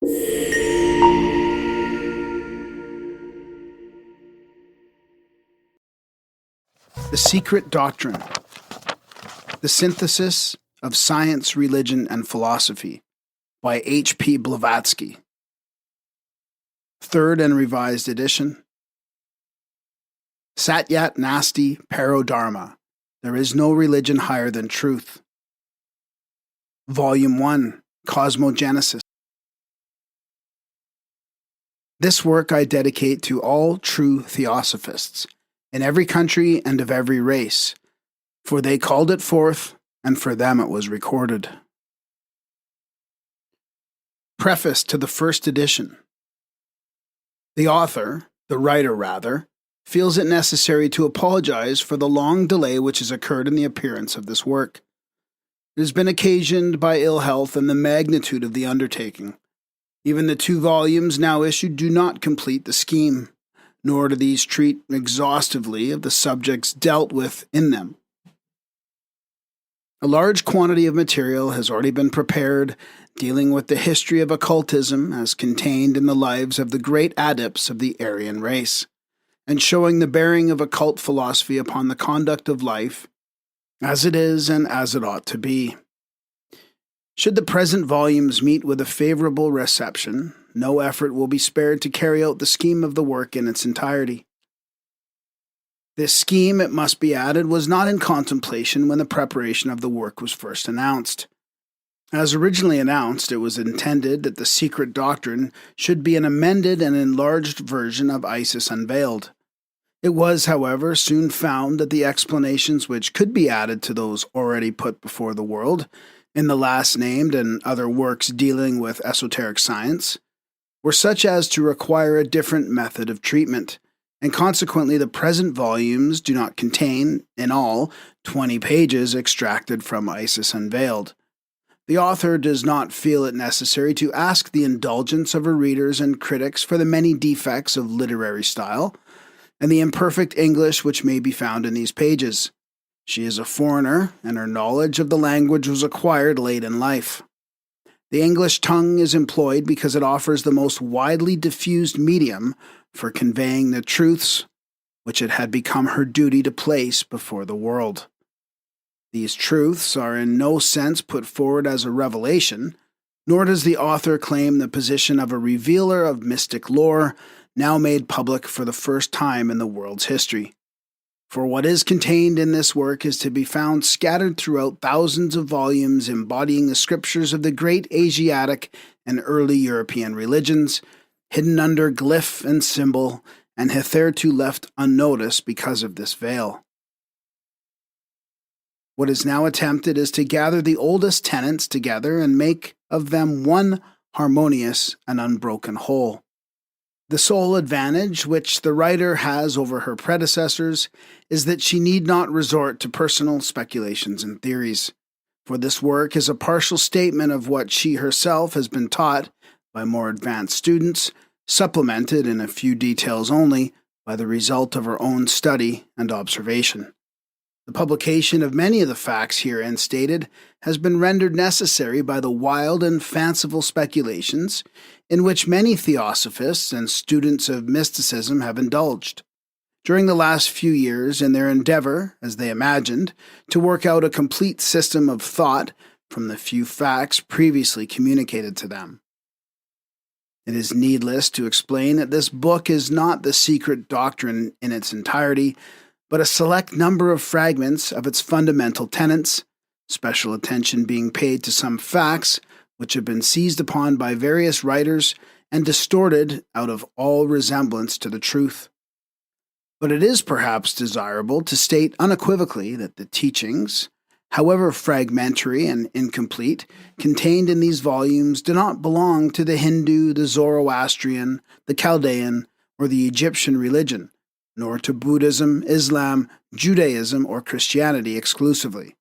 The Secret Doctrine, the Synthesis of Science, Religion, and Philosophy by H.P. Blavatsky. Third and revised edition. Satyat Nasti Parodharma. There is no religion higher than truth. Volume 1, Cosmogenesis. This work I dedicate to all true Theosophists, in every country and of every race, for they called it forth, and for them it was recorded. Preface to the first edition. The author, the writer rather, feels it necessary to apologize for the long delay which has occurred in the appearance of this work. It has been occasioned by ill health and the magnitude of the undertaking. Even the 2 volumes now issued do not complete the scheme, nor do these treat exhaustively of the subjects dealt with in them. A large quantity of material has already been prepared dealing with the history of occultism as contained in the lives of the great adepts of the Aryan race, and showing the bearing of occult philosophy upon the conduct of life, as it is and as it ought to be. Should the present volumes meet with a favorable reception, no effort will be spared to carry out the scheme of the work in its entirety. This scheme, it must be added, was not in contemplation when the preparation of the work was first announced. As originally announced, it was intended that the Secret Doctrine should be an amended and enlarged version of Isis Unveiled. It was, however, soon found that the explanations which could be added to those already put before the world, in the last named and other works dealing with esoteric science, were such as to require a different method of treatment, and consequently the present volumes do not contain, in all, 20 pages extracted from Isis Unveiled. The author does not feel it necessary to ask the indulgence of her readers and critics for the many defects of literary style, and the imperfect English which may be found in these pages. She is a foreigner, and her knowledge of the language was acquired late in life. The English tongue is employed because it offers the most widely diffused medium for conveying the truths which it had become her duty to place before the world. These truths are in no sense put forward as a revelation, nor does the author claim the position of a revealer of mystic lore now made public for the first time in the world's history. For what is contained in this work is to be found scattered throughout thousands of volumes embodying the scriptures of the great Asiatic and early European religions, hidden under glyph and symbol, and hitherto left unnoticed because of this veil. What is now attempted is to gather the oldest tenets together and make of them one harmonious and unbroken whole. The sole advantage which the writer has over her predecessors is that she need not resort to personal speculations and theories, for this work is a partial statement of what she herself has been taught by more advanced students, supplemented in a few details only by the result of her own study and observation. The publication of many of the facts herein stated has been rendered necessary by the wild and fanciful speculations in which many theosophists and students of mysticism have indulged during the last few years in their endeavor, as they imagined, to work out a complete system of thought from the few facts previously communicated to them. It is needless to explain that this book is not the Secret Doctrine in its entirety, but a select number of fragments of its fundamental tenets, special attention being paid to some facts which have been seized upon by various writers and distorted out of all resemblance to the truth. But it is perhaps desirable to state unequivocally that the teachings, however fragmentary and incomplete, contained in these volumes do not belong to the Hindu, the Zoroastrian, the Chaldean, or the Egyptian religion, nor to Buddhism, Islam, Judaism, or Christianity exclusively.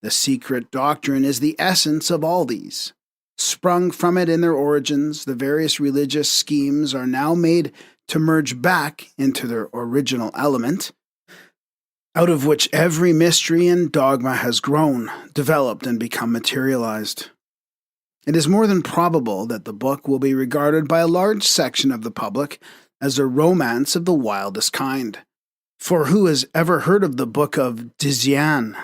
The Secret Doctrine is the essence of all these. Sprung from it in their origins, the various religious schemes are now made to merge back into their original element, out of which every mystery and dogma has grown, developed, and become materialized. It is more than probable that the book will be regarded by a large section of the public as a romance of the wildest kind. For who has ever heard of the Book of Dizian?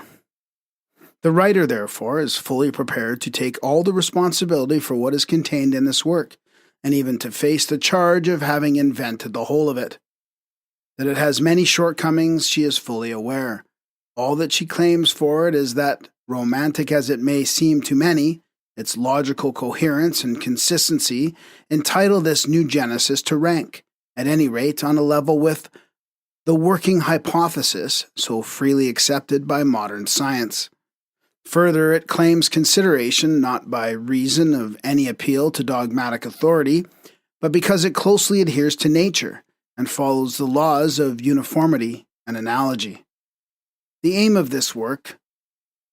The writer, therefore, is fully prepared to take all the responsibility for what is contained in this work, and even to face the charge of having invented the whole of it. That it has many shortcomings, she is fully aware. All that she claims for it is that, romantic as it may seem to many, its logical coherence and consistency entitle this new Genesis to rank, at any rate, on a level with the working hypothesis so freely accepted by modern science. Further, it claims consideration not by reason of any appeal to dogmatic authority, but because it closely adheres to nature and follows the laws of uniformity and analogy. The aim of this work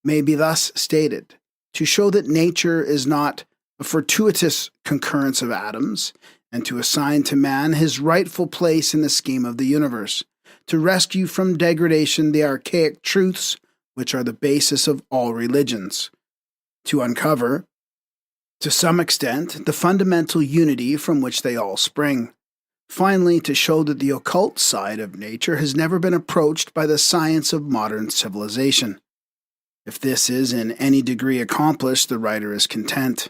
may be thus stated: to show that nature is not a fortuitous concurrence of atoms, and to assign to man his rightful place in the scheme of the universe, to rescue from degradation the archaic truths which are the basis of all religions, to uncover, to some extent, the fundamental unity from which they all spring. Finally, to show that the occult side of nature has never been approached by the science of modern civilization. If this is in any degree accomplished, the writer is content.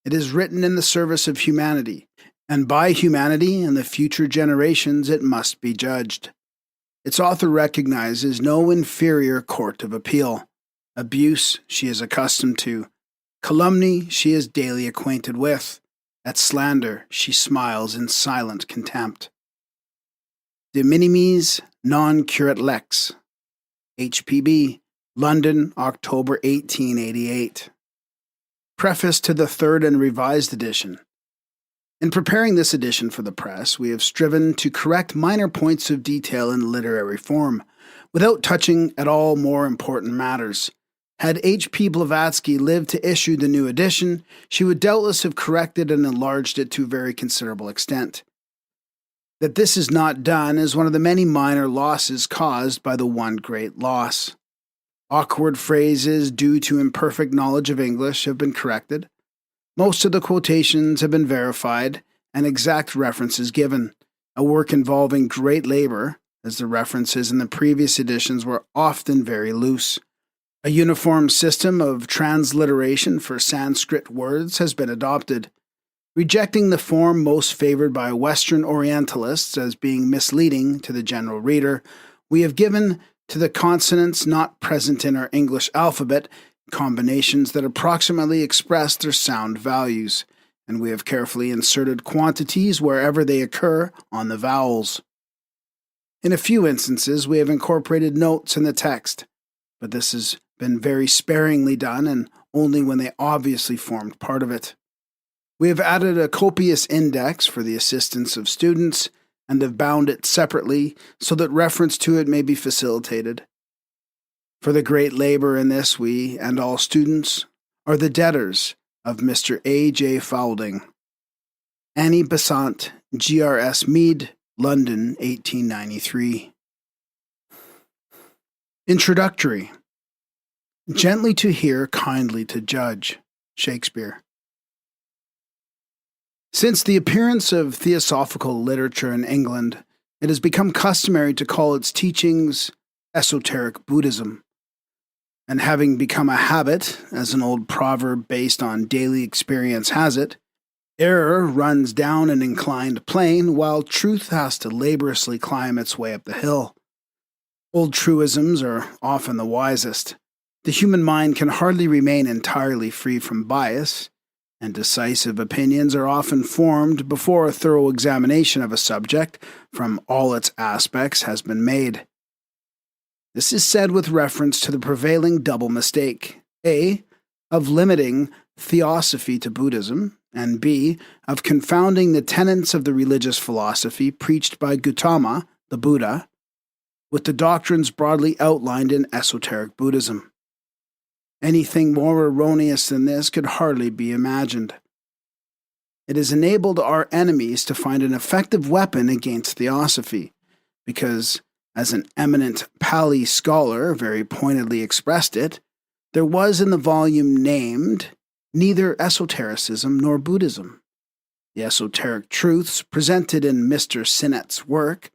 It is written in the service of humanity, and by humanity and the future generations it must be judged. Its author recognizes no inferior court of appeal. Abuse she is accustomed to. Calumny she is daily acquainted with. At slander she smiles in silent contempt. De minimis non curat lex. HPB, London, October 1888. Preface to the third and revised edition. In preparing this edition for the press, we have striven to correct minor points of detail in literary form, without touching at all more important matters. Had H.P. Blavatsky lived to issue the new edition, she would doubtless have corrected and enlarged it to a very considerable extent. That this is not done is one of the many minor losses caused by the one great loss. Awkward phrases due to imperfect knowledge of English have been corrected. Most of the quotations have been verified and exact references given, a work involving great labor, as the references in the previous editions were often very loose. A uniform system of transliteration for Sanskrit words has been adopted. Rejecting the form most favored by Western Orientalists as being misleading to the general reader, we have given to the consonants not present in our English alphabet combinations that approximately express their sound values, and we have carefully inserted quantities wherever they occur on the vowels. In a few instances, we have incorporated notes in the text, but this has been very sparingly done and only when they obviously formed part of it. We have added a copious index for the assistance of students and have bound it separately so that reference to it may be facilitated. For the great labor in this, we, and all students, are the debtors of Mr. A. J. Foulding. Annie Besant, G.R.S. Mead, London, 1893. Introductory. Gently to hear, kindly to judge. Shakespeare. Since the appearance of theosophical literature in England, it has become customary to call its teachings Esoteric Buddhism. And having become a habit, as an old proverb based on daily experience has it, error runs down an inclined plane while truth has to laboriously climb its way up the hill. Old truisms are often the wisest. The human mind can hardly remain entirely free from bias, and decisive opinions are often formed before a thorough examination of a subject from all its aspects has been made. This is said with reference to the prevailing double mistake, A, of limiting Theosophy to Buddhism, and B, of confounding the tenets of the religious philosophy preached by Gautama, the Buddha, with the doctrines broadly outlined in Esoteric Buddhism. Anything more erroneous than this could hardly be imagined. It has enabled our enemies to find an effective weapon against Theosophy, because, as an eminent Pali scholar very pointedly expressed it, there was in the volume named neither esotericism nor Buddhism. The esoteric truths presented in Mr. Sinnett's work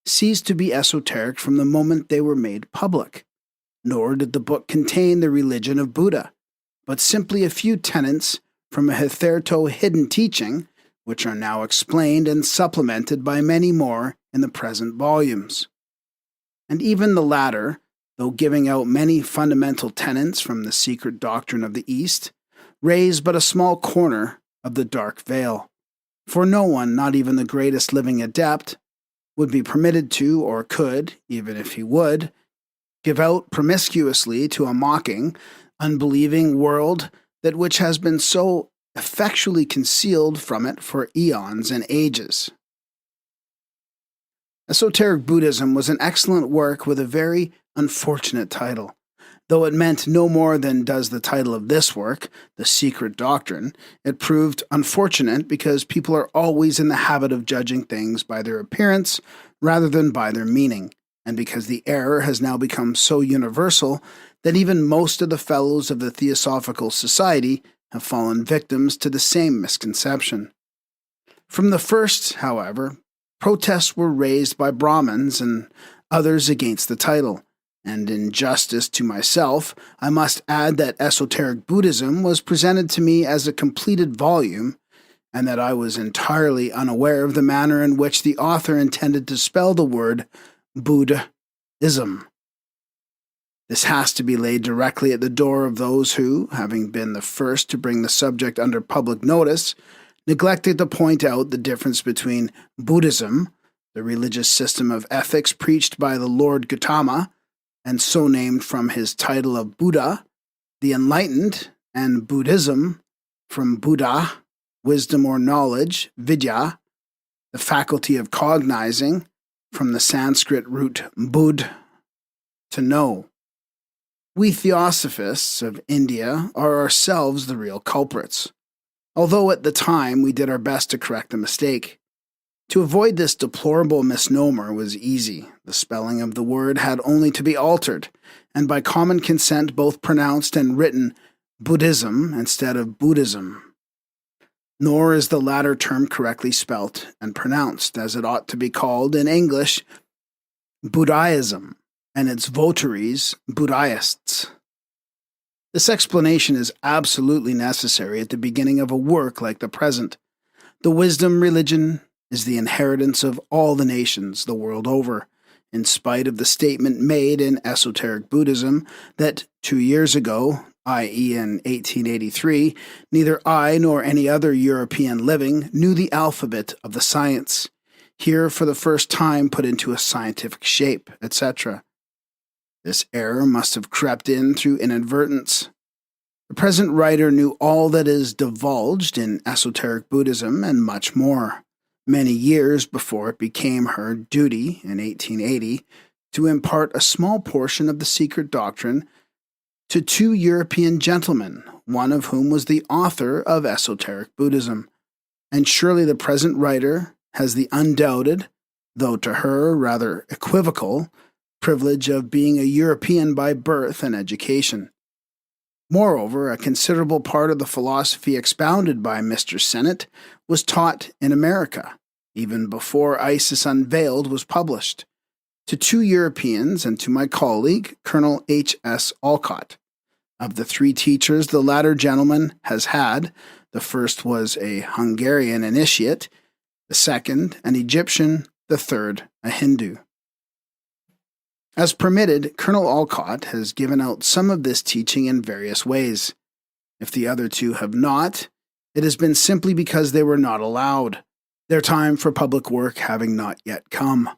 ceased to be esoteric from the moment they were made public, nor did the book contain the religion of Buddha, but simply a few tenets from a hitherto hidden teaching, which are now explained and supplemented by many more in the present volumes. And even the latter, though giving out many fundamental tenets from the secret doctrine of the East, raise but a small corner of the dark veil. For no one, not even the greatest living adept, would be permitted to, or could, even if he would, give out promiscuously to a mocking, unbelieving world that which has been so effectually concealed from it for eons and ages. Esoteric Buddhism was an excellent work with a very unfortunate title, though it meant no more than does the title of this work, The Secret Doctrine. It proved unfortunate because people are always in the habit of judging things by their appearance rather than by their meaning, and because the error has now become so universal that even most of the fellows of the Theosophical Society have fallen victims to the same misconception. From the first, however, protests were raised by Brahmins and others against the title, and in justice to myself, I must add that Esoteric Buddhism was presented to me as a completed volume, and that I was entirely unaware of the manner in which the author intended to spell the word Buddhism. This has to be laid directly at the door of those who, having been the first to bring the subject under public notice, neglected to point out the difference between Buddhism, the religious system of ethics preached by the Lord Gautama, and so named from his title of Buddha, the enlightened, and Buddhism, from Buddha, wisdom or knowledge, vidya, the faculty of cognizing, from the Sanskrit root bud, to know. We Theosophists of India are ourselves the real culprits, although at the time we did our best to correct the mistake. To avoid this deplorable misnomer was easy. The spelling of the word had only to be altered, and by common consent both pronounced and written Buddhism instead of Buddhism. Nor is the latter term correctly spelt and pronounced, as it ought to be called in English, Buddhism, and its votaries, Buddhists. This explanation is absolutely necessary at the beginning of a work like the present. The wisdom religion is the inheritance of all the nations the world over, in spite of the statement made in Esoteric Buddhism that 2 years ago, i.e. in 1883, neither I nor any other European living knew the alphabet of the science, here for the first time put into a scientific shape, etc. This error must have crept in through inadvertence. The present writer knew all that is divulged in Esoteric Buddhism and much more, many years before it became her duty, in 1880, to impart a small portion of the Secret Doctrine to 2 European gentlemen, one of whom was the author of Esoteric Buddhism. And surely the present writer has the undoubted, though to her rather equivocal, privilege of being a European by birth and education. Moreover, a considerable part of the philosophy expounded by Mr. Sinnett was taught in America, even before Isis Unveiled was published, to 2 Europeans and to my colleague, Colonel H.S. Olcott. Of the 3 teachers the latter gentleman has had, the first was a Hungarian initiate, the second an Egyptian, the third a Hindu. As permitted, Colonel Olcott has given out some of this teaching in various ways. If the other 2 have not, it has been simply because they were not allowed, their time for public work having not yet come.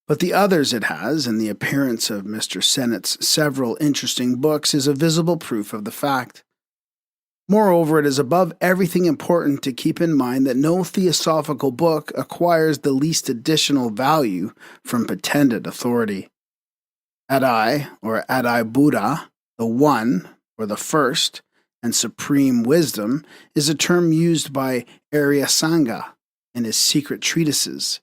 But the others it has, and the appearance of Mr. Sennett's several interesting books is a visible proof of the fact. Moreover, it is above everything important to keep in mind that no theosophical book acquires the least additional value from pretended authority. Adai, or Adai Buddha, the One, or the First, and Supreme Wisdom, is a term used by Arya Sangha in his secret treatises,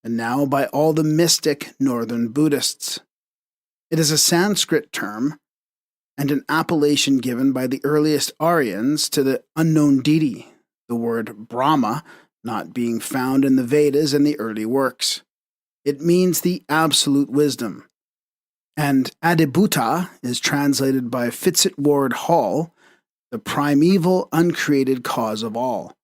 and now by all the mystic northern Buddhists. It is a Sanskrit term, and an appellation given by the earliest Aryans to the unknown deity, the word Brahma not being found in the Vedas and the early works. It means the absolute wisdom. And Adibhuta is translated by Fitz Ward Hall, the primeval uncreated cause of all.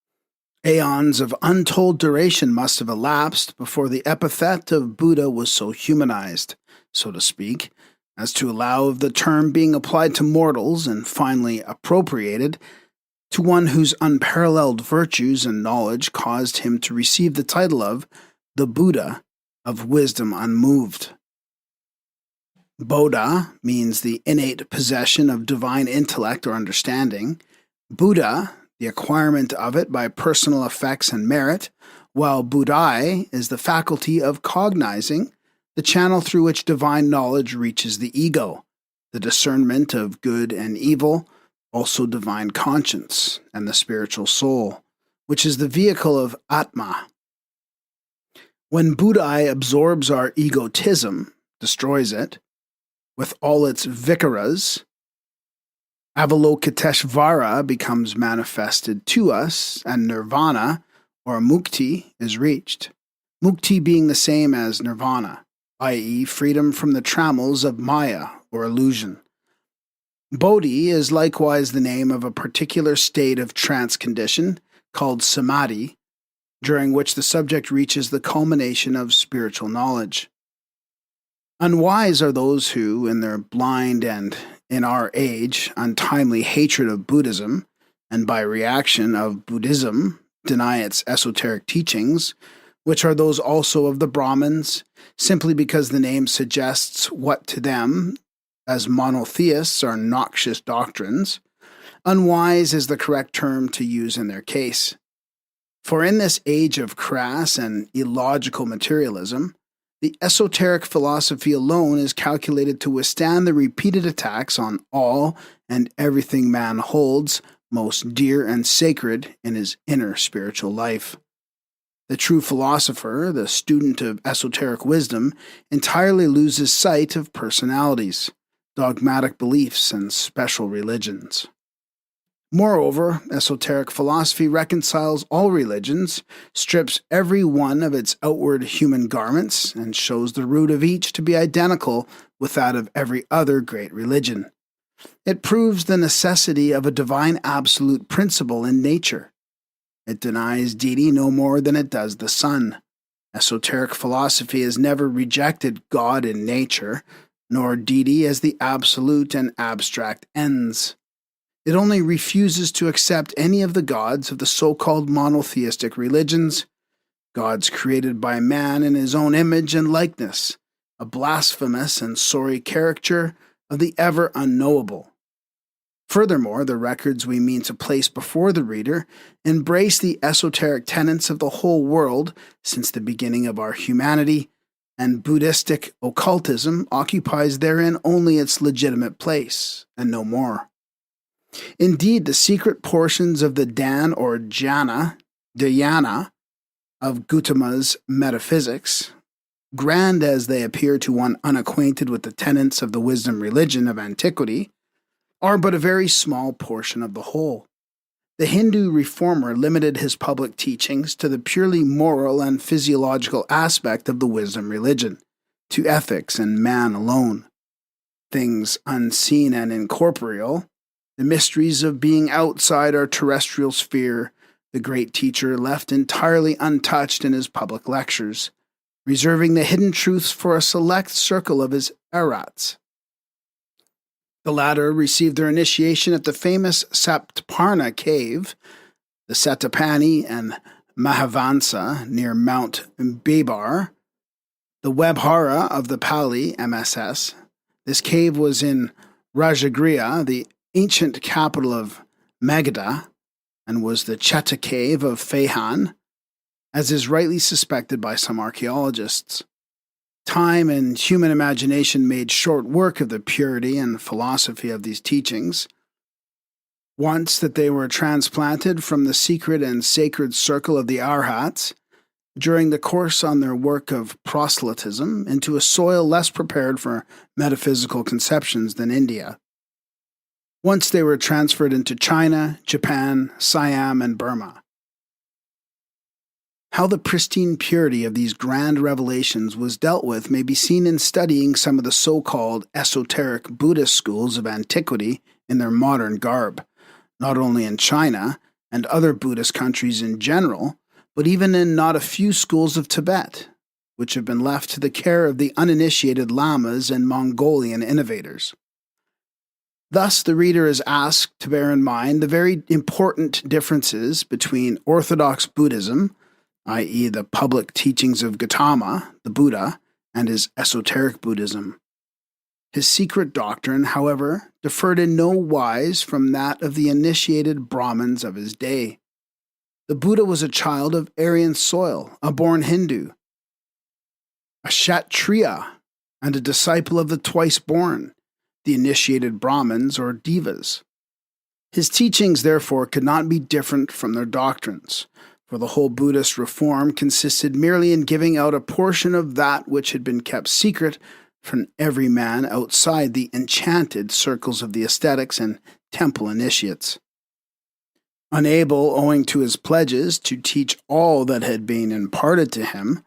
Aeons of untold duration must have elapsed before the epithet of Buddha was so humanized, so to speak, as to allow of the term being applied to mortals and finally appropriated to one whose unparalleled virtues and knowledge caused him to receive the title of the Buddha of wisdom unmoved. Bodha means the innate possession of divine intellect or understanding. Buddha, the acquirement of it by personal effects and merit, while Buddhai is the faculty of cognizing, the channel through which divine knowledge reaches the ego, the discernment of good and evil, also divine conscience, and the spiritual soul, which is the vehicle of Atma. When Buddhai absorbs our egotism, destroys it, with all its vikaras, Avalokiteshvara becomes manifested to us, and nirvana, or mukti, is reached. Mukti being the same as nirvana, i.e., freedom from the trammels of maya, or illusion. Bodhi is likewise the name of a particular state of trance condition called samadhi, during which the subject reaches the culmination of spiritual knowledge. Unwise are those who, in their blind and, in our age, untimely hatred of Buddhism, and by reaction of Buddhism, deny its esoteric teachings, which are those also of the Brahmins, simply because the name suggests what to them, as monotheists, are noxious doctrines. Unwise is the correct term to use in their case. For in this age of crass and illogical materialism, the esoteric philosophy alone is calculated to withstand the repeated attacks on all and everything man holds most dear and sacred in his inner spiritual life. The true philosopher, the student of esoteric wisdom, entirely loses sight of personalities, dogmatic beliefs, and special religions. Moreover, esoteric philosophy reconciles all religions, strips every one of its outward human garments, and shows the root of each to be identical with that of every other great religion. It proves the necessity of a divine absolute principle in nature. It denies deity no more than it does the sun. Esoteric philosophy has never rejected God in nature, nor deity as the absolute and abstract ends. It only refuses to accept any of the gods of the so-called monotheistic religions, gods created by man in his own image and likeness, a blasphemous and sorry caricature of the ever unknowable. Furthermore, the records we mean to place before the reader embrace the esoteric tenets of the whole world since the beginning of our humanity, and Buddhistic occultism occupies therein only its legitimate place, and no more. Indeed, the secret portions of the Dan or Dhyana of Gautama's metaphysics, grand as they appear to one unacquainted with the tenets of the wisdom religion of antiquity, are but a very small portion of the whole. The Hindu reformer limited his public teachings to the purely moral and physiological aspect of the wisdom religion, to ethics and man alone. Things unseen and incorporeal, the mysteries of being outside our terrestrial sphere, the great teacher left entirely untouched in his public lectures, reserving the hidden truths for a select circle of his arhats. The latter received their initiation at the famous Saptaparna cave, the Satapani and Mahavansa near Mount Babar, the Webhara of the Pali MSS. This cave was in Rajagriha, the ancient capital of Magadha, and was the Cheta cave of Fehan, as is rightly suspected by some archaeologists. Time and human imagination made short work of the purity and philosophy of these teachings. Once that they were transplanted from the secret and sacred circle of the Arhats, during the course on their work of proselytism, into a soil less prepared for metaphysical conceptions than India. Once they were transferred into China, Japan, Siam, and Burma. How the pristine purity of these grand revelations was dealt with may be seen in studying some of the so-called esoteric Buddhist schools of antiquity in their modern garb, not only in China and other Buddhist countries in general, but even in not a few schools of Tibet, which have been left to the care of the uninitiated lamas and Mongolian innovators. Thus, the reader is asked to bear in mind the very important differences between Orthodox Buddhism, i.e. the public teachings of Gautama, the Buddha, and his esoteric Buddhism. His secret doctrine, however, differed in no wise from that of the initiated Brahmins of his day. The Buddha was a child of Aryan soil, a born Hindu, a Kshatriya, and a disciple of the twice-born, the initiated Brahmins or Devas. His teachings, therefore, could not be different from their doctrines, for the whole Buddhist reform consisted merely in giving out a portion of that which had been kept secret from every man outside the enchanted circles of the ascetics and temple initiates. Unable, owing to his pledges, to teach all that had been imparted to him,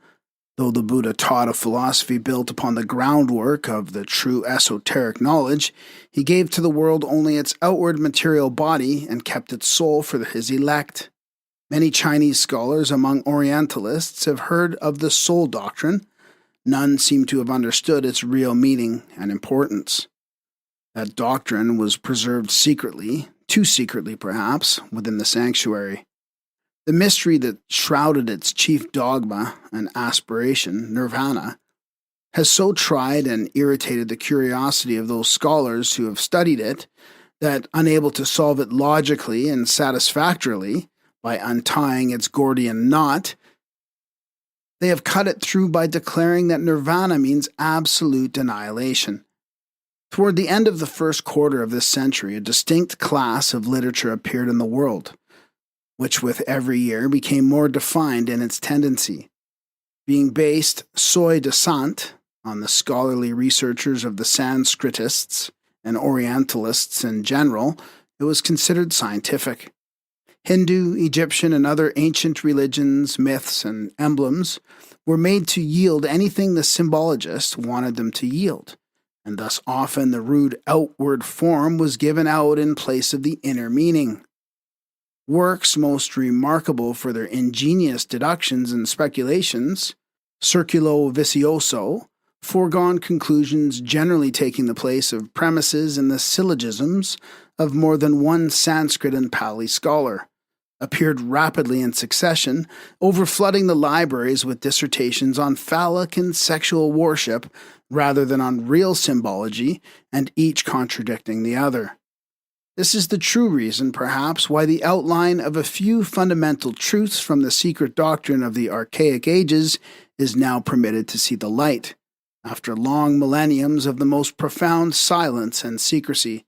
though the Buddha taught a philosophy built upon the groundwork of the true esoteric knowledge, he gave to the world only its outward material body and kept its soul for his elect. Many Chinese scholars among Orientalists have heard of the soul doctrine. None seem to have understood its real meaning and importance. That doctrine was preserved secretly, too secretly perhaps, within the sanctuary. The mystery that shrouded its chief dogma and aspiration, nirvana, has so tried and irritated the curiosity of those scholars who have studied it that, unable to solve it logically and satisfactorily, by untying its Gordian knot, they have cut it through by declaring that nirvana means absolute annihilation. Toward the end of the first quarter of this century, a distinct class of literature appeared in the world, which with every year became more defined in its tendency. Being based soi disant on the scholarly researchers of the Sanskritists and Orientalists in general, it was considered scientific. Hindu, Egyptian, and other ancient religions, myths, and emblems were made to yield anything the symbologist wanted them to yield, and thus often the rude outward form was given out in place of the inner meaning. Works most remarkable for their ingenious deductions and speculations, circulo vicioso, foregone conclusions generally taking the place of premises in the syllogisms of more than one Sanskrit and Pali scholar, appeared rapidly in succession, overflooding the libraries with dissertations on phallic and sexual worship rather than on real symbology, and each contradicting the other. This is the true reason, perhaps, why the outline of a few fundamental truths from the secret doctrine of the archaic ages is now permitted to see the light, after long millenniums of the most profound silence and secrecy.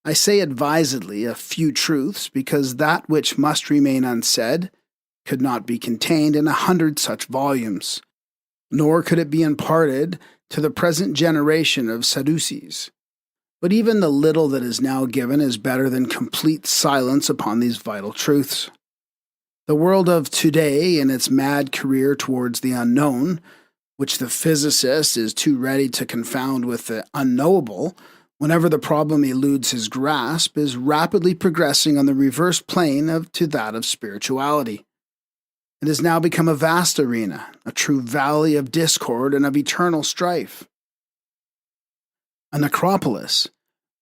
I say advisedly a few truths because that which must remain unsaid could not be contained in 100 such volumes, nor could it be imparted to the present generation of Sadducees. But even the little that is now given is better than complete silence upon these vital truths. The world of today, in its mad career towards the unknown, which the physicist is too ready to confound with the unknowable, whenever the problem eludes his grasp, is rapidly progressing on the reverse plane to that of spirituality. It has now become a vast arena, a true valley of discord and of eternal strife. A necropolis,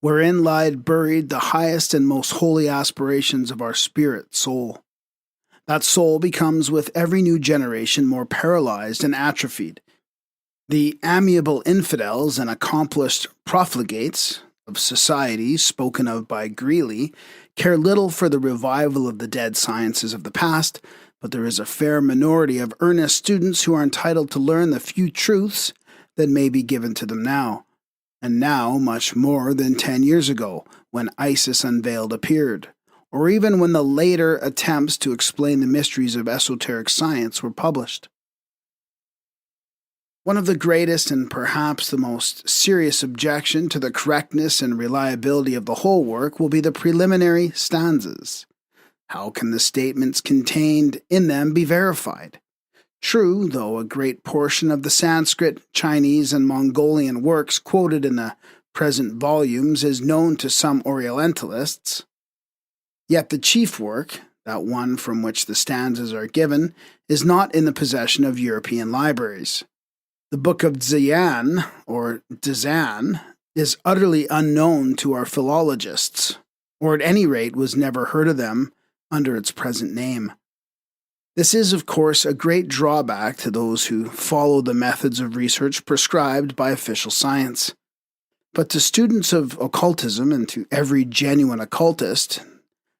wherein lie buried the highest and most holy aspirations of our spirit soul. That soul becomes with every new generation more paralyzed and atrophied. The amiable infidels and accomplished profligates of society spoken of by Greeley care little for the revival of the dead sciences of the past, but there is a fair minority of earnest students who are entitled to learn the few truths that may be given to them now, and now much more than 10 years ago, when Isis Unveiled appeared, or even when the later attempts to explain the mysteries of esoteric science were published. One of the greatest and perhaps the most serious objection to the correctness and reliability of the whole work will be the preliminary stanzas. How can the statements contained in them be verified? True, though a great portion of the Sanskrit, Chinese, and Mongolian works quoted in the present volumes is known to some Orientalists, yet the chief work, that one from which the stanzas are given, is not in the possession of European libraries. The Book of Dzyan, or Dzan, is utterly unknown to our philologists, or at any rate was never heard of them under its present name. This is, of course, a great drawback to those who follow the methods of research prescribed by official science. But to students of occultism and to every genuine occultist,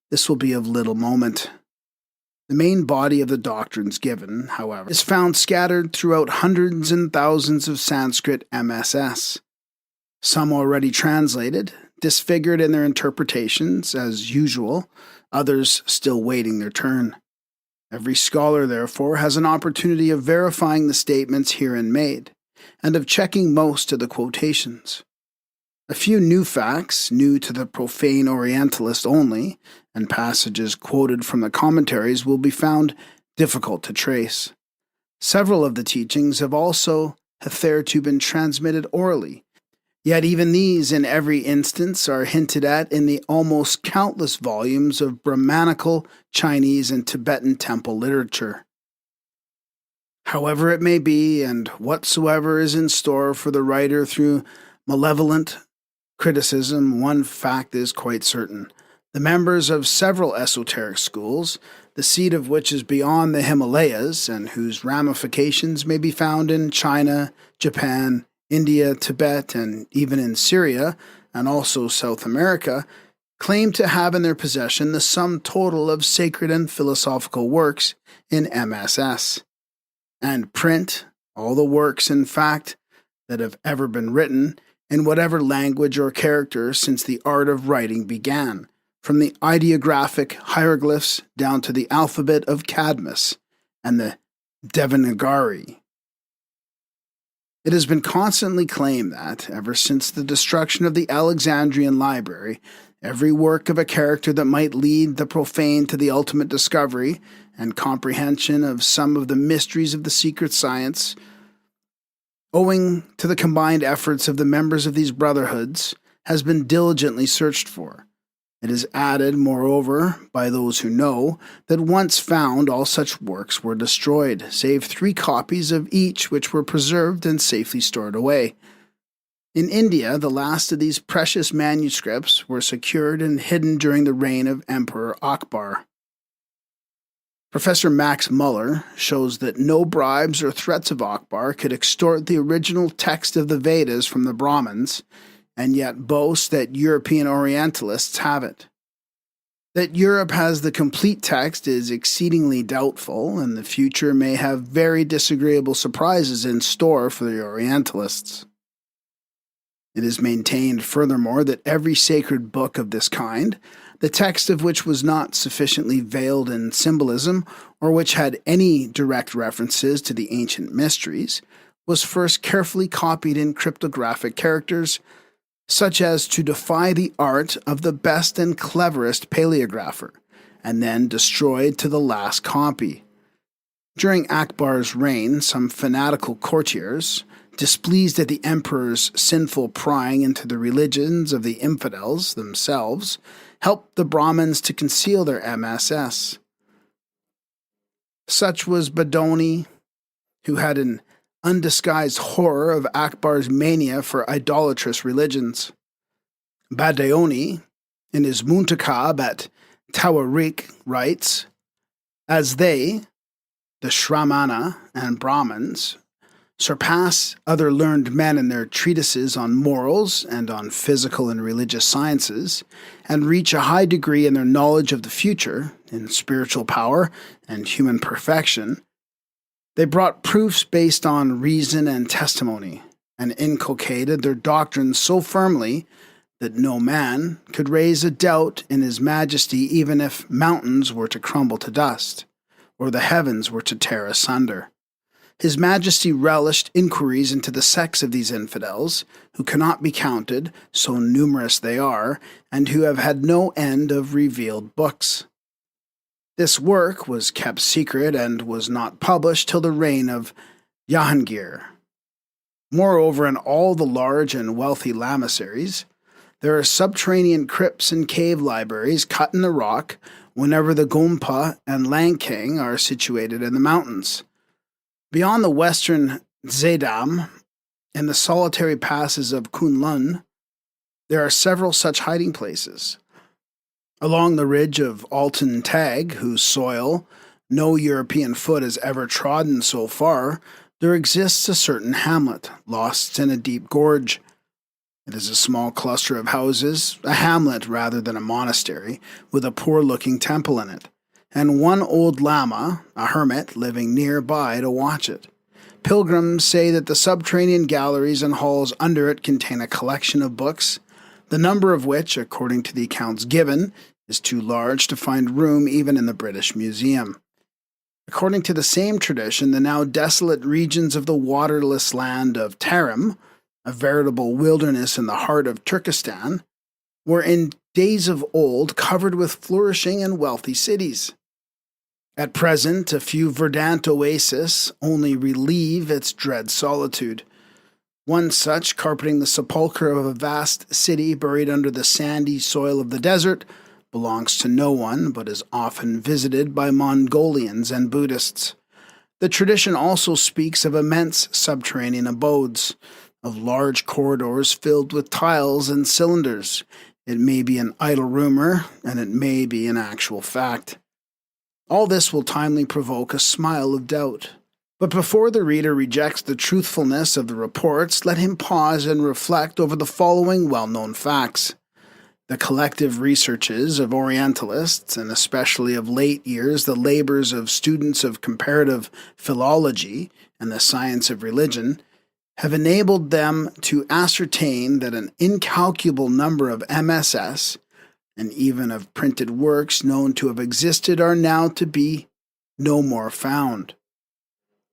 this will be of little moment. The main body of the doctrines given, however, is found scattered throughout hundreds and thousands of Sanskrit MSS. Some already translated, disfigured in their interpretations, as usual, others still waiting their turn. Every scholar, therefore, has an opportunity of verifying the statements herein made, and of checking most of the quotations. A few new facts, new to the profane Orientalist only, and passages quoted from the commentaries will be found difficult to trace. Several of the teachings have also hitherto been transmitted orally, yet even these in every instance are hinted at in the almost countless volumes of Brahmanical, Chinese, and Tibetan temple literature. However it may be, and whatsoever is in store for the writer through malevolent criticism, one fact is quite certain. The members of several esoteric schools, the seat of which is beyond the Himalayas, and whose ramifications may be found in China, Japan, India, Tibet, and even in Syria, and also South America, claim to have in their possession the sum total of sacred and philosophical works in MSS, and print all the works, in fact, that have ever been written, in whatever language or character since the art of writing began, from the ideographic hieroglyphs down to the alphabet of Cadmus and the Devanagari. It has been constantly claimed that, ever since the destruction of the Alexandrian library, every work of a character that might lead the profane to the ultimate discovery and comprehension of some of the mysteries of the secret science, owing to the combined efforts of the members of these brotherhoods, has been diligently searched for. It is added, moreover, by those who know, that once found all such works were destroyed, save 3 copies of each which were preserved and safely stored away. In India, the last of these precious manuscripts were secured and hidden during the reign of Emperor Akbar. Professor Max Muller shows that no bribes or threats of Akbar could extort the original text of the Vedas from the Brahmins, and yet boasts that European Orientalists have it. That Europe has the complete text is exceedingly doubtful, and the future may have very disagreeable surprises in store for the Orientalists. It is maintained, furthermore, that every sacred book of this kind, the text of which was not sufficiently veiled in symbolism, or which had any direct references to the ancient mysteries, was first carefully copied in cryptographic characters, such as to defy the art of the best and cleverest paleographer, and then destroyed to the last copy. During Akbar's reign, some fanatical courtiers, displeased at the emperor's sinful prying into the religions of the infidels themselves, helped the Brahmins to conceal their MSS. Such was Badoni, who had an undisguised horror of Akbar's mania for idolatrous religions. Badaoni, in his Muntakab at Tawarik, writes, "As they, the Shramana and Brahmins, surpass other learned men in their treatises on morals and on physical and religious sciences, and reach a high degree in their knowledge of the future, in spiritual power and human perfection, they brought proofs based on reason and testimony, and inculcated their doctrines so firmly that no man could raise a doubt in his majesty even if mountains were to crumble to dust, or the heavens were to tear asunder. His Majesty relished inquiries into the sex of these infidels, who cannot be counted, so numerous they are, and who have had no end of revealed books. This work was kept secret and was not published till the reign of Jahangir. Moreover, in all the large and wealthy lamasseries, there are subterranean crypts and cave libraries cut in the rock whenever the Gompa and Langkang are situated in the mountains. Beyond the western Zedam and the solitary passes of Kunlun, there are several such hiding places. Along the ridge of Altan Tag, whose soil no European foot has ever trodden so far, there exists a certain hamlet, lost in a deep gorge. It is a small cluster of houses, a hamlet rather than a monastery, with a poor-looking temple in it, and one old lama, a hermit, living nearby to watch it. Pilgrims say that the subterranean galleries and halls under it contain a collection of books, the number of which, according to the accounts given, is too large to find room even in the British Museum. According to the same tradition, the now desolate regions of the waterless land of Tarim, a veritable wilderness in the heart of Turkestan, were in days of old covered with flourishing and wealthy cities. At present, a few verdant oases only relieve its dread solitude. One such, carpeting the sepulchre of a vast city buried under the sandy soil of the desert, belongs to no one, but is often visited by Mongolians and Buddhists. The tradition also speaks of immense subterranean abodes, of large corridors filled with tiles and cylinders. It may be an idle rumor, and it may be an actual fact. All this will timely provoke a smile of doubt. But before the reader rejects the truthfulness of the reports, let him pause and reflect over the following well-known facts. The collective researches of Orientalists, and especially of late years the labors of students of comparative philology and the science of religion, have enabled them to ascertain that an incalculable number of MSS, and even of printed works known to have existed, are now to be no more found.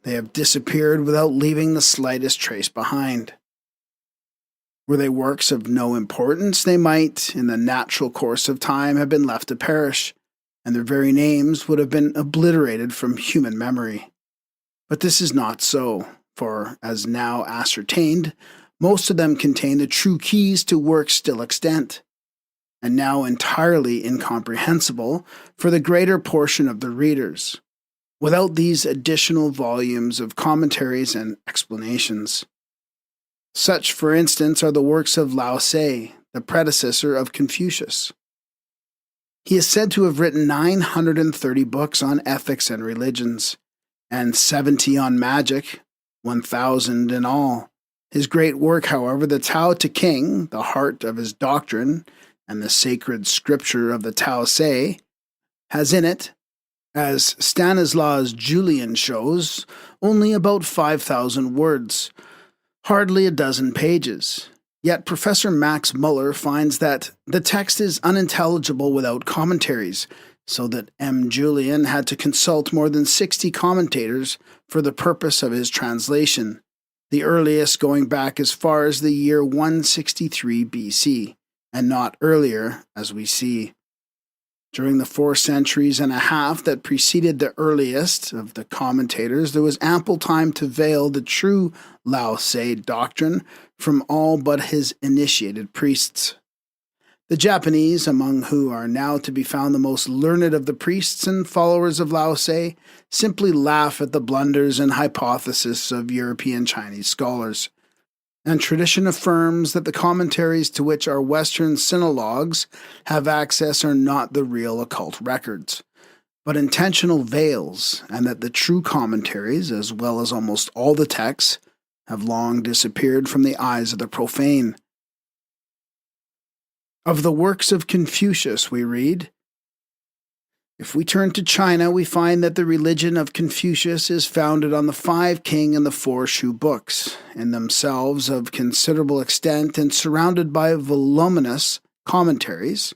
They have disappeared without leaving the slightest trace behind. Were they works of no importance, they might, in the natural course of time, have been left to perish, and their very names would have been obliterated from human memory. But this is not so, for, as now ascertained, most of them contain the true keys to works still extant, and now entirely incomprehensible for the greater portion of the readers, without these additional volumes of commentaries and explanations. Such, for instance, are the works of Lao Tse, the predecessor of Confucius. He is said to have written 930 books on ethics and religions, and 70 on magic, 1,000 in all. His great work, however, the Tao Te King, the heart of his doctrine, and the sacred scripture of the Tao Tse, has in it, as Stanislaus Julian shows, only about 5,000 words, hardly a dozen pages. Yet Professor Max Muller finds that the text is unintelligible without commentaries, so that M. Julian had to consult more than 60 commentators for the purpose of his translation, the earliest going back as far as the year 163 BC, and not earlier, as we see. During the 4 centuries and a half that preceded the earliest of the commentators, there was ample time to veil the true Lao Tse doctrine from all but his initiated priests. The Japanese, among whom are now to be found the most learned of the priests and followers of Lao Tse, simply laugh at the blunders and hypotheses of European Chinese scholars. And tradition affirms that the commentaries to which our Western sinologues have access are not the real occult records, but intentional veils, and that the true commentaries, as well as almost all the texts, have long disappeared from the eyes of the profane. Of the works of Confucius we read, if we turn to China, we find that the religion of Confucius is founded on the 5 King and the 4 Shu books, in themselves of considerable extent and surrounded by voluminous commentaries,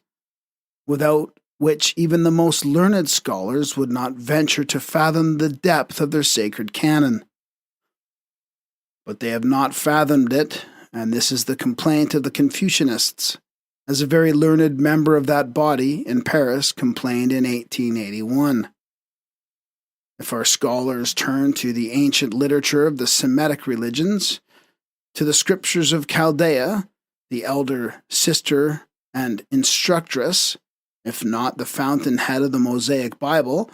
without which even the most learned scholars would not venture to fathom the depth of their sacred canon. but they have not fathomed it, and this is the complaint of the Confucianists, as a very learned member of that body in Paris complained in 1881. If our scholars turn to the ancient literature of the Semitic religions, to the scriptures of Chaldea, the elder sister and instructress, if not the fountainhead of the Mosaic Bible,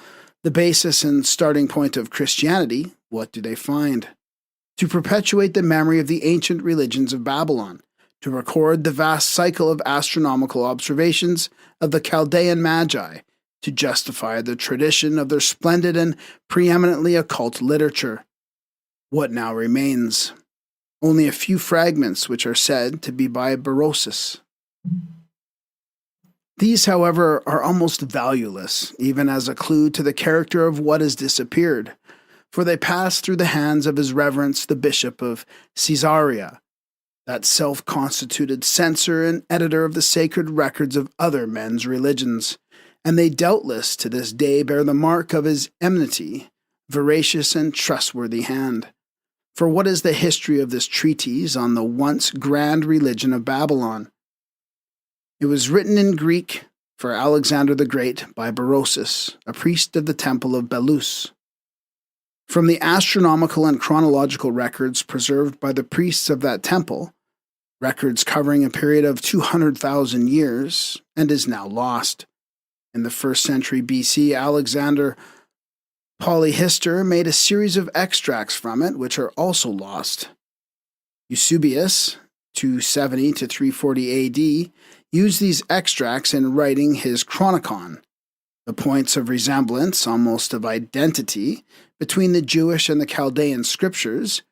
the basis and starting point of Christianity, what do they find? To perpetuate the memory of the ancient religions of Babylon, to record the vast cycle of astronomical observations of the Chaldean Magi, to justify the tradition of their splendid and preeminently occult literature. What now remains? Only a few fragments which are said to be by Berosus. These, however, are almost valueless, even as a clue to the character of what has disappeared, for they pass through the hands of His Reverence the Bishop of Caesarea, that self-constituted censor and editor of the sacred records of other men's religions, and they doubtless to this day bear the mark of his enmity, voracious and trustworthy hand. For what is the history of this treatise on the once grand religion of Babylon? It was written in Greek for Alexander the Great by Berosus, a priest of the temple of Belus. From the astronomical and chronological records preserved by the priests of that temple, records covering a period of 200,000 years, and is now lost. In the 1st century BC, Alexander Polyhistor made a series of extracts from it, which are also lost. Eusebius, 270 to 340 AD, used these extracts in writing his Chronicon. The points of resemblance, almost of identity, between the Jewish and the Chaldean scriptures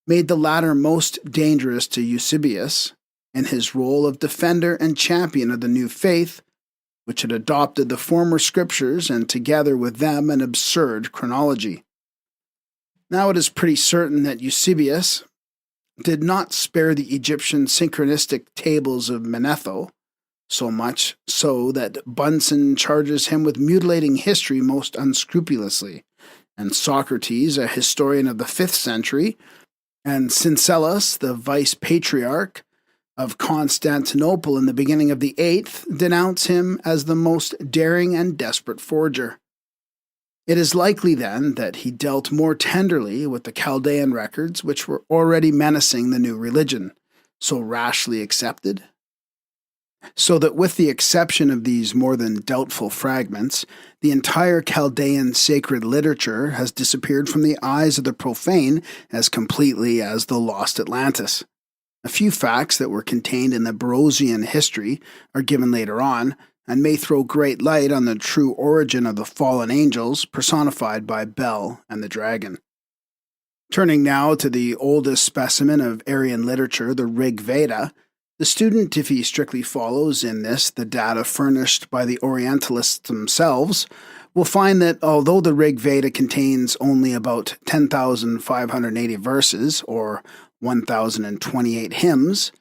made the latter most dangerous to Eusebius in his role of defender and champion of the new faith, which had adopted the former scriptures and together with them an absurd chronology. Now it is pretty certain that Eusebius did not spare the Egyptian synchronistic tables of Manetho, so much so that Bunsen charges him with mutilating history most unscrupulously, and Socrates, a historian of the 5th century, and Syncellus, the vice-patriarch of Constantinople in the beginning of the 8th, denounce him as the most daring and desperate forger. It is likely, then, that he dealt more tenderly with the Chaldean records which were already menacing the new religion, so rashly accepted, so that with the exception of these more than doubtful fragments, the entire Chaldean sacred literature has disappeared from the eyes of the profane as completely as the lost Atlantis. A few facts that were contained in the Berosian history are given later on, and may throw great light on the true origin of the fallen angels personified by Bel and the dragon. Turning now to the oldest specimen of Aryan literature, the Rig Veda, the student, if he strictly follows in this the data furnished by the Orientalists themselves, will find that although the Rig Veda contains only about 10,580 verses, or 1,028 hymns,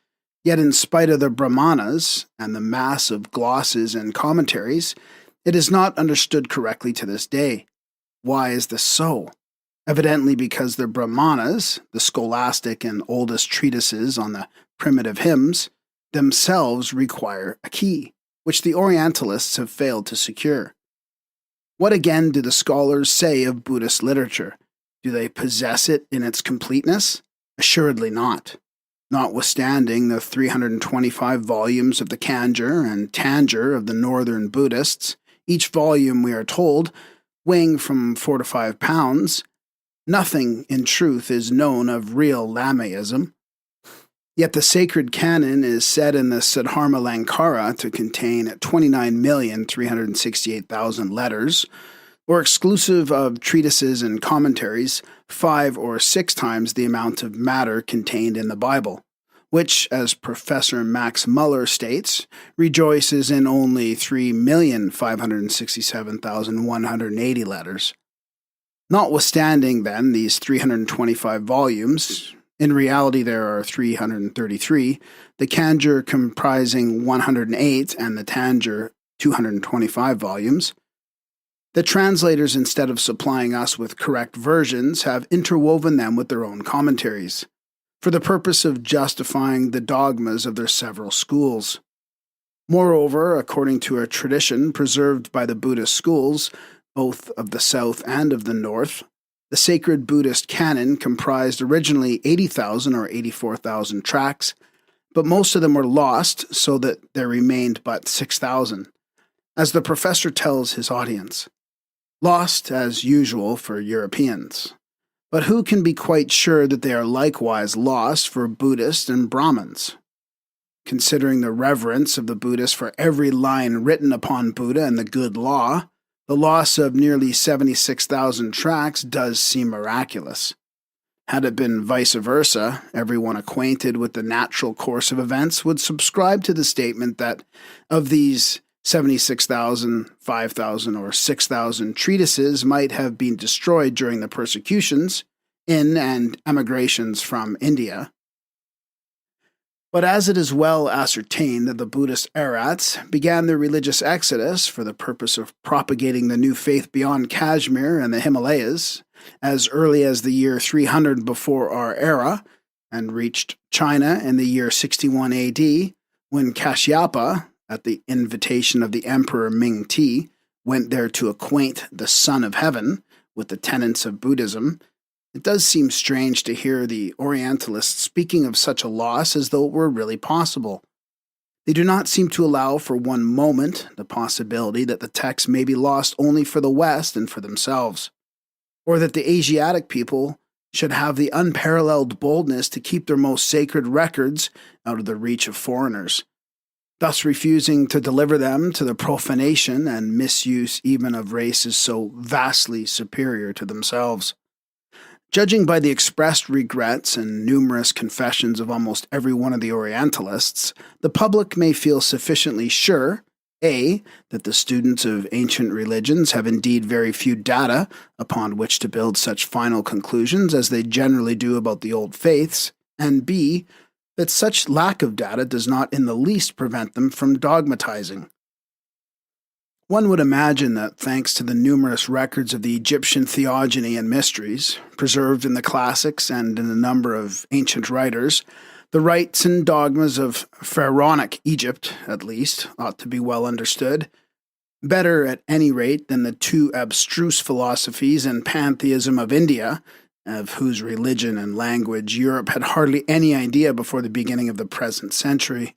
yet in spite of the Brahmanas and the mass of glosses and commentaries, it is not understood correctly to this day. Why is this so? Evidently because the Brahmanas, the scholastic and oldest treatises on the primitive hymns, themselves require a key, which the Orientalists have failed to secure. What again do the scholars say of Buddhist literature? Do they possess it in its completeness? Assuredly not. Notwithstanding the 325 volumes of the Kanjur and Tanjur of the northern Buddhists, each volume, we are told, weighing from 4 to 5 pounds, nothing, in truth, is known of real Lamaism. Yet the sacred canon is said in the Siddharma Lankara to contain 29,368,000 letters, or exclusive of treatises and commentaries, 5 or 6 times the amount of matter contained in the Bible, which, as Professor Max Muller states, rejoices in only 3,567,180 letters. Notwithstanding, then, these 325 volumes, in reality there are 333, the Kanjur comprising 108 and the Tanjur 225 volumes, the translators, instead of supplying us with correct versions, have interwoven them with their own commentaries. for the purpose of justifying the dogmas of their several schools. Moreover, according to a tradition preserved by the Buddhist schools, both of the South and of the North, the sacred Buddhist canon comprised originally 80,000 or 84,000 tracts, but most of them were lost so that there remained but 6,000. As the professor tells his audience, lost as usual for Europeans. But who can be quite sure that they are likewise lost for Buddhists and Brahmins? Considering the reverence of the Buddhists for every line written upon Buddha and the good law, the loss of nearly 76,000 tracts does seem miraculous. Had it been vice versa, everyone acquainted with the natural course of events would subscribe to the statement that of these 76,000, 5,000, or 6,000 treatises might have been destroyed during the persecutions in and emigrations from India. But as it is well ascertained that the Buddhist Arhats began their religious exodus for the purpose of propagating the new faith beyond Kashmir and the Himalayas, as early as the year 300 before our era, and reached China in the year 61 AD, when Kashyapa, at the invitation of the Emperor Ming-Ti, went there to acquaint the Son of Heaven with the tenets of Buddhism, it does seem strange to hear the Orientalists speaking of such a loss as though it were really possible. They do not seem to allow for one moment the possibility that the text may be lost only for the West and for themselves, or that the Asiatic people should have the unparalleled boldness to keep their most sacred records out of the reach of foreigners, thus refusing to deliver them to the profanation and misuse even of races so vastly superior to themselves. Judging by the expressed regrets and numerous confessions of almost every one of the Orientalists, the public may feel sufficiently sure, A, that the students of ancient religions have indeed very few data upon which to build such final conclusions as they generally do about the old faiths, and B, that such lack of data does not in the least prevent them from dogmatizing. One would imagine that thanks to the numerous records of the Egyptian theogony and mysteries, preserved in the classics and in a number of ancient writers, the rites and dogmas of pharaonic Egypt, at least, ought to be well understood, better at any rate than the two abstruse philosophies and pantheism of India, of whose religion and language Europe had hardly any idea before the beginning of the present century.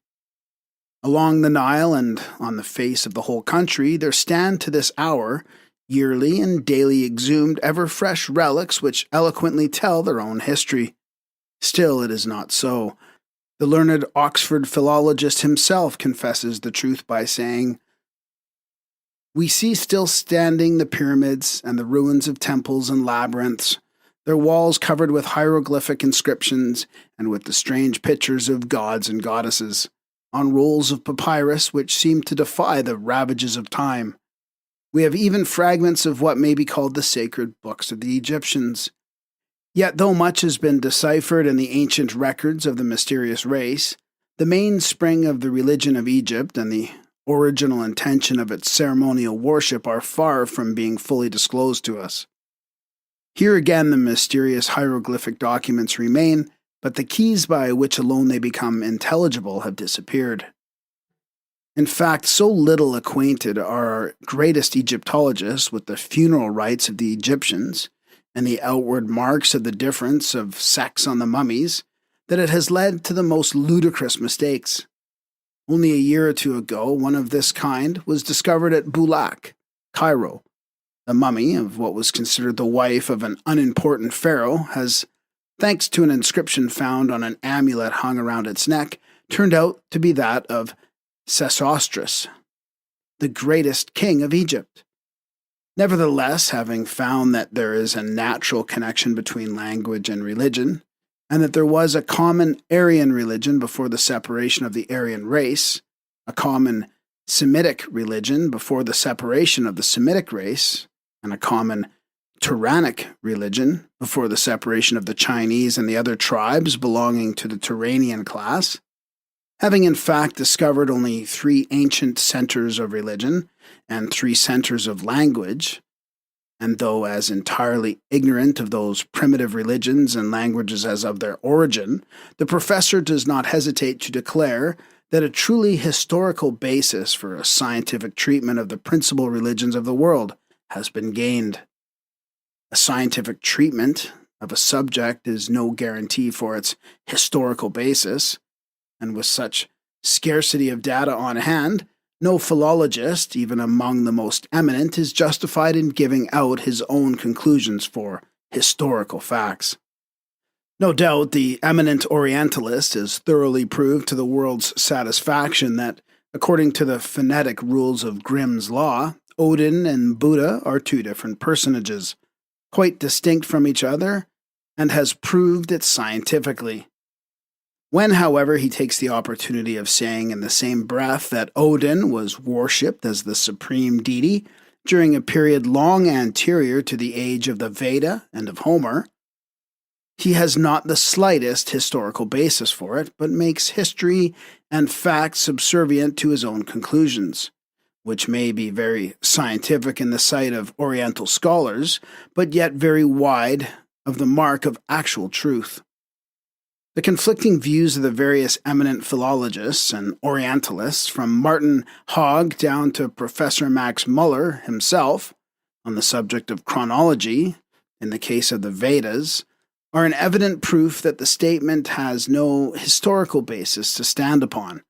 Along the Nile and on the face of the whole country there stand to this hour, yearly and daily exhumed ever-fresh relics which eloquently tell their own history. Still it is not so. The learned Oxford philologist himself confesses the truth by saying, "We see still standing the pyramids and the ruins of temples and labyrinths, their walls covered with hieroglyphic inscriptions and with the strange pictures of gods and goddesses, on rolls of papyrus which seem to defy the ravages of time. We have even fragments of what may be called the sacred books of the Egyptians. Yet though much has been deciphered in the ancient records of the mysterious race, the mainspring of the religion of Egypt and the original intention of its ceremonial worship are far from being fully disclosed to us. Here again the mysterious hieroglyphic documents remain, but the keys by which alone they become intelligible have disappeared. In fact, so little acquainted are our greatest Egyptologists with the funeral rites of the Egyptians and the outward marks of the difference of sex on the mummies that it has led to the most ludicrous mistakes. Only a year or two ago, one of this kind was discovered at Bulaq, Cairo. The mummy of what was considered the wife of an unimportant pharaoh has, thanks to an inscription found on an amulet hung around its neck, turned out to be that of Sesostris, the greatest king of Egypt. Nevertheless, having found that there is a natural connection between language and religion, and that there was a common Aryan religion before the separation of the Aryan race, a common Semitic religion before the separation of the Semitic race, and a common Turanic religion before the separation of the Chinese and the other tribes belonging to the Turanian class, having in fact discovered only 3 ancient centers of religion and 3 centers of language, And though as entirely ignorant of those primitive religions and languages as of their origin, the professor does not hesitate to declare that a truly historical basis for a scientific treatment of the principal religions of the world has been gained. A scientific treatment of a subject is no guarantee for its historical basis, and with such scarcity of data on hand, no philologist, even among the most eminent, is justified in giving out his own conclusions for historical facts. No doubt the eminent Orientalist has thoroughly proved to the world's satisfaction that, according to the phonetic rules of Grimm's Law, Odin and Buddha are two different personages, quite distinct from each other, and has proved it scientifically. When, however, he takes the opportunity of saying in the same breath that Odin was worshipped as the supreme deity during a period long anterior to the age of the Veda and of Homer, he has not the slightest historical basis for it, but makes history and facts subservient to his own conclusions, which may be very scientific in the sight of Oriental scholars, but yet very wide of the mark of actual truth. The conflicting views of the various eminent philologists and Orientalists, from Martin Hogg down to Professor Max Muller himself, on the subject of chronology, in the case of the Vedas, are an evident proof that the statement has no historical basis to stand upon,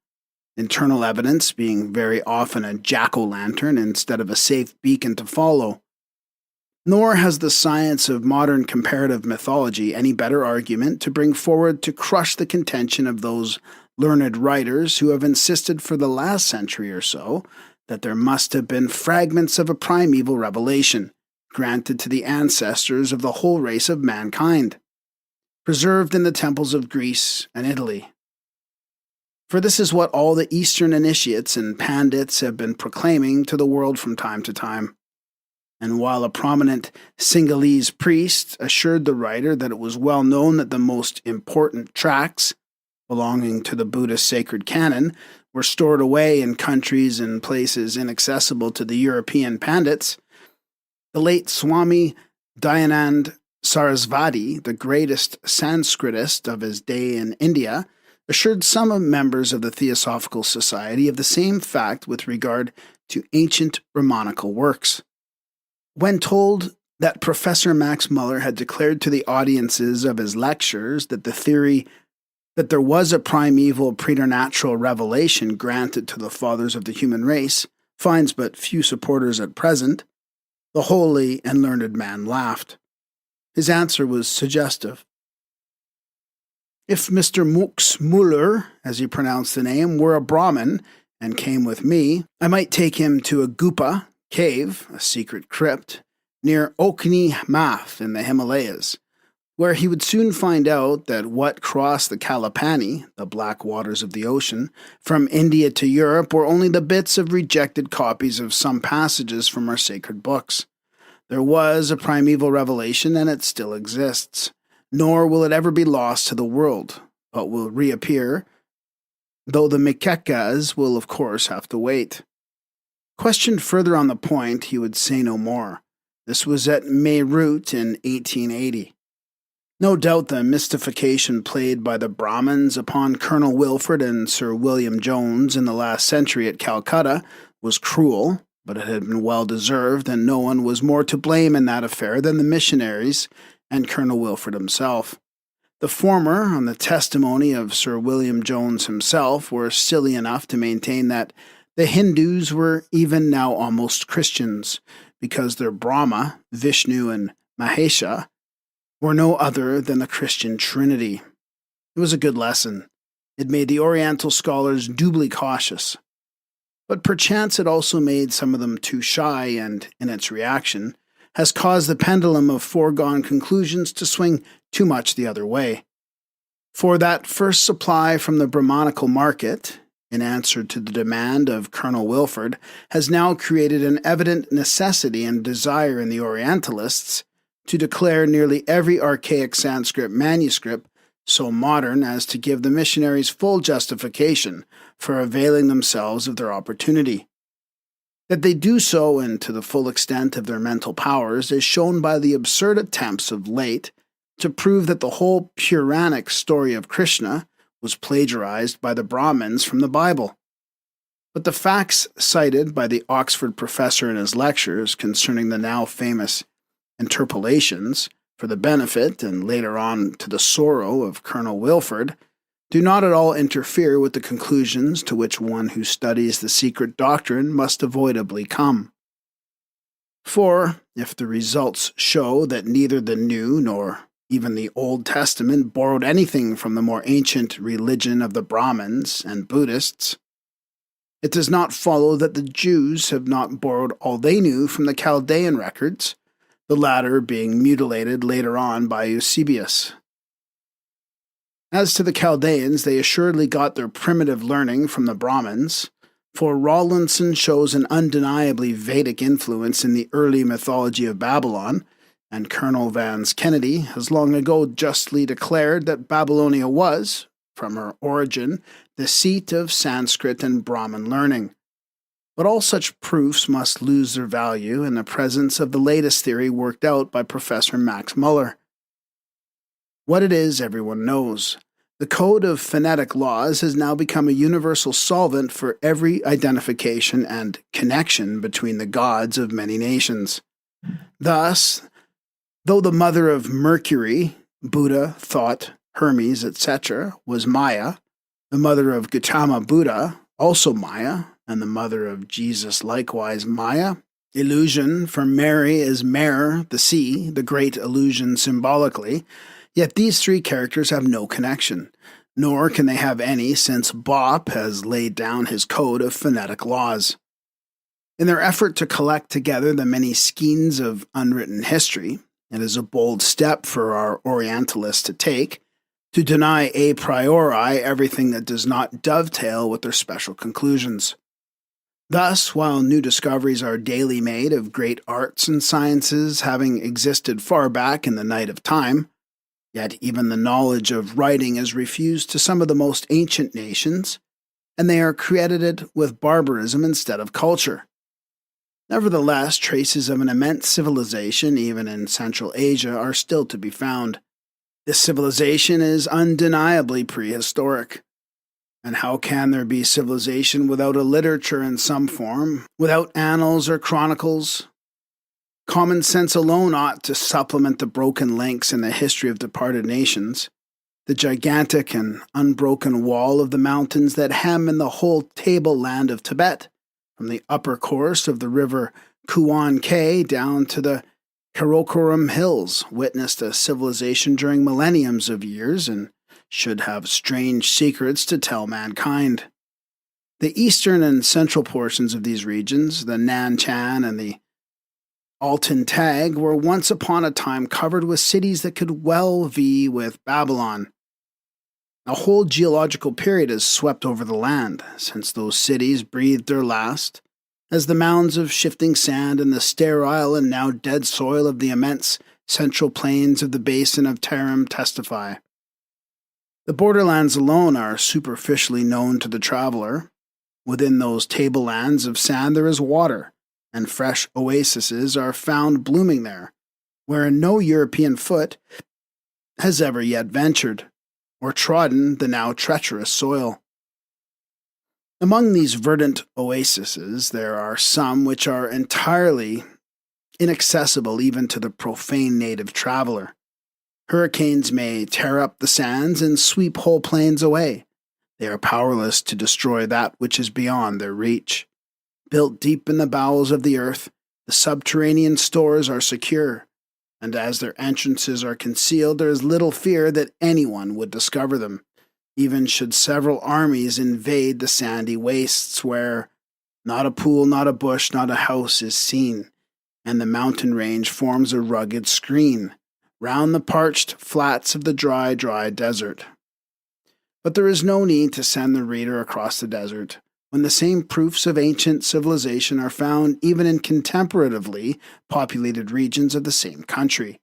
internal evidence being very often a jack-o'-lantern instead of a safe beacon to follow. Nor has the science of modern comparative mythology any better argument to bring forward to crush the contention of those learned writers who have insisted for the last century or so that there must have been fragments of a primeval revelation, granted to the ancestors of the whole race of mankind, preserved in the temples of Greece and Italy. For this is what all the Eastern initiates and pandits have been proclaiming to the world from time to time. And while a prominent Sinhalese priest assured the writer that it was well known that the most important tracts belonging to the Buddhist sacred canon were stored away in countries and places inaccessible to the European pandits, the late Swami Dayanand Sarasvati, the greatest Sanskritist of his day in India, assured some members of the Theosophical Society of the same fact with regard to ancient Brahmanical works. When told that Professor Max Muller had declared to the audiences of his lectures that the theory that there was a primeval preternatural revelation granted to the fathers of the human race finds but few supporters at present, the holy and learned man laughed. His answer was suggestive. If Mr. Mux Muller, as he pronounced the name, were a Brahmin and came with me, I might take him to a Gupa cave, a secret crypt, near Okni Math in the Himalayas, where he would soon find out that what crossed the Kalapani, the black waters of the ocean, from India to Europe were only the bits of rejected copies of some passages from our sacred books. There was a primeval revelation, and it still exists, nor will it ever be lost to the world, but will reappear, though the Mikekas will of course have to wait. Questioned further on the point, he would say no more. This was at Meerut in 1880. No doubt the mystification played by the Brahmins upon Colonel Wilford and Sir William Jones in the last century at Calcutta was cruel, but it had been well deserved, and no one was more to blame in that affair than the missionaries and Colonel Wilford himself. The former, on the testimony of Sir William Jones himself, were silly enough to maintain that the Hindus were even now almost Christians, because their Brahma, Vishnu, and Mahesha were no other than the Christian Trinity. It was a good lesson. It made the Oriental scholars doubly cautious. But perchance it also made some of them too shy and, in its reaction, has caused the pendulum of foregone conclusions to swing too much the other way. For that first supply from the Brahmanical market, in answer to the demand of Colonel Wilford, has now created an evident necessity and desire in the Orientalists to declare nearly every archaic Sanskrit manuscript so modern as to give the missionaries full justification for availing themselves of their opportunity. That they do so, and to the full extent of their mental powers, is shown by the absurd attempts of late to prove that the whole Puranic story of Krishna was plagiarized by the Brahmins from the Bible. But the facts cited by the Oxford professor in his lectures concerning the now famous interpolations, for the benefit and later on to the sorrow of Colonel Wilford, do not at all interfere with the conclusions to which one who studies the secret doctrine must avoidably come. For, if the results show that neither the New nor even the Old Testament borrowed anything from the more ancient religion of the Brahmins and Buddhists, it does not follow that the Jews have not borrowed all they knew from the Chaldean records, the latter being mutilated later on by Eusebius. As to the Chaldeans, they assuredly got their primitive learning from the Brahmins, for Rawlinson shows an undeniably Vedic influence in the early mythology of Babylon, and Colonel Vance Kennedy has long ago justly declared that Babylonia was, from her origin, the seat of Sanskrit and Brahmin learning. But all such proofs must lose their value in the presence of the latest theory worked out by Professor Max Muller. What it is, everyone knows. The Code of Phonetic Laws has now become a universal solvent for every identification and connection between the gods of many nations. Thus, though the mother of Mercury, Buddha, Thought, Hermes, etc., was Maya, the mother of Gautama Buddha, also Maya, and the mother of Jesus likewise Maya, illusion for Mary is Mer, the sea, the great illusion symbolically, yet these three characters have no connection, nor can they have any since Bopp has laid down his code of phonetic laws. In their effort to collect together the many skeins of unwritten history, it is a bold step for our Orientalists to take, to deny a priori everything that does not dovetail with their special conclusions. Thus, while new discoveries are daily made of great arts and sciences having existed far back in the night of time, yet even the knowledge of writing is refused to some of the most ancient nations, and they are credited with barbarism instead of culture. Nevertheless, traces of an immense civilization, even in Central Asia, are still to be found. This civilization is undeniably prehistoric. And how can there be civilization without a literature in some form, without annals or chronicles? Common sense alone ought to supplement the broken links in the history of departed nations, the gigantic and unbroken wall of the mountains that hem in the whole tableland of Tibet, from the upper course of the river Kuan Ke down to the Karakoram Hills, witnessed a civilization during millenniums of years and should have strange secrets to tell mankind. The eastern and central portions of these regions, the Nanchan and the Altan Tag, were once upon a time covered with cities that could well vie with Babylon. A whole geological period has swept over the land since those cities breathed their last, as the mounds of shifting sand and the sterile and now dead soil of the immense central plains of the basin of Tarim testify. The borderlands alone are superficially known to the traveler. Within those tablelands of sand there is water, and fresh oases are found blooming there, wherein no European foot has ever yet ventured, or trodden the now treacherous soil. Among these verdant oases there are some which are entirely inaccessible even to the profane native traveler. Hurricanes may tear up the sands and sweep whole plains away. They are powerless to destroy that which is beyond their reach. Built deep in the bowels of the earth, the subterranean stores are secure, and as their entrances are concealed, there is little fear that anyone would discover them, even should several armies invade the sandy wastes where not a pool, not a bush, not a house is seen, and the mountain range forms a rugged screen round the parched flats of the dry desert. But there is no need to send the reader across the desert, when the same proofs of ancient civilization are found even in contemplatively populated regions of the same country.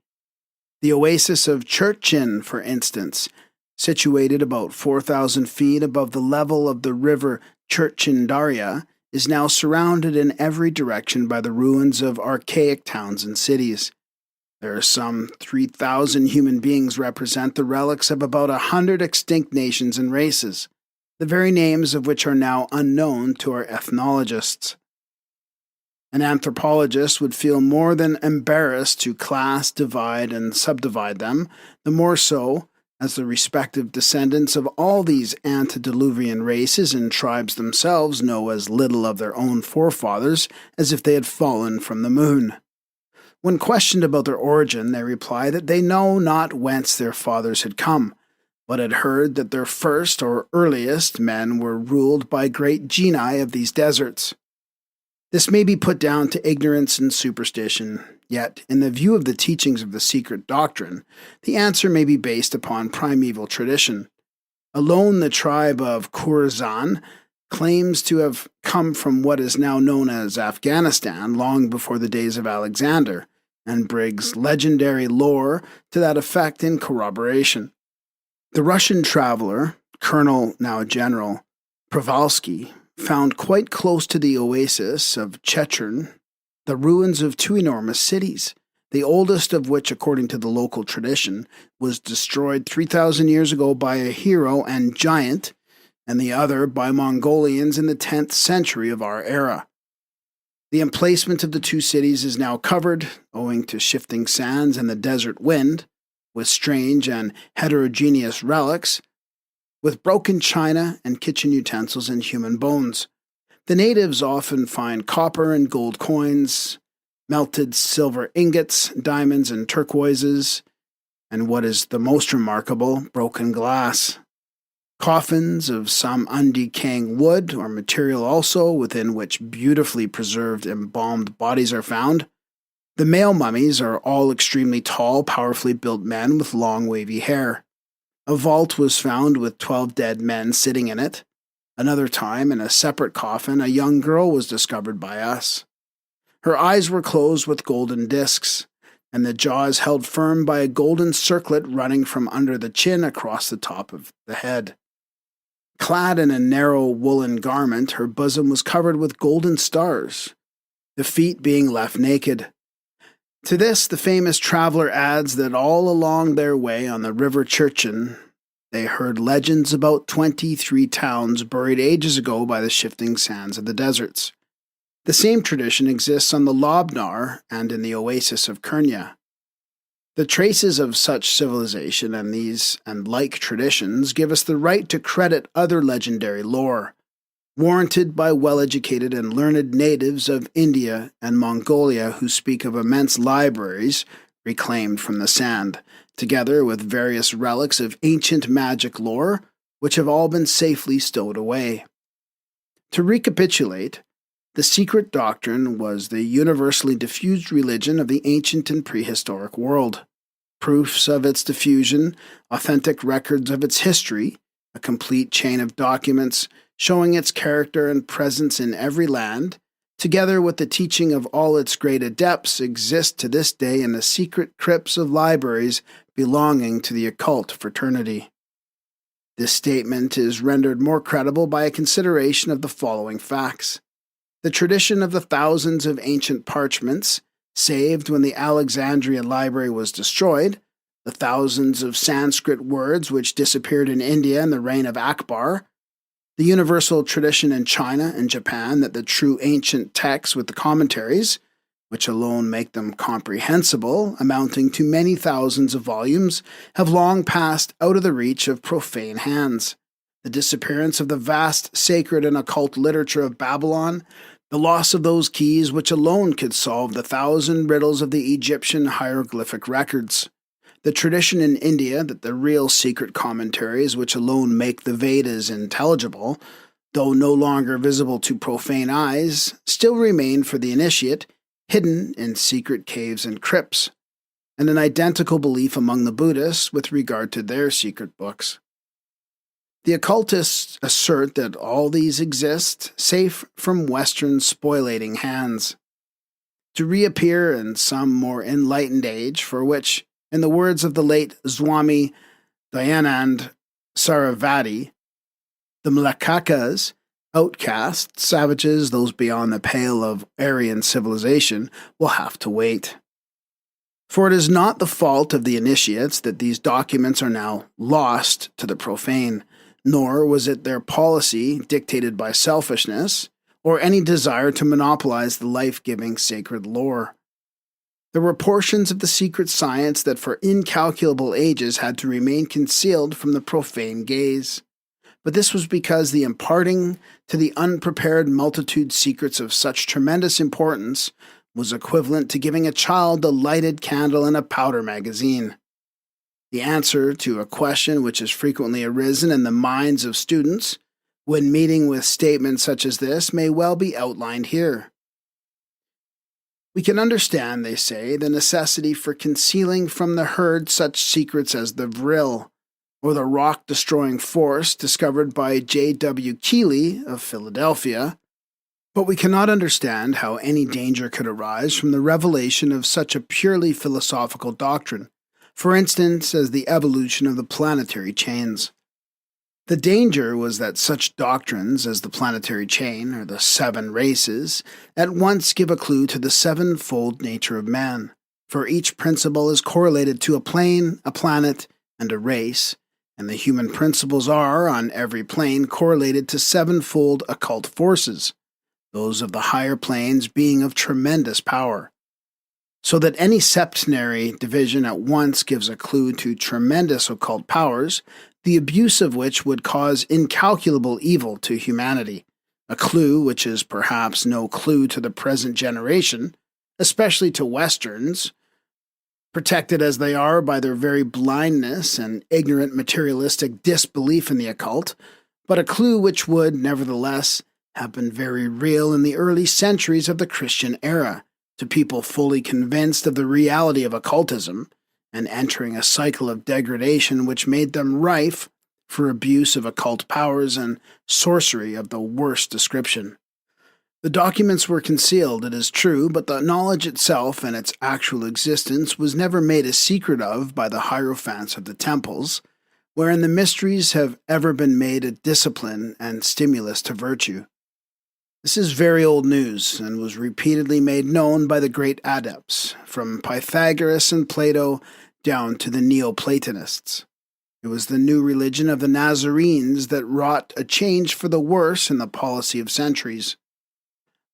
The oasis of Churchin, for instance, situated about 4,000 feet above the level of the river Churchindaria, is now surrounded in every direction by the ruins of archaic towns and cities. There are some 3,000 human beings represent the relics of about 100 extinct nations and races, the very names of which are now unknown to our ethnologists. An anthropologist would feel more than embarrassed to class, divide, and subdivide them, the more so as the respective descendants of all these antediluvian races and tribes themselves know as little of their own forefathers as if they had fallen from the moon. When questioned about their origin, they reply that they know not whence their fathers had come, but had heard that their first or earliest men were ruled by great genii of these deserts. This may be put down to ignorance and superstition, yet, in the view of the teachings of the Secret Doctrine, the answer may be based upon primeval tradition. Alone the tribe of Khorasan claims to have come from what is now known as Afghanistan long before the days of Alexander, and brings legendary lore to that effect in corroboration. The Russian traveler, Colonel, now General, Przewalski, found quite close to the oasis of Chechern the ruins of two enormous cities, the oldest of which, according to the local tradition, was destroyed 3,000 years ago by a hero and giant, and the other by Mongolians in the 10th century of our era. The emplacement of the two cities is now covered, owing to shifting sands and the desert wind, with strange and heterogeneous relics, with broken china and kitchen utensils and human bones. The natives often find copper and gold coins, melted silver ingots, diamonds and turquoises, and what is the most remarkable, broken glass. Coffins of some undecaying wood or material also, within which beautifully preserved embalmed bodies are found. The male mummies are all extremely tall, powerfully built men with long wavy hair. A vault was found with 12 dead men sitting in it. Another time, in a separate coffin, a young girl was discovered by us. Her eyes were closed with golden discs, and the jaws held firm by a golden circlet running from under the chin across the top of the head. Clad in a narrow woolen garment, her bosom was covered with golden stars, the feet being left naked. To this, the famous traveler adds that all along their way on the river Churchen, they heard legends about 23 towns buried ages ago by the shifting sands of the deserts. The same tradition exists on the Lobnar and in the oasis of Kernia. The traces of such civilization and these and like traditions give us the right to credit other legendary lore, warranted by well-educated and learned natives of India and Mongolia who speak of immense libraries reclaimed from the sand, together with various relics of ancient magic lore which have all been safely stowed away. To recapitulate, the Secret Doctrine was the universally diffused religion of the ancient and prehistoric world. Proofs of its diffusion, authentic records of its history, a complete chain of documents showing its character and presence in every land, together with the teaching of all its great adepts, exist to this day in the secret crypts of libraries belonging to the occult fraternity. This statement is rendered more credible by a consideration of the following facts. The tradition of the thousands of ancient parchments, saved when the Alexandrian library was destroyed, the thousands of Sanskrit words which disappeared in India in the reign of Akbar, the universal tradition in China and Japan that the true ancient texts with the commentaries, which alone make them comprehensible, amounting to many thousands of volumes, have long passed out of the reach of profane hands. The disappearance of the vast sacred and occult literature of Babylon, the loss of those keys which alone could solve the 1,000 riddles of the Egyptian hieroglyphic records. The tradition in India that the real secret commentaries which alone make the Vedas intelligible, though no longer visible to profane eyes, still remain for the initiate, hidden in secret caves and crypts, and an identical belief among the Buddhists with regard to their secret books. The occultists assert that all these exist, safe from Western spoliating hands, to reappear in some more enlightened age, for which, in the words of the late Swami Dayanand Saravati, the Mlekakas Outcasts, savages, those beyond the pale of Aryan civilization, will have to wait. For it is not the fault of the initiates that these documents are now lost to the profane, nor was it their policy, dictated by selfishness, or any desire to monopolize the life-giving sacred lore. There were portions of the secret science that for incalculable ages had to remain concealed from the profane gaze. But this was because the imparting to the unprepared multitude secrets of such tremendous importance was equivalent to giving a child a lighted candle and a powder magazine. The answer to a question which has frequently arisen in the minds of students when meeting with statements such as this may well be outlined here. We can understand, they say, the necessity for concealing from the herd such secrets as the vril, or the rock-destroying force discovered by J.W. Keeley of Philadelphia, but we cannot understand how any danger could arise from the revelation of such a purely philosophical doctrine, for instance as the evolution of the planetary chains. The danger was that such doctrines as the planetary chain, or the 7 races, at once give a clue to the 7-fold nature of man, for each principle is correlated to a plane, a planet, and a race, and the human principles are, on every plane, correlated to 7-fold occult forces, those of the higher planes being of tremendous power. So that any septenary division at once gives a clue to tremendous occult powers, the abuse of which would cause incalculable evil to humanity, a clue which is perhaps no clue to the present generation, especially to Westerns, protected as they are by their very blindness and ignorant materialistic disbelief in the occult, but a clue which would, nevertheless, have been very real in the early centuries of the Christian era, to people fully convinced of the reality of occultism, and entering a cycle of degradation which made them rife for abuse of occult powers and sorcery of the worst description. The documents were concealed, it is true, but the knowledge itself and its actual existence was never made a secret of by the hierophants of the temples, wherein the mysteries have ever been made a discipline and stimulus to virtue. This is very old news, and was repeatedly made known by the great adepts, from Pythagoras and Plato down to the Neoplatonists. It was the new religion of the Nazarenes that wrought a change for the worse in the policy of centuries.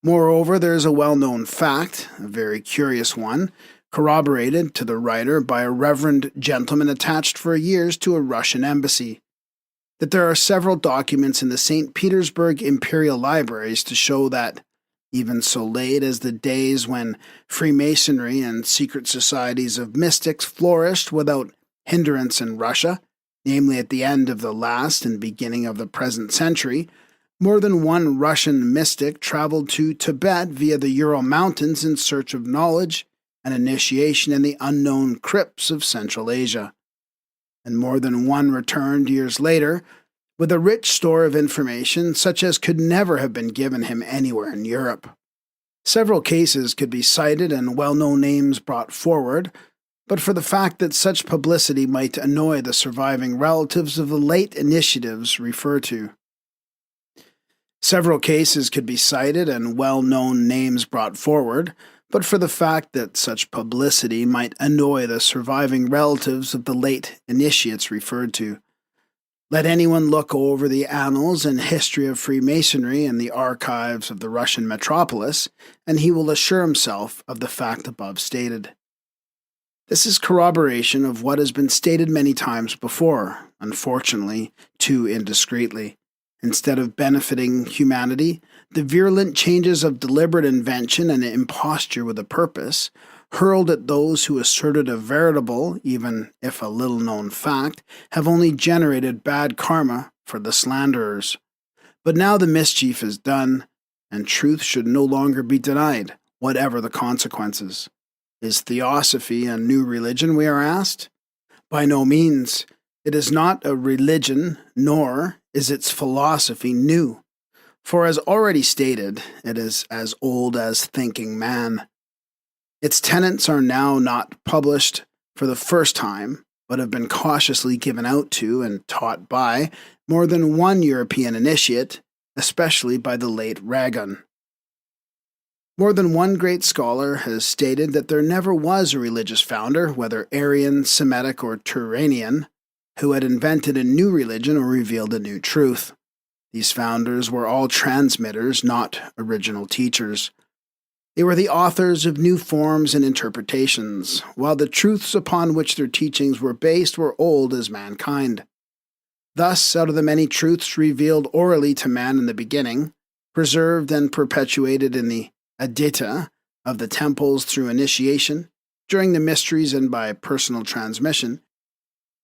Moreover, there is a well-known fact, a very curious one, corroborated to the writer by a reverend gentleman attached for years to a Russian embassy, that there are several documents in the St. Petersburg Imperial Libraries to show that, even so late as the days when Freemasonry and secret societies of mystics flourished without hindrance in Russia, namely at the end of the last and beginning of the present century, more than one Russian mystic traveled to Tibet via the Ural Mountains in search of knowledge and initiation in the unknown crypts of Central Asia. And more than one returned years later with a rich store of information such as could never have been given him anywhere in Europe. Several cases could be cited and well-known names brought forward, but for the fact that such publicity might annoy the surviving relatives of the late initiatives referred to. Several cases could be cited and well-known names brought forward, but for the fact that such publicity might annoy the surviving relatives of the late initiates referred to. Let anyone look over the annals and history of Freemasonry in the archives of the Russian metropolis, and he will assure himself of the fact above stated. This is corroboration of what has been stated many times before, unfortunately, too indiscreetly. Instead of benefiting humanity, the virulent changes of deliberate invention and imposture with a purpose, hurled at those who asserted a veritable, even if a little-known fact, have only generated bad karma for the slanderers. But now the mischief is done, and truth should no longer be denied, whatever the consequences. Is Theosophy a new religion, we are asked? By no means. It is not a religion, nor is its philosophy new. For as already stated, it is as old as thinking man. Its tenets are now not published for the first time, but have been cautiously given out to and taught by more than one European initiate, especially by the late Ragun. More than one great scholar has stated that there never was a religious founder, whether Aryan, Semitic, or Turanian, who had invented a new religion or revealed a new truth. These founders were all transmitters, not original teachers. They were the authors of new forms and interpretations, while the truths upon which their teachings were based were old as mankind. Thus, out of the many truths revealed orally to man in the beginning, preserved and perpetuated in the Adita of the temples through initiation, during the mysteries and by personal transmission,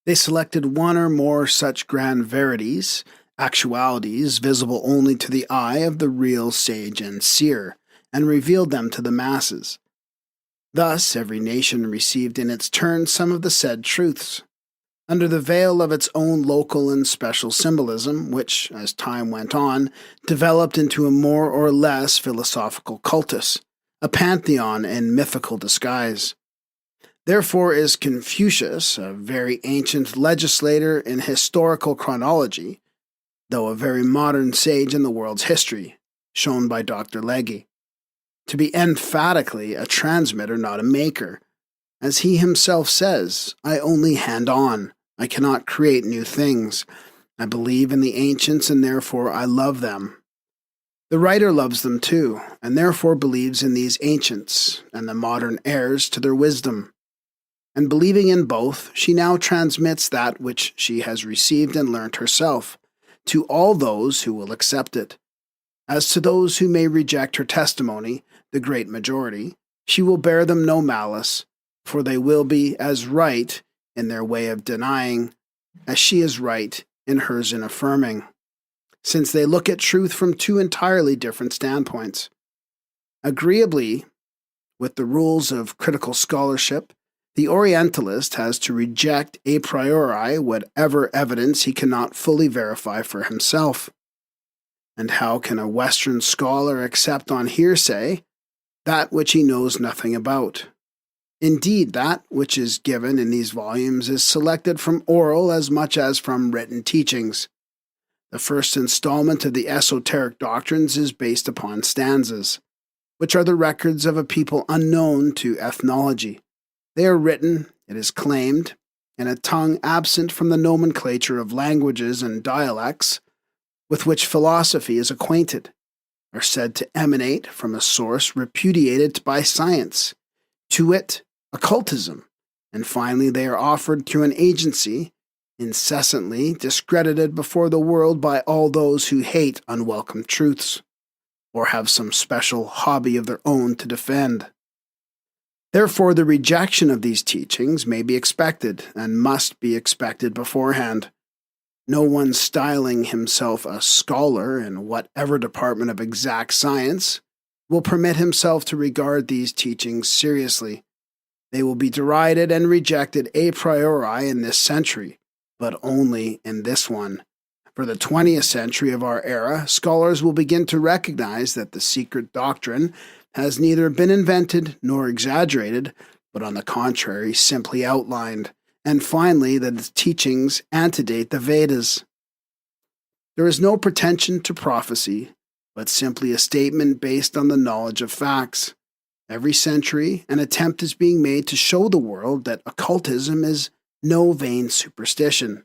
they selected one or more such grand verities, actualities visible only to the eye of the real sage and seer, and revealed them to the masses. Thus, every nation received in its turn some of the said truths, under the veil of its own local and special symbolism, which, as time went on, developed into a more or less philosophical cultus, a pantheon in mythical disguise. Therefore is Confucius a very ancient legislator in historical chronology, though a very modern sage in the world's history, shown by Dr. Legge, to be emphatically a transmitter, not a maker. As he himself says, I only hand on. I cannot create new things. I believe in the ancients, and therefore I love them. The writer loves them too, and therefore believes in these ancients, and the modern heirs to their wisdom. And believing in both, she now transmits that which she has received and learnt herself, to all those who will accept it. As to those who may reject her testimony, the great majority, she will bear them no malice, for they will be as right in their way of denying as she is right in hers in affirming, since they look at truth from two entirely different standpoints. Agreeably with the rules of critical scholarship, the Orientalist has to reject a priori whatever evidence he cannot fully verify for himself. And how can a Western scholar accept on hearsay that which he knows nothing about? Indeed, that which is given in these volumes is selected from oral as much as from written teachings. The first installment of the Esoteric Doctrines is based upon stanzas, which are the records of a people unknown to ethnology. They are written, it is claimed, in a tongue absent from the nomenclature of languages and dialects with which philosophy is acquainted, are said to emanate from a source repudiated by science, to wit, occultism, and finally they are offered through an agency incessantly discredited before the world by all those who hate unwelcome truths, or have some special hobby of their own to defend. Therefore, the rejection of these teachings may be expected, and must be expected beforehand. No one styling himself a scholar in whatever department of exact science will permit himself to regard these teachings seriously. They will be derided and rejected a priori in this century, but only in this one. For the 20th century of our era, scholars will begin to recognize that the secret doctrine has neither been invented nor exaggerated, but on the contrary, simply outlined, and finally that its teachings antedate the Vedas. There is no pretension to prophecy, but simply a statement based on the knowledge of facts. Every century, an attempt is being made to show the world that occultism is no vain superstition.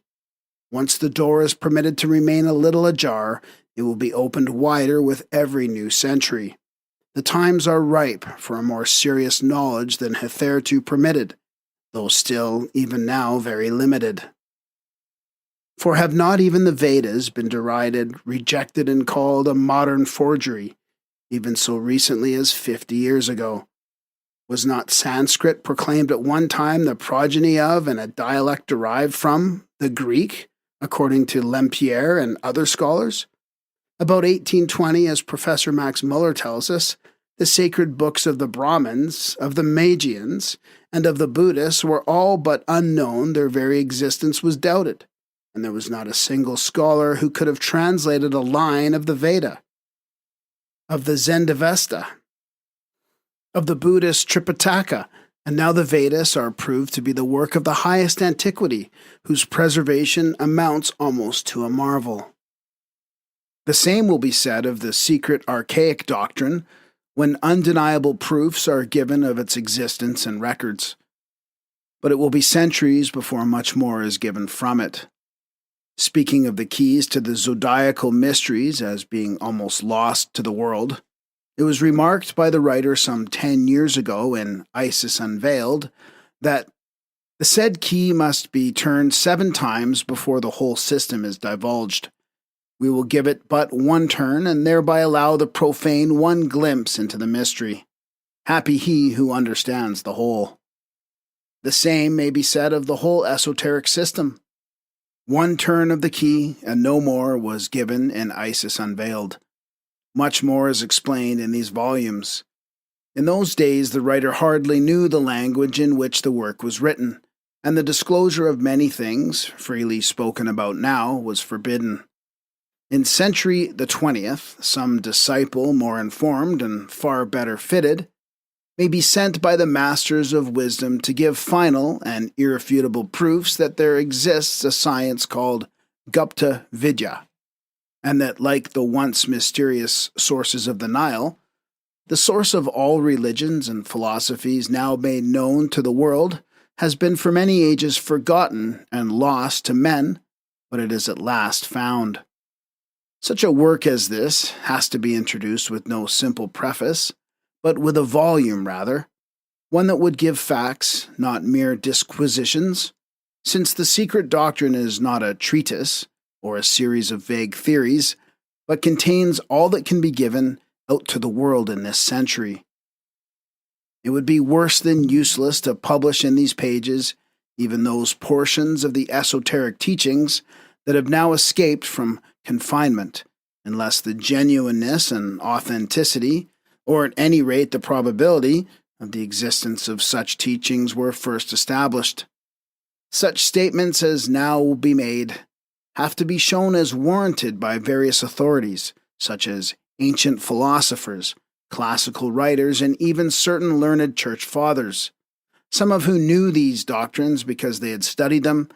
Once the door is permitted to remain a little ajar, it will be opened wider with every new century. The times are ripe for a more serious knowledge than hitherto permitted, though still, even now, very limited. For have not even the Vedas been derided, rejected, and called a modern forgery, even so recently as 50 years ago? Was not Sanskrit proclaimed at one time the progeny of and a dialect derived from the Greek, according to Lempriere and other scholars? About 1820, as Professor Max Muller tells us, the sacred books of the Brahmins, of the Magians, and of the Buddhists were all but unknown. Their very existence was doubted, and there was not a single scholar who could have translated a line of the Veda, of the Zendavesta, of the Buddhist Tripitaka, and now the Vedas are proved to be the work of the highest antiquity, whose preservation amounts almost to a marvel. The same will be said of the secret archaic doctrine when undeniable proofs are given of its existence and records. But it will be centuries before much more is given from it. Speaking of the keys to the zodiacal mysteries as being almost lost to the world, it was remarked by the writer some 10 years ago in Isis Unveiled that the said key must be turned 7 times before the whole system is divulged. We will give it but one turn and thereby allow the profane one glimpse into the mystery. Happy he who understands the whole. The same may be said of the whole esoteric system. One turn of the key, and no more, was given in Isis Unveiled. Much more is explained in these volumes. In those days, the writer hardly knew the language in which the work was written, and the disclosure of many things, freely spoken about now, was forbidden. In century the 20th, some disciple more informed and far better fitted may be sent by the masters of wisdom to give final and irrefutable proofs that there exists a science called Gupta Vidya, and that, like the once mysterious sources of the Nile, the source of all religions and philosophies now made known to the world has been for many ages forgotten and lost to men, but it is at last found. Such a work as this has to be introduced with no simple preface, but with a volume rather, one that would give facts, not mere disquisitions, since the Secret Doctrine is not a treatise or a series of vague theories, but contains all that can be given out to the world in this century. It would be worse than useless to publish in these pages even those portions of the esoteric teachings that have now escaped from confinement, unless the genuineness and authenticity, or at any rate the probability, of the existence of such teachings were first established. Such statements as now will be made have to be shown as warranted by various authorities, such as ancient philosophers, classical writers, and even certain learned church fathers, some of whom knew these doctrines because they had studied them,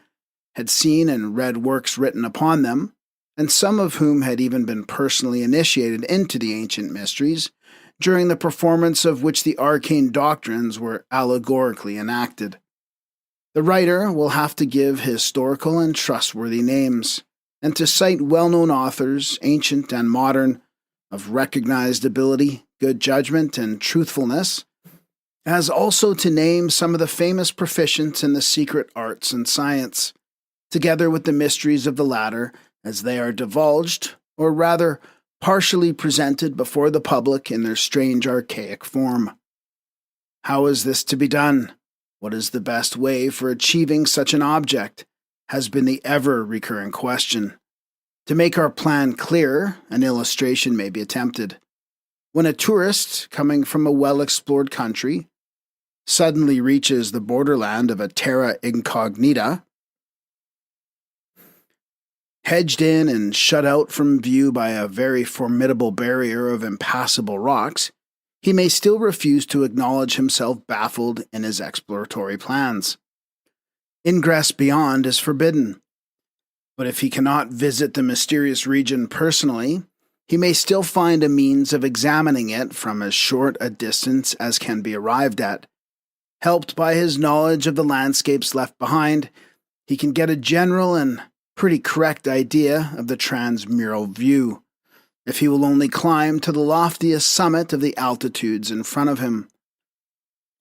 had seen and read works written upon them, and some of whom had even been personally initiated into the ancient mysteries, during the performance of which the arcane doctrines were allegorically enacted. The writer will have to give historical and trustworthy names, and to cite well-known authors, ancient and modern, of recognized ability, good judgment, and truthfulness, as also to name some of the famous proficients in the secret arts and science, together with the mysteries of the latter as they are divulged, or rather partially presented before the public in their strange archaic form. How is this to be done? What is the best way for achieving such an object? Has been the ever-recurring question. To make our plan clear, an illustration may be attempted. When a tourist, coming from a well-explored country, suddenly reaches the borderland of a terra incognita, hedged in and shut out from view by a very formidable barrier of impassable rocks, he may still refuse to acknowledge himself baffled in his exploratory plans. Ingress beyond is forbidden. But if he cannot visit the mysterious region personally, he may still find a means of examining it from as short a distance as can be arrived at. Helped by his knowledge of the landscapes left behind, he can get a general and pretty correct idea of the transmural view, if he will only climb to the loftiest summit of the altitudes in front of him.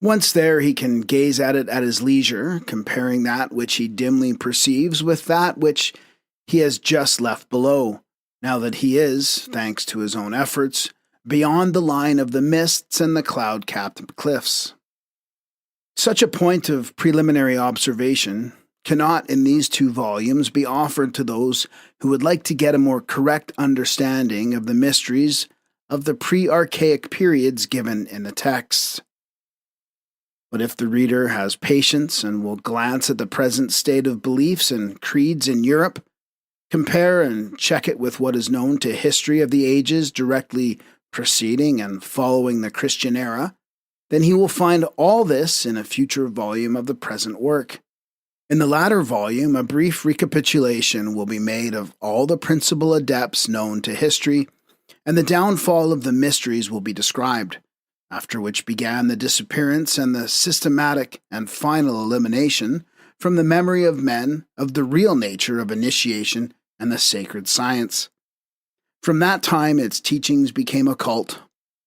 Once there, he can gaze at it at his leisure, comparing that which he dimly perceives with that which he has just left below, now that he is, thanks to his own efforts, beyond the line of the mists and the cloud-capped cliffs. Such a point of preliminary observation cannot in these 2 volumes be offered to those who would like to get a more correct understanding of the mysteries of the pre-archaic periods given in the texts. But if the reader has patience and will glance at the present state of beliefs and creeds in Europe, compare and check it with what is known to history of the ages directly preceding and following the Christian era, then he will find all this in a future volume of the present work. In the latter volume, a brief recapitulation will be made of all the principal adepts known to history, and the downfall of the mysteries will be described, after which began the disappearance and the systematic and final elimination from the memory of men of the real nature of initiation and the sacred science. From that time its teachings became occult,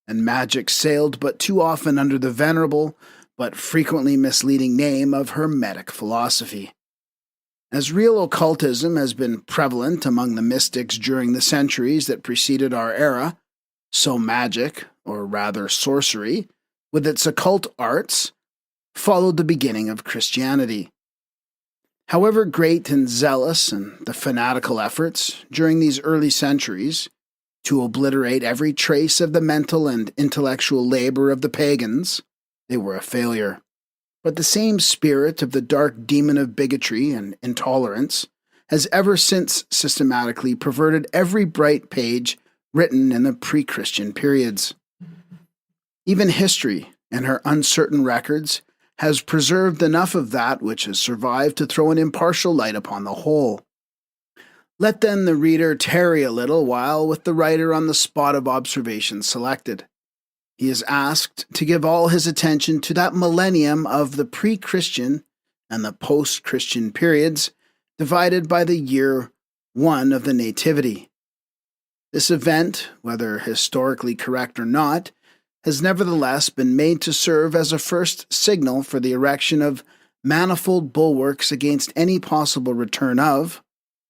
and magic sailed but too often under the venerable but frequently misleading name of Hermetic philosophy. As real occultism has been prevalent among the mystics during the centuries that preceded our era, so magic, or rather sorcery, with its occult arts, followed the beginning of Christianity. However great and zealous and the fanatical efforts during these early centuries to obliterate every trace of the mental and intellectual labor of the pagans, they were a failure. But the same spirit of the dark demon of bigotry and intolerance has ever since systematically perverted every bright page written in the pre-Christian periods. Even history, in her uncertain records, has preserved enough of that which has survived to throw an impartial light upon the whole. Let then the reader tarry a little while with the writer on the spot of observation selected. He is asked to give all his attention to that millennium of the pre-Christian and the post-Christian periods, divided by the year 1 of the Nativity. This event, whether historically correct or not, has nevertheless been made to serve as a first signal for the erection of manifold bulwarks against any possible return of,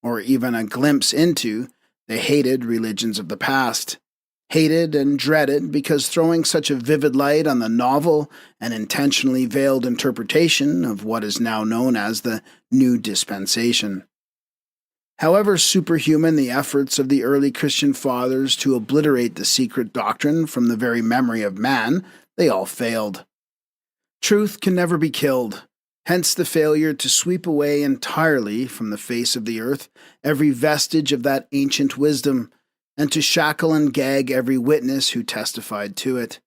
or even a glimpse into, the hated religions of the past. Hated and dreaded because throwing such a vivid light on the novel and intentionally veiled interpretation of what is now known as the New Dispensation. However superhuman the efforts of the early Christian fathers to obliterate the secret doctrine from the very memory of man, they all failed. Truth can never be killed, hence the failure to sweep away entirely from the face of the earth every vestige of that ancient wisdom, and to shackle and gag every witness who testified to it.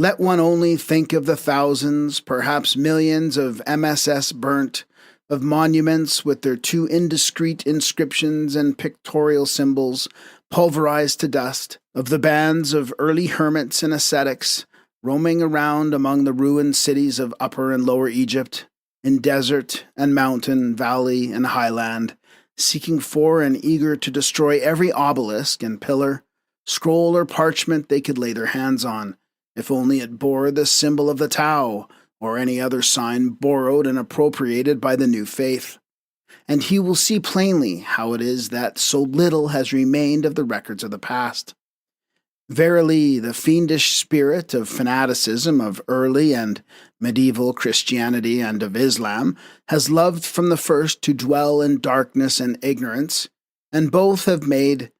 Let one only think of the thousands, perhaps millions of MSS burnt, of monuments with their too indiscreet inscriptions and pictorial symbols pulverized to dust, of the bands of early hermits and ascetics roaming around among the ruined cities of Upper and Lower Egypt, in desert and mountain, valley and highland, seeking for and eager to destroy every obelisk and pillar, scroll or parchment they could lay their hands on, if only it bore the symbol of the Tao, or any other sign borrowed and appropriated by the new faith. And he will see plainly how it is that so little has remained of the records of the past. Verily, the fiendish spirit of fanaticism of early and medieval Christianity and of Islam has loved from the first to dwell in darkness and ignorance, and both have made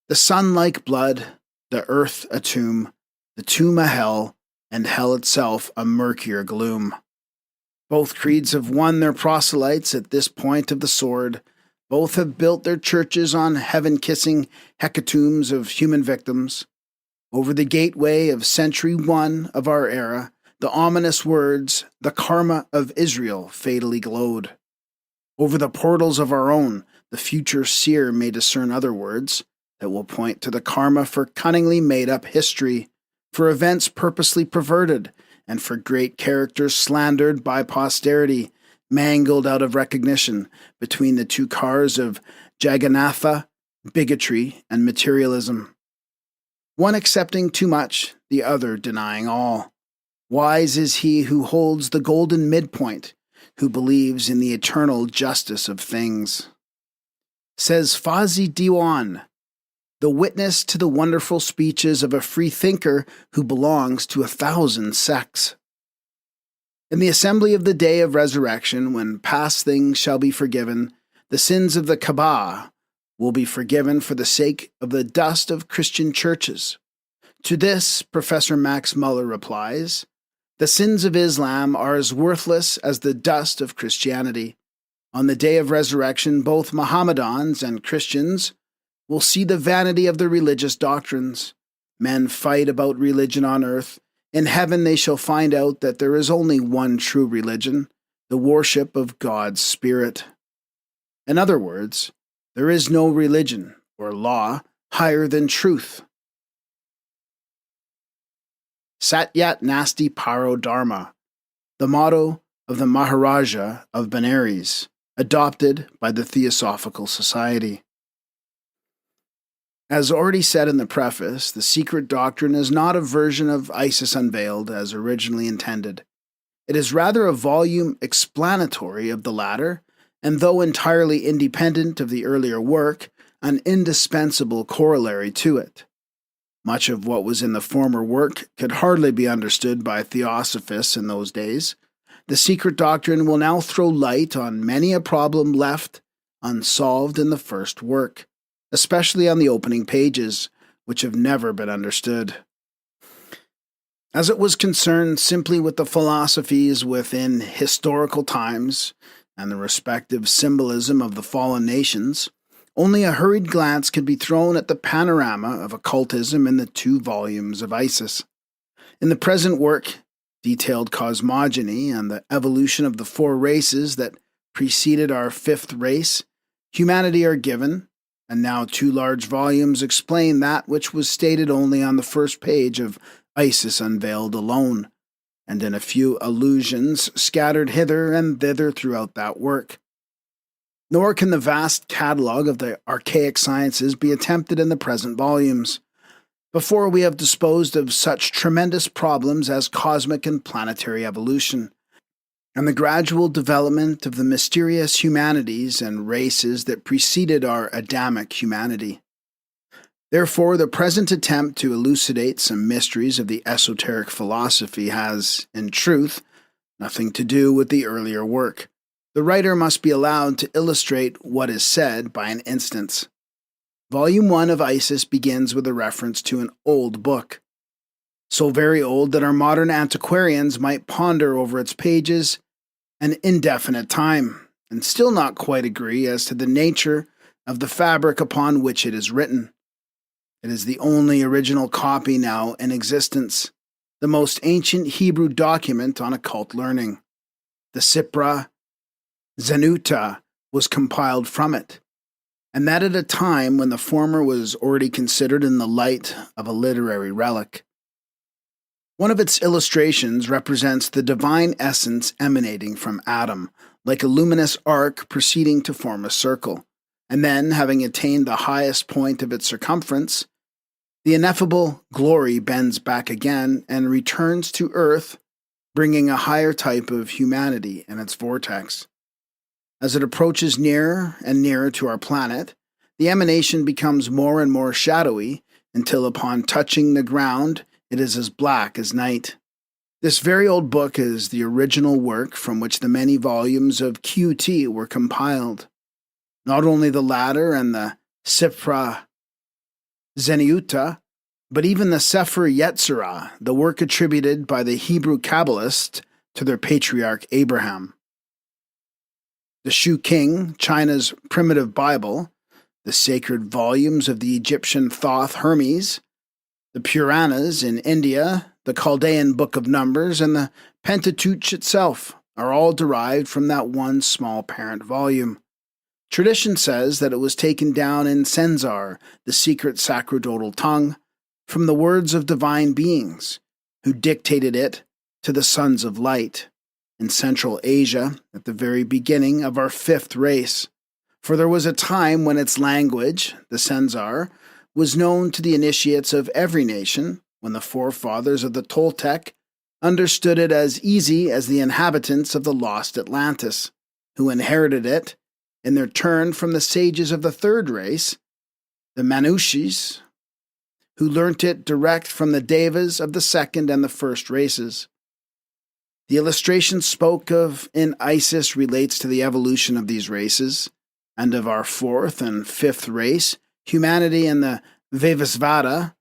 the sun-like blood, the earth a tomb, the tomb a hell, and hell itself a murkier gloom. Both creeds have won their proselytes at this point of the sword. Both have built their churches on heaven-kissing hecatombs of human victims. Over the gateway of century 1 of our era, the ominous words, the karma of Israel, fatally glowed. Over the portals of our own, the future seer may discern other words that will point to the karma for cunningly made-up history, for events purposely perverted, and for great characters slandered by posterity, mangled out of recognition between the two cars of Jagannatha, bigotry, and materialism. One accepting too much, the other denying all. Wise is he who holds the golden midpoint, who believes in the eternal justice of things. Says Fazi Diwan, the witness to the wonderful speeches of a free thinker who belongs to 1,000 sects. In the assembly of the day of resurrection, when past things shall be forgiven, the sins of the Kaaba will be forgiven for the sake of the dust of Christian churches. To this, Professor Max Muller replies, the sins of Islam are as worthless as the dust of Christianity. On the day of resurrection, both Mohammedans and Christians will see the vanity of their religious doctrines. Men fight about religion on earth. In heaven they shall find out that there is only one true religion, the worship of God's Spirit. In other words, there is no religion or law higher than truth. Satyat Nasti Paro Dharma, the motto of the Maharaja of Benares, adopted by the Theosophical Society. As already said in the preface, the Secret Doctrine is not a version of Isis Unveiled as originally intended. It is rather a volume explanatory of the latter, and though entirely independent of the earlier work, an indispensable corollary to it. Much of what was in the former work could hardly be understood by Theosophists in those days. The Secret Doctrine will now throw light on many a problem left unsolved in the first work, especially on the opening pages, which have never been understood. As it was concerned simply with the philosophies within historical times and the respective symbolism of the fallen nations, only a hurried glance could be thrown at the panorama of occultism in the 2 volumes of Isis. In the present work, detailed cosmogony and the evolution of the 4 races that preceded our 5th race, humanity are given, and now 2 large volumes explain that which was stated only on the first page of Isis Unveiled alone, and in a few allusions scattered hither and thither throughout that work. Nor can the vast catalogue of the archaic sciences be attempted in the present volumes, before we have disposed of such tremendous problems as cosmic and planetary evolution, and the gradual development of the mysterious humanities and races that preceded our Adamic humanity. Therefore, the present attempt to elucidate some mysteries of the esoteric philosophy has, in truth, nothing to do with the earlier work. The writer must be allowed to illustrate what is said by an instance. Volume 1 of Isis begins with a reference to an old book, so very old that our modern antiquarians might ponder over its pages an indefinite time, and still not quite agree as to the nature of the fabric upon which it is written. It is the only original copy now in existence, the most ancient Hebrew document on occult learning. The Sipra Zenuta was compiled from it, and that at a time when the former was already considered in the light of a literary relic. One of its illustrations represents the divine essence emanating from Adam, like a luminous arc proceeding to form a circle, and then, having attained the highest point of its circumference, the ineffable glory bends back again and returns to earth, bringing a higher type of humanity in its vortex. As it approaches nearer and nearer to our planet, the emanation becomes more and more shadowy until upon touching the ground it is as black as night. This very old book is the original work from which the many volumes of QT were compiled. Not only the latter and the Sipra Zeniuta, but even the Sefer Yetzirah, the work attributed by the Hebrew Kabbalists to their patriarch Abraham. The Shu King, China's primitive Bible, the sacred volumes of the Egyptian Thoth Hermes, the Puranas in India, the Chaldean Book of Numbers, and the Pentateuch itself are all derived from that one small parent volume. Tradition says that it was taken down in Senzar, the secret sacerdotal tongue, from the words of divine beings, who dictated it to the sons of light in Central Asia at the very beginning of our 5th race. For there was a time when its language, the Senzar, was known to the initiates of every nation, when the forefathers of the Toltec understood it as easy as the inhabitants of the lost Atlantis, who inherited it in their turn from the sages of the 3rd race, the Manushis, who learnt it direct from the Devas of the 2nd and the 1st races. The illustration spoke of in Isis relates to the evolution of these races, and of our 4th and 5th race, humanity in the Vivasvata,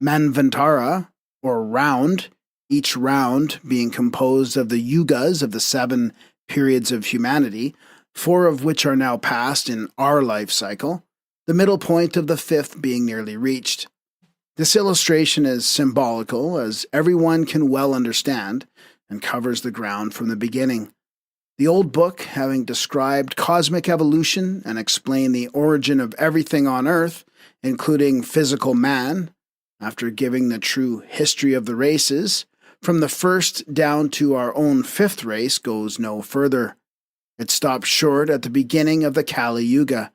Manvantara, or round, each round being composed of the yugas of the 7 periods of humanity, 4 of which are now past in our life cycle, the middle point of the 5th being nearly reached. This illustration is symbolical, as everyone can well understand, and covers the ground from the beginning. The old book, having described cosmic evolution and explained the origin of everything on Earth, including physical man, after giving the true history of the races, from the first down to our own fifth race, goes no further. It stops short at the beginning of the Kali Yuga,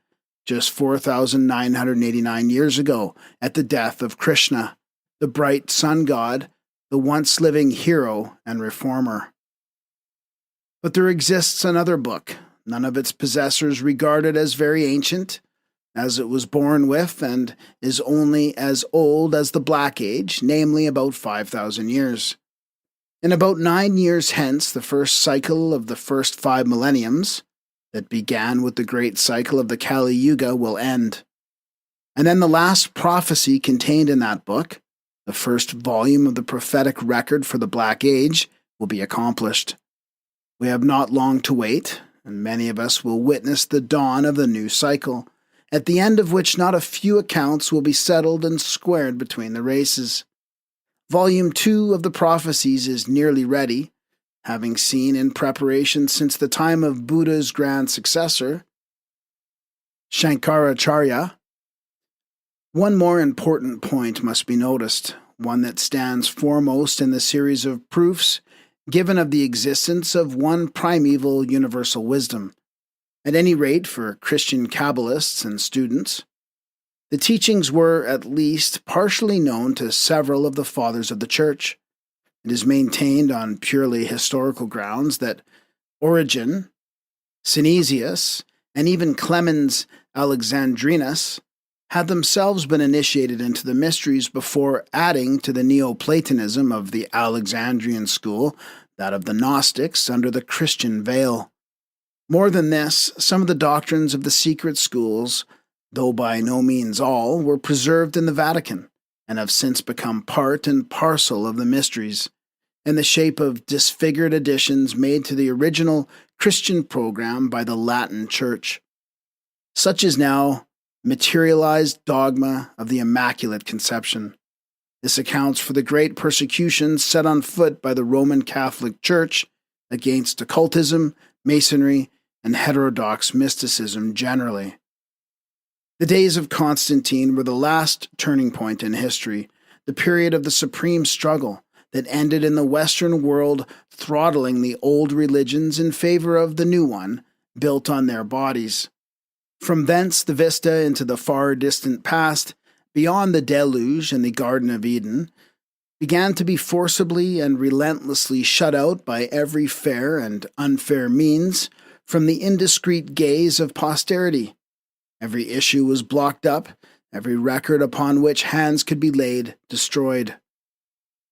just 4,989 years ago, at the death of Krishna, the bright sun god, the once living hero and reformer. But there exists another book, none of its possessors regarded as very ancient, as it was born with and is only as old as the Black Age, namely about 5,000 years. In about 9 years hence, the first cycle of the first 5 millenniums, that began with the great cycle of the Kali Yuga, will end. And then the last prophecy contained in that book, the first volume of the prophetic record for the Black Age, will be accomplished. We have not long to wait, and many of us will witness the dawn of the new cycle, at the end of which not a few accounts will be settled and squared between the races. Volume 2 of the prophecies is nearly ready, having seen in preparation since the time of Buddha's grand successor, Shankaracharya. One more important point must be noticed, one that stands foremost in the series of proofs given of the existence of one primeval universal wisdom, at any rate for Christian Kabbalists and students. The teachings were, at least, partially known to several of the fathers of the Church. It is maintained on purely historical grounds that Origen, Synesius, and even Clemens Alexandrinus had themselves been initiated into the mysteries before adding to the Neoplatonism of the Alexandrian school that of the Gnostics under the Christian veil. More than this, some of the doctrines of the secret schools, though by no means all, were preserved in the Vatican and have since become part and parcel of the mysteries, in the shape of disfigured additions made to the original Christian program by the Latin Church. Such is now materialized dogma of the Immaculate Conception. This accounts for the great persecution set on foot by the Roman Catholic Church against occultism, Masonry, and heterodox mysticism generally. The days of Constantine were the last turning point in history, the period of the supreme struggle that ended in the Western world throttling the old religions in favor of the new one, built on their bodies. From thence the vista into the far distant past, beyond the deluge and the Garden of Eden, began to be forcibly and relentlessly shut out by every fair and unfair means from the indiscreet gaze of posterity. Every issue was blocked up, every record upon which hands could be laid destroyed.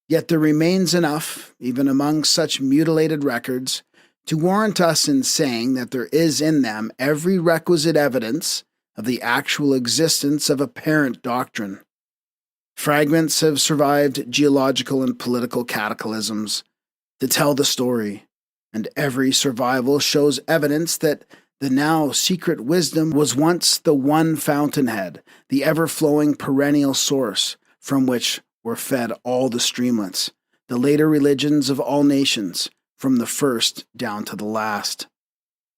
Yet there remains enough, even among such mutilated records, to warrant us in saying that there is in them every requisite evidence of the actual existence of apparent doctrine. Fragments have survived geological and political cataclysms to tell the story, and every survival shows evidence that the now secret wisdom was once the one fountainhead, the ever-flowing perennial source from which were fed all the streamlets, the later religions of all nations, from the first down to the last.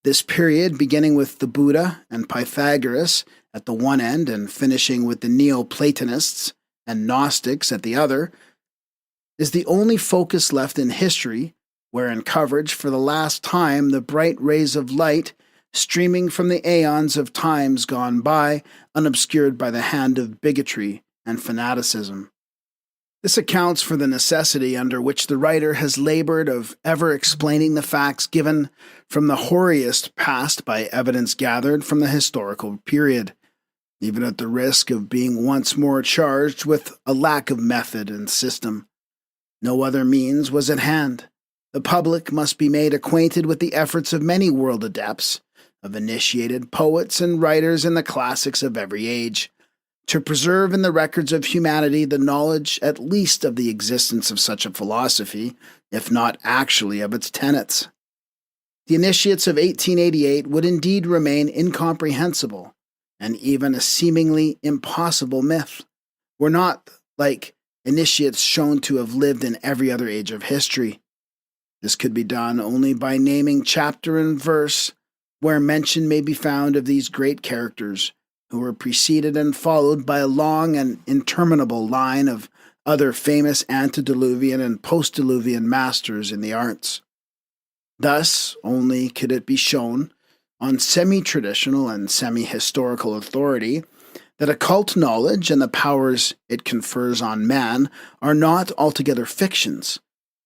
This period, beginning with the Buddha and Pythagoras at the one end and finishing with the Neoplatonists and Gnostics at the other, is the only focus left in history where in coverage for the last time the bright rays of light streaming from the aeons of times gone by, unobscured by the hand of bigotry and fanaticism. This accounts for the necessity under which the writer has labored of ever explaining the facts given from the hoariest past by evidence gathered from the historical period, even at the risk of being once more charged with a lack of method and system. No other means was at hand. The public must be made acquainted with the efforts of many world adepts, of initiated poets and writers in the classics of every age, to preserve in the records of humanity the knowledge at least of the existence of such a philosophy, if not actually of its tenets. The initiates of 1888 would indeed remain incomprehensible, and even a seemingly impossible myth, were not like initiates shown to have lived in every other age of history. This could be done only by naming chapter and verse where mention may be found of these great characters, who were preceded and followed by a long and interminable line of other famous antediluvian and postdiluvian masters in the arts. Thus only could it be shown, on semi-traditional and semi-historical authority, that occult knowledge and the powers it confers on man are not altogether fictions,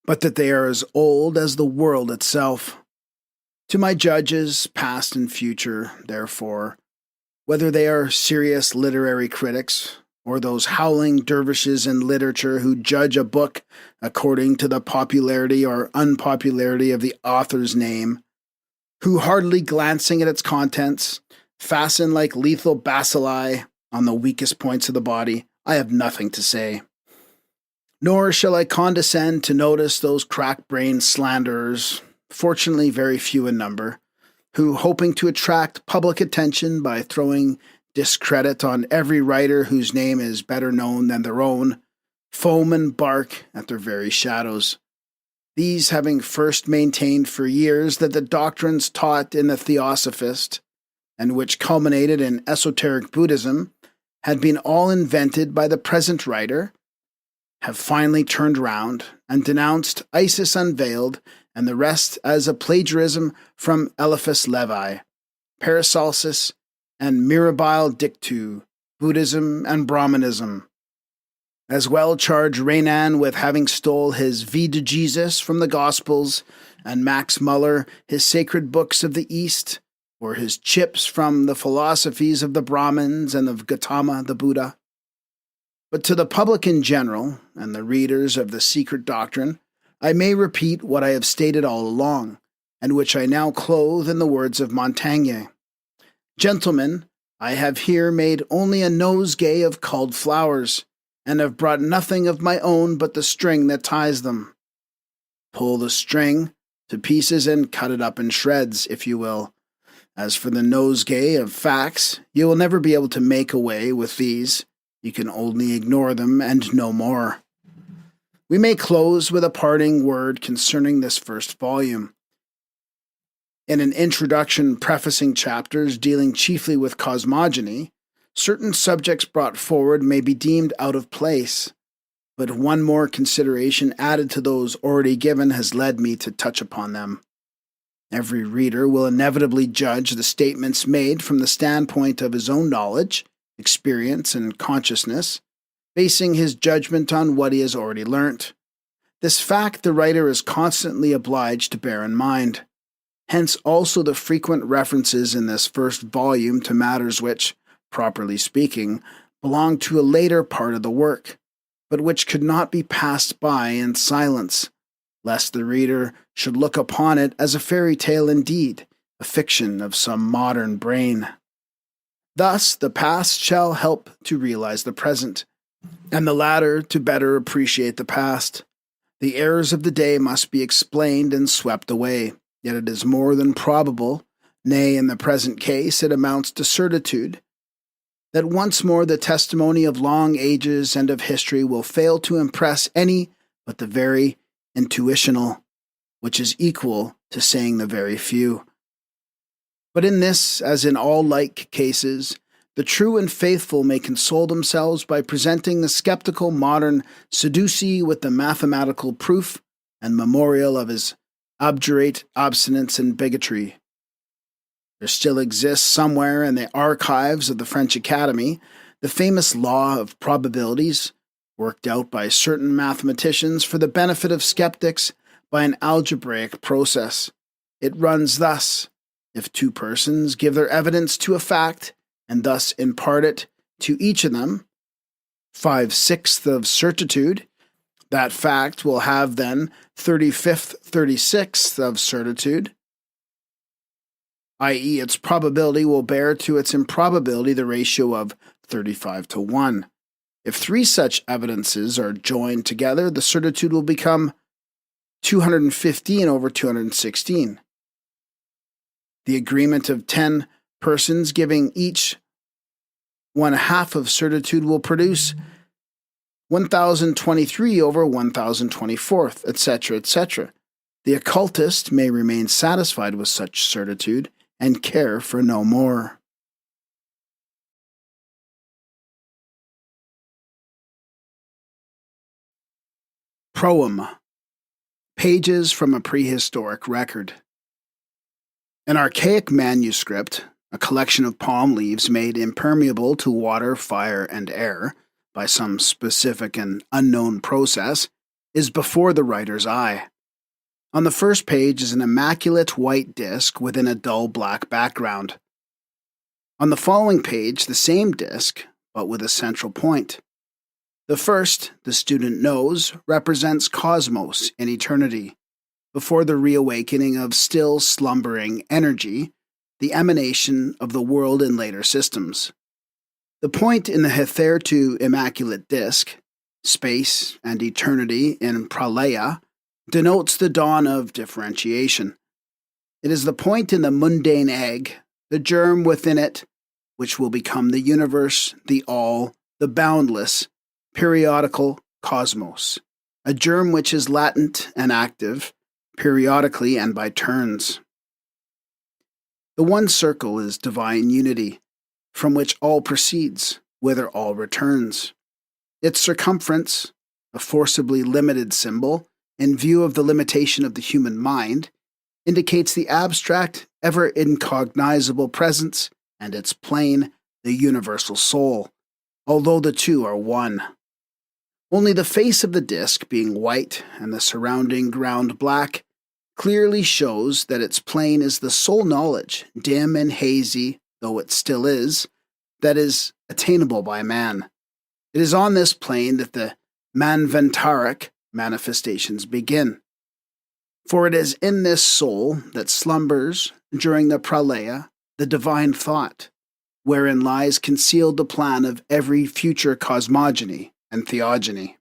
but that they are as old as the world itself. To my judges, past and future, therefore, whether they are serious literary critics, or those howling dervishes in literature who judge a book according to the popularity or unpopularity of the author's name, who, hardly glancing at its contents, fasten like lethal bacilli on the weakest points of the body, I have nothing to say. Nor shall I condescend to notice those crack-brained slanderers, fortunately very few in number, who, hoping to attract public attention by throwing discredit on every writer whose name is better known than their own, foam and bark at their very shadows. These having first maintained for years that the doctrines taught in the Theosophist, and which culminated in Esoteric Buddhism, had been all invented by the present writer, have finally turned round and denounced Isis Unveiled and the rest as a plagiarism from Eliphas Levi, Paracelsus, and Mirabile Dictu, Buddhism and Brahmanism. As well charge Renan with having stole his Vie de Jesus from the Gospels, and Max Muller his sacred books of the East, or his chips from the philosophies of the Brahmins and of Gautama the Buddha. But to the public in general, and the readers of the Secret Doctrine, I may repeat what I have stated all along, and which I now clothe in the words of Montaigne. Gentlemen, I have here made only a nosegay of culled flowers, and have brought nothing of my own but the string that ties them. Pull the string to pieces and cut it up in shreds, if you will. As for the nosegay of facts, you will never be able to make away with these. You can only ignore them and no more. We may close with a parting word concerning this first volume. In an introduction prefacing chapters dealing chiefly with cosmogony, certain subjects brought forward may be deemed out of place, but one more consideration added to those already given has led me to touch upon them. Every reader will inevitably judge the statements made from the standpoint of his own knowledge, experience, and consciousness, basing his judgment on what he has already learnt. This fact the writer is constantly obliged to bear in mind. Hence also the frequent references in this first volume to matters which, properly speaking, belong to a later part of the work, but which could not be passed by in silence, lest the reader should look upon it as a fairy tale indeed, a fiction of some modern brain. Thus the past shall help to realize the present, and the latter to better appreciate the past. The errors of the day must be explained and swept away, yet it is more than probable, nay, in the present case it amounts to certitude, that once more the testimony of long ages and of history will fail to impress any but the very intuitional, which is equal to saying the very few. But in this, as in all like cases, the true and faithful may console themselves by presenting the skeptical modern Sadducee with the mathematical proof and memorial of his obdurate obstinance and bigotry. There still exists somewhere in the archives of the French Academy the famous law of probabilities, worked out by certain mathematicians for the benefit of skeptics by an algebraic process. It runs thus: if two persons give their evidence to a fact, and thus impart it to each of them 5/6 of certitude, that fact will have then 35/36 of certitude, i.e. its probability will bear to its improbability the ratio of 35:1. If three such evidences are joined together, the certitude will become 215/216. The agreement of 10 persons giving each 1/2 of certitude will produce 1023/1024, etc., etc. The occultist may remain satisfied with such certitude and care for no more. Proem. Pages from a prehistoric record. An archaic manuscript, a collection of palm leaves made impermeable to water, fire, and air by some specific and unknown process, is before the writer's eye. On the first page is an immaculate white disc within a dull black background. On the following page, the same disc, but with a central point. The first, the student knows, represents cosmos in eternity, before the reawakening of still slumbering energy, the emanation of the world in later systems. The point in the hitherto immaculate disc, space and eternity in pralaya, denotes the dawn of differentiation. It is the point in the mundane egg, the germ within it, which will become the universe, the all, the boundless, periodical cosmos, a germ which is latent and active, periodically and by turns. The one circle is divine unity, from which all proceeds, whither all returns. Its circumference, a forcibly limited symbol, in view of the limitation of the human mind, indicates the abstract, ever incognizable presence, and its plane, the universal soul, although the two are one. Only the face of the disc, being white and the surrounding ground black, clearly shows that its plane is the soul knowledge, dim and hazy though it still is, that is attainable by man. It is on this plane that the manvantaric manifestations begin. For it is in this soul that slumbers, during the pralaya, the divine thought, wherein lies concealed the plan of every future cosmogony and theogony.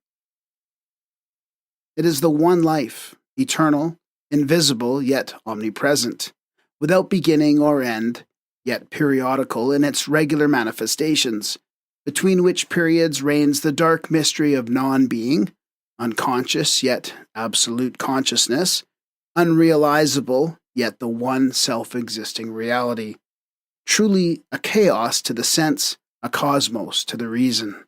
It is the one life, eternal, invisible yet omnipresent, without beginning or end, yet periodical in its regular manifestations, between which periods reigns the dark mystery of non-being, unconscious yet absolute consciousness, unrealizable yet the one self-existing reality, truly a chaos to the sense, a cosmos to the reason.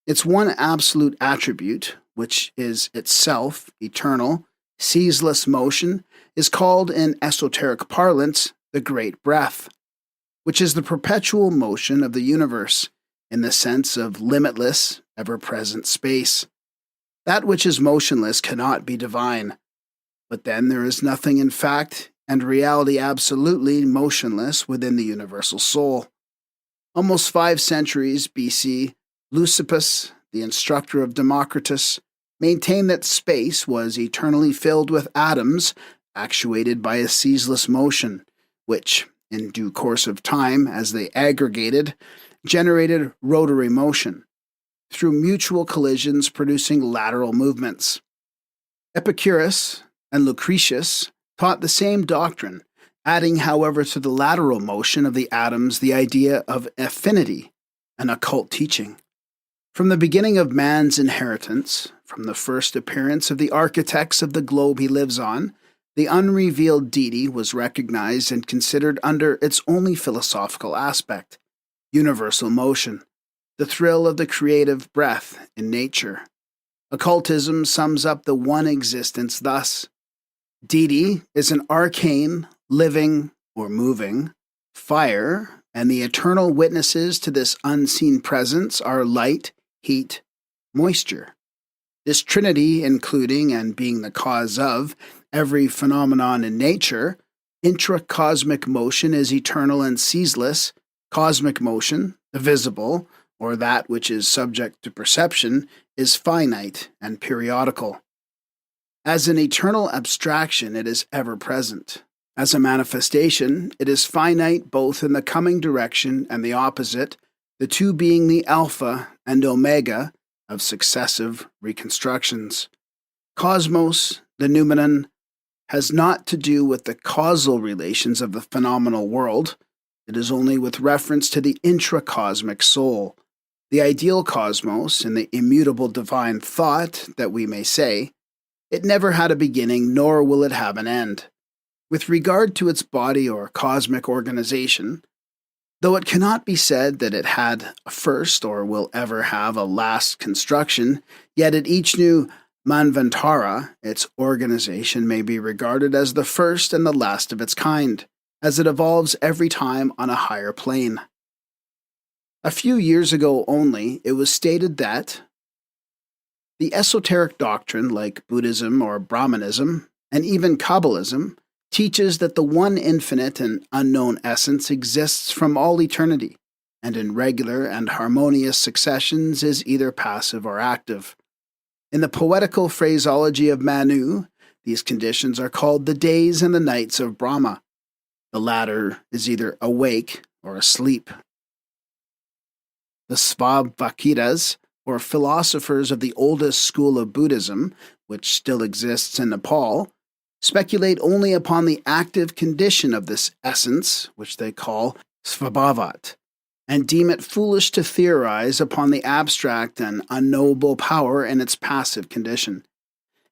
Its one absolute attribute, which is itself eternal, ceaseless motion, is called in esoteric parlance the great breath, which is the perpetual motion of the universe in the sense of limitless, ever-present space. That which is motionless cannot be divine, but then there is nothing in fact and reality absolutely motionless within the universal soul. Almost 5 centuries BC, Leucippus, the instructor of Democritus, maintained that space was eternally filled with atoms actuated by a ceaseless motion, which, in due course of time, as they aggregated, generated rotary motion, through mutual collisions producing lateral movements. Epicurus and Lucretius taught the same doctrine, adding, however, to the lateral motion of the atoms the idea of affinity, an occult teaching. From the beginning of man's inheritance, from the first appearance of the architects of the globe he lives on, the unrevealed deity was recognized and considered under its only philosophical aspect, universal motion, the thrill of the creative breath in nature. Occultism sums up the one existence thus: deity is an arcane, living, or moving, fire, and the eternal witnesses to this unseen presence are light, heat, moisture. This trinity, including and being the cause of every phenomenon in nature, intracosmic motion is eternal and ceaseless, cosmic motion, the visible, or that which is subject to perception, is finite and periodical. As an eternal abstraction, it is ever present. As a manifestation, it is finite both in the coming direction and the opposite, the two being the alpha and omega of successive reconstructions. Cosmos, the noumenon, has not to do with the causal relations of the phenomenal world. It is only with reference to the intracosmic soul, the ideal cosmos, and the immutable divine thought that we may say. It never had a beginning, nor will it have an end. With regard to its body or cosmic organization, though it cannot be said that it had a first or will ever have a last construction, yet at each new Manvantara, its organization may be regarded as the first and the last of its kind, as it evolves every time on a higher plane. A few years ago only, it was stated that the esoteric doctrine, like Buddhism or Brahmanism, and even Kabbalism, teaches that the one infinite and unknown essence exists from all eternity, and in regular and harmonious successions is either passive or active. In the poetical phraseology of Manu, these conditions are called the days and the nights of Brahma. The latter is either awake or asleep. The Svabhakitas, or philosophers of the oldest school of Buddhism, which still exists in Nepal, speculate only upon the active condition of this essence, which they call Svabhavat, and deem it foolish to theorize upon the abstract and unknowable power in its passive condition.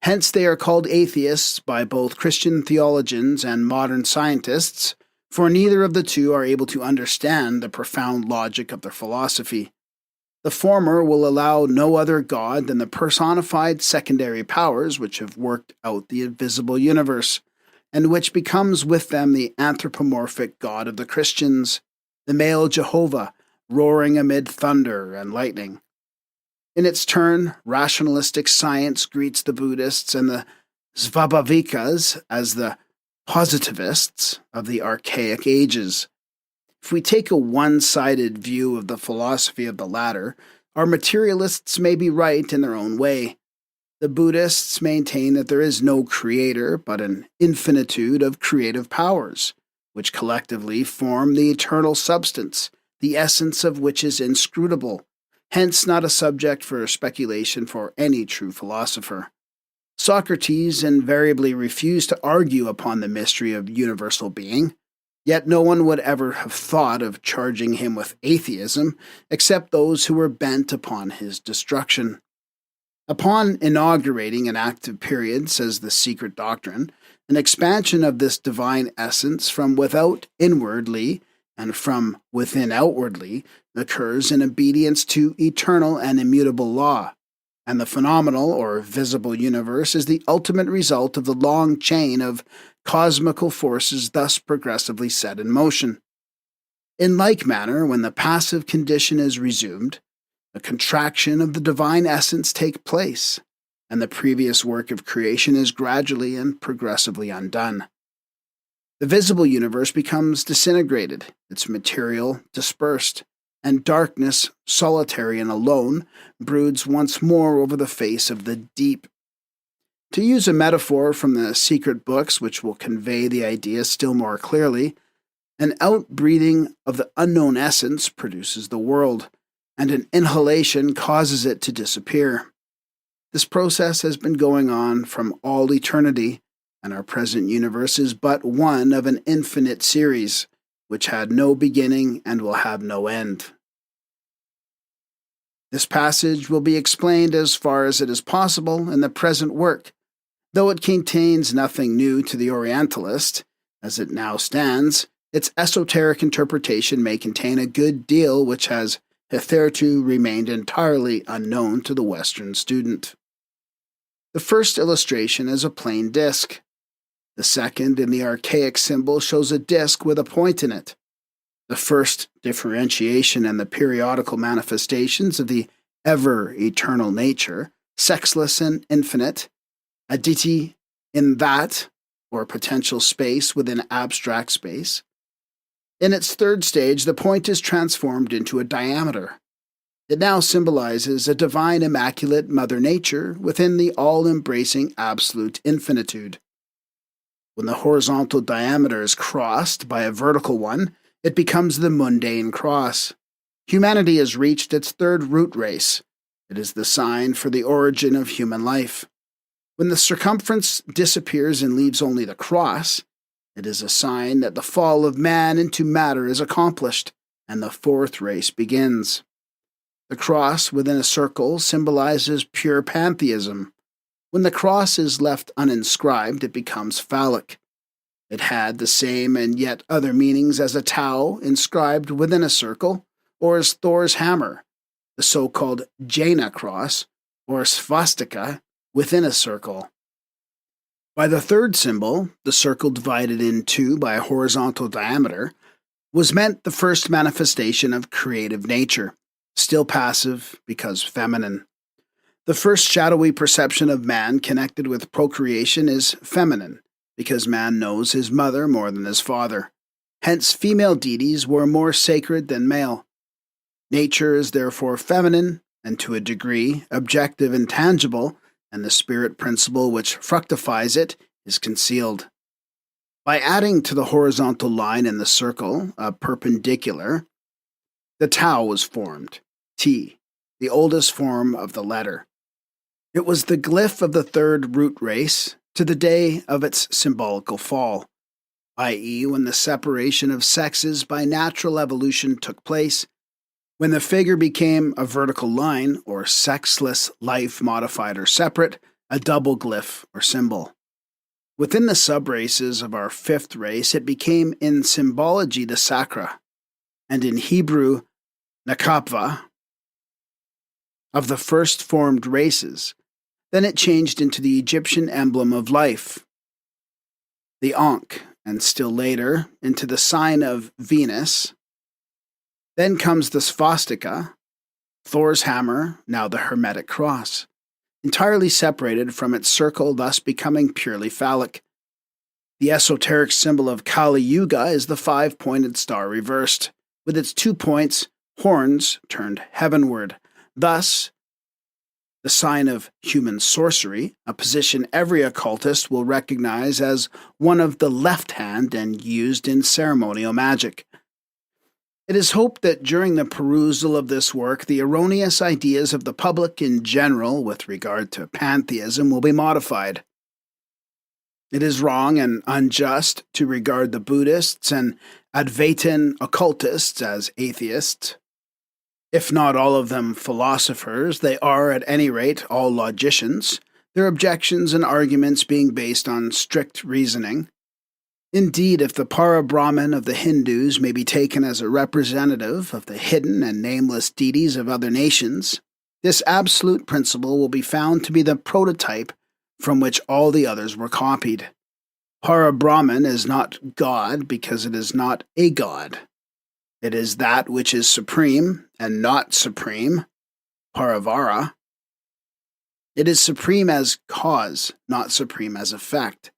Hence they are called atheists by both Christian theologians and modern scientists, for neither of the two are able to understand the profound logic of their philosophy. The former will allow no other God than the personified secondary powers which have worked out the invisible universe, and which becomes with them the anthropomorphic God of the Christians, the male Jehovah, roaring amid thunder and lightning. In its turn, rationalistic science greets the Buddhists and the Svabhavikas as the positivists of the archaic ages. If we take a one-sided view of the philosophy of the latter, our materialists may be right in their own way. The Buddhists maintain that there is no creator, but an infinitude of creative powers, which collectively form the eternal substance, the essence of which is inscrutable, hence not a subject for speculation for any true philosopher. Socrates invariably refused to argue upon the mystery of universal being, yet no one would ever have thought of charging him with atheism, except those who were bent upon his destruction. Upon inaugurating an active period, says the Secret Doctrine, an expansion of this divine essence from without inwardly and from within outwardly occurs in obedience to eternal and immutable law, and the phenomenal or visible universe is the ultimate result of the long chain of cosmical forces thus progressively set in motion. In like manner, when the passive condition is resumed, a contraction of the divine essence takes place, and the previous work of creation is gradually and progressively undone. The visible universe becomes disintegrated, its material dispersed, and darkness, solitary and alone, broods once more over the face of the deep. To use a metaphor from the secret books, which will convey the idea still more clearly, an outbreathing of the unknown essence produces the world, and an inhalation causes it to disappear. This process has been going on from all eternity, and our present universe is but one of an infinite series, which had no beginning and will have no end. This passage will be explained as far as it is possible in the present work, though it contains nothing new to the Orientalist. As it now stands, its esoteric interpretation may contain a good deal which has hitherto remained entirely unknown to the Western student. The first illustration is a plain disk. The second, in the archaic symbol, shows a disk with a point in it. The first differentiation and the periodical manifestations of the ever-eternal nature, sexless and infinite, aditi in that, or potential space within abstract space. In its third stage, the point is transformed into a diameter. It now symbolizes a divine immaculate Mother Nature within the all-embracing absolute infinitude. When the horizontal diameter is crossed by a vertical one, it becomes the mundane cross. Humanity has reached its third root race. It is the sign for the origin of human life. When the circumference disappears and leaves only the cross, it is a sign that the fall of man into matter is accomplished, and the fourth race begins. The cross within a circle symbolizes pure pantheism. When the cross is left uninscribed, it becomes phallic. It had the same and yet other meanings as a tau inscribed within a circle, or as Thor's hammer, the so-called Jaina cross, or swastika within a circle. By the third symbol, the circle divided in two by a horizontal diameter, was meant the first manifestation of creative nature, still passive because feminine. The first shadowy perception of man connected with procreation is feminine, because man knows his mother more than his father. Hence, female deities were more sacred than male. Nature is therefore feminine, and to a degree, objective and tangible, and the spirit principle which fructifies it is concealed. By adding to the horizontal line in the circle a perpendicular, the tau was formed, T, the oldest form of the letter. It was the glyph of the third root race to the day of its symbolical fall, i.e., when the separation of sexes by natural evolution took place, when the figure became a vertical line, or sexless life modified or separate, a double glyph or symbol. Within the sub-races of our fifth race, it became in symbology the sacra, and in Hebrew, nakapva, of the first formed races. Then it changed into the Egyptian emblem of life, the Ankh, and still later into the sign of Venus. Then comes the swastika, Thor's hammer, now the Hermetic cross, entirely separated from its circle, thus becoming purely phallic. The esoteric symbol of Kali Yuga is the five-pointed star reversed, with its 2 points, horns, turned heavenward. Thus, the sign of human sorcery, a position every occultist will recognize as one of the left hand and used in ceremonial magic. It is hoped that during the perusal of this work, the erroneous ideas of the public in general with regard to pantheism will be modified. It is wrong and unjust to regard the Buddhists and Advaitin occultists as atheists. If not all of them philosophers, they are, at any rate, all logicians, their objections and arguments being based on strict reasoning. Indeed, if the Para-Brahman of the Hindus may be taken as a representative of the hidden and nameless deities of other nations, this absolute principle will be found to be the prototype from which all the others were copied. Para-Brahman is not God because it is not a god. It is that which is supreme and not supreme, Paravara. It is supreme as cause, not supreme as effect.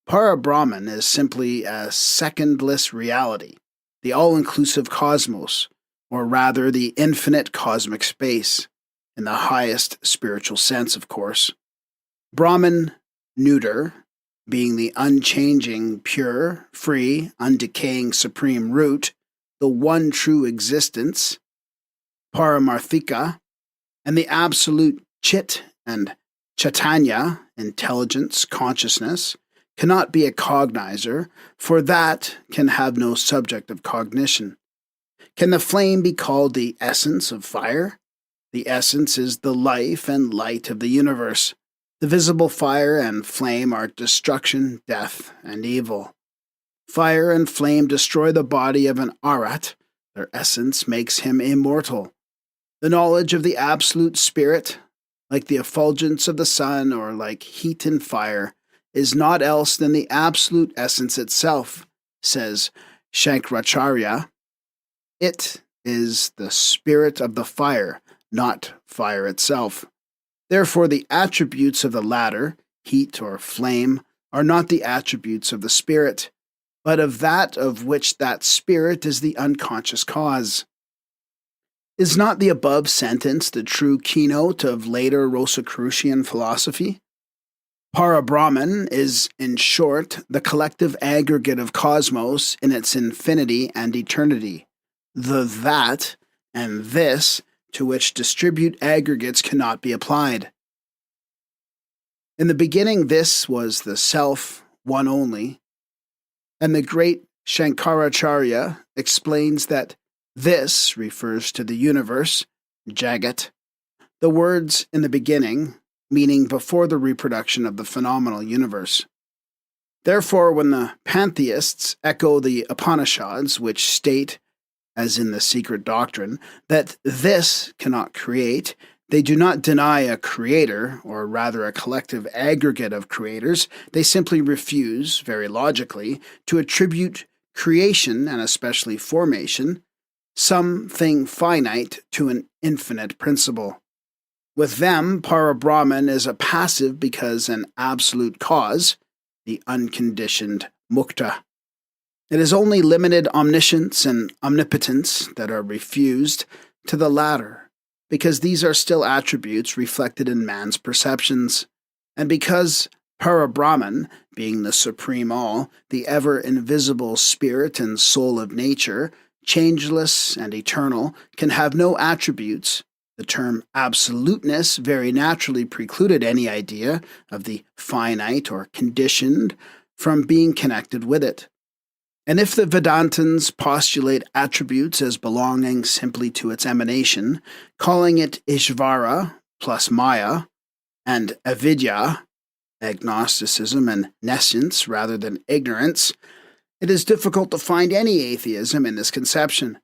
Para-Brahman is simply a secondless reality, the all-inclusive cosmos, or rather the infinite cosmic space, in the highest spiritual sense, of course. Brahman, neuter, being the unchanging, pure, free, undecaying supreme root, the one true existence, Paramarthika, and the absolute Chit and Chaitanya, intelligence, consciousness, cannot be a cognizer, for that can have no subject of cognition. Can the flame be called the essence of fire? The essence is the life and light of the universe. The visible fire and flame are destruction, death, and evil. Fire and flame destroy the body of an arat. Their essence makes him immortal. The knowledge of the absolute spirit, like the effulgence of the sun or like heat and fire, is not else than the absolute essence itself, says Shankaracharya. It is the spirit of the fire, not fire itself. Therefore, the attributes of the latter, heat or flame, are not the attributes of the spirit, but of that of which that spirit is the unconscious cause. Is not the above sentence the true keynote of later Rosicrucian philosophy? Para-Brahman is, in short, the collective aggregate of cosmos in its infinity and eternity, the that and this to which distribute aggregates cannot be applied. In the beginning, this was the self, one only, and the great Shankaracharya explains that this refers to the universe, Jagat. The words in the beginning, meaning before the reproduction of the phenomenal universe. Therefore, when the pantheists echo the Upanishads, which state, as in the Secret Doctrine, that this cannot create, they do not deny a creator, or rather a collective aggregate of creators. They simply refuse, very logically, to attribute creation, and especially formation, something finite to an infinite principle. With them, Para-Brahman is a passive because an absolute cause, the unconditioned mukta. It is only limited omniscience and omnipotence that are refused to the latter, because these are still attributes reflected in man's perceptions, and because Para-Brahman, being the supreme all, the ever-invisible spirit and soul of nature, changeless and eternal, can have no attributes, the term absoluteness very naturally precluded any idea of the finite or conditioned from being connected with it. And if the Vedantins postulate attributes as belonging simply to its emanation, calling it Ishvara plus Maya, and Avidya, agnosticism and nescience rather than ignorance, it is difficult to find any atheism in this conception,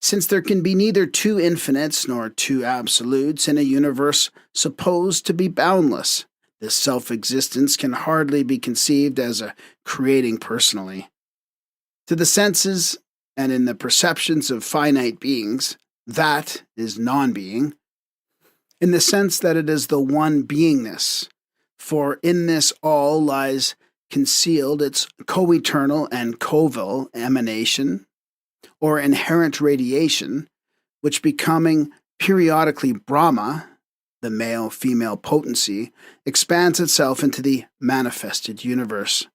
since there can be neither two infinites nor two absolutes in a universe supposed to be boundless. This self-existence can hardly be conceived as a creating personally. To the senses and in the perceptions of finite beings, that is non-being, in the sense that it is the one beingness, for in this all lies concealed its co-eternal and coeval emanation, or inherent radiation, which becoming periodically Brahma, the male-female potency, expands itself into the manifested universe.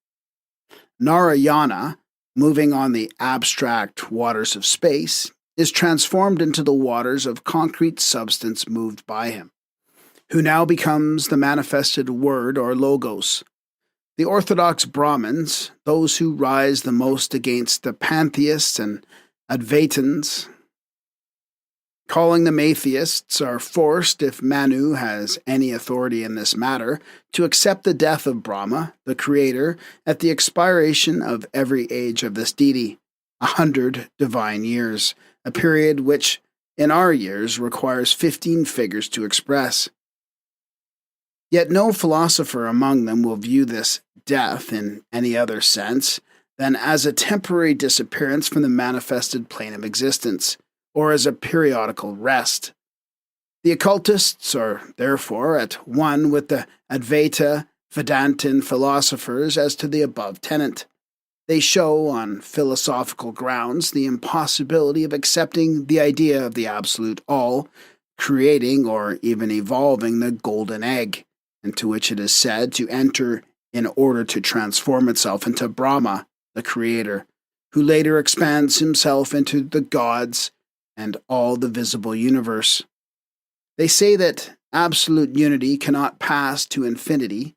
Narayana, moving on the abstract waters of space, is transformed into the waters of concrete substance moved by him, who now becomes the manifested word or logos. The orthodox Brahmins, those who rise the most against the pantheists and Advaitins, calling them atheists, are forced, if Manu has any authority in this matter, to accept the death of Brahma, the creator, at the expiration of every age of this deity, 100 divine years, a period which, in our years, requires 15 figures to express. Yet no philosopher among them will view this death in any other sense than as a temporary disappearance from the manifested plane of existence, or as a periodical rest. The occultists are therefore at one with the Advaita Vedantin philosophers as to the above tenet. They show, on philosophical grounds, the impossibility of accepting the idea of the absolute all, creating or even evolving the golden egg, into which it is said to enter in order to transform itself into Brahma, the creator, who later expands himself into the gods and all the visible universe. They say that absolute unity cannot pass to infinity,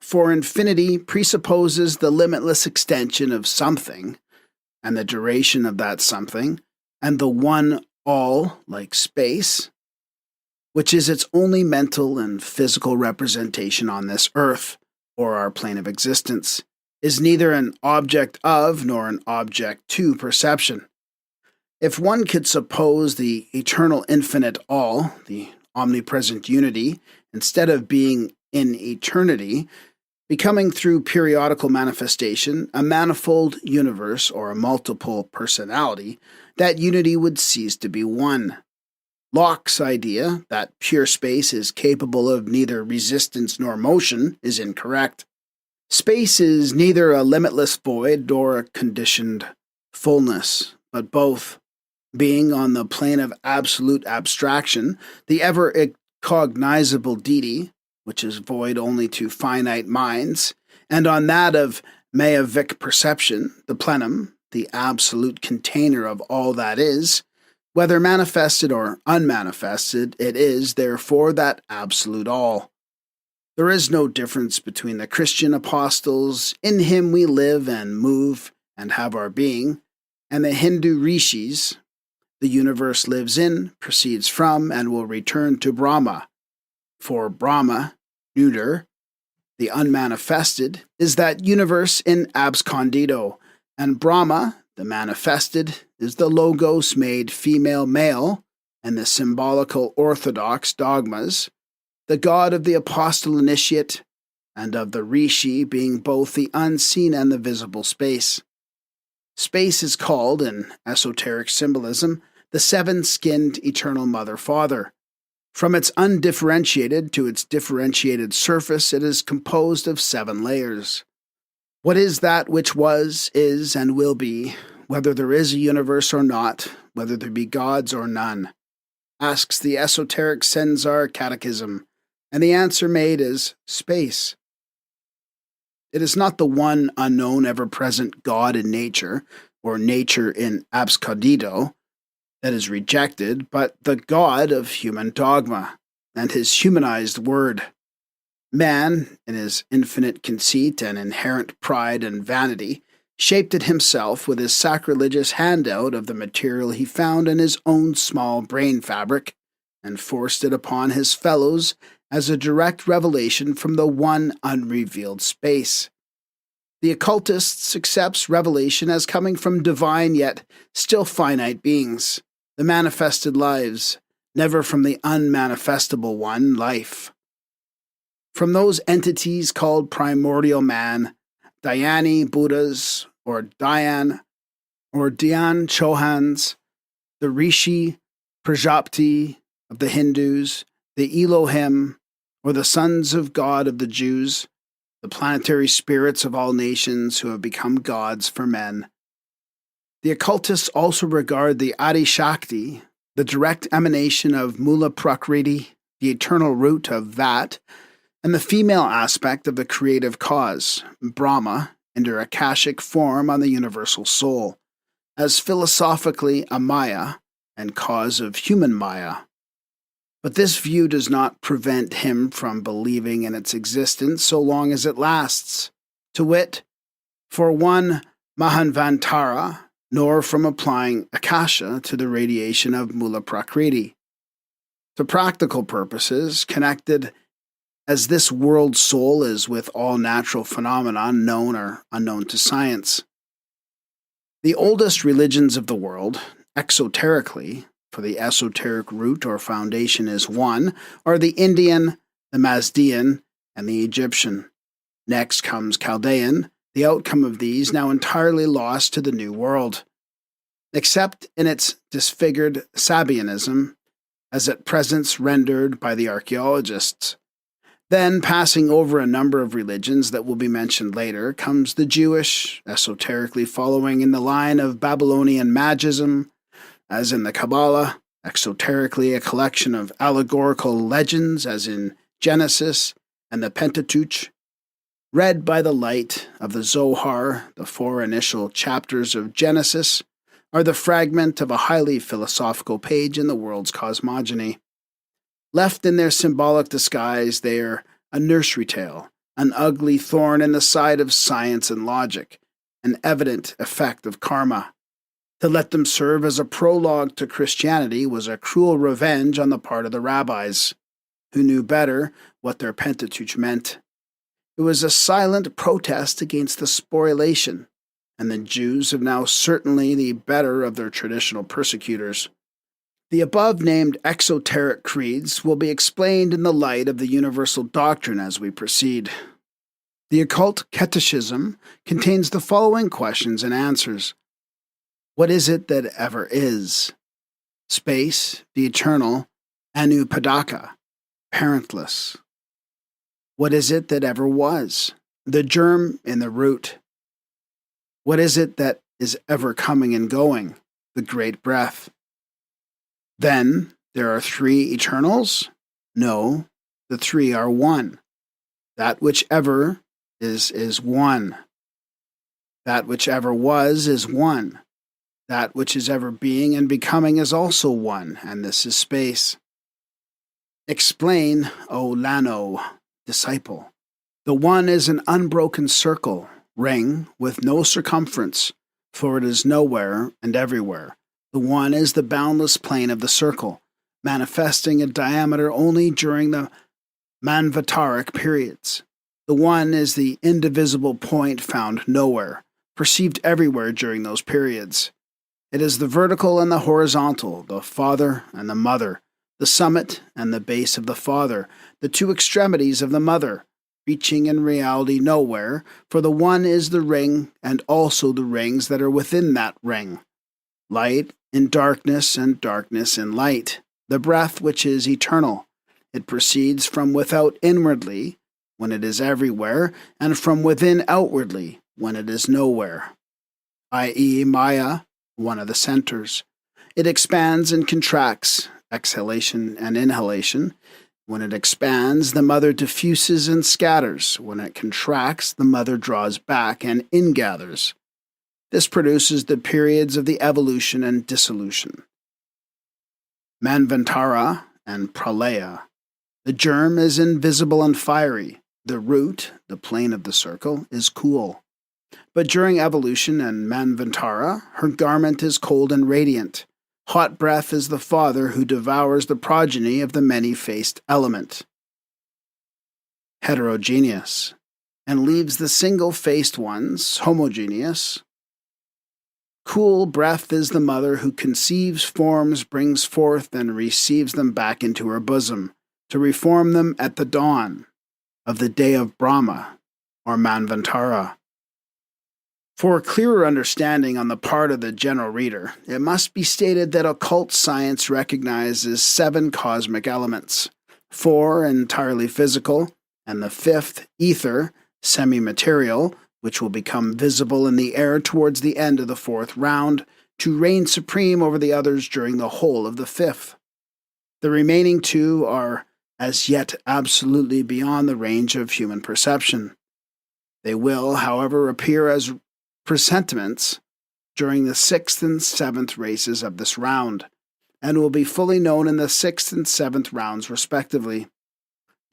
for infinity presupposes the limitless extension of something, and the duration of that something, and the one all, like space, which is its only mental and physical representation on this earth, or our plane of existence, is neither an object of nor an object to perception. If one could suppose the eternal infinite all, the omnipresent unity, instead of being in eternity, becoming through periodical manifestation a manifold universe or a multiple personality, that unity would cease to be one. Locke's idea that pure space is capable of neither resistance nor motion is incorrect. Space is neither a limitless void nor a conditioned fullness, but both. Being on the plane of absolute abstraction, the ever-cognizable deity, which is void only to finite minds, and on that of Mayavic perception, the plenum, the absolute container of all that is, whether manifested or unmanifested, it is, therefore, that absolute all. There is no difference between the Christian apostles, in him we live and move and have our being, and the Hindu rishis, the universe lives in, proceeds from, and will return to Brahma. For Brahma, Neuter, the unmanifested, is that universe in abscondido, and Brahma, the manifested, is the logos made female-male, and the symbolical orthodox dogmas, the god of the apostle initiate, and of the rishi being both the unseen and the visible space. Space is called, in esoteric symbolism, the seven-skinned eternal mother-father. From its undifferentiated to its differentiated surface, it is composed of 7 layers. What is that which was, is, and will be, whether there is a universe or not, whether there be gods or none? Asks the Esoteric Censar Catechism, and the answer made is space. It is not the one unknown ever-present God in nature, or nature in abscondido, that is rejected, but the God of human dogma, and his humanized word. Man, in his infinite conceit and inherent pride and vanity, shaped it himself with his sacrilegious handout of the material he found in his own small brain fabric, and forced it upon his fellows as a direct revelation from the one unrevealed space. The occultist accepts revelation as coming from divine yet still finite beings, the manifested lives, never from the unmanifestable one, life. From those entities called primordial man, Dhyani Buddhas, or Dhyan Chohans, the Rishi Prajapati of the Hindus, the Elohim, or the sons of God of the Jews, the planetary spirits of all nations who have become gods for men. The occultists also regard the Adi Shakti, the direct emanation of Mula Prakriti, the eternal root of Vat, and the female aspect of the creative cause, Brahma, in their Akashic form on the universal soul, as philosophically a Maya and cause of human Maya. But this view does not prevent him from believing in its existence so long as it lasts, to wit, for one Mahanvantara, nor from applying Akasha to the radiation of Mula Prakriti. To practical purposes, connected as this world soul is with all natural phenomena known or unknown to science. The oldest religions of the world, exoterically, for the esoteric root or foundation is one, are the Indian, the Mazdean, and the Egyptian. Next comes Chaldean, the outcome of these now entirely lost to the New World, except in its disfigured Sabianism, as at present rendered by the archaeologists. Then, passing over a number of religions that will be mentioned later, comes the Jewish, esoterically following in the line of Babylonian magism, as in the Kabbalah, exoterically a collection of allegorical legends, as in Genesis and the Pentateuch, read by the light of the Zohar. The 4 initial chapters of Genesis are the fragment of a highly philosophical page in the world's cosmogony. Left in their symbolic disguise, they are a nursery tale, an ugly thorn in the side of science and logic, an evident effect of karma. To let them serve as a prologue to Christianity was a cruel revenge on the part of the rabbis, who knew better what their Pentateuch meant. It was a silent protest against the spoliation, and the Jews have now certainly the better of their traditional persecutors. The above-named exoteric creeds will be explained in the light of the universal doctrine as we proceed. The occult catechism contains the following questions and answers. What is it that ever is? Space, the eternal, anupadaka, parentless. What is it that ever was? The germ in the root. What is it that is ever coming and going? The great breath. Then, there are 3 eternals? No, the 3 are one. That which ever is one. That which ever was is one. That which is ever being and becoming is also one, and this is space. Explain, O Lano, disciple. The one is an unbroken circle, ring, with no circumference, for it is nowhere and everywhere. The one is the boundless plane of the circle, manifesting a diameter only during the Manvataric periods. The one is the indivisible point found nowhere, perceived everywhere during those periods. It is the vertical and the horizontal, the father and the mother, the summit and the base of the father, the two extremities of the mother, reaching in reality nowhere, for the one is the ring and also the rings that are within that ring. Light in darkness and darkness in light, the breath which is eternal. It proceeds from without inwardly, when it is everywhere, and from within outwardly, when it is nowhere, i.e. Maya, one of the centers. It expands and contracts, exhalation and inhalation. When it expands, the mother diffuses and scatters. When it contracts, the mother draws back and ingathers. This produces the periods of the evolution and dissolution. Manvantara and Pralaya. The germ is invisible and fiery. The root, the plane of the circle, is cool. But during evolution and Manvantara, her garment is cold and radiant. Hot breath is the father who devours the progeny of the many-faced element. Heterogeneous, and leaves the single-faced ones homogeneous. Cool breath is the mother who conceives, forms, brings forth, and receives them back into her bosom, to reform them at the dawn of the day of Brahma, or Manvantara. For a clearer understanding on the part of the general reader, it must be stated that occult science recognizes 7 cosmic elements, 4 entirely physical, and the 5th, ether, semi-material, which will become visible in the air towards the end of the 4th round, to reign supreme over the others during the whole of the 5th. The remaining 2 are as yet absolutely beyond the range of human perception. They will, however, appear as presentiments during the 6th and 7th races of this round, and will be fully known in the 6th and 7th rounds respectively.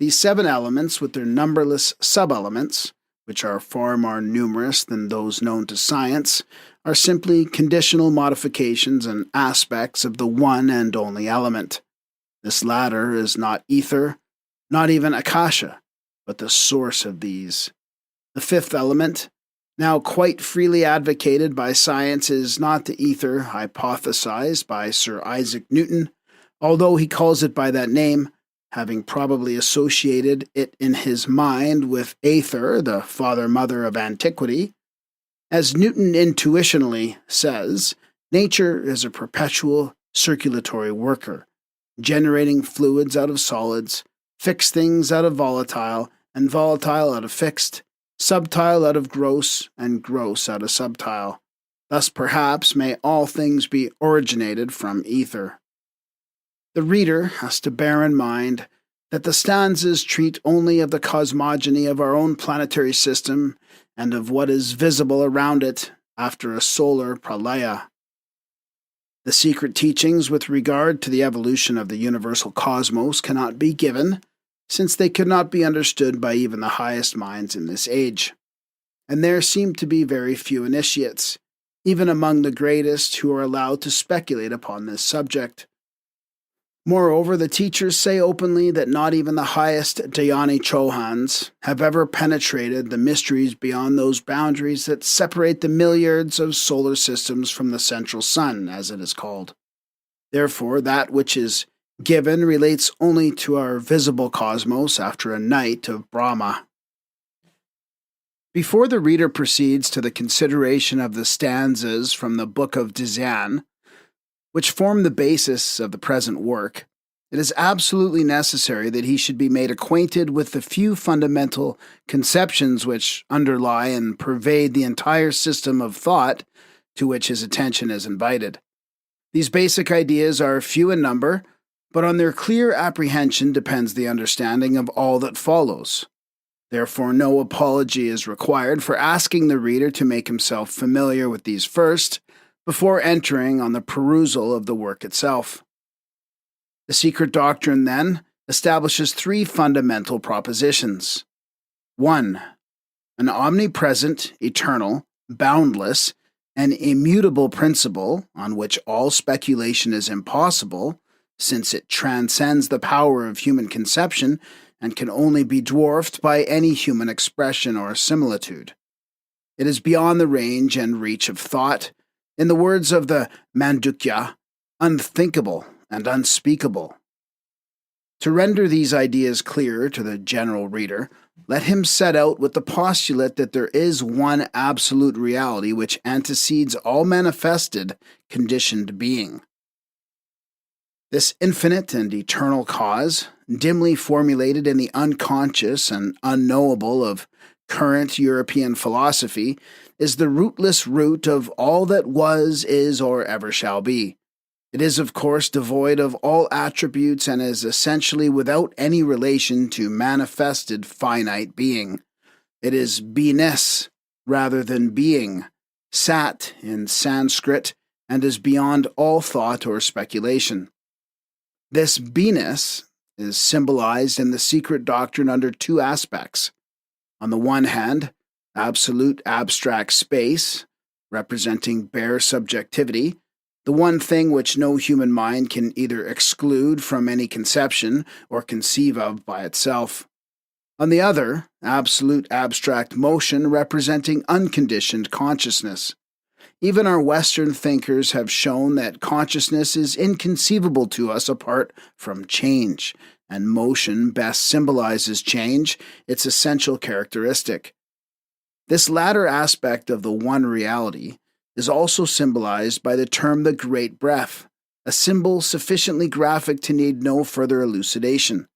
These 7 elements, with their numberless sub-elements, which are far more numerous than those known to science, are simply conditional modifications and aspects of the one and only element. This latter is not ether, not even akasha, but the source of these. The 5th element, now quite freely advocated by science, is not the ether hypothesized by Sir Isaac Newton, although he calls it by that name, having probably associated it in his mind with Aether, the father-mother of antiquity. As Newton intuitionally says, nature is a perpetual circulatory worker, generating fluids out of solids, fixed things out of volatile, and volatile out of fixed, subtile out of gross, and gross out of subtile. Thus perhaps may all things be originated from ether. The reader has to bear in mind that the stanzas treat only of the cosmogony of our own planetary system and of what is visible around it after a solar pralaya. The secret teachings with regard to the evolution of the universal cosmos cannot be given, since they could not be understood by even the highest minds in this age. And there seem to be very few initiates, even among the greatest, who are allowed to speculate upon this subject. Moreover, the teachers say openly that not even the highest Dhyani Chohans have ever penetrated the mysteries beyond those boundaries that separate the milliards of solar systems from the central sun, as it is called. Therefore, that which is given relates only to our visible cosmos after a night of Brahma. Before the reader proceeds to the consideration of the stanzas from the Book of Dzyan, which form the basis of the present work, it is absolutely necessary that he should be made acquainted with the few fundamental conceptions which underlie and pervade the entire system of thought to which his attention is invited. These basic ideas are few in number, but on their clear apprehension depends the understanding of all that follows. Therefore, no apology is required for asking the reader to make himself familiar with these first, before entering on the perusal of the work itself. The Secret Doctrine, then, establishes 3 fundamental propositions. 1. An omnipresent, eternal, boundless, and immutable principle on which all speculation is impossible, since it transcends the power of human conception and can only be dwarfed by any human expression or similitude. It is beyond the range and reach of thought, in the words of the Mandukya, unthinkable and unspeakable. To render these ideas clearer to the general reader, let him set out with the postulate that there is one absolute reality which antecedes all manifested, conditioned being. This infinite and eternal cause, dimly formulated in the unconscious and unknowable of current European philosophy, is the rootless root of all that was, is, or ever shall be. It is, of course, devoid of all attributes and is essentially without any relation to manifested finite being. It is beingness rather than being, sat in Sanskrit, and is beyond all thought or speculation. This beingness is symbolized in the Secret Doctrine under two aspects. On the one hand, absolute abstract space, representing bare subjectivity, the one thing which no human mind can either exclude from any conception or conceive of by itself. On the other, absolute abstract motion representing unconditioned consciousness. Even our Western thinkers have shown that consciousness is inconceivable to us apart from change, and motion best symbolizes change, its essential characteristic. This latter aspect of the one reality is also symbolized by the term the Great Breath, a symbol sufficiently graphic to need no further elucidation.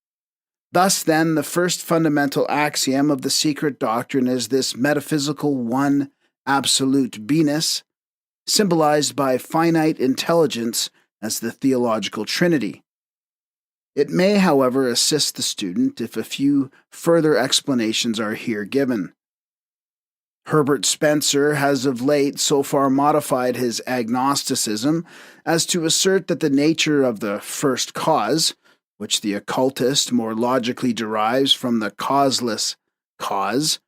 Thus, then, the first fundamental axiom of the Secret Doctrine is this metaphysical one, absolute beingness, symbolized by finite intelligence as the theological Trinity. It may, however, assist the student if a few further explanations are here given. Herbert Spencer has of late so far modified his agnosticism as to assert that the nature of the first cause, which the occultist more logically derives from the causeless cause,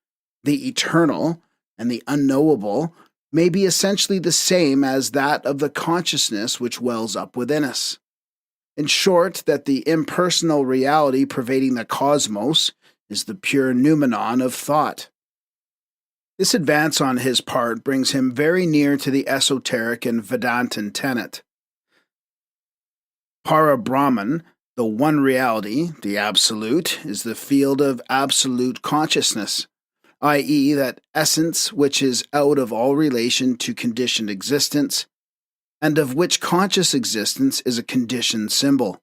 the eternal and the unknowable, may be essentially the same as that of the consciousness which wells up within us. In short, that the impersonal reality pervading the cosmos is the pure noumenon of thought. This advance on his part brings him very near to the esoteric and Vedantin tenet. Para-Brahman, the one reality, the absolute, is the field of absolute consciousness, i.e., that essence which is out of all relation to conditioned existence, and of which conscious existence is a conditioned symbol.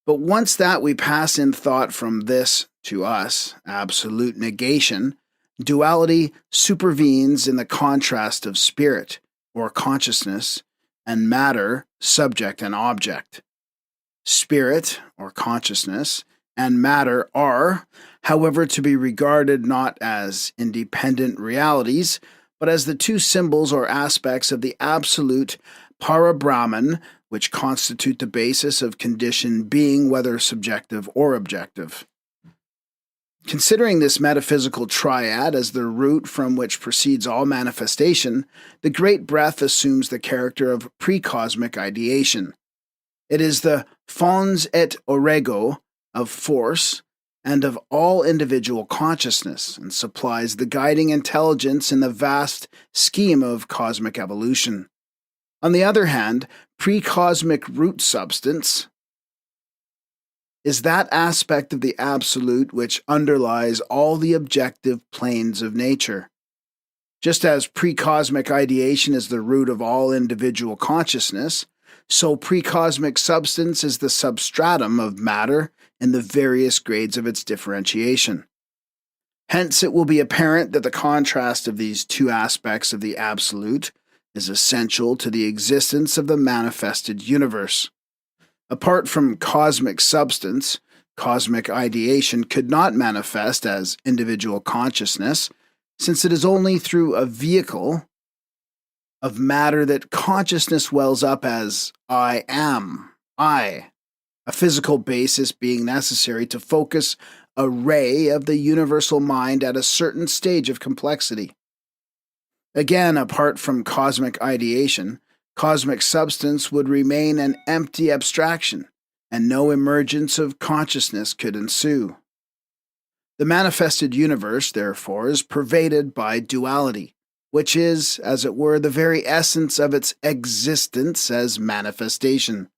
But once that we pass in thought from this to us, absolute negation, duality supervenes in the contrast of spirit, or consciousness, and matter, subject and object. Spirit, or consciousness, and matter are, however, to be regarded not as independent realities, but as the two symbols or aspects of the absolute para-Brahman, which constitute the basis of conditioned being, whether subjective or objective. Considering this metaphysical triad as the root from which proceeds all manifestation, the Great Breath assumes the character of pre-cosmic ideation. It is the fons et origo of force and of all individual consciousness, and supplies the guiding intelligence in the vast scheme of cosmic evolution. On the other hand, pre-cosmic root substance is that aspect of the absolute which underlies all the objective planes of nature. Just as pre-cosmic ideation is the root of all individual consciousness, so pre-cosmic substance is the substratum of matter in the various grades of its differentiation. Hence, it will be apparent that the contrast of these two aspects of the absolute is essential to the existence of the manifested universe. Apart from cosmic substance, cosmic ideation could not manifest as individual consciousness, since it is only through a vehicle of matter that consciousness wells up as I am, I, a physical basis being necessary to focus a ray of the universal mind at a certain stage of complexity. Again, apart from cosmic ideation, cosmic substance would remain an empty abstraction, and no emergence of consciousness could ensue. The manifested universe, therefore, is pervaded by duality, which is, as it were, the very essence of its existence as manifestation.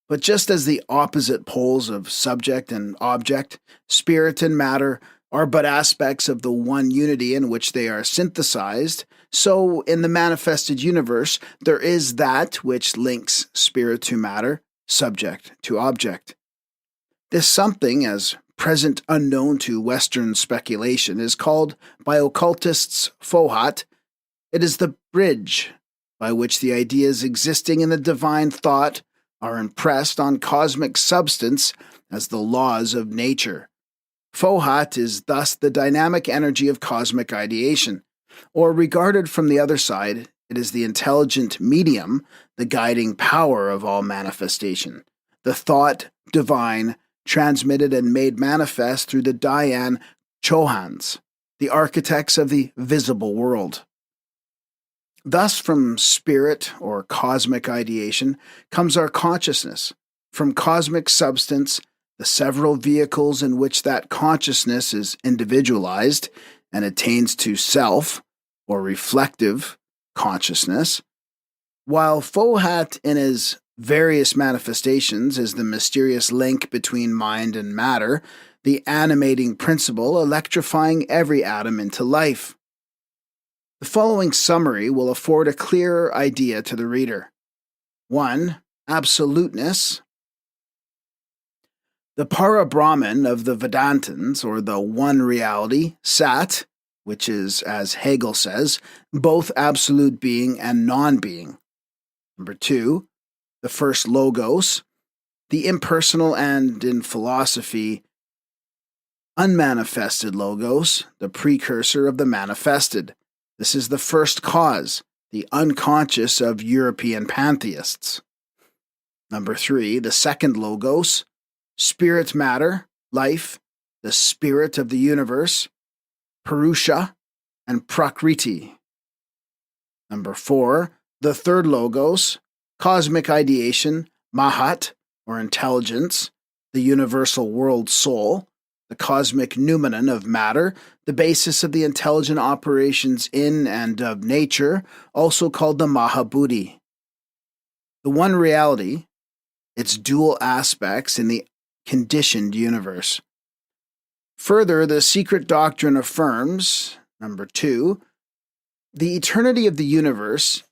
But just as the opposite poles of subject and object, spirit and matter, are but aspects of the one unity in which they are synthesized, so in the manifested universe there is that which links spirit to matter, subject to object. This something, as present unknown to Western speculation, is called by occultists Fohat. It is the bridge by which the ideas existing in the divine thought are impressed on cosmic substance as the laws of nature. Fohat is thus the dynamic energy of cosmic ideation, or regarded from the other side, it is the intelligent medium, the guiding power of all manifestation, the thought divine, transmitted and made manifest through the Dayan Chohans, the architects of the visible world. Thus, from spirit or cosmic ideation comes our consciousness. From cosmic substance, the several vehicles in which that consciousness is individualized and attains to self, or reflective consciousness, while Fohat in his various manifestations is the mysterious link between mind and matter, the animating principle electrifying every atom into life. The following summary will afford a clearer idea to the reader. 1. Absoluteness. The para-Brahman of the Vedantins, or the one reality, Sat, which is, as Hegel says, both absolute being and non-being. 2. The first Logos, the impersonal and, in philosophy, unmanifested Logos, the precursor of the manifested. This is the first cause, the unconscious of European pantheists. 3. The second Logos, spirit matter, life, the spirit of the universe, Purusha, and Prakriti. 4. The third Logos, cosmic ideation, Mahat, or intelligence, the universal world soul, the cosmic noumenon of matter, the basis of the intelligent operations in and of nature, also called the Mahabuddhi. The one reality, its dual aspects in the conditioned universe. Further, the Secret Doctrine affirms, 2, the eternity of the universe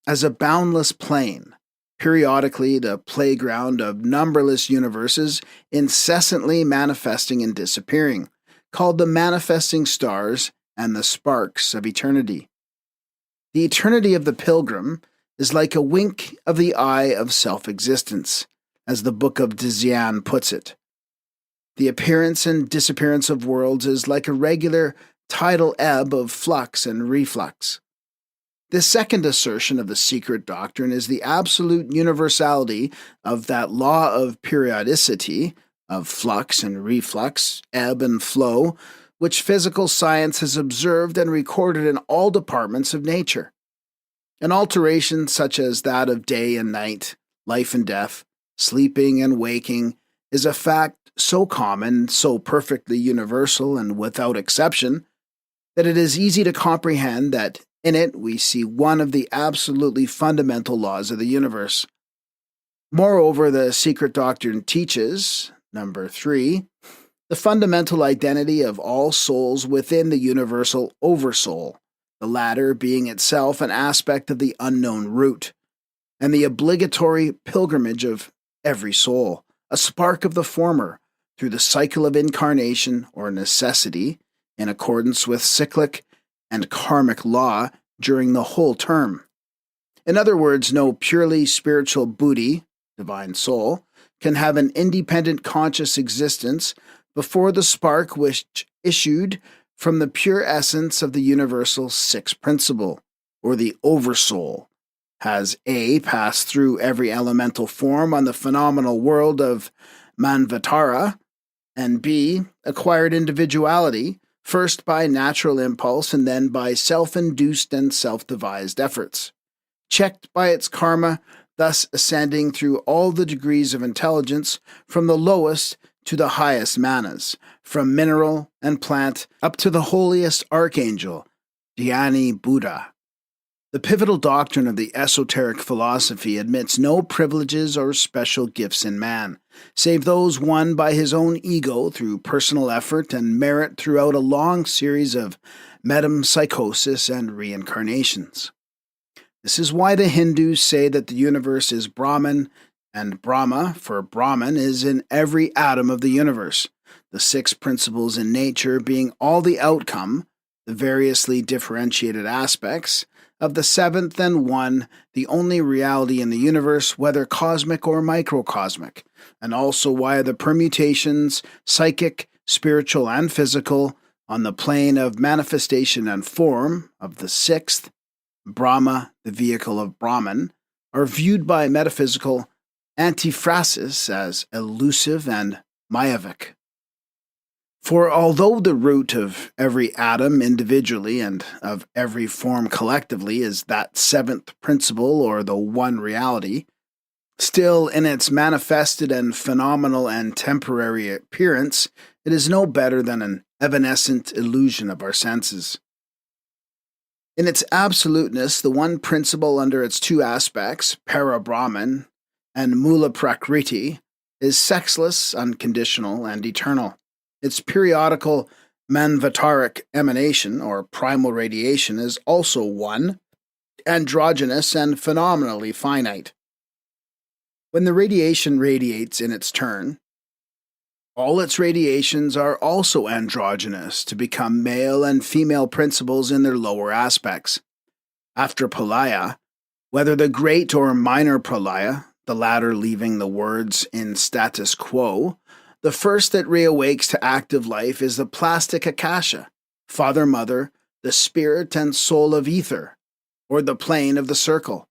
as a boundless plane, periodically the playground of numberless universes incessantly manifesting and disappearing, called the manifesting stars and the sparks of eternity. The eternity of the pilgrim is like a wink of the eye of self-existence, as the Book of Dzyan puts it. The appearance and disappearance of worlds is like a regular tidal ebb of flux and reflux. This second assertion of the Secret Doctrine is the absolute universality of that law of periodicity, of flux and reflux, ebb and flow, which physical science has observed and recorded in all departments of nature. An alteration such as that of day and night, life and death, sleeping and waking, is a fact so common, so perfectly universal and without exception, that it is easy to comprehend that in it we see one of the absolutely fundamental laws of the universe. Moreover, the Secret Doctrine teaches, 3, the fundamental identity of all souls within the universal Oversoul, the latter being itself an aspect of the unknown root, and the obligatory pilgrimage of every soul, a spark of the former, through the cycle of incarnation or necessity, in accordance with cyclic and karmic law during the whole term. In other words, no purely spiritual buddhi, divine soul, can have an independent conscious existence before the spark which issued from the pure essence of the universal sixth principle, or the Oversoul, has A. passed through every elemental form on the phenomenal world of Manvatara, and B. acquired individuality, first by natural impulse and then by self-induced and self-devised efforts, checked by its karma, thus ascending through all the degrees of intelligence from the lowest to the highest manas, from mineral and plant up to the holiest archangel, Dhyani Buddha. The pivotal doctrine of the esoteric philosophy admits no privileges or special gifts in man, save those won by his own ego through personal effort and merit throughout a long series of metempsychosis and reincarnations. This is why the Hindus say that the universe is Brahman, and Brahma, for Brahman, is in every atom of the universe, the six principles in nature being all the outcome, the variously differentiated aspects, of the seventh and one, the only reality in the universe, whether cosmic or microcosmic, and also why the permutations, psychic, spiritual, and physical, on the plane of manifestation and form of the sixth, Brahma, the vehicle of Brahman, are viewed by metaphysical antiphrasis as elusive and Mayavic. For although the root of every atom individually and of every form collectively is that seventh principle or the one reality, still in its manifested and phenomenal and temporary appearance, it is no better than an evanescent illusion of our senses. In its absoluteness, the one principle under its two aspects, para-Brahman and mula prakriti, is sexless, unconditional, and eternal. Its periodical manvataric emanation, or primal radiation, is also one, androgynous, and phenomenally finite. When the radiation radiates in its turn, all its radiations are also androgynous to become male and female principles in their lower aspects. After pralaya, whether the great or minor pralaya, the latter leaving the words in status quo, the first that reawakes to active life is the plastic akasha, father-mother, the spirit and soul of ether, or the plane of the circle.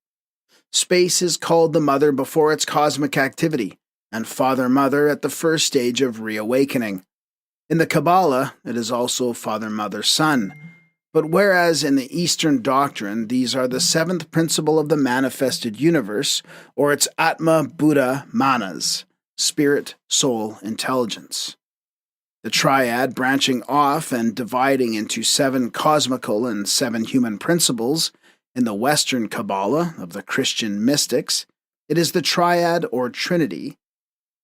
Space is called the mother before its cosmic activity, and father-mother at the first stage of reawakening. In the Kabbalah, it is also father-mother-son. But whereas in the Eastern doctrine these are the seventh principle of the manifested universe, or its Atma Buddha Manas, spirit, soul, intelligence. The triad branching off and dividing into seven cosmical and seven human principles in the Western Kabbalah of the Christian mystics, it is the triad or trinity,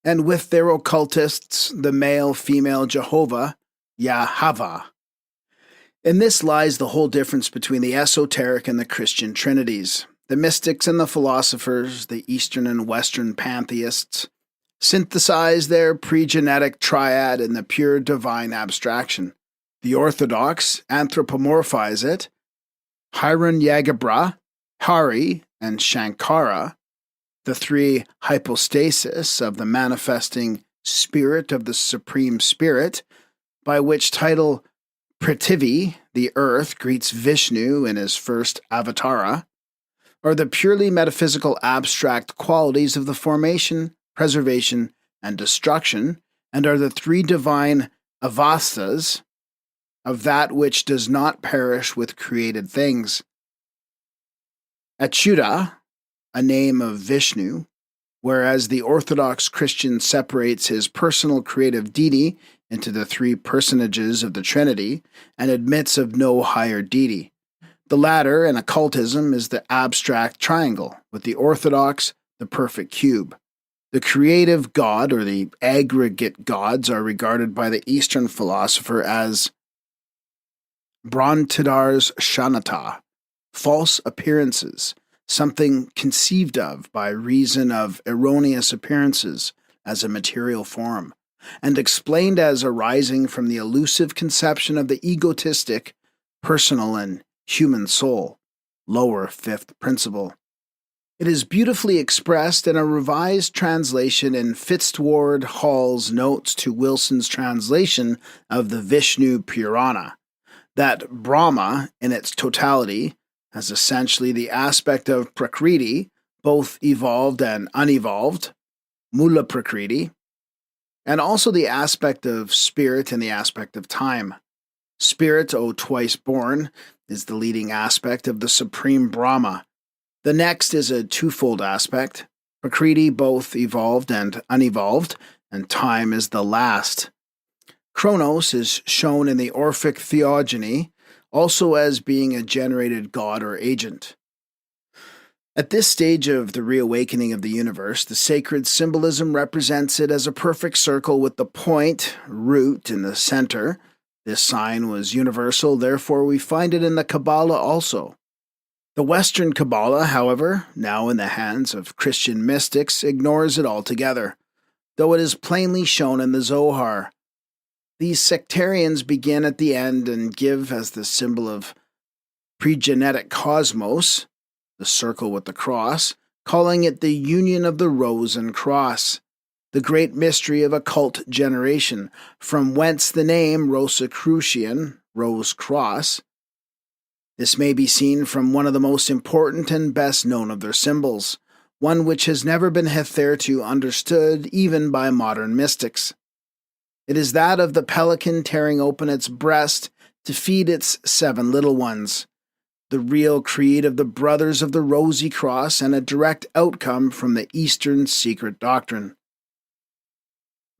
and with their occultists, the male-female Jehovah, Yahava. In this lies the whole difference between the esoteric and the Christian trinities. The mystics and the philosophers, the Eastern and Western pantheists, synthesize their pre-genetic triad in the pure divine abstraction. The Orthodox anthropomorphize it, Hiranyagabra, Hari, and Shankara, the three hypostases of the manifesting spirit of the Supreme Spirit, by which title Prithivi, the earth, greets Vishnu in his first avatara, are the purely metaphysical abstract qualities of the formation, preservation, and destruction, and are the three divine avasthas of that which does not perish with created things. Achyuta, a name of Vishnu, whereas the Orthodox Christian separates his personal creative deity into the three personages of the Trinity and admits of no higher deity. The latter, in occultism, is the abstract triangle, with the Orthodox, the perfect cube. The creative God, or the aggregate gods, are regarded by the Eastern philosopher as Brontidar's Shanata, false appearances, something conceived of by reason of erroneous appearances as a material form, and explained as arising from the elusive conception of the egotistic, personal, and human soul, lower fifth principle. It is beautifully expressed in a revised translation in Fitzward Hall's notes to Wilson's translation of the Vishnu Purana, that Brahma, in its totality, has essentially the aspect of Prakriti, both evolved and unevolved, Mula Prakriti, and also the aspect of spirit and the aspect of time. Spirit, O twice born, is the leading aspect of the Supreme Brahma. The next is a twofold aspect, Prakriti, both evolved and unevolved, and time is the last. Chronos is shown in the Orphic theogony also as being a generated god or agent. At this stage of the reawakening of the universe, the sacred symbolism represents it as a perfect circle with the point, root, in the center. This sign was universal, therefore we find it in the Kabbalah also. The Western Kabbalah, however, now in the hands of Christian mystics, ignores it altogether, though it is plainly shown in the Zohar. These sectarians begin at the end and give as the symbol of pregenetic cosmos, the circle with the cross, calling it the union of the rose and cross, the great mystery of occult generation, from whence the name Rosicrucian, rose cross. This may be seen from one of the most important and best known of their symbols, one which has never been hitherto understood even by modern mystics. It is that of the pelican tearing open its breast to feed its 7 little ones, the real creed of the Brothers of the Rosy Cross and a direct outcome from the Eastern Secret Doctrine.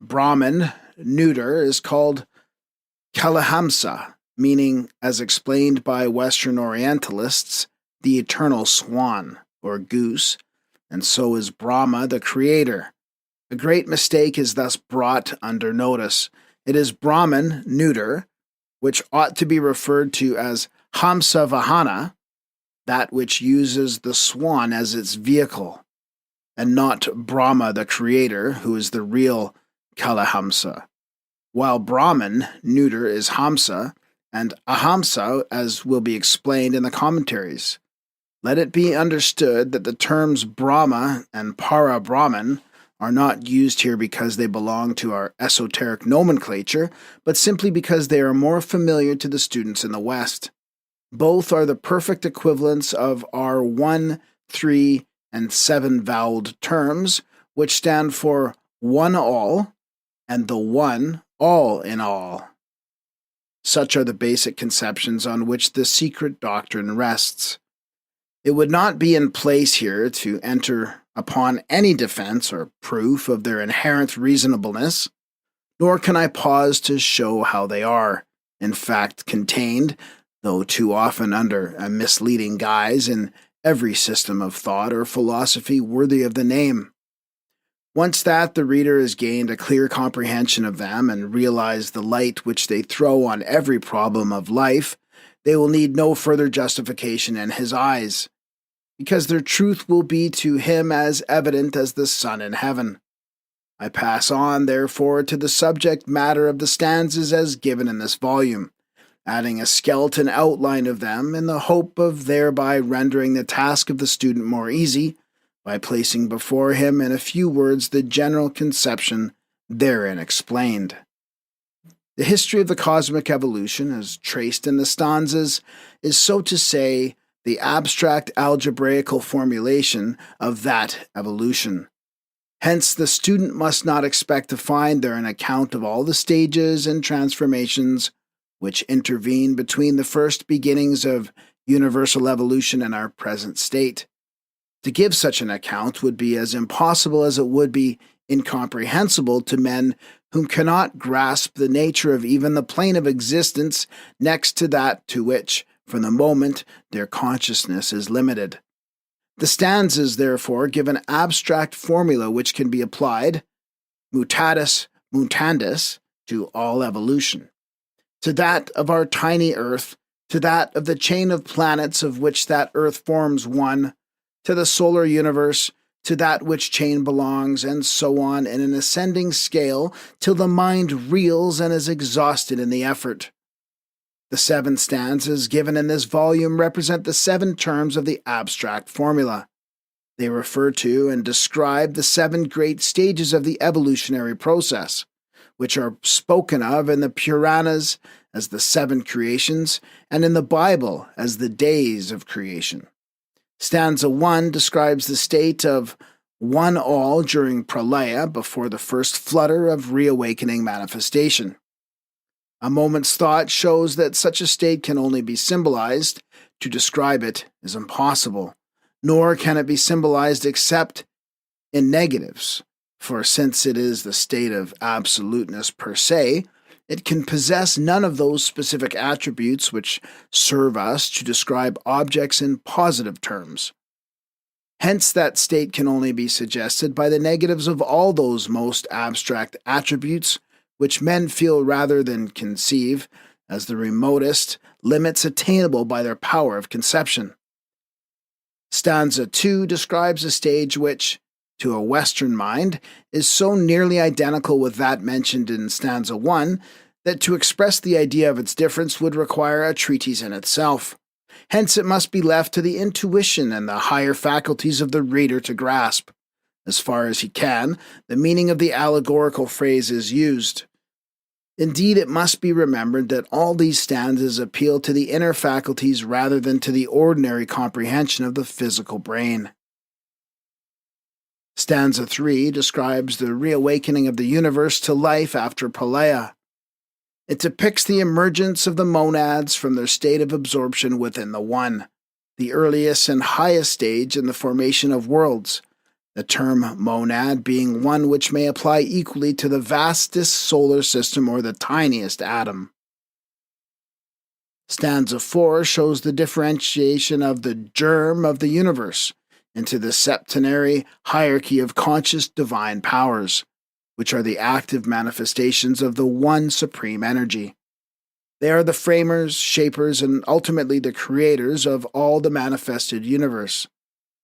Brahman, neuter, is called Kalahamsa, meaning, as explained by Western Orientalists, the eternal swan, or goose, and so is Brahma, the creator. A great mistake is thus brought under notice. It is Brahman, neuter, which ought to be referred to as Hamsa Vahana, that which uses the swan as its vehicle, and not Brahma, the creator, who is the real Kalahamsa. While Brahman, neuter, is Hamsa, and Ahamsa, as will be explained in the commentaries. Let it be understood that the terms Brahma and Para Brahman are not used here because they belong to our esoteric nomenclature, but simply because they are more familiar to the students in the West. Both are the perfect equivalents of our 1, 3, and 7-voweled terms, which stand for one all and the one all in all. Such are the basic conceptions on which the Secret Doctrine rests. It would not be in place here to enter upon any defense or proof of their inherent reasonableness, nor can I pause to show how they are, in fact, contained, though too often under a misleading guise, in every system of thought or philosophy worthy of the name. Once that the reader has gained a clear comprehension of them and realized the light which they throw on every problem of life, they will need no further justification in his eyes, because their truth will be to him as evident as the sun in heaven. I pass on, therefore, to the subject matter of the stanzas as given in this volume, adding a skeleton outline of them in the hope of thereby rendering the task of the student more easy, by placing before him in a few words the general conception therein explained. The history of the cosmic evolution, as traced in the stanzas, is, so to say, the abstract algebraical formulation of that evolution. Hence, the student must not expect to find there an account of all the stages and transformations which intervene between the first beginnings of universal evolution and our present state. To give such an account would be as impossible as it would be incomprehensible to men whom cannot grasp the nature of even the plane of existence next to that to which, for the moment, their consciousness is limited. The stanzas, therefore, give an abstract formula which can be applied, mutatis mutandis, to all evolution, to that of our tiny earth, to that of the chain of planets of which that earth forms one, to the solar universe, to that which chain belongs, and so on in an ascending scale till the mind reels and is exhausted in the effort. The 7 stanzas given in this volume represent the 7 terms of the abstract formula. They refer to and describe the 7 great stages of the evolutionary process, which are spoken of in the Puranas as the 7 creations and in the Bible as the days of creation. Stanza 1 describes the state of one all during pralaya before the first flutter of reawakening manifestation. A moment's thought shows that such a state can only be symbolized. To describe it is impossible, nor can it be symbolized except in negatives, For since it is the state of absoluteness per se, it can possess none of those specific attributes which serve us to describe objects in positive terms. Hence, that state can only be suggested by the negatives of all those most abstract attributes which men feel rather than conceive as the remotest limits attainable by their power of conception. Stanza 2 describes a stage which, to a Western mind, is so nearly identical with that mentioned in stanza 1 that to express the idea of its difference would require a treatise in itself. Hence it must be left to the intuition and the higher faculties of the reader to grasp, as far as he can, the meaning of the allegorical phrases used. Indeed, it must be remembered that all these stanzas appeal to the inner faculties rather than to the ordinary comprehension of the physical brain. Stanza 3 describes the reawakening of the universe to life after Pralaya. It depicts the emergence of the monads from their state of absorption within the One, the earliest and highest stage in the formation of worlds, the term monad being one which may apply equally to the vastest solar system or the tiniest atom. Stanza 4 shows the differentiation of the germ of the universe into the septenary hierarchy of conscious divine powers, which are the active manifestations of the one supreme energy. They are the framers, shapers, and ultimately the creators of all the manifested universe,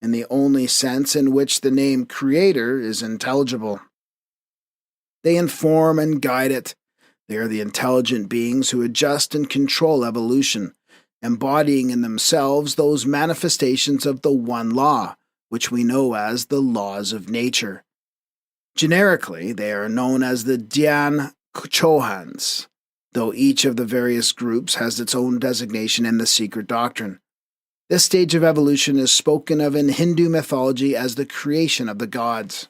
in the only sense in which the name creator is intelligible. They inform and guide it. They are the intelligent beings who adjust and control evolution, embodying in themselves those manifestations of the one law, which we know as the laws of nature. Generically, they are known as the Dhyan Chohans, though each of the various groups has its own designation in the Secret Doctrine. This stage of evolution is spoken of in Hindu mythology as the creation of the gods.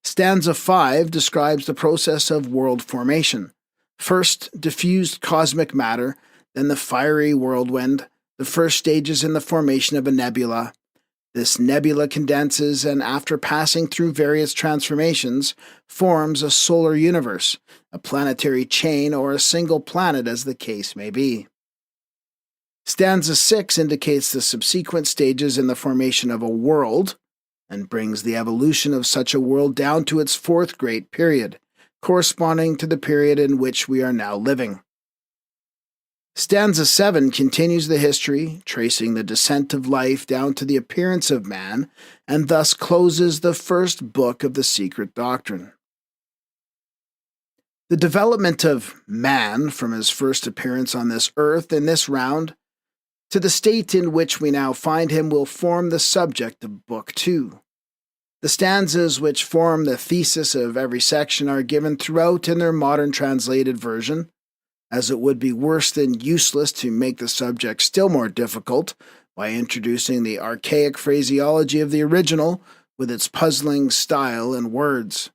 Stanza 5 describes the process of world formation. First, diffused cosmic matter, then the fiery whirlwind, the first stages in the formation of a nebula. This nebula condenses and, after passing through various transformations, forms a solar universe, a planetary chain, or a single planet as the case may be. Stanza 6 indicates the subsequent stages in the formation of a world, and brings the evolution of such a world down to its fourth great period, corresponding to the period in which we are now living. Stanza 7 continues the history, tracing the descent of life down to the appearance of man, and thus closes the first book of the Secret Doctrine. The development of man from his first appearance on this earth in this round to the state in which we now find him will form the subject of Book 2. The stanzas which form the thesis of every section are given throughout in their modern translated version, as it would be worse than useless to make the subject still more difficult by introducing the archaic phraseology of the original with its puzzling style and words.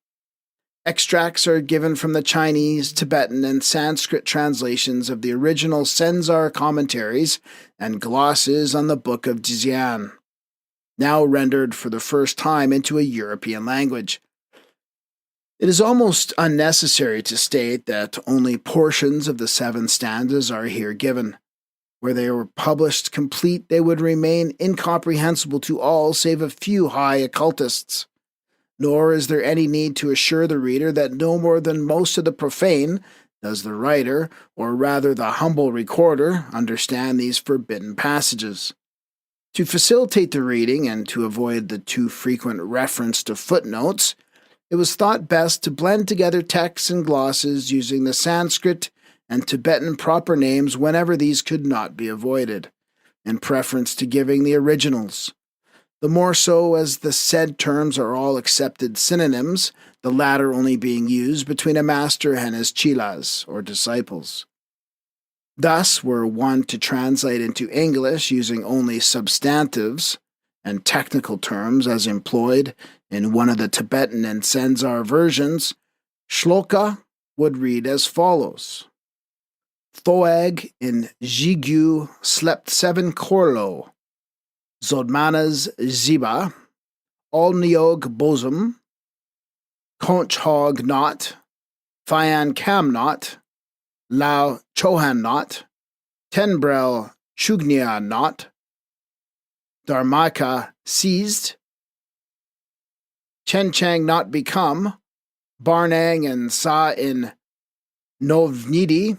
Extracts are given from the Chinese, Tibetan, and Sanskrit translations of the original Senzar commentaries and glosses on the Book of Dzyan, now rendered for the first time into a European language. It is almost unnecessary to state that only portions of the 7 stanzas are here given. Were they were published complete, they would remain incomprehensible to all save a few high occultists. Nor is there any need to assure the reader that no more than most of the profane does the writer, or rather the humble recorder, understand these forbidden passages. To facilitate the reading and to avoid the too frequent reference to footnotes, it was thought best to blend together texts and glosses using the Sanskrit and Tibetan proper names whenever these could not be avoided, in preference to giving the originals. The more so as the said terms are all accepted synonyms, the latter only being used between a master and his chelas, or disciples. Thus, were one to translate into English using only substantives and technical terms as employed in one of the Tibetan and Senzar versions, shloka would read as follows. Thoag in Jigyu slept 7 korlo, Zodmanas Ziba, All Niog Bozum, Conch Hog not, Thian Cam not, Lao Chohan not, Tenbrel Chugnia not, Dharmaka seized, Chen Chang not become, Barnang and Sa in Novnidi,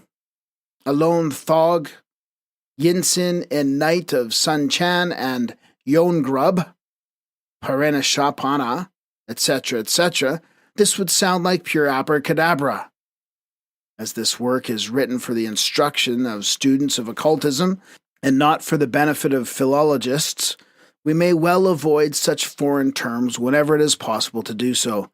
Alone Thog, Yinsin in Night of Sun Chan and Yongrub, Parena Shapana, etc., etc., this would sound like pure abracadabra. As this work is written for the instruction of students of occultism and not for the benefit of philologists, we may well avoid such foreign terms whenever it is possible to do so.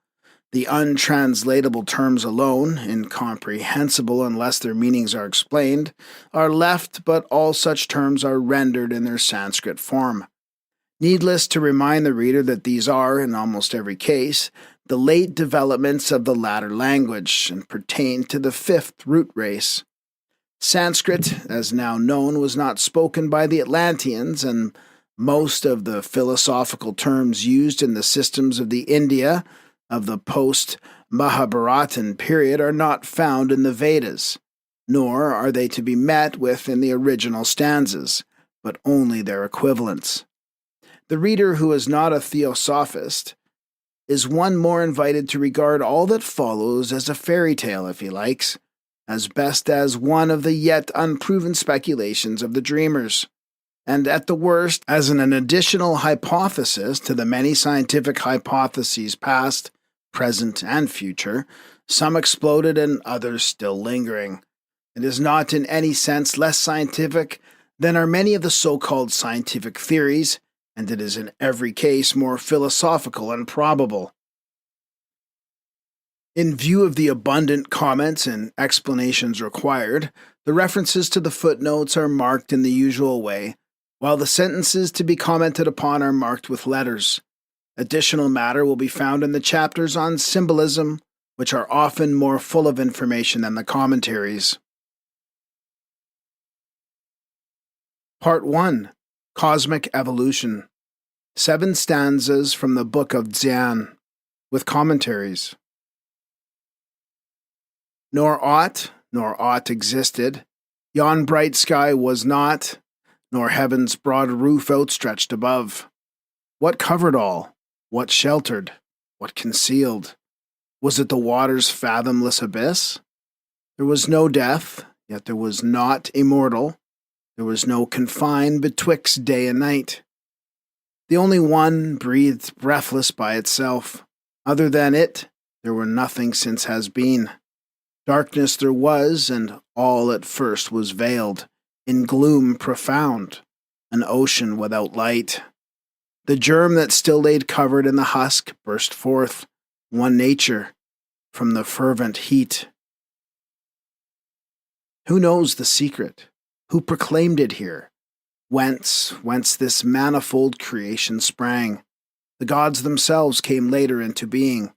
The untranslatable terms alone, incomprehensible unless their meanings are explained, are left, but all such terms are rendered in their Sanskrit form. Needless to remind the reader that these are, in almost every case, the late developments of the latter language, and pertain to the fifth root race. Sanskrit, as now known, was not spoken by the Atlanteans, and most of the philosophical terms used in the systems of the India of the post-Mahabharatan period are not found in the Vedas, nor are they to be met with in the original stanzas, but only their equivalents. The reader who is not a theosophist is one more invited to regard all that follows as a fairy tale, if he likes, as best as one of the yet unproven speculations of the dreamers, and at the worst as an additional hypothesis to the many scientific hypotheses past, present, and future, some exploded and others still lingering. It is not in any sense less scientific than are many of the so-called scientific theories, and it is in every case more philosophical and probable. In view of the abundant comments and explanations required, the references to the footnotes are marked in the usual way, while the sentences to be commented upon are marked with letters. Additional matter will be found in the chapters on symbolism, which are often more full of information than the commentaries. Part 1. Cosmic Evolution. 7 stanzas from the Book of Dzyan, with commentaries. Nor aught existed, yon bright sky was not, nor heaven's broad roof outstretched above. What covered all? What sheltered? What concealed? Was it the water's fathomless abyss? There was no death, yet there was naught immortal. There was no confine betwixt day and night. The only one breathed breathless by itself. Other than it, there were nothing since has been. Darkness there was, and all at first was veiled, in gloom profound, an ocean without light. The germ that still laid covered in the husk burst forth, one nature, from the fervent heat. Who knows the secret? Who proclaimed it here? Whence this manifold creation sprang? The gods themselves came later into being.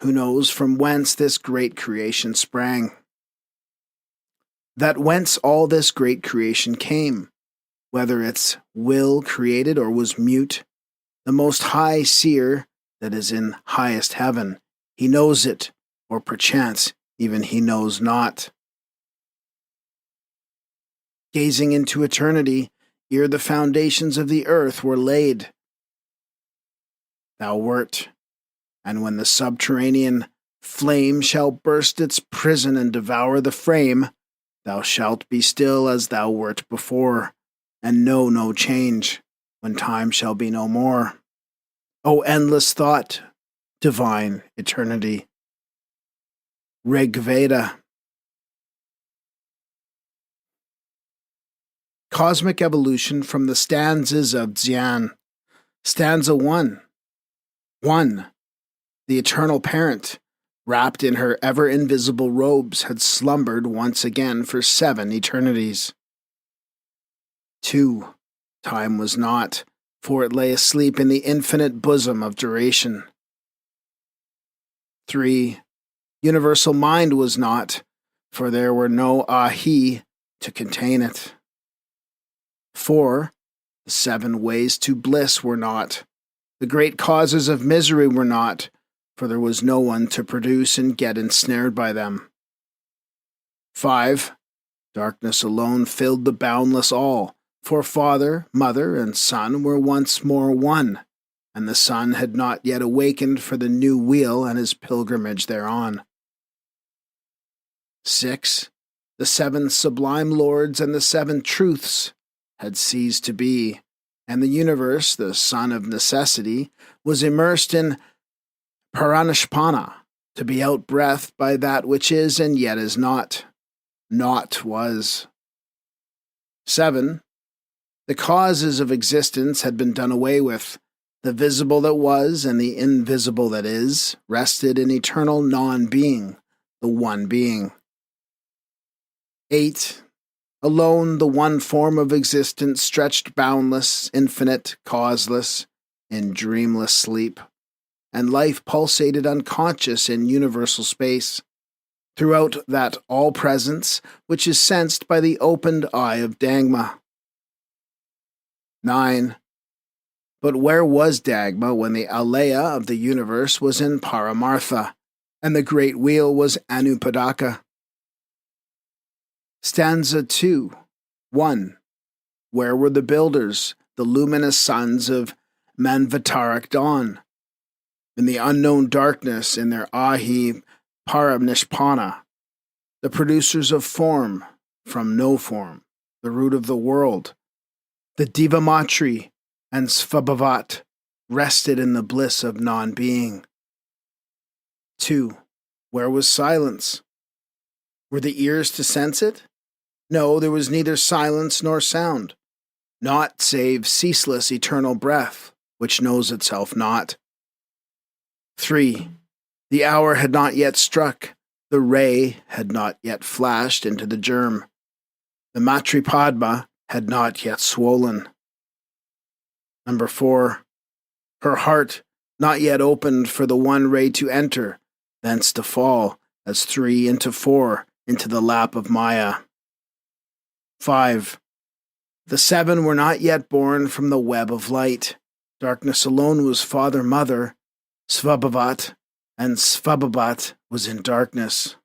Who knows from whence this great creation sprang? That whence all this great creation came, whether its will created or was mute, the Most High Seer that is in highest heaven, he knows it, or perchance even he knows not. Gazing into eternity, ere the foundations of the earth were laid, thou wert, and when the subterranean flame shall burst its prison and devour the frame, thou shalt be still as thou wert before, and know no change, when time shall be no more. O endless thought, divine eternity. Rig Veda. Cosmic Evolution from the stanzas of Dzyan. Stanza 1. 1. The eternal parent, wrapped in her ever-invisible robes, had slumbered once again for 7 eternities. 2. Time was not, for it lay asleep in the infinite bosom of duration. 3. Universal mind was not, for there were no ahi to contain it. 4. The 7 ways to bliss were not. The great causes of misery were not, for there was no one to produce and get ensnared by them. 5. Darkness alone filled the boundless all, for Father, Mother, and Son were once more one, and the Son had not yet awakened for the new wheel and his pilgrimage thereon. 6. The 7 sublime lords and the 7 truths had ceased to be, and the universe, the son of necessity, was immersed in paranishpana, to be out-breathed by that which is and yet is not. Naught was. 7. The causes of existence had been done away with. The visible that was and the invisible that is rested in eternal non-being, the one being. 8. Alone the one form of existence stretched boundless, infinite, causeless, in dreamless sleep, and life pulsated unconscious in universal space, throughout that all-presence which is sensed by the opened eye of Dagma. 9. But where was Dagma when the Alaya of the universe was in Paramartha, and the great wheel was Anupadaka? Stanza 2. 1. Where were the builders, the luminous sons of Manvataric dawn? In the unknown darkness in their Ahi Paranishpana, the producers of form from no form, the root of the world, the Divamatri and Svabhavat rested in the bliss of non-being. 2. Where was silence? Were the ears to sense it? No, there was neither silence nor sound, naught save ceaseless eternal breath, which knows itself not. 3. The hour had not yet struck, the ray had not yet flashed into the germ, the Matripadma had not yet swollen. 4. Her heart not yet opened for the one ray to enter, thence to fall, as 3 into 4, into the lap of Maya. 5. The 7 were not yet born from the web of light. Darkness alone was Father, Mother, Svabhavat, and Svabhavat was in darkness.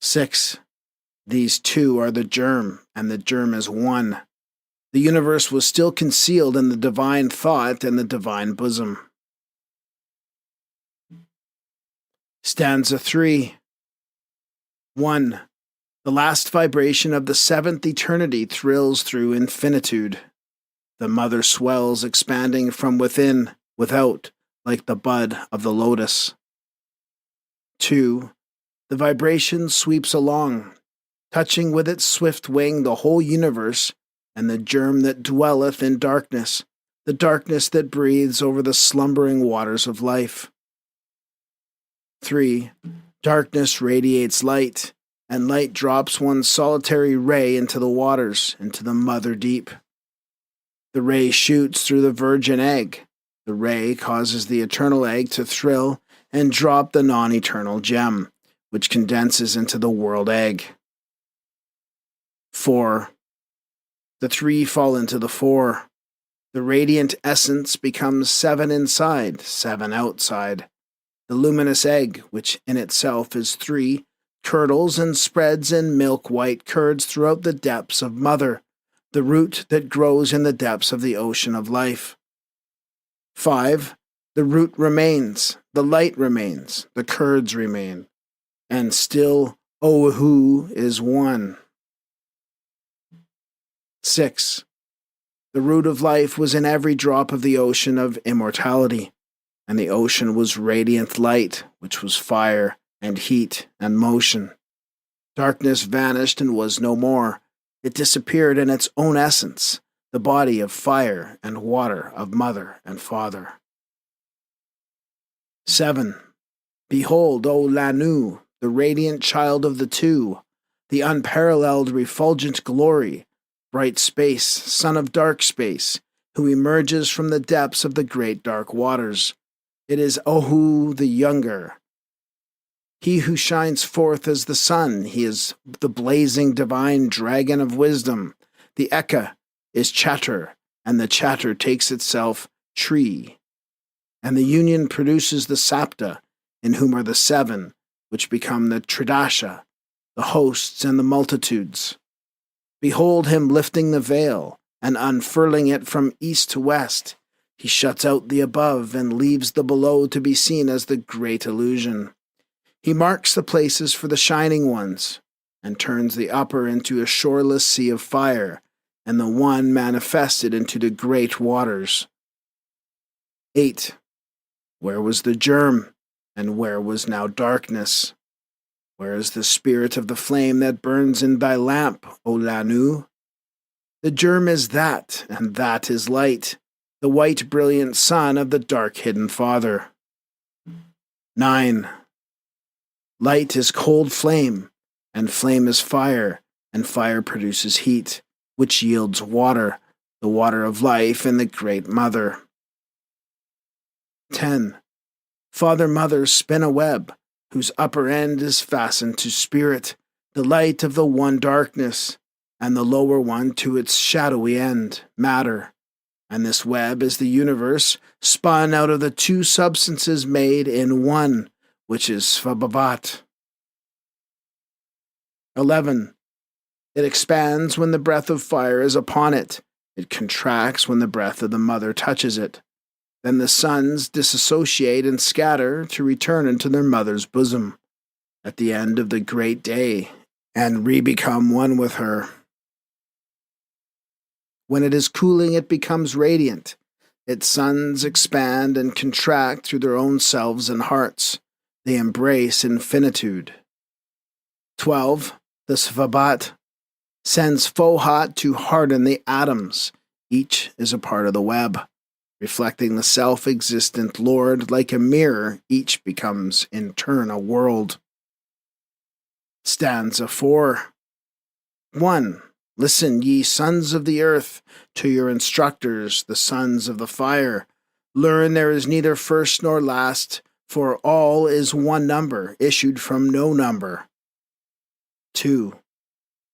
6. These 2 are the germ, and the germ is one. The universe was still concealed in the divine thought and the divine bosom. Stanza 3. 1. The last vibration of the 7th eternity thrills through infinitude. The mother swells, expanding from within, without, like the bud of the lotus. 2. The vibration sweeps along, touching with its swift wing the whole universe and the germ that dwelleth in darkness, the darkness that breathes over the slumbering waters of life. 3. Darkness radiates light, and light drops one solitary ray into the waters, into the mother deep. The ray shoots through the virgin egg. The ray causes the eternal egg to thrill and drop the non-eternal gem, which condenses into the world egg. 4. The 3 fall into the 4. The radiant essence becomes 7 inside, 7 outside. The luminous egg, which in itself is 3, curdles and spreads in milk-white curds throughout the depths of Mother, the root that grows in the depths of the ocean of life. 5. The root remains, the light remains, the curds remain, and still Ohu is one. 6. The root of life was in every drop of the ocean of immortality, and the ocean was radiant light, which was fire and heat and motion. Darkness vanished and was no more. It disappeared in its own essence, the body of fire and water of Mother and Father. 7. Behold, O Lanu, the radiant child of the 2, the unparalleled refulgent glory, bright space, son of dark space, who emerges from the depths of the great dark waters. It is Ohu the younger. He who shines forth as the sun, he is the blazing divine dragon of wisdom. The Eka is chatter, and the chatter takes itself tree. And the union produces the Sapta, in whom are the seven, which become the Tridasha, the hosts and the multitudes. Behold him lifting the veil, and unfurling it from east to west. He shuts out the above, and leaves the below to be seen as the great illusion. He marks the places for the shining ones, and turns the upper into a shoreless sea of fire, and the one manifested into the great waters. 8. Where was the germ, and where was now darkness? Where is the spirit of the flame that burns in thy lamp, O Lanu? The germ is that, and that is light, the white brilliant sun of the dark hidden Father. 9. Light is cold flame, and flame is fire, and fire produces heat, which yields water, the water of life and the great mother. 10. Father, mother, spin a web, whose upper end is fastened to spirit, the light of the one darkness, and the lower one to its shadowy end, matter. And this web is the universe, spun out of the two substances made in one, which is Svabhavat. 11. It expands when the breath of fire is upon it. It contracts when the breath of the mother touches it. Then the sons disassociate and scatter to return into their mother's bosom at the end of the great day, and re-become one with her. When it is cooling, it becomes radiant. Its sons expand and contract through their own selves and hearts. They embrace infinitude. 12. The Svabhat sends Fohat to harden the atoms. Each is a part of the web. Reflecting the self-existent Lord like a mirror, each becomes in turn a world. Stanza 4. 1. Listen, ye sons of the earth, to your instructors, the sons of the fire. Learn there is neither first nor last, for all is one number, issued from no number. 2.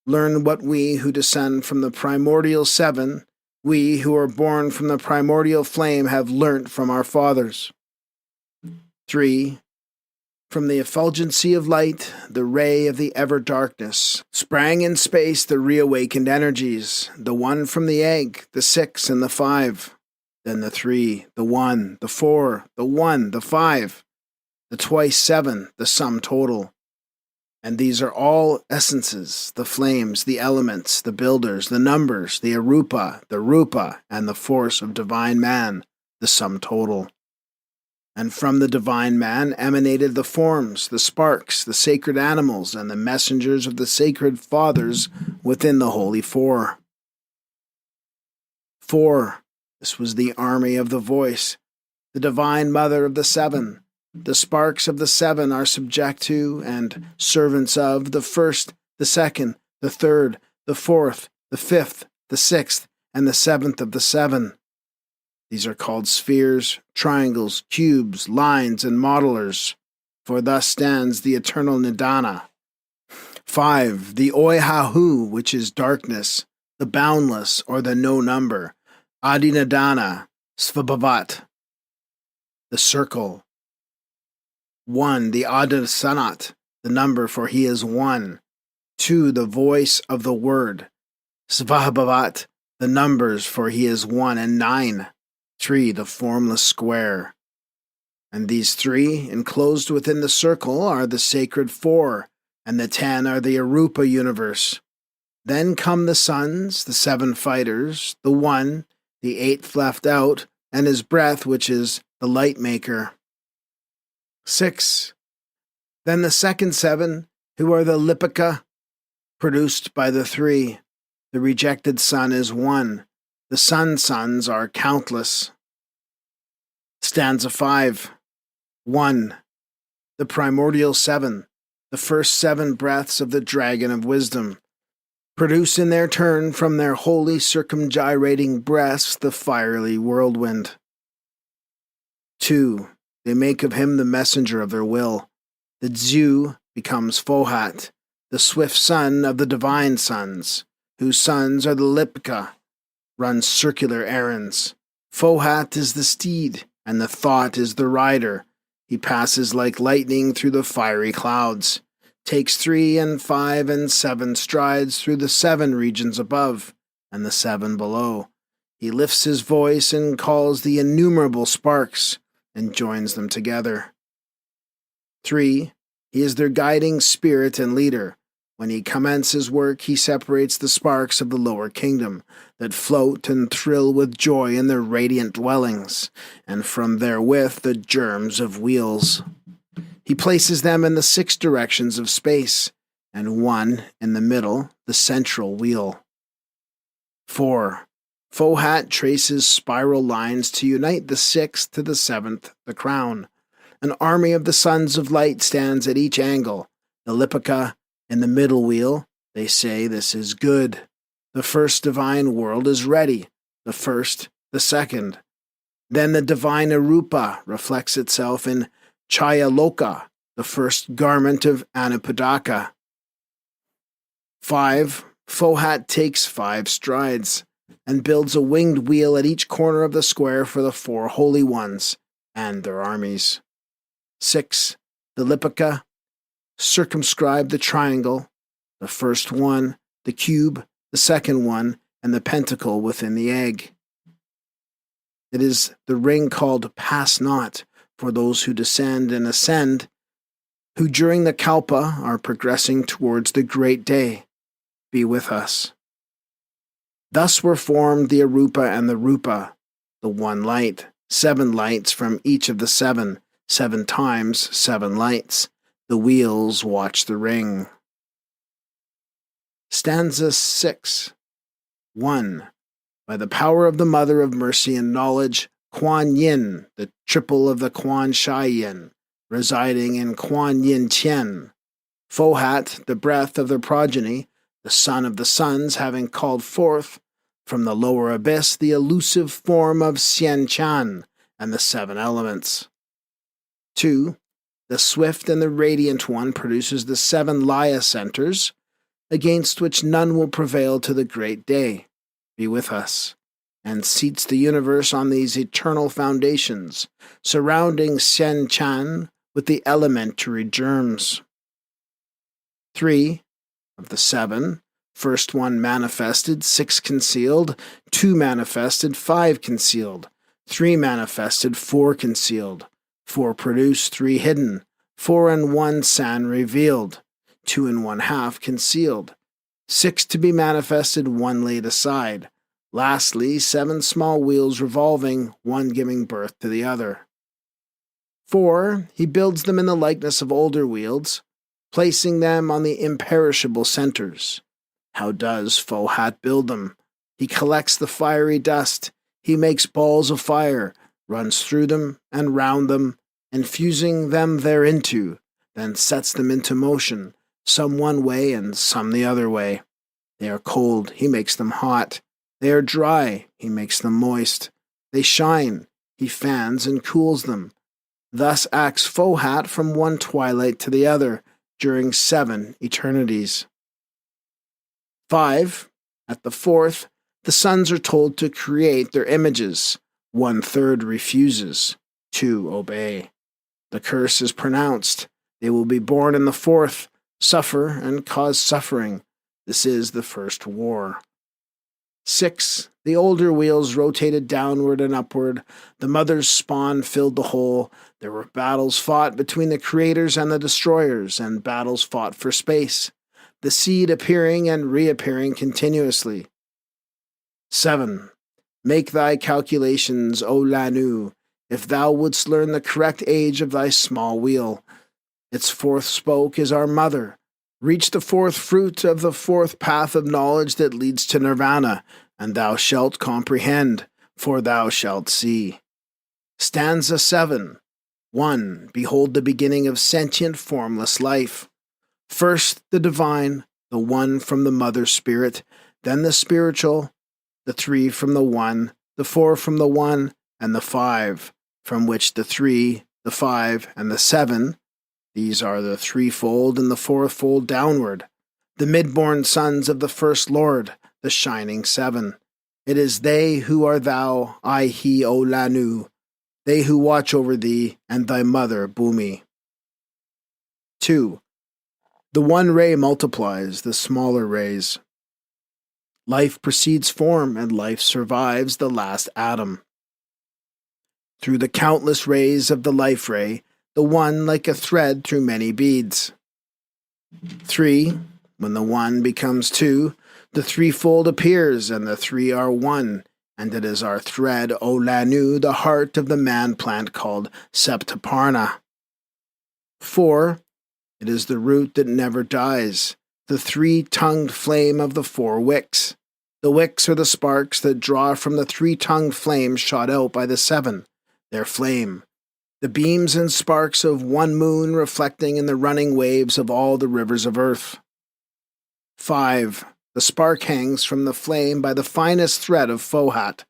Learn what we who descend from the primordial seven, we who are born from the primordial flame, have learnt from our fathers. 3. From the effulgency of light, the ray of the ever-darkness, sprang in space the reawakened energies, the one from the egg, the 6 and the 5, then the 3, the 1, the 4, the 1, the 5, the twice 7, the sum total. And these are all essences, the flames, the elements, the builders, the numbers, the arupa, the rupa, and the force of divine man, the sum total. And from the divine man emanated the forms, the sparks, the sacred animals, and the messengers of the sacred fathers within the holy four. 4. This was the army of the voice, the divine mother of the seven. The sparks of the seven are subject to and servants of the first, the second, the third, the fourth, the fifth, the sixth, and the seventh of the seven. These are called spheres, triangles, cubes, lines, and modelers, for thus stands the eternal Nidana. 5. The Oihahu, which is darkness, the boundless, or the no number, Adinadana, Svabhavat, the circle. 1. The Adasanat, the number, for he is one. 2. The voice of the word, Svabhavat, the numbers, for he is one, and 9. 3. The formless square. And these 3, enclosed within the circle, are the sacred 4, and the 10 are the Arupa universe. Then come the sons, the 7 fighters, the 1, the 8th left out, and his breath, which is the light maker. 6. Then the second 7, who are the Lipika, produced by the 3. The rejected son is 1. The sons are countless. Stanza 5. 1. The primordial 7, the first 7 breaths of the dragon of wisdom, produce in their turn from their holy circumgyrating breasts the fiery whirlwind. 2. They make of him the messenger of their will. The Dzu becomes Fohat, the swift son of the divine sons, whose sons are the Lipika, runs circular errands. Fohat is the steed, and the thought is the rider. He passes like lightning through the fiery clouds, takes 3 and 5 and 7 strides through the 7 regions above and the 7 below. He lifts his voice and calls the innumerable sparks and joins them together. 3. He is their guiding spirit and leader. When he commences work, he separates the sparks of the lower kingdom that float and thrill with joy in their radiant dwellings, and from therewith the germs of wheels. He places them in the 6 directions of space, and one in the middle, the central wheel. 4. Fohat traces spiral lines to unite the 6th to the 7th, the crown. An army of the sons of light stands at each angle. The Lipica in the middle wheel, they say this is good. The first divine world is ready, the first, the second. Then the divine Arupa reflects itself in Chayaloka, the first garment of Anapadaka. 5. Fohat takes 5 strides and builds a winged wheel at each corner of the square for the 4 holy ones and their armies. 6. The Lipica circumscribe the triangle, the first one, the cube, the second one, and the pentacle within the egg. It is the ring called Pass Not for those who descend and ascend, who during the Kalpa are progressing towards the great day. Be with us. Thus were formed the Arupa and the Rupa, the one light, 7 lights from each of the 7, 7 times 7 lights. The wheels watch the ring. Stanza 6. 1. By the power of the Mother of Mercy and Knowledge, Kuan Yin, the triple of the Kuan Shai Yin, residing in Kuan Yin Tian. Fohat, the breath of their progeny, the son of the sons, having called forth from the lower abyss the elusive form of Xian Chan and the 7 elements. 2. The swift and the radiant one produces the 7 Laya centers, against which none will prevail to the great day. Be with us, and seats the universe on these eternal foundations, surrounding Xian Chan with the elementary germs. 3. Of the 7, first one manifested, 6 concealed, 2 manifested, 5 concealed, 3 manifested, 4 concealed, 4 produced, 3 hidden, 4 and 1 san revealed, 2 and 1/2 concealed, 6 to be manifested, 1 laid aside. Lastly, 7 small wheels revolving, 1 giving birth to the other. 4. He builds them in the likeness of older wheels, placing them on the imperishable centers. How does Fohat build them? He collects the fiery dust, he makes balls of fire, runs through them and round them, infusing them thereinto, then sets them into motion, some one way and some the other way. They are cold, he makes them hot. They are dry, he makes them moist. They shine, he fans and cools them. Thus acts Fohat from one twilight to the other, during 7 eternities. 5. At the 4th, the sons are told to create their images. 1/3 refuses, 2 obey. The curse is pronounced. They will be born in the 4th, suffer and cause suffering. This is the first war. 6. The older wheels rotated downward and upward. The mother's spawn filled the whole. There were battles fought between the creators and the destroyers, and battles fought for space, the seed appearing and reappearing continuously. 7. Make thy calculations, O Lanu, if thou wouldst learn the correct age of thy small wheel. Its 4th spoke is our mother. Reach the 4th fruit of the 4th path of knowledge that leads to nirvana, and thou shalt comprehend, for thou shalt see. Stanza 7. 1. Behold the beginning of sentient formless life. First the divine, the 1 from the mother spirit, then the spiritual, the 3 from the 1, the 4 from the 1, and the 5, from which the 3, the 5, and the 7, these are the 3-fold and the 4-fold downward, the midborn sons of the first Lord, the shining 7. It is they who are thou, I, he, O Lanu, they who watch over thee, and thy mother, Bhumi. 2. The one ray multiplies the smaller rays. Life precedes form, and life survives the last atom. Through the countless rays of the life ray, the one like a thread through many beads. 3. When the one becomes 2, the threefold appears, and the 3 are one, and it is our thread, O Lanu, the heart of the man-plant called Septaparna. 4. It is the root that never dies, the 3-tongued flame of the 4 wicks. The wicks are the sparks that draw from the 3-tongued flame shot out by the 7, their flame. The beams and sparks of one moon reflecting in the running waves of all the rivers of earth. 5. The spark hangs from the flame by the finest thread of Fohat.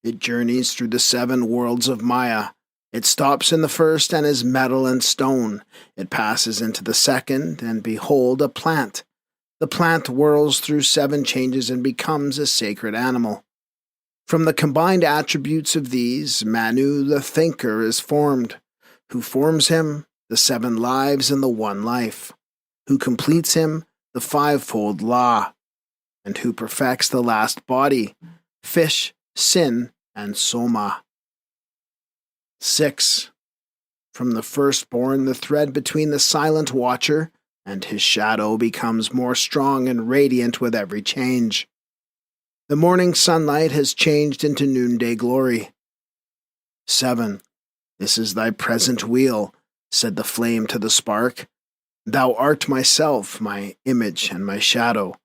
It journeys through the 7 worlds of Maya. It stops in the first and is metal and stone. It passes into the second, and behold, a plant. The plant whirls through 7 changes and becomes a sacred animal. From the combined attributes of these, Manu the thinker is formed. Who forms him? The 7 lives and the 1 life. Who completes him? The 5-fold law. And who perfects the last body? Fish, sin, and soma. 6. From the firstborn, the thread between the silent watcher and his shadow becomes more strong and radiant with every change. The morning sunlight has changed into noonday glory. 7. This is thy present wheel, said the flame to the spark. Thou art myself, my image and my shadow.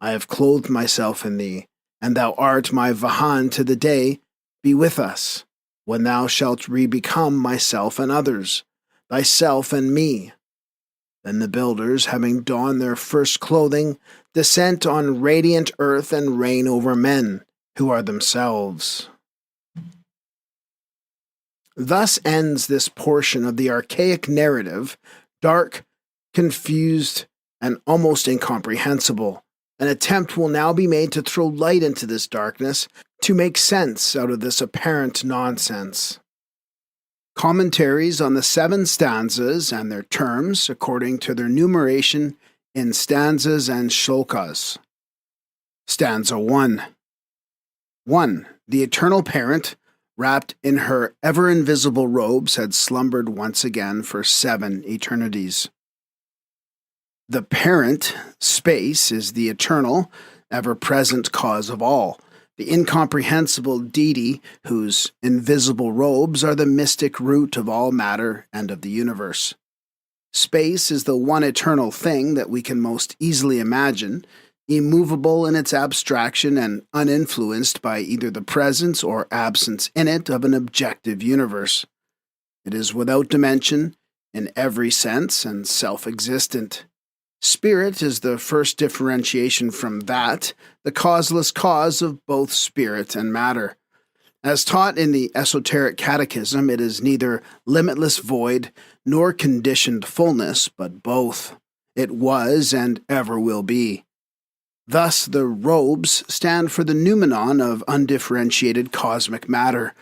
I have clothed myself in thee, and thou art my Vahan to the day. Be with us, when thou shalt re-become myself and others, thyself and me. Then the builders, having donned their first clothing, descend on radiant earth and reign over men, who are themselves. Thus ends this portion of the archaic narrative, dark, confused, and almost incomprehensible. An attempt will now be made to throw light into this darkness, to make sense out of this apparent nonsense. Commentaries on the 7 stanzas and their terms according to their numeration in stanzas and shlokas. Stanza 1. 1. The eternal parent, wrapped in her ever-invisible robes, had slumbered once again for 7 eternities. The parent, space, is the eternal, ever-present cause of all, the incomprehensible deity whose invisible robes are the mystic root of all matter and of the universe. Space is the one eternal thing that we can most easily imagine, immovable in its abstraction and uninfluenced by either the presence or absence in it of an objective universe. It is without dimension in every sense and self-existent. Spirit is the first differentiation from that, the causeless cause of both spirit and matter. As taught in the Esoteric Catechism, it is neither limitless void nor conditioned fullness, but both. It was and ever will be. Thus, the robes stand for the noumenon of undifferentiated cosmic matter.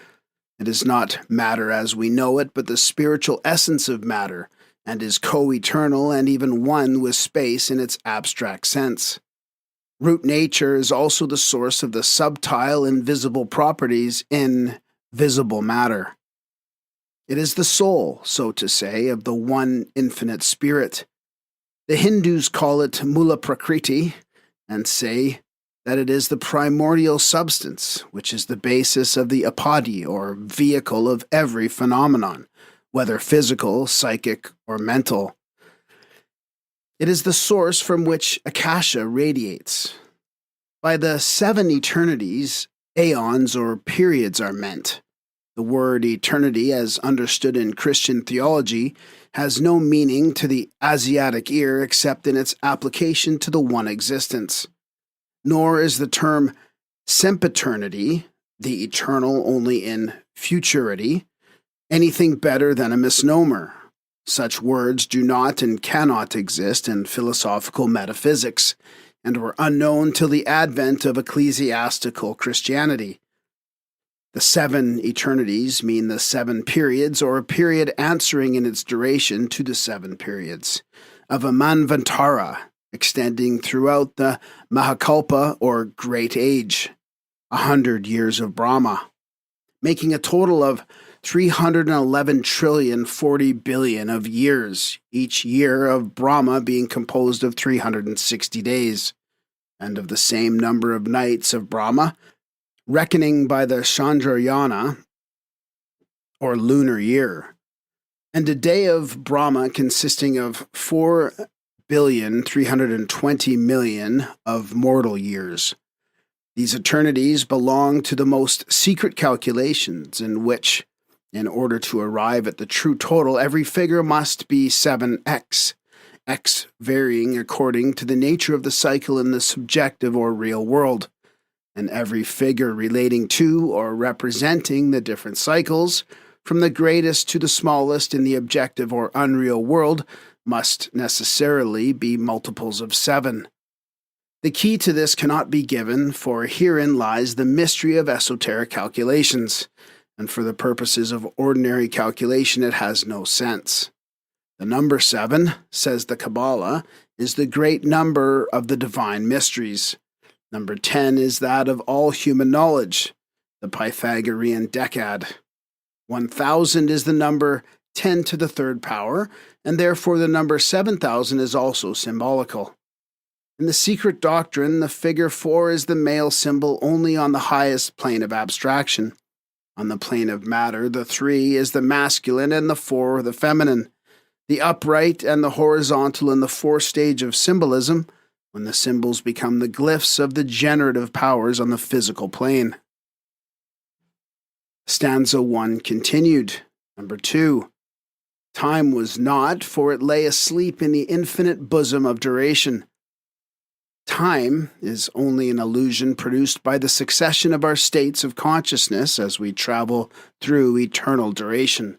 It is not matter as we know it, but the spiritual essence of matter, and is co-eternal and even one with space in its abstract sense. Root nature is also the source of the subtile invisible properties in visible matter. It is the soul, so to say, of the one infinite spirit. The Hindus call it Mula Prakriti and say that it is the primordial substance, which is the basis of the apadi, or vehicle of every phenomenon, whether physical, psychic, or mental. It is the source from which Akasha radiates. By the 7 eternities, aeons or periods are meant. The word eternity, as understood in Christian theology, has no meaning to the Asiatic ear except in its application to the one existence. Nor is the term sempiternity, the eternal only in futurity, anything better than a misnomer. Such words do not and cannot exist in philosophical metaphysics, and were unknown till the advent of ecclesiastical Christianity. The 7 eternities mean the 7 periods, or a period answering in its duration to the 7 periods, of a manvantara, extending throughout the Mahakalpa, or Great Age, 100 years of Brahma, making a total of 311,040,000,000,000 of years, each year of Brahma being composed of 360 days, and of the same number of nights of Brahma, reckoning by the Chandrayana, or lunar year, and a day of Brahma consisting of 4,320,000,000 of mortal years. These eternities belong to the most secret calculations, in which, in order to arrive at the true total, every figure must be 7x, x varying according to the nature of the cycle in the subjective or real world, and every figure relating to or representing the different cycles, from the greatest to the smallest in the objective or unreal world, must necessarily be multiples of 7. The key to this cannot be given, for herein lies the mystery of esoteric calculations, and for the purposes of ordinary calculation it has no sense. The number 7, says the Kabbalah, is the great number of the divine mysteries. Number 10 is that of all human knowledge, the Pythagorean decad. 1,000 is the number 10 to the third power, and therefore the number 7,000 is also symbolical. In the Secret Doctrine, the figure 4 is the male symbol only on the highest plane of abstraction. On the plane of matter, the 3 is the masculine and the 4 the feminine, the upright and the horizontal in the 4th stage of symbolism, when the symbols become the glyphs of the generative powers on the physical plane. Stanza 1 continued. Number 2. Time was not, for it lay asleep in the infinite bosom of duration. Time is only an illusion produced by the succession of our states of consciousness as we travel through eternal duration,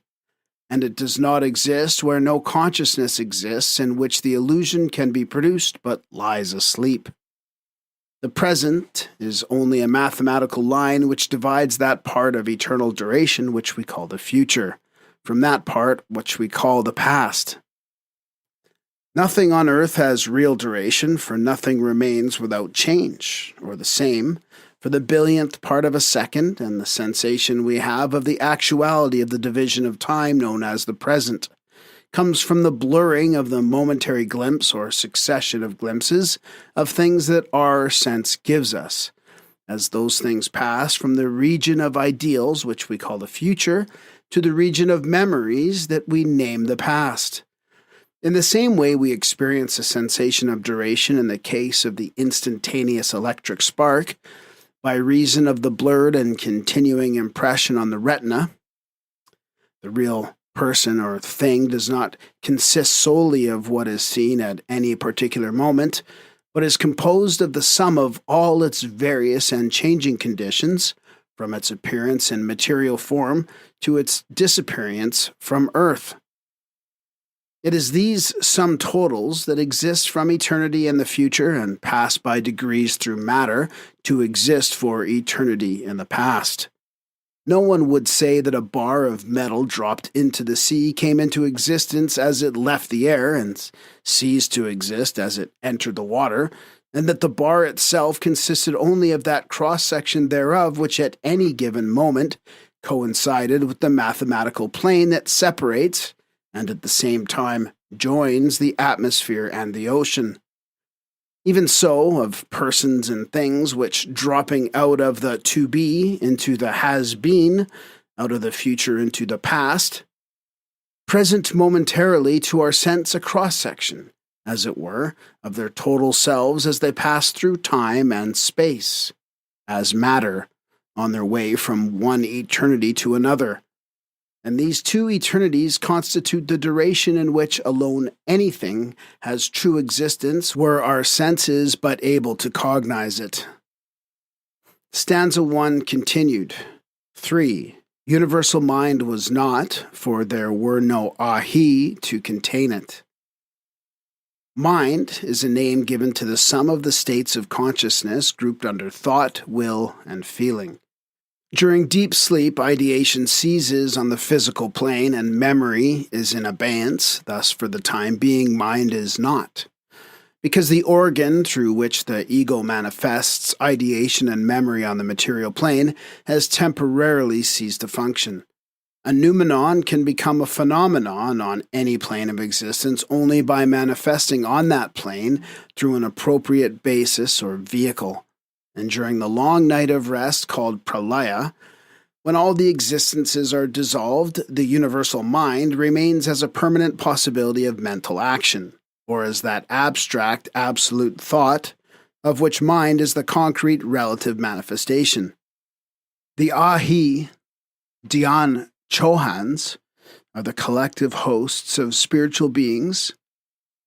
and it does not exist where no consciousness exists in which the illusion can be produced but lies asleep. The present is only a mathematical line which divides that part of eternal duration which we call the future from that part which we call the past. Nothing on earth has real duration, for nothing remains without change, or the same, for the billionth part of a second, and the sensation we have of the actuality of the division of time known as the present comes from the blurring of the momentary glimpse or succession of glimpses of things that our sense gives us, as those things pass from the region of ideals, which we call the future, to the region of memories that we name the past. In the same way, we experience a sensation of duration in the case of the instantaneous electric spark by reason of the blurred and continuing impression on the retina. The real person or thing does not consist solely of what is seen at any particular moment, but is composed of the sum of all its various and changing conditions, from its appearance in material form to its disappearance from earth. It is these sum totals that exist from eternity in the future and pass by degrees through matter to exist for eternity in the past. No one would say that a bar of metal dropped into the sea came into existence as it left the air and ceased to exist as it entered the water, and that the bar itself consisted only of that cross-section thereof which at any given moment coincided with the mathematical plane that separates and at the same time joins the atmosphere and the ocean. Even so, of persons and things which, dropping out of the to-be into the has-been, out of the future into the past, present momentarily to our sense a cross-section, as it were, of their total selves as they pass through time and space, as matter, on their way from one eternity to another. And these two eternities constitute the duration in which alone anything has true existence, were our senses but able to cognize it. Stanza 1 continued. 3. Universal mind was not, for there were no ahi to contain it. Mind is a name given to the sum of the states of consciousness grouped under thought, will, and feeling. During deep sleep, ideation ceases on the physical plane and memory is in abeyance, thus for the time being mind is not. Because the organ through which the ego manifests ideation and memory on the material plane has temporarily ceased to function. A noumenon can become a phenomenon on any plane of existence only by manifesting on that plane through an appropriate basis or vehicle. And during the long night of rest called pralaya, when all the existences are dissolved, the universal mind remains as a permanent possibility of mental action, or as that abstract, absolute thought, of which mind is the concrete relative manifestation. The Ahi Dhyan Chohans are the collective hosts of spiritual beings,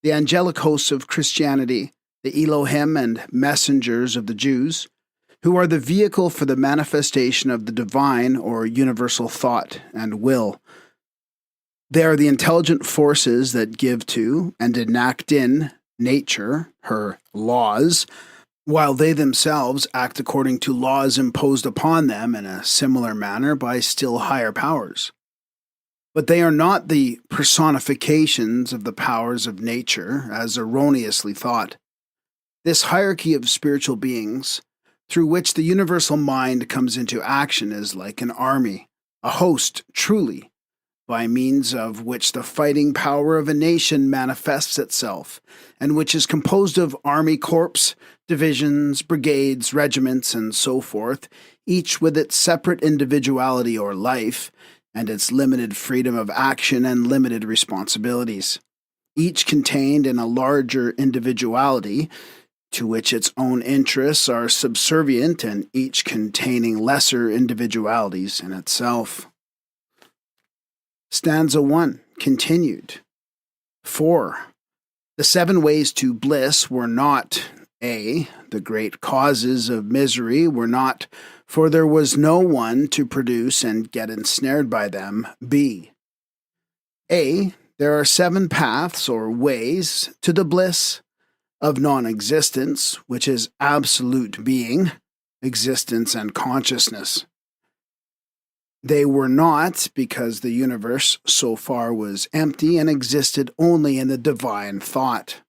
the angelic hosts of Christianity, the Elohim and messengers of the Jews, who are the vehicle for the manifestation of the divine or universal thought and will. They are the intelligent forces that give to and enact in nature her laws, while they themselves act according to laws imposed upon them in a similar manner by still higher powers. But they are not the personifications of the powers of nature, as erroneously thought. This hierarchy of spiritual beings, through which the universal mind comes into action, is like an army, a host truly, by means of which the fighting power of a nation manifests itself, and which is composed of army corps, divisions, brigades, regiments, and so forth, each with its separate individuality or life, and its limited freedom of action and limited responsibilities, each contained in a larger individuality, to which its own interests are subservient, and each containing lesser individualities in itself. Stanza 1, continued. 4. The 7 ways to bliss were not, A, the great causes of misery were not, for there was no one to produce and get ensnared by them, B. A, there are 7 paths or ways to the bliss of non-existence, which is absolute being, existence, and consciousness. They were not because the universe so far was empty and existed only in the divine thought.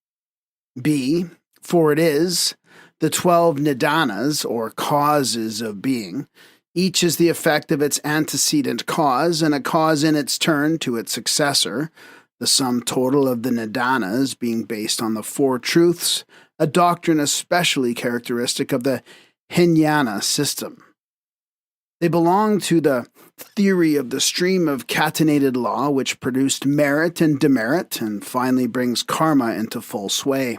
B, for it is the 12 nidanas, or causes of being. Each is the effect of its antecedent cause, and a cause in its turn to its successor, the sum total of the nidanas being based on the 4 truths, a doctrine especially characteristic of the Hinayana system. They belong to the theory of the stream of catenated law which produced merit and demerit and finally brings karma into full sway.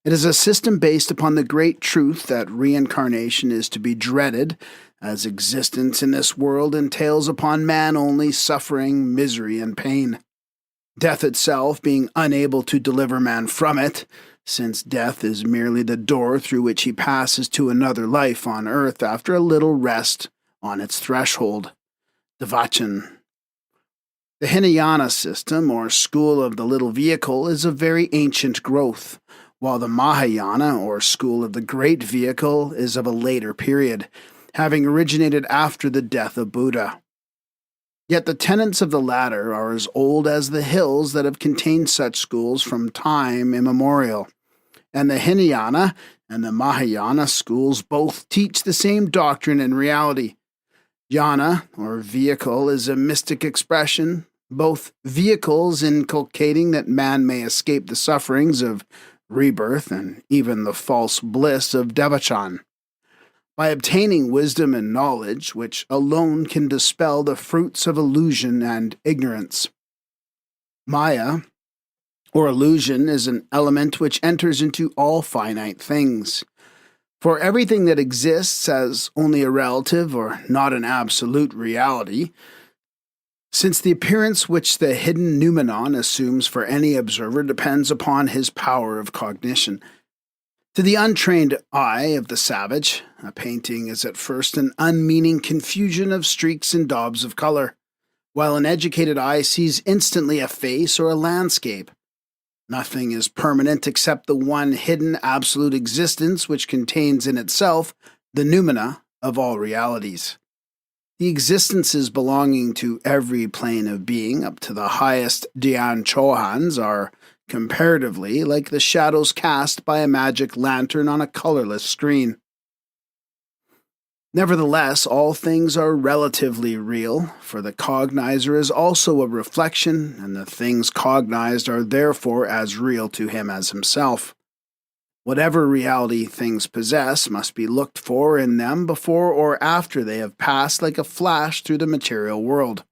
It is a system based upon the great truth that reincarnation is to be dreaded, as existence in this world entails upon man only suffering, misery, and pain. Death itself being unable to deliver man from it, since death is merely the door through which he passes to another life on earth after a little rest on its threshold. Devachan. The Hinayana system, or school of the little vehicle, is of very ancient growth, while the Mahayana, or school of the great vehicle, is of a later period, having originated after the death of Buddha. Yet the tenets of the latter are as old as the hills that have contained such schools from time immemorial, and the Hinayana and the Mahayana schools both teach the same doctrine in reality. Yana, or vehicle, is a mystic expression, both vehicles inculcating that man may escape the sufferings of rebirth and even the false bliss of devachan, by obtaining wisdom and knowledge, which alone can dispel the fruits of illusion and ignorance. Maya, or illusion, is an element which enters into all finite things. For everything that exists has only a relative or not an absolute reality, since the appearance which the hidden noumenon assumes for any observer depends upon his power of cognition. To the untrained eye of the savage, a painting is at first an unmeaning confusion of streaks and daubs of color, while an educated eye sees instantly a face or a landscape. Nothing is permanent except the one hidden absolute existence which contains in itself the noumena of all realities. The existences belonging to every plane of being up to the highest Dian Chohans are comparatively like the shadows cast by a magic lantern on a colorless screen. Nevertheless, all things are relatively real, for the cognizer is also a reflection, and the things cognized are therefore as real to him as himself. Whatever reality things possess must be looked for in them before or after they have passed like a flash through the material world.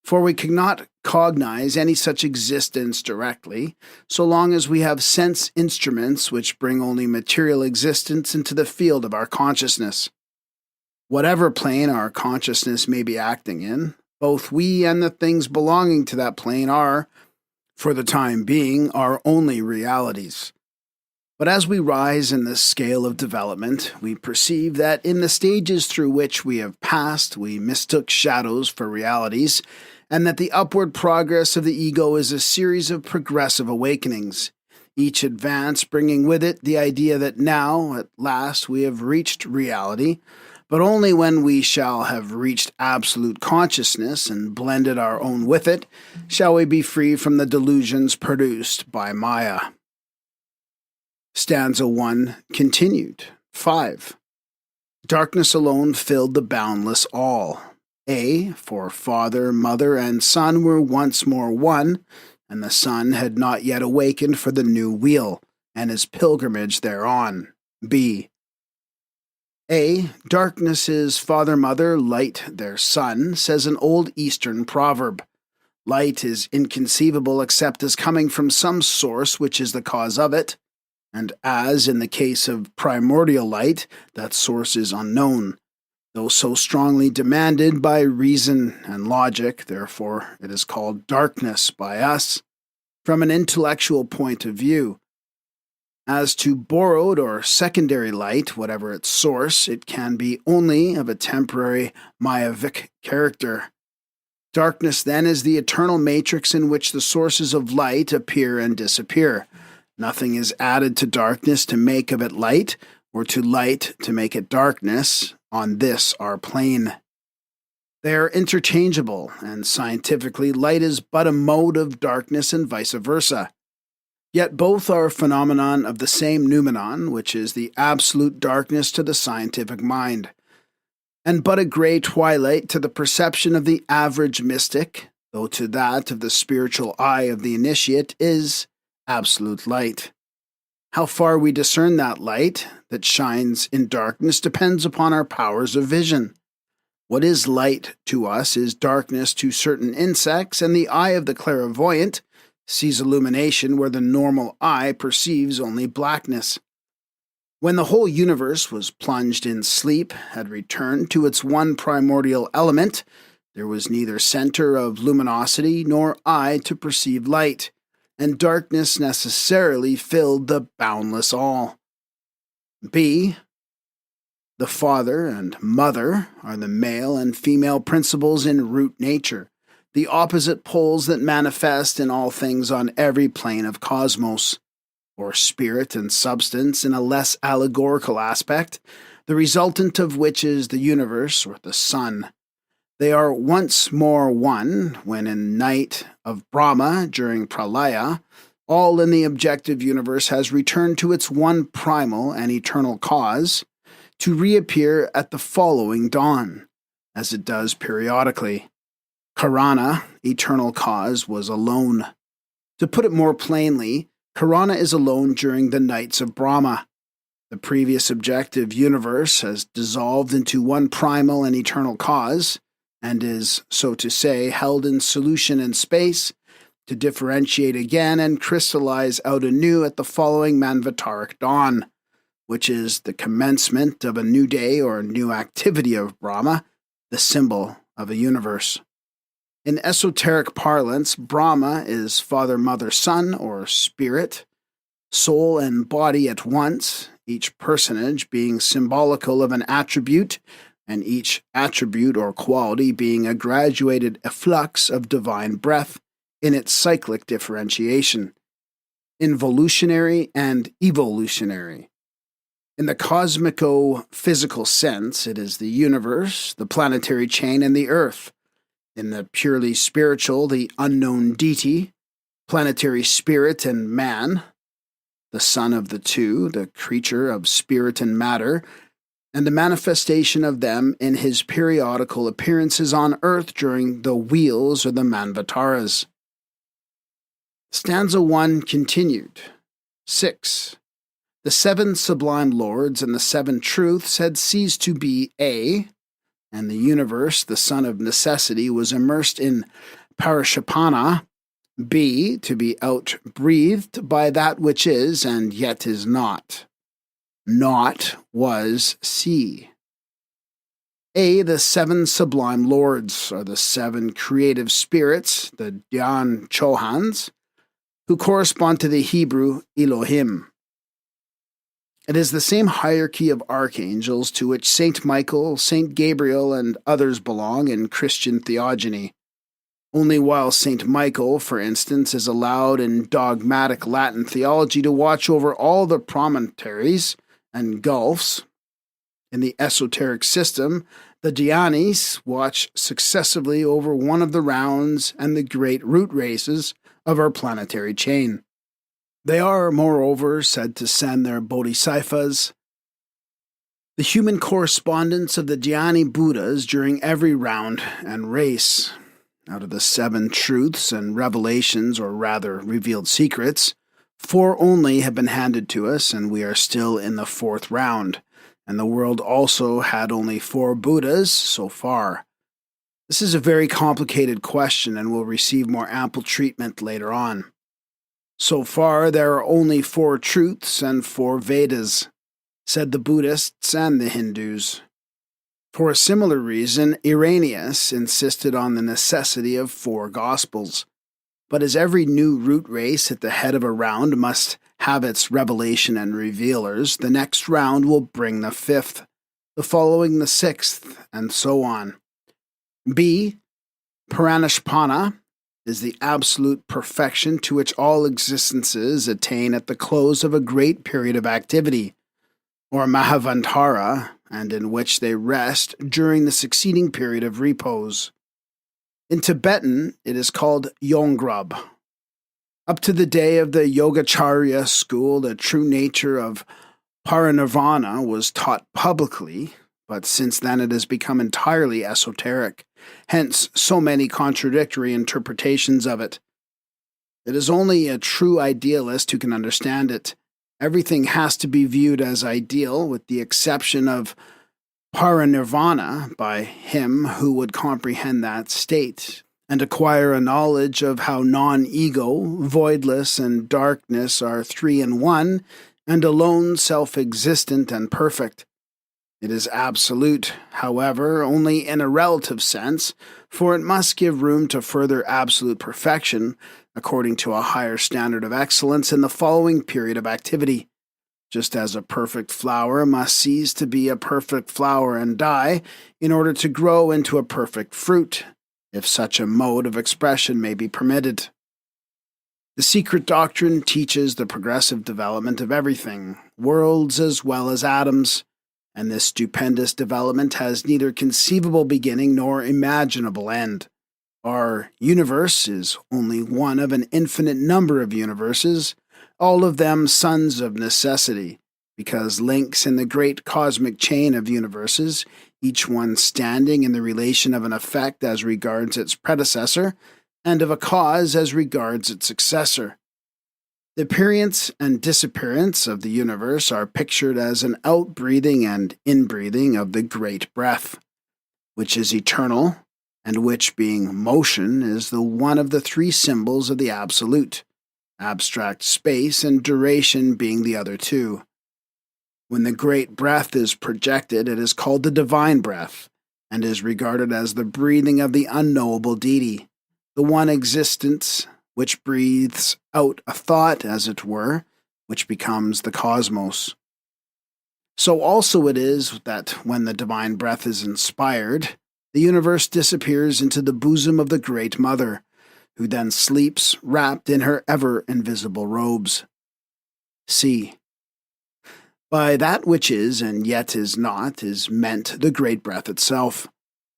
For we cannot cognize any such existence directly, so long as we have sense instruments which bring only material existence into the field of our consciousness. Whatever plane our consciousness may be acting in, both we and the things belonging to that plane are, for the time being, our only realities. But as we rise in the scale of development, we perceive that in the stages through which we have passed, we mistook shadows for realities, and that the upward progress of the ego is a series of progressive awakenings, each advance bringing with it the idea that now, at last, we have reached reality, but only when we shall have reached absolute consciousness and blended our own with it, shall we be free from the delusions produced by Maya. Stanza 1 continued. 5. Darkness alone filled the boundless all. For father, mother, and son were once more one, and the son had not yet awakened for the new wheel, and his pilgrimage thereon. B. Darkness is father, mother, light their son, says an old Eastern proverb. Light is inconceivable except as coming from some source which is the cause of it, and as in the case of primordial light, that source is unknown, though so strongly demanded by reason and logic, therefore it is called darkness by us, from an intellectual point of view. As to borrowed or secondary light, whatever its source, it can be only of a temporary Mayavic character. Darkness, then, is the eternal matrix in which the sources of light appear and disappear. Nothing is added to darkness to make of it light, or to light to make it darkness, on this our plane. They are interchangeable, and scientifically light is but a mode of darkness and vice versa. Yet both are phenomenon of the same noumenon, which is the absolute darkness to the scientific mind, and but a grey twilight to the perception of the average mystic, though to that of the spiritual eye of the initiate is absolute light. How far we discern that light that shines in darkness depends upon our powers of vision. What is light to us is darkness to certain insects, and the eye of the clairvoyant sees illumination where the normal eye perceives only blackness. When the whole universe was plunged in sleep, had returned to its one primordial element, there was neither center of luminosity nor eye to perceive light, and darkness necessarily filled the boundless all. B. The father and mother are the male and female principles in root nature, the opposite poles that manifest in all things on every plane of cosmos, or spirit and substance in a less allegorical aspect, the resultant of which is the universe or the sun. They are once more one when in night of Brahma during Pralaya, all in the objective universe has returned to its one primal and eternal cause, to reappear at the following dawn, as it does periodically. Karana, eternal cause, was alone. To put it more plainly, Karana is alone during the nights of Brahma. The previous objective universe has dissolved into one primal and eternal cause, and is, so to say, held in solution in space, to differentiate again and crystallize out anew at the following Manvataric dawn, which is the commencement of a new day or new activity of Brahma, the symbol of a universe. In esoteric parlance, Brahma is father, mother, son, or spirit, soul and body at once, each personage being symbolical of an attribute, and each attribute or quality being a graduated efflux of divine breath in its cyclic differentiation, involutionary and evolutionary. In the cosmico-physical sense, it is the universe, the planetary chain, and the earth. In the purely spiritual, the unknown deity, planetary spirit and man, the son of the two, the creature of spirit and matter, and the manifestation of them in his periodical appearances on earth during the wheels or the manvataras. Stanza 1 continued. 6. The seven sublime lords and the seven truths had ceased to be A, and the universe, the son of necessity, was immersed in parashapana, B, to be outbreathed by that which is and yet is not. Not was C. A, the seven sublime lords, are the seven creative spirits, the Dhyan Chohans, who correspond to the Hebrew Elohim. It is the same hierarchy of archangels to which Saint Michael, Saint Gabriel, and others belong in Christian theogony. Only while Saint Michael, for instance, is allowed in dogmatic Latin theology to watch over all the promontories and gulfs, in the esoteric system, the Dhyanis watch successively over one of the rounds and the great root races of our planetary chain. They are, moreover, said to send their bodhisattvas, the human correspondents of the Dhyani Buddhas during every round and race. Out of the seven truths and revelations, or rather revealed secrets, 4 only have been handed to us, and we are still in the 4th round, and the world also had only 4 Buddhas so far. This is a very complicated question and will receive more ample treatment later on. So far, there are only 4 truths and 4 Vedas, said the Buddhists and the Hindus. For a similar reason, Irenaeus insisted on the necessity of 4 Gospels. But as every new root race at the head of a round must have its revelation and revealers, the next round will bring the 5th, the following the 6th, and so on. B. Paranashpana is the absolute perfection to which all existences attain at the close of a great period of activity, or Mahavantara, and in which they rest during the succeeding period of repose. In Tibetan, it is called Yongrub. Up to the day of the Yogacharya school, the true nature of Parinirvana was taught publicly, but since then it has become entirely esoteric, hence so many contradictory interpretations of it. It is only a true idealist who can understand it. Everything has to be viewed as ideal, with the exception of parinirvana by him who would comprehend that state and acquire a knowledge of how non-ego, voidless, and darkness are 3 in 1 and alone self-existent and perfect. It is absolute, however, only in a relative sense, for it must give room to further absolute perfection according to a higher standard of excellence in the following period of activity. Just as a perfect flower must cease to be a perfect flower and die in order to grow into a perfect fruit, if such a mode of expression may be permitted. The Secret Doctrine teaches the progressive development of everything, worlds as well as atoms, and this stupendous development has neither conceivable beginning nor imaginable end. Our universe is only one of an infinite number of universes, all of them sons of necessity, because links in the great cosmic chain of universes, each one standing in the relation of an effect as regards its predecessor, and of a cause as regards its successor. The appearance and disappearance of the universe are pictured as an outbreathing and inbreathing of the great breath, which is eternal, and which, being motion, is the one of the 3 symbols of the absolute, abstract space and duration being the other 2. When the great breath is projected, it is called the divine breath, and is regarded as the breathing of the unknowable deity, the one existence which breathes out a thought, as it were, which becomes the cosmos. So also it is that when the divine breath is inspired, the universe disappears into the bosom of the Great Mother, who then sleeps wrapped in her ever-invisible robes. C. By that which is and yet is not is meant the great breath itself,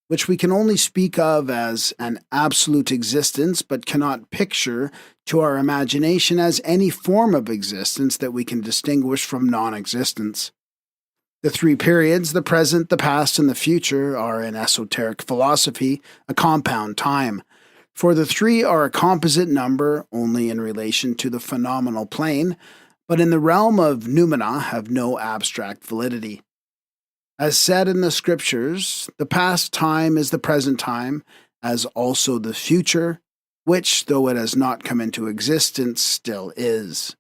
which we can only speak of as an absolute existence, but cannot picture to our imagination as any form of existence that we can distinguish from non-existence. The three periods, the present, the past, and the future, are in esoteric philosophy a compound time, for the three are a composite number only in relation to the phenomenal plane, but in the realm of noumena have no abstract validity. As said in the scriptures, the past time is the present time, as also the future, which, though it has not come into existence, still is.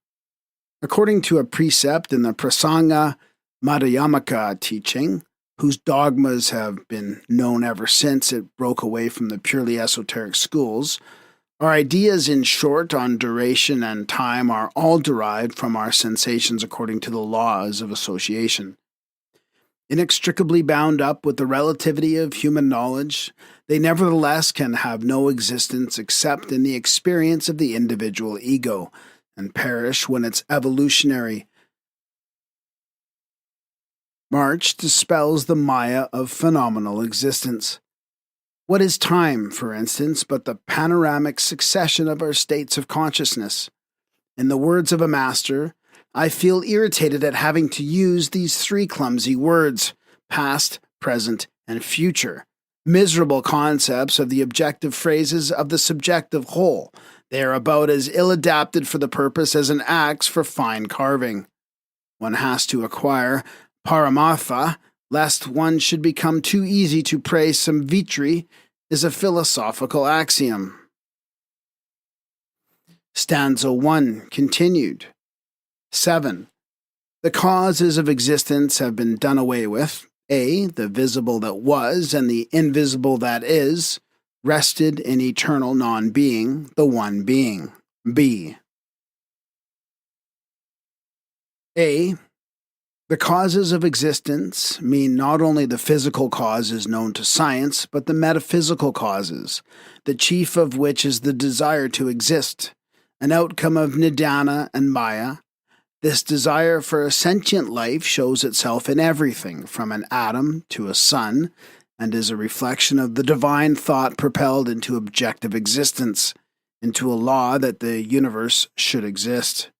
According to a precept in the Prasanga Madhyamaka teaching, whose dogmas have been known ever since it broke away from the purely esoteric schools, our ideas, in short, on duration and time are all derived from our sensations according to the laws of association. Inextricably bound up with the relativity of human knowledge, they nevertheless can have no existence except in the experience of the individual ego, and perish when its evolutionary march dispels the maya of phenomenal existence. What is time, for instance, but the panoramic succession of our states of consciousness? In the words of a master, I feel irritated at having to use these three clumsy words, past, present, and future, miserable concepts of the objective phrases of the subjective whole. They are about as ill-adapted for the purpose as an axe for fine carving. One has to acquire paramartha, lest one should become too easy to praise some vitri, is a philosophical axiom. Stanza 1 continued. 7. The causes of existence have been done away with. A, the visible that was and the invisible that is, rested in eternal non-being, the one being. B. A. The causes of existence mean not only the physical causes known to science, but the metaphysical causes, the chief of which is the desire to exist, an outcome of nidana and maya. This desire for a sentient life shows itself in everything, from an atom to a sun, and is a reflection of the divine thought propelled into objective existence, into a law that the universe should exist.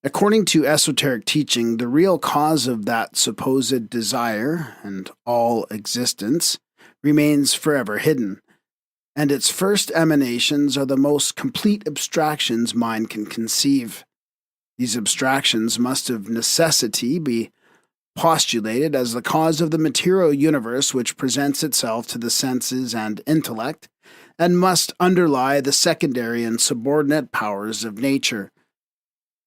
According to esoteric teaching, the real cause of that supposed desire and all existence remains forever hidden, and its first emanations are the most complete abstractions mind can conceive. These abstractions must of necessity be postulated as the cause of the material universe which presents itself to the senses and intellect, and must underlie the secondary and subordinate powers of nature,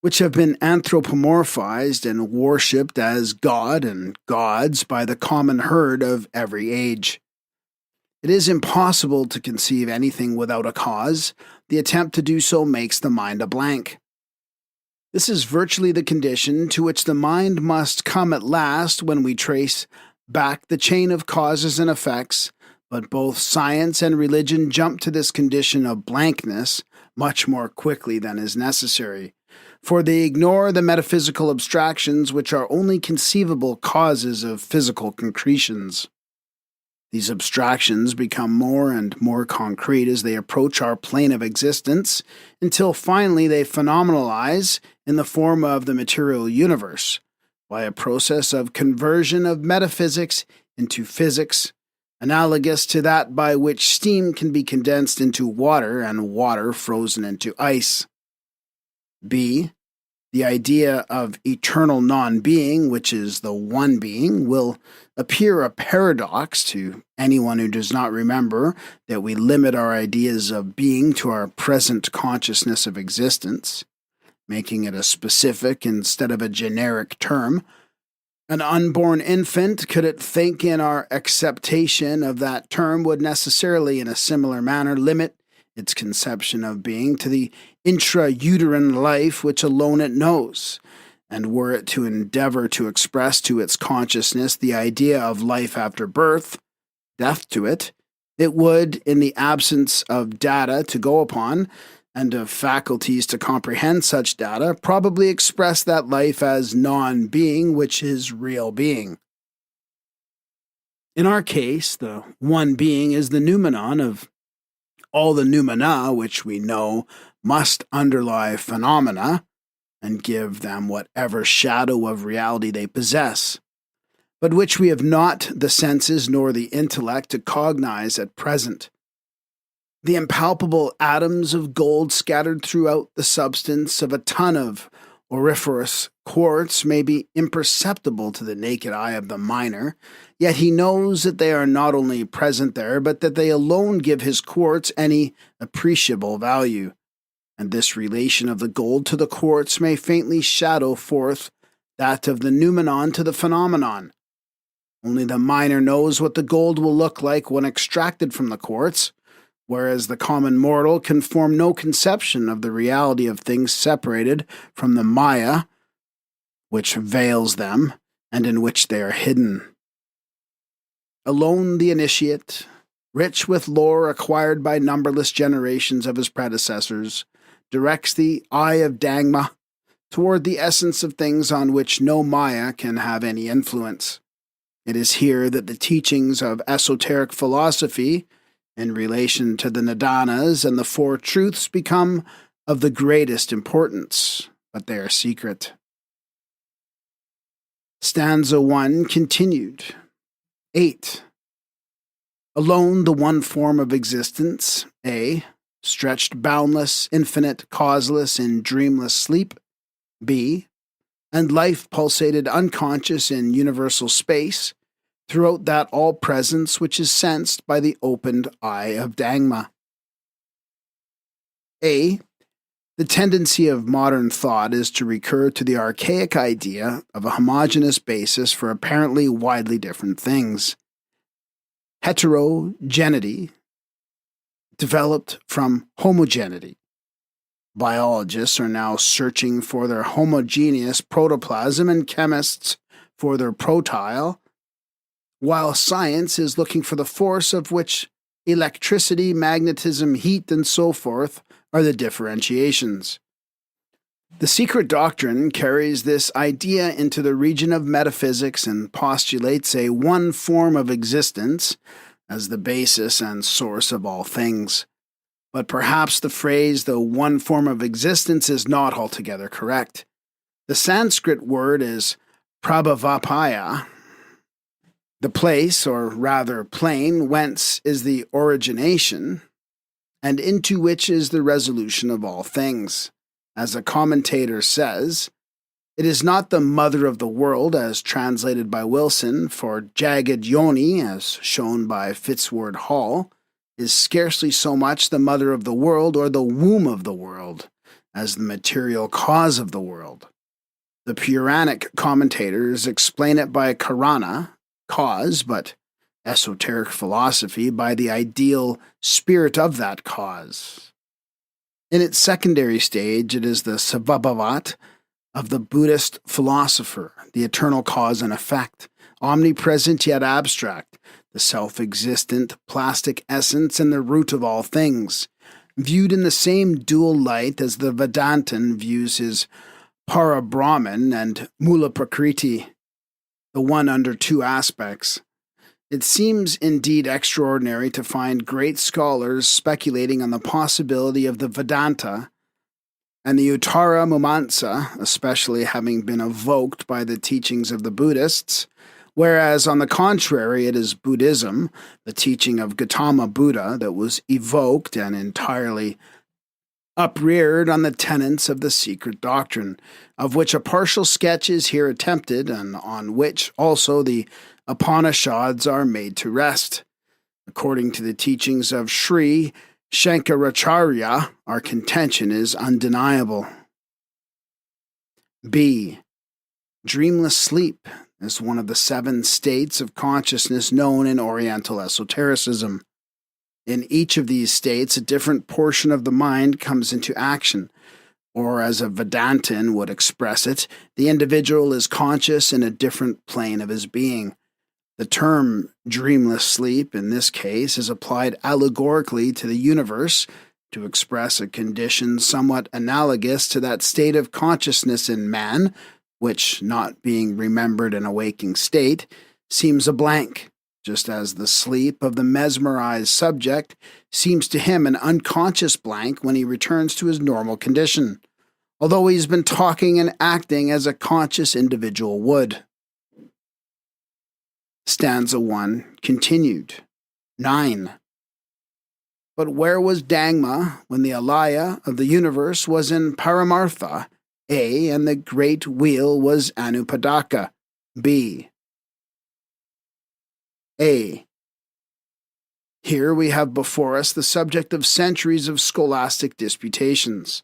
which have been anthropomorphized and worshipped as God and gods by the common herd of every age. It is impossible to conceive anything without a cause. The attempt to do so makes the mind a blank. This is virtually the condition to which the mind must come at last when we trace back the chain of causes and effects, but both science and religion jump to this condition of blankness much more quickly than is necessary, for they ignore the metaphysical abstractions which are only conceivable causes of physical concretions. These abstractions become more and more concrete as they approach our plane of existence, until finally they phenomenalize in the form of the material universe, by a process of conversion of metaphysics into physics, analogous to that by which steam can be condensed into water and water frozen into ice. B. The idea of eternal non-being, which is the one being, will appear a paradox to anyone who does not remember that we limit our ideas of being to our present consciousness of existence, making it a specific instead of a generic term. An unborn infant, could it think in our acceptation of that term, would necessarily, in a similar manner, limit its conception of being to the intrauterine life which alone it knows, and were it to endeavor to express to its consciousness the idea of life after birth, death to it, it would, in the absence of data to go upon, and of faculties to comprehend such data, probably express that life as non-being, which is real being. In our case, the one being is the noumenon of all the noumena which we know must underlie phenomena and give them whatever shadow of reality they possess, but which we have not the senses nor the intellect to cognize at present. The impalpable atoms of gold scattered throughout the substance of a ton of auriferous quartz may be imperceptible to the naked eye of the miner, yet he knows that they are not only present there, but that they alone give his quartz any appreciable value. And this relation of the gold to the quartz may faintly shadow forth that of the noumenon to the phenomenon. Only the miner knows what the gold will look like when extracted from the quartz, whereas the common mortal can form no conception of the reality of things separated from the Maya, which veils them, and in which they are hidden. Alone the initiate, rich with lore acquired by numberless generations of his predecessors, directs the eye of Dagma toward the essence of things on which no Maya can have any influence. It is here that the teachings of esoteric philosophy in relation to the Nidanas and the Four Truths become of the greatest importance, but they are secret. Stanza 1 continued. 8. Alone the one form of existence, A, stretched boundless, infinite, causeless, in dreamless sleep, B, and life pulsated unconscious in universal space, throughout that all-presence which is sensed by the opened eye of Dagma. A. The tendency of modern thought is to recur to the archaic idea of a homogeneous basis for apparently widely different things. Heterogeneity developed from homogeneity. Biologists are now searching for their homogeneous protoplasm and chemists for their protyle, while science is looking for the force of which electricity, magnetism, heat, and so forth are the differentiations. The Secret Doctrine carries this idea into the region of metaphysics and postulates a one form of existence as the basis and source of all things. But perhaps the phrase, the one form of existence, is not altogether correct. The Sanskrit word is prabhavapaya, the place, or rather plane, whence is the origination, and into which is the resolution of all things. As a commentator says, it is not the mother of the world, as translated by Wilson, for jagged yoni, as shown by Fitzward Hall, is scarcely so much the mother of the world or the womb of the world, as the material cause of the world. The Puranic commentators explain it by karana, cause, but esoteric philosophy by the ideal spirit of that cause. In its secondary stage, it is the sababhavat of the Buddhist philosopher, the eternal cause and effect, omnipresent yet abstract, the self-existent plastic essence and the root of all things, viewed in the same dual light as the Vedantin views his Parabrahman and Mula Prakriti, the one under two aspects. It seems indeed extraordinary to find great scholars speculating on the possibility of the Vedanta and the Uttara Mimamsa, especially having been evoked by the teachings of the Buddhists, whereas on the contrary it is Buddhism, the teaching of Gautama Buddha, that was evoked and entirely upreared on the tenets of the Secret Doctrine, of which a partial sketch is here attempted, and on which also the Upanishads are made to rest. According to the teachings of Sri Shankaracharya, our contention is undeniable. B. Dreamless sleep is one of the 7 states of consciousness known in Oriental esotericism. In each of these states, a different portion of the mind comes into action, or as a Vedantin would express it, the individual is conscious in a different plane of his being. The term dreamless sleep, in this case, is applied allegorically to the universe to express a condition somewhat analogous to that state of consciousness in man, which, not being remembered in a waking state, seems a blank, just as the sleep of the mesmerized subject seems to him an unconscious blank when he returns to his normal condition, although he's been talking and acting as a conscious individual would. Stanza 1 continued. 9. But where was Dagma when the alaya of the universe was in Paramartha, A, and the great wheel was Anupadaka, B? A. Here we have before us the subject of centuries of scholastic disputations.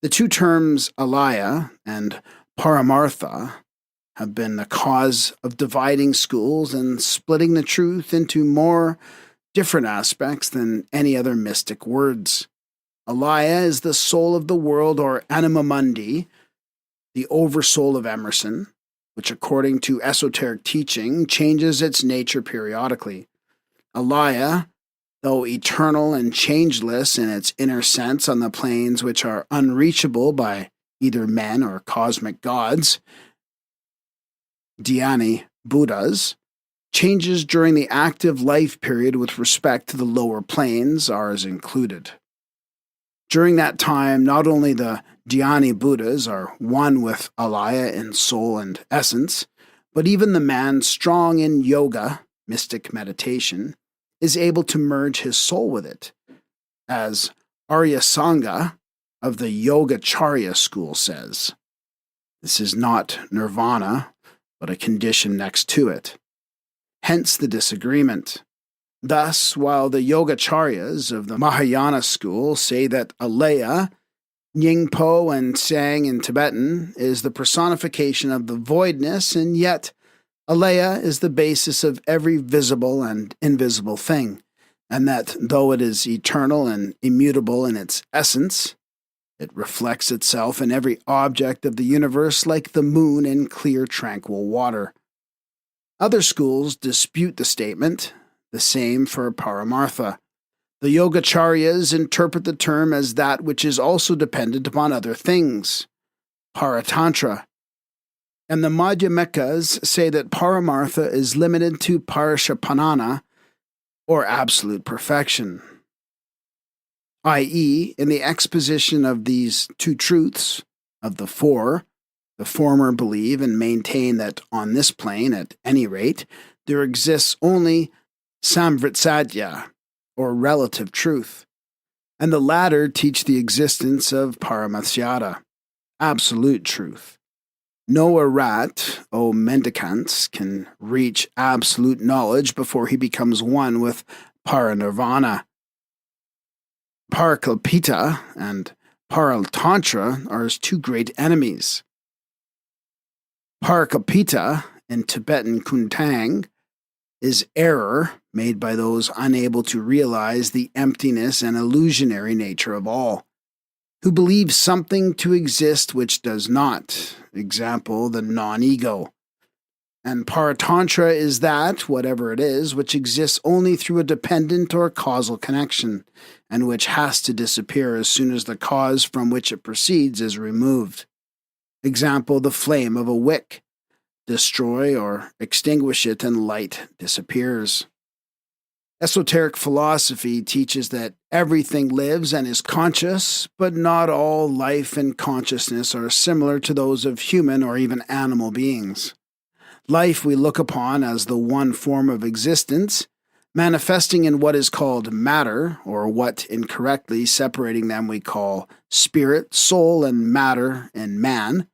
The two terms alaya and Paramartha have been the cause of dividing schools and splitting the truth into more different aspects than any other mystic words. Alaya is the soul of the world, or anima mundi, the oversoul of Emerson, which according to esoteric teaching changes its nature periodically. Alaya, though eternal and changeless in its inner sense on the planes which are unreachable by either men or cosmic gods, dhyani Buddhas, changes during the active life period with respect to the lower planes, ours included. During that time, not only the dhyani Buddhas are one with alaya in soul and essence, but even the man strong in yoga, mystic meditation, is able to merge his soul with it, as Arya Sangha of the Yogacharya school says. This is not nirvana, but a condition next to it. Hence the disagreement. Thus, while the Yogacharyas of the Mahayana school say that alaya, Nyingpo and Sang in Tibetan, is the personification of the voidness, and yet alaya is the basis of every visible and invisible thing, and that though it is eternal and immutable in its essence, it reflects itself in every object of the universe like the moon in clear, tranquil water. Other schools dispute the statement, the same for Paramartha. The Yogacharyas interpret the term as that which is also dependent upon other things, Paratantra, and the Madhyamikas say that Paramartha is limited to Parashapanana, or absolute perfection, i.e., in the exposition of these two truths, of the four, the former believe and maintain that on this plane, at any rate, there exists only Samvritsadya, or relative truth, and the latter teach the existence of Paramatsyada, absolute truth. No erat, O mendicants, can reach absolute knowledge before he becomes one with Paranirvana. Parakalpita and Paratantra are his two great enemies. Parakalpita, in Tibetan Kuntang, is error made by those unable to realize the emptiness and illusionary nature of all, who believe something to exist which does not, example, the non-ego. And Paratantra is that, whatever it is, which exists only through a dependent or causal connection, and which has to disappear as soon as the cause from which it proceeds is removed. Example, the flame of a wick. Destroy or extinguish it and light disappears. Esoteric philosophy teaches that everything lives and is conscious, but not all life and consciousness are similar to those of human or even animal beings. Life we look upon as the one form of existence, manifesting in what is called matter, or what incorrectly separating them we call spirit, soul, and matter in man.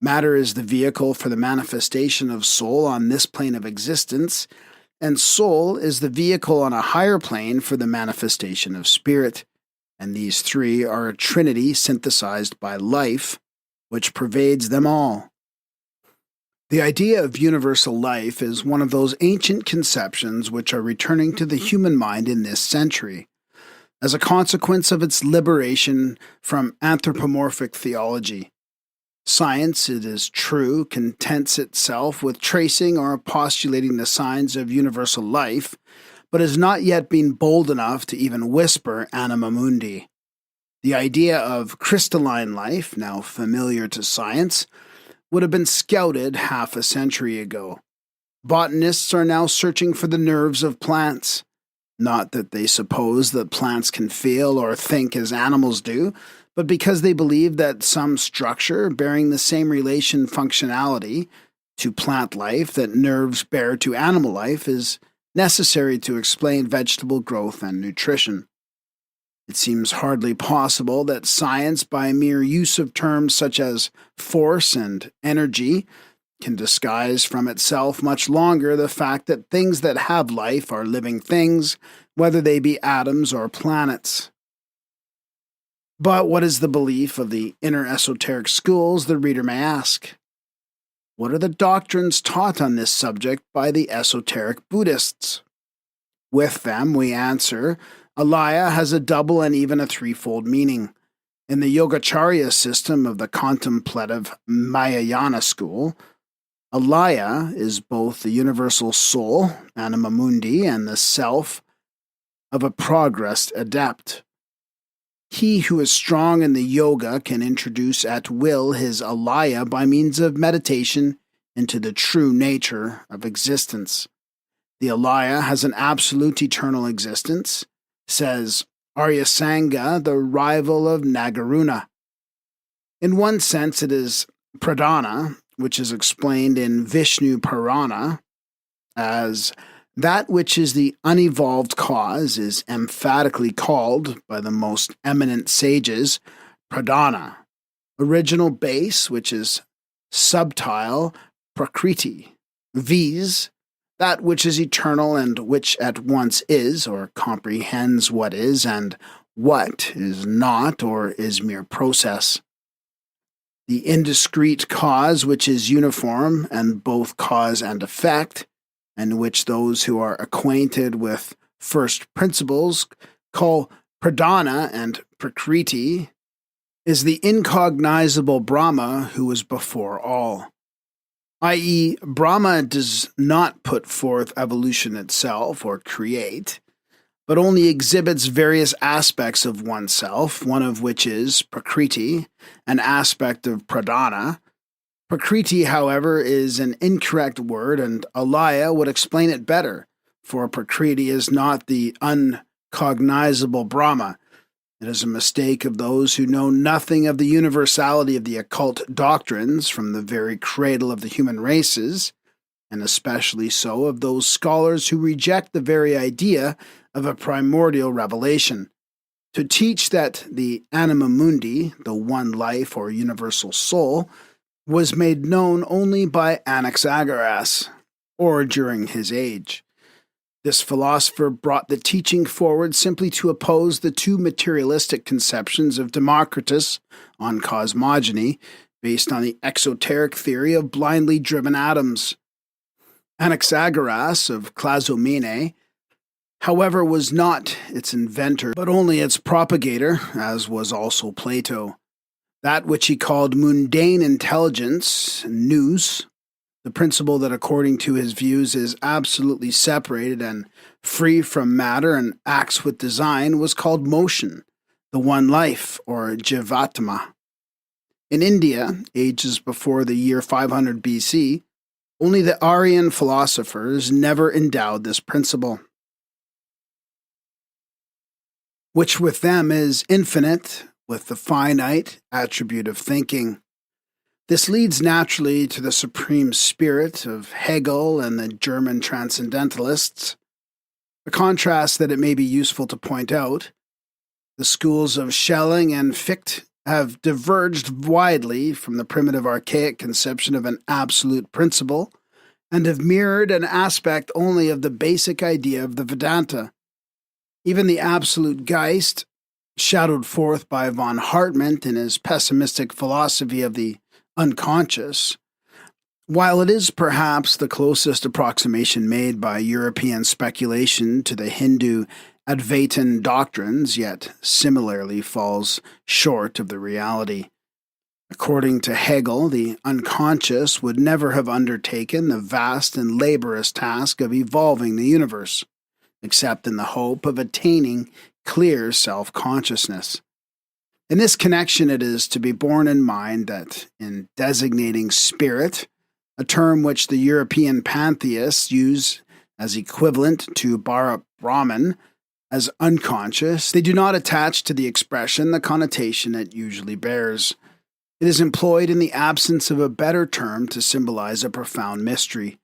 Matter is the vehicle for the manifestation of soul on this plane of existence, and soul is the vehicle on a higher plane for the manifestation of spirit, and these three are a trinity synthesized by life, which pervades them all. The idea of universal life is one of those ancient conceptions which are returning to the human mind in this century, as a consequence of its liberation from anthropomorphic theology. Science, it is true, contents itself with tracing or postulating the signs of universal life, but has not yet been bold enough to even whisper anima mundi. The idea of crystalline life, now familiar to science, would have been scouted half a century ago. Botanists are now searching for the nerves of plants. Not that they suppose that plants can feel or think as animals do, but because they believe that some structure bearing the same relation functionality to plant life that nerves bear to animal life is necessary to explain vegetable growth and nutrition. It seems hardly possible that science, by mere use of terms such as force and energy, can disguise from itself much longer the fact that things that have life are living things, whether they be atoms or planets. But what is the belief of the inner esoteric schools, the reader may ask? What are the doctrines taught on this subject by the esoteric Buddhists? With them, we answer, alaya has a double and even a threefold meaning. In the Yogacarya system of the contemplative Mahayana school, alaya is both the universal soul, anima mundi, and the self of a progressed adept. He who is strong in the yoga can introduce at will his alaya by means of meditation into the true nature of existence. The alaya has an absolute eternal existence, says Aryasanga, the rival of Nagarjuna. In one sense, it is pradana, which is explained in Vishnu Purana as that which is the unevolved cause is emphatically called by the most eminent sages pradana, original base, which is subtile prakriti, viz., that which is eternal and which at once is or comprehends what is and what is not or is mere process. The indiscrete cause, which is uniform and both cause and effect, and which those who are acquainted with first principles call pradana and prakriti, is the incognizable Brahma who is before all. I.e., Brahma does not put forth evolution itself or create, but only exhibits various aspects of oneself, one of which is prakriti, an aspect of pradana. Prakriti, however, is an incorrect word, and alaya would explain it better, for prakriti is not the uncognizable Brahma. It is a mistake of those who know nothing of the universality of the occult doctrines from the very cradle of the human races, and especially so of those scholars who reject the very idea of a primordial revelation, to teach that the anima mundi, the one life or universal soul, was made known only by Anaxagoras, or during his age. This philosopher brought the teaching forward simply to oppose the two materialistic conceptions of Democritus on cosmogony, based on the exoteric theory of blindly driven atoms. Anaxagoras of Clazomene, however, was not its inventor, but only its propagator, as was also Plato. That which he called mundane intelligence, nous, the principle that according to his views is absolutely separated and free from matter and acts with design, was called motion, the one life, or Jivatma. In India, ages before the year 500 BC, only the Aryan philosophers never endowed this principle, which with them is infinite, with the finite attribute of thinking. This leads naturally to the supreme spirit of Hegel and the German transcendentalists. A contrast that it may be useful to point out. The schools of Schelling and Fichte have diverged widely from the primitive archaic conception of an absolute principle and have mirrored an aspect only of the basic idea of the Vedanta. Even the absolute Geist, shadowed forth by von Hartmann in his pessimistic philosophy of the unconscious, while it is perhaps the closest approximation made by European speculation to the Hindu Advaitin doctrines, yet similarly falls short of the reality. According to Hegel, the unconscious would never have undertaken the vast and laborious task of evolving the universe. except in the hope of attaining clear self-consciousness. In this connection, it is to be borne in mind that in designating spirit, a term which the European pantheists use as equivalent to Brahman as unconscious, they do not attach to the expression the connotation it usually bears. It is employed in the absence of a better term to symbolize a profound mystery.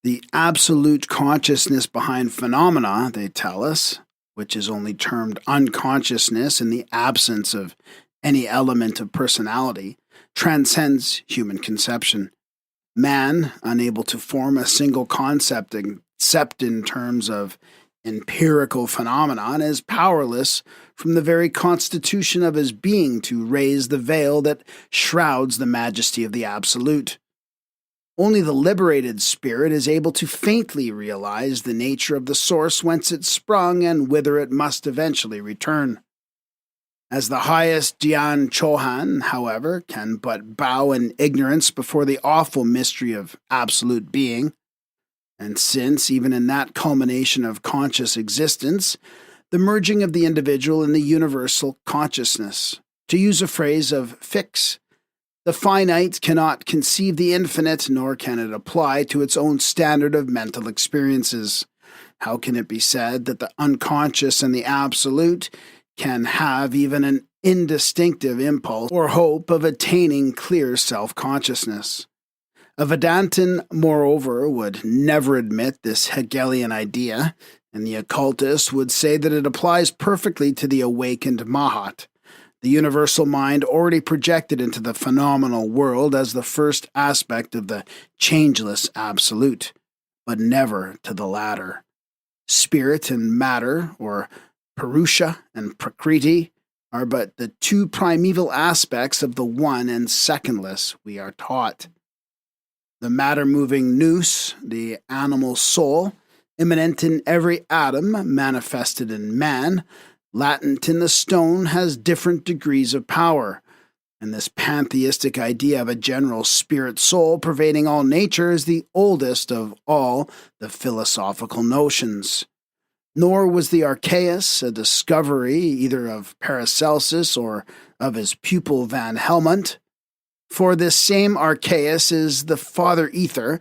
The absolute consciousness behind phenomena, they tell us, which is only termed unconsciousness in the absence of any element of personality, transcends human conception. Man, unable to form a single concept except in terms of empirical phenomenon, is powerless from the very constitution of his being to raise the veil that shrouds the majesty of the Absolute. Only the liberated spirit is able to faintly realize the nature of the source whence it sprung and whither it must eventually return. As the highest Dhyan Chohan, however, can but bow in ignorance before the awful mystery of absolute being, and since, even in that culmination of conscious existence, the merging of the individual in the universal consciousness, to use a phrase of Fick's, the finite cannot conceive the infinite, nor can it apply to its own standard of mental experiences. How can it be said that the unconscious and the absolute can have even an indistinctive impulse or hope of attaining clear self-consciousness? A Vedantin, moreover, would never admit this Hegelian idea, and the occultist would say that it applies perfectly to the awakened Mahat, the universal mind already projected into the phenomenal world as the first aspect of the changeless absolute, but never to the latter. Spirit and matter, or Purusha and Prakriti, are but the two primeval aspects of the one and secondless, we are taught. The matter-moving nous, the animal soul, immanent in every atom, manifested in man, latent in the stone, has different degrees of power, and this pantheistic idea of a general spirit soul pervading all nature is the oldest of all the philosophical notions. Nor was the Archeus a discovery either of Paracelsus or of his pupil Van Helmont, for this same Archeus is the Father Ether,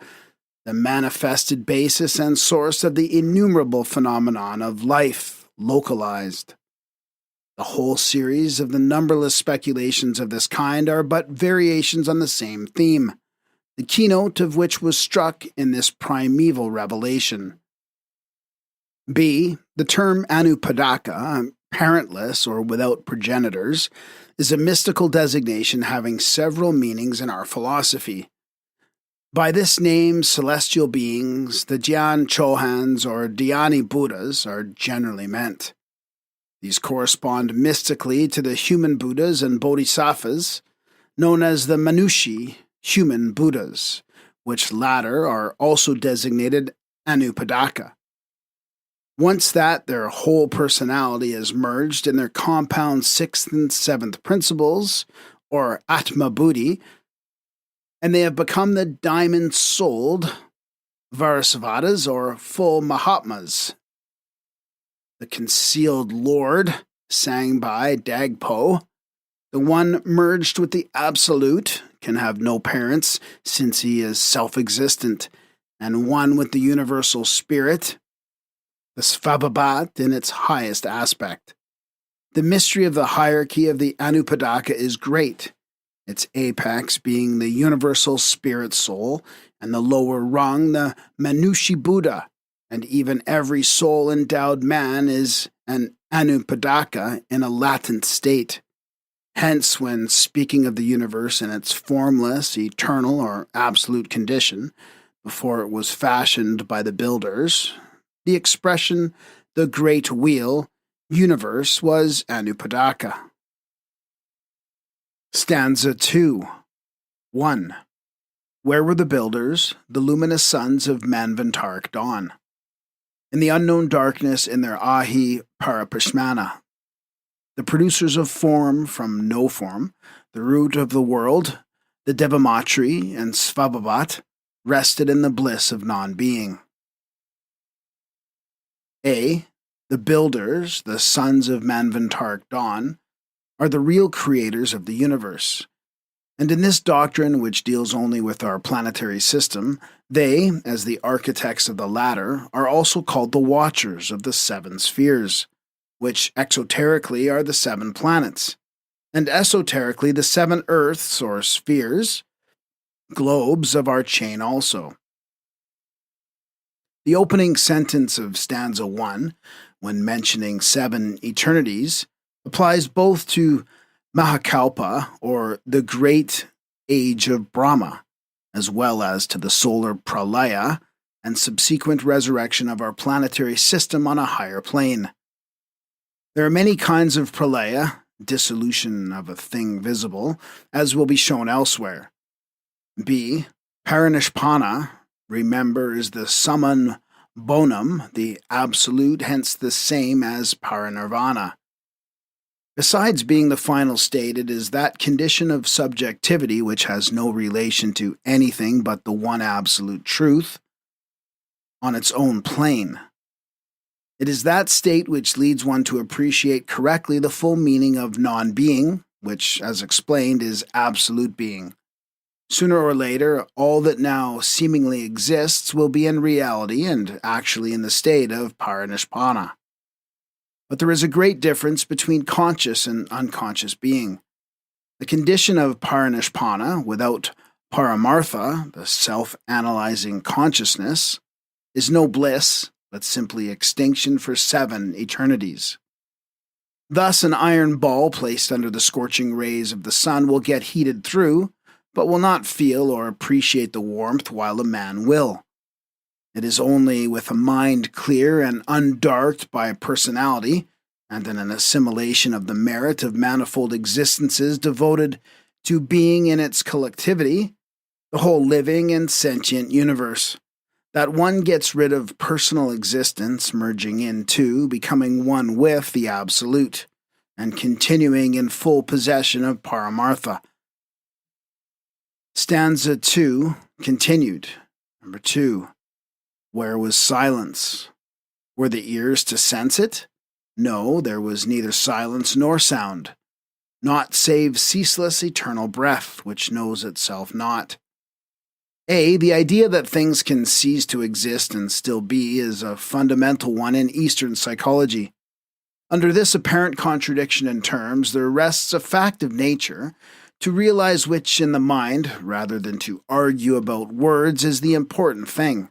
the manifested basis and source of the innumerable phenomenon of life localized. The whole series of the numberless speculations of this kind are but variations on the same theme, the keynote of which was struck in this primeval revelation. B. The term Anupadaka, parentless or without progenitors, is a mystical designation having several meanings in our philosophy. By this name, celestial beings, the Dhyan Chohans or Dhyani Buddhas, are generally meant. These correspond mystically to the human Buddhas and Bodhisattvas, known as the Manushi, human Buddhas, which latter are also designated Anupadaka. Once that their whole personality is merged in their compound sixth and seventh principles, or Atma Buddhi, and they have become the diamond-souled Varasvadas or full Mahatmas. The concealed Lord, sang by Dagpo, the one merged with the Absolute, can have no parents since he is self-existent, and one with the universal spirit, the Svabhabat in its highest aspect. The mystery of the hierarchy of the Anupadaka is great, its apex being the universal spirit soul, and the lower rung the Manushi Buddha, and even every soul-endowed man is an Anupadaka in a latent state. Hence, when speaking of the universe in its formless, eternal, or absolute condition, before it was fashioned by the builders, the expression, the great wheel, universe, was Anupadaka. Stanza 2. 1. Where were the builders, the luminous sons of Manvantaric dawn? In the unknown darkness in their Ahi Parapashmana. The producers of form from no form, the root of the world, the Devamatri and Svabhavat, rested in the bliss of non-being. A. The builders, the sons of Manvantaric Dawn, are the real creators of the universe. And in this doctrine, which deals only with our planetary system, they, as the architects of the latter, are also called the watchers of the seven spheres, which exoterically are the seven planets, and esoterically the seven earths or spheres, globes of our chain also. The opening sentence of stanza 1, when mentioning seven eternities, applies both to Mahakalpa, or the great age of Brahma, as well as to the solar pralaya and subsequent resurrection of our planetary system on a higher plane. There are many kinds of pralaya, dissolution of a thing visible, as will be shown elsewhere. B. Parinishpana, remember, is the summum bonum, the absolute, hence the same as parinirvana. Besides being the final state, it is that condition of subjectivity which has no relation to anything but the one absolute truth on its own plane. It is that state which leads one to appreciate correctly the full meaning of non-being, which, as explained, is absolute being. Sooner or later, all that now seemingly exists will be in reality and actually in the state of parinishpana. But there is a great difference between conscious and unconscious being. The condition of parinishpana, without paramartha, the self-analyzing consciousness, is no bliss, but simply extinction for seven eternities. Thus, an iron ball placed under the scorching rays of the sun will get heated through, but will not feel or appreciate the warmth while a man will. It is only with a mind clear and undarked by personality, and an assimilation of the merit of manifold existences devoted to being in its collectivity, the whole living and sentient universe, that one gets rid of personal existence, merging into, becoming one with the Absolute, and continuing in full possession of Paramartha. Stanza 2, continued. Number 2. Where was silence? Were the ears to sense it? No, there was neither silence nor sound, naught save ceaseless eternal breath, which knows itself not. A. The idea that things can cease to exist and still be is a fundamental one in Eastern psychology. Under this apparent contradiction in terms, there rests a fact of nature, to realize which in the mind, rather than to argue about words, is the important thing.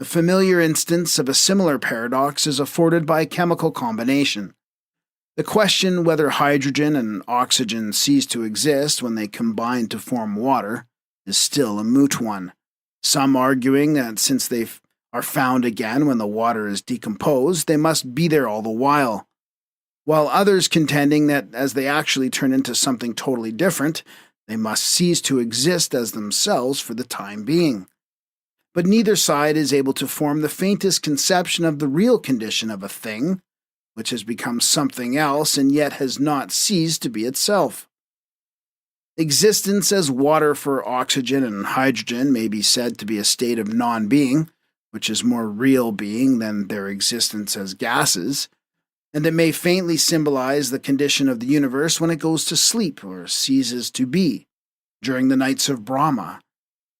A familiar instance of a similar paradox is afforded by chemical combination. The question whether hydrogen and oxygen cease to exist when they combine to form water is still a moot one, some arguing that since they are found again when the water is decomposed, they must be there all the while others contending that as they actually turn into something totally different, they must cease to exist as themselves for the time being. But neither side is able to form the faintest conception of the real condition of a thing, which has become something else and yet has not ceased to be itself. Existence as water for oxygen and hydrogen may be said to be a state of non-being, which is more real being than their existence as gases, and it may faintly symbolize the condition of the universe when it goes to sleep or ceases to be, during the nights of Brahma,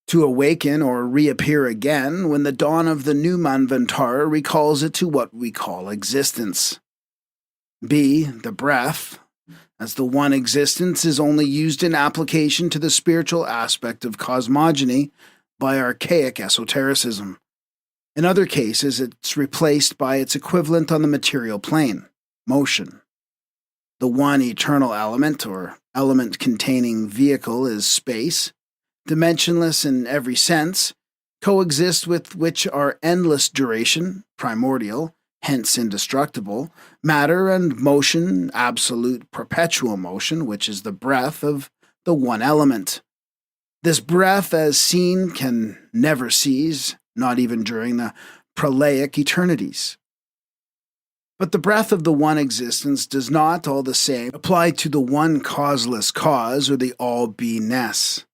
to awaken or reappear again when the dawn of the new Manvantara recalls it to what we call existence. B. The breath, as the one existence, is only used in application to the spiritual aspect of cosmogony by archaic esotericism. In other cases, it's replaced by its equivalent on the material plane, motion. The one eternal element, or element-containing vehicle, is space, dimensionless in every sense, coexist with which are endless duration, primordial, hence indestructible, matter and motion, absolute perpetual motion, which is the breath of the one element. This breath, as seen, can never cease, not even during the pralaic eternities. But the breath of the one existence does not, all the same, apply to the one causeless cause or the all-beingness.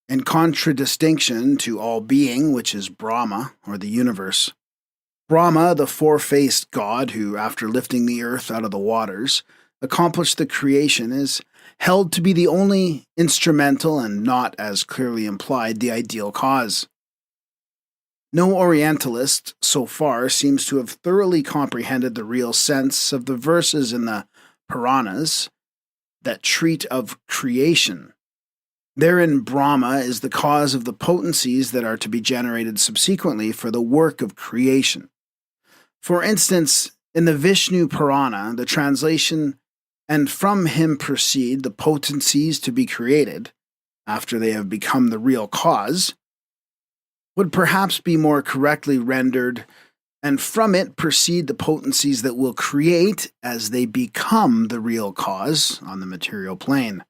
In contradistinction to all being, which is Brahma, or the universe. Brahma, the four-faced god who, after lifting the earth out of the waters, accomplished the creation, is held to be the only instrumental and not, as clearly implied, the ideal cause. No Orientalist, so far, seems to have thoroughly comprehended the real sense of the verses in the Puranas that treat of creation. Therein Brahma is the cause of the potencies that are to be generated subsequently for the work of creation. For instance, in the Vishnu Purana, the translation, "and from him proceed the potencies to be created," after they have become the real cause, would perhaps be more correctly rendered, "and from it proceed the potencies that will create as they become the real cause on the material plane.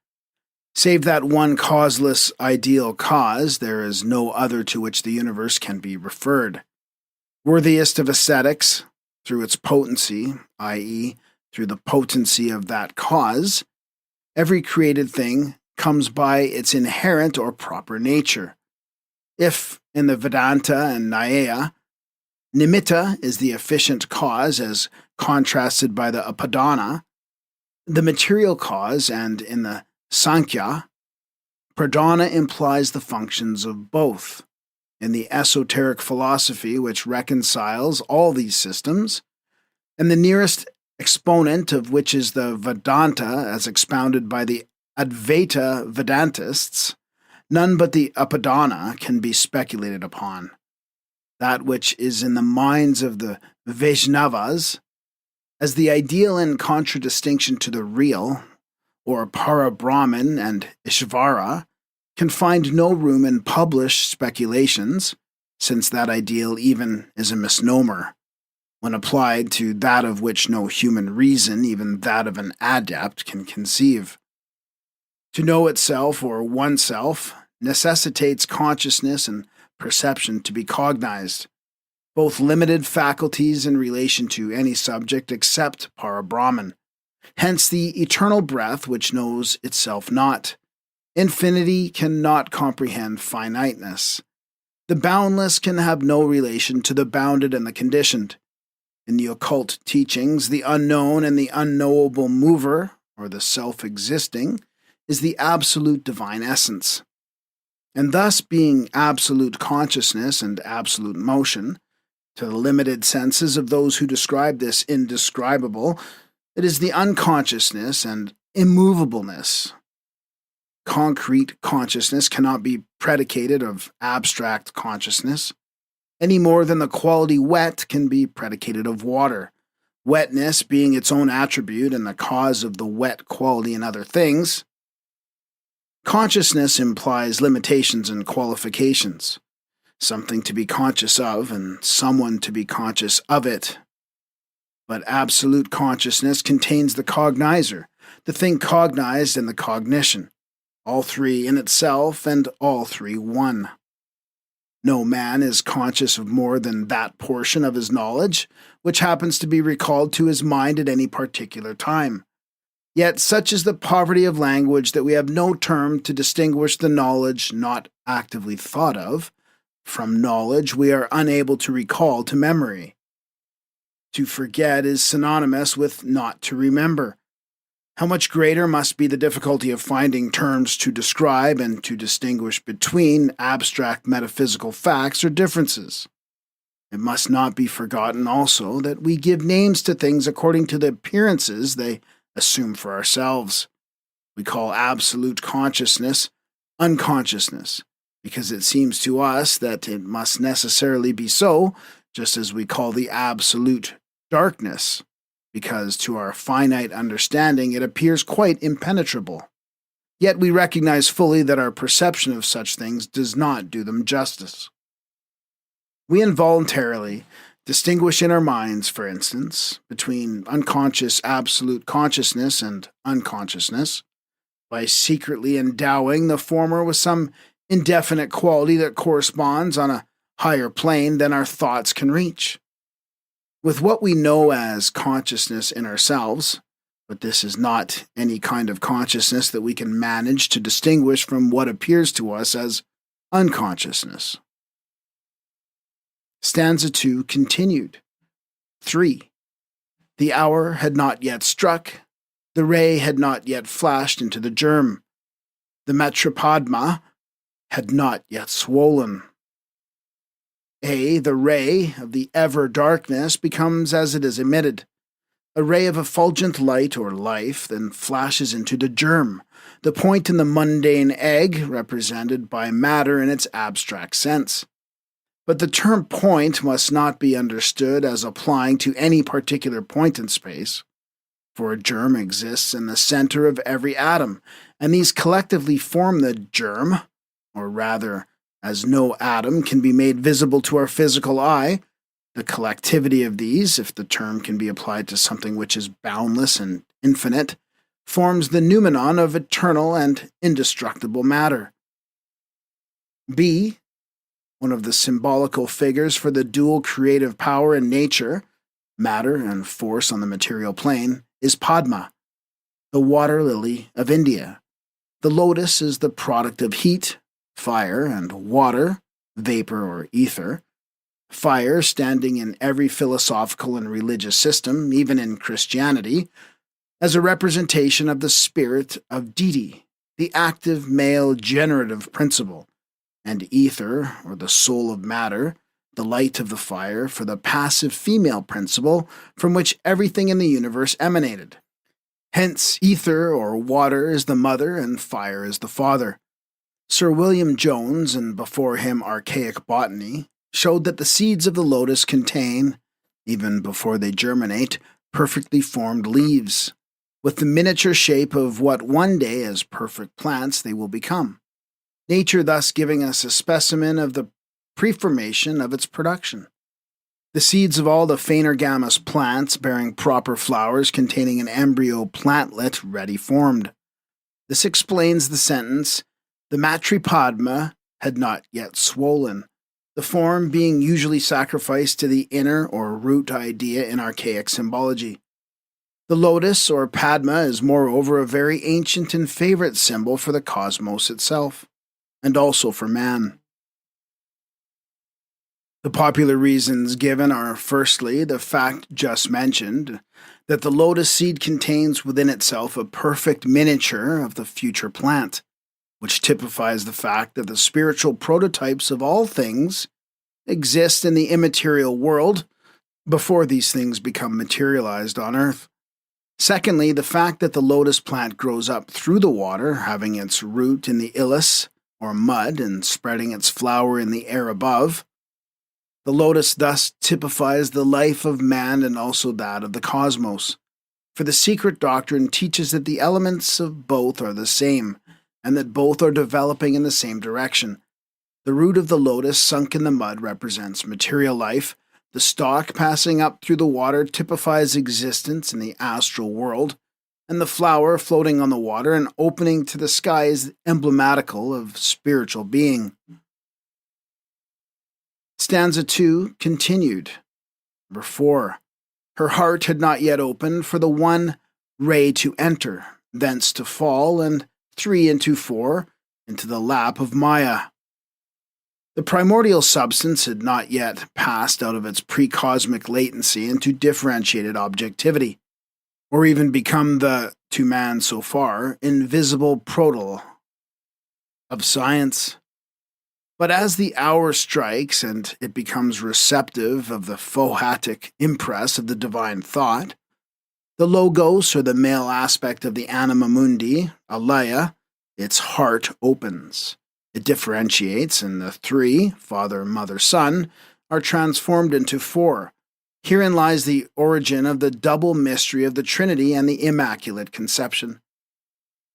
Save that one causeless ideal cause, there is no other to which the universe can be referred. Worthiest of ascetics, through its potency, i.e., through the potency of that cause, every created thing comes by its inherent or proper nature. If, in the Vedanta and Nyaya, nimitta is the efficient cause as contrasted by the upadana, the material cause, and in the Sankhya, pradhana implies the functions of both. In the esoteric philosophy which reconciles all these systems, and the nearest exponent of which is the Vedanta as expounded by the Advaita Vedantists, none but the upadana can be speculated upon. That which is in the minds of the Vaishnavas as the ideal in contradistinction to the real, or Parabrahman and Ishvara, can find no room in published speculations, since that ideal even is a misnomer, when applied to that of which no human reason, even that of an adept, can conceive. To know itself or oneself necessitates consciousness and perception to be cognized, both limited faculties in relation to any subject except Parabrahman, hence the eternal breath which knows itself not. Infinity cannot comprehend finiteness. The boundless can have no relation to the bounded and the conditioned. In the occult teachings, the unknown and the unknowable mover, or the self-existing, is the absolute divine essence. And thus, being absolute consciousness and absolute motion, to the limited senses of those who describe this indescribable, it is the unconsciousness and immovableness. Concrete consciousness cannot be predicated of abstract consciousness, any more than the quality wet can be predicated of water, wetness being its own attribute and the cause of the wet quality in other things. Consciousness implies limitations and qualifications, something to be conscious of and someone to be conscious of it. But absolute consciousness contains the cognizer, the thing cognized, and the cognition, all three in itself and all three one. No man is conscious of more than that portion of his knowledge which happens to be recalled to his mind at any particular time. Yet such is the poverty of language that we have no term to distinguish the knowledge not actively thought of from knowledge we are unable to recall to memory. To forget is synonymous with not to remember. How much greater must be the difficulty of finding terms to describe and to distinguish between abstract metaphysical facts or differences. It must not be forgotten also that we give names to things according to the appearances they assume for ourselves. We call absolute consciousness unconsciousness, because it seems to us that it must necessarily be so, just as we call the absolute darkness, because to our finite understanding it appears quite impenetrable. Yet we recognize fully that our perception of such things does not do them justice. We involuntarily distinguish in our minds, for instance, between unconscious absolute consciousness and unconsciousness, by secretly endowing the former with some indefinite quality that corresponds on a higher plane than our thoughts can reach. With what we know as consciousness in ourselves, but this is not any kind of consciousness that we can manage to distinguish from what appears to us as unconsciousness. Stanza 2 continued. 3. The hour had not yet struck. The ray had not yet flashed into the germ. The metropadma had not yet swollen. A. The ray of the ever-darkness becomes as it is emitted. A ray of effulgent light or life then flashes into the germ, the point in the mundane egg represented by matter in its abstract sense. But the term point must not be understood as applying to any particular point in space, for a germ exists in the center of every atom, and these collectively form the germ, or rather, as no atom can be made visible to our physical eye, the collectivity of these, if the term can be applied to something which is boundless and infinite, forms the noumenon of eternal and indestructible matter. B. One of the symbolical figures for the dual creative power in nature, matter and force on the material plane, is Padma, the water lily of India. The lotus is the product of heat, fire, and water, vapor or ether. Fire, standing in every philosophical and religious system, even in Christianity, as a representation of the spirit of deity, the active male generative principle, and ether, or the soul of matter, the light of the fire, for the passive female principle from which everything in the universe emanated. Hence, ether or water is the mother and fire is the father. Sir William Jones, and before him Archaic Botany, showed that the seeds of the lotus contain, even before they germinate, perfectly formed leaves, with the miniature shape of what one day as perfect plants they will become, nature thus giving us a specimen of the preformation of its production. The seeds of all the phanergamous plants bearing proper flowers containing an embryo plantlet ready formed. This explains the sentence, the matripadma had not yet swollen, the form being usually sacrificed to the inner or root idea in archaic symbology. The lotus or Padma is moreover a very ancient and favorite symbol for the cosmos itself, and also for man. The popular reasons given are firstly the fact just mentioned, that the lotus seed contains within itself a perfect miniature of the future plant, which typifies the fact that the spiritual prototypes of all things exist in the immaterial world before these things become materialized on earth. Secondly, the fact that the lotus plant grows up through the water, having its root in the ilus, or mud, and spreading its flower in the air above. The lotus thus typifies the life of man and also that of the cosmos. For the Secret Doctrine teaches that the elements of both are the same, and that both are developing in the same direction. The root of the lotus sunk in the mud represents material life. The stalk passing up through the water typifies existence in the astral world, and the flower floating on the water and opening to the sky is emblematical of spiritual being. Stanza 2 continued. Number 4. Her heart had not yet opened for the one ray to enter, thence to fall, and 3 into 4 into the lap of Maya. The primordial substance had not yet passed out of its pre-cosmic latency into differentiated objectivity, or even become the, to man so far, invisible proto of science. But as the hour strikes and it becomes receptive of the phohatic impress of the divine thought, the logos, or the male aspect of the anima mundi, alaya, its heart opens. It differentiates, and the 3, father, mother, son, are transformed into 4. Herein lies the origin of the double mystery of the Trinity and the Immaculate Conception.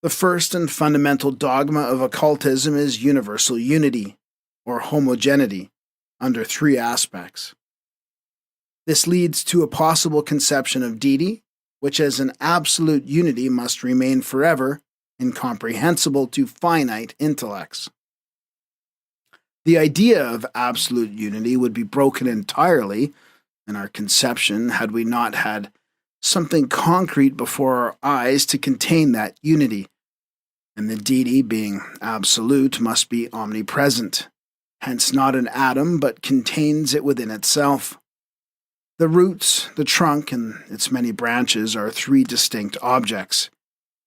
The first and fundamental dogma of occultism is universal unity, or homogeneity, under 3 aspects. This leads to a possible conception of deity, which as an absolute unity must remain forever incomprehensible to finite intellects. The idea of absolute unity would be broken entirely in our conception had we not had something concrete before our eyes to contain that unity, and the deity, being absolute, must be omnipresent, hence not an atom but contains it within itself. The roots, the trunk, and its many branches are three distinct objects,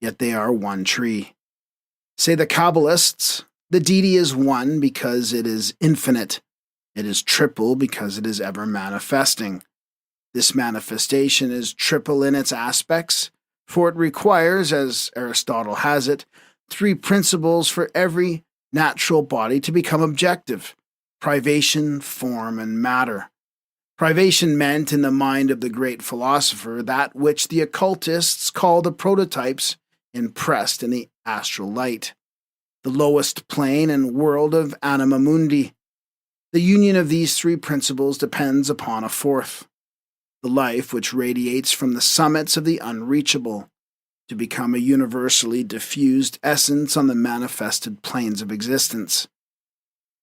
yet they are one tree. Say the Kabbalists, the deity is one because it is infinite. It is triple because it is ever manifesting. This manifestation is triple in its aspects, for it requires, as Aristotle has it, three principles for every natural body to become objective: privation, form, and matter. Privation meant, in the mind of the great philosopher, that which the occultists call the prototypes impressed in the astral light, the lowest plane and world of anima mundi. The union of these three principles depends upon a fourth, the life which radiates from the summits of the unreachable, to become a universally diffused essence on the manifested planes of existence.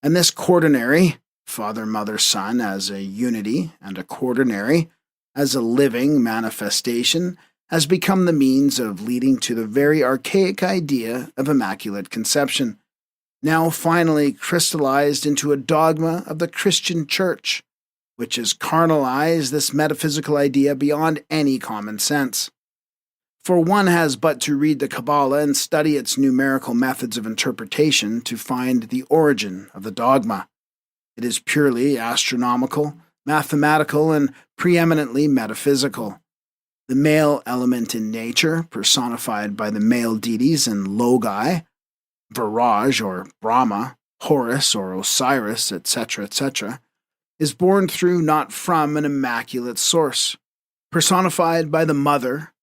And this quaternary, Father, Mother, Son as a unity, and a quaternary as a living manifestation, has become the means of leading to the very archaic idea of Immaculate Conception, now finally crystallized into a dogma of the Christian Church, which has carnalized this metaphysical idea beyond any common sense. For one has but to read the Kabbalah and study its numerical methods of interpretation to find the origin of the dogma. It is purely astronomical, mathematical, and preeminently metaphysical. The male element in nature, personified by the male deities and logi, Viraj or Brahma, Horus or Osiris, etc., is born through, not from, an immaculate source, personified by the mother,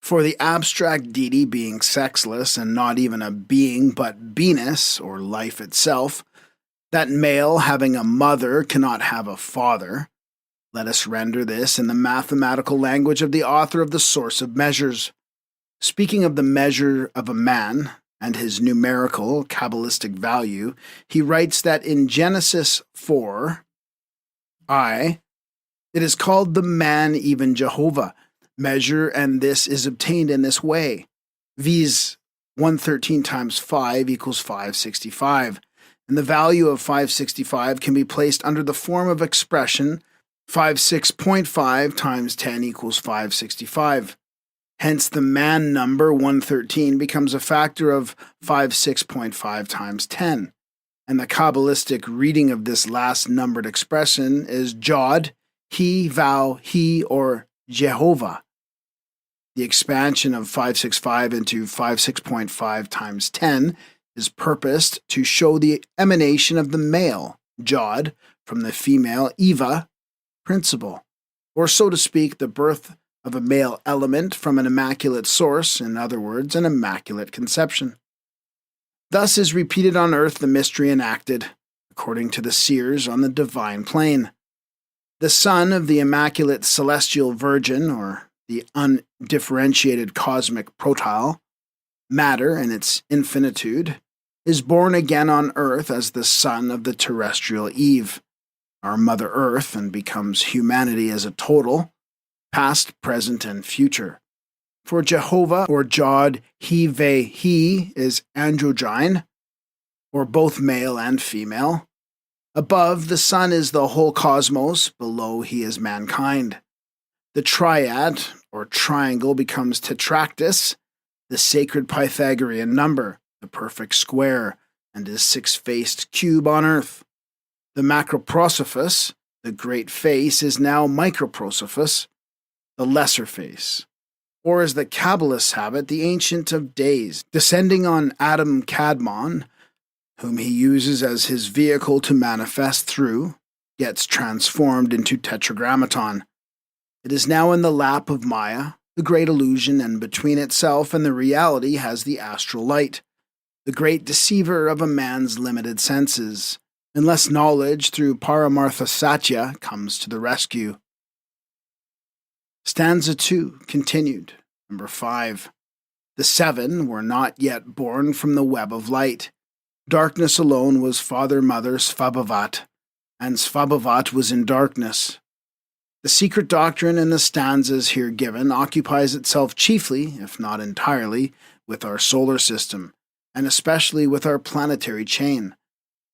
for the abstract deity being sexless and not even a being but Venus, or life itself, that male having a mother cannot have a father. Let us render this in the mathematical language of the author of the Source of Measures. Speaking of the measure of a man and his numerical Kabbalistic value, he writes that in Genesis 4:I, it is called the man even Jehovah measure, and this is obtained in this way, viz. 113 times 5 equals 565. And the value of 565 can be placed under the form of expression 56.5 times 10 equals 565. Hence, the man number 113 becomes a factor of 56.5 times 10. And the Kabbalistic reading of this last numbered expression is Jod, he, Vow, he, or Jehovah. The expansion of 565 into 56.5 times 10 is purposed to show the emanation of the male, Jod, from the female, Eva, principle, or so to speak, the birth of a male element from an immaculate source, in other words, an immaculate conception. Thus is repeated on earth the mystery enacted, according to the seers on the divine plane. The son of the immaculate celestial virgin, or the undifferentiated cosmic protyle, matter in its infinitude, is born again on earth as the son of the terrestrial Eve, our Mother Earth, and becomes humanity as a total, past, present, and future. For Jehovah, or Jod, he, ve, he, is androgyne, or both male and female. Above, the sun is the whole cosmos, below he is mankind. The triad, or triangle, becomes tetractys, the sacred Pythagorean number, the perfect square, and his six-faced cube on earth. The macroprosophus, the great face, is now microprosophus, the lesser face. Or as the Kabbalists have it, the Ancient of Days, descending on Adam Kadmon, whom he uses as his vehicle to manifest through, gets transformed into Tetragrammaton. It is now in the lap of Maya, the great illusion, and between itself and the reality has the astral light, the great deceiver of a man's limited senses, unless knowledge through Paramartha Satya comes to the rescue. Stanza 2, continued. Number 5. The seven were not yet born from the web of light. Darkness alone was father-mother Svabhavat, and Svabhavat was in darkness. The secret doctrine in the stanzas here given occupies itself chiefly, if not entirely, with our solar system, and especially with our planetary chain.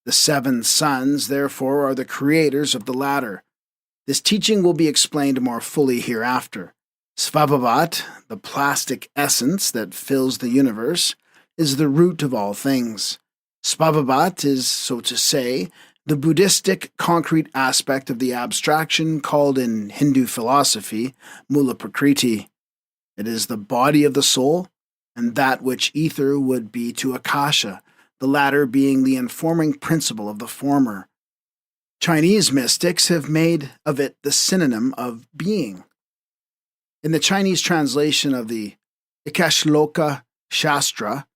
The seven suns, therefore, are the creators of the latter. This teaching will be explained more fully hereafter. Svabhavat, the plastic essence that fills the universe, is the root of all things. Svabhavat is, so to say, the Buddhistic concrete aspect of the abstraction called in Hindu philosophy Mula Prakriti. It is the body of the soul, and that which ether would be to Akasha, the latter being the informing principle of the former. Chinese mystics have made of it the synonym of being. In the Chinese translation of the Ikashloka Shastra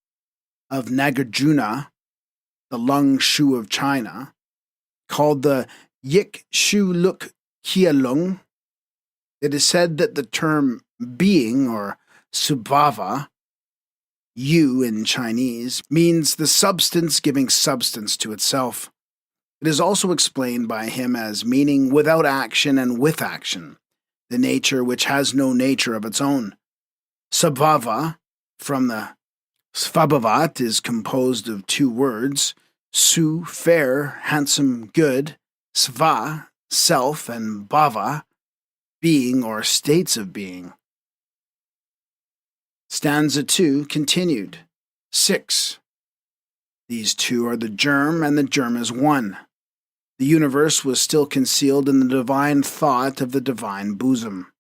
of Nagarjuna, the Lung Shu of China, called the Yik Shu Luk Kia Lung, it is said that the term being, or subhava, you in Chinese, means the substance giving substance to itself. It is also explained by him as meaning without action and with action, the nature which has no nature of its own. Subhava, from the Svabhavat, is composed of two words, su, fair, handsome, good, sva, self, and bhava, being or states of being. Stanza 2 continued. 6. These two are the germ, and the germ is one. The universe was still concealed in the divine thought of the divine bosom.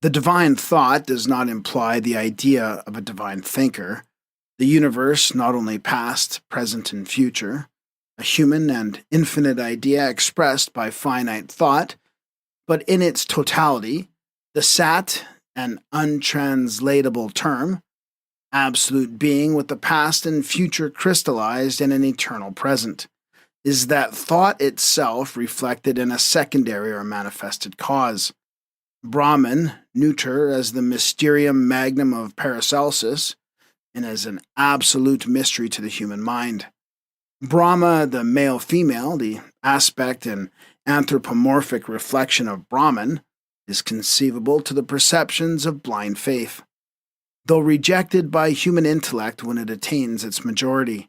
The divine thought does not imply the idea of a divine thinker. The universe, not only past, present, and future, a human and infinite idea expressed by finite thought, but in its totality, the Sat, an untranslatable term, absolute being with the past and future crystallized in an eternal present, is that thought itself reflected in a secondary or manifested cause. Brahman, neuter as the mysterium magnum of Paracelsus, and as an absolute mystery to the human mind. Brahma, the male-female, the aspect and anthropomorphic reflection of Brahman, is conceivable to the perceptions of blind faith, though rejected by human intellect when it attains its majority.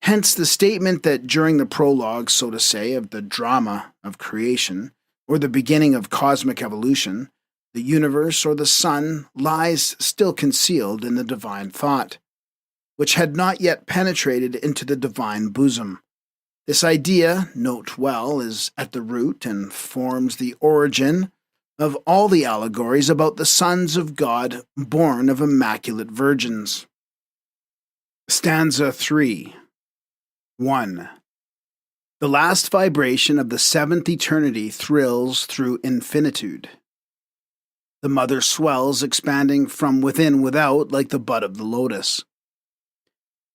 Hence the statement that during the prologue, so to say, of the drama of creation, or the beginning of cosmic evolution, the universe or the sun lies still concealed in the divine thought, which had not yet penetrated into the divine bosom. This idea, note well, is at the root and forms the origin of all the allegories about the sons of God born of immaculate virgins. Stanza 3. 1. The last vibration of the seventh eternity thrills through infinitude. The mother swells, expanding from within without like the bud of the lotus.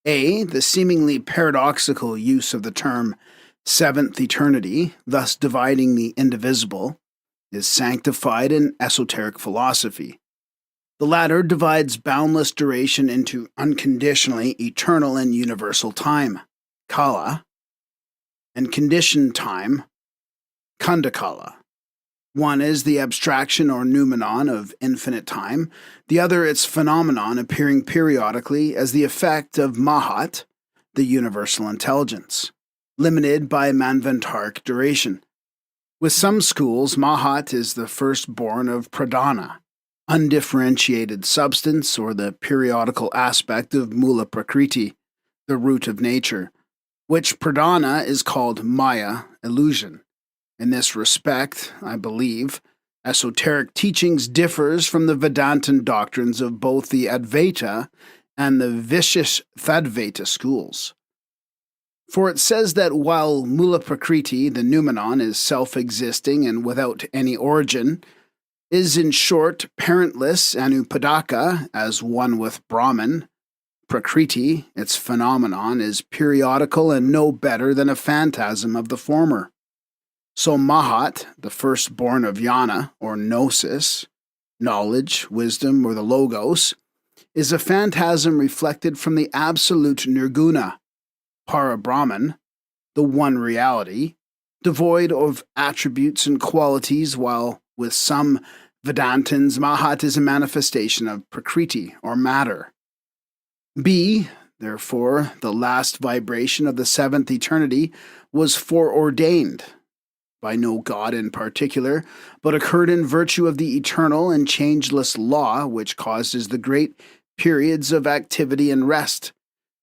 A. The seemingly paradoxical use of the term seventh eternity, thus dividing the indivisible, is sanctified in esoteric philosophy. The latter divides boundless duration into unconditionally eternal and universal time, kala, and conditioned time, khandakala. One is the abstraction or noumenon of infinite time, the other its phenomenon appearing periodically as the effect of Mahat, the universal intelligence, limited by manvantaric duration. With some schools, Mahat is the firstborn of pradana, undifferentiated substance or the periodical aspect of Mula Prakriti, the root of nature, which pradana is called Maya, illusion. In this respect, I believe, esoteric teachings differs from the Vedantan doctrines of both the Advaita and the Vishishtadvaita schools. For it says that while Mula Prakriti, the noumenon, is self-existing and without any origin, is in short parentless anupadaka as one with Brahman, Prakriti, its phenomenon, is periodical and no better than a phantasm of the former. So Mahat, the firstborn of Jnana, or Gnosis, knowledge, wisdom, or the Logos, is a phantasm reflected from the absolute Nirguna, Para-Brahman, the one reality, devoid of attributes and qualities, while with some Vedantins, Mahat is a manifestation of Prakriti, or matter. B, therefore, the last vibration of the seventh eternity was foreordained, by no god in particular, but occurred in virtue of the eternal and changeless law which causes the great periods of activity and rest,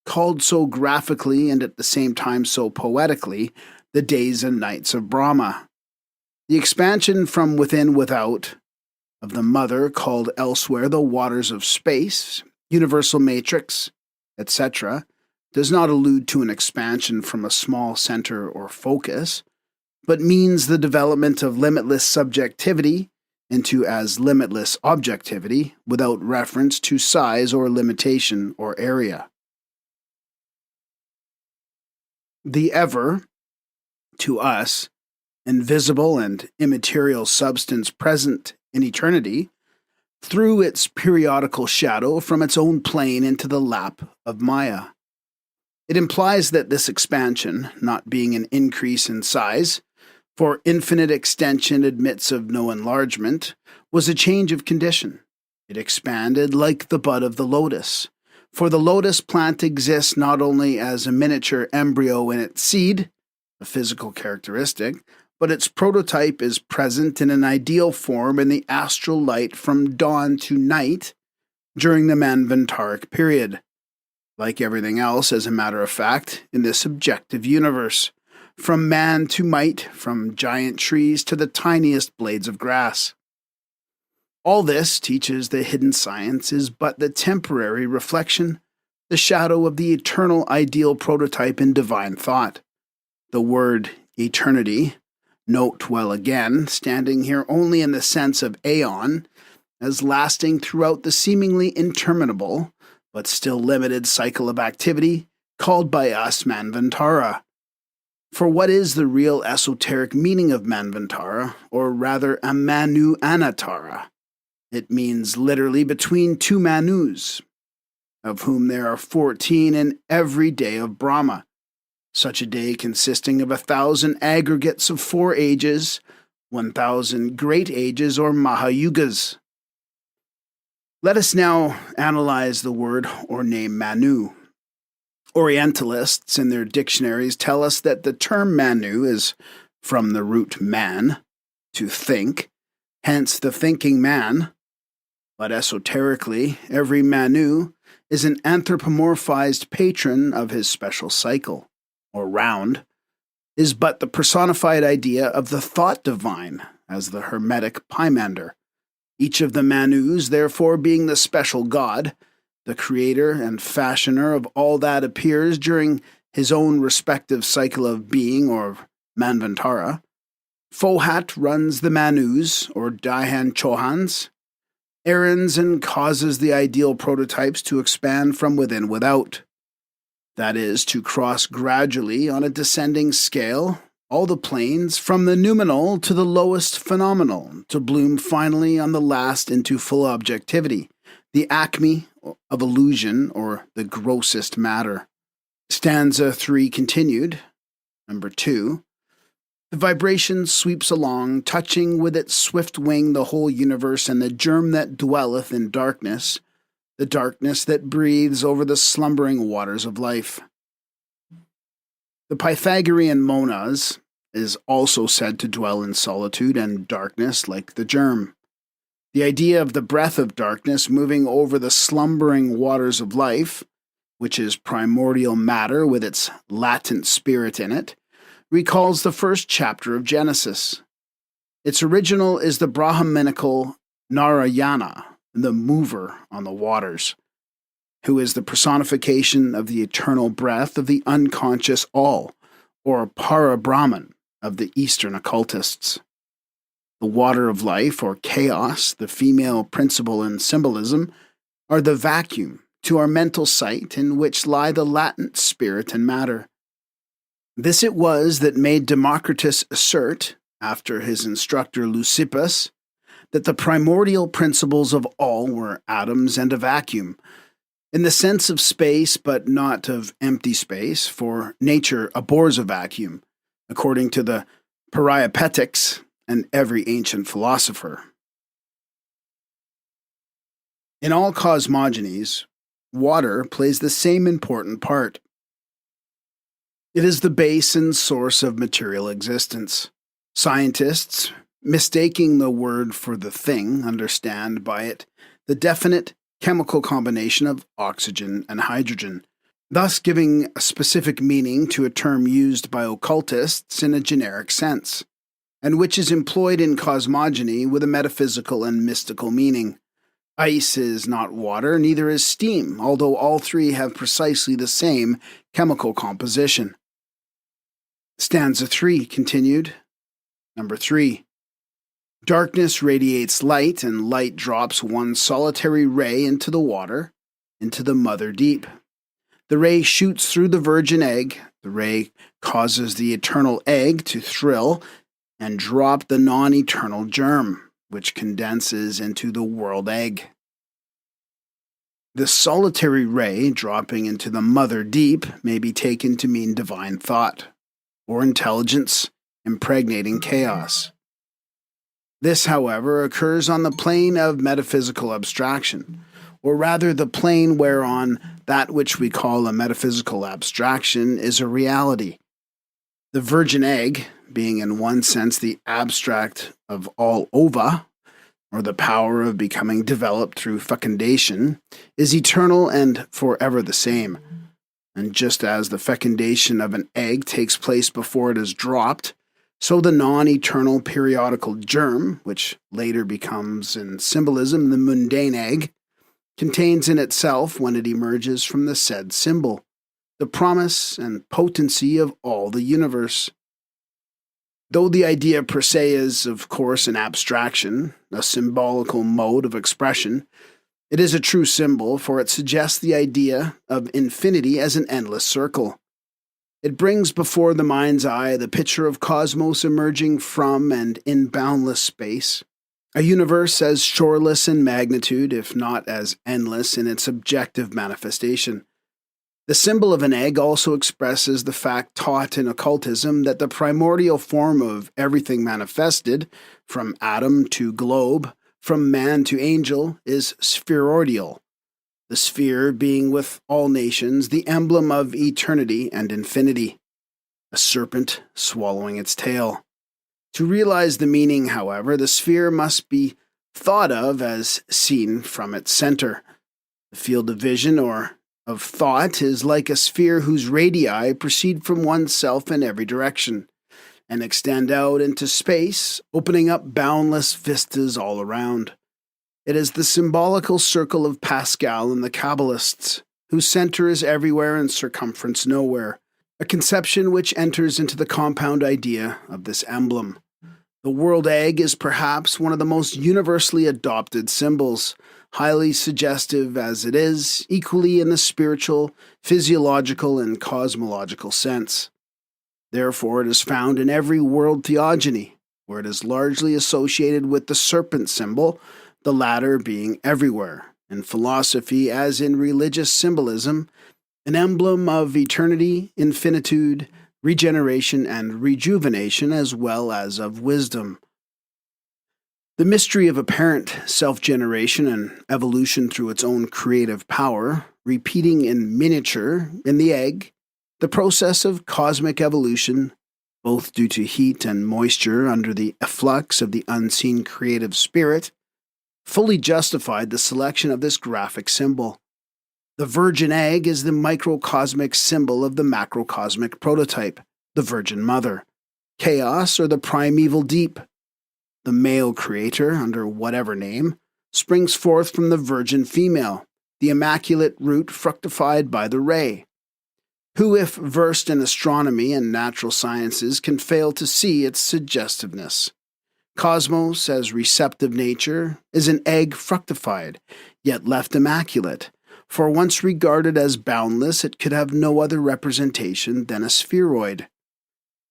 called so graphically and at the same time so poetically the days and nights of Brahma. The expansion from within without of the mother, called elsewhere the waters of space, universal matrix, etc., does not allude to an expansion from a small center or focus, but means the development of limitless subjectivity into as limitless objectivity without reference to size or limitation or area. The ever, to us, invisible and immaterial substance present in eternity, threw its periodical shadow from its own plane into the lap of Maya. It implies that this expansion, not being an increase in size, for infinite extension admits of no enlargement, was a change of condition. It expanded like the bud of the lotus, for the lotus plant exists not only as a miniature embryo in its seed, a physical characteristic, but its prototype is present in an ideal form in the astral light from dawn to night during the Manvantaric period. Like everything else, as a matter of fact, in this objective universe, from man to mite, from giant trees to the tiniest blades of grass. All this, teaches the hidden science, is but the temporary reflection, the shadow of the eternal ideal prototype in divine thought. The word eternity, note well again, standing here only in the sense of aeon, as lasting throughout the seemingly interminable, but still limited cycle of activity, called by us Manvantara. For what is the real esoteric meaning of Manvantara, or rather a Manu Anatara? It means literally between two Manus, of whom there are 14 in every day of Brahma, such a day consisting of 1,000 aggregates of 4 ages, 1,000 great ages or Mahayugas. Let us now analyze the word or name Manu. Orientalists in their dictionaries tell us that the term Manu is from the root man, to think, hence the thinking man. But esoterically, every Manu is an anthropomorphized patron of his special cycle, or round, is but the personified idea of the thought divine, as the Hermetic Pymander. Each of the Manus, therefore, being the special god, the creator and fashioner of all that appears during his own respective cycle of being, or Manvantara. Fohat runs the Manus, or Dahan Chohans, errands and causes the ideal prototypes to expand from within without. That is, to cross gradually on a descending scale all the planes from the noumenal to the lowest phenomenal, to bloom finally on the last into full objectivity, the acme of illusion, or the grossest matter. Stanza 3 continued. Number 2. The vibration sweeps along, touching with its swift wing the whole universe and the germ that dwelleth in darkness, the darkness that breathes over the slumbering waters of life. The Pythagorean monas is also said to dwell in solitude and darkness like the germ. The idea of the breath of darkness moving over the slumbering waters of life, which is primordial matter with its latent spirit in it, recalls the first chapter of Genesis. Its original is the Brahminical Narayana, the mover on the waters, who is the personification of the eternal breath of the unconscious all, or Para-Brahman of the Eastern occultists. The water of life, or chaos, the female principle in symbolism, are the vacuum to our mental sight in which lie the latent spirit and matter. This it was that made Democritus assert, after his instructor Leucippus, that the primordial principles of all were atoms and a vacuum, in the sense of space but not of empty space, for nature abhors a vacuum, according to the Periapetics and every ancient philosopher. In all cosmogonies, water plays the same important part. It is the base and source of material existence. Scientists, mistaking the word for the thing, understand by it the definite chemical combination of oxygen and hydrogen, thus giving a specific meaning to a term used by occultists in a generic sense, and which is employed in cosmogony with a metaphysical and mystical meaning. Ice is not water, neither is steam, although all three have precisely the same chemical composition. Stanza 3 continued. Number 3. Darkness radiates light, and light drops one solitary ray into the water, into the mother deep. The ray shoots through the virgin egg. The ray causes the eternal egg to thrill and drop the non-eternal germ, which condenses into the world egg. The solitary ray dropping into the mother deep may be taken to mean divine thought, or intelligence impregnating chaos. This, however, occurs on the plane of metaphysical abstraction, or rather the plane whereon that which we call a metaphysical abstraction is a reality. The virgin egg, being in one sense the abstract of all ova, or the power of becoming developed through fecundation, is eternal and forever the same. And just as the fecundation of an egg takes place before it is dropped, so the non-eternal periodical germ, which later becomes in symbolism the mundane egg, contains in itself, when it emerges from the said symbol, the promise and potency of all the universe. Though the idea per se is, of course, an abstraction, a symbolical mode of expression, it is a true symbol, for it suggests the idea of infinity as an endless circle. It brings before the mind's eye the picture of cosmos emerging from and in boundless space, a universe as shoreless in magnitude, if not as endless in its objective manifestation. The symbol of an egg also expresses the fact taught in occultism that the primordial form of everything manifested, from atom to globe, from man to angel, is spheroidal, the sphere being with all nations the emblem of eternity and infinity, a serpent swallowing its tail. To realize the meaning, however, the sphere must be thought of as seen from its center. The field of vision or of thought is like a sphere whose radii proceed from oneself in every direction, and extend out into space, opening up boundless vistas all around. It is the symbolical circle of Pascal and the Kabbalists, whose center is everywhere and circumference nowhere, a conception which enters into the compound idea of this emblem. The world egg is perhaps one of the most universally adopted symbols, highly suggestive as it is, equally in the spiritual, physiological, and cosmological sense. Therefore, it is found in every world theogony, where it is largely associated with the serpent symbol, the latter being everywhere, in philosophy as in religious symbolism, an emblem of eternity, infinitude, regeneration, and rejuvenation, as well as of wisdom. The mystery of apparent self-generation and evolution through its own creative power, repeating in miniature, in the egg, the process of cosmic evolution, both due to heat and moisture under the efflux of the unseen creative spirit, fully justified the selection of this graphic symbol. The virgin egg is the microcosmic symbol of the macrocosmic prototype, the Virgin Mother, chaos or the primeval deep. The male creator, under whatever name, springs forth from the virgin female, the immaculate root fructified by the ray. Who, if versed in astronomy and natural sciences, can fail to see its suggestiveness? Cosmos, as receptive nature, is an egg fructified, yet left immaculate, for once regarded as boundless, it could have no other representation than a spheroid.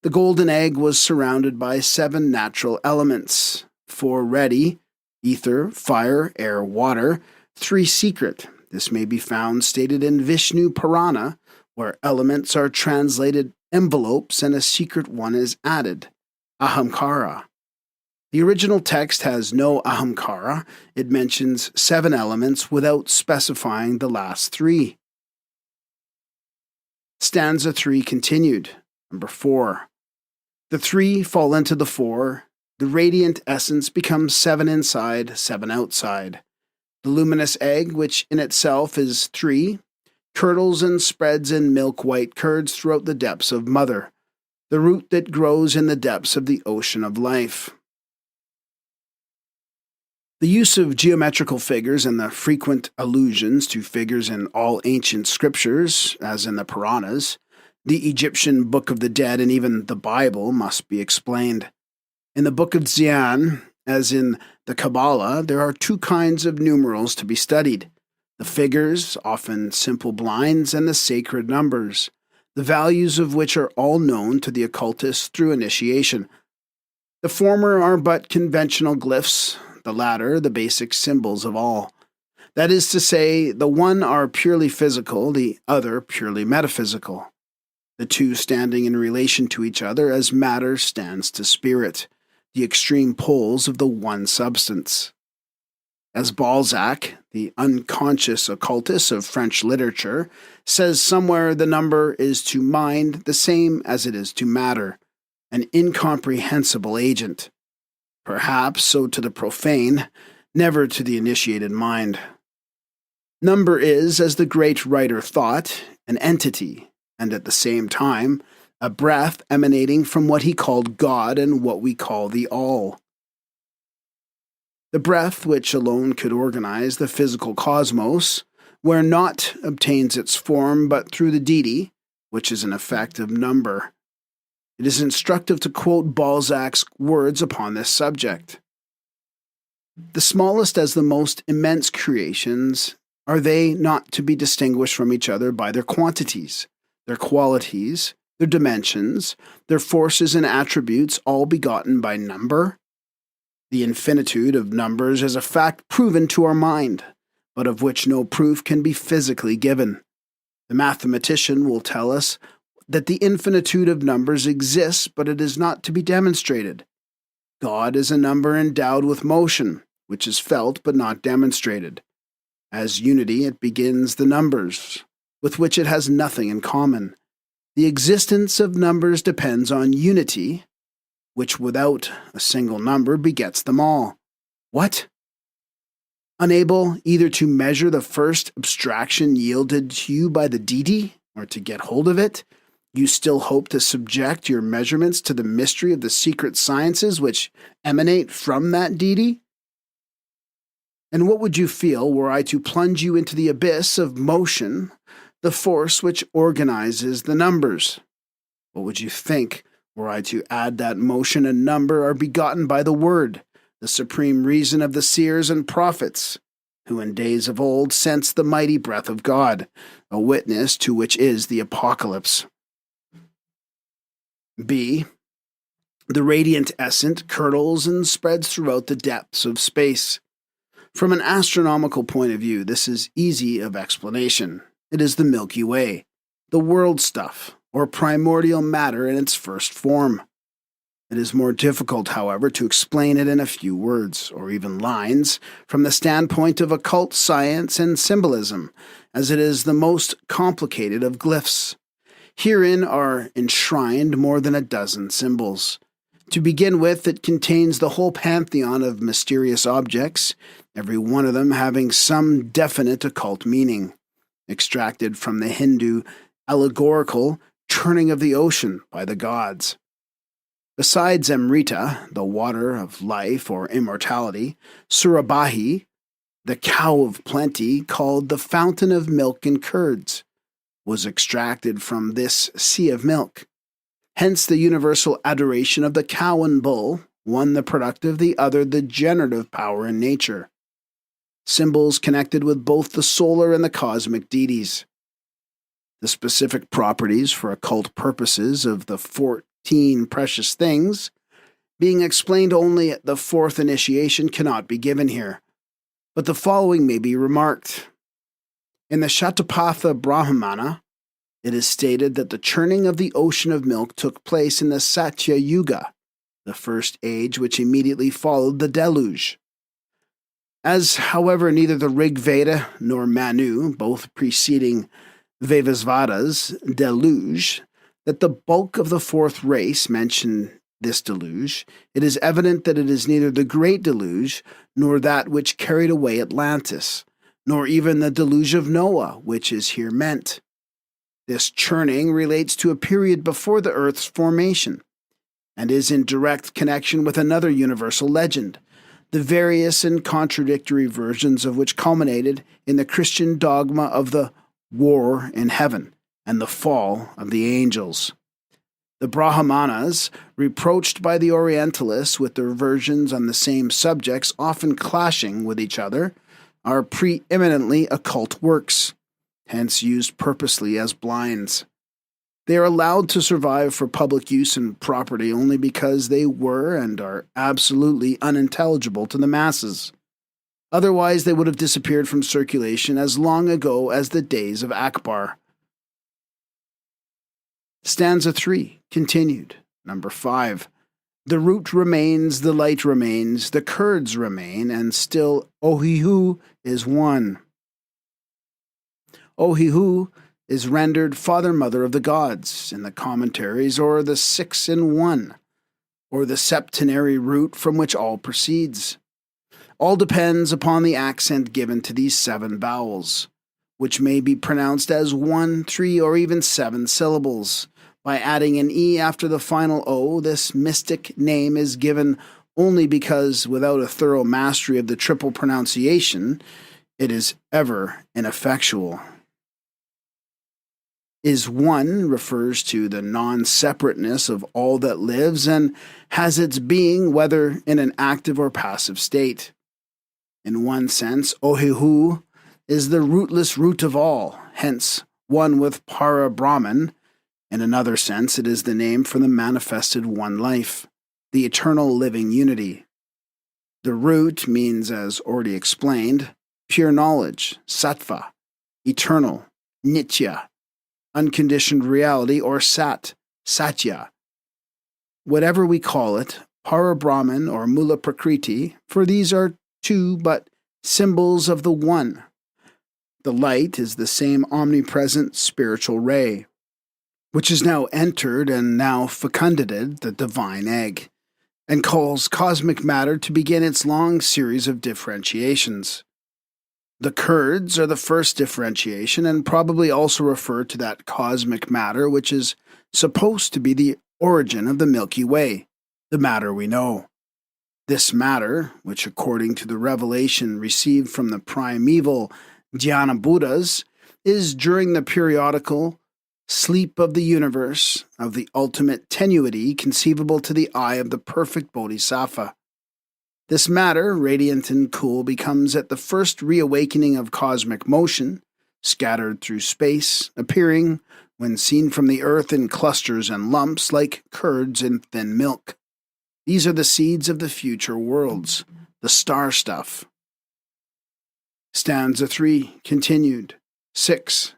The golden egg was surrounded by 7 natural elements, 4 ready, ether, fire, air, water, 3 secret. This may be found stated in Vishnu Purana, where elements are translated envelopes and a secret one is added, ahamkara. The original text has no ahamkara. It mentions 7 elements without specifying the last 3. Stanza 3 continued. Number 4. The three fall into the four. The radiant essence becomes seven inside, seven outside. The luminous egg, which in itself is three, curdles and spreads in milk-white curds throughout the depths of Mother, the root that grows in the depths of the ocean of life. The use of geometrical figures and the frequent allusions to figures in all ancient scriptures, as in the Puranas, the Egyptian Book of the Dead, and even the Bible, must be explained. In the Book of Zion, as in the Kabbalah, there are two kinds of numerals to be studied: the figures, often simple blinds, and the sacred numbers, the values of which are all known to the occultist through initiation. The former are but conventional glyphs, the latter the basic symbols of all. That is to say, the one are purely physical, the other purely metaphysical, the two standing in relation to each other as matter stands to spirit, the extreme poles of the one substance. As Balzac, the unconscious occultist of French literature, says somewhere, the number is to mind the same as it is to matter, an incomprehensible agent. Perhaps so to the profane, never to the initiated mind. Number is, as the great writer thought, an entity, and at the same time, a breath emanating from what he called God and what we call the All. The breath which alone could organize the physical cosmos, where naught obtains its form but through the deity, which is an effect of number. It is instructive to quote Balzac's words upon this subject. The smallest as the most immense creations, are they not to be distinguished from each other by their quantities, their qualities, their dimensions, their forces and attributes, all begotten by number? The infinitude of numbers is a fact proven to our mind, but of which no proof can be physically given. The mathematician will tell us that the infinitude of numbers exists, but it is not to be demonstrated. God is a number endowed with motion, which is felt but not demonstrated. As unity, it begins the numbers, with which it has nothing in common. The existence of numbers depends on unity, which without a single number begets them all. What? Unable either to measure the first abstraction yielded to you by the deity, or to get hold of it, you still hope to subject your measurements to the mystery of the secret sciences which emanate from that deity? And what would you feel were I to plunge you into the abyss of motion, the force which organizes the numbers? What would you think were I to add that motion and number are begotten by the Word, the supreme reason of the seers and prophets, who in days of old sensed the mighty breath of God, a witness to which is the Apocalypse? B. The radiant essence curdles and spreads throughout the depths of space. From an astronomical point of view, this is easy of explanation. It is the Milky Way, the world stuff, or primordial matter in its first form. It is more difficult, however, to explain it in a few words, or even lines, from the standpoint of occult science and symbolism, as it is the most complicated of glyphs. Herein are enshrined more than a dozen symbols. To begin with, it contains the whole pantheon of mysterious objects, every one of them having some definite occult meaning, extracted from the Hindu allegorical churning of the ocean by the gods. Besides Amrita, the water of life or immortality, Surabahi, the cow of plenty, called the fountain of milk and curds, was extracted from this sea of milk. Hence the universal adoration of the cow and bull, one the productive, the other the generative power in nature. Symbols connected with both the solar and the cosmic deities. The specific properties for occult purposes of the 14 precious things, being explained only at the fourth initiation, cannot be given here. But the following may be remarked. In the Shatapatha Brahmana, it is stated that the churning of the ocean of milk took place in the Satya Yuga, the first age which immediately followed the deluge. As, however, neither the Rig Veda nor Manu, both preceding Vivasvada's deluge, that the bulk of the fourth race mention this deluge, it is evident that it is neither the great deluge, nor that which carried away Atlantis, nor even the deluge of Noah, which is here meant. This churning relates to a period before the earth's formation, and is in direct connection with another universal legend, the various and contradictory versions of which culminated in the Christian dogma of the war in heaven and the fall of the angels. The Brahmanas, reproached by the Orientalists with their versions on the same subjects often clashing with each other, are preeminently occult works, hence used purposely as blinds. They are allowed to survive for public use and property only because they were and are absolutely unintelligible to the masses. Otherwise, they would have disappeared from circulation as long ago as the days of Akbar. Stanza 3, continued. Number 5. The root remains, the light remains, the Kurds remain, and still Ohihu is one. Ohihu is rendered father-mother of the gods in the commentaries, or the 6 in 1, or the septenary root from which all proceeds. All depends upon the accent given to these 7 vowels, which may be pronounced as 1, 3, or even 7 syllables. By adding an E after the final O, this mystic name is given only because, without a thorough mastery of the triple pronunciation, it is ever ineffectual. Is one refers to the non-separateness of all that lives and has its being whether in an active or passive state. In one sense, Ohihu is the rootless root of all, hence one with Para Brahman. In another sense, it is the name for the manifested one life, the eternal living unity. The root means, as already explained, pure knowledge, sattva, eternal, nitya, unconditioned reality, or sat, satya. Whatever we call it, Para Brahman or Mula Prakriti, for these are two but symbols of the one. The light is the same omnipresent spiritual ray, which has now entered and now fecundated the divine egg, and calls cosmic matter to begin its long series of differentiations. The Kurds are the first differentiation and probably also refer to that cosmic matter which is supposed to be the origin of the Milky Way, the matter we know. This matter, which according to the revelation received from the primeval Dhyana Buddhas, is during the periodical sleep of the universe, of the ultimate tenuity conceivable to the eye of the perfect Bodhisattva. This matter, radiant and cool, becomes at the first reawakening of cosmic motion, scattered through space, appearing, when seen from the earth, in clusters and lumps like curds in thin milk. These are the seeds of the future worlds, the star stuff. Stanza 3, continued. 6.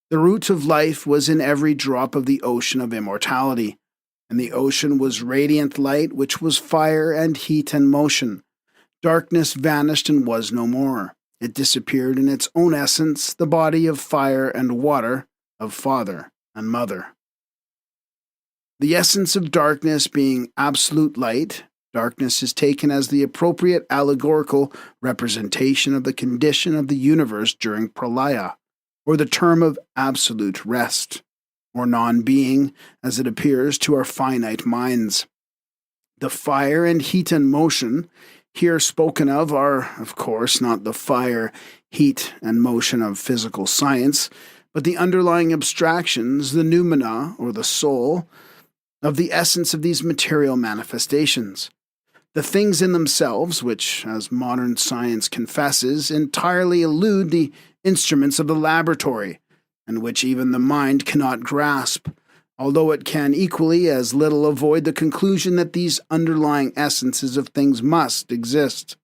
The root of life was in every drop of the ocean of immortality, and the ocean was radiant light, which was fire and heat and motion. Darkness vanished and was no more. It disappeared in its own essence, the body of fire and water, of father and mother. The essence of darkness being absolute light, darkness is taken as the appropriate allegorical representation of the condition of the universe during pralaya, or the term of absolute rest, or non-being, as it appears to our finite minds. The fire and heat and motion here spoken of are, of course, not the fire, heat, and motion of physical science, but the underlying abstractions, the noumena, or the soul, of the essence of these material manifestations. The things in themselves, which, as modern science confesses, entirely elude the instruments of the laboratory, and which even the mind cannot grasp, although it can equally as little avoid the conclusion that these underlying essences of things must exist.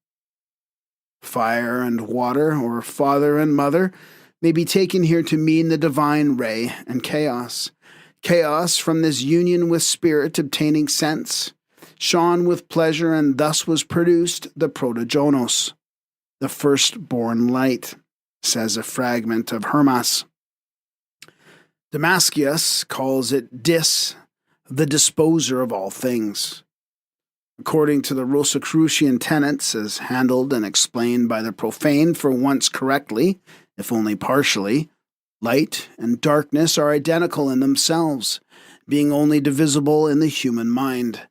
Fire and water, or father and mother, may be taken here to mean the divine ray and chaos. Chaos, from this union with spirit obtaining sense, shone with pleasure, and thus was produced the protogenos, the firstborn light, says a fragment of Hermas. Damascus calls it the disposer of all things. According to the Rosicrucian tenets, as handled and explained by the profane for once correctly, if only partially, light and darkness are identical in themselves, being only divisible in the human mind.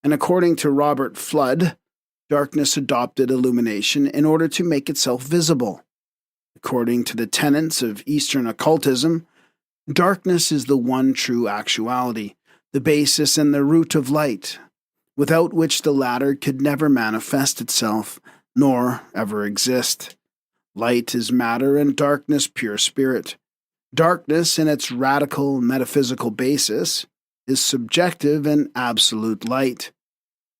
And according to Robert Flood, darkness adopted illumination in order to make itself visible. According to the tenets of Eastern occultism, darkness is the one true actuality, the basis and the root of light, without which the latter could never manifest itself, nor ever exist. Light is matter and darkness pure spirit. Darkness, in its radical metaphysical basis, is subjective and absolute light,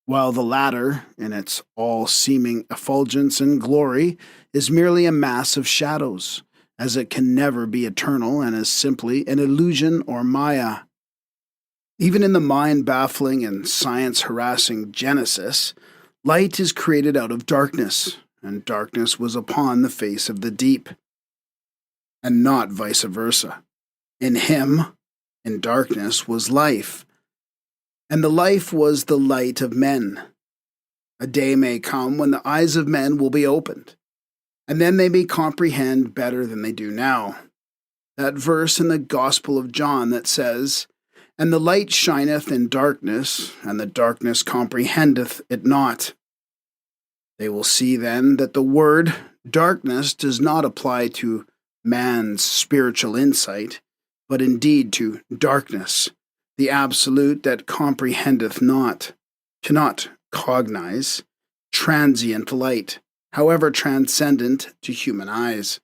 while the latter, in its all-seeming effulgence and glory, is merely a mass of shadows, as it can never be eternal and is simply an illusion or maya. Even in the mind-baffling and science-harassing Genesis, light is created out of darkness, and darkness was upon the face of the deep, and not vice versa. In him, in darkness, was life, and the life was the light of men. A day may come when the eyes of men will be opened, and then they may comprehend better than they do now. That verse in the Gospel of John that says, "And the light shineth in darkness, and the darkness comprehendeth it not." They will see then that the word darkness does not apply to man's spiritual insight, but indeed to darkness, the absolute that comprehendeth not, cannot cognize, transient light, however transcendent to human eyes.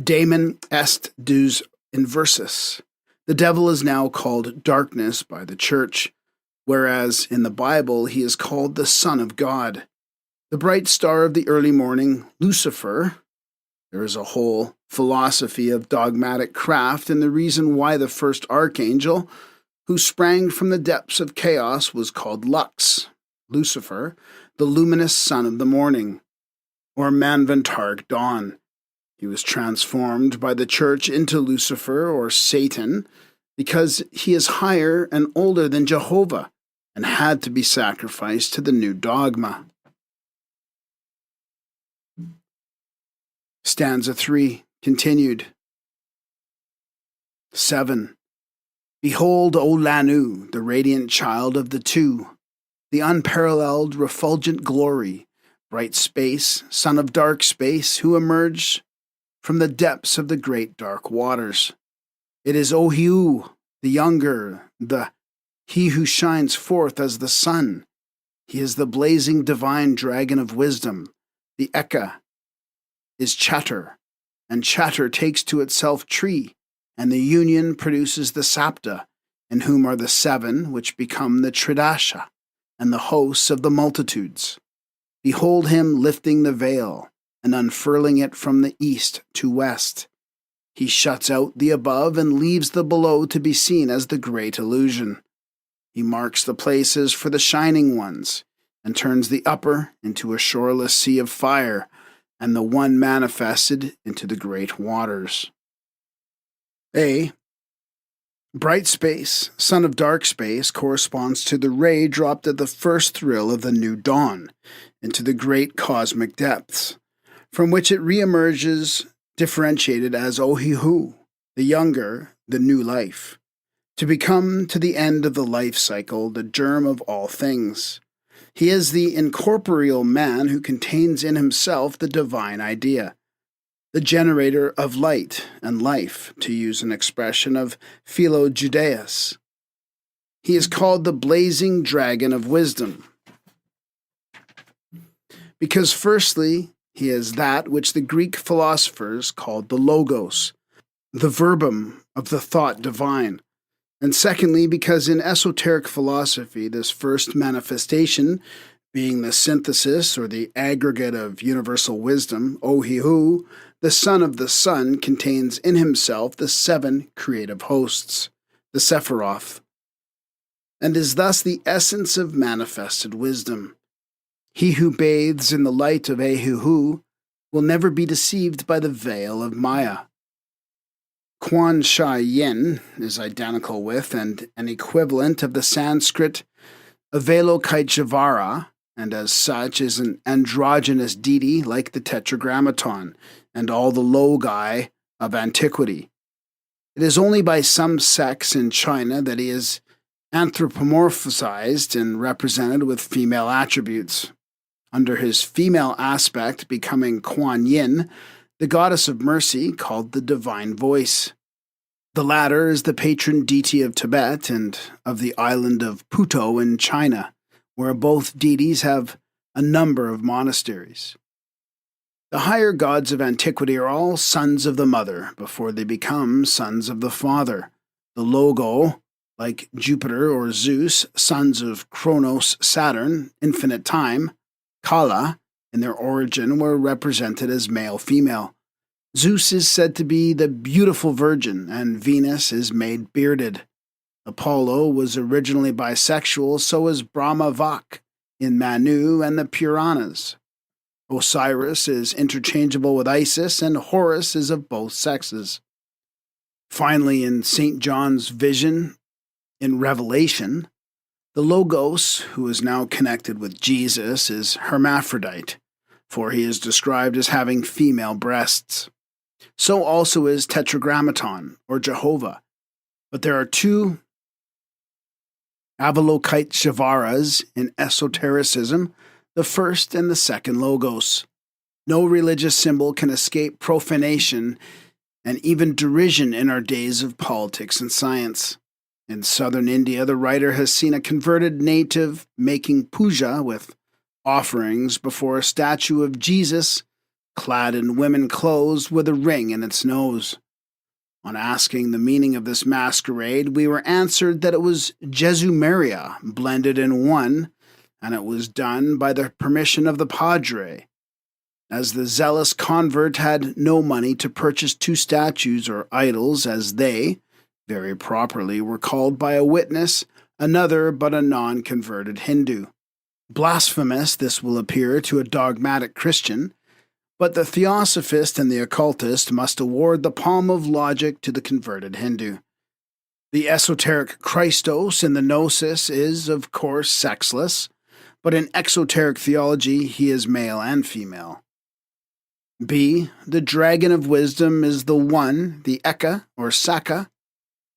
Daemon est deus inversus. The devil is now called darkness by the church, whereas in the Bible he is called the Son of God. The bright star of the early morning, Lucifer. There is a whole philosophy of dogmatic craft in the reason why the first archangel, who sprang from the depths of chaos, was called Lux, Lucifer, the luminous son of the morning, or Manvantarg dawn. He was transformed by the church into Lucifer, or Satan, because he is higher and older than Jehovah and had to be sacrificed to the new dogma. Stanza 3, continued. 7. Behold, O Lanu, the radiant child of the two, the unparalleled refulgent glory, bright space, son of dark space, who emerged from the depths of the great dark waters. It is Ohiu, the younger, he who shines forth as the sun. He is the blazing divine dragon of wisdom. The Eka is Chatter, and Chatter takes to itself tree, and the union produces the Sapta, in whom are the seven which become the Tridasha, and the hosts of the multitudes. Behold him lifting the veil, and unfurling it from the east to west. He shuts out the above and leaves the below to be seen as the great illusion. He marks the places for the shining ones, and turns the upper into a shoreless sea of fire, and the one manifested into the great waters. A. Bright space, son of dark space, corresponds to the ray dropped at the first thrill of the new dawn into the great cosmic depths, from which it reemerges differentiated as Ohihu, the younger, the new life, to become to the end of the life cycle the germ of all things. He is the incorporeal man who contains in himself the divine idea, the generator of light and life, to use an expression of Philo Judaeus. He is called the blazing dragon of wisdom, because firstly, he is that which the Greek philosophers called the logos, the verbum of the thought divine, and secondly, because in esoteric philosophy, this first manifestation, being the synthesis or the aggregate of universal wisdom, Ohihu, the son of the sun, contains in himself the seven creative hosts, the Sephiroth, and is thus the essence of manifested wisdom. He who bathes in the light of Ohihu will never be deceived by the veil of Maya. Quan Shai Yin is identical with and an equivalent of the Sanskrit Avalokiteshvara, and as such is an androgynous deity like the Tetragrammaton and all the logi of antiquity. It is only by some sects in China that he is anthropomorphized and represented with female attributes. Under his female aspect becoming Kuan Yin, the goddess of mercy called the Divine Voice. The latter is the patron deity of Tibet and of the island of Puto in China, where both deities have a number of monasteries. The higher gods of antiquity are all sons of the mother before they become sons of the father. The Logo, like Jupiter or Zeus, sons of Kronos, Saturn, infinite time, Kala, in their origin were represented as male-female. Zeus is said to be the beautiful virgin, and Venus is made bearded. Apollo was originally bisexual, so was Brahma Vak in Manu and the Puranas. Osiris is interchangeable with Isis, and Horus is of both sexes. Finally, in St. John's vision in Revelation, the Logos, who is now connected with Jesus, is hermaphrodite, for he is described as having female breasts. So also is Tetragrammaton, or Jehovah. But there are two Avalokiteshvaras in esotericism, the first and the second Logos. No religious symbol can escape profanation and even derision in our days of politics and science. In southern India, the writer has seen a converted native making puja with offerings before a statue of Jesus, clad in women clothes with a ring in its nose. On asking the meaning of this masquerade, we were answered that it was Jesu Maria blended in one, and it was done by the permission of the padre, as the zealous convert had no money to purchase two statues or idols, as they, very properly, were called by a witness, another but a non-converted Hindu. Blasphemous this will appear to a dogmatic Christian, but the Theosophist and the Occultist must award the palm of logic to the converted Hindu. The esoteric Christos in the Gnosis is, of course, sexless, but in exoteric theology he is male and female. B. The dragon of wisdom is the one, the Eka or Saka.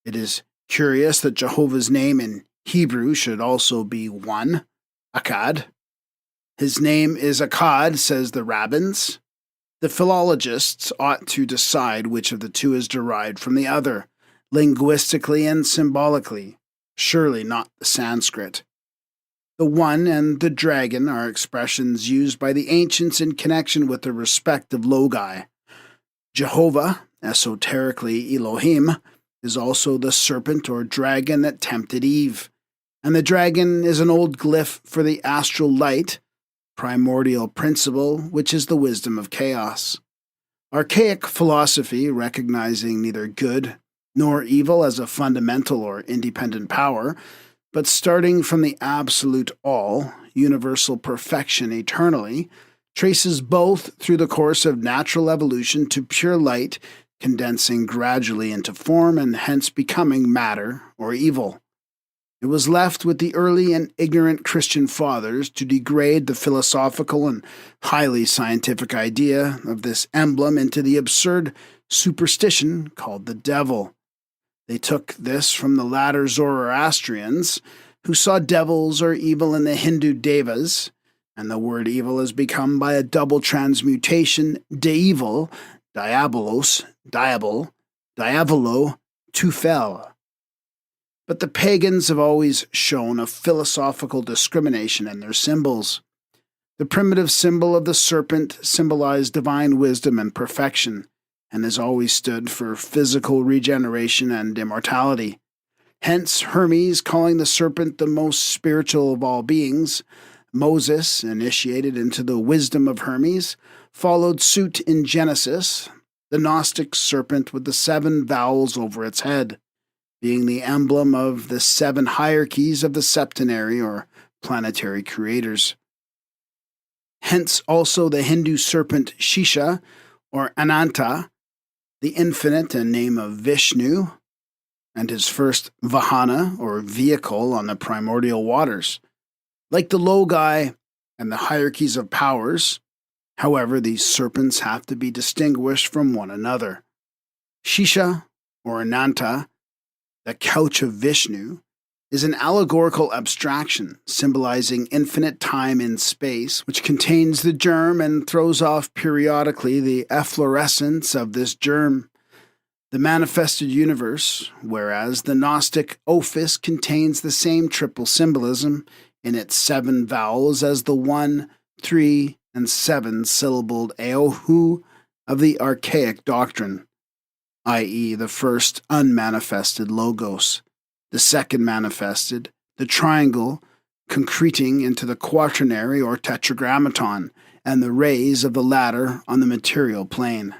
It is curious that Jehovah's name in Hebrew should also be one, Akkad. His name is Akkad, says the rabbins. The philologists ought to decide which of the two is derived from the other, linguistically and symbolically, surely not the Sanskrit. The one and the dragon are expressions used by the ancients in connection with their respective logi. Jehovah, esoterically Elohim, is also the serpent or dragon that tempted Eve, and the dragon is an old glyph for the astral light, primordial principle, which is the wisdom of chaos. Archaic philosophy, recognizing neither good nor evil as a fundamental or independent power, but starting from the absolute all, universal perfection eternally, traces both through the course of natural evolution to pure light, condensing gradually into form and hence becoming matter or evil. It was left with the early and ignorant Christian fathers to degrade the philosophical and highly scientific idea of this emblem into the absurd superstition called the devil. They took this from the latter Zoroastrians, who saw devils or evil in the Hindu devas, and the word evil has become by a double transmutation de-evil, diabolos, diabol, diavolo, tufel. But the pagans have always shown a philosophical discrimination in their symbols. The primitive symbol of the serpent symbolized divine wisdom and perfection, and has always stood for physical regeneration and immortality. Hence, Hermes calling the serpent the most spiritual of all beings. Moses, initiated into the wisdom of Hermes, followed suit in Genesis, the Gnostic serpent with the 7 vowels over its head, being the emblem of the 7 hierarchies of the septenary or planetary creators. Hence also the Hindu serpent Shisha, or Ananta, the infinite and name of Vishnu, and his first vahana, or vehicle, on the primordial waters. Like the Logi and the hierarchies of powers, however, these serpents have to be distinguished from one another. Shisha, or Ananta, the couch of Vishnu, is an allegorical abstraction symbolizing infinite time in space, which contains the germ and throws off periodically the efflorescence of this germ, the manifested universe, whereas the Gnostic Ophis contains the same triple symbolism in its 7 vowels as the 1, 3, and 7-syllabled Eohu of the Archaic Doctrine, i.e., the first unmanifested logos, the second manifested, the triangle concreting into the quaternary or tetragrammaton, and the rays of the latter on the material plane.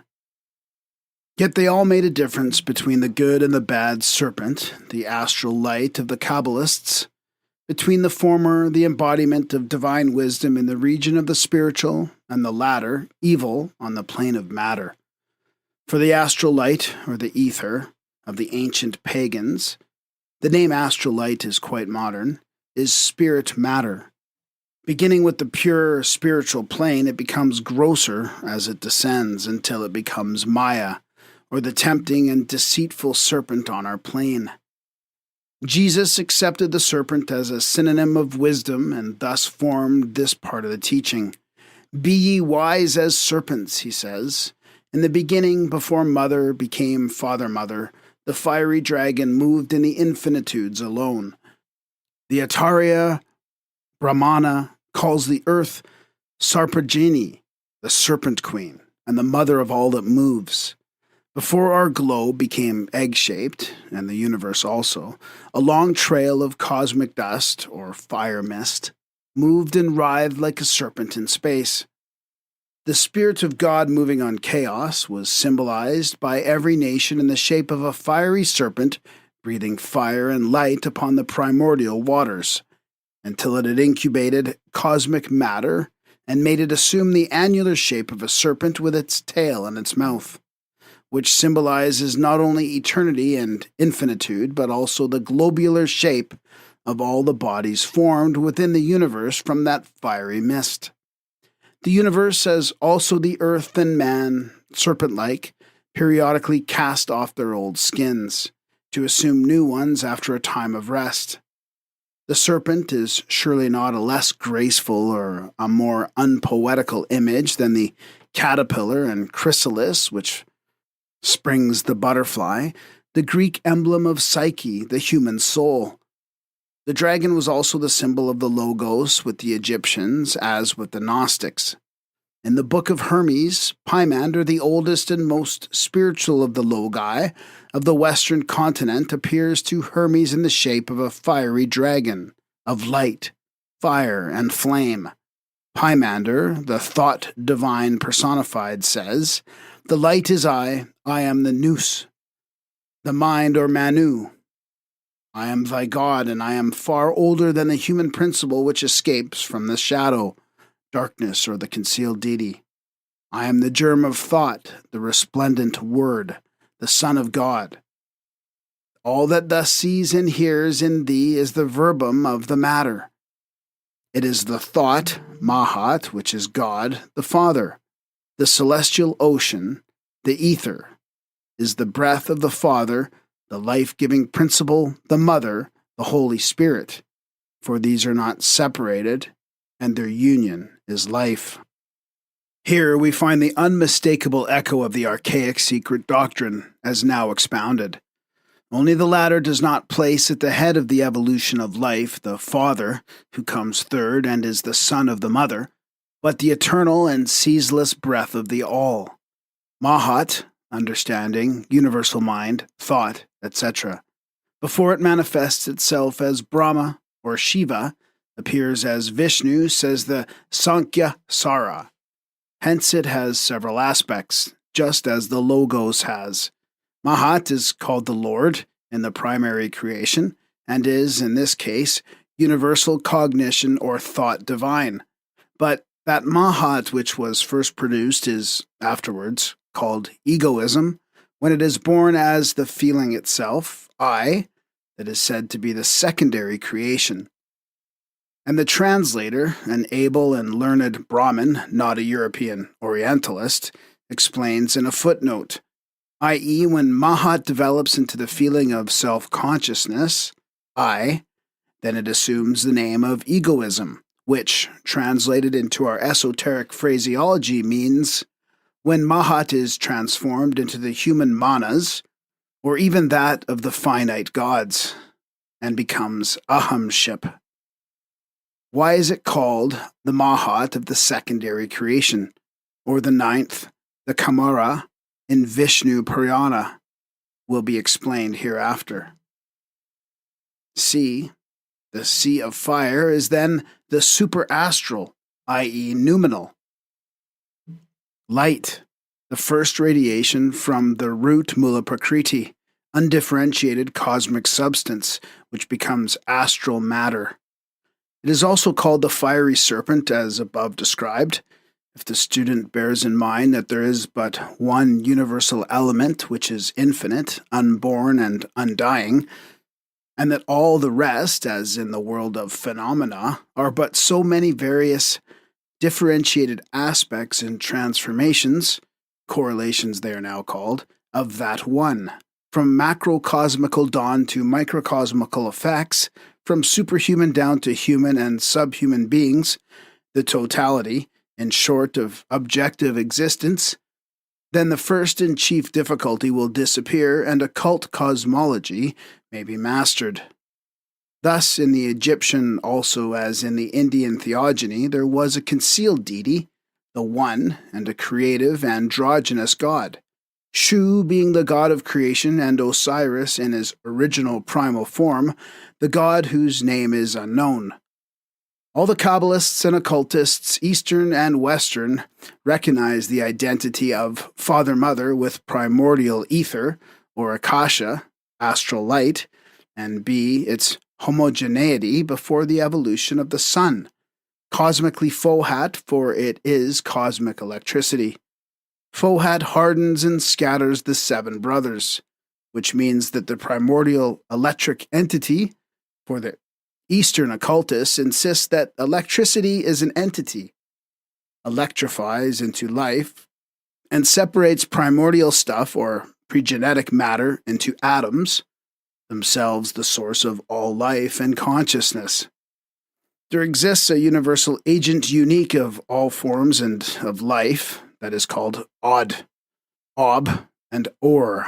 Yet they all made a difference between the good and the bad serpent, the astral light of the Kabbalists, between the former, the embodiment of divine wisdom in the region of the spiritual, and the latter, evil, on the plane of matter. For the astral light, or the ether, of the ancient pagans, the name astral light is quite modern, is spirit matter. Beginning with the pure spiritual plane, it becomes grosser as it descends until it becomes Maya, or the tempting and deceitful serpent on our plane. Jesus accepted the serpent as a synonym of wisdom and thus formed this part of the teaching. Be ye wise as serpents, he says. In the beginning, before mother became father-mother, the fiery dragon moved in the infinitudes alone. The Acharya Brahmana calls the earth Sarpajini, the serpent queen, and the mother of all that moves. Before our globe became egg-shaped, and the universe also, a long trail of cosmic dust, or fire mist, moved and writhed like a serpent in space. The Spirit of God moving on chaos was symbolized by every nation in the shape of a fiery serpent breathing fire and light upon the primordial waters, until it had incubated cosmic matter and made it assume the annular shape of a serpent with its tail and its mouth, which symbolizes not only eternity and infinitude, but also the globular shape of all the bodies formed within the universe from that fiery mist. The universe, as also the earth and man, serpent-like, periodically cast off their old skins, to assume new ones after a time of rest. The serpent is surely not a less graceful or a more unpoetical image than the caterpillar and chrysalis, which springs the butterfly, the Greek emblem of Psyche, the human soul. The dragon was also the symbol of the Logos with the Egyptians, as with the Gnostics. In the Book of Hermes, Pymander, the oldest and most spiritual of the Logi of the western continent, appears to Hermes in the shape of a fiery dragon, of light, fire, and flame. Pymander, the thought divine personified, says, "The light is I am the nous, the mind or Manu. I am thy God, and I am far older than the human principle which escapes from the shadow, darkness, or the concealed deity. I am the germ of thought, the resplendent word, the Son of God. All that thus sees and hears in thee is the verbum of the matter. It is the thought, Mahat, which is God, the Father. The celestial ocean, the ether, is the breath of the Father, the life-giving principle, the Mother, the Holy Spirit. For these are not separated, and their union is life." Here we find the unmistakable echo of the archaic secret doctrine, as now expounded. Only the latter does not place at the head of the evolution of life the Father, who comes third and is the Son of the Mother, but the eternal and ceaseless breath of the All. Mahat, understanding, universal mind, thought, etc. Before it manifests itself as Brahma or Shiva, appears as Vishnu, says the Sankhya Sara. Hence it has several aspects, just as the Logos has. Mahat is called the Lord in the primary creation, and is, in this case, universal cognition or thought divine. But that Mahat which was first produced is, afterwards, called egoism, when it is born as the feeling itself, I, that is said to be the secondary creation. And the translator, an able and learned Brahmin, not a European Orientalist, explains in a footnote, i.e., when Mahat develops into the feeling of self-consciousness, I, then it assumes the name of egoism, which, translated into our esoteric phraseology, means when Mahat is transformed into the human manas, or even that of the finite gods, and becomes ahamship. Why is it called the Mahat of the secondary creation, or the ninth, the Kamara, in Vishnu Purana, will be explained hereafter. C. The sea of fire is then the superastral, i.e. noumenal. Light, the first radiation from the root mula prakriti, undifferentiated cosmic substance, which becomes astral matter. It is also called the fiery serpent, as above described, if the student bears in mind that there is but one universal element which is infinite, unborn, and undying, and that all the rest, as in the world of phenomena, are but so many various differentiated aspects and transformations, correlations they are now called, of that one, from macrocosmical dawn to microcosmical effects, from superhuman down to human and subhuman beings, the totality, in short, of objective existence, then the first and chief difficulty will disappear and occult cosmology may be mastered. Thus, in the Egyptian also as in the Indian theogony, there was a concealed deity, the One, and a creative androgynous god, Shu being the god of creation and Osiris in his original primal form, the god whose name is unknown. All the Kabbalists and occultists, Eastern and Western, recognize the identity of Father-Mother with primordial ether, or Akasha, astral light, and B, its homogeneity before the evolution of the sun, cosmically Fohat, for it is cosmic electricity. Fohat hardens and scatters the seven brothers, which means that the primordial electric entity, for the Eastern occultists, insists that electricity is an entity, electrifies into life, and separates primordial stuff, or pregenetic matter, into atoms, themselves the source of all life and consciousness. There exists a universal agent unique of all forms and of life that is called Od, Ob, and Or.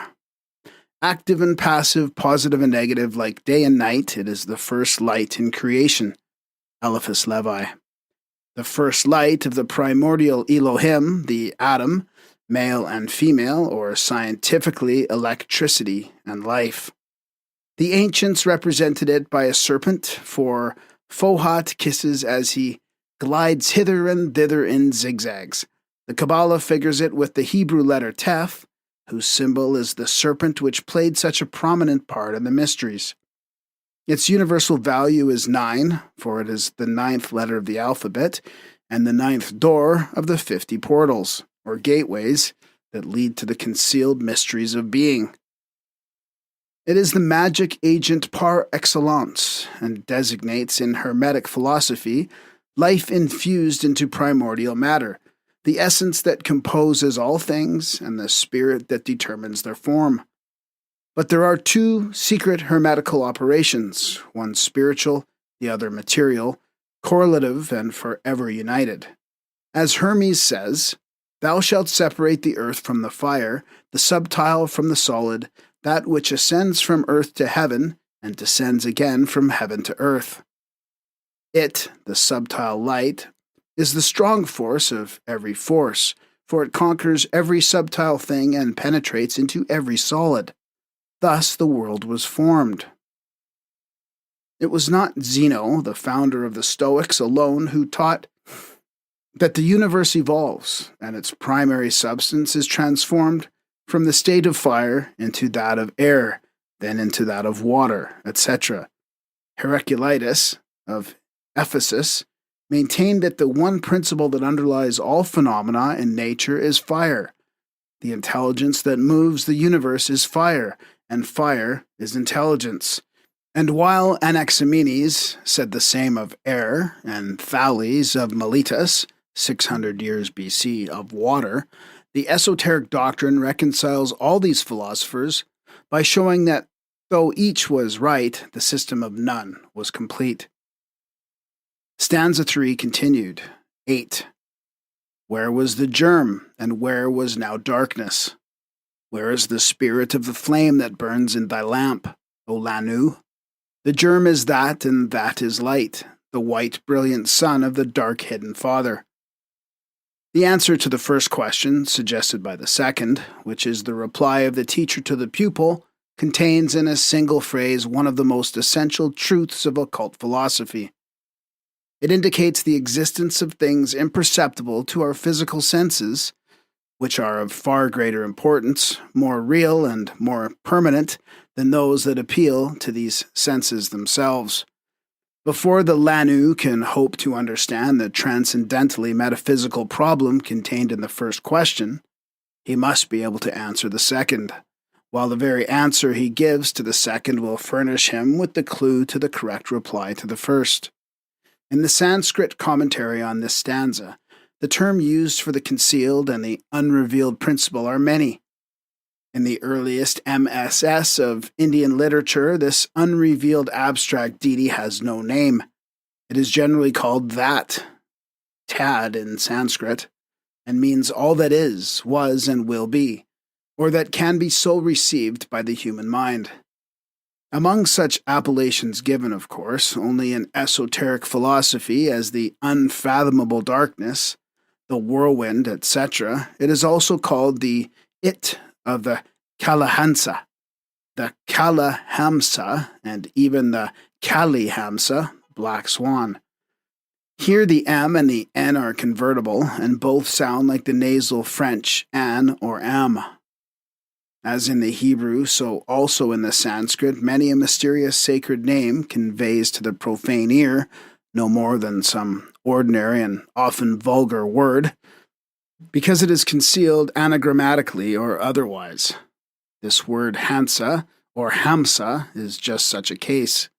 Active and passive, positive and negative, like day and night, it is the first light in creation, Eliphas Levi. The first light of the primordial Elohim, the atom, male and female, or scientifically electricity and life. The ancients represented it by a serpent, for Fohat kisses as he glides hither and thither in zigzags. The Kabbalah figures it with the Hebrew letter Tef, whose symbol is the serpent which played such a prominent part in the mysteries. Its universal value is 9, for it is the 9th letter of the alphabet, and the 9th door of the 50 portals, or gateways, that lead to the concealed mysteries of being. It is the magic agent par excellence, and designates in Hermetic philosophy life infused into primordial matter, the essence that composes all things, and the spirit that determines their form. But there are two secret hermetical operations, one spiritual, the other material, correlative and forever united. As Hermes says, "Thou shalt separate the earth from the fire, the subtile from the solid, that which ascends from earth to heaven, and descends again from heaven to earth." It, the subtile light, is the strong force of every force, for it conquers every subtile thing and penetrates into every solid. Thus the world was formed. It was not Zeno, the founder of the Stoics, alone who taught that the universe evolves, and its primary substance is transformed from the state of fire into that of air, then into that of water, etc. Heraclitus of Ephesus maintained that the one principle that underlies all phenomena in nature is fire, The intelligence that moves the universe is fire, and fire is intelligence. And while Anaximenes said the same of air, and Thales of Miletus, 600 years BC, of water, the esoteric doctrine reconciles all these philosophers by showing that though each was right, the system of none was complete. Stanza 3 continued. 8. Where was the germ, and where was now darkness? Where is the spirit of the flame that burns in thy lamp, O Lanu? The germ is that, and that is light, the white, brilliant sun of the dark hidden Father. The answer to the first question, suggested by the second, which is the reply of the teacher to the pupil, contains in a single phrase one of the most essential truths of occult philosophy. It indicates the existence of things imperceptible to our physical senses, which are of far greater importance, more real and more permanent than those that appeal to these senses themselves. Before the Lanu can hope to understand the transcendentally metaphysical problem contained in the first question, he must be able to answer the second, while the very answer he gives to the second will furnish him with the clue to the correct reply to the first. In the Sanskrit commentary on this stanza, the term used for the concealed and the unrevealed principle are many. In the earliest MSS of Indian literature, this unrevealed abstract deity has no name. It is generally called that, tad in Sanskrit, and means all that is, was, and will be, or that can be so received by the human mind. Among such appellations given, of course, only in esoteric philosophy as the unfathomable darkness, the whirlwind, etc., it is also called the it of the Kalahansa, the Kalahamsa, and even the Kalihamsa, black swan. Here the M and the N are convertible, and both sound like the nasal French an or am. As in the Hebrew, so also in the Sanskrit, many a mysterious sacred name conveys to the profane ear no more than some ordinary and often vulgar word, because it is concealed anagrammatically or otherwise. This word Hansa or Hamsa is just such a case.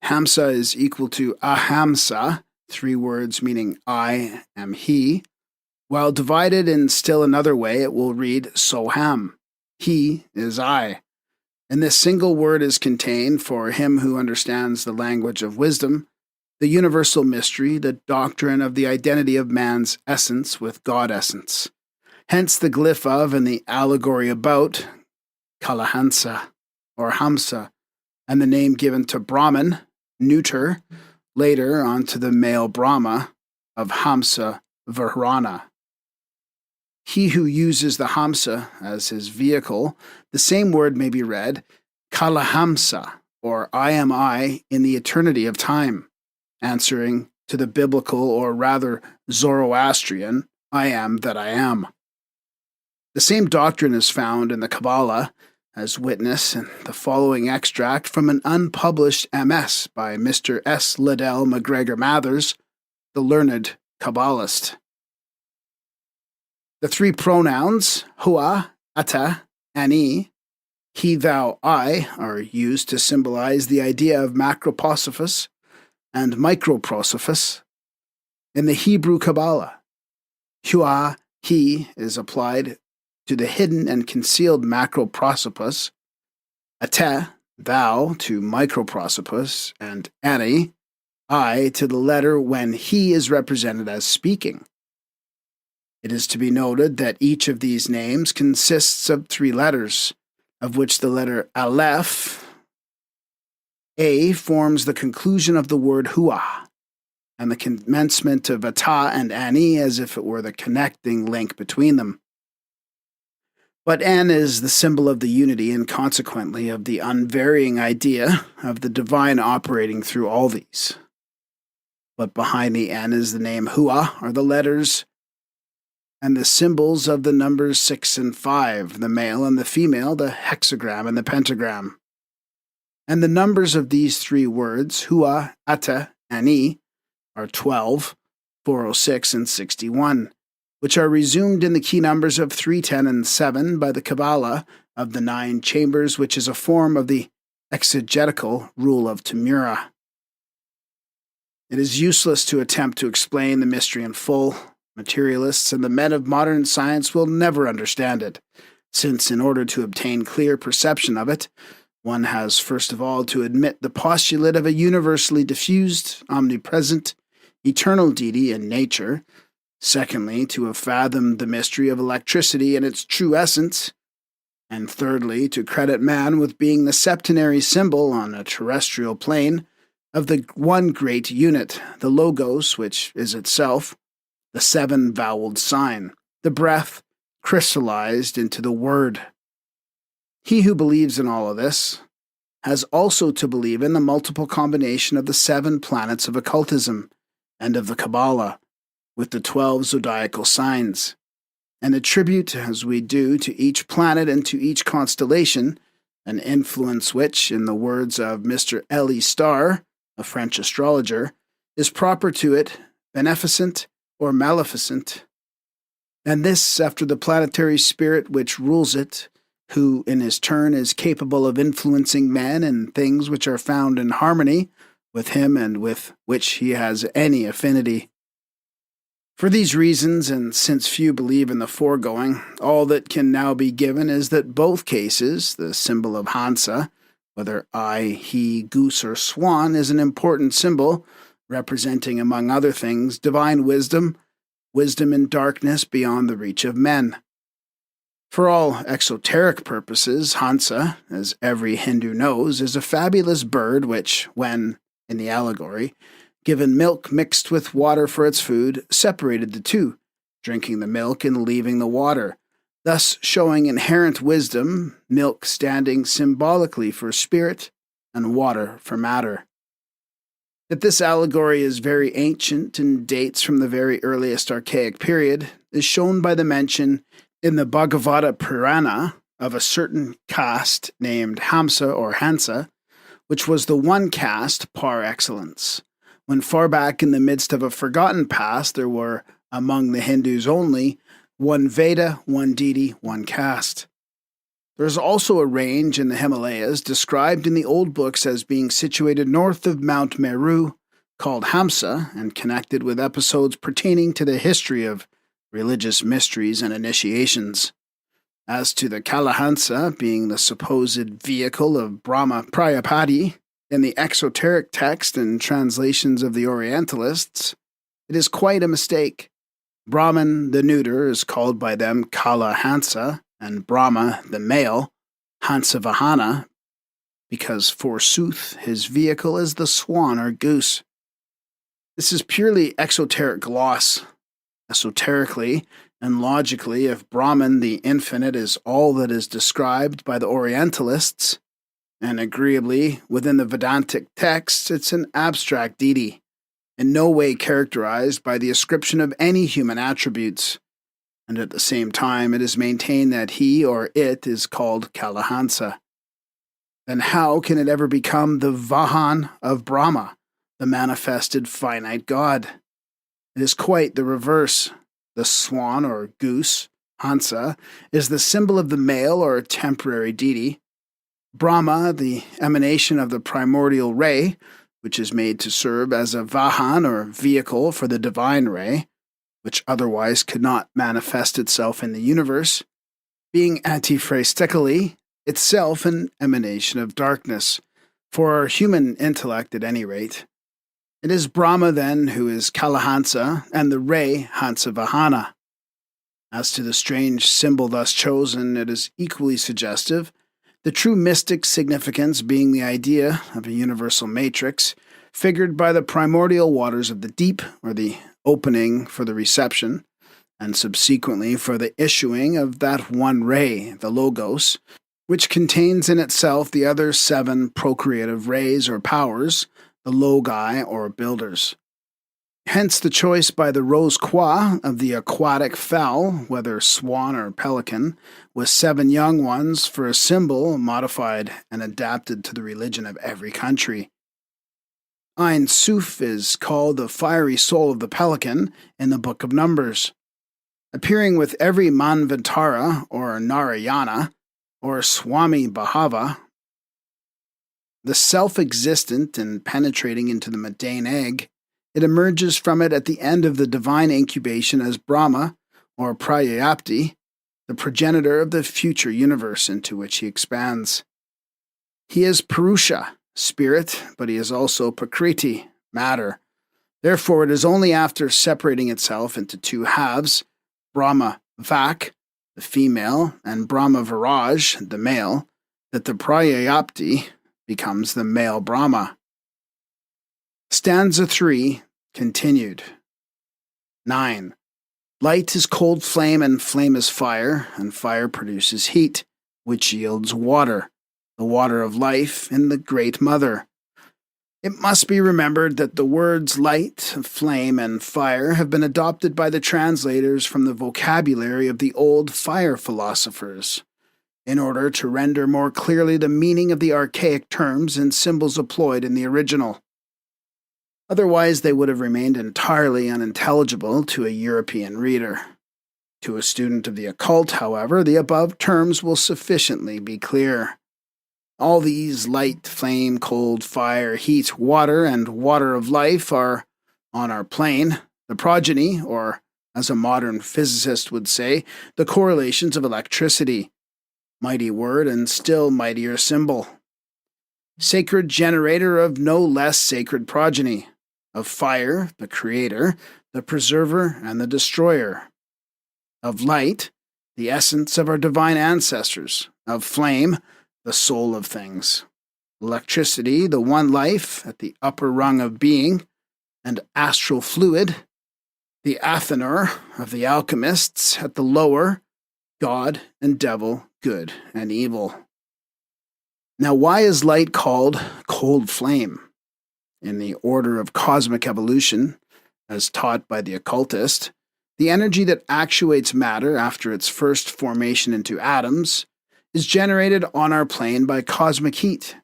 Hamsa is equal to Ahamsa, 3 words meaning I am he, while divided in still another way it will read Soham. He is I. And this single word is contained, for him who understands the language of wisdom, the universal mystery, the doctrine of the identity of man's essence with God essence. Hence the glyph of and the allegory about Kalahansa or Hamsa, and the name given to Brahman, neuter, later onto the male Brahma of Hamsa Varana. He who uses the Hamsa as his vehicle, the same word may be read Kalahamsa, or I am I in the eternity of time, answering to the biblical, or rather Zoroastrian, I am that I am. The same doctrine is found in the Kabbalah, as witness in the following extract from an unpublished MS by Mr. S. Liddell McGregor Mathers, the learned Kabbalist. The 3 pronouns, hua, ata, ani, he, thou, I, are used to symbolize the idea of macroprosophos and microprosophos. In the Hebrew Kabbalah, hua, he, is applied to the hidden and concealed macroprosopos, ata, thou, to microprosopos, and ani, I, to the letter when he is represented as speaking. It is to be noted that each of these names consists of 3 letters, of which the letter Aleph, A, forms the conclusion of the word hua, and the commencement of Ata and Ani as if it were the connecting link between them. But N is the symbol of the unity and consequently of the unvarying idea of the divine operating through all these. But behind the N is the name Hua, are the letters and the symbols of the numbers 6 and 5, the male and the female, the hexagram and the pentagram. And the numbers of these 3 words, Hua, Ata, Ani, are 12, 406, and 61, which are resumed in the key numbers of 3, 10, and 7 by the Kabbalah of the 9 chambers, which is a form of the exegetical rule of Tamura. It is useless to attempt to explain the mystery in full. Materialists and the men of modern science will never understand it, since in order to obtain clear perception of it, one has first of all to admit the postulate of a universally diffused, omnipresent, eternal deity in nature, secondly, to have fathomed the mystery of electricity in its true essence, and thirdly, to credit man with being the septenary symbol on a terrestrial plane of the one great unit, the Logos, which is itself the 7-voweled sign, the breath crystallized into the Word. He who believes in all of this has also to believe in the multiple combination of the 7 planets of occultism and of the Kabbalah, with the 12 zodiacal signs, and attribute, as we do, to each planet and to each constellation an influence which, in the words of Mr. Elie Starr, a French astrologer, is proper to it, beneficent or maleficent, and this after the planetary spirit which rules it, who in his turn is capable of influencing men and things which are found in harmony with him and with which he has any affinity. For these reasons, and since few believe in the foregoing, all that can now be given is that both cases, the symbol of Hansa, whether I, he, goose, or swan, is an important symbol, representing, among other things, divine wisdom, wisdom in darkness beyond the reach of men. For all exoteric purposes, Hansa, as every Hindu knows, is a fabulous bird which, when, in the allegory, given milk mixed with water for its food, separated the two, drinking the milk and leaving the water, thus showing inherent wisdom, milk standing symbolically for spirit and water for matter. That this allegory is very ancient and dates from the very earliest archaic period is shown by the mention in the Bhagavata Purana of a certain caste named Hamsa or Hansa, which was the one caste par excellence, when far back in the midst of a forgotten past there were, among the Hindus only, one Veda, one deity, one caste. There is also a range in the Himalayas described in the old books as being situated north of Mount Meru, called Hamsa, and connected with episodes pertaining to the history of religious mysteries and initiations. As to the Kalahansa being the supposed vehicle of Brahma Prayapati, in the exoteric text and translations of the Orientalists, it is quite a mistake. Brahman, the neuter, is called by them Kalahansa, and Brahma, the male, Hansavahana, because forsooth his vehicle is the swan or goose. This is purely exoteric gloss. Esoterically and logically, if Brahman the infinite is all that is described by the Orientalists, and agreeably within the Vedantic texts, it's an abstract deity, in no way characterized by the ascription of any human attributes, and at the same time it is maintained that he or it is called Kalahansa. Then how can it ever become the Vahan of Brahma, the manifested finite God? It is quite the reverse. The swan or goose, Hansa, is the symbol of the male or temporary deity. Brahma, the emanation of the primordial ray, which is made to serve as a Vahan or vehicle for the divine ray, which otherwise could not manifest itself in the universe, being antiphraistically itself an emanation of darkness, for our human intellect at any rate. It is Brahma, then, who is Kalahansa, and the ray Hansavahana. As to the strange symbol thus chosen, it is equally suggestive, the true mystic significance being the idea of a universal matrix, figured by the primordial waters of the deep, or the opening for the reception, and subsequently for the issuing of that one ray, the Logos, which contains in itself the other 7 procreative rays or powers, the logi or builders. Hence the choice by the Rose-Croix of the aquatic fowl, whether swan or pelican, with 7 young ones for a symbol modified and adapted to the religion of every country. Ein Sof is called the fiery soul of the pelican in the Book of Numbers. appearing with every Manvantara or Narayana or Swami Bhava, the self-existent and penetrating into the mundane egg, it emerges from it at the end of the divine incubation as Brahma or Prayapti, the progenitor of the future universe into which he expands. He is Purusha, spirit, but he is also Prakriti, matter. Therefore, it is only after separating itself into two halves, Brahma Vak, the female, and Brahma Viraj, the male, that the Prayapti becomes the male Brahma. Stanza 3, continued. 9. Light is cold flame, and flame is fire, and fire produces heat, which yields water, the water of life in the Great Mother. It must be remembered that the words light, flame, and fire have been adopted by the translators from the vocabulary of the old fire philosophers, in order to render more clearly the meaning of the archaic terms and symbols employed in the original. Otherwise, they would have remained entirely unintelligible to a European reader. To a student of the occult, however, the above terms will sufficiently be clear. All these light, flame, cold, fire, heat, water, and water of life are, on our plane, the progeny, or, as a modern physicist would say, the correlations of electricity. Mighty word and still mightier symbol. Sacred generator of no less sacred progeny. Of fire, the creator, the preserver, and the destroyer. Of light, the essence of our divine ancestors. Of flame, the soul of things. Electricity, the one life at the upper rung of being. And astral fluid, the athanor of the alchemists at the lower, God and devil, good and evil. Now, why is light called cold flame? In the order of cosmic evolution, as taught by the occultist, the energy that actuates matter after its first formation into atoms is generated on our plane by cosmic heat,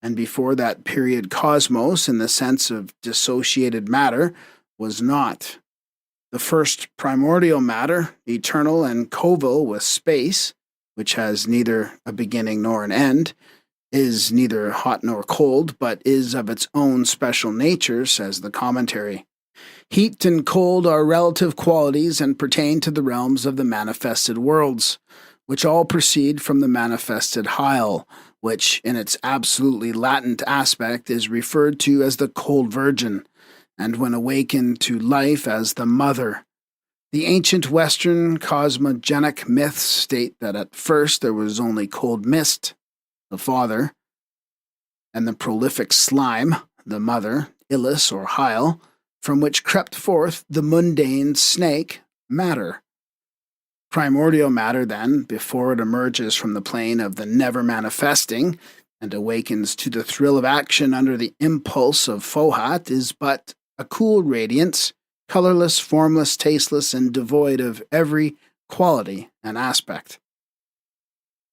and before that period cosmos, in the sense of dissociated matter, was not. The first primordial matter, eternal and coeval with space, which has neither a beginning nor an end, is neither hot nor cold, but is of its own special nature, says the commentary. Heat and cold are relative qualities and pertain to the realms of the manifested worlds, which all proceed from the manifested Heil, which, in its absolutely latent aspect, is referred to as the cold virgin, and when awakened to life as the mother. The ancient Western cosmogenic myths state that at first there was only cold mist, the father, and the prolific slime, the mother, Illis or Heil, from which crept forth the mundane snake, matter. Primordial matter, then, before it emerges from the plane of the never manifesting and awakens to the thrill of action under the impulse of Fohat, is but a cool radiance, colorless, formless, tasteless, and devoid of every quality and aspect.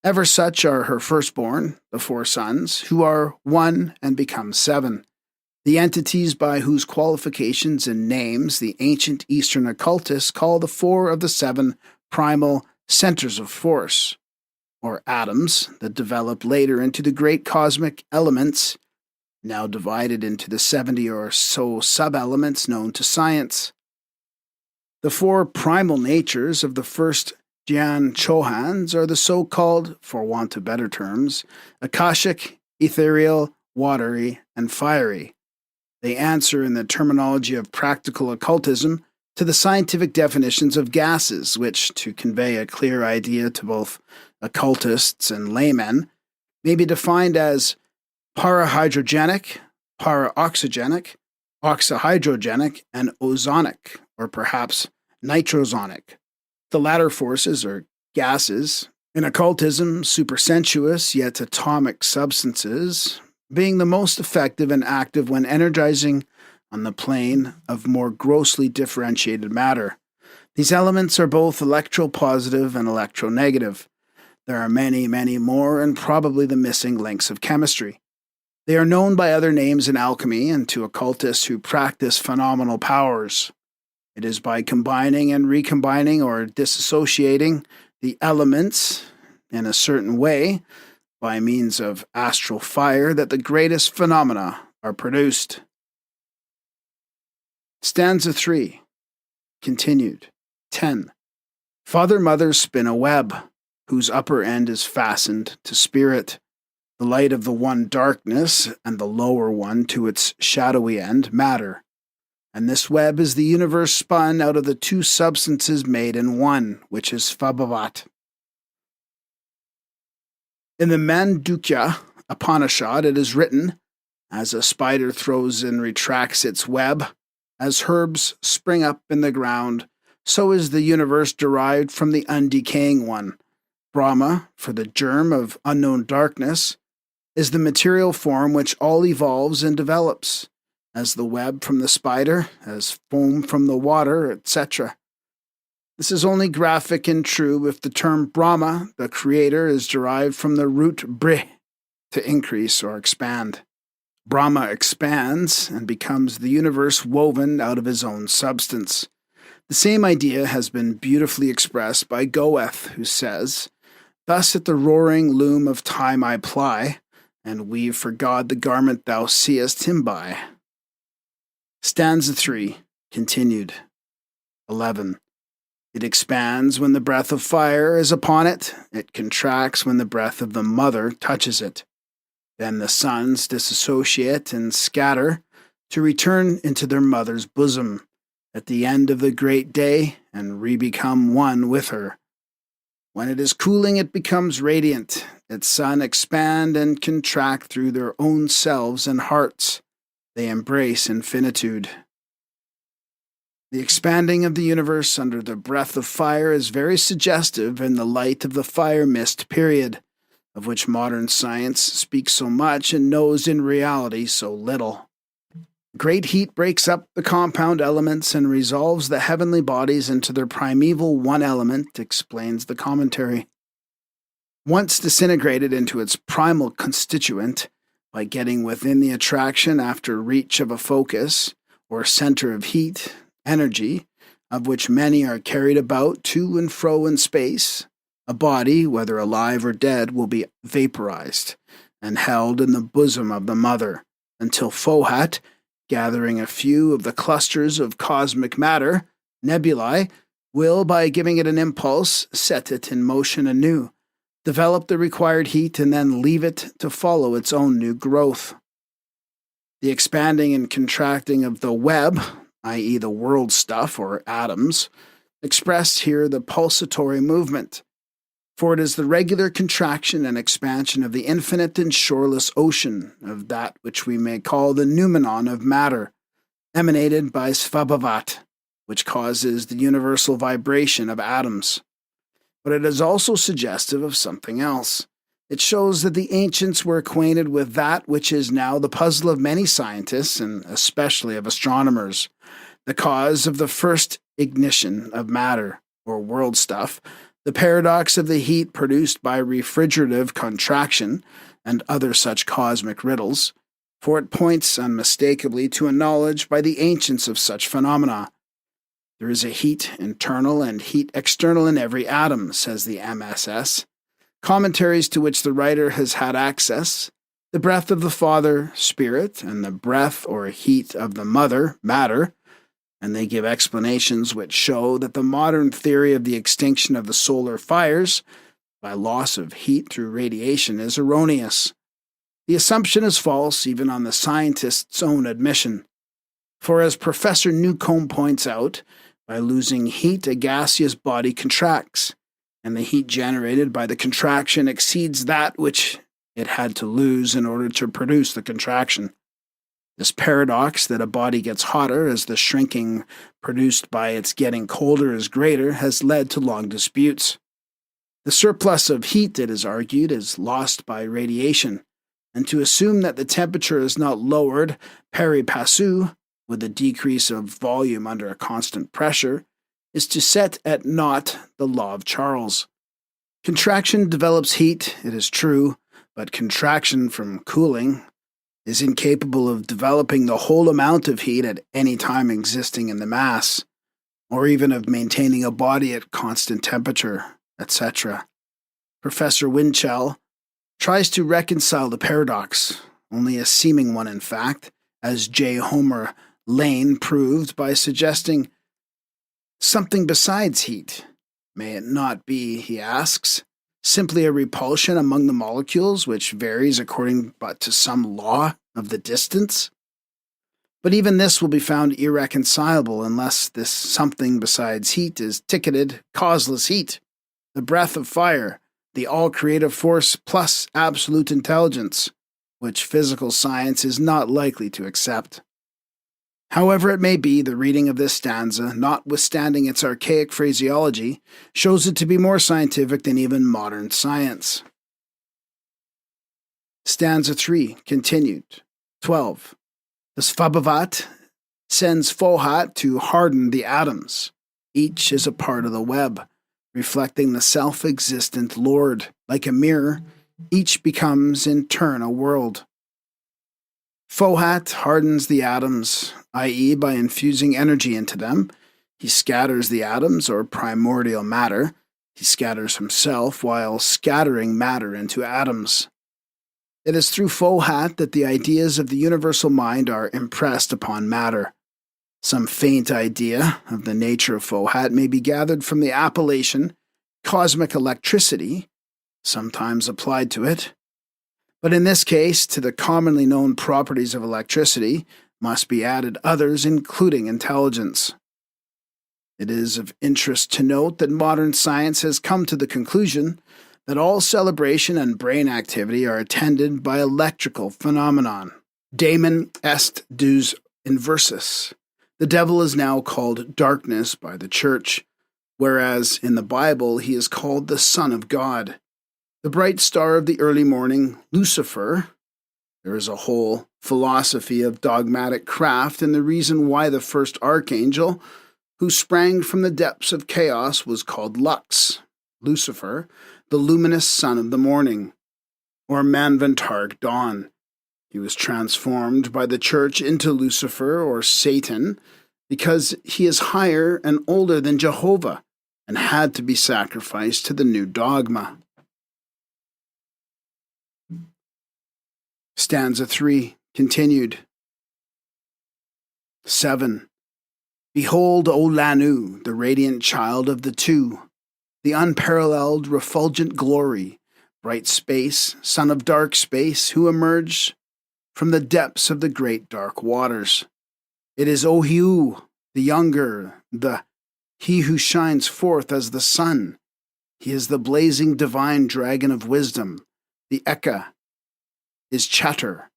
Ever such are her firstborn, the four sons, who are one and become seven, the entities by whose qualifications and names the ancient Eastern occultists call the four of the seven primal centers of force, or atoms, that develop later into the great cosmic elements, now divided into the 70 or so sub-elements known to science. The four primal natures of the first Gyan Chohans are the so-called, for want of better terms, Akashic, ethereal, watery, and fiery. They answer in the terminology of practical occultism to the scientific definitions of gases, which, to convey a clear idea to both occultists and laymen, may be defined as parahydrogenic, paraoxygenic, oxyhydrogenic, and ozonic, or perhaps nitrosonic. The latter forces, or gases, in occultism, supersensuous yet atomic substances, being the most effective and active when energizing on the plane of more grossly differentiated matter. These elements are both electropositive and electronegative. There are many, many more, and probably the missing links of chemistry. They are known by other names in alchemy and to occultists who practice phenomenal powers. It is by combining and recombining or disassociating the elements in a certain way by means of astral fire that the greatest phenomena are produced. Stanza 3. Continued. 10. Father-mother spin a web, whose upper end is fastened to spirit, the light of the one darkness, and the lower one to its shadowy end, matter. And this web is the universe spun out of the two substances made in one, which is Phavavat. In the Mandukya Upanishad it is written, as a spider throws and retracts its web, as herbs spring up in the ground, so is the universe derived from the undecaying one. Brahma, for the germ of unknown darkness, is the material form which all evolves and develops, as the web from the spider, as foam from the water, etc. This is only graphic and true if the term Brahma, the creator, is derived from the root bri, to increase or expand. Brahma expands and becomes the universe woven out of his own substance. The same idea has been beautifully expressed by Goethe, who says, "Thus at the roaring loom of time I ply, and weave for God the garment thou seest him by." Stanza 3. Continued. 11. It expands when the breath of fire is upon it. It contracts when the breath of the mother touches it. Then the sons disassociate and scatter to return into their mother's bosom at the end of the great day and re-become one with her. When it is cooling, it becomes radiant. Its sun expand and contract through their own selves and hearts. They embrace infinitude. The expanding of the universe under the breath of fire is very suggestive in the light of the fire mist period, of which modern science speaks so much and knows in reality so little. Great heat breaks up the compound elements and resolves the heavenly bodies into their primeval one element, explains the commentary. Once disintegrated into its primal constituent, by getting within the attraction after reach of a focus, or center of heat, energy, of which many are carried about to and fro in space, a body, whether alive or dead, will be vaporized and held in the bosom of the mother, until Fohat, gathering a few of the clusters of cosmic matter, nebulae, will, by giving it an impulse, set it in motion anew, develop the required heat, and then leave it to follow its own new growth. The expanding and contracting of the web, i.e. the world stuff or atoms, expressed here the pulsatory movement, for it is the regular contraction and expansion of the infinite and shoreless ocean of that which we may call the noumenon of matter, emanated by Svabhavat, which causes the universal vibration of atoms. But it is also suggestive of something else. It shows that the ancients were acquainted with that which is now the puzzle of many scientists, and especially of astronomers, the cause of the first ignition of matter, or world stuff, the paradox of the heat produced by refrigerative contraction, and other such cosmic riddles, for it points unmistakably to a knowledge by the ancients of such phenomena. There is a heat internal and heat external in every atom, says the MSS, commentaries to which the writer has had access, the breath of the father, spirit, and the breath or heat of the mother, matter, and they give explanations which show that the modern theory of the extinction of the solar fires by loss of heat through radiation is erroneous. The assumption is false even on the scientist's own admission. For as Professor Newcomb points out, by losing heat a gaseous body contracts, and the heat generated by the contraction exceeds that which it had to lose in order to produce the contraction. This paradox that a body gets hotter as the shrinking produced by its getting colder is greater has led to long disputes. The surplus of heat, it is argued, is lost by radiation, and to assume that the temperature is not lowered pari passu with a decrease of volume under a constant pressure is to set at naught the law of Charles. Contraction develops heat, it is true, but contraction from cooling is incapable of developing the whole amount of heat at any time existing in the mass. or even of maintaining a body at constant temperature, etc. Professor Winchell tries to reconcile the paradox, only a seeming one in fact, as J. Homer Lane proved by suggesting something besides heat. May it not be, he asks, simply a repulsion among the molecules which varies according but to some law of the distance? But even this will be found irreconcilable unless this something besides heat is ticketed causeless heat, the breath of fire, the all-creative force plus absolute intelligence, which physical science is not likely to accept. However it may be, the reading of this stanza, notwithstanding its archaic phraseology, shows it to be more scientific than even modern science. Stanza 3, continued. 12. The Svabhavat sends Fohat to harden the atoms. Each is a part of the web, reflecting the self-existent Lord. Like a mirror, each becomes in turn a world. Fohat hardens the atoms, i.e., by infusing energy into them. He scatters the atoms, or primordial matter. He scatters himself while scattering matter into atoms. It is through Fohat that the ideas of the universal mind are impressed upon matter. Some faint idea of the nature of Fohat may be gathered from the appellation cosmic electricity, sometimes applied to it. But in this case, to the commonly known properties of electricity must be added others, including intelligence. It is of interest to note that modern science has come to the conclusion that all celebration and brain activity are attended by electrical phenomenon. Daemon est deus inversus. The devil is now called darkness by the church, whereas in the Bible he is called the Son of God. The bright star of the early morning, Lucifer. There is a whole philosophy of dogmatic craft in the reason why the first archangel, who sprang from the depths of chaos, was called Lux, Lucifer, the luminous son of the morning, or Manvantarg dawn. He was transformed by the church into Lucifer, or Satan, because he is higher and older than Jehovah, and had to be sacrificed to the new dogma. Stanza 3, continued. 7. Behold, O Lanu, the radiant child of the two, the unparalleled refulgent glory, bright space, son of dark space, who emerged from the depths of the great dark waters. It is Ohiu, the younger, he who shines forth as the sun. He is the blazing divine dragon of wisdom. The Eka is Chatter,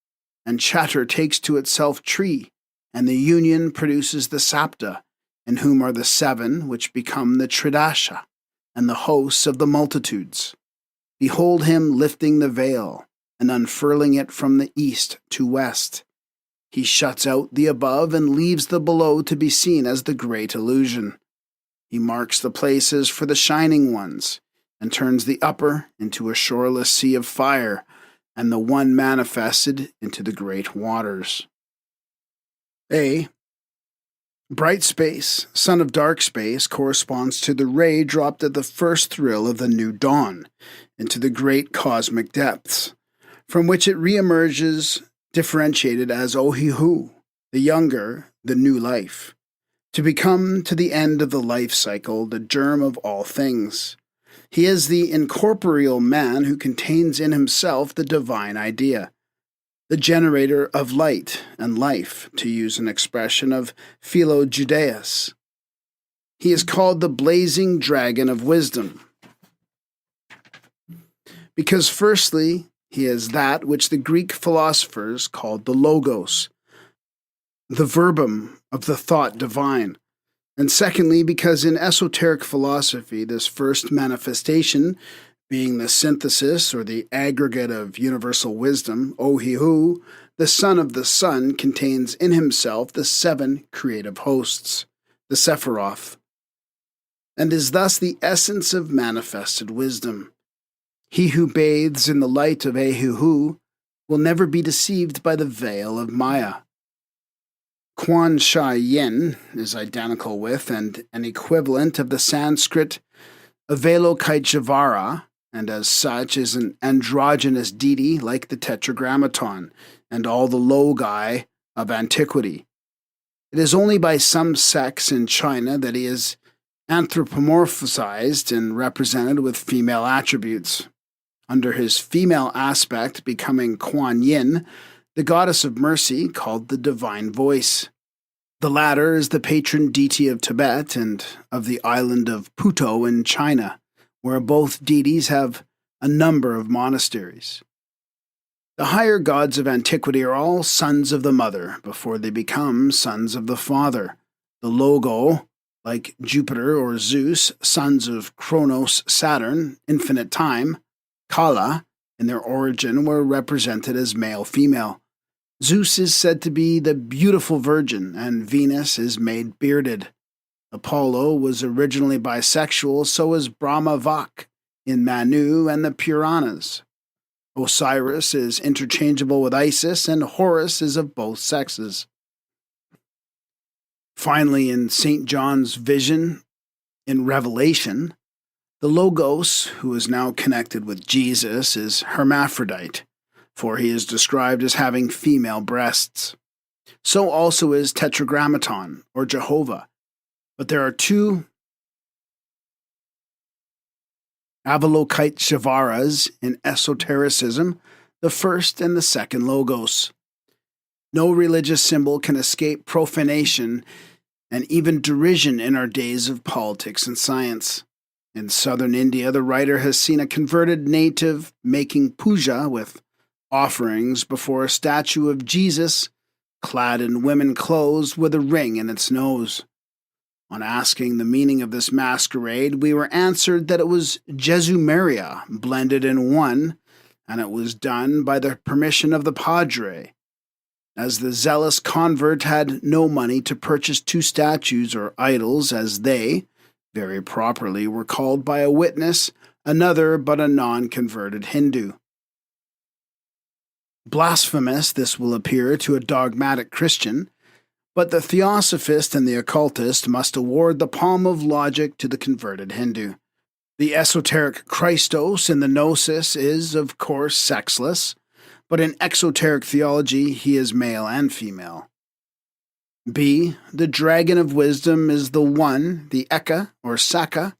and Chatter takes to itself tree, and the union produces the Sapta, in whom are the seven which become the Tridasha, and the hosts of the multitudes. Behold him lifting the veil, and unfurling it from the east to west. He shuts out the above and leaves the below to be seen as the great illusion. He marks the places for the shining ones, and turns the upper into a shoreless sea of fire, and the one manifested into the great waters. A. Bright space, son of dark space, corresponds to the ray dropped at the first thrill of the new dawn into the great cosmic depths, from which it reemerges differentiated as Ohihu, the younger, the new life, to become to the end of the life cycle the germ of all things. He is the incorporeal man who contains in himself the divine idea, the generator of light and life, to use an expression of Philo Judaeus. He is called the blazing dragon of wisdom, because firstly, he is that which the Greek philosophers called the logos, the verbum of the thought divine, and secondly, because in esoteric philosophy, this first manifestation, being the synthesis or the aggregate of universal wisdom, Ohihu, the son of the sun, contains in himself the seven creative hosts, the Sephiroth, and is thus the essence of manifested wisdom. He who bathes in the light of Ohihu will never be deceived by the veil of Maya. Quan Shai Yin is identical with and an equivalent of the Sanskrit Avalokiteshvara, and as such is an androgynous deity like the Tetragrammaton and all the logi of antiquity. It is only by some sects in China that he is anthropomorphized and represented with female attributes. Under his female aspect becoming Kuan Yin, the goddess of mercy called the Divine Voice. The latter is the patron deity of Tibet and of the island of Puto in China, where both deities have a number of monasteries. The higher gods of antiquity are all sons of the mother before they become sons of the father. The Logo, like Jupiter or Zeus, sons of Kronos, Saturn, infinite time, Kala, in their origin, were represented as male-female. Zeus is said to be the beautiful virgin, and Venus is made bearded. Apollo was originally bisexual, so is Brahma Vak in Manu and the Puranas. Osiris is interchangeable with Isis, and Horus is of both sexes. Finally, in St. John's vision in Revelation, the Logos, who is now connected with Jesus, is hermaphrodite, for he is described as having female breasts. So also is Tetragrammaton, or Jehovah. But there are two Avalokiteshvaras in esotericism, the first and the second Logos. No religious symbol can escape profanation and even derision in our days of politics and science. In southern India, the writer has seen a converted native making puja with offerings before a statue of Jesus, clad in women clothes with a ring in its nose. On asking the meaning of this masquerade, we were answered that it was Jesu Maria blended in one, and it was done by the permission of the padre, as the zealous convert had no money to purchase two statues or idols, as they, very properly, were called by a witness, another but a non-converted Hindu. Blasphemous this will appear to a dogmatic Christian, but the Theosophist and the Occultist must award the palm of logic to the converted Hindu. The esoteric Christos in the Gnosis is, of course, sexless, but in exoteric theology he is male and female. B. The dragon of wisdom is the one, the Eka or Saka.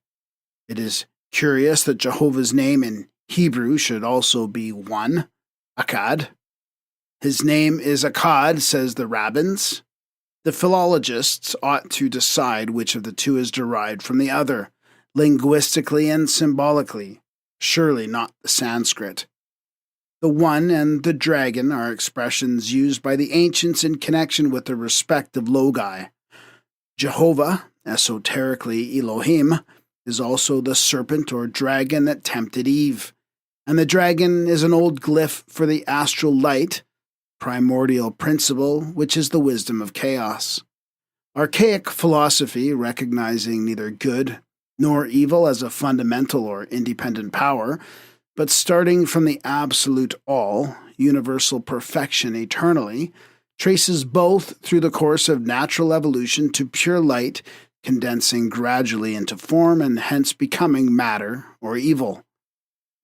It is curious that Jehovah's name in Hebrew should also be one, Akkad. His name is Akkad, says the rabbins. The philologists ought to decide which of the two is derived from the other, linguistically and symbolically, surely not the Sanskrit. The one and the dragon are expressions used by the ancients in connection with their respective logi. Jehovah, esoterically Elohim, is also the serpent or dragon that tempted Eve, and the dragon is an old glyph for the astral light, primordial principle, which is the wisdom of chaos. Archaic philosophy, recognizing neither good nor evil as a fundamental or independent power, but starting from the absolute all, universal perfection eternally, traces both through the course of natural evolution to pure light, condensing gradually into form and hence becoming matter or evil.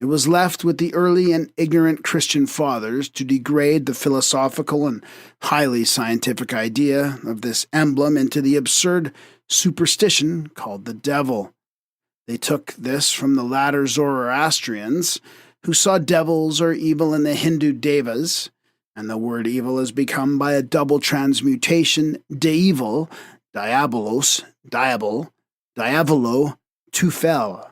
It was left with the early and ignorant Christian fathers to degrade the philosophical and highly scientific idea of this emblem into the absurd superstition called the devil. They took this from the latter Zoroastrians, who saw devils or evil in the Hindu devas, and the word evil has become by a double transmutation deevil, diabolos, diabol, diavolo, tufel.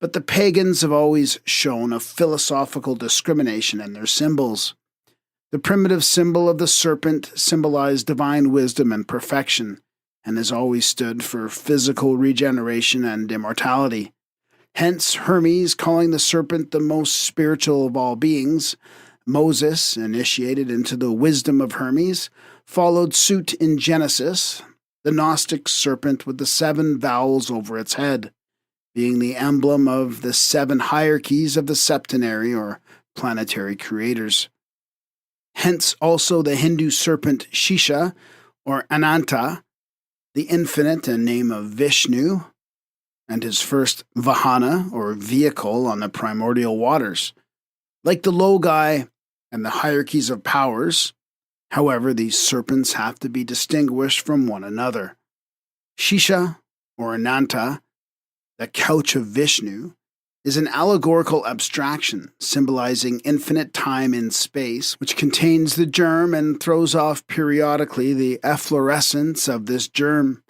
But the pagans have always shown a philosophical discrimination in their symbols. The primitive symbol of the serpent symbolized divine wisdom and perfection, and has always stood for physical regeneration and immortality. Hence, Hermes calling the serpent the most spiritual of all beings, Moses, initiated into the wisdom of Hermes, followed suit in Genesis, the Gnostic serpent with the 7 vowels over its head, being the emblem of the 7 hierarchies of the septenary or planetary creators. Hence also the Hindu serpent Shisha, or Ananta, the infinite and name of Vishnu, and his first vahana, or vehicle, on the primordial waters. Like the logi and the hierarchies of powers, however, these serpents have to be distinguished from one another. Shisha, or Ananta, the couch of Vishnu, is an allegorical abstraction symbolizing infinite time in space, which contains the germ and throws off periodically the efflorescence of this germ.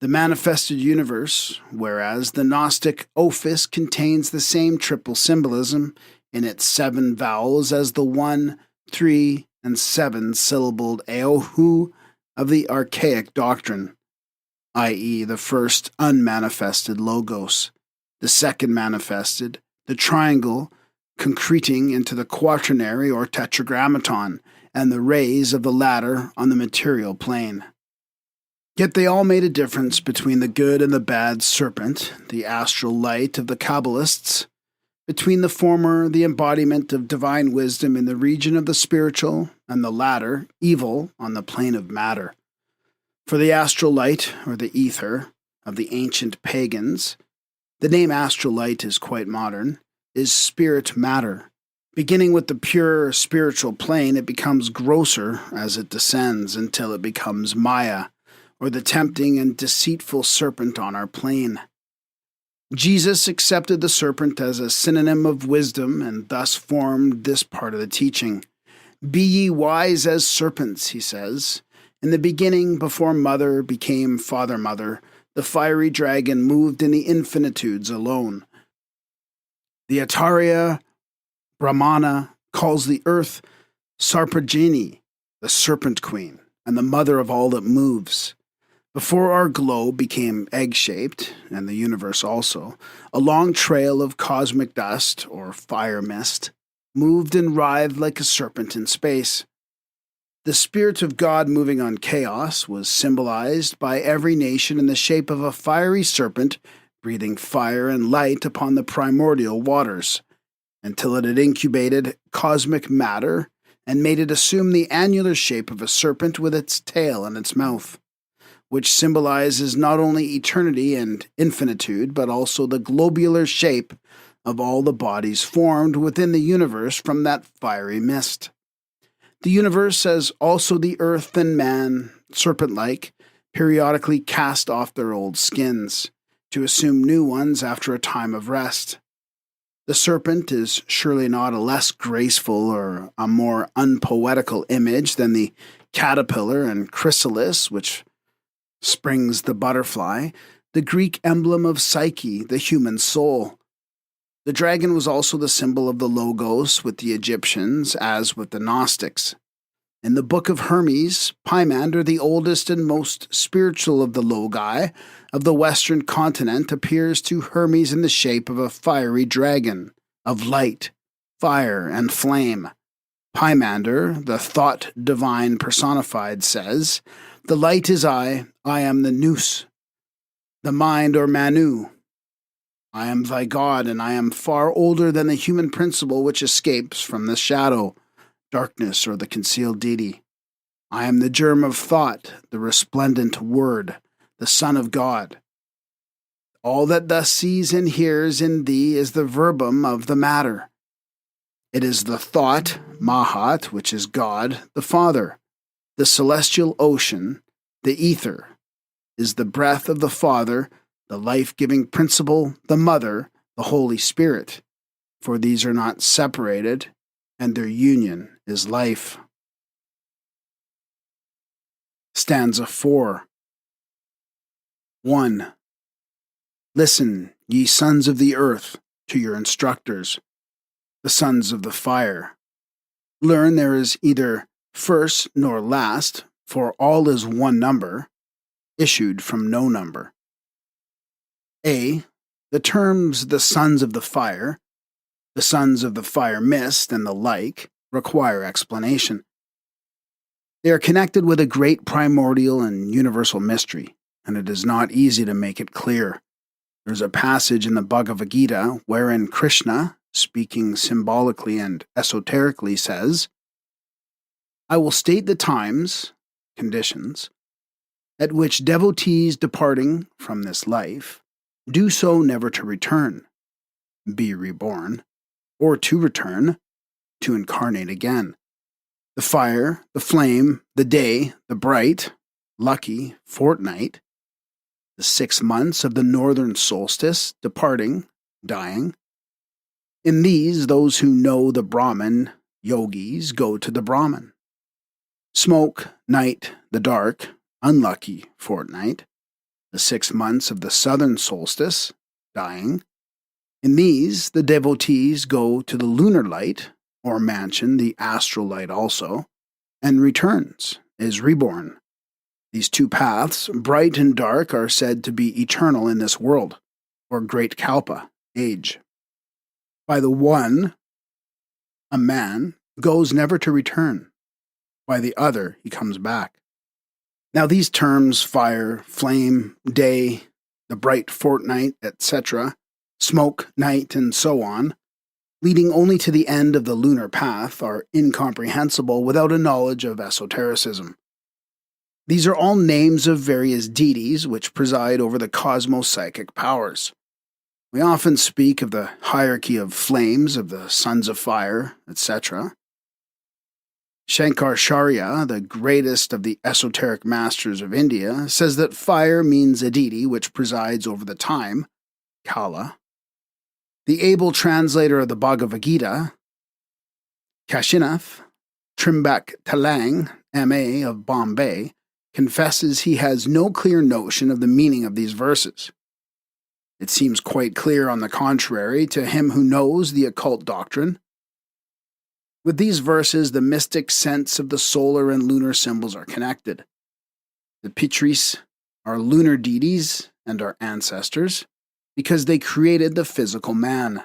The manifested universe, whereas the Gnostic Ophis contains the same triple symbolism in its 7 vowels as the 1, 3, and 7-syllabled Eohu of the Archaic Doctrine, i.e., the first unmanifested logos, the second manifested, the triangle concreting into the quaternary or tetragrammaton, and the rays of the latter on the material plane. Yet they all made a difference between the good and the bad serpent, the astral light of the Kabbalists, between the former, the embodiment of divine wisdom in the region of the spiritual, and the latter, evil, on the plane of matter. For the astral light, or the ether, of the ancient pagans, the name astral light is quite modern, is spirit matter. Beginning with the pure spiritual plane, it becomes grosser as it descends until it becomes Maya, or the tempting and deceitful serpent on our plane. Jesus accepted the serpent as a synonym of wisdom and thus formed this part of the teaching. Be ye wise as serpents, he says. In the beginning, before mother became father-mother, the fiery dragon moved in the infinitudes alone. The Acharya Brahmana calls the earth Sarpajini, the serpent queen, and the mother of all that moves. Before our globe became egg-shaped, and the universe also, a long trail of cosmic dust, or fire mist, moved and writhed like a serpent in space. The Spirit of God moving on chaos was symbolized by every nation in the shape of a fiery serpent breathing fire and light upon the primordial waters, until it had incubated cosmic matter and made it assume the annular shape of a serpent with its tail and its mouth, which symbolizes not only eternity and infinitude, but also the globular shape of all the bodies formed within the universe from that fiery mist. The universe, as also the earth and man, serpent-like, periodically cast off their old skins, to assume new ones after a time of rest. The serpent is surely not a less graceful or a more unpoetical image than the caterpillar and chrysalis, which springs the butterfly, the Greek emblem of Psyche, the human soul. The dragon was also the symbol of the Logos with the Egyptians, as with the Gnostics. In the Book of Hermes, Pymander, the oldest and most spiritual of the Logi of the western continent, appears to Hermes in the shape of a fiery dragon, of light, fire, and flame. Pymander, the thought divine personified, says, "The light is I am the nous, the mind or Manu. I am thy God, and I am far older than the human principle which escapes from the shadow, darkness, or the concealed deity. I am the germ of thought, the resplendent word, the Son of God. All that thus sees and hears in thee is the verbum of the matter. It is the thought, Mahat, which is God, the Father. The celestial ocean, the ether, is the breath of the Father, the life-giving principle, the Mother, the Holy Spirit. For these are not separated, and their union is life." Stanza 4. 1. Listen, ye sons of the earth, to your instructors, the sons of the fire. Learn there is either first nor last, for all is one number, issued from no number. A. The terms the sons of the fire mist, and the like, require explanation. They are connected with a great primordial and universal mystery, and it is not easy to make it clear. There is a passage in the Bhagavad Gita wherein Krishna, speaking symbolically and esoterically, says, "I will state the times, conditions, at which devotees departing from this life do so never to return, be reborn, or to return, to incarnate again. The fire, the flame, the day, the bright, lucky fortnight, the 6 months of the northern solstice, departing, dying. In these, those who know the Brahman, yogis, go to the Brahman. Smoke, night, the dark, unlucky fortnight, the 6 months of the southern solstice, dying. In these, the devotees go to the lunar light, or mansion, the astral light also, and returns, is reborn. These two paths, bright and dark, are said to be eternal in this world, or great kalpa, age. By the one, a man goes never to return. By the other, he comes back. Now these terms, fire, flame, day, the bright fortnight, etc., smoke, night, and so on, leading only to the end of the lunar path, are incomprehensible without a knowledge of esotericism. These are all names of various deities which preside over the cosmopsychic powers. We often speak of the hierarchy of flames, of the sons of fire, etc. Shankaracharya, the greatest of the esoteric masters of India, says that fire means a deity which presides over the time, Kala. The able translator of the Bhagavad Gita, Kashinath Trimbak Talang, M.A. of Bombay, confesses he has no clear notion of the meaning of these verses. It seems quite clear, on the contrary, to him who knows the occult doctrine. With these verses, the mystic sense of the solar and lunar symbols are connected. The Pitris are lunar deities and our ancestors, because they created the physical man.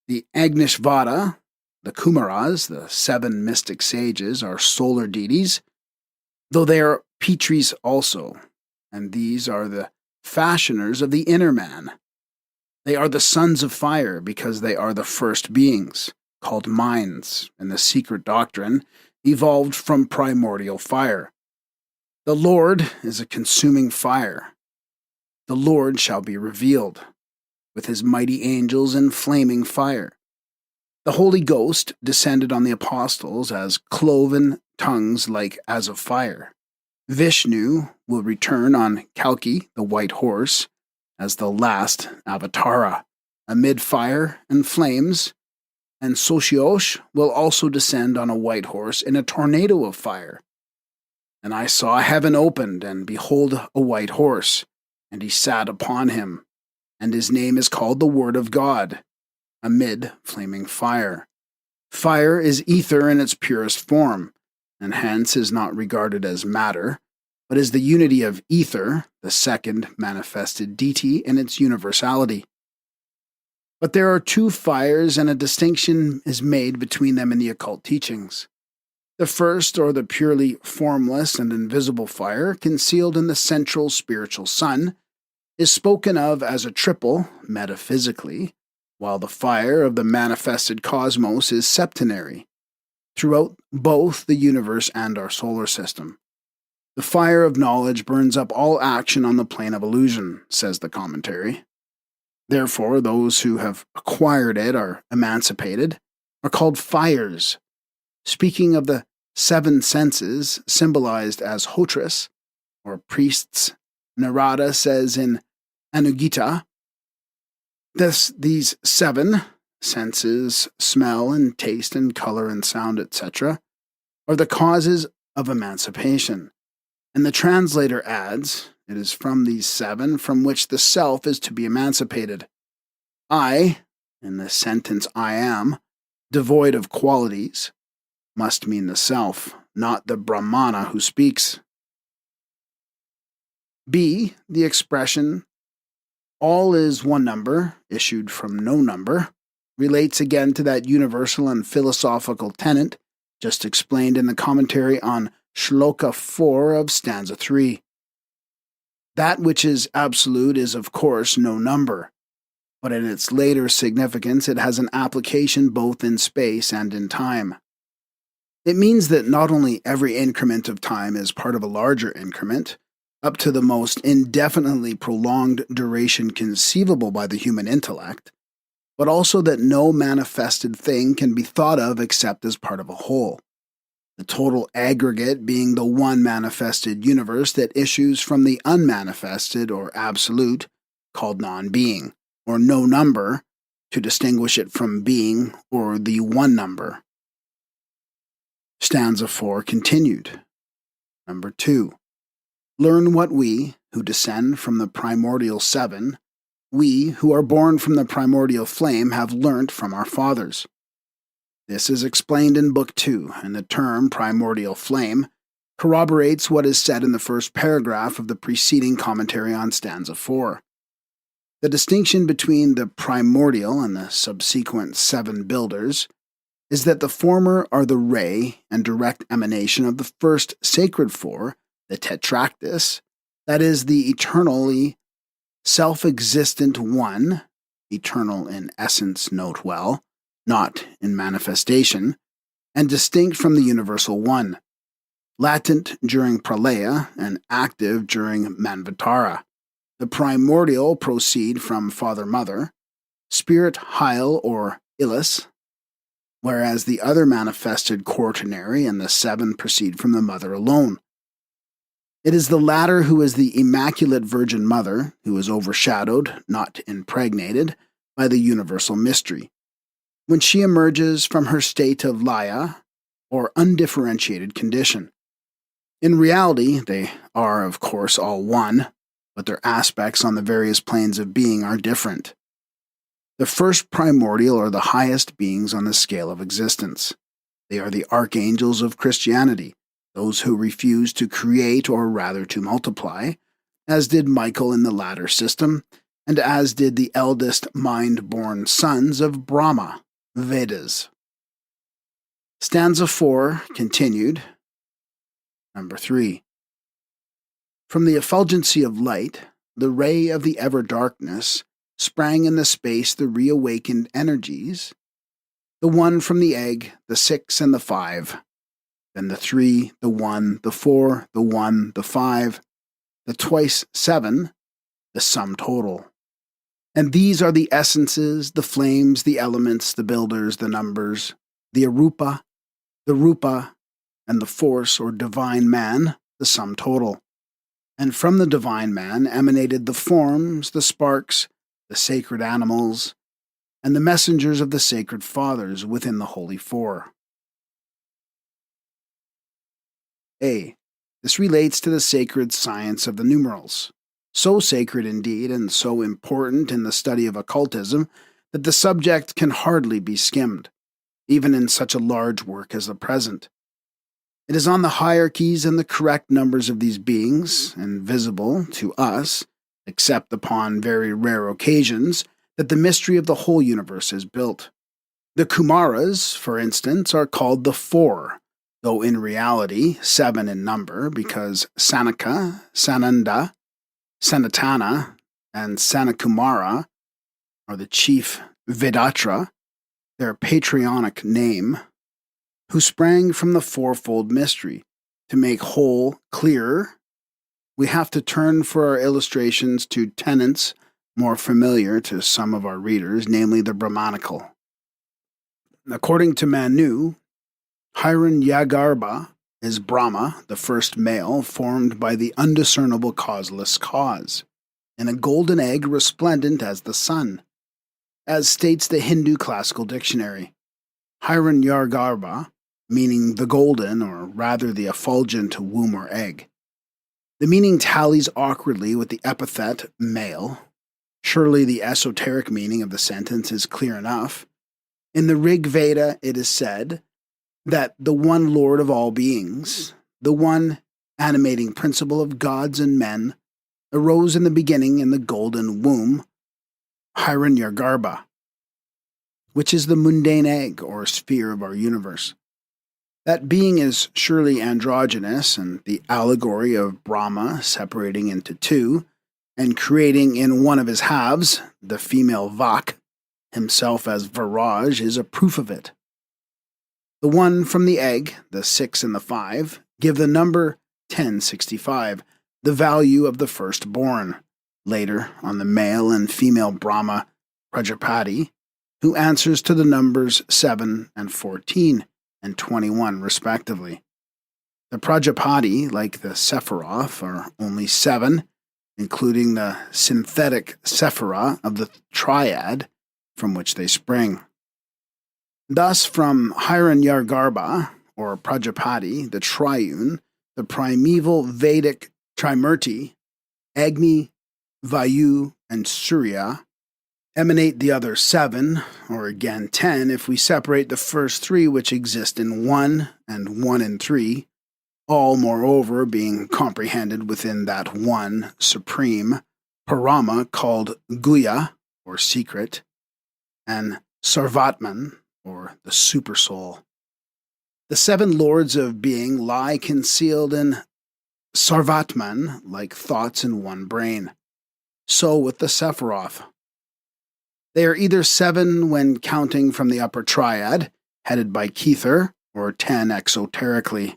The Agnishvara, the Kumaras, the 7 mystic sages, are solar deities, though they are Pitris also, and these are the fashioners of the inner man. They are the sons of fire because they are the first beings, called minds, in the Secret Doctrine, evolved from primordial fire. The Lord is a consuming fire. The Lord shall be revealed, with his mighty angels in flaming fire. The Holy Ghost descended on the apostles as cloven tongues like as of fire. Vishnu will return on Kalki, the white horse, as the last avatara, amid fire and flames, and Soshiosh will also descend on a white horse in a tornado of fire. And I saw heaven opened, and behold a white horse, and he sat upon him, and his name is called the Word of God, amid flaming fire. Fire is ether in its purest form, and hence is not regarded as matter, but is the unity of ether, the second manifested deity in its universality. But there are 2 fires, and a distinction is made between them in the occult teachings. The first, or the purely formless and invisible fire, concealed in the central spiritual sun, is spoken of as a triple, metaphysically, while the fire of the manifested cosmos is septenary, throughout both the universe and our solar system. The fire of knowledge burns up all action on the plane of illusion, says the commentary. Therefore, those who have acquired it, are emancipated, are called fires. Speaking of the 7 senses symbolized as hotras, or priests, Narada says in Anugita, these 7 senses, smell and taste and color and sound, etc., are the causes of emancipation. And the translator adds, it is from these 7 from which the self is to be emancipated. I, in the sentence I am, devoid of qualities, must mean the self, not the Brahmana who speaks. B, the expression, all is one number, issued from no number, relates again to that universal and philosophical tenet just explained in the commentary on Shloka 4 of stanza 3. That which is absolute is, of course, no number, but in its later significance it has an application both in space and in time. It means that not only every increment of time is part of a larger increment, up to the most indefinitely prolonged duration conceivable by the human intellect, but also that no manifested thing can be thought of except as part of a whole, the total aggregate being the one manifested universe that issues from the unmanifested or absolute, called non-being, or no number, to distinguish it from being, or the one number. Stanza 4 continued. Number 2. Learn what we, who descend from the primordial seven, we, who are born from the primordial flame, have learnt from our fathers. This is explained in Book 2, and the term primordial flame corroborates what is said in the first paragraph of the preceding commentary on stanza 4. The distinction between the primordial and the subsequent seven builders is that the former are the ray and direct emanation of the first sacred four, the tetractys, that is, the eternally self-existent one, eternal in essence, note well, not in manifestation, and distinct from the universal one, latent during pralaya and active during manvatara. The primordial proceed from father-mother, spirit Heil or Illis, whereas the other manifested quaternary and the seven proceed from the mother alone. It is the latter who is the Immaculate Virgin Mother, who is overshadowed, not impregnated, by the universal mystery, when she emerges from her state of laya, or undifferentiated condition. In reality, they are, of course, all one, but their aspects on the various planes of being are different. The first primordial are the highest beings on the scale of existence. They are the archangels of Christianity, those who refuse to create or rather to multiply, as did Michael in the latter system, and as did the eldest mind-born sons of Brahma, Vedas. Stanza 4 continued. Number 3. From the effulgency of light, the ray of the ever-darkness, sprang in the space the reawakened energies, the one from the egg, the 6 and the 5, then the 3, the 1, the 4, the 1, the 5, the twice 7, the sum total. And these are the essences, the flames, the elements, the builders, the numbers, the arupa, the rupa, and the force or divine man, the sum total. And from the divine man emanated the forms, the sparks, the sacred animals, and the messengers of the sacred fathers within the Holy Four. A. This relates to the sacred science of the numerals, so sacred indeed and so important in the study of occultism that the subject can hardly be skimmed, even in such a large work as the present. It is on the hierarchies and the correct numbers of these beings, invisible to us, except upon very rare occasions, that the mystery of the whole universe is built. The Kumaras, for instance, are called the Four, though in reality 7 in number, because Sanaka, Sananda, Sanatana, and Sanakumara are the chief Vedatra, their patronymic name, who sprang from the fourfold mystery. To make whole clearer, we have to turn for our illustrations to tenets more familiar to some of our readers, namely the Brahmanical. According to Manu, Hiranyagarbha is Brahma, the first male, formed by the undiscernible causeless cause, in a golden egg resplendent as the sun, as states the Hindu classical dictionary. Hiranyagarbha, meaning the golden, or rather the effulgent womb or egg. The meaning tallies awkwardly with the epithet male. Surely the esoteric meaning of the sentence is clear enough. In the Rig Veda it is said that the one Lord of all beings, the one animating principle of gods and men, arose in the beginning in the golden womb, Hiranyagarbha, which is the mundane egg or sphere of our universe. That being is surely androgynous, and the allegory of Brahma separating into two and creating in one of his halves, the female Vak, himself as Viraj, is a proof of it. The 1 from the egg, the 6 and the 5, give the number 1065, the value of the firstborn. Later, on the male and female Brahma Prajapati, who answers to the numbers 7 and 14 and 21, respectively. The Prajapati, like the Sephiroth, are only 7, including the synthetic Sephira of the triad from which they spring. Thus, from Hiranyagarbha, or Prajapati, the triune, the primeval Vedic Trimurti, Agni, Vayu, and Surya, emanate the other 7, or again 10, if we separate the first 3 which exist in 1 and 1 in 3, all moreover being comprehended within that one supreme Parama called Guya, or secret, and Sarvatman, or the Supersoul. The 7 lords of being lie concealed in Sarvatman like thoughts in one brain. So with the Sephiroth. They are either 7 when counting from the upper triad, headed by Kether, or 10 exoterically.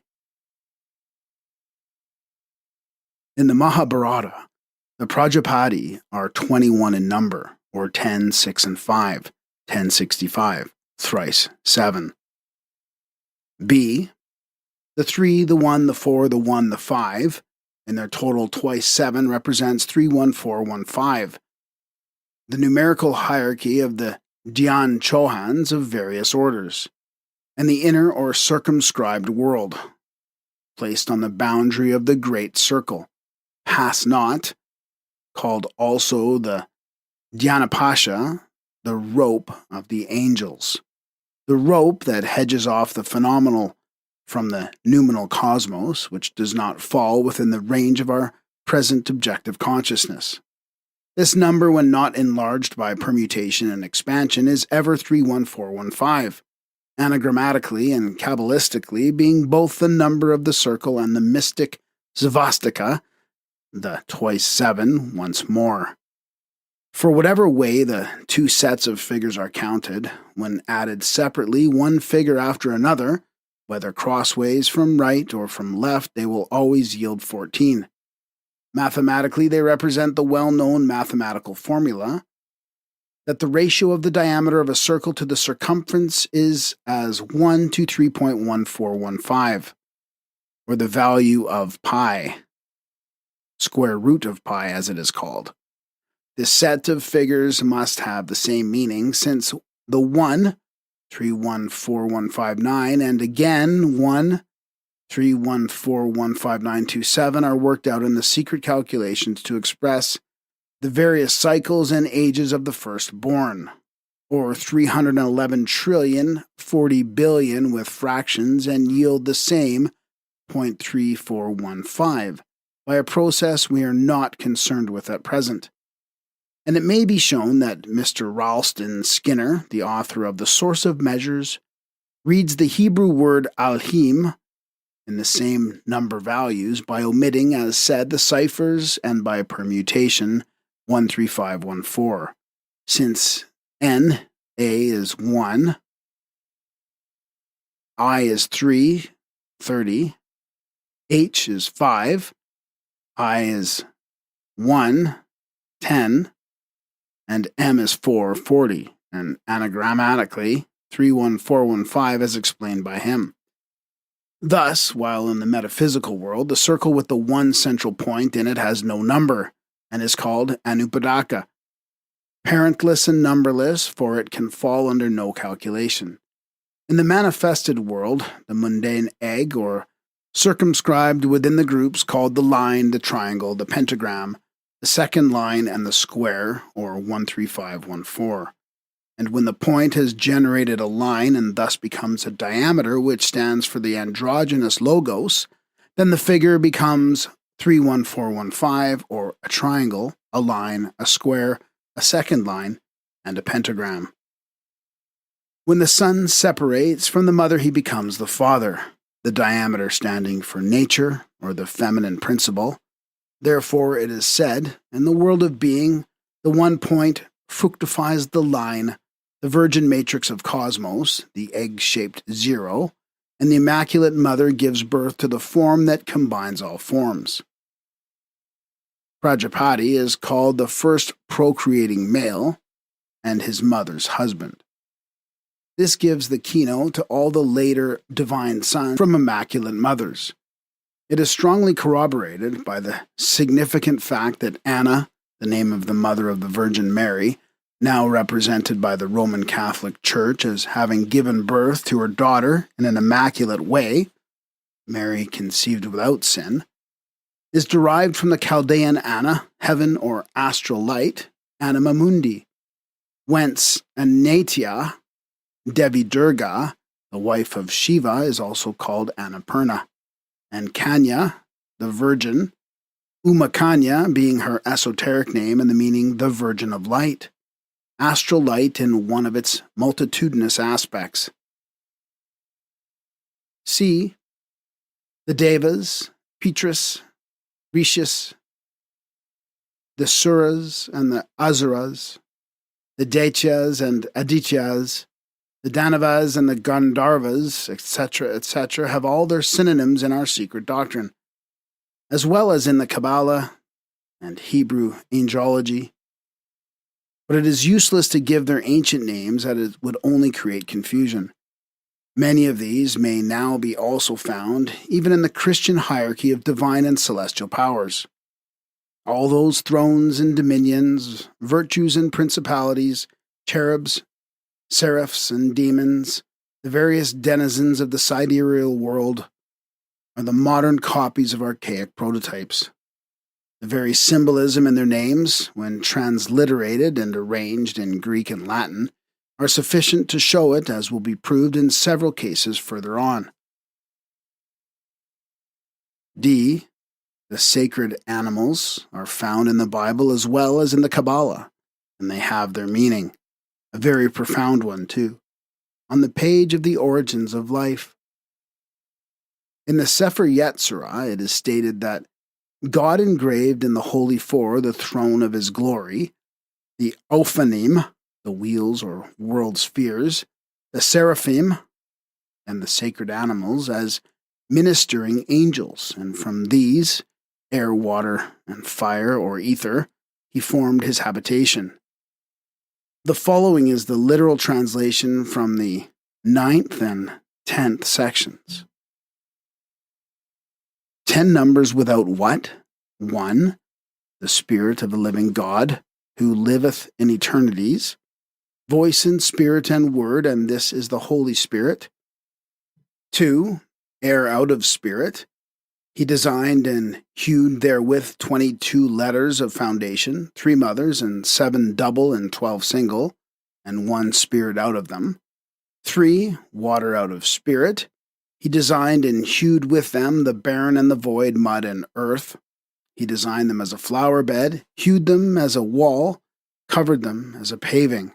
In the Mahabharata, the Prajapati are 21 in number, or 10, 6, and 5, 1065, thrice 7. B. The 3, the 1, the 4, the 1, the 5, in their total twice 7 represents 31415. The numerical hierarchy of the Dhyan Chohans of various orders, and the inner or circumscribed world, placed on the boundary of the Great Circle. Pass not, called also the Dhyanapasha, the rope of the angels, the rope that hedges off the phenomenal from the noumenal cosmos, which does not fall within the range of our present objective consciousness. This number, when not enlarged by permutation and expansion, is ever 31415, anagrammatically and kabbalistically being both the number of the circle and the mystic svastika, the twice 7 once more. For whatever way the 2 sets of figures are counted, when added separately one figure after another, whether crossways from right or from left, they will always yield 14. Mathematically, they represent the well-known mathematical formula that the ratio of the diameter of a circle to the circumference is as 1 to 3.1415, or the value of pi, square root of pi as it is called. This set of figures must have the same meaning, since the 1, 3141559, and again 1, 3141597 are worked out in the secret calculations to express the various cycles and ages of the firstborn, or 311 trillion 40 billion with fractions, and yield the same 0.3415 by a process we are not concerned with at present. And it may be shown that Mr. Ralston Skinner, the author of The Source of Measures, reads the Hebrew word alhim in the same number values by omitting, as said, the ciphers, and by permutation 13514, since N, A is 1, I is 3, 30, H is 5, I is 1, 10, and M is 4, 40, and anagrammatically 31415 as explained by him. Thus, while in the metaphysical world, the circle with the one central point in it has no number, and is called anupadaka, parentless and numberless, for it can fall under no calculation. In the manifested world, the mundane egg, or circumscribed within the groups called the line, the triangle, the pentagram, the second line, and the square, or 13514. And when the point has generated a line and thus becomes a diameter which stands for the androgynous logos, then the figure becomes 31415, or a triangle, a line, a square, a second line, and a pentagram. When the son separates from the mother, he becomes the father, the diameter standing for nature, or the feminine principle. Therefore, it is said, in the world of being, the one point fructifies the line, the virgin matrix of cosmos, the egg-shaped zero, and the Immaculate Mother gives birth to the form that combines all forms. Prajapati is called the first procreating male and his mother's husband. This gives the keynote to all the later divine sons from Immaculate Mothers. It is strongly corroborated by the significant fact that Anna, the name of the mother of the Virgin Mary, now represented by the Roman Catholic Church as having given birth to her daughter in an immaculate way, Mary conceived without sin, is derived from the Chaldean Anna, heaven or astral light, anima mundi, whence Anatya, Devi Durga, the wife of Shiva, is also called Annapurna, and Kanya, the Virgin, Umakanya being her esoteric name and the meaning the Virgin of Light, astral light in one of its multitudinous aspects. C. The Devas, Pitras, Rishis, the Suras and the Asuras, the Daityas and Adityas, the Danavas and the Gandharvas, etc., have all their synonyms in our secret doctrine, as well as in the Kabbalah and Hebrew angelology. But it is useless to give their ancient names, as it would only create confusion. Many of these may now be also found even in the Christian hierarchy of divine and celestial powers. All those thrones and dominions, virtues and principalities, cherubs, seraphs and demons, the various denizens of the sidereal world, are the modern copies of archaic prototypes. The very symbolism in their names, when transliterated and arranged in Greek and Latin, are sufficient to show it, as will be proved in several cases further on. D. The sacred animals are found in the Bible as well as in the Kabbalah, and they have their meaning, a very profound one too, on the page of the origins of life. In the Sefer Yetzirah, it is stated that God engraved in the Holy Four the throne of his glory, the Ophanim, the wheels or world spheres, the Seraphim, and the sacred animals as ministering angels, and from these, air, water, and fire or ether, he formed his habitation. The following is the literal translation from the 9th and 10th sections. 10 numbers without what? 1. The Spirit of the living God, who liveth in eternities, voice and spirit and word, and this is the Holy Spirit. 2. Air out of spirit. He designed and hewed therewith 22 letters of foundation, 3 mothers, and 7 double and 12 single, and 1 spirit out of them. 3. Water out of spirit. He designed and hewed with them the barren and the void, mud and earth. He designed them as a flower bed, hewed them as a wall, covered them as a paving.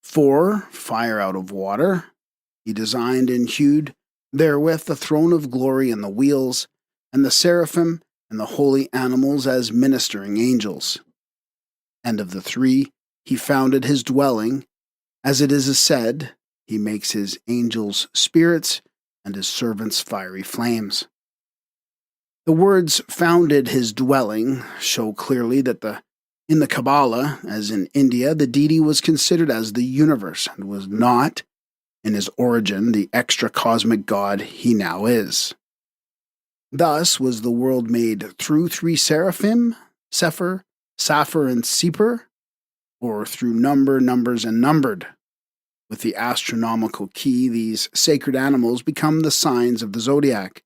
4. Fire out of water. He designed and hewed therewith the throne of glory and the wheels, and the seraphim and the holy animals as ministering angels. And of the 3, he founded his dwelling, as it is said, he makes his angels spirits and his servants fiery flames. The words founded his dwelling show clearly that in the Kabbalah, as in India, the deity was considered as the universe and was not, in his origin, the extra-cosmic God he now is. Thus was the world made through 3 seraphim, Sephir, Saphir, and Seper, or through numbers, and numbered. With the astronomical key, these sacred animals become the signs of the zodiac.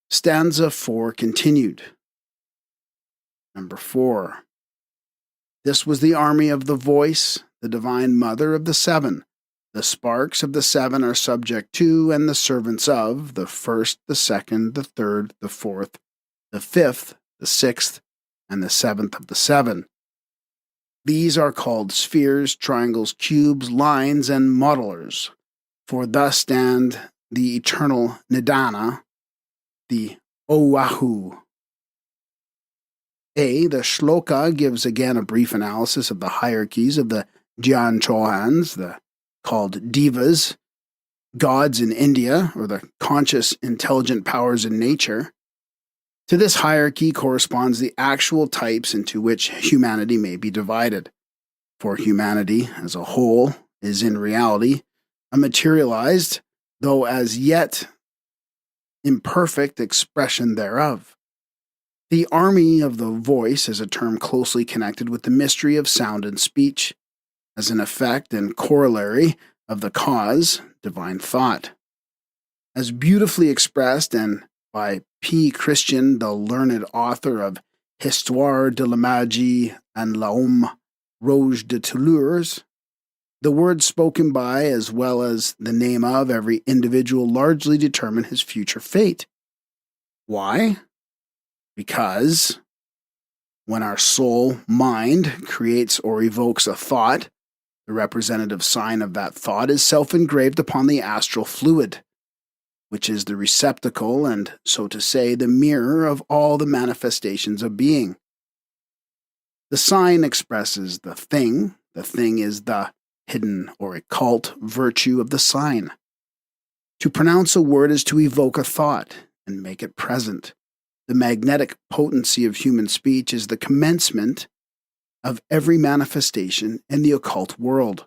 Stanza 4 continued. Number 4. This was the army of the voice, the divine mother of the 7. The sparks of the 7 are subject to, and the servants of, the 1st, the 2nd, the 3rd, the 4th, the 5th, the 6th, and the 7th of the 7. These are called spheres, triangles, cubes, lines, and modelers, for thus stand the eternal Nidana, the Oahu. The shloka gives again a brief analysis of the hierarchies of the Gyan Chohans, called devas, gods in India, or the conscious intelligent powers in nature. To this hierarchy corresponds the actual types into which humanity may be divided. For humanity as a whole is in reality a materialized, though as yet imperfect expression thereof. The army of the voice is a term closely connected with the mystery of sound and speech, as an effect and corollary of the cause, divine thought. As beautifully expressed and by P. Christian, the learned author of Histoire de la Magie and l'Homme Rouge de Toulouse, the words spoken by as well as the name of every individual largely determine his future fate. Why? Because when our soul, mind, creates or evokes a thought, the representative sign of that thought is self-engraved upon the astral fluid, which is the receptacle and, so to say, the mirror of all the manifestations of being. The sign expresses the thing is the hidden or occult virtue of the sign. To pronounce a word is to evoke a thought and make it present. The magnetic potency of human speech is the commencement of every manifestation in the occult world.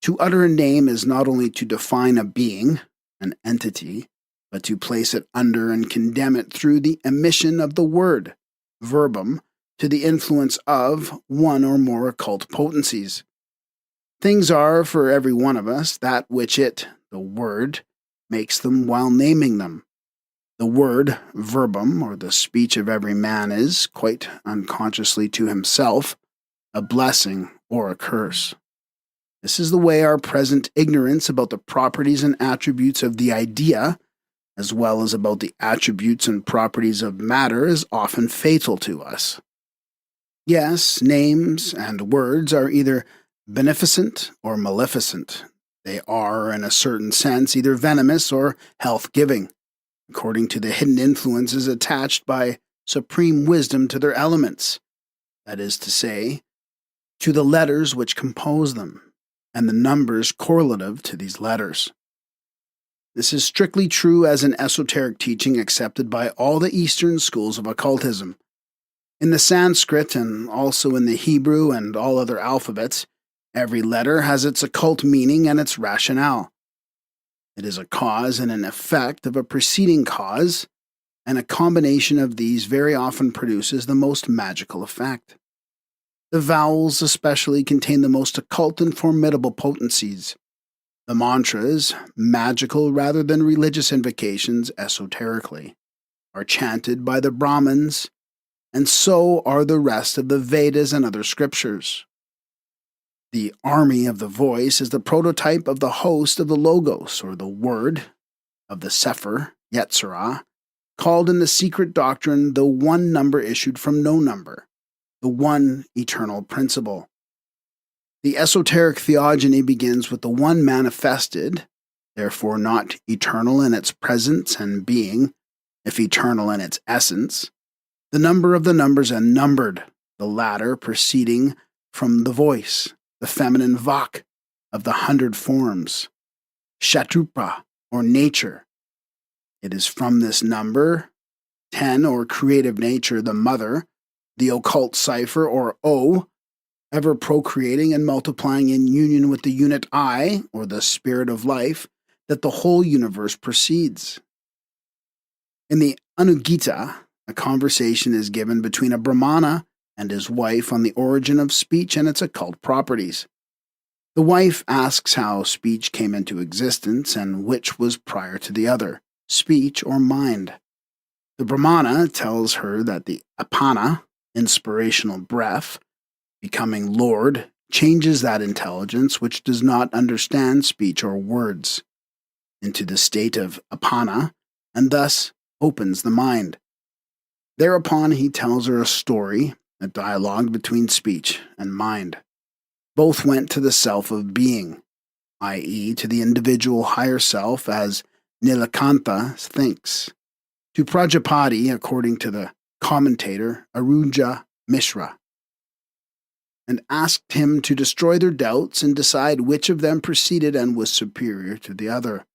To utter a name is not only to define a being, an entity, but to place it under and condemn it through the emission of the word, verbum, to the influence of one or more occult potencies. Things are, for every one of us, that which it, the word, makes them while naming them. The word, verbum, or the speech of every man is, quite unconsciously to himself, a blessing or a curse. This is the way our present ignorance about the properties and attributes of the idea, as well as about the attributes and properties of matter, is often fatal to us. Yes, names and words are either beneficent or maleficent. They are, in a certain sense, either venomous or health-giving, according to the hidden influences attached by supreme wisdom to their elements, that is to say, to the letters which compose them, and the numbers correlative to these letters. This is strictly true as an esoteric teaching accepted by all the Eastern schools of occultism. In the Sanskrit and also in the Hebrew and all other alphabets, every letter has its occult meaning and its rationale. It is a cause and an effect of a preceding cause, and a combination of these very often produces the most magical effect. The vowels especially contain the most occult and formidable potencies. The mantras, magical rather than religious invocations esoterically, are chanted by the Brahmins, and so are the rest of the Vedas and other scriptures. The army of the voice is the prototype of the host of the Logos, or the Word, of the Sefer, Yetzirah, called in the Secret Doctrine the one number issued from no number, the one eternal principle. The esoteric theogony begins with the one manifested, therefore not eternal in its presence and being, if eternal in its essence, the number of the numbers and numbered, the latter proceeding from the voice, the feminine vak of the 100 forms, Shatrupa, or nature. It is from this number, 10, or creative nature, the mother, the occult cipher, or O, ever procreating and multiplying in union with the unit I, or the spirit of life, that the whole universe proceeds. In the Anugita, a conversation is given between a Brahmana and his wife on the origin of speech and its occult properties. The wife asks how speech came into existence and which was prior to the other, speech or mind. The Brahmana tells her that the apana, inspirational breath, becoming Lord, changes that intelligence which does not understand speech or words into the state of apana, and thus opens the mind. Thereupon he tells her a story, a dialogue between speech and mind. Both went to the self of being, i.e., to the individual higher self as Nilakantha thinks, to Prajapati according to the commentator Aruja Mishra. and asked him to destroy their doubts and decide which of them proceeded and was superior to the other.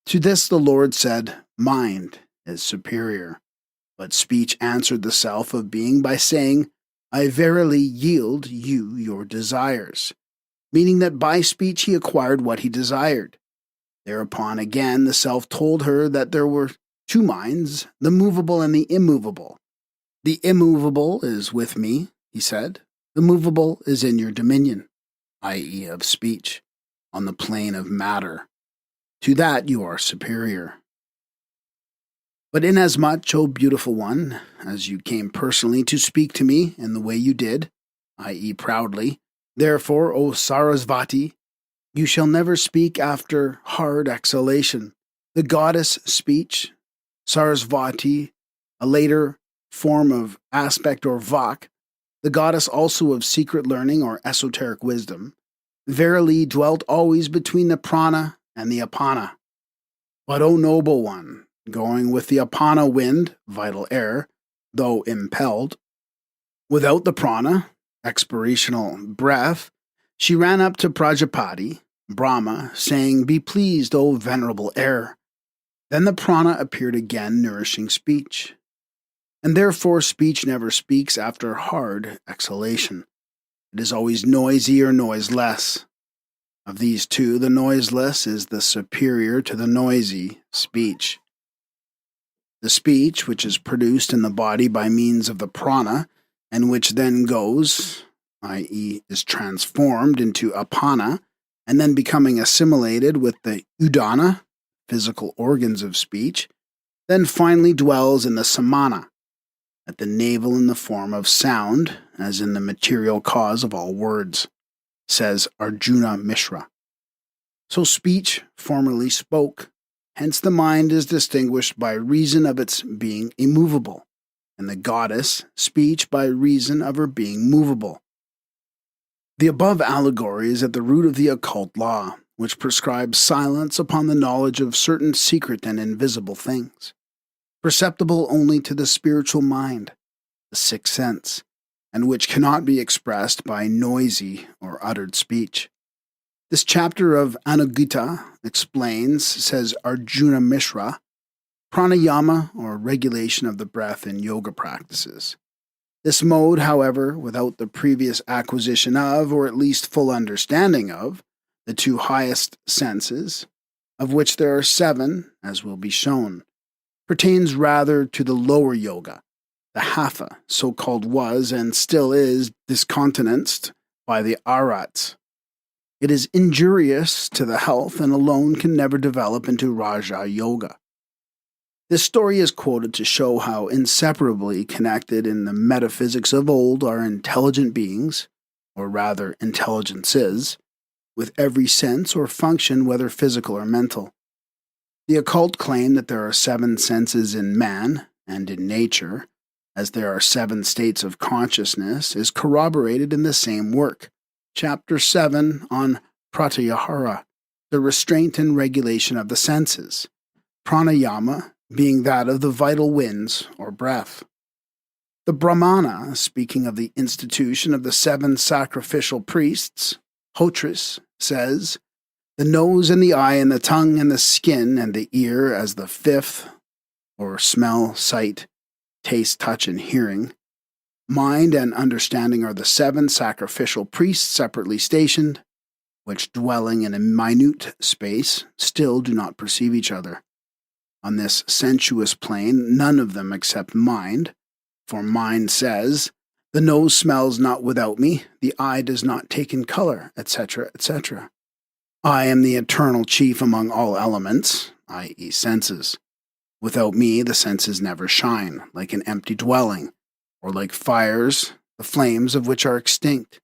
To this the Lord said, "Mind is superior." But speech answered the self of being by saying, "I verily yield you your desires," meaning that by speech he acquired what he desired. Thereupon again the self told her that there were two minds, the movable and the immovable. "The immovable is with me," he said. "The movable is in your dominion," i.e. of speech, on the plane of matter. To that you are superior. But inasmuch, O beautiful one, as you came personally to speak to me in the way you did, i.e. proudly, therefore, O Sarasvati, you shall never speak after hard exhalation. The goddess speech, Sarasvati, a later form of aspect or vak, the goddess also of secret learning or esoteric wisdom, verily dwelt always between the prana and the apana. But, O noble one, going with the apana wind, vital air, though impelled, without the prana, expirational breath, she ran up to Prajapati, Brahma, saying, "Be pleased, O venerable air." Then the prana appeared again, nourishing speech. And therefore speech never speaks after hard exhalation. It is always noisy or noiseless. Of these two, the noiseless is the superior to the noisy speech. The speech, which is produced in the body by means of the prana, and which then goes, i.e. is transformed into apana, and then becoming assimilated with the udana, physical organs of speech, then finally dwells in the samana, at the navel in the form of sound, as in the material cause of all words, says Arjuna Mishra. So speech formerly spoke, hence the mind is distinguished by reason of its being immovable, and the goddess speech by reason of her being movable. The above allegory is at the root of the occult law, which prescribes silence upon the knowledge of certain secret and invisible things, perceptible only to the spiritual mind, the sixth sense, and which cannot be expressed by noisy or uttered speech. This chapter of Anugita explains, says Arjuna Mishra, pranayama, or regulation of the breath in yoga practices. This mode, however, without the previous acquisition of, or at least full understanding of, the two highest senses, of which there are 7, as will be shown, pertains rather to the lower yoga. The hatha, so-called, was and still is discountenanced by the arats. It is injurious to the health and alone can never develop into Raja Yoga. This story is quoted to show how inseparably connected in the metaphysics of old are intelligent beings, or rather intelligences, with every sense or function, whether physical or mental. The occult claim that there are 7 senses in man and in nature, as there are 7 states of consciousness, is corroborated in the same work, Chapter 7 on Pratyahara, the restraint and regulation of the senses, pranayama being that of the vital winds or breath. The Brahmana, speaking of the institution of the 7 sacrificial priests, Hotris, says, "The nose and the eye and the tongue and the skin and the ear as the 5th, or smell, sight, taste, touch, and hearing. Mind and understanding are the 7 sacrificial priests separately stationed, which dwelling in a minute space still do not perceive each other. On this sensuous plane, none of them except mind, for mind says, the nose smells not without me, the eye does not take in color, etc., etc. I am the eternal chief among all elements, i.e. senses. Without me, the senses never shine, like an empty dwelling, or like fires, the flames of which are extinct.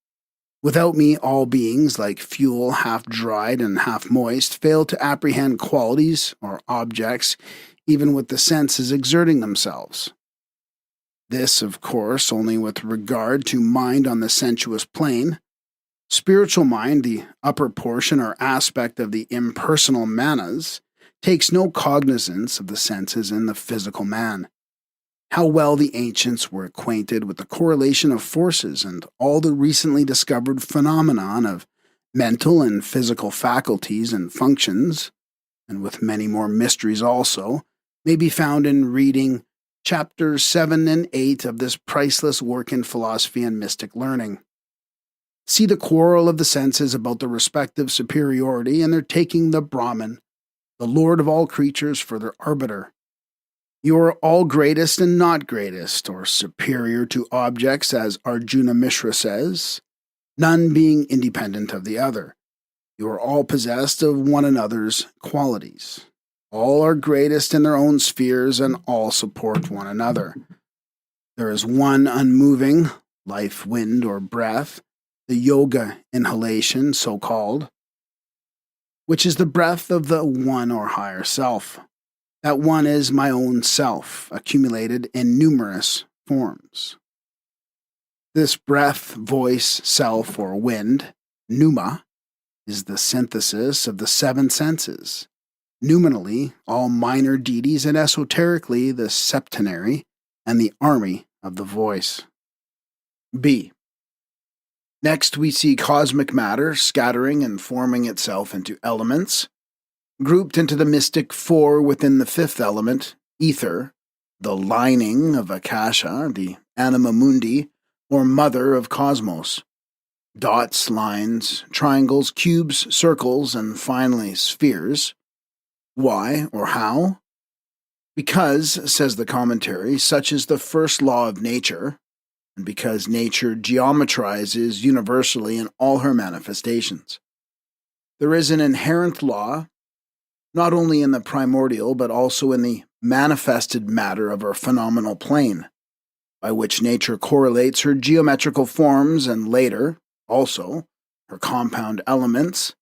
Without me, all beings, like fuel half dried and half moist, fail to apprehend qualities or objects, even with the senses exerting themselves. This, of course, only with regard to mind on the sensuous plane. Spiritual mind, the upper portion or aspect of the impersonal manas, takes no cognizance of the senses in the physical man. how well the ancients were acquainted with the correlation of forces and all the recently discovered phenomenon of mental and physical faculties and functions, and with many more mysteries also, may be found in reading chapters 7 and 8 of this priceless work in philosophy and mystic learning. See the quarrel of the senses about the respective superiority and their taking the Brahman, the lord of all creatures, for their arbiter. You are all greatest and not greatest, or superior to objects, as Arjuna Mishra says, none being independent of the other. You are all possessed of one another's qualities. All are greatest in their own spheres, and all support one another. There is one unmoving, life wind or breath, the yoga inhalation, so called, which is the breath of the one or higher self. That one is my own self, accumulated in numerous forms. This breath, voice, self, or wind, pneuma, is the synthesis of the 7 senses, nominally all minor deities, and esoterically the septenary and the army of the voice. B. Next we see cosmic matter scattering and forming itself into elements, grouped into the mystic 4 within the 5th element, ether, the lining of Akasha, the anima mundi, or mother of cosmos. Dots, lines, triangles, cubes, circles, and finally spheres. Why or how? Because, says the commentary, such is the first law of nature, and because nature geometrizes universally in all her manifestations. There is an inherent law, not only in the primordial but also in the manifested matter of our phenomenal plane, by which nature correlates her geometrical forms and later, also, her compound elements,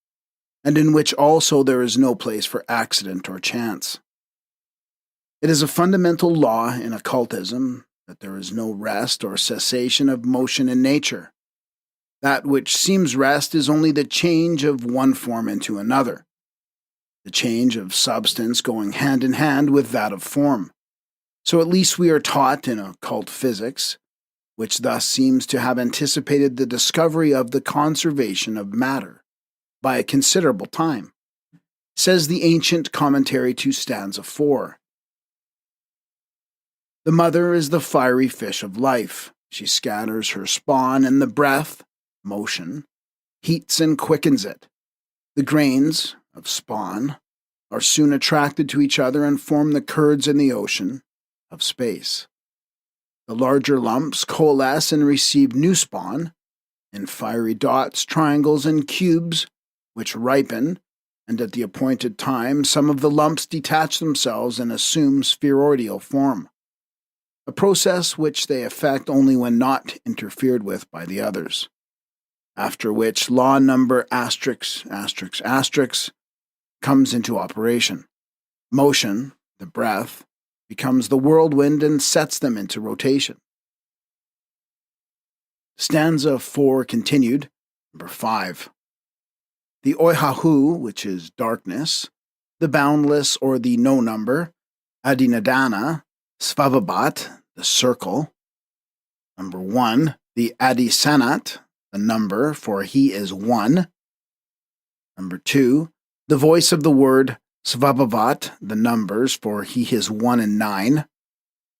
and in which also there is no place for accident or chance. It is a fundamental law in occultism that there is no rest or cessation of motion in nature. That which seems rest is only the change of one form into another, the change of substance going hand in hand with that of form. So at least we are taught in occult physics, which thus seems to have anticipated the discovery of the conservation of matter by a considerable time. Says the ancient commentary to stanza 4. The mother is the fiery fish of life. She scatters her spawn, and the breath, motion, heats and quickens it. The grains of spawn are soon attracted to each other and form the curds in the ocean of space. The larger lumps coalesce and receive new spawn in fiery dots, triangles, and cubes, which ripen, and at the appointed time some of the lumps detach themselves and assume spheroidal form, a process which they effect only when not interfered with by the others, after which law number asterisk comes into operation. Motion, the breath, becomes the whirlwind and sets them into rotation. Stanza 4 continued, number 5. The Oihahu, which is darkness, the boundless or the no number, Adinadana, Svavabat, the circle. Number 1, the Adisanat, the number, for he is one. Number 2, the voice of the word, Svavavat, the numbers, for he is 1 and 9.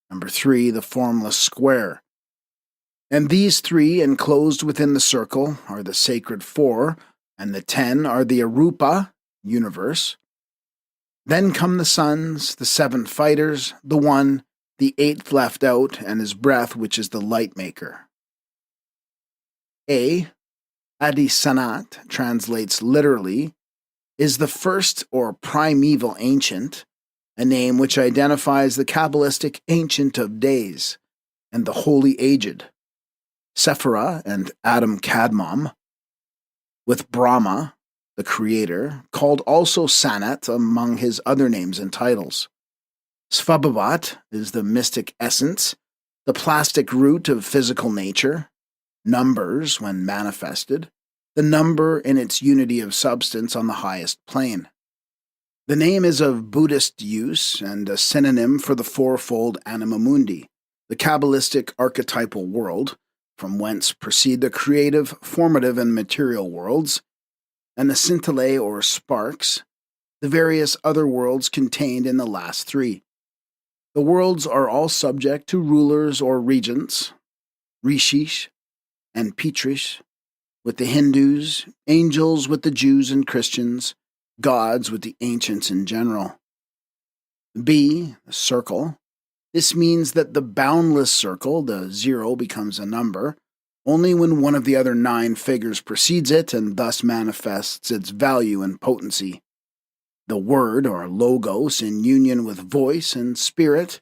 Number 3, the formless square. And these 3 enclosed within the circle are the sacred 4, and the 10 are the Arupa, universe. Then come the suns, the 7 fighters, the 1, the 8th left out, and his breath, which is the light maker. A. Adisanat translates literally, is the first or primeval ancient, a name which identifies the Kabbalistic Ancient of Days and the Holy Aged, Sephira and Adam Kadmon, with Brahma, the Creator, called also Sanat among his other names and titles. Svabhavat is the mystic essence, the plastic root of physical nature, numbers when manifested, the number in its unity of substance on the highest plane. The name is of Buddhist use and a synonym for the fourfold anima mundi, the Kabbalistic archetypal world, from whence proceed the creative, formative, and material worlds, and the scintillae or sparks, the various other worlds contained in the last three. The worlds are all subject to rulers or regents, rishis and pitrish, with the Hindus, angels with the Jews and Christians, gods with the ancients in general. B, the circle. This means that the boundless circle, the zero, becomes a number only when one of the other 9 figures precedes it and thus manifests its value and potency. The word, or logos, in union with voice and spirit,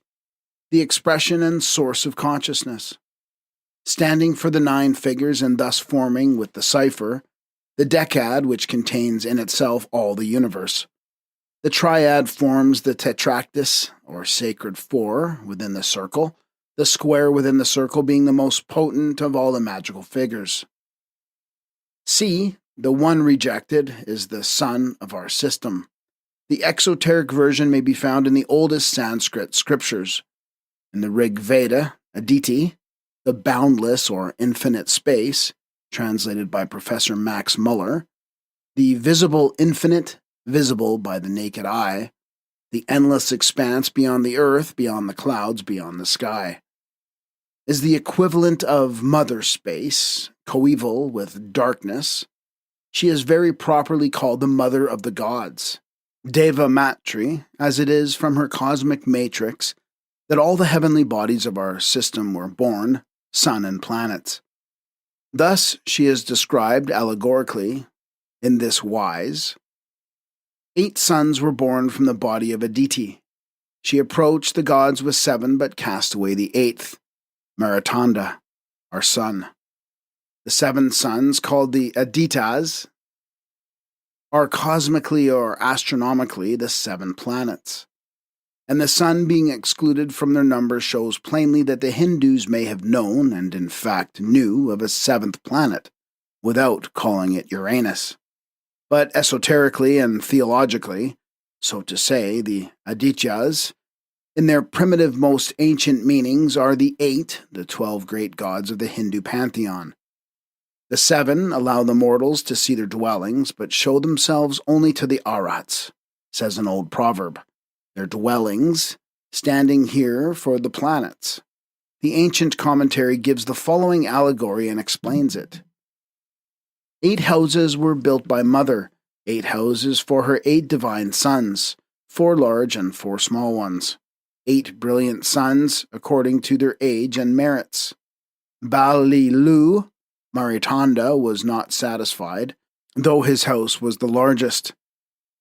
the expression and source of consciousness. Standing for the 9 figures and thus forming with the cipher, the decad, which contains in itself all the universe. The triad forms the tetractys, or sacred 4, within the circle, the square within the circle being the most potent of all the magical figures. C, the one rejected, is the sun of our system. The exoteric version may be found in the oldest Sanskrit scriptures. In the Rig Veda, Aditi, the boundless or infinite space, translated by Professor Max Muller, the visible infinite, visible by the naked eye, the endless expanse beyond the earth, beyond the clouds, beyond the sky, is the equivalent of mother space, coeval with darkness. She is very properly called the mother of the gods, Deva Matri, as it is from her cosmic matrix that all the heavenly bodies of our system were born, sun and planets. Thus she is described allegorically in this wise. 8 sons were born from the body of Aditi. She approached the gods with 7, but cast away the 8th, Maratanda, our son. The 7 sons, called the Aditas, are cosmically or astronomically the 7 planets. And the sun being excluded from their number shows plainly that the Hindus may have known, and in fact knew, of a 7th planet, without calling it Uranus. But esoterically and theologically, so to say, the Adityas, in their primitive most ancient meanings, are the 8, the 12 great gods of the Hindu pantheon. The 7 allow the mortals to see their dwellings, but show themselves only to the Arhats, says an old proverb. Their dwellings, standing here for the planets. The ancient commentary gives the following allegory and explains it. 8 houses were built by Mother, 8 houses for her 8 divine sons, 4 large and 4 small ones, 8 brilliant sons according to their age and merits. Balilu, Maritanda, was not satisfied, though his house was the largest.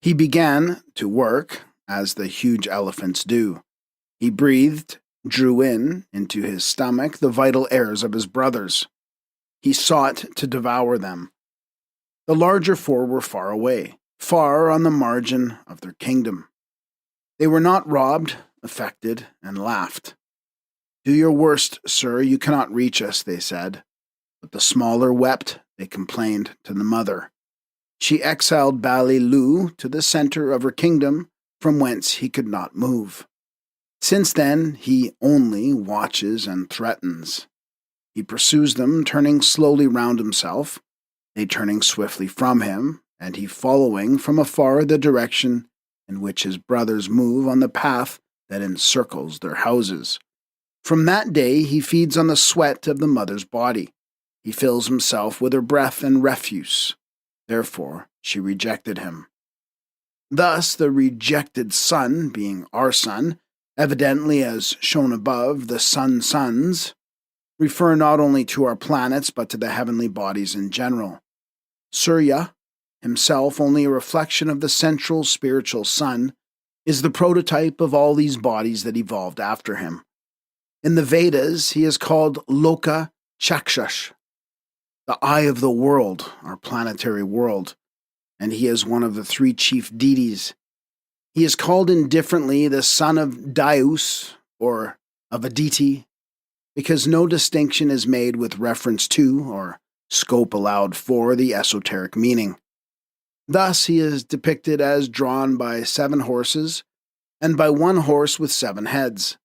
He began to work, as the huge elephants do. He breathed, drew into his stomach, the vital airs of his brothers. He sought to devour them. The larger 4 were far away, far on the margin of their kingdom. They were not robbed, affected, and laughed. Do your worst, sir, you cannot reach us, they said. But the smaller wept, they complained to the mother. She exiled Balilu to the center of her kingdom, from whence he could not move. Since then, he only watches and threatens. He pursues them, turning slowly round himself, they turning swiftly from him, and he following from afar the direction in which his brothers move on the path that encircles their houses. From that day he feeds on the sweat of the mother's body. He fills himself with her breath and refuse. Therefore she rejected him. Thus the rejected son, being our son, evidently as shown above, the sons, refer not only to our planets but to the heavenly bodies in general. Surya, himself only a reflection of the central spiritual sun, is the prototype of all these bodies that evolved after him. In the Vedas, he is called Loka Chakshash, the eye of the world, our planetary world, and he is one of the 3 chief deities. He is called indifferently the son of Dyaus, or of Aditi, because no distinction is made with reference to, or scope allowed for, the esoteric meaning. Thus he is depicted as drawn by 7 horses, and by 1 horse with 7 heads.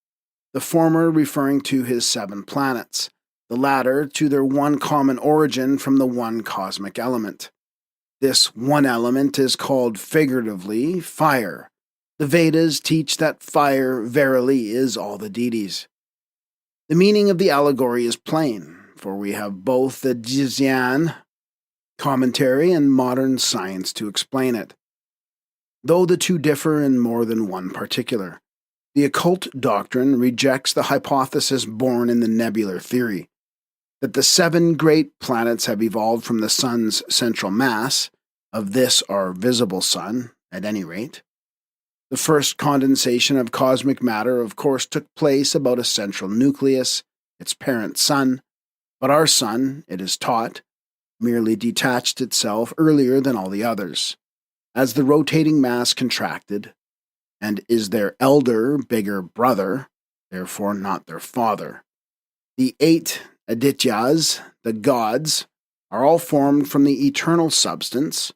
the former referring to his 7 planets, the latter to their one common origin from the one cosmic element. This one element is called figuratively fire. The Vedas teach that fire verily is all the deities. The meaning of the allegory is plain, for we have both the Jizyan commentary and modern science to explain it, though the two differ in more than one particular. The occult doctrine rejects the hypothesis born in the nebular theory, that the 7 great planets have evolved from the Sun's central mass, of this our visible Sun, at any rate. The first condensation of cosmic matter, of course, took place about a central nucleus, its parent Sun, but our Sun, it is taught, merely detached itself earlier than all the others, as the rotating mass contracted, and is their elder, bigger brother, therefore not their father. The 8 Adityas, the gods, are all formed from the eternal substance,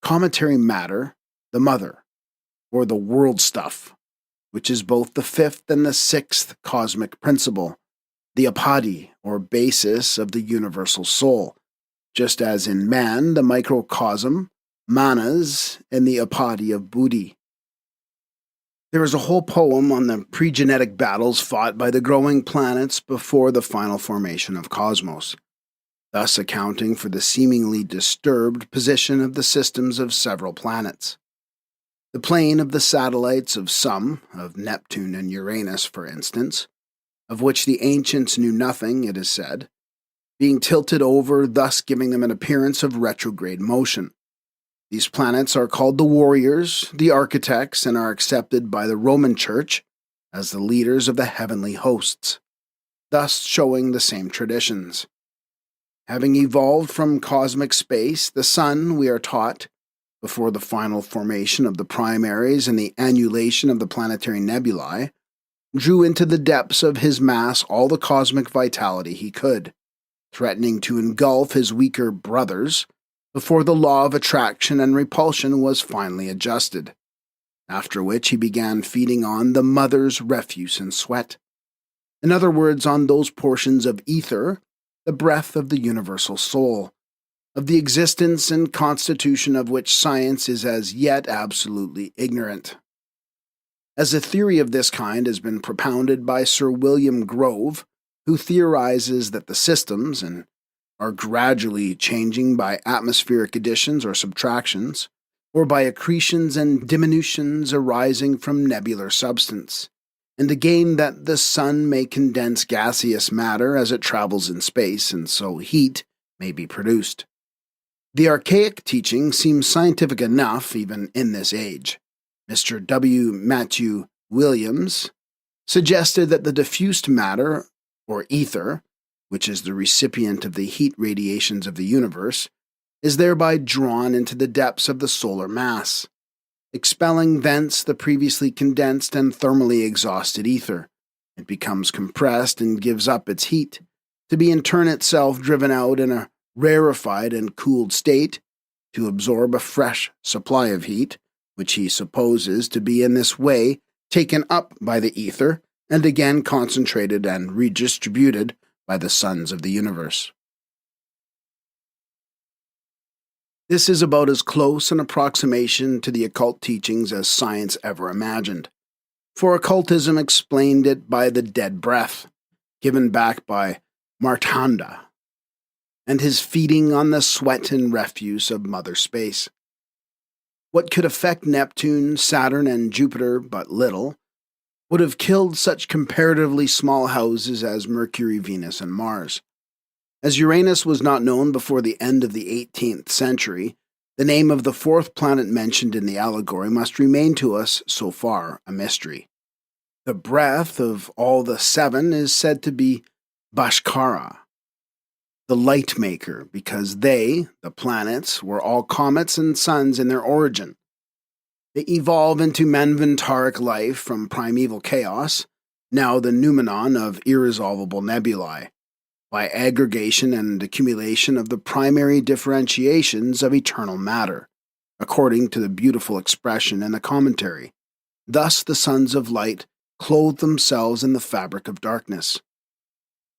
cometary matter, the mother, or the world stuff, which is both the 5th and the 6th cosmic principle, the apadi, or basis of the universal soul, just as in man, the microcosm, manas, and the apadi of buddhi. There is a whole poem on the pre-genetic battles fought by the growing planets before the final formation of cosmos, thus accounting for the seemingly disturbed position of the systems of several planets. The plane of the satellites of some, of Neptune and Uranus for instance, of which the ancients knew nothing, it is said, being tilted over, thus giving them an appearance of retrograde motion. These planets are called the warriors, the architects, and are accepted by the Roman Church as the leaders of the heavenly hosts, thus showing the same traditions. Having evolved from cosmic space, the Sun, we are taught, before the final formation of the primaries and the annulation of the planetary nebulae, drew into the depths of his mass all the cosmic vitality he could, threatening to engulf his weaker brothers before the law of attraction and repulsion was finally adjusted, after which he began feeding on the mother's refuse and sweat. In other words, on those portions of ether, the breath of the universal soul, of the existence and constitution of which science is as yet absolutely ignorant. As a theory of this kind has been propounded by Sir William Grove, who theorizes that the systems are gradually changing by atmospheric additions or subtractions, or by accretions and diminutions arising from nebular substance, and again that the Sun may condense gaseous matter as it travels in space, and so heat may be produced. The archaic teaching seems scientific enough even in this age. Mr. W. Matthew Williams suggested that the diffused matter, or ether, which is the recipient of the heat radiations of the universe, is thereby drawn into the depths of the solar mass, expelling thence the previously condensed and thermally exhausted ether. It becomes compressed and gives up its heat, to be in turn itself driven out in a rarefied and cooled state, to absorb a fresh supply of heat, which he supposes to be in this way taken up by the ether, and again concentrated and redistributed by the suns of the universe. This is about as close an approximation to the occult teachings as science ever imagined, for occultism explained it by the dead breath, given back by Martanda, and his feeding on the sweat and refuse of Mother Space. What could affect Neptune, Saturn, and Jupiter but little, would have killed such comparatively small houses as Mercury, Venus, and Mars. As Uranus was not known before the end of the 18th century, the name of the 4th planet mentioned in the allegory must remain to us, so far, a mystery. The breath of all the 7 is said to be Bhaskara, the light maker, because they, the planets, were all comets and suns in their origin. They evolve into manvantaric life from primeval chaos, now the noumenon of irresolvable nebulae, by aggregation and accumulation of the primary differentiations of eternal matter, according to the beautiful expression in the commentary. Thus the sons of light clothe themselves in the fabric of darkness.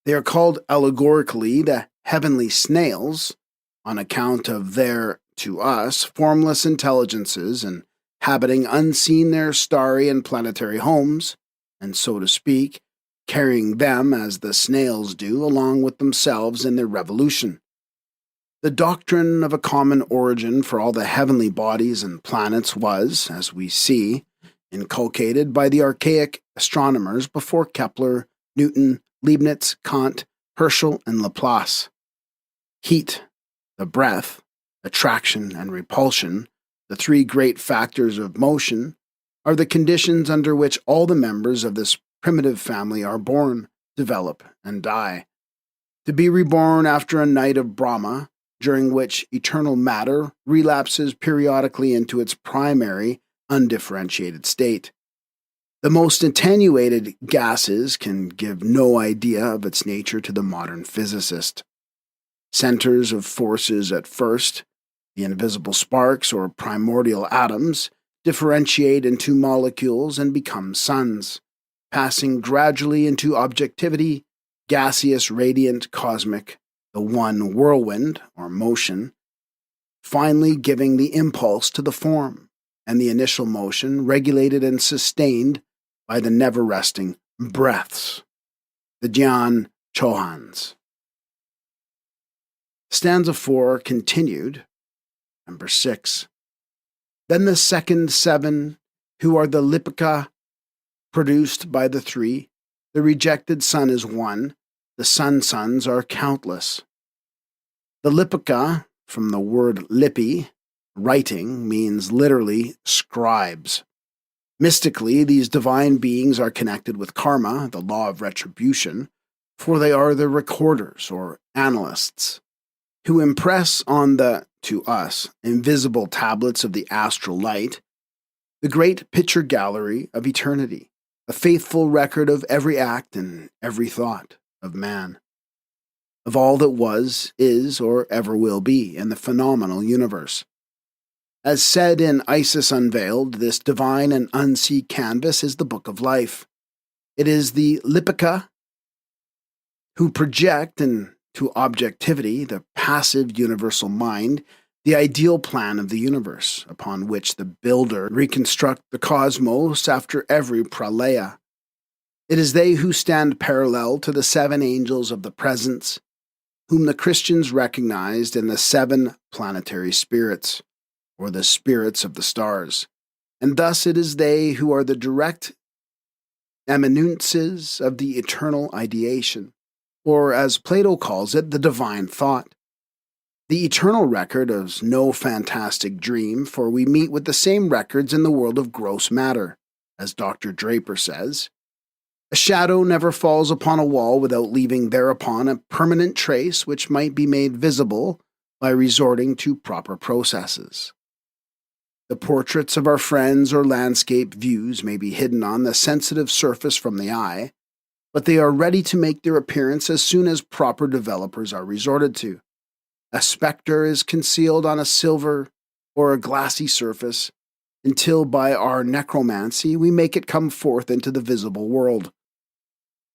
They are called allegorically the heavenly snails on account of their, to us, formless intelligences inhabiting unseen their starry and planetary homes, and so to speak, carrying them as the snails do along with themselves in their revolution. The doctrine of a common origin for all the heavenly bodies and planets was, as we see, inculcated by the archaic astronomers before Kepler, Newton, Leibniz, Kant, Herschel, and Laplace. Heat, the breath, attraction, and repulsion, the three great factors of motion, are the conditions under which all the members of this primitive family are born, develop, and die. To be reborn after a night of Brahma, during which eternal matter relapses periodically into its primary, undifferentiated state. The most attenuated gases can give no idea of its nature to the modern physicist. Centers of forces at first, the invisible sparks or primordial atoms, differentiate into molecules and become suns, passing gradually into objectivity, gaseous, radiant, cosmic, the one whirlwind, or motion, finally giving the impulse to the form, and the initial motion regulated and sustained by the never-resting breaths, the Dhyan Chohans. Stanza 4 continued, number 6. Then the second 7, who are the Lipika, produced by the 3, the rejected sun is one, the sons are countless. The Lipika, from the word lipi, writing, means literally scribes. Mystically, these divine beings are connected with karma, the law of retribution, for they are the recorders or analysts, who impress on the, to us, invisible tablets of the astral light, the great picture gallery of eternity, a faithful record of every act and every thought of man, of all that was, is, or ever will be in the phenomenal universe. As said in Isis Unveiled, this divine and unseen canvas is the book of life. It is the Lipika who project into objectivity the passive universal mind, the ideal plan of the universe, upon which the builder reconstructs the cosmos after every pralaya. It is they who stand parallel to the 7 angels of the presence, whom the Christians recognized in the 7 planetary spirits, or the spirits of the stars, and thus it is they who are the direct eminences of the eternal ideation, or as Plato calls it, the divine thought. The eternal record is no fantastic dream, for we meet with the same records in the world of gross matter, as Dr. Draper says. A shadow never falls upon a wall without leaving thereupon a permanent trace which might be made visible by resorting to proper processes. The portraits of our friends or landscape views may be hidden on the sensitive surface from the eye, but they are ready to make their appearance as soon as proper developers are resorted to. A spectre is concealed on a silver or a glassy surface until by our necromancy we make it come forth into the visible world.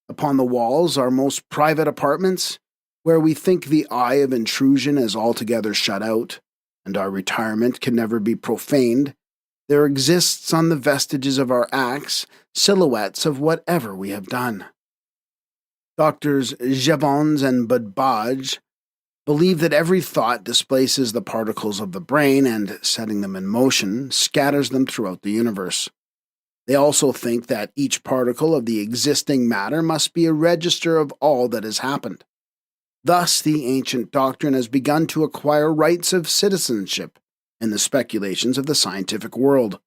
Upon the walls, our most private apartments, where we think the eye of intrusion is altogether shut out, and our retirement can never be profaned, there exists on the vestiges of our acts silhouettes of whatever we have done. Doctors Jevons and Budbaj believe that every thought displaces the particles of the brain and, setting them in motion, scatters them throughout the universe. They also think that each particle of the existing matter must be a register of all that has happened. Thus, the ancient doctrine has begun to acquire rights of citizenship in the speculations of the scientific world.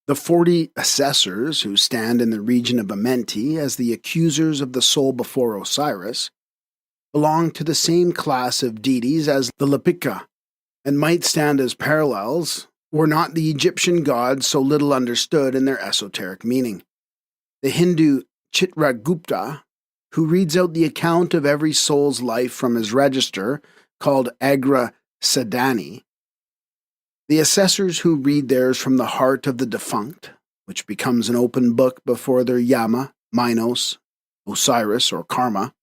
The 40 assessors who stand in the region of Amenti as the accusers of the soul before Osiris belong to the same class of deities as the Lipika, and might stand as parallels were not the Egyptian gods so little understood in their esoteric meaning. The Hindu Chitragupta, who reads out the account of every soul's life from his register, called Agra Sadhani. The assessors who read theirs from the heart of the defunct, which becomes an open book before their Yama, Minos, Osiris, or Karma,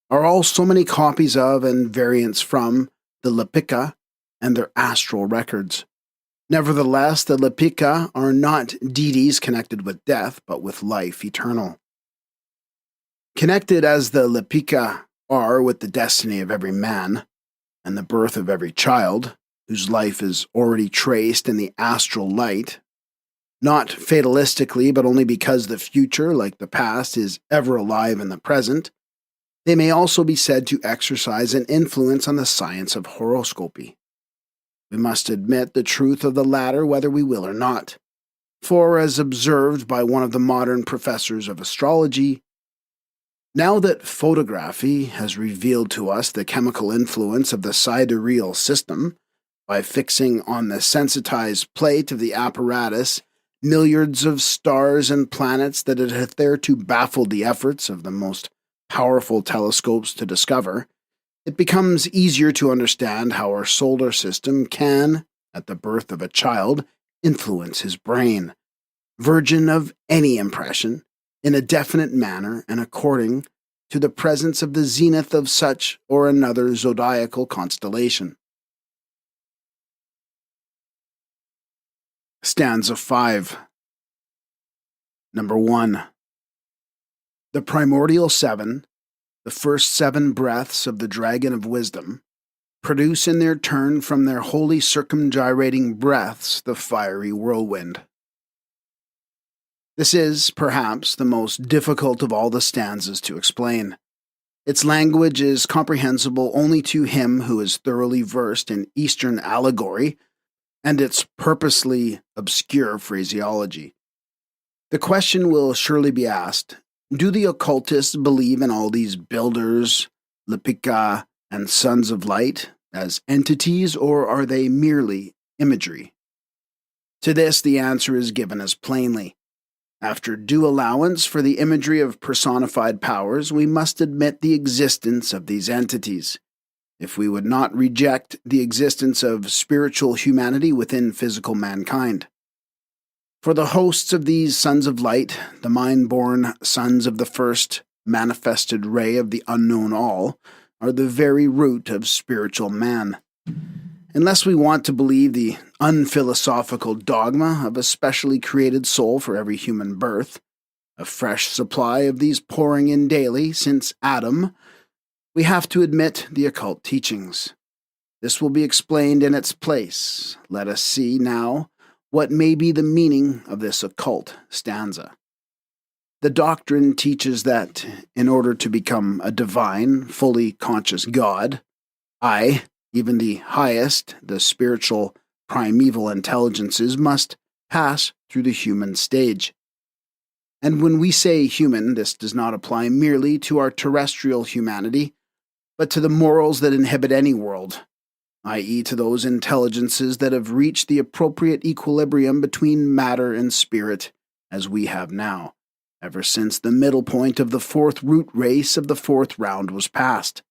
are all so many copies of and variants from the Lipika and their astral records. Nevertheless, the Lipika are not deities connected with death, but with life eternal. Connected as the Lipika are with the destiny of every man and the birth of every child, whose life is already traced in the astral light, not fatalistically, but only because the future, like the past, is ever alive in the present, they may also be said to exercise an influence on the science of horoscopy. We must admit the truth of the latter whether we will or not, for as observed by one of the modern professors of astrology, now that photography has revealed to us the chemical influence of the sidereal system, by fixing on the sensitized plate of the apparatus milliards of stars and planets that it hath thereto baffled the efforts of the most powerful telescopes to discover, it becomes easier to understand how our solar system can, at the birth of a child, influence his brain, virgin of any impression, in a definite manner and according to the presence of the zenith of such or another zodiacal constellation. Stanza 5. Number 1. The primordial seven, the first 7 breaths of the dragon of wisdom, produce in their turn from their holy circumgyrating breaths the fiery whirlwind. This is, perhaps, the most difficult of all the stanzas to explain. Its language is comprehensible only to him who is thoroughly versed in Eastern allegory and its purposely obscure phraseology. The question will surely be asked, do the occultists believe in all these builders, Lipika, and sons of light as entities, or are they merely imagery? To this the answer is given as plainly. After due allowance for the imagery of personified powers, we must admit the existence of these entities, if we would not reject the existence of spiritual humanity within physical mankind. For the hosts of these sons of light, the mind-born sons of the first manifested ray of the unknown all, are the very root of spiritual man. Unless we want to believe the unphilosophical dogma of a specially created soul for every human birth, a fresh supply of these pouring in daily since Adam, we have to admit the occult teachings. This will be explained in its place. Let us see now what may be the meaning of this occult stanza. The doctrine teaches that, in order to become a divine, fully conscious God, even the highest, the spiritual, primeval intelligences must pass through the human stage. And when we say human, this does not apply merely to our terrestrial humanity, but to the morals that inhabit any world, i.e. to those intelligences that have reached the appropriate equilibrium between matter and spirit, as we have now, ever since the middle point of the 4th root race of the 4th round was passed.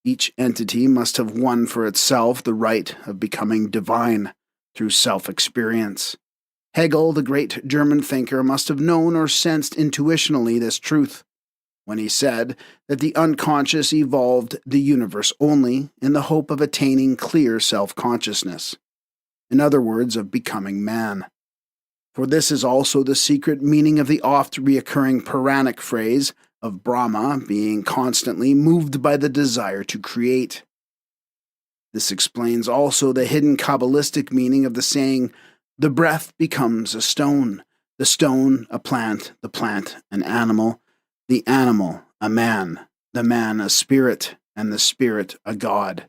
Each entity must have won for itself the right of becoming divine through self-experience. Hegel, the great German thinker, must have known or sensed intuitionally this truth, when he said that the unconscious evolved the universe only in the hope of attaining clear self-consciousness. In other words, of becoming man. For this is also the secret meaning of the oft-reoccurring Puranic phrase of Brahma being constantly moved by the desire to create. This explains also the hidden Kabbalistic meaning of the saying, the breath becomes a stone, the stone a plant, the plant an animal, the animal a man, the man a spirit, and the spirit a god.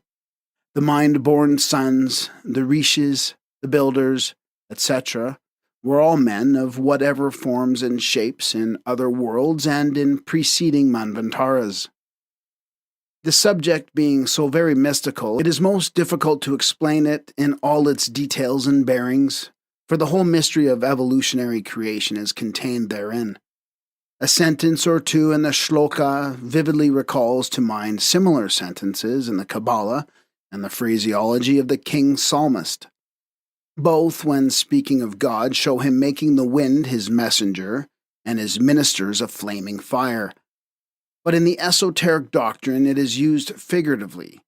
The mind-born sons, the rishis, the builders, etc., were all men of whatever forms and shapes in other worlds and in preceding manvantaras. The subject being so very mystical, it is most difficult to explain it in all its details and bearings, for the whole mystery of evolutionary creation is contained therein. A sentence or two in the shloka vividly recalls to mind similar sentences in the Kabbalah and the phraseology of the king psalmist. Both, when speaking of God, show him making the wind his messenger and his ministers a flaming fire. But in the esoteric doctrine, it is used figuratively.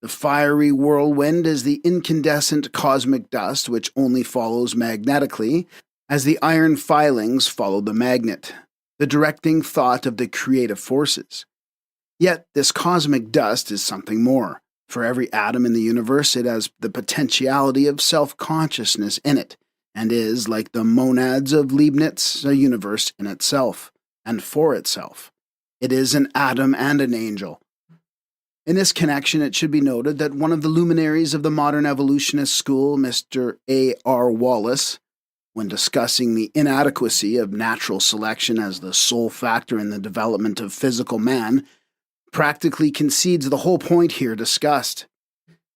The fiery whirlwind is the incandescent cosmic dust which only follows magnetically, as the iron filings follow the magnet, the directing thought of the creative forces. Yet this cosmic dust is something more. For every atom in the universe, it has the potentiality of self-consciousness in it, and is, like the monads of Leibniz, a universe in itself, and for itself. It is an atom and an angel. In this connection, it should be noted that one of the luminaries of the modern evolutionist school, Mr. A.R. Wallace, when discussing the inadequacy of natural selection as the sole factor in the development of physical man, practically concedes the whole point here discussed.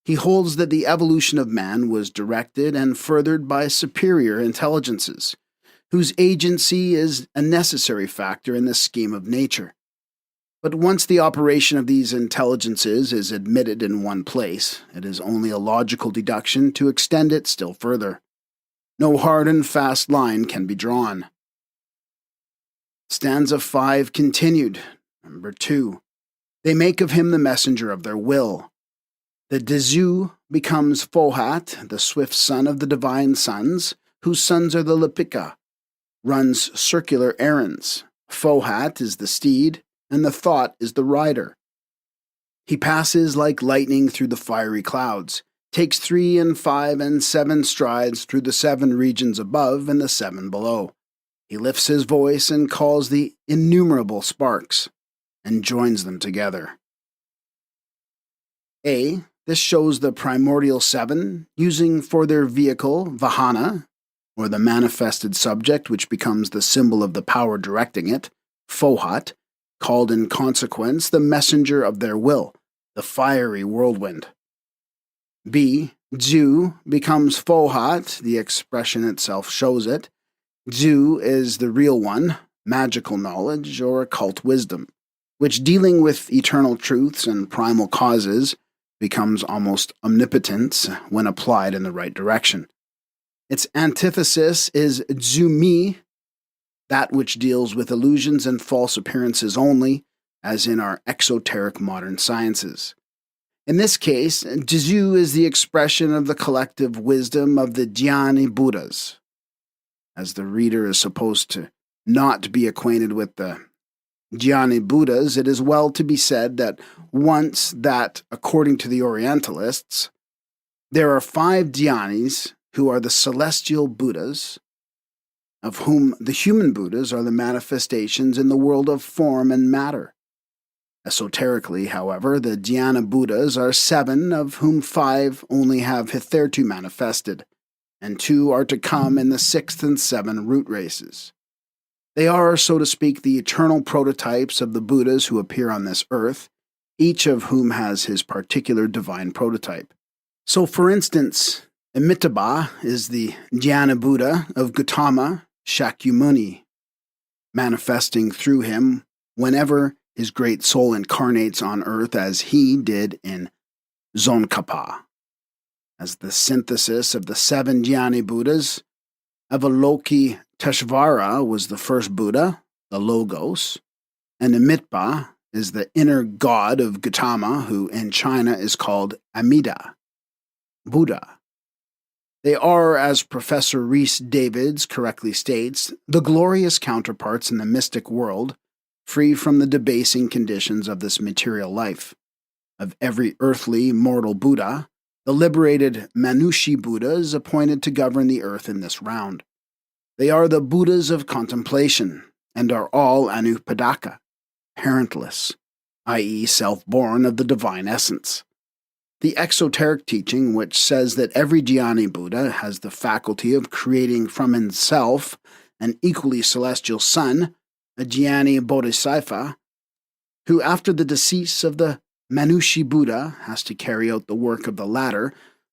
He holds that the evolution of man was directed and furthered by superior intelligences, whose agency is a necessary factor in the scheme of nature. But once the operation of these intelligences is admitted in one place, it is only a logical deduction to extend it still further. No hard and fast line can be drawn. Stanza 5 continued. Number 2. They make of him the messenger of their will. The Dizu becomes Fohat, the swift son of the divine sons, whose sons are the Lipika, runs circular errands. Fohat is the steed, and the thought is the rider. He passes like lightning through the fiery clouds, takes 3 and 5 and 7 strides through the 7 regions above and the 7 below. He lifts his voice and calls the innumerable sparks, and joins them together. A. This shows the primordial 7, using for their vehicle Vahana, or the manifested subject which becomes the symbol of the power directing it, Fohat, called in consequence the messenger of their will, the fiery whirlwind. B. Zu becomes Fohat, the expression itself shows it. Zu is the real one, magical knowledge or occult wisdom, which, dealing with eternal truths and primal causes, becomes almost omnipotence when applied in the right direction. Its antithesis is Zumi, that which deals with illusions and false appearances only, as in our exoteric modern sciences. In this case, Jizu is the expression of the collective wisdom of the Dhyani Buddhas. As the reader is supposed to not be acquainted with the Dhyani Buddhas, it is well to be said that according to the Orientalists, there are 5 Dhyanis who are the celestial Buddhas, of whom the human Buddhas are the manifestations in the world of form and matter. Esoterically, however, the Dhyana Buddhas are 7, of whom 5 only have hitherto manifested, and 2 are to come in the 6th and 7 root races. They are, so to speak, the eternal prototypes of the Buddhas who appear on this earth, each of whom has his particular divine prototype. So, for instance, Amitabha is the Dhyana Buddha of Gautama Shakyamuni, manifesting through him whenever his great soul incarnates on earth as he did in Zonkapa. As the synthesis of the 7 Dhyani Buddhas, Avaloki Teshvara was the first Buddha, the Logos, and Amitabha is the inner god of Gautama, who in China is called Amida, Buddha. They are, as Professor Rhys Davids correctly states, the glorious counterparts in the mystic world, free from the debasing conditions of this material life. Of every earthly, mortal Buddha, the liberated Manushi Buddha is appointed to govern the earth in this round. They are the Buddhas of contemplation, and are all Anupadaka, parentless, i.e. self-born of the divine essence. The exoteric teaching, which says that every Dhyani Buddha has the faculty of creating from himself an equally celestial son, a Dhyani Bodhisattva, who after the decease of the Manushi Buddha has to carry out the work of the latter,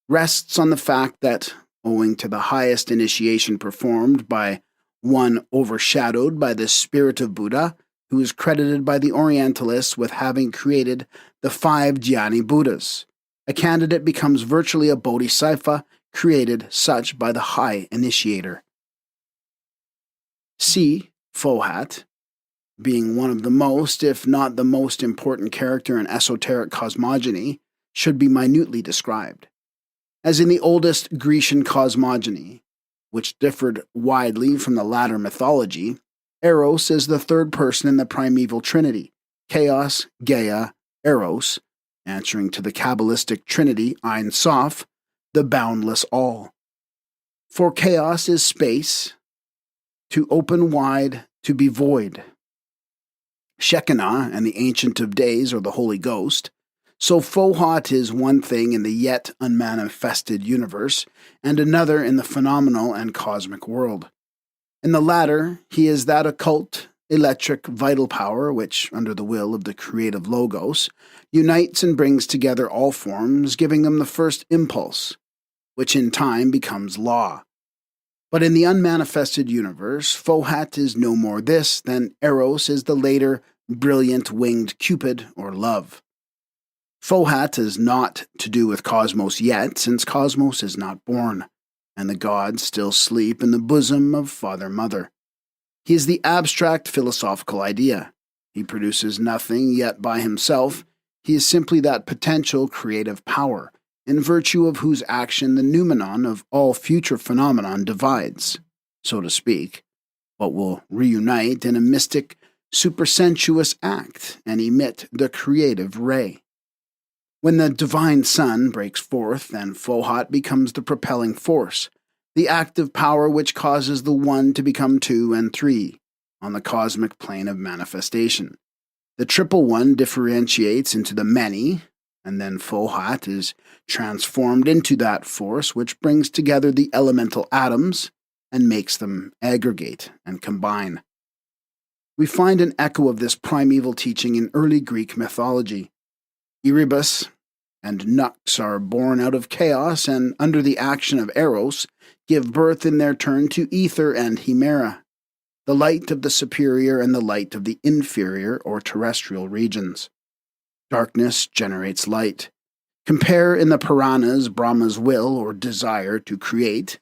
rests on the fact that, owing to the highest initiation performed by one overshadowed by the spirit of Buddha, who is credited by the Orientalists with having created the 5 Dhyani Buddhas, a candidate becomes virtually a bodhisattva, created such by the high initiator. C. Fohat, being one of the most, if not the most important character in esoteric cosmogony, should be minutely described. As in the oldest Grecian cosmogony, which differed widely from the latter mythology, Eros is the third person in the primeval trinity, Chaos, Gaia, Eros, answering to the Kabbalistic trinity Ein Sof, the boundless all. For chaos is space, to open wide, to be void. Shekinah and the Ancient of Days or the Holy Ghost. So Fohat is one thing in the yet unmanifested universe, and another in the phenomenal and cosmic world. In the latter, he is that occult, electric, vital power which, under the will of the creative Logos, unites and brings together all forms, giving them the first impulse, which in time becomes law. But in the unmanifested universe, Fohat is no more this than Eros is the later, brilliant winged Cupid or love. Fohat is not to do with Cosmos yet, since Cosmos is not born, and the gods still sleep in the bosom of Father-Mother. He is the abstract philosophical idea. He produces nothing yet by himself. He is simply that potential creative power, in virtue of whose action the noumenon of all future phenomenon divides, so to speak, but will reunite in a mystic, supersensuous act and emit the creative ray. When the divine sun breaks forth, then Fohat becomes the propelling force, the active power which causes the one to become two and three on the cosmic plane of manifestation. The triple one differentiates into the many, and then Fohat is transformed into that force which brings together the elemental atoms and makes them aggregate and combine. We find an echo of this primeval teaching in early Greek mythology. Erebus and Nux are born out of chaos and, under the action of Eros, give birth in their turn to Ether and Hemera, the light of the superior and the light of the inferior or terrestrial regions. Darkness generates light. Compare in the Puranas Brahma's will or desire to create,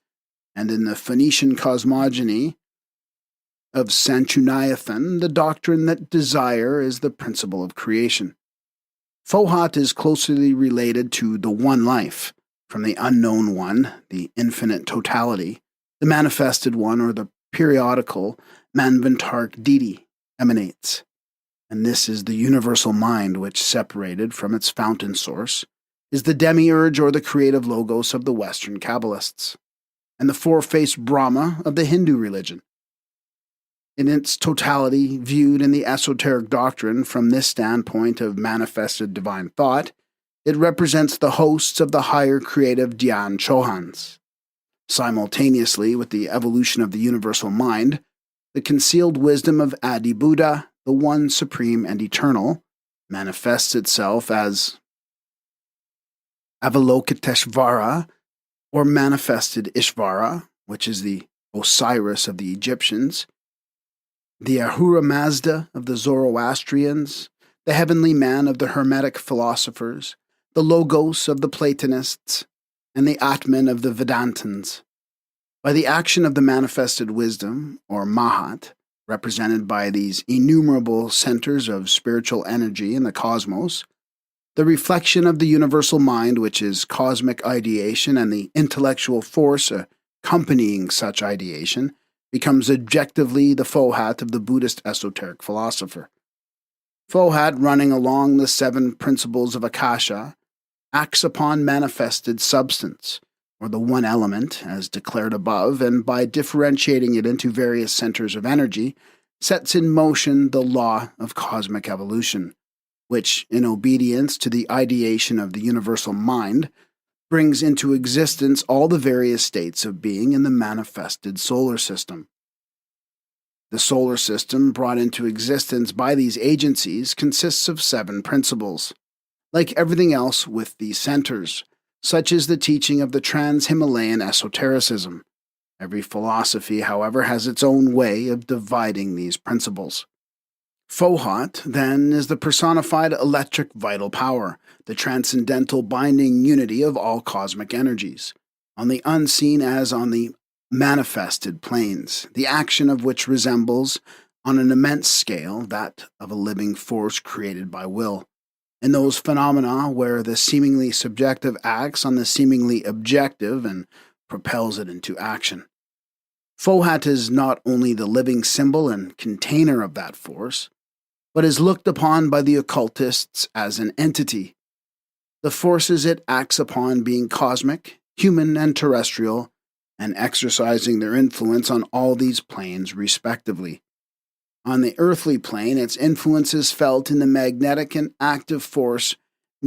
and in the Phoenician cosmogony of Sanchuniathon the doctrine that desire is the principle of creation. Fohat is closely related to the one life, from the unknown one, the infinite totality, the manifested one or the periodical Manvantaric deity emanates. And this is the universal mind which, separated from its fountain source, is the demiurge or the creative logos of the Western Kabbalists, and the four-faced Brahma of the Hindu religion. In its totality, viewed in the esoteric doctrine from this standpoint of manifested divine thought, it represents the hosts of the higher creative Dhyan Chohans. Simultaneously with the evolution of the universal mind, the concealed wisdom of Adi Buddha, the one supreme and eternal, manifests itself as Avalokiteshvara, or manifested Ishvara, which is the Osiris of the Egyptians, the Ahura Mazda of the Zoroastrians, the heavenly man of the Hermetic philosophers, the Logos of the Platonists, and the Atman of the Vedantins. By the action of the manifested wisdom, or Mahat, represented by these innumerable centers of spiritual energy in the cosmos, the reflection of the universal mind, which is cosmic ideation, and the intellectual force accompanying such ideation, becomes objectively the Fohat of the Buddhist esoteric philosopher. Fohat, running along the seven principles of Akasha, acts upon manifested substance, or the one element, as declared above, and by differentiating it into various centers of energy, sets in motion the law of cosmic evolution, which, in obedience to the ideation of the universal mind, brings into existence all the various states of being in the manifested solar system. The solar system, brought into existence by these agencies, consists of 7 principles. Like everything else with these centers, such is the teaching of the trans-Himalayan esotericism. Every philosophy, however, has its own way of dividing these principles. Fohat, then, is the personified electric vital power, the transcendental binding unity of all cosmic energies. on the unseen as on the manifested planes, the action of which resembles, on an immense scale, that of a living force created by will. In those phenomena where the seemingly subjective acts on the seemingly objective and propels it into action. Fohat is not only the living symbol and container of that force, but is looked upon by the occultists as an entity. The forces it acts upon being cosmic, human, and terrestrial, and exercising their influence on all these planes respectively. On the earthly plane, its influence is felt in the magnetic and active force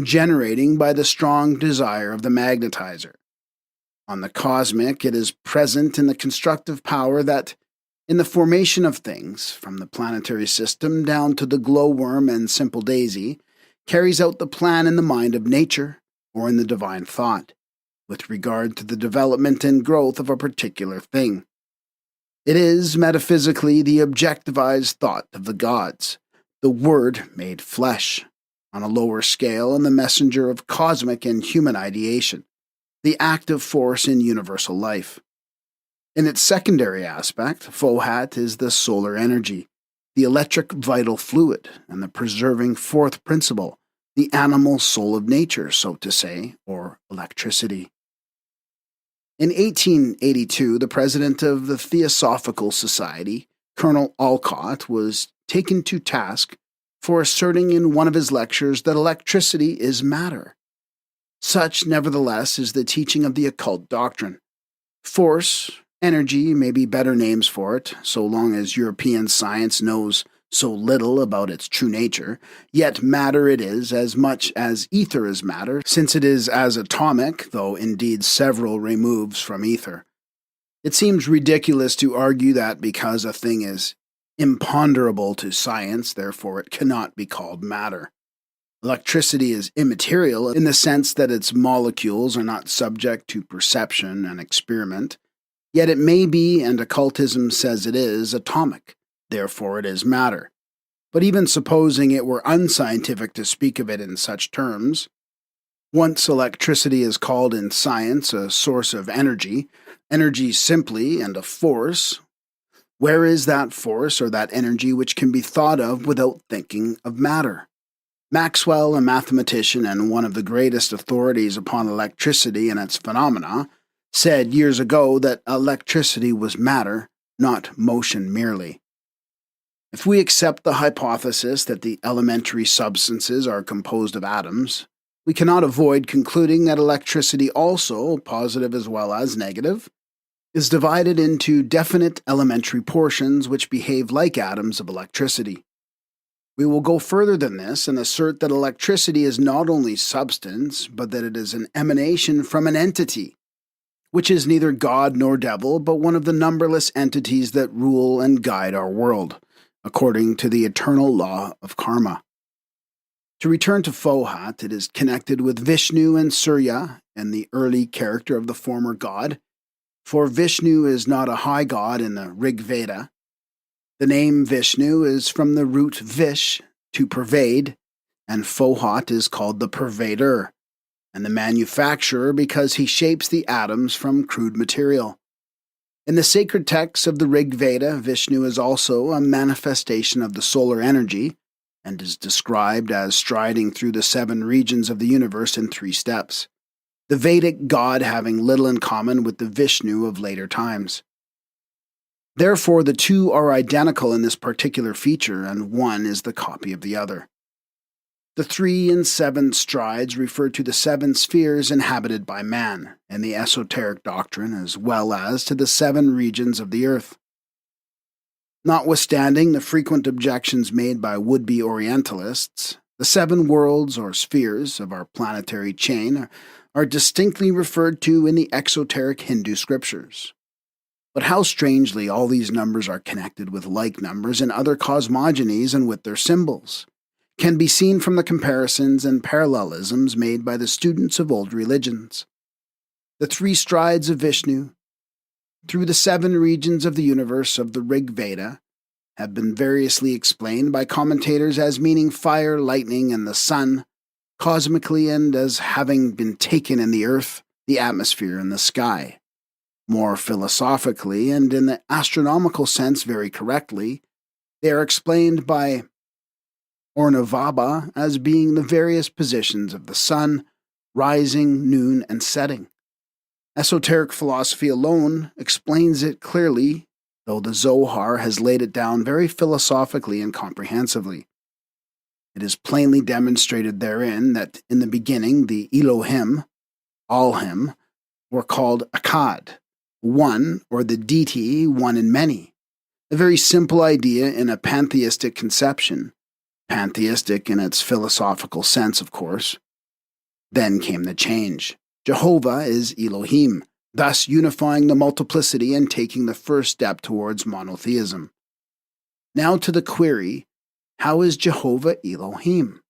generating by the strong desire of the magnetizer. On the cosmic, it is present in the constructive power that, in the formation of things, from the planetary system down to the glowworm and simple daisy, carries out the plan in the mind of nature or in the divine thought, with regard to the development and growth of a particular thing. It is, metaphysically, the objectivized thought of the gods, the Word made flesh, on a lower scale, and the messenger of cosmic and human ideation, the active force in universal life. In its secondary aspect, Fohat is the solar energy, the electric vital fluid, and the preserving fourth principle, the animal soul of nature, so to say, or electricity. In 1882, the president of the Theosophical Society, Colonel Olcott, was taken to task for asserting in one of his lectures that electricity is matter. Such, nevertheless, is the teaching of the occult doctrine. Force, energy may be better names for it, so long as European science knows so little about its true nature, yet matter it is as much as ether is matter, since it is as atomic, though indeed several removes from ether. It seems ridiculous to argue that because a thing is imponderable to science, therefore it cannot be called matter. Electricity is immaterial in the sense that its molecules are not subject to perception and experiment, yet it may be, and occultism says it is, atomic. Therefore it is matter. But even supposing it were unscientific to speak of it in such terms, once electricity is called in science a source of energy, energy simply and a force, where is that force or that energy which can be thought of without thinking of matter? Maxwell, a mathematician and one of the greatest authorities upon electricity and its phenomena, said years ago that electricity was matter, not motion merely. If we accept the hypothesis that the elementary substances are composed of atoms, we cannot avoid concluding that electricity also, positive as well as negative, is divided into definite elementary portions which behave like atoms of electricity. We will go further than this and assert that electricity is not only substance, but that it is an emanation from an entity, which is neither God nor devil, but one of the numberless entities that rule and guide our world, according to the eternal law of karma. To return to Fohat, it is connected with Vishnu and Surya and the early character of the former god, for Vishnu is not a high god in the Rig Veda. The name Vishnu is from the root vish, to pervade, and Fohat is called the pervader, and the manufacturer because he shapes the atoms from crude material. In the sacred texts of the Rig Veda, Vishnu is also a manifestation of the solar energy and is described as striding through the 7 regions of the universe in 3 steps, the Vedic god having little in common with the Vishnu of later times. Therefore, the two are identical in this particular feature, and one is the copy of the other. The 3 and 7 strides refer to the 7 spheres inhabited by man in the Esoteric Doctrine, as well as to the 7 regions of the earth. Notwithstanding the frequent objections made by would-be Orientalists, the 7 worlds or spheres of our planetary chain are distinctly referred to in the exoteric Hindu scriptures. But how strangely all these numbers are connected with like numbers in other cosmogonies and with their symbols can be seen from the comparisons and parallelisms made by the students of old religions. The 3 strides of Vishnu, through the 7 regions of the universe of the Rig Veda, have been variously explained by commentators as meaning fire, lightning, and the sun, cosmically, and as having been taken in the earth, the atmosphere and the sky. More philosophically, and in the astronomical sense very correctly, they are explained by Ornavaba as being the various positions of the sun, rising, noon, and setting. Esoteric philosophy alone explains it clearly, though the Zohar has laid it down very philosophically and comprehensively. It is plainly demonstrated therein that in the beginning the Elohim, Alhim, were called Akkad, one, or the deity, one in many. A very simple idea in a pantheistic conception, pantheistic in its philosophical sense, of course. Then came the change. Jehovah is Elohim, thus unifying the multiplicity and taking the first step towards monotheism. Now to the query, how is Jehovah Elohim?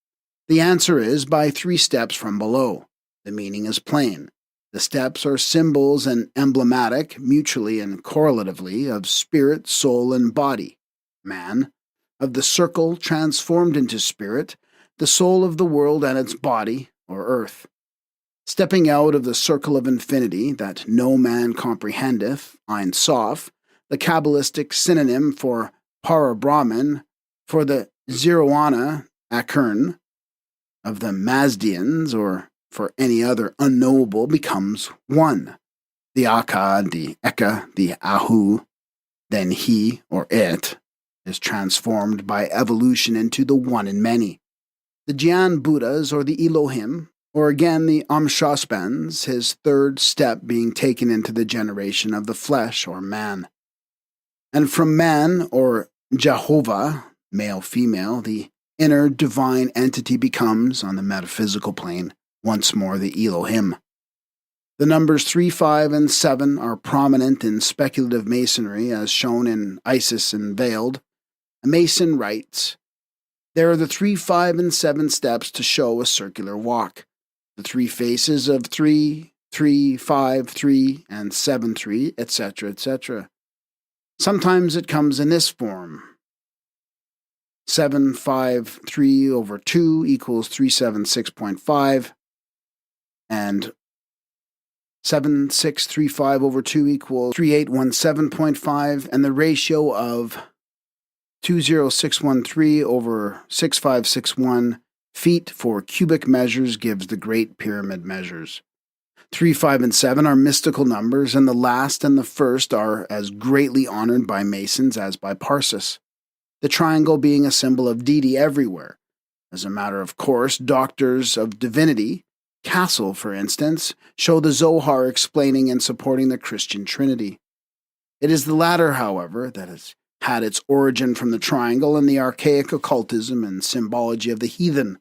The answer is by 3 steps from below. The meaning is plain. The steps are symbols and emblematic, mutually and correlatively, of spirit, soul, and body, man, of the circle transformed into spirit, the soul of the world and its body, or earth. Stepping out of the circle of infinity that no man comprehendeth, Ein Sof, the Kabbalistic synonym for Para-Brahman, for the Zerawana Akern of the Mazdians, or for any other unknowable, becomes one. The Akkad, the Eka, the Ahu, then he, or it, is transformed by evolution into the one in many. The Gyan Buddhas, or the Elohim, or again the Amshaspands, his third step being taken into the generation of the flesh, or man. And from man, or Jehovah, male-female, the inner divine entity becomes, on the metaphysical plane, once more the Elohim. The numbers 3, 5, and 7 are prominent in speculative masonry, as shown in Isis Unveiled. A Mason writes, "There are the 3, 5, and 7 steps to show a circular walk. The 3 faces of 3, 3, 5, 3, and 7, 3, etc., etc. Sometimes it comes in this form. 7, 5, 3 over 2 equals 376.5, and 7, 6, 3, 5 over 2 equals 3817.5, and the ratio of 20613 over 6561 feet for cubic measures gives the Great Pyramid measures. 3, 5, and 7 are mystical numbers, and the last and the first are as greatly honored by Masons as by Parsis, the triangle being a symbol of deity everywhere. As a matter of course, doctors of divinity, Castle, for instance, show the Zohar explaining and supporting the Christian Trinity. It is the latter, however, that has had its origin from the triangle and the archaic occultism and symbology of the heathen.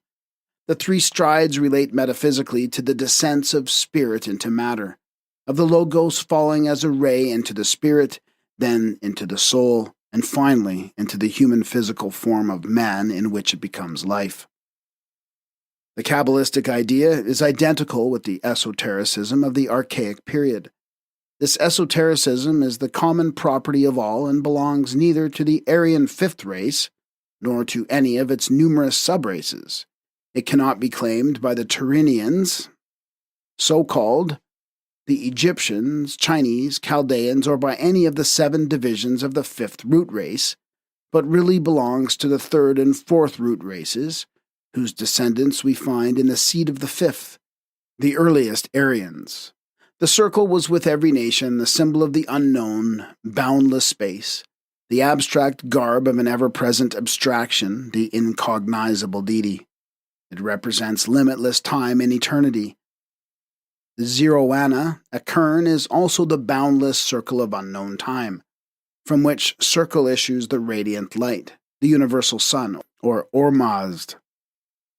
The 3 strides relate metaphysically to the descents of spirit into matter, of the Logos falling as a ray into the spirit, then into the soul, and finally into the human physical form of man in which it becomes life. The Kabbalistic idea is identical with the esotericism of the archaic period. This esotericism is the common property of all and belongs neither to the Aryan 5th race nor to any of its numerous subraces. It cannot be claimed by the Turanians, so-called, the Egyptians, Chinese, Chaldeans, or by any of the 7 divisions of the 5th root race, but really belongs to the 3rd and 4th root races, whose descendants we find in the seed of the 5th, the earliest Aryans. The circle was with every nation the symbol of the unknown, boundless space, the abstract garb of an ever-present abstraction, the incognizable deity. It represents limitless time and eternity. The Zerawana, a kern, is also the boundless circle of unknown time, from which circle issues the radiant light, the universal sun, or Ormazd.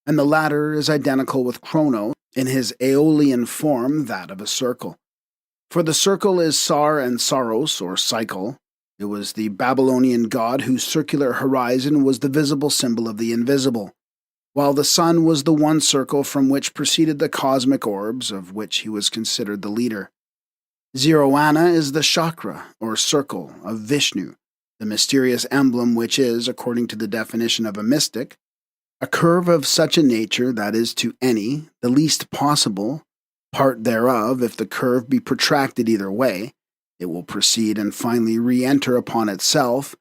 And the latter is identical with Chronos in his Aeolian form, that of a circle. For the circle is Sar and Saros, or cycle. It was the Babylonian god whose circular horizon was the visible symbol of the invisible, while the sun was the one circle from which proceeded the cosmic orbs, of which he was considered the leader. Zerawana is the chakra, or circle, of Vishnu, the mysterious emblem which is, according to the definition of a mystic, a curve of such a nature that is to any, the least possible, Part thereof, if the curve be protracted either way, it will proceed and finally re-enter upon itself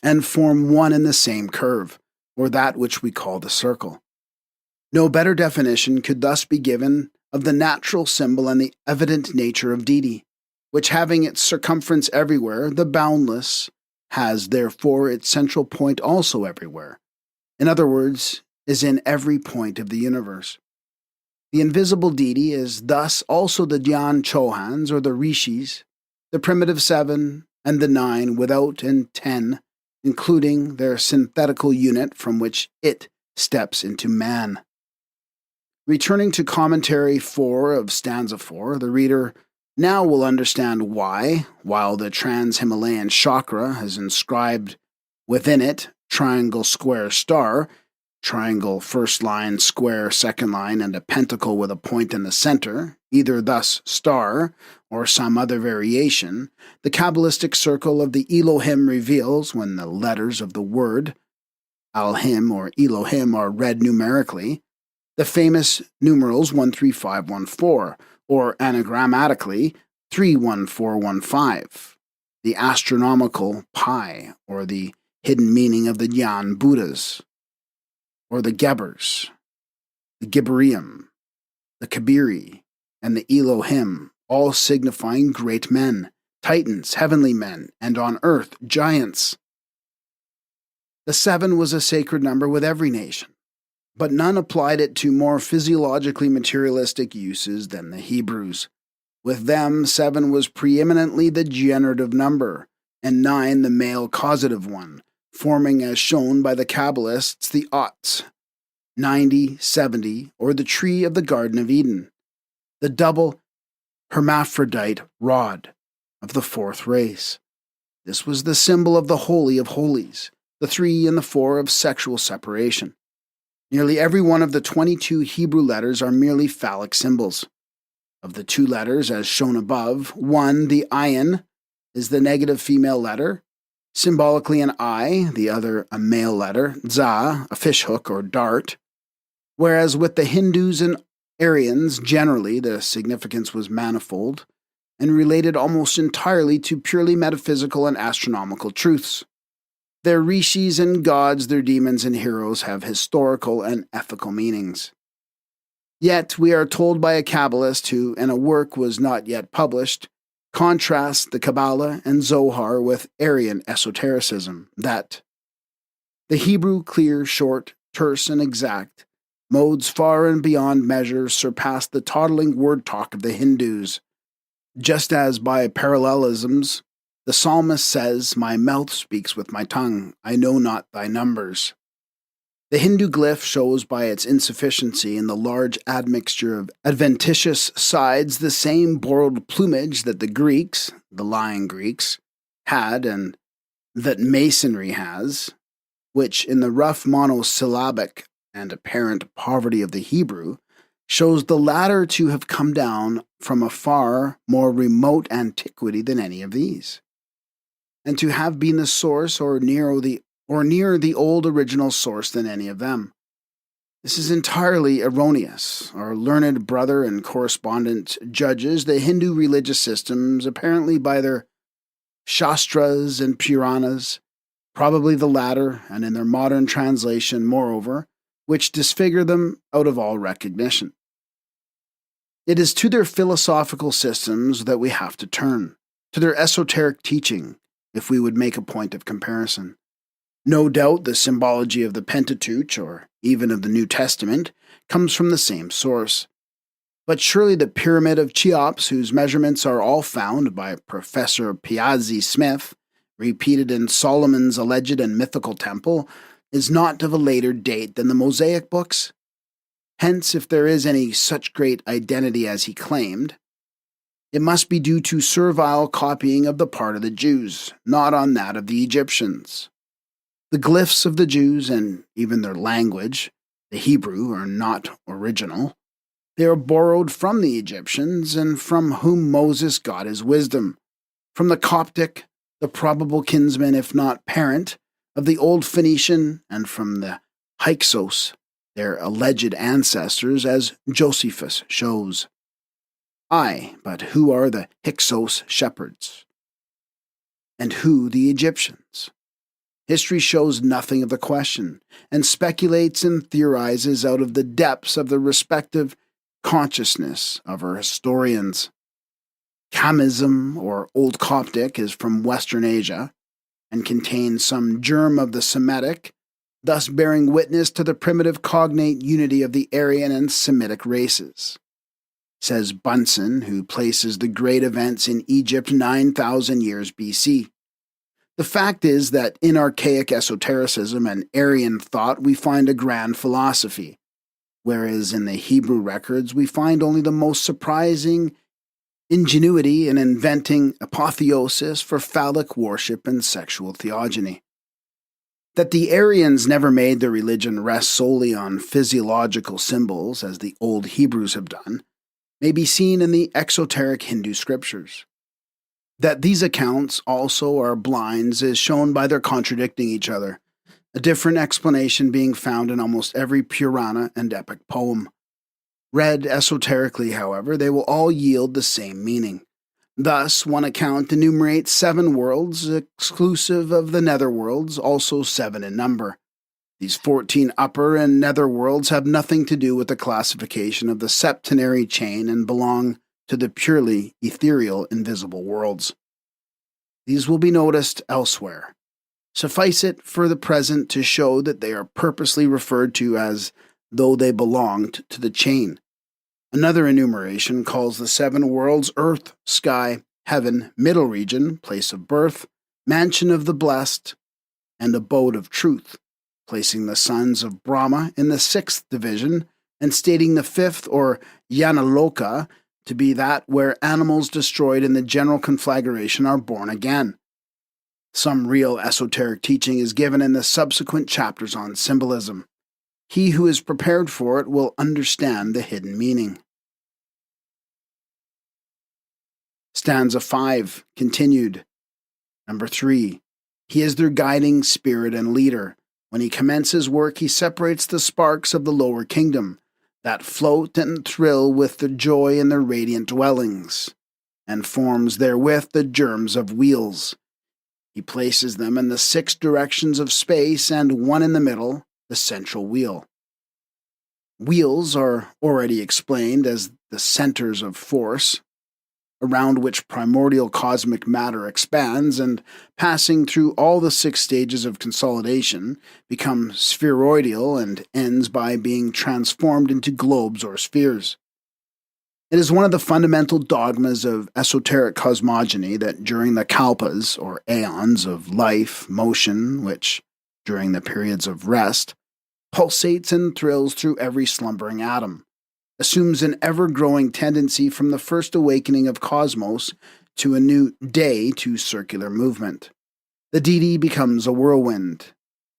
and form one in the same curve, or that which we call the circle. No better definition could thus be given of the natural symbol and the evident nature of deity, which having its circumference everywhere, the boundless, has therefore its central point also everywhere. In other words, is in every point of the universe. The invisible deity is thus also the Dhyan Chohans or the Rishis, the primitive 7 and the 9 without and 10, including their synthetical unit from which it steps into man. Returning to commentary 4 of stanza 4, the reader now will understand why, while the Trans-Himalayan chakra has inscribed within it triangle, square, star, triangle first line, square second line, and a pentacle with a point in the center, either thus star or some other variation, the Kabbalistic circle of the Elohim reveals when the letters of the word Alhim or Elohim are read numerically, the famous numerals 13514, or anagrammatically 31415, the astronomical pi, or the hidden meaning of the Dhyan Buddhas, or the Gebers, the Gibberim, the Kabiri, and the Elohim, all signifying great men, titans, heavenly men, and on earth, giants. The 7 was a sacred number with every nation, but none applied it to more physiologically materialistic uses than the Hebrews. With them, 7 was preeminently the generative number, and 9 the male causative one, forming as shown by the Kabbalists the Otts, 90, 70, or the tree of the Garden of Eden, the double hermaphrodite rod of the 4th race. This was the symbol of the Holy of Holies, the 3 and the 4 of sexual separation. Nearly every one of the 22 Hebrew letters are merely phallic symbols. Of the 2 letters, as shown above, one, the ayin, is the negative female letter, symbolically an eye, the other a male letter, za, a fishhook or dart, whereas with the Hindus and Aryans, generally, the significance was manifold and related almost entirely to purely metaphysical and astronomical truths. Their rishis and gods, their demons and heroes have historical and ethical meanings. Yet we are told by a Kabbalist who, in a work was not yet published, contrasts the Kabbalah and Zohar with Aryan esotericism, that the Hebrew, clear, short, terse, and exact, modes far and beyond measure surpass the toddling word talk of the Hindus, just as by parallelisms the psalmist says, "My mouth speaks with my tongue, I know not thy numbers." The Hindu glyph shows by its insufficiency in the large admixture of adventitious sides the same borrowed plumage that the Greeks, the lying Greeks, had and that Masonry has, which in the rough monosyllabic and apparent poverty of the Hebrew shows the latter to have come down from a far more remote antiquity than any of these, and to have been the source or nearer the old original source than any of them. This is entirely erroneous. Our learned brother and correspondent judges the Hindu religious systems apparently by their Shastras and Puranas, probably the latter, and in their modern translation, moreover, which disfigure them out of all recognition. It is to their philosophical systems that we have to turn, to their esoteric teaching, if we would make a point of comparison. No doubt the symbology of the Pentateuch, or even of the New Testament, comes from the same source. But surely the Pyramid of Cheops, whose measurements are all found by Professor Piazzi Smith, repeated in Solomon's alleged and mythical temple, is not of a later date than the Mosaic books. Hence, if there is any such great identity as he claimed, it must be due to servile copying of the part of the Jews, not on that of the Egyptians. The glyphs of the Jews, and even their language, the Hebrew, are not original. They are borrowed from the Egyptians, and from whom Moses got his wisdom. From the Coptic, the probable kinsman, if not parent, of the Old Phoenician, and from the Hyksos, their alleged ancestors, as Josephus shows. Aye, but who are the Hyksos shepherds? And who the Egyptians? History shows nothing of the question, and speculates and theorizes out of the depths of the respective consciousness of our historians. Chamism, or Old Coptic, is from Western Asia, and contains some germ of the Semitic, thus bearing witness to the primitive cognate unity of the Aryan and Semitic races. Says Bunsen, who places the great events in Egypt 9,000 years BC. The fact is that in archaic esotericism and Aryan thought we find a grand philosophy, whereas in the Hebrew records we find only the most surprising ingenuity in inventing apotheosis for phallic worship and sexual theogony. That the Aryans never made their religion rest solely on physiological symbols, as the old Hebrews have done, may be seen in the exoteric Hindu scriptures. That these accounts also are blinds is shown by their contradicting each other, a different explanation being found in almost every Purana and epic poem. Read esoterically, however, they will all yield the same meaning. Thus, one account enumerates 7 worlds, exclusive of the netherworlds, also 7 in number. These 14 upper and nether worlds have nothing to do with the classification of the septenary chain and belong to the purely ethereal invisible worlds. These will be noticed elsewhere. Suffice it for the present to show that they are purposely referred to as though they belonged to the chain. Another enumeration calls the 7 worlds earth, sky, heaven, middle region, place of birth, mansion of the blessed, and abode of truth, placing the sons of Brahma in the 6th division and stating the 5th, or Yanaloka, to be that where animals destroyed in the general conflagration are born again. Some real esoteric teaching is given in the subsequent chapters on symbolism. He who is prepared for it will understand the hidden meaning. Stanza 5, continued. Number 3. He is their guiding spirit and leader. When he commences work, he separates the sparks of the lower kingdom, that float and thrill with the joy in their radiant dwellings, and forms therewith the germs of wheels. He places them in the 6 directions of space, and one in the middle, the central wheel. Wheels are already explained as the centers of force, around which primordial cosmic matter expands and, passing through all the 6 stages of consolidation, becomes spheroidal and ends by being transformed into globes or spheres. It is one of the fundamental dogmas of esoteric cosmogony that during the kalpas, or aeons of life, motion, which, during the periods of rest, pulsates and thrills through every slumbering atom, assumes an ever-growing tendency from the first awakening of cosmos to a new day to circular movement. The deity becomes a whirlwind.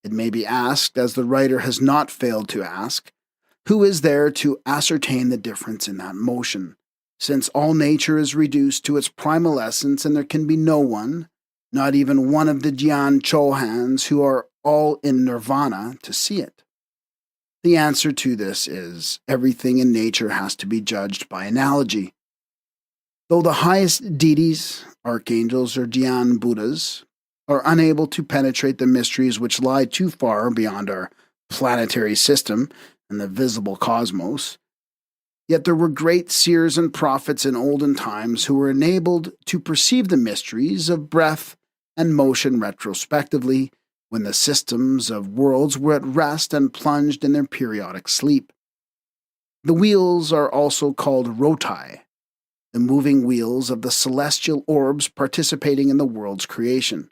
It may be asked, as the writer has not failed to ask, who is there to ascertain the difference in that motion, since all nature is reduced to its primal essence and there can be no one, not even one of the Gyan Chohans who are all in nirvana, to see it? The answer to this is everything in nature has to be judged by analogy. Though the highest deities, archangels, or Dhyan Buddhas are unable to penetrate the mysteries which lie too far beyond our planetary system and the visible cosmos, yet there were great seers and prophets in olden times who were enabled to perceive the mysteries of breath and motion retrospectively, when the systems of worlds were at rest and plunged in their periodic sleep. The wheels are also called rotai, the moving wheels of the celestial orbs participating in the world's creation.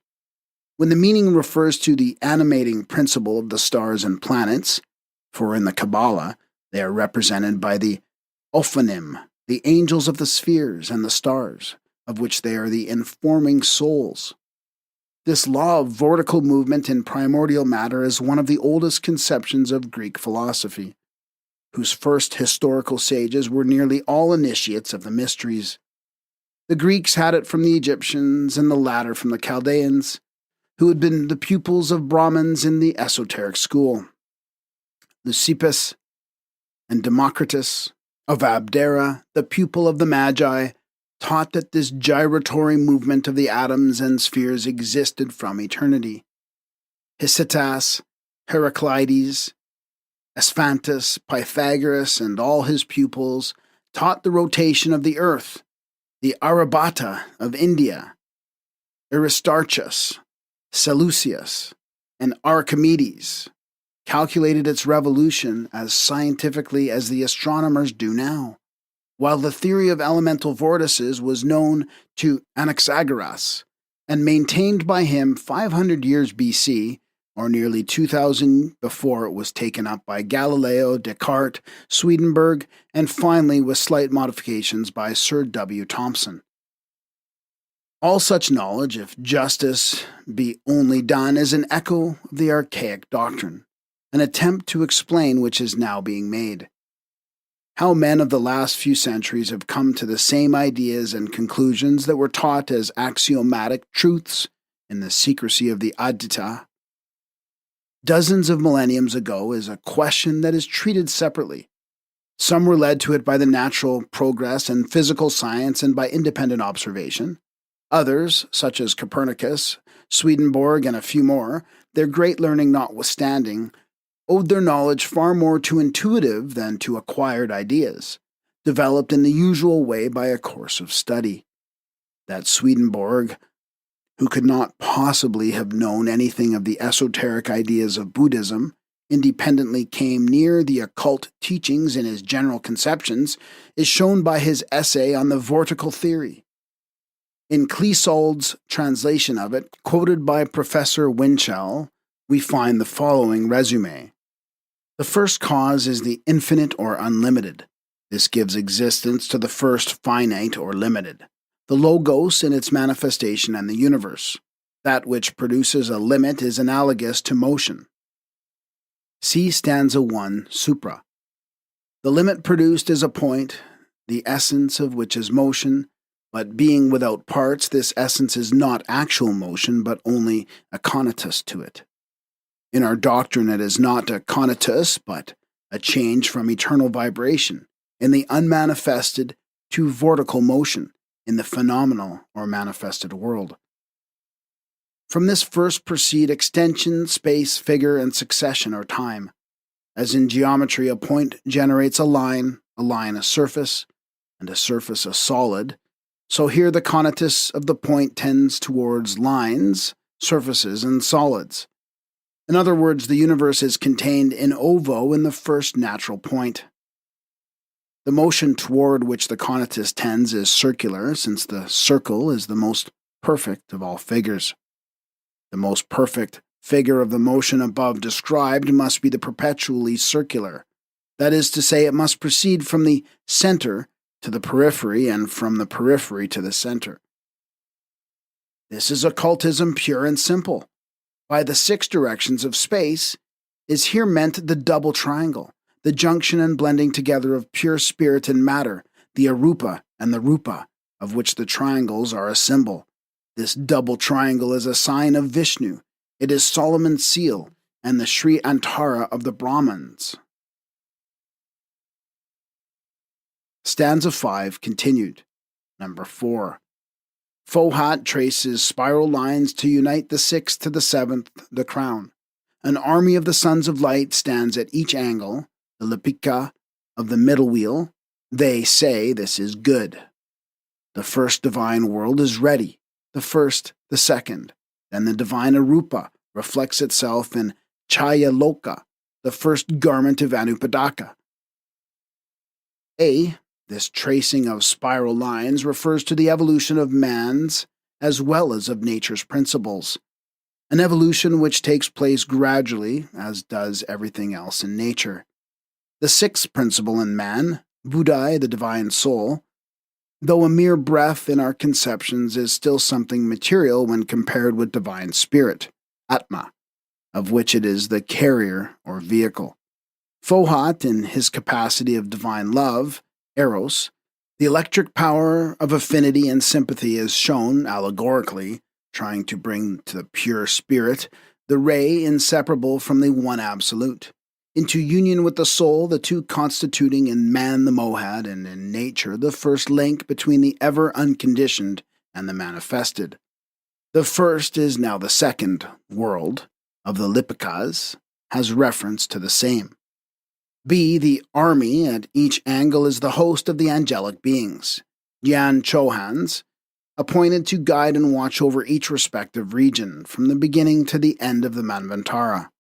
When the meaning refers to the animating principle of the stars and planets, for in the Kabbalah they are represented by the Ophanim, the angels of the spheres and the stars, of which they are the informing souls. This law of vortical movement in primordial matter is one of the oldest conceptions of Greek philosophy, whose first historical sages were nearly all initiates of the mysteries. The Greeks had it from the Egyptians, and the latter from the Chaldeans, who had been the pupils of Brahmins in the esoteric school. Leucippus and Democritus of Abdera, the pupil of the Magi, taught that this gyratory movement of the atoms and spheres existed from eternity. Hicetas, Heraclides, Asphantus, Pythagoras, and all his pupils taught the rotation of the earth. The Aryabhata of India, Aristarchus, Seleucus, and Archimedes calculated its revolution as scientifically as the astronomers do now, while the theory of elemental vortices was known to Anaxagoras and maintained by him 500 years BC, or nearly 2,000 before it was taken up by Galileo, Descartes, Swedenborg, and finally, with slight modifications, by Sir W. Thomson. All such knowledge, if justice be only done, is an echo of the archaic doctrine, an attempt to explain which is now being made. How men of the last few centuries have come to the same ideas and conclusions that were taught as axiomatic truths in the secrecy of the Advaita dozens of millenniums ago is a question that is treated separately. Some were led to it by the natural progress and physical science and by independent observation. Others, such as Copernicus, Swedenborg, and a few more, their great learning notwithstanding, owed their knowledge far more to intuitive than to acquired ideas, developed in the usual way by a course of study. That Swedenborg, who could not possibly have known anything of the esoteric ideas of Buddhism, independently came near the occult teachings in his general conceptions, is shown by his essay on the vortical theory. In Clissold's translation of it, quoted by Professor Winchell, we find the following resume. The first cause is the infinite or unlimited. This gives existence to the first finite or limited, the logos in its manifestation and the universe. That which produces a limit is analogous to motion. See stanza 1, supra. The limit produced is a point, the essence of which is motion, but being without parts, this essence is not actual motion, but only a conatus to it. In our doctrine, it is not a conatus, but a change from eternal vibration, in the unmanifested to vortical motion, in the phenomenal or manifested world. From this first proceed extension, space, figure, and succession or time. As in geometry, a point generates a line a surface, and a surface a solid, so here the conatus of the point tends towards lines, surfaces, and solids. In other words, the universe is contained in ovo in the first natural point. The motion toward which the conatus tends is circular, since the circle is the most perfect of all figures. The most perfect figure of the motion above described must be the perpetually circular. That is to say, it must proceed from the center to the periphery and from the periphery to the center. This is occultism pure and simple. By the 6 directions of space is here meant the double triangle, the junction and blending together of pure spirit and matter, the arupa and the rupa, of which the triangles are a symbol. This double triangle is a sign of Vishnu. It is Solomon's seal and the Sri Antara of the Brahmins. Stanza 5 continued. Number 4. Fohat traces spiral lines to unite the 6th to the 7th, the crown. An army of the sons of light stands at each angle, the Lipika of the middle wheel. They say this is good. The first divine world is ready, the first, the second. Then the divine Arupa reflects itself in Chaya Loka, the first garment of Anupadaka. This tracing of spiral lines refers to the evolution of man's as well as of nature's principles, an evolution which takes place gradually, as does everything else in nature. The 6th principle in man, Buddhai, the divine soul, though a mere breath in our conceptions, is still something material when compared with divine spirit, Atma, of which it is the carrier or vehicle. Fohat, in his capacity of divine love, Eros, the electric power of affinity and sympathy is shown allegorically, trying to bring to the pure spirit the ray inseparable from the one absolute. into union with the soul, the two constituting in man the mohad and in nature the first link between the ever unconditioned and the manifested. The first is now the second world of the Lipikas, has reference to the same. B, the army at each angle is the host of the angelic beings, Yan Chohans, appointed to guide and watch over each respective region from the beginning to the end of the Manvantara.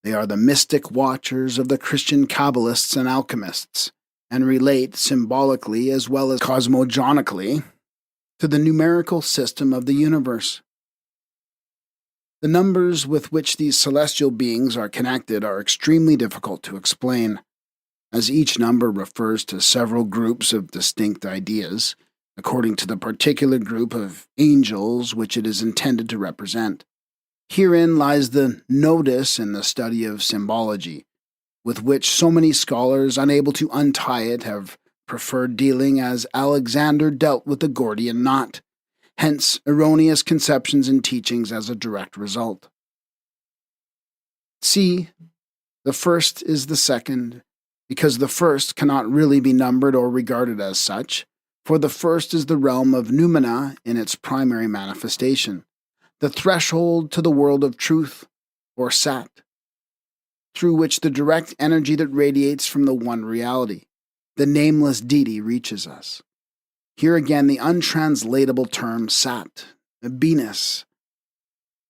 They are the mystic watchers of the Christian Kabbalists and alchemists, and relate symbolically as well as cosmogenically to the numerical system of the universe. The numbers with which these celestial beings are connected are extremely difficult to explain, as each number refers to several groups of distinct ideas, according to the particular group of angels which it is intended to represent. Herein lies the notice in the study of symbology, with which so many scholars, unable to untie it, have preferred dealing as Alexander dealt with the Gordian knot, hence erroneous conceptions and teachings as a direct result. C. The first is the second, because the first cannot really be numbered or regarded as such, for the first is the realm of noumena in its primary manifestation, the threshold to the world of truth, or sat, through which the direct energy that radiates from the one reality, the nameless deity, reaches us. Here again the untranslatable term sat, Venus,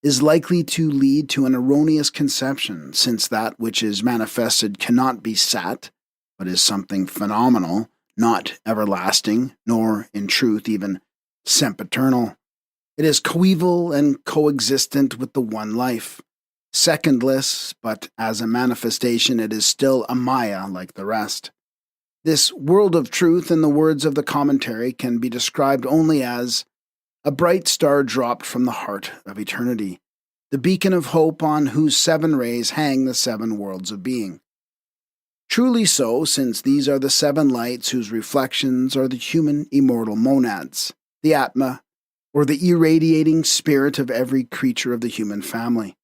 is likely to lead to an erroneous conception, since that which is manifested cannot be sat, but is something phenomenal, not everlasting, nor, in truth, even sempiternal. It is coeval and coexistent with the one life, secondless, but as a manifestation it is still a Maya like the rest. This world of truth, in the words of the commentary, can be described only as a bright star dropped from the heart of eternity, the beacon of hope on whose 7 rays hang the 7 worlds of being. Truly so, since these are the 7 lights whose reflections are the human immortal monads, the Atma, or the irradiating spirit of every creature of the human family.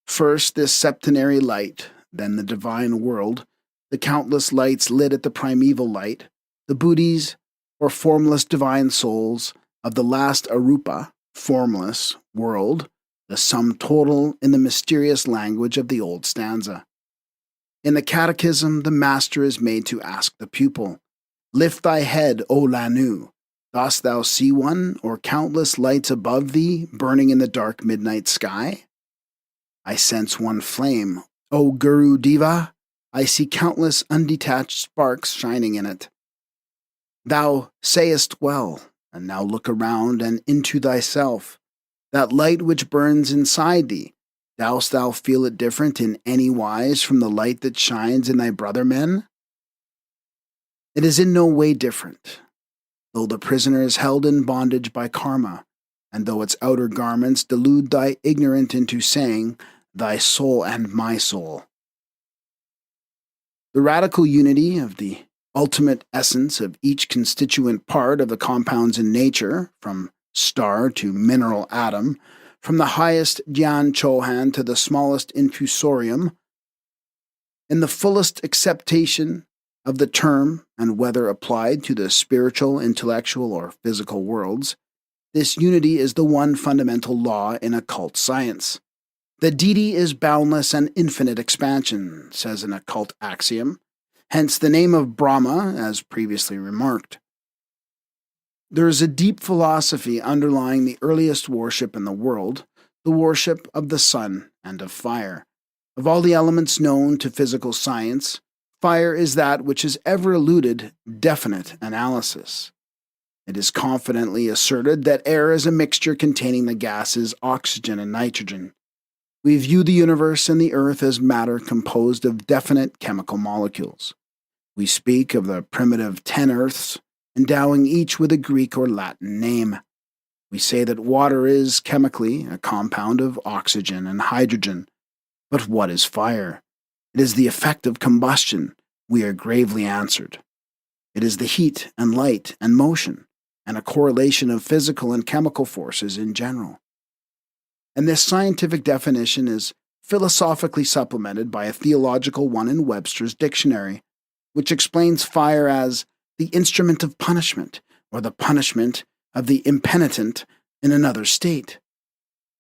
First this septenary light, then the divine world, the countless lights lit at the primeval light, the buddhis, or formless divine souls, of the last arupa, formless, world, the sum total in the mysterious language of the old stanza. In the Catechism, the master is made to ask the pupil, "Lift thy head, O Lanu. Dost thou see one, or countless lights above thee, burning in the dark midnight sky? I sense one flame, O Guru Deva. I see countless undetached sparks shining in it. Thou sayest well, and now look around and into thyself. That light which burns inside thee, dost thou feel it different in any wise from the light that shines in thy brother men? It is in no way different, though the prisoner is held in bondage by karma, and though its outer garments delude thy ignorant into saying, thy soul and my soul." The radical unity of the ultimate essence of each constituent part of the compounds in nature, from star to mineral atom, from the highest Dhyan Chohan to the smallest infusorium, in the fullest acceptation of the term, and whether applied to the spiritual, intellectual, or physical worlds, this unity is the one fundamental law in occult science. The deity is boundless and infinite expansion, says an occult axiom, hence the name of Brahma, as previously remarked. There is a deep philosophy underlying the earliest worship in the world, the worship of the sun and of fire. Of all the elements known to physical science, fire is that which has ever eluded definite analysis. It is confidently asserted that air is a mixture containing the gases oxygen and nitrogen. We view the universe and the earth as matter composed of definite chemical molecules. We speak of the primitive 10 earths, endowing each with a Greek or Latin name. We say that water is, chemically, a compound of oxygen and hydrogen. But what is fire? It is the effect of combustion, we are gravely answered. It is the heat and light and motion, and a correlation of physical and chemical forces in general. And this scientific definition is philosophically supplemented by a theological one in Webster's dictionary, which explains fire as the instrument of punishment, or the punishment of the impenitent in another state.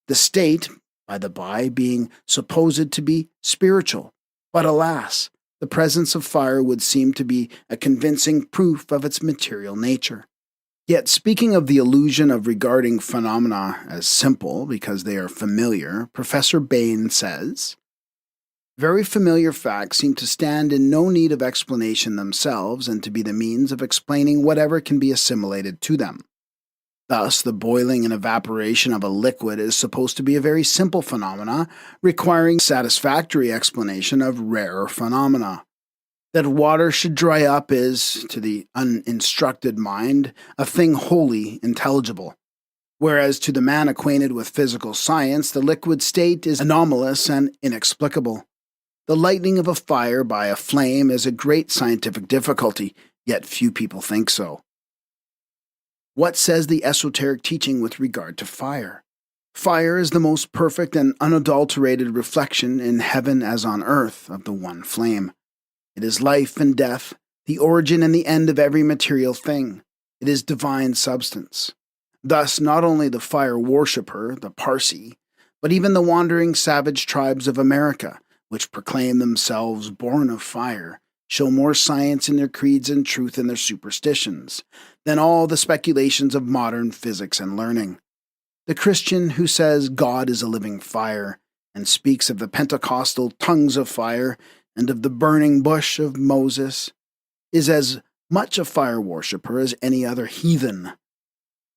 The state, by the by, being supposed to be spiritual. But alas, the presence of fire would seem to be a convincing proof of its material nature. Yet, speaking of the illusion of regarding phenomena as simple because they are familiar, Professor Bain says, "Very familiar facts seem to stand in no need of explanation themselves and to be the means of explaining whatever can be assimilated to them. Thus, the boiling and evaporation of a liquid is supposed to be a very simple phenomena, requiring satisfactory explanation of rarer phenomena. That water should dry up is, to the uninstructed mind, a thing wholly intelligible, whereas to the man acquainted with physical science, the liquid state is anomalous and inexplicable. The lighting of a fire by a flame is a great scientific difficulty, yet few people think so. What says the esoteric teaching with regard to fire? Fire is the most perfect and unadulterated reflection in heaven as on earth of the one flame. It is life and death, the origin and the end of every material thing. It is divine substance. Thus, not only the fire worshipper, the Parsi, but even the wandering savage tribes of America, which proclaim themselves born of fire, show more science in their creeds and truth in their superstitions than all the speculations of modern physics and learning. The Christian who says God is a living fire and speaks of the Pentecostal tongues of fire and of the burning bush of Moses is as much a fire worshipper as any other heathen.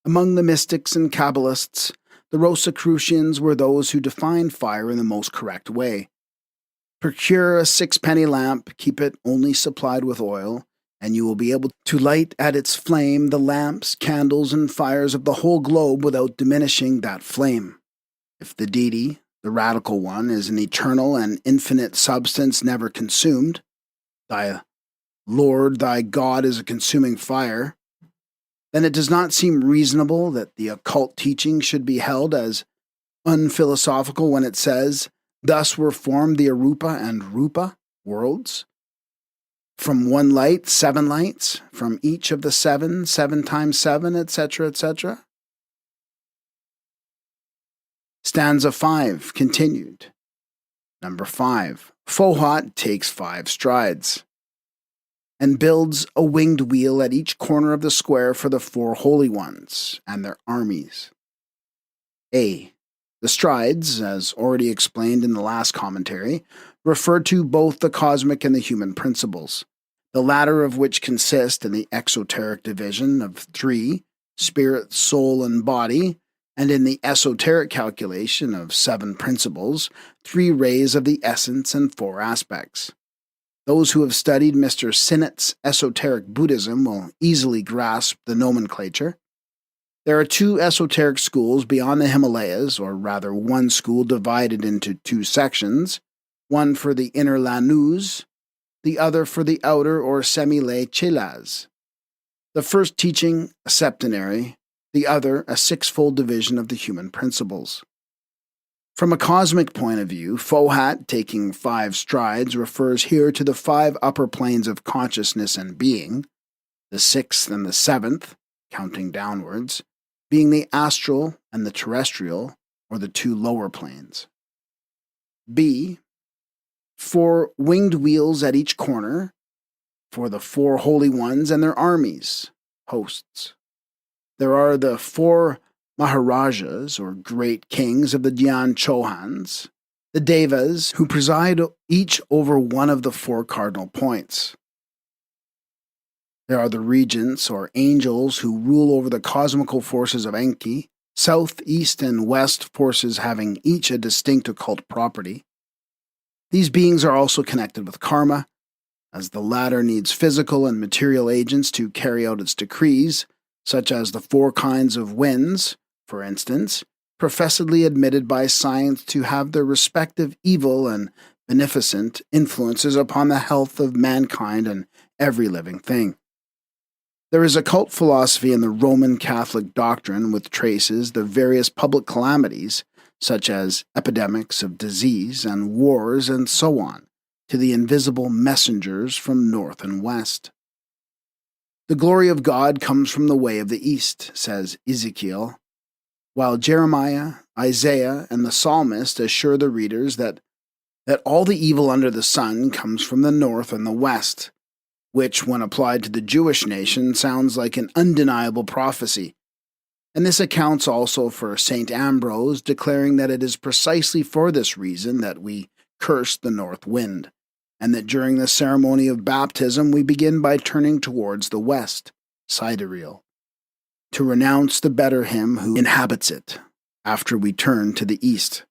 Among the mystics and Kabbalists, the Rosicrucians were those who defined fire in the most correct way. Procure a sixpenny lamp, keep it only supplied with oil, and you will be able to light at its flame the lamps, candles, and fires of the whole globe without diminishing that flame. If the deity, the radical one, is an eternal and infinite substance never consumed, thy Lord, thy God is a consuming fire, then it does not seem reasonable that the occult teaching should be held as unphilosophical when it says, "Thus were formed the Arupa and Rupa worlds. From one light, 7 lights, from each of the 7, 7 times 7, etc., etc. Stanza 5, continued. Number 5. Fohat takes 5 strides and builds a winged wheel at each corner of the square for the 4 holy ones and their armies. A. The strides, as already explained in the last commentary, refer to both the cosmic and the human principles, the latter of which consist in the exoteric division of 3, spirit, soul, and body, and in the esoteric calculation of 7 principles, 3 rays of the essence and 4 aspects. Those who have studied Mr. Sinnett's esoteric Buddhism will easily grasp the nomenclature. There are 2 esoteric schools beyond the Himalayas, or rather one school divided into 2 sections, one for the inner Lanus, the other for the outer or semi-lay Chelas. The first teaching a septenary, the other a 6-fold division of the human principles. From a cosmic point of view, Fohat taking 5 strides refers here to the 5 upper planes of consciousness and being, the 6th and the 7th, counting downwards, being the astral and the terrestrial, or the 2 lower planes. B. 4 winged wheels at each corner, for the 4 holy ones and their armies, hosts. There are the 4 Maharajas, or great kings of the Dhyan Chohans, the Devas, who preside each over one of the 4 cardinal points. There are the regents, or angels, who rule over the cosmical forces of Enki, south, east, and west forces having each a distinct occult property. These beings are also connected with karma, as the latter needs physical and material agents to carry out its decrees, such as the 4 kinds of winds, for instance, professedly admitted by science to have their respective evil and beneficent influences upon the health of mankind and every living thing. There is occult philosophy in the Roman Catholic doctrine which traces the various public calamities, such as epidemics of disease and wars and so on, to the invisible messengers from north and west. The glory of God comes from the way of the east, says Ezekiel, while Jeremiah, Isaiah, and the psalmist assure the readers that all the evil under the sun comes from the north and the west, which, when applied to the Jewish nation, sounds like an undeniable prophecy. And this accounts also for St. Ambrose declaring that it is precisely for this reason that we curse the north wind, and that during the ceremony of baptism we begin by turning towards the west, sidereal, to renounce the better him who inhabits it, after we turn to the east.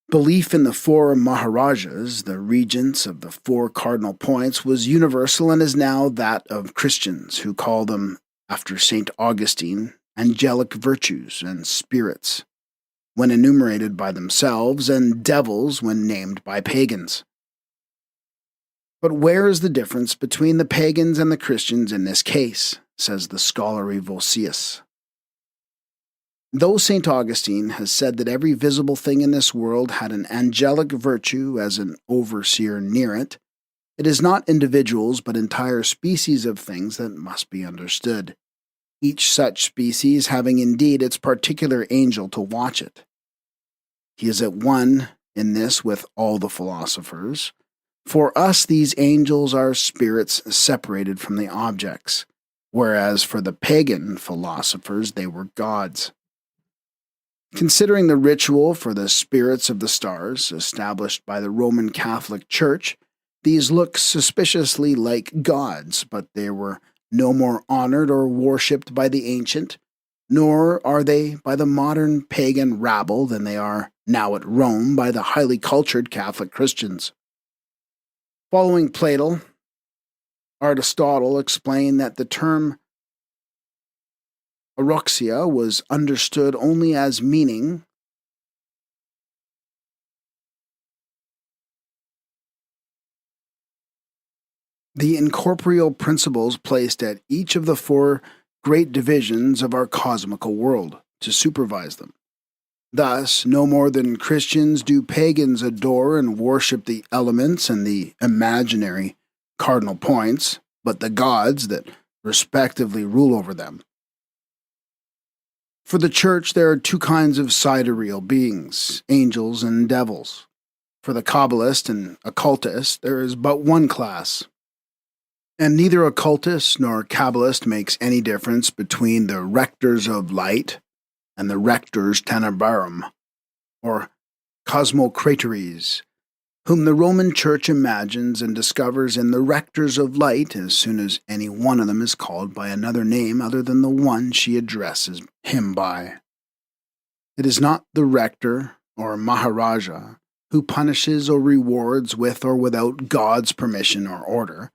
Belief in the four Maharajas, the regents of the four cardinal points, was universal and is now that of Christians, who call them, after St. Augustine, angelic virtues and spirits, when enumerated by themselves, and devils when named by pagans. But where is the difference between the pagans and the Christians in this case, says the scholarly Vossius. Though St. Augustine has said that every visible thing in this world had an angelic virtue as an overseer near it, it is not individuals but entire species of things that must be understood, each such species having indeed its particular angel to watch it. He is at one in this with all the philosophers. For us these angels are spirits separated from the objects, whereas for the pagan philosophers they were gods. Considering the ritual for the spirits of the stars established by the Roman Catholic Church, these look suspiciously like gods, but they were no more honored or worshipped by the ancient, nor are they by the modern pagan rabble than they are now at Rome by the highly cultured Catholic Christians. Following Plato, Aristotle explained that the term aroxia was understood only as meaning the incorporeal principles placed at each of the four great divisions of our cosmical world to supervise them. Thus, no more than Christians do pagans adore and worship the elements and the imaginary cardinal points, but the gods that respectively rule over them. For the Church, there are two kinds of sidereal beings, angels and devils. For the Kabbalist and occultist, there is but one class. And neither occultist nor Kabbalist makes any difference between the rectors of light and the rectors tenebrarum, or cosmocrateres, whom the Roman Church imagines and discovers in the rectors of light as soon as any one of them is called by another name other than the one she addresses him by. It is not the rector or Maharaja who punishes or rewards with or without God's permission or order,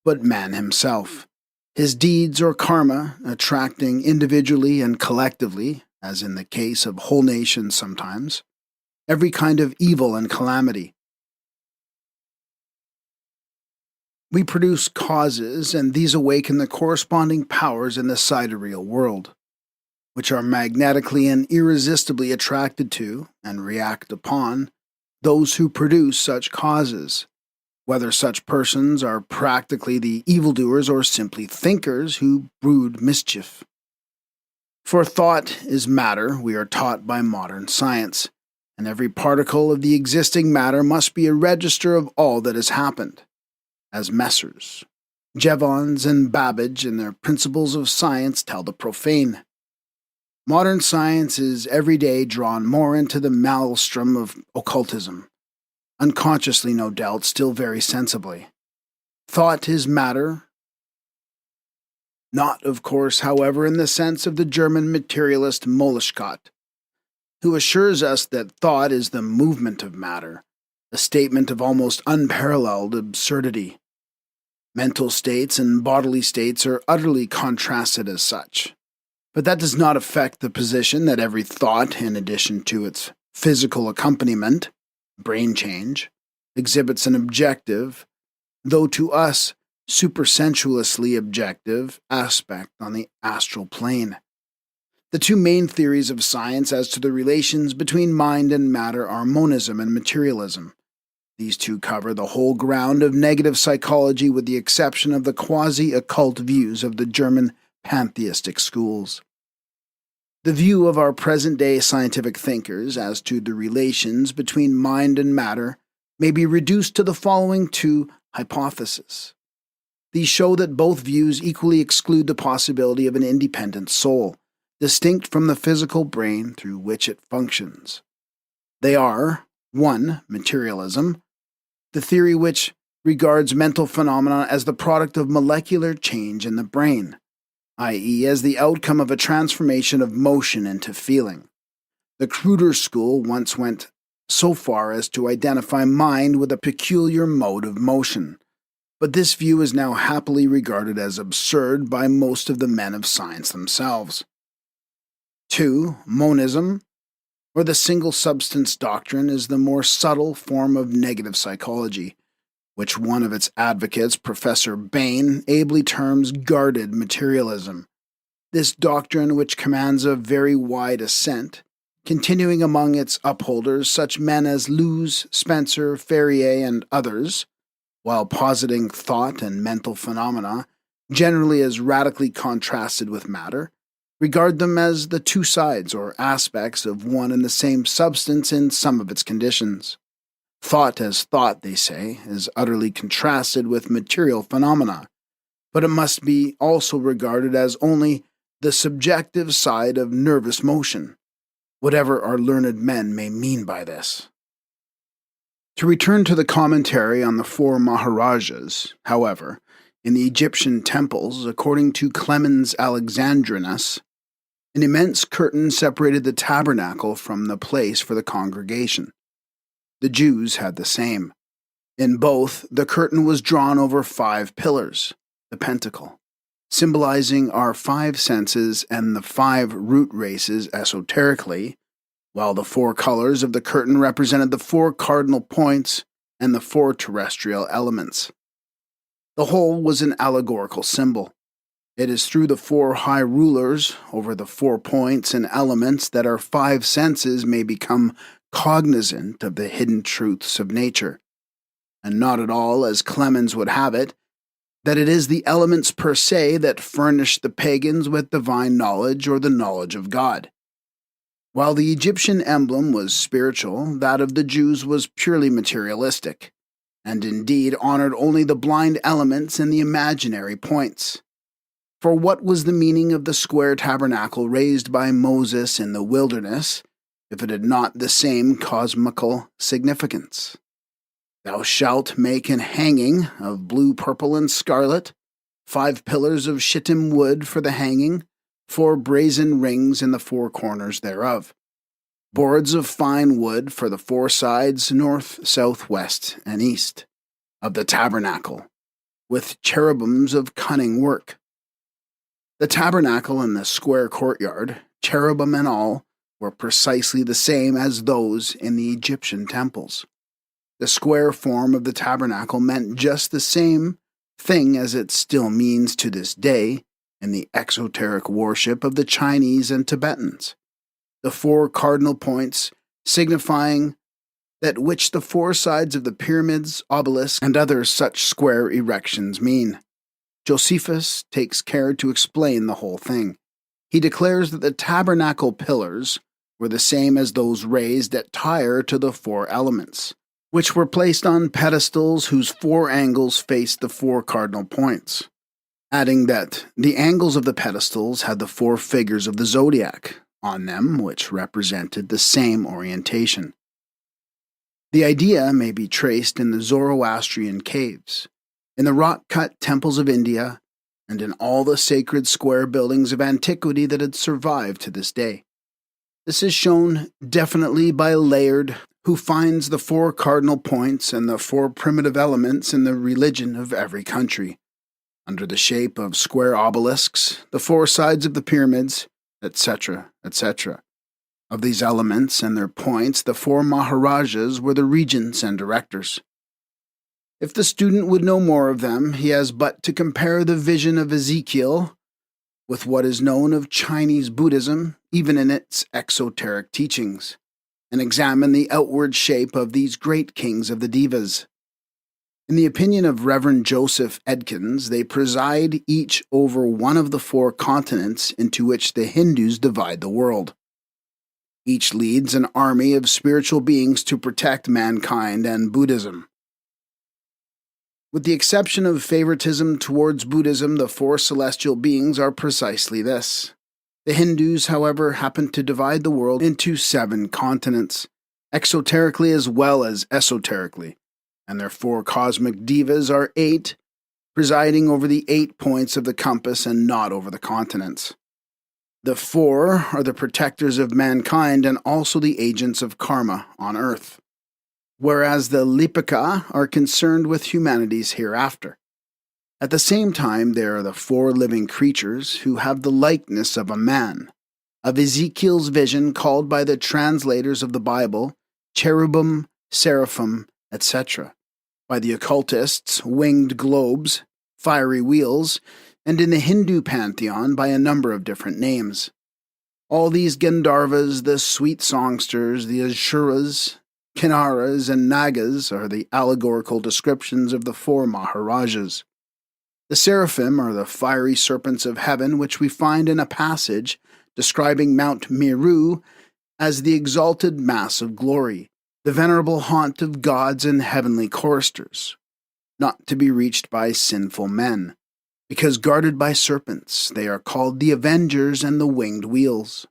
but man himself, his deeds or karma attracting individually and collectively, as in the case of whole nations sometimes, every kind of evil and calamity. We produce causes, and these awaken the corresponding powers in the sidereal world, which are magnetically and irresistibly attracted to, and react upon, those who produce such causes, whether such persons are practically the evildoers or simply thinkers who brood mischief. For thought is matter, we are taught by modern science, and every particle of the existing matter must be a register of all that has happened, as Messrs. Jevons and Babbage in their Principles of Science tell the profane. Modern science is every day drawn more into the maelstrom of occultism, unconsciously no doubt, still very sensibly. Thought is matter, not, of course, however, in the sense of the German materialist Moleschott, who assures us that thought is the movement of matter, a statement of almost unparalleled absurdity. Mental states and bodily states are utterly contrasted as such, but that does not affect the position that every thought, in addition to its physical accompaniment, brain change, exhibits an objective, though to us supersensuously objective, aspect on the astral plane. The two main theories of science as to the relations between mind and matter are monism and materialism. These two cover the whole ground of negative psychology with the exception of the quasi-occult views of the German pantheistic schools. The view of our present-day scientific thinkers as to the relations between mind and matter may be reduced to the following two hypotheses. These show that both views equally exclude the possibility of an independent soul, distinct from the physical brain through which it functions. They are 1. Materialism, the theory which regards mental phenomena as the product of molecular change in the brain, i.e., as the outcome of a transformation of motion into feeling. The cruder school once went so far as to identify mind with a peculiar mode of motion, but this view is now happily regarded as absurd by most of the men of science themselves. 2. Monism, or the single substance doctrine, is the more subtle form of negative psychology, which one of its advocates, Professor Bain, ably terms guarded materialism. This doctrine, which commands a very wide ascent, continuing among its upholders such men as Lewes, Spencer, Ferrier, and others, while positing thought and mental phenomena, generally as radically contrasted with matter, regard them as the two sides or aspects of one and the same substance in some of its conditions. Thought as thought, they say, is utterly contrasted with material phenomena, but it must be also regarded as only the subjective side of nervous motion, whatever our learned men may mean by this. To return to the commentary on the four Maharajas, however, in the Egyptian temples, according to Clemens Alexandrinus, an immense curtain separated the tabernacle from the place for the congregation. The Jews had the same. In both, the curtain was drawn over 5 pillars, the pentacle, symbolizing our 5 senses and the 5 root races esoterically, while the 4 colors of the curtain represented the 4 cardinal points and the 4 terrestrial elements. The whole was an allegorical symbol. It is through the 4 high rulers over the 4 points and elements that our 5 senses may become cognizant of the hidden truths of nature, and not at all, as Clemens would have it, that it is the elements per se that furnish the pagans with divine knowledge or the knowledge of God. While the Egyptian emblem was spiritual, that of the Jews was purely materialistic, and indeed honored only the blind elements and the imaginary points. For what was the meaning of the square tabernacle raised by Moses in the wilderness, if it had not the same cosmical significance? Thou shalt make an hanging of blue, purple, and scarlet, 5 pillars of shittim wood for the hanging, 4 brazen rings in the 4 corners thereof, boards of fine wood for the 4 sides, north, south, west, and east, of the tabernacle, with cherubims of cunning work. The tabernacle and the square courtyard, cherubim and all, were precisely the same as those in the Egyptian temples. The square form of the tabernacle meant just the same thing as it still means to this day in the exoteric worship of the Chinese and Tibetans. The 4 cardinal points signifying that which the 4 sides of the pyramids, obelisks, and other such square erections mean. Josephus takes care to explain the whole thing. He declares that the tabernacle pillars were the same as those raised at Tyre to the 4 elements, which were placed on pedestals whose 4 angles faced the 4 cardinal points, adding that the angles of the pedestals had the 4 figures of the zodiac on them, which represented the same orientation. The idea may be traced in the Zoroastrian caves, in the rock-cut temples of India, and in all the sacred square buildings of antiquity that had survived to this day. This is shown definitely by Layard, who finds the 4 cardinal points and the 4 primitive elements in the religion of every country, under the shape of square obelisks, the 4 sides of the pyramids, etc., etc. Of these elements and their points, the 4 Maharajas were the regents and directors. If the student would know more of them, he has but to compare the vision of Ezekiel with what is known of Chinese Buddhism, even in its exoteric teachings, and examine the outward shape of these great kings of the Devas. In the opinion of Reverend Joseph Edkins, they preside each over one of the 4 continents into which the Hindus divide the world. Each leads an army of spiritual beings to protect mankind and Buddhism. With the exception of favoritism towards Buddhism, the 4 celestial beings are precisely this. The Hindus, however, happen to divide the world into 7 continents, exoterically as well as esoterically, and their 4 cosmic devas are 8, presiding over the 8 points of the compass and not over the continents. The 4 are the protectors of mankind and also the agents of karma on earth, whereas the Lipika are concerned with humanity's hereafter. At the same time, there are the 4 living creatures who have the likeness of a man, of Ezekiel's vision called by the translators of the Bible cherubim, seraphim, etc., by the occultists winged globes, fiery wheels, and in the Hindu pantheon by a number of different names. All these Gandharvas, the sweet songsters, the Asuras, Kinnaras, and Nagas are the allegorical descriptions of the 4 Maharajas. The seraphim are the fiery serpents of heaven, which we find in a passage describing Mount Meru as the exalted mass of glory, the venerable haunt of gods and heavenly choristers, not to be reached by sinful men. Because guarded by serpents, they are called the Avengers and the Winged Wheels.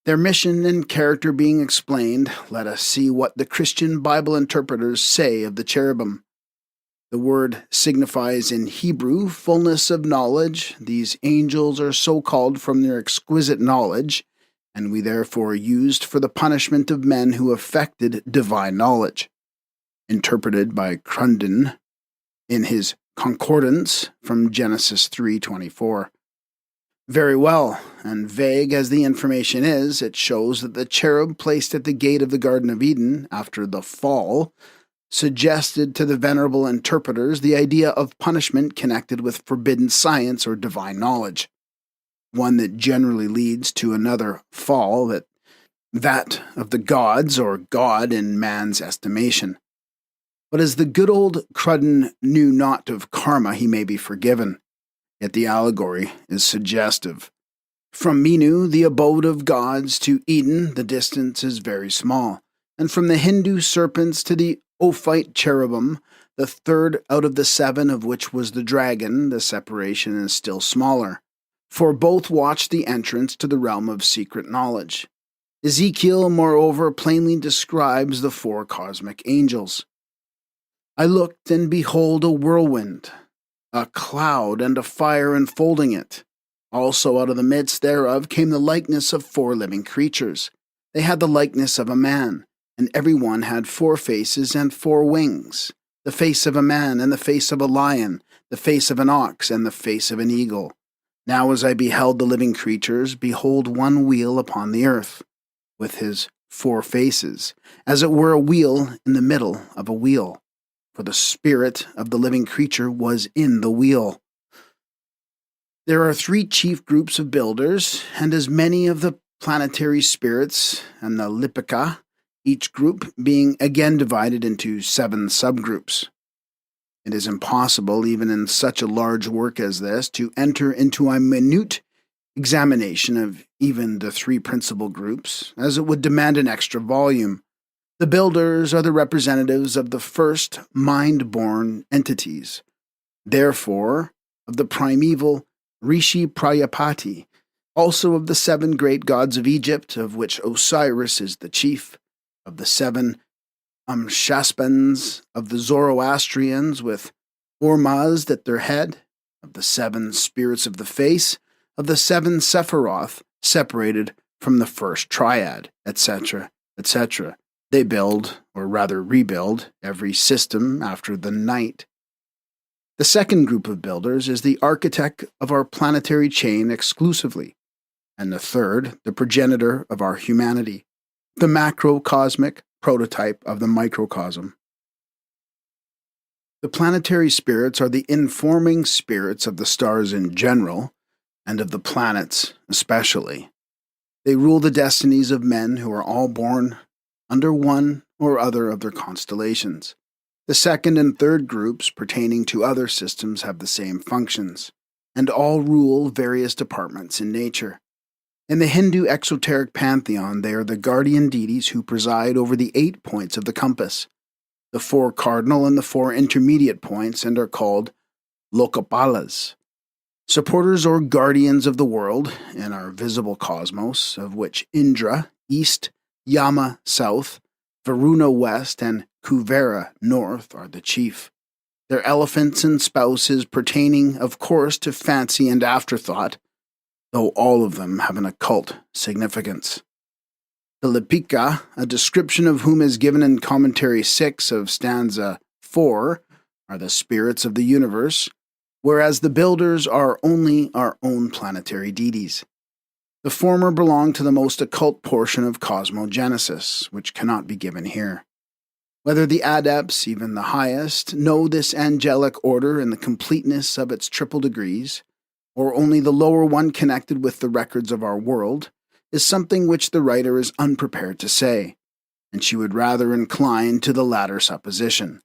Their mission and character being explained, let us see what the Christian Bible interpreters say of the cherubim. The word signifies in Hebrew fullness of knowledge. These angels are so called from their exquisite knowledge, and we therefore used for the punishment of men who affected divine knowledge. Interpreted by Crundon in his Concordance from Genesis 3:24. Very well, and vague as the information is, it shows that the cherub placed at the gate of the Garden of Eden after the fall suggested to the venerable interpreters the idea of punishment connected with forbidden science or divine knowledge, one that generally leads to another fall, that of the gods or God in man's estimation. But as the good old Crudden knew not of karma, he may be forgiven. Yet the allegory is suggestive. From Minu, the abode of gods, to Eden, the distance is very small. And from the Hindu serpents to the Ophite cherubim, the 3rd out of the 7 of which was the dragon, the separation is still smaller. For both watch the entrance to the realm of secret knowledge. Ezekiel, moreover, plainly describes the 4 cosmic angels. I looked, and behold a whirlwind, a cloud, and a fire enfolding it. Also out of the midst thereof came the likeness of 4 living creatures. They had the likeness of a man, and every one had 4 faces and 4 wings, the face of a man, and the face of a lion, the face of an ox, and the face of an eagle. Now as I beheld the living creatures, behold one wheel upon the earth, with his 4 faces, as it were a wheel in the middle of a wheel. For the spirit of the living creature was in the wheel. There are 3 chief groups of builders, and as many of the planetary spirits and the Lipika, each group being again divided into 7 subgroups. It is impossible, even in such a large work as this, to enter into a minute examination of even the 3 principal groups, as it would demand an extra volume. The builders are the representatives of the first mind-born entities, therefore of the primeval Rishi Prayapati, also of the 7 great gods of Egypt, of which Osiris is the chief, of the 7 Amshaspans, of the Zoroastrians with Ormazd at their head, of the 7 spirits of the face, of the 7 Sephiroth separated from the first triad, etc., etc. They build, or rather rebuild, every system after the night. The second group of builders is the architect of our planetary chain exclusively, and the third, the progenitor of our humanity, the macrocosmic prototype of the microcosm. The planetary spirits are the informing spirits of the stars in general, and of the planets especially. They rule the destinies of men who are all born under one or other of their constellations. The second and third groups pertaining to other systems have the same functions, and all rule various departments in nature. In the Hindu exoteric pantheon, they are the guardian deities who preside over the 8 points of the compass, the 4 cardinal and the 4 intermediate points, and are called Lokapalas. Supporters or guardians of the world in our visible cosmos, of which Indra, east, Yama, south, Varuna, west, and Kuvera, north, are the chief. Their elephants and spouses pertaining, of course, to fancy and afterthought, though all of them have an occult significance. The Lipika, a description of whom is given in Commentary 6 of stanza 4, are the spirits of the universe, whereas the builders are only our own planetary deities. The former belong to the most occult portion of Cosmogenesis, which cannot be given here. Whether the adepts, even the highest, know this angelic order in the completeness of its triple degrees, or only the lower one connected with the records of our world, is something which the writer is unprepared to say, and she would rather incline to the latter supposition.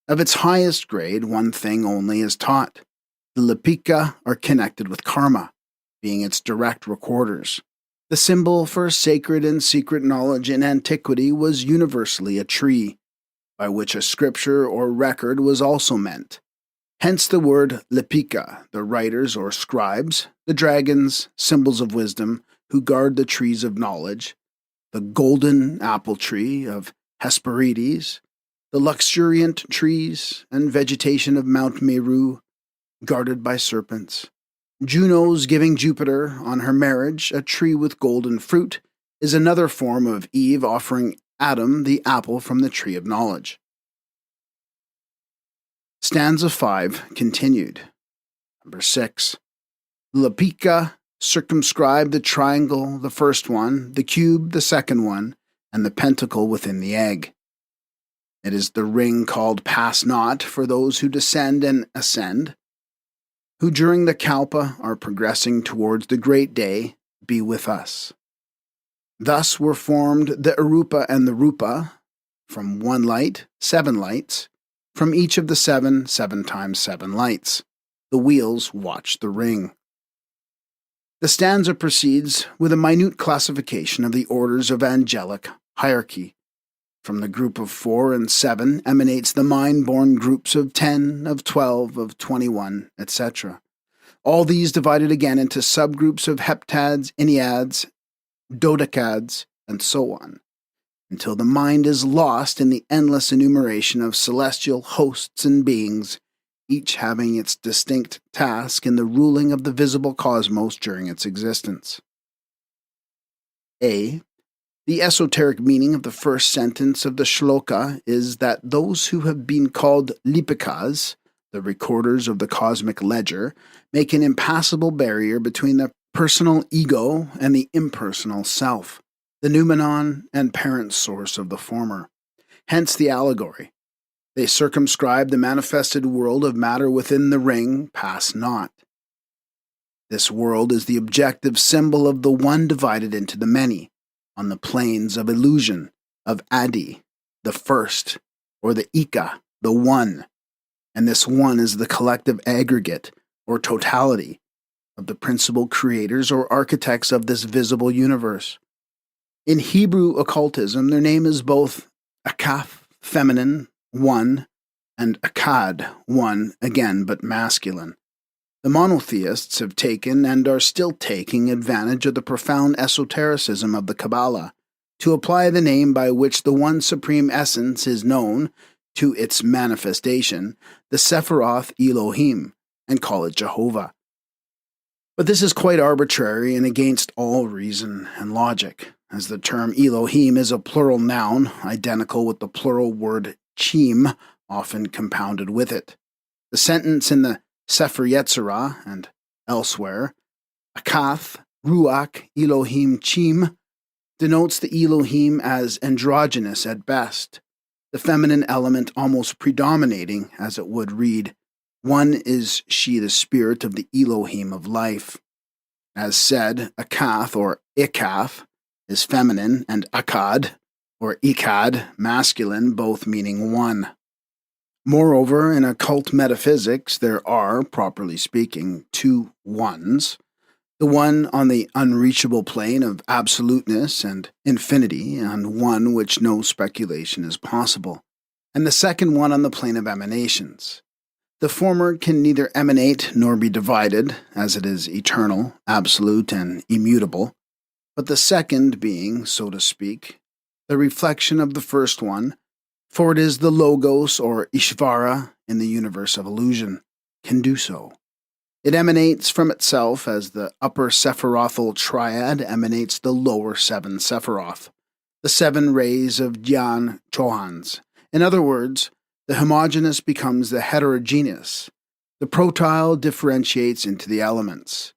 Of its highest grade, one thing only is taught. The Lipika are connected with karma, being its direct recorders. The symbol for sacred and secret knowledge in antiquity was universally a tree, by which a scripture or record was also meant. Hence the word Lipika, the writers or scribes, the dragons, symbols of wisdom, who guard the trees of knowledge, the golden apple tree of Hesperides, the luxuriant trees and vegetation of Mount Meru, guarded by serpents. Juno's giving Jupiter, on her marriage, a tree with golden fruit, is another form of Eve offering Adam the apple from the tree of knowledge. Stanza 5 continued. Number 6. Lipika circumscribe the triangle, the first one, the cube, the second one, and the pentacle within the egg. It is the ring called Pass Not for those who descend and ascend, who during the Kalpa are progressing towards the great day, be with us. Thus were formed the Arupa and the Rupa, from one light, 7 lights, from each of the 7 times 7 lights. The wheels watch the ring. The stanza proceeds with a minute classification of the orders of angelic hierarchy. From the group of 4 and 7 emanates the mind-born groups of 10, of 12, of 21, etc. All these divided again into subgroups of heptads, enneads, dodecads, and so on, until the mind is lost in the endless enumeration of celestial hosts and beings, each having its distinct task in the ruling of the visible cosmos during its existence. A. The esoteric meaning of the first sentence of the shloka is that those who have been called lipikas, the recorders of the cosmic ledger, make an impassable barrier between the personal ego and the impersonal self, the noumenon and parent source of the former. Hence the allegory. They circumscribe the manifested world of matter within the ring, pass not. This world is the objective symbol of the one divided into the many, on the planes of illusion, of Adi, the first, or the Ika, the one, and this one is the collective aggregate, or totality, of the principal creators or architects of this visible universe. In Hebrew occultism, their name is both Akaf, feminine, one, and Akkad, one, again, but masculine. The monotheists have taken and are still taking advantage of the profound esotericism of the Kabbalah to apply the name by which the one supreme essence is known to its manifestation, the Sephiroth Elohim, and call it Jehovah. But this is quite arbitrary and against all reason and logic, as the term Elohim is a plural noun identical with the plural word chim, often compounded with it. The sentence in the Sefer Yetzirah and elsewhere, Akath, Ruach, Elohim, Chim, denotes the Elohim as androgynous at best, the feminine element almost predominating, as it would read, one is she the spirit of the Elohim of life. As said, akath or ikath is feminine, and akkad or ikad masculine, both meaning one. Moreover, in occult metaphysics, there are, properly speaking, two ones. The one on the unreachable plane of absoluteness and infinity, and one which no speculation is possible, and the second one on the plane of emanations. The former can neither emanate nor be divided, as it is eternal, absolute, and immutable, but the second being, so to speak, the reflection of the first one, for it is the Logos or Ishvara in the universe of illusion, can do so. It emanates from itself as the upper Sephirothal triad emanates the lower seven Sephiroth, the seven rays of Dhyan Chohans. In other words, the homogeneous becomes the heterogeneous. The protyle differentiates into the elements.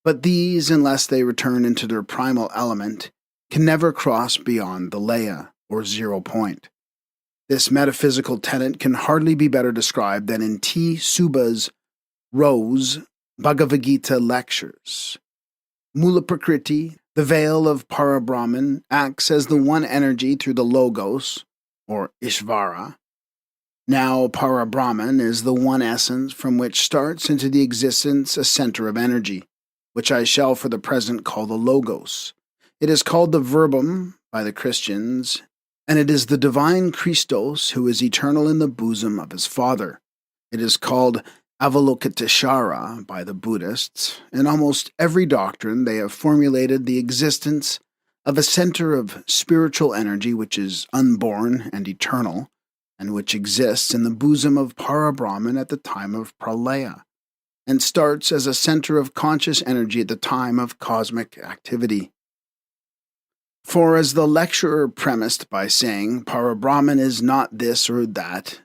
But these, unless they return into their primal element, can never cross beyond the Leia, or 0 point. This metaphysical tenet can hardly be better described than in T. Suba's Rose Bhagavad Gita lectures. Mula Prakriti, the veil of Parabrahman, acts as the one energy through the Logos, or Ishvara. Now Parabrahman is the one essence from which starts into the existence a center of energy, which I shall for the present call the Logos. It is called the Verbum by the Christians, and it is the divine Christos who is eternal in the bosom of his Father. It is called Avalokiteshvara by the Buddhists. In almost every doctrine they have formulated the existence of a center of spiritual energy which is unborn and eternal, and which exists in the bosom of Parabrahman at the time of Pralaya, and starts as a center of conscious energy at the time of cosmic activity. For as the lecturer premised by saying, Parabrahman is not this or that,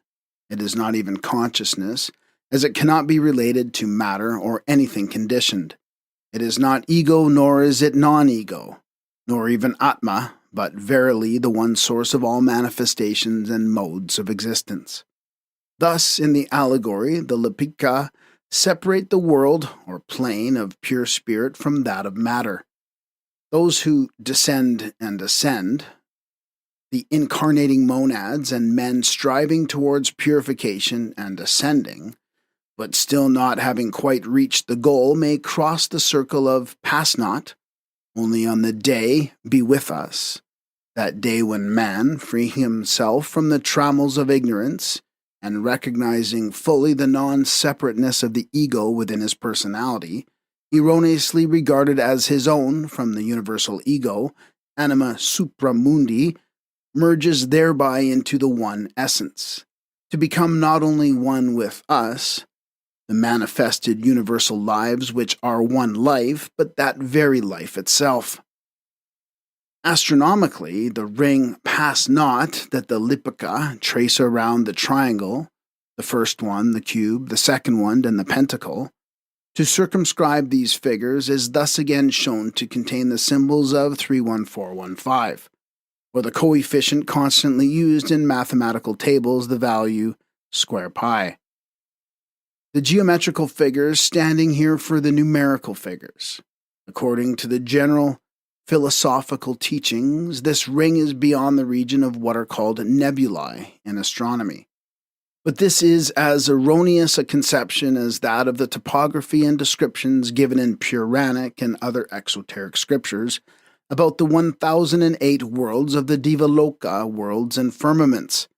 it is not even consciousness, as it cannot be related to matter or anything conditioned. It is not ego, nor is it non-ego, nor even Atma, but verily the one source of all manifestations and modes of existence. Thus, in the allegory, the Lipika separate the world, or plane, of pure spirit from that of matter. Those who descend and ascend, the incarnating monads and men striving towards purification and ascending, but still not having quite reached the goal, may cross the circle of pass not, only on the day be with us, that day when man, freeing himself from the trammels of ignorance and recognizing fully the non-separateness of the ego within his personality, erroneously regarded as his own from the universal ego, anima supramundi, merges thereby into the one essence, to become not only one with us, the manifested universal lives which are one life, but that very life itself. Astronomically, the ring pass not that the Lipika trace around the triangle, the first one, the cube, the second one, and the pentacle, to circumscribe these figures is thus again shown to contain the symbols of 31415, or the coefficient constantly used in mathematical tables, the value square pi. The geometrical figures standing here for the numerical figures. According to the general philosophical teachings, this ring is beyond the region of what are called nebulae in astronomy. But this is as erroneous a conception as that of the topography and descriptions given in Puranic and other exoteric scriptures about the 1008 worlds of the Devaloka worlds and firmaments.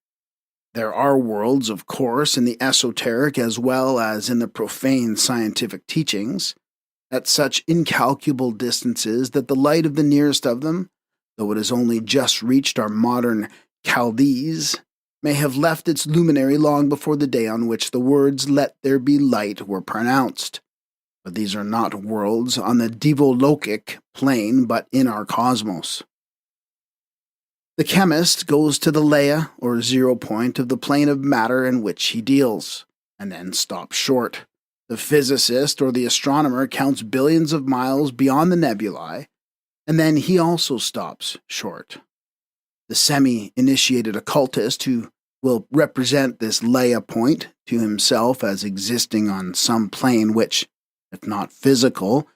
There are worlds, of course, in the esoteric as well as in the profane scientific teachings, at such incalculable distances that the light of the nearest of them, though it has only just reached our modern Chaldees, may have left its luminary long before the day on which the words "Let there be light" were pronounced. But these are not worlds on the Devolokic plane, but in our cosmos. The chemist goes to the Leia, or 0 point, of the plane of matter in which he deals, and then stops short. The physicist or the astronomer counts billions of miles beyond the nebulae, and then he also stops short. The semi-initiated occultist, who will represent this Leia point to himself as existing on some plane which, if not physical,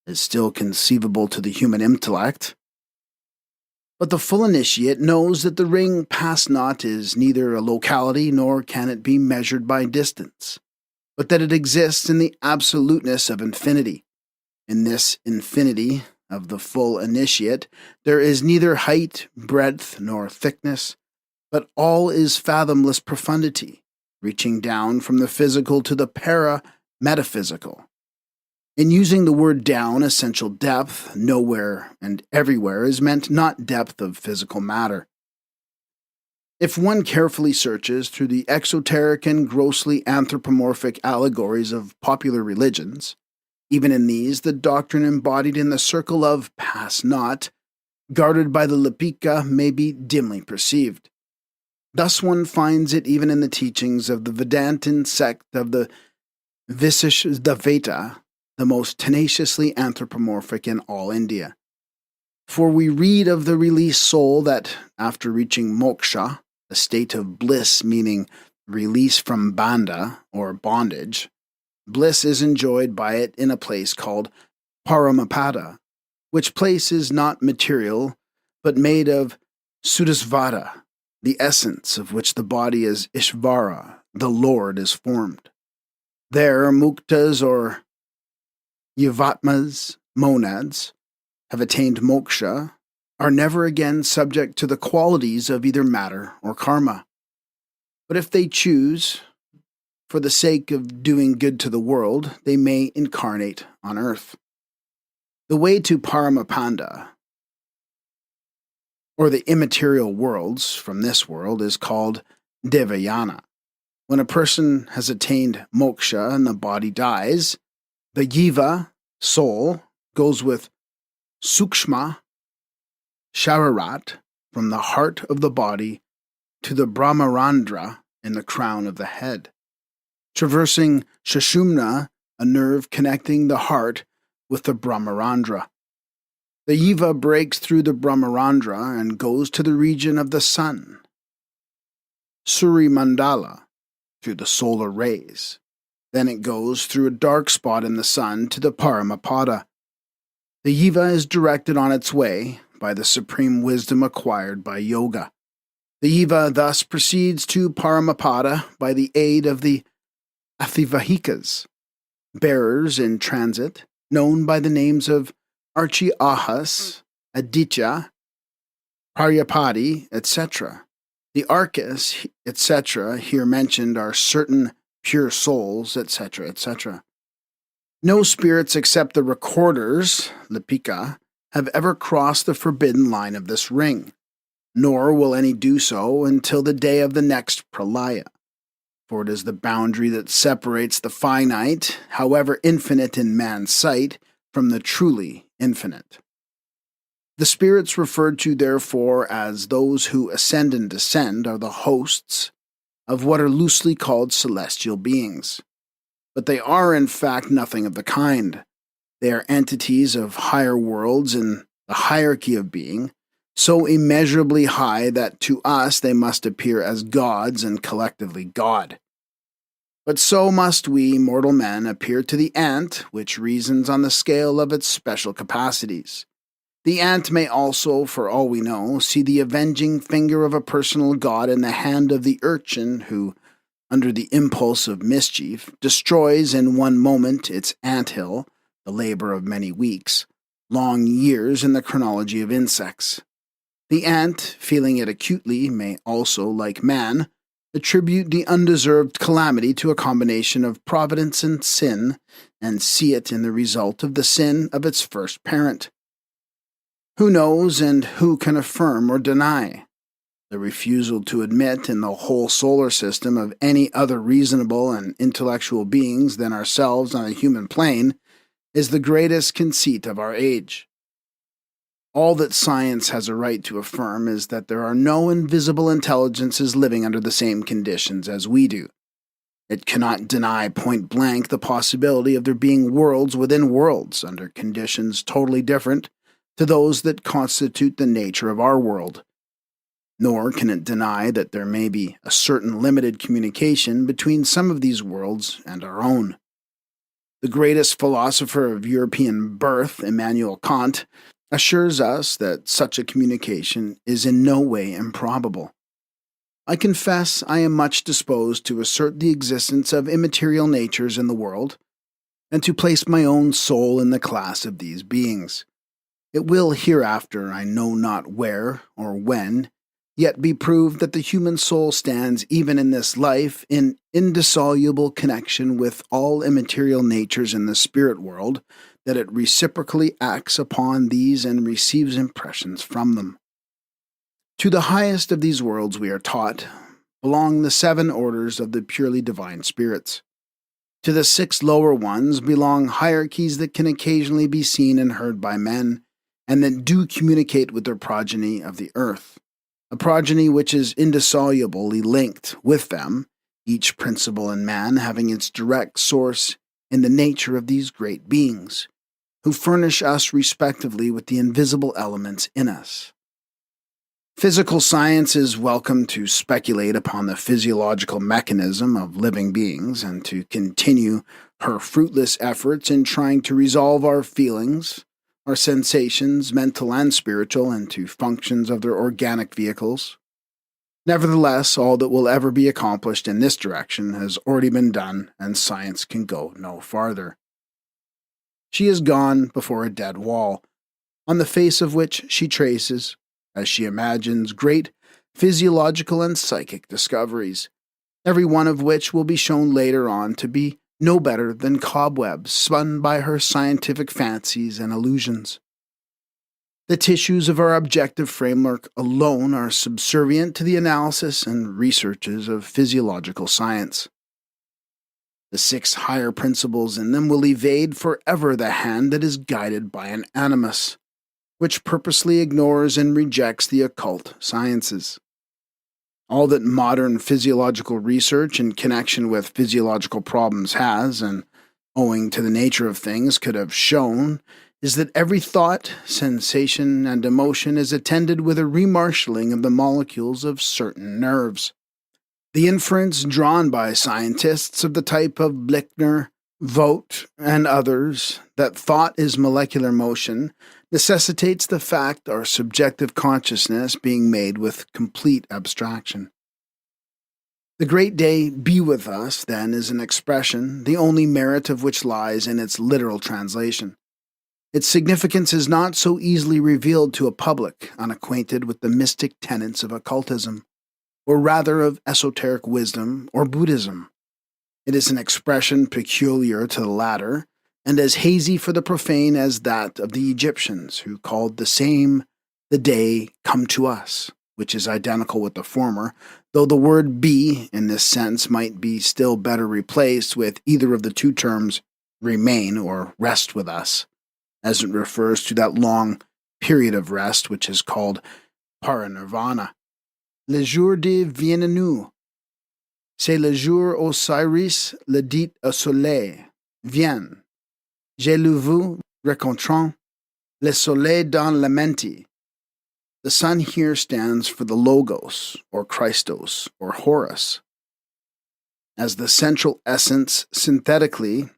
is still conceivable to the human intellect. But the full initiate knows that the ring pass not is neither a locality nor can it be measured by distance, but that it exists in the absoluteness of infinity. In this infinity of the full initiate, there is neither height, breadth, nor thickness, but all is fathomless profundity, reaching down from the physical to the para-metaphysical. In using the word down, essential depth, nowhere and everywhere is meant not depth of physical matter. If one carefully searches through the exoteric and grossly anthropomorphic allegories of popular religions, even in these the doctrine embodied in the circle of pass not, guarded by the Lipika, may be dimly perceived. Thus one finds it even in the teachings of the Vedantin sect of the Vishishdaveta, the most tenaciously anthropomorphic in all India. For we read of the released soul that, after reaching moksha, a state of bliss meaning release from bandha, or bondage, bliss is enjoyed by it in a place called Paramapada, which place is not material, but made of Sudasvara, the essence of which the body is Ishvara, the Lord is formed. There, muktas or Yivatmas, monads, have attained moksha, are never again subject to the qualities of either matter or karma. But if they choose, for the sake of doing good to the world, they may incarnate on earth. The way to Paramapanda, or the immaterial worlds from this world, is called Devayana. When a person has attained moksha and the body dies, the jiva, soul, goes with sukshma, shararat, from the heart of the body to the brahmarandra in the crown of the head, traversing shashumna, a nerve connecting the heart with the brahmarandra. The jiva breaks through the brahmarandra and goes to the region of the sun, Suri Mandala, through the solar rays. Then it goes through a dark spot in the sun to the Paramapada. The jiva is directed on its way by the supreme wisdom acquired by yoga. The jiva thus proceeds to Paramapada by the aid of the Athivahikas, bearers in transit, known by the names of Archi-ahas, Aditya, Praryapati, etc. The Archas, etc., here mentioned are certain pure souls, etc., etc. No spirits except the recorders, Lipika, have ever crossed the forbidden line of this ring, nor will any do so until the day of the next pralaya, for it is the boundary that separates the finite, however infinite in man's sight, from the truly infinite. The spirits referred to, therefore, as those who ascend and descend are the hosts of what are loosely called celestial beings. But they are, in fact, nothing of the kind. They are entities of higher worlds in the hierarchy of being, so immeasurably high that to us they must appear as gods and collectively God. But so must we, mortal men, appear to the ant, which reasons on the scale of its special capacities. The ant may also, for all we know, see the avenging finger of a personal god in the hand of the urchin who, under the impulse of mischief, destroys in one moment its anthill, the labor of many weeks, long years in the chronology of insects. The ant, feeling it acutely, may also, like man, attribute the undeserved calamity to a combination of providence and sin, and see it in the result of the sin of its first parent. Who knows and who can affirm or deny? The refusal to admit in the whole solar system of any other reasonable and intellectual beings than ourselves on a human plane is the greatest conceit of our age. All that science has a right to affirm is that there are no invisible intelligences living under the same conditions as we do. It cannot deny point blank the possibility of there being worlds within worlds under conditions totally different to those that constitute the nature of our world. Nor can it deny that there may be a certain limited communication between some of these worlds and our own. The greatest philosopher of European birth, Immanuel Kant, assures us that such a communication is in no way improbable. I confess I am much disposed to assert the existence of immaterial natures in the world, and to place my own soul in the class of these beings. It will hereafter, I know not where or when, yet be proved that the human soul stands even in this life in indissoluble connection with all immaterial natures in the spirit world, that it reciprocally acts upon these and receives impressions from them. To the highest of these worlds, we are taught, belong the 7 orders of the purely divine spirits. To the 6 lower ones belong hierarchies that can occasionally be seen and heard by men, and that do communicate with their progeny of the earth, a progeny which is indissolubly linked with them, each principle in man having its direct source in the nature of these great beings, who furnish us respectively with the invisible elements in us. Physical science is welcome to speculate upon the physiological mechanism of living beings and to continue her fruitless efforts in trying to resolve our feelings, our sensations, mental and spiritual, into functions of their organic vehicles. Nevertheless, all that will ever be accomplished in this direction has already been done, and science can go no farther. She has gone before a dead wall, on the face of which she traces, as she imagines, great physiological and psychic discoveries, every one of which will be shown later on to be no better than cobwebs spun by her scientific fancies and illusions. The tissues of our objective framework alone are subservient to the analysis and researches of physiological science. The 6 higher principles in them will evade forever the hand that is guided by an animus, which purposely ignores and rejects the occult sciences. All that modern physiological research in connection with physiological problems has, and owing to the nature of things could have shown, is that every thought, sensation, and emotion is attended with a remarshalling of the molecules of certain nerves. The inference drawn by scientists of the type of Blichner, Vogt, and others, that thought is molecular motion, necessitates the fact our subjective consciousness being made with complete abstraction. The great day be with us, then, is an expression, the only merit of which lies in its literal translation. Its significance is not so easily revealed to a public unacquainted with the mystic tenets of occultism, or rather of esoteric wisdom or Buddhism. It is an expression peculiar to the latter, and as hazy for the profane as that of the Egyptians, who called the same the day come to us, which is identical with the former, though the word be, in this sense, might be still better replaced with either of the 2 terms remain or rest with us, as it refers to that long period of rest which is called paranirvana. Le jour de vient à nous. C'est le jour Osiris le dit au soleil. Viens. J'ai le vu rencontrant le soleil dans la mente. The sun here stands for the Logos, or Christos, or Horus, as the central essence synthetically,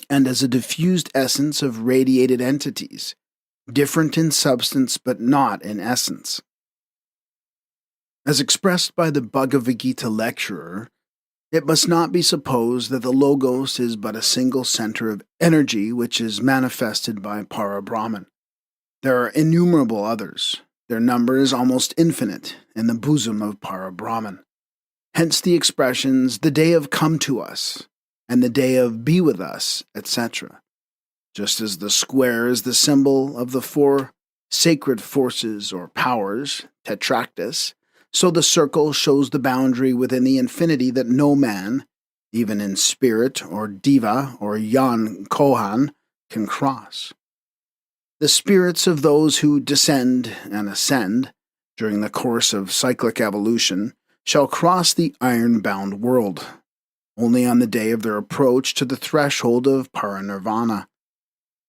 and as a diffused essence of radiated entities, different in substance but not in essence. As expressed by the Bhagavad Gita lecturer, it must not be supposed that the Logos is but a single center of energy which is manifested by Para-Brahman. There are innumerable others. Their number is almost infinite in the bosom of Para-Brahman. Hence the expressions, the day of come to us, and the day of be with us, etc. Just as the square is the symbol of the 4 sacred forces or powers, tetractus, so the circle shows the boundary within the infinity that no man, even in spirit or diva or yan kohan, can cross. The spirits of those who descend and ascend during the course of cyclic evolution shall cross the iron-bound world, only on the day of their approach to the threshold of paranirvana.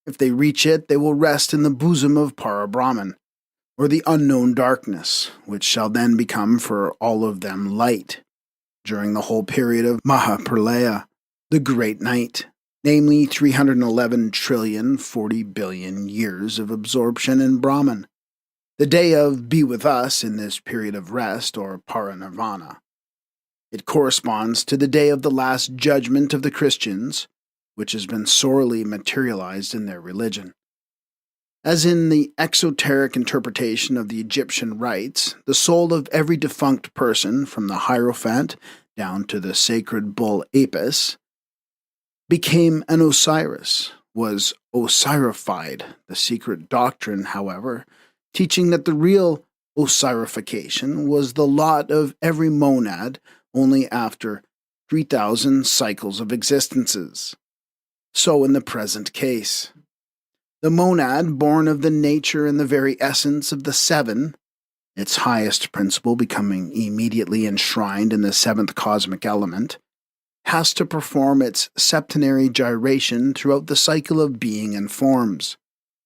If they reach it, they will rest in the bosom of Para-Brahman, or the unknown darkness, which shall then become for all of them light, during the whole period of Mahapralaya, the great night, namely 311 trillion 40 billion years of absorption in Brahman, the day of be with us in this period of rest or parinirvana. It corresponds to the day of the last judgment of the Christians, which has been sorely materialized in their religion. As in the exoteric interpretation of the Egyptian rites, the soul of every defunct person, from the Hierophant down to the sacred bull Apis, became an Osiris, was Osirified. The Secret Doctrine, however, teaching that the real Osirification was the lot of every monad only after 3,000 cycles of existences. So in the present case. The monad, born of the nature and the very essence of the seven, its highest principle becoming immediately enshrined in the seventh cosmic element, has to perform its septenary gyration throughout the cycle of being and forms,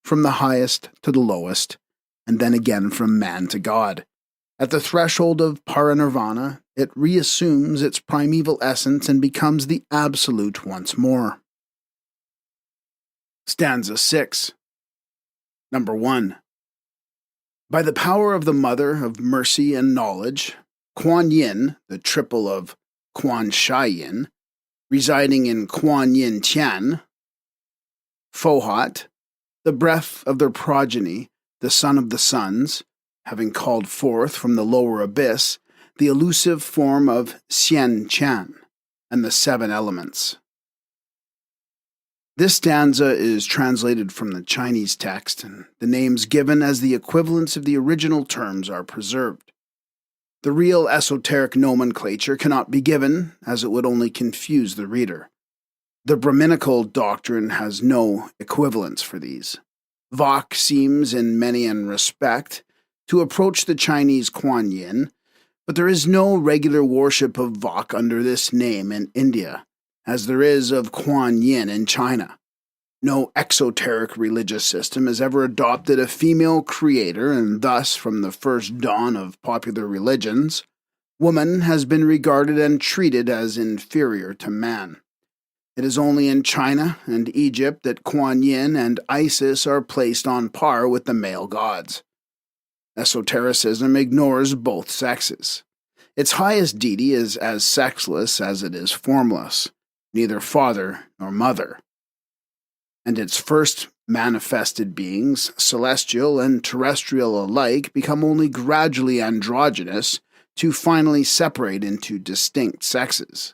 from the highest to the lowest, and then again from man to God. At the threshold of parinirvana, it reassumes its primeval essence and becomes the absolute once more. Stanza 6. Number 1. By the power of the Mother of Mercy and Knowledge, Kuan Yin, the triple of Quan Shai Yin, residing in Kuan Yin Tian, Fohat, the breath of their progeny, the son of the suns, having called forth from the lower abyss the elusive form of Xian Chan and the seven elements. This stanza is translated from the Chinese text, and the names given as the equivalents of the original terms are preserved. The real esoteric nomenclature cannot be given, as it would only confuse the reader. The Brahminical doctrine has no equivalents for these. Vok seems, in many an respect, to approach the Chinese Kuan Yin, but there is no regular worship of Vok under this name in India, as there is of Kuan Yin in China. No exoteric religious system has ever adopted a female creator, and thus, from the first dawn of popular religions, woman has been regarded and treated as inferior to man. It is only in China and Egypt that Kuan Yin and Isis are placed on par with the male gods. Esotericism ignores both sexes. Its highest deity is as sexless as it is formless, neither father nor mother. And its first manifested beings, celestial and terrestrial alike, become only gradually androgynous to finally separate into distinct sexes.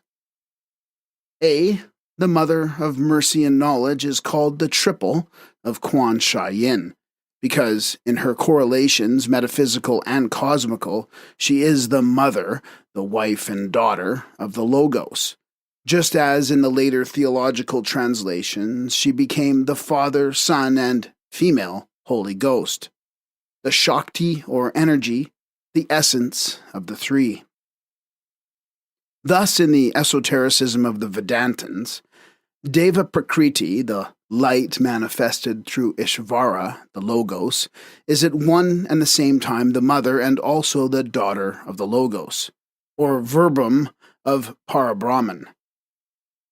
The Mother of Mercy and Knowledge, is called the triple of Quan Shai Yin, because in her correlations, metaphysical and cosmical, she is the mother, the wife and daughter of the Logos, just as in the later theological translations she became the Father, Son, and female Holy Ghost, the Shakti or energy, the essence of the three. Thus, in the esotericism of the Vedantins, Deva Prakriti, the light manifested through Ishvara, the Logos, is at one and the same time the mother and also the daughter of the Logos, or verbum of Parabrahman.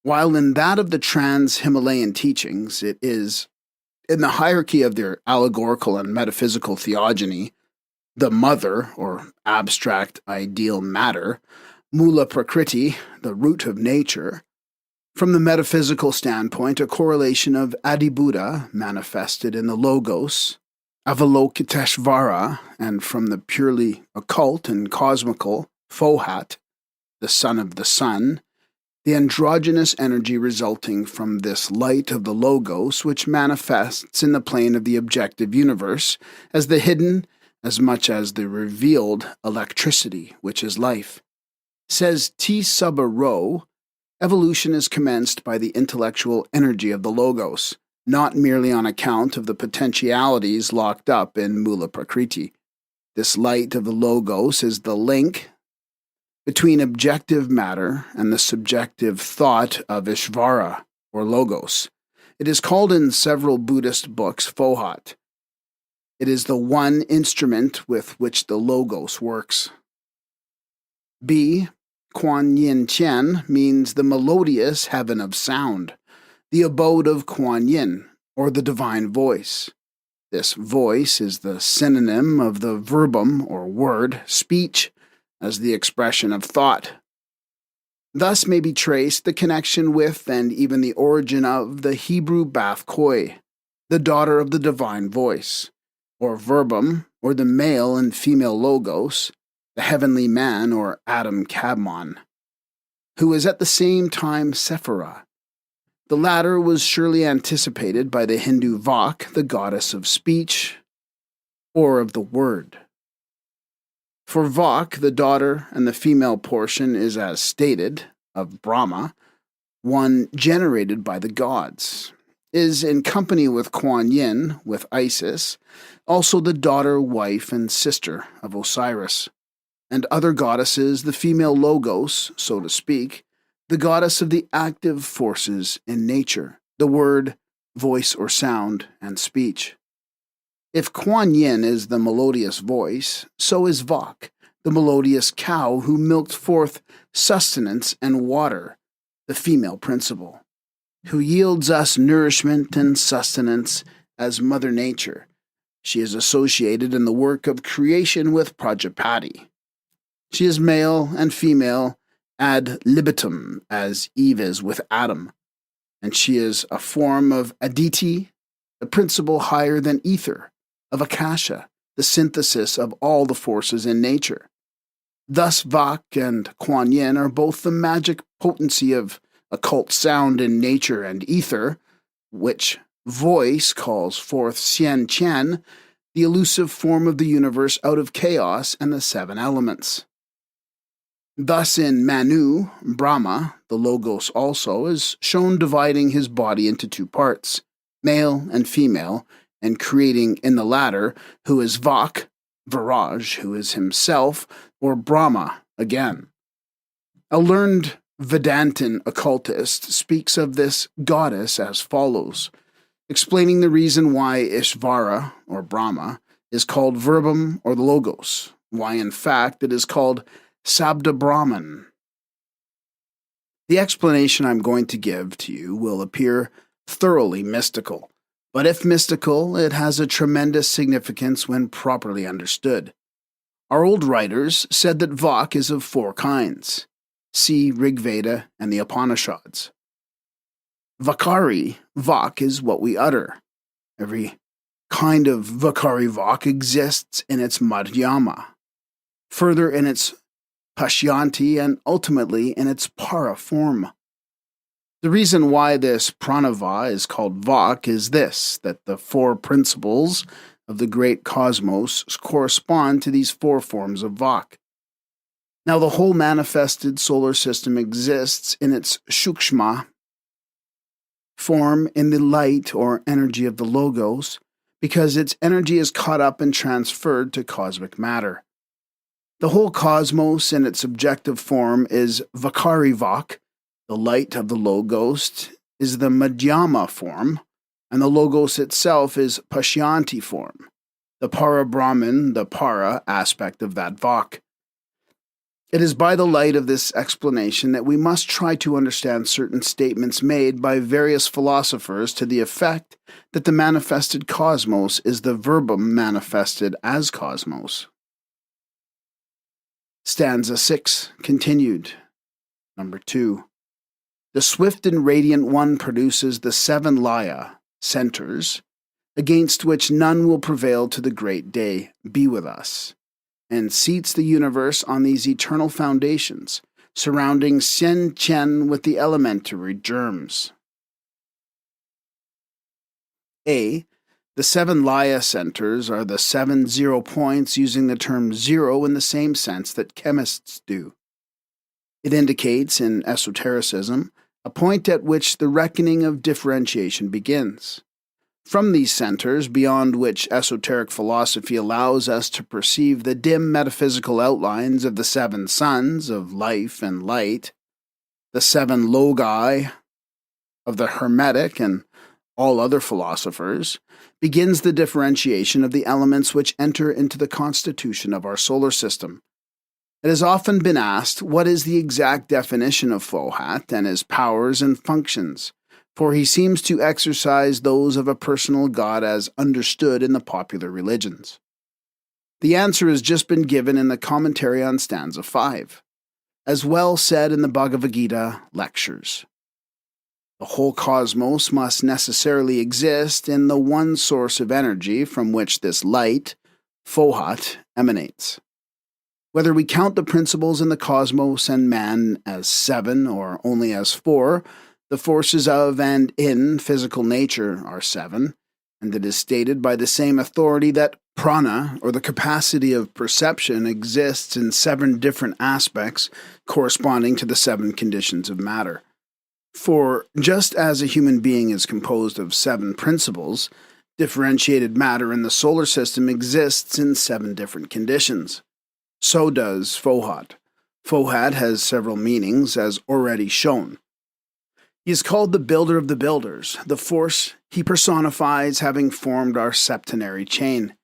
While in that of the trans-Himalayan teachings, it is, in the hierarchy of their allegorical and metaphysical theogony, the mother, or abstract ideal matter, Mula Prakriti, the root of nature. From the metaphysical standpoint, a correlation of Adibuddha, manifested in the Logos, Avalokiteshvara, and from the purely occult and cosmical, Fohat, the son of the sun, the androgynous energy resulting from this light of the Logos, which manifests in the plane of the objective universe as the hidden as much as the revealed electricity, which is life. Says T. Subba Rowe, evolution is commenced by the intellectual energy of the Logos, not merely on account of the potentialities locked up in Mula Prakriti. This light of the Logos is the link between objective matter and the subjective thought of Ishvara, or Logos. It is called in several Buddhist books Fohat. It is the one instrument with which the Logos works. B. Kuan Yin Tian means the melodious heaven of sound, the abode of Kuan Yin, or the divine voice. This voice is the synonym of the verbum, or word, speech, as the expression of thought. Thus may be traced the connection with and even the origin of the Hebrew Bath Koi, the daughter of the divine voice, or verbum, or the male and female logos, the heavenly man, or Adam Kadmon, who is at the same time Sephirah. The latter was surely anticipated by the Hindu Vak, the goddess of speech, or of the word. For Vak, the daughter and the female portion is, as stated, of Brahma, one generated by the gods, is in company with Kuan Yin, with Isis, also the daughter, wife, and sister of Osiris, and other goddesses, the female logos, so to speak, the goddess of the active forces in nature, the word, voice or sound, and speech. If Kuan Yin is the melodious voice, so is Vak, the melodious cow who milked forth sustenance and water, the female principle, who yields us nourishment and sustenance as Mother Nature. She is associated in the work of creation with Prajapati. She is male and female ad libitum, as Eve is with Adam, and she is a form of Aditi, the principle higher than ether, of Akasha, the synthesis of all the forces in nature. Thus Vak and Kuan Yin are both the magic potency of occult sound in nature and ether, which voice calls forth Xian Qian, the elusive form of the universe out of chaos and the seven elements. Thus in Manu, Brahma, the Logos also, is shown dividing his body into two parts, male and female, and creating in the latter, who is Vak, Viraj, who is himself, or Brahma again. A learned Vedantin occultist speaks of this goddess as follows, explaining the reason why Ishvara, or Brahma, is called verbum or the Logos, why in fact it is called Sabda Brahman. The explanation I'm going to give to you will appear thoroughly mystical, but if mystical, it has a tremendous significance when properly understood. Our old writers said that Vak is of four kinds. See Rig Veda and the Upanishads. Vakari, Vak, is what we utter. Every kind of Vakari Vak exists in its Madhyama, further in its Pashyanti, and ultimately in its Para form. The reason why this Pranava is called Vak is this, that the four principles of the great cosmos correspond to these four forms of Vak. Now the whole manifested solar system exists in its Shukshma form in the light or energy of the Logos, because its energy is caught up and transferred to cosmic matter. The whole cosmos in its objective form is Vakari Vak, the light of the Logos is the Madhyama form, and the Logos itself is Pashyanti form, the Para Brahman, the Para aspect of that Vak. It is by the light of this explanation that we must try to understand certain statements made by various philosophers to the effect that the manifested cosmos is the verbum manifested as cosmos. Stanza 6, continued. Number 2. The swift and radiant one produces the seven laya, centers, against which none will prevail to the great day, be with us, and seats the universe on these eternal foundations, surrounding Sen Chen with the elementary germs. A. The seven laya centers are the 7 0 points, using the term zero in the same sense that chemists do. It indicates, in esotericism, a point at which the reckoning of differentiation begins. From these centers, beyond which esoteric philosophy allows us to perceive the dim metaphysical outlines of the 7 suns of life and light, the 7 logi of the Hermetic and all other philosophers, begins the differentiation of the elements which enter into the constitution of our solar system. It has often been asked what is the exact definition of Fohat and his powers and functions, for he seems to exercise those of a personal God as understood in the popular religions. The answer has just been given in the commentary on stanza 5, as well said in the Bhagavad Gita lectures. The whole cosmos must necessarily exist in the one source of energy from which this light, Fohat, emanates. Whether we count the principles in the cosmos and man as 7 or only as 4, the forces of and in physical nature are 7, and it is stated by the same authority that prana, or the capacity of perception, exists in 7 different aspects corresponding to the 7 conditions of matter. For just as a human being is composed of 7 principles, differentiated matter in the solar system exists in 7 different conditions. So does Fohat. Fohat has several meanings, as already shown. He is called the builder of the builders, the force he personifies having formed our septenary chain.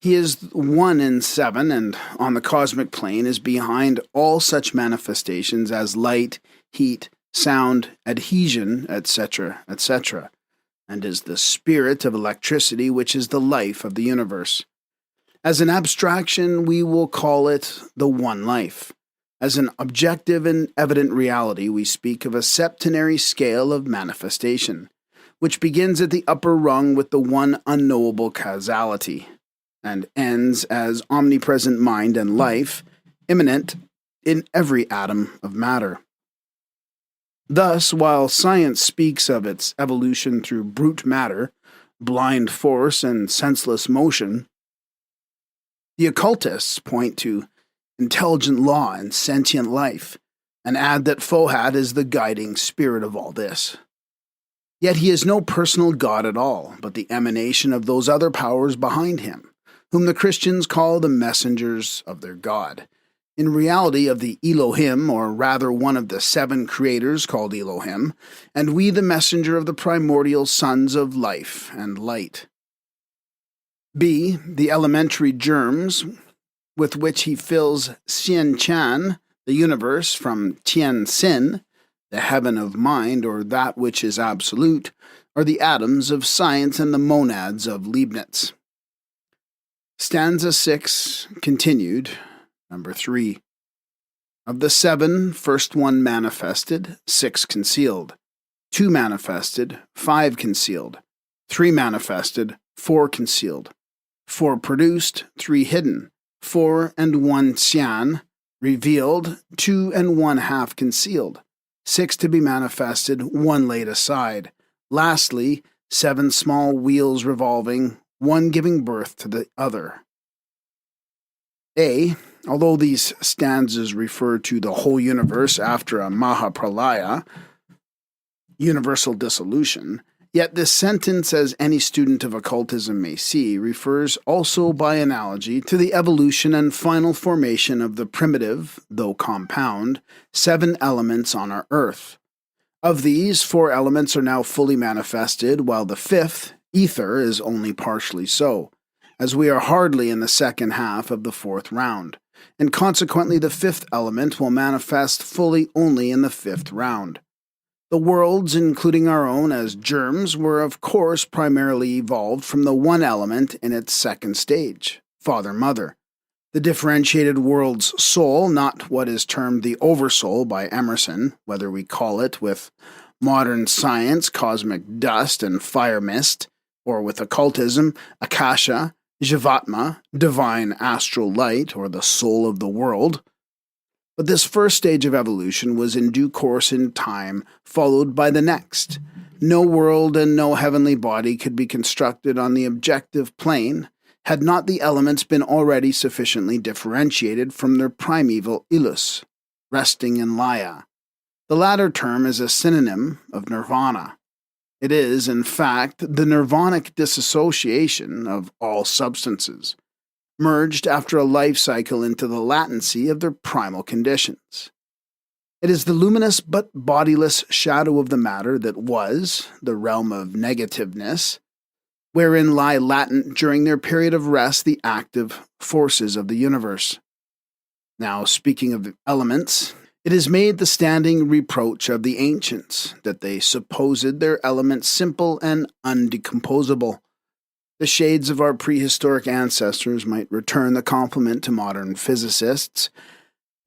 He is 1 in 7, and on the cosmic plane is behind all such manifestations as light, heat, sound, adhesion, etc., etc., and is the spirit of electricity which is the life of the universe. As an abstraction, we will call it the one life. As an objective and evident reality, we speak of a septenary scale of manifestation, which begins at the upper rung with the one unknowable causality, and ends as omnipresent mind and life, immanent in every atom of matter. Thus, while science speaks of its evolution through brute matter, blind force, and senseless motion, the occultists point to intelligent law and sentient life, and add that Fohat is the guiding spirit of all this. Yet he is no personal God at all, but the emanation of those other powers behind him, whom the Christians call the messengers of their God, in reality of the Elohim, or rather one of the 7 creators called Elohim, and we the messenger of the primordial sons of life and light. B. The elementary germs with which he fills Xian Chan, the universe, from Tian Sin, the heaven of mind, or that which is absolute, are the atoms of science and the monads of Leibniz. Stanza 6, continued, number 3. Of the 7, first 1 manifested, 6 concealed. 2 manifested, 5 concealed. 3 manifested, 4 concealed. 4 produced, 3 hidden. 4 and 1 Xian, revealed, 2 and 1/2 concealed. 6 to be manifested, 1 laid aside. Lastly, 7 small wheels revolving, 1 giving birth to the other. A. Although these stanzas refer to the whole universe after a Mahapralaya, universal dissolution, yet this sentence, as any student of occultism may see, refers also by analogy to the evolution and final formation of the primitive, though compound, 7 elements on our earth. Of these, 4 elements are now fully manifested, while the 5th, ether, is only partially so, as we are hardly in the second half of the 4th round, and consequently the 5th element will manifest fully only in the 5th round. The worlds, including our own as germs, were of course primarily evolved from the one element in its second stage, Father-Mother. The differentiated world's soul, not what is termed the oversoul by Emerson, whether we call it with modern science cosmic dust and fire mist, or with occultism, Akasha, Jivatma, divine astral light, or the soul of the world. But this first stage of evolution was in due course in time, followed by the next. No world and no heavenly body could be constructed on the objective plane had not the elements been already sufficiently differentiated from their primeval ilus, resting in Laya. The latter term is a synonym of nirvana. It is, in fact, the nirvanic dissociation of all substances, merged after a life cycle into the latency of their primal conditions. It is the luminous but bodiless shadow of the matter that was, the realm of negativeness, wherein lie latent during their period of rest the active forces of the universe. Now, speaking of elements, It is made the standing reproach of the ancients that they supposed their elements simple and undecomposable. The shades of our prehistoric ancestors might return the compliment to modern physicists,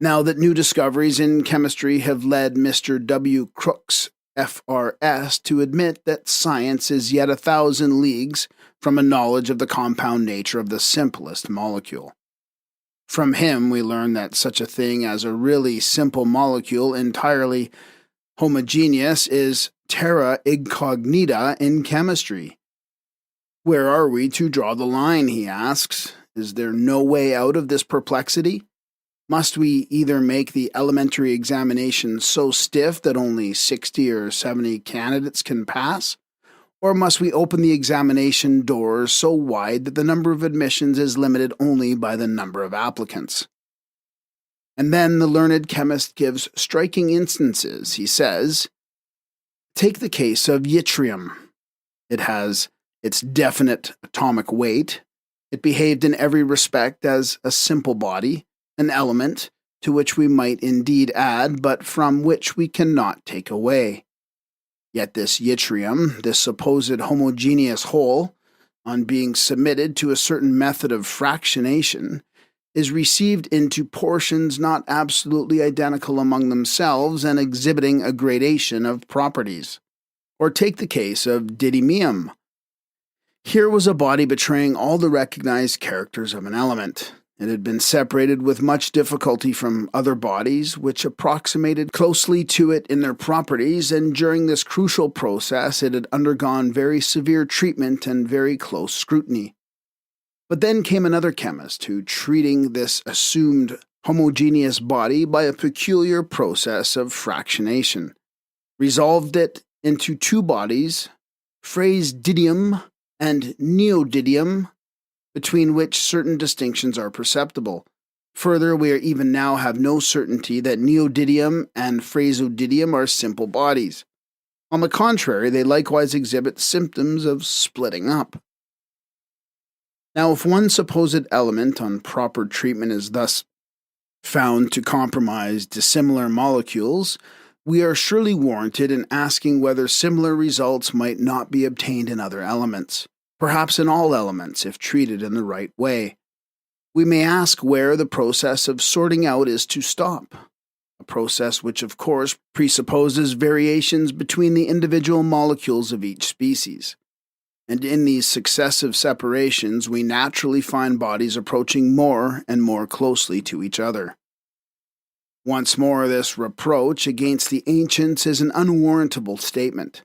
now that new discoveries in chemistry have led Mr. W. Crookes, FRS, to admit that science is yet 1,000 leagues from a knowledge of the compound nature of the simplest molecule. From him we learn that such a thing as a really simple molecule entirely homogeneous is terra incognita in chemistry. Where are we to draw the line, he asks. Is there no way out of this perplexity? Must we either make the elementary examination so stiff that only 60 or 70 candidates can pass? Or must we open the examination doors so wide that the number of admissions is limited only by the number of applicants? And then the learned chemist gives striking instances. He says, take the case of yttrium. It has its definite atomic weight. It behaved in every respect as a simple body, an element to which we might indeed add, but from which we cannot take away. Yet this yttrium, this supposed homogeneous whole, on being submitted to a certain method of fractionation, is received into portions not absolutely identical among themselves and exhibiting a gradation of properties. Or take the case of didymium. Here was a body betraying all the recognized characters of an element. It had been separated with much difficulty from other bodies, which approximated closely to it in their properties, and during this crucial process it had undergone very severe treatment and very close scrutiny. But then came another chemist who, treating this assumed homogeneous body by a peculiar process of fractionation, resolved it into two bodies, phraseodymium and neodymium, between which certain distinctions are perceptible. Further, we even now have no certainty that neodymium and phraseodymium are simple bodies. On the contrary, they likewise exhibit symptoms of splitting up. Now, if one supposed element on proper treatment is thus found to compromise dissimilar molecules, we are surely warranted in asking whether similar results might not be obtained in other elements, perhaps in all elements if treated in the right way. We may ask where the process of sorting out is to stop, a process which of course presupposes variations between the individual molecules of each species. And in these successive separations we naturally find bodies approaching more and more closely to each other. Once more, this reproach against the ancients is an unwarrantable statement.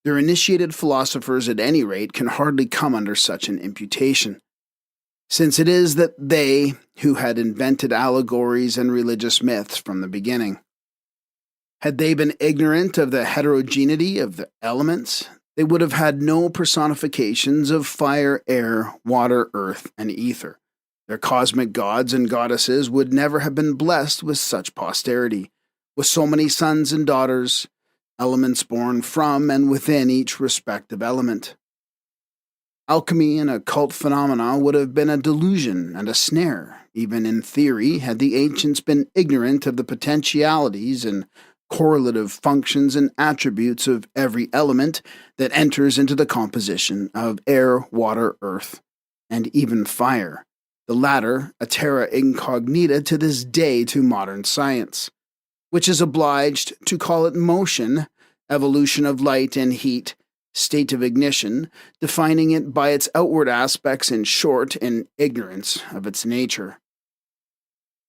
Their initiated philosophers, at any rate, can hardly come under such an imputation, since it is that they who had invented allegories and religious myths from the beginning. Had they been ignorant of the heterogeneity of the elements, they would have had no personifications of fire, air, water, earth, and ether. Their cosmic gods and goddesses would never have been blessed with such posterity, with so many sons and daughters, elements born from and within each respective element. Alchemy and occult phenomena would have been a delusion and a snare, even in theory, had the ancients been ignorant of the potentialities and correlative functions and attributes of every element that enters into the composition of air, water, earth, and even fire, the latter a terra incognita to this day to modern science, which is obliged to call it motion, evolution of light and heat, state of ignition, defining it by its outward aspects, in short, in ignorance of its nature.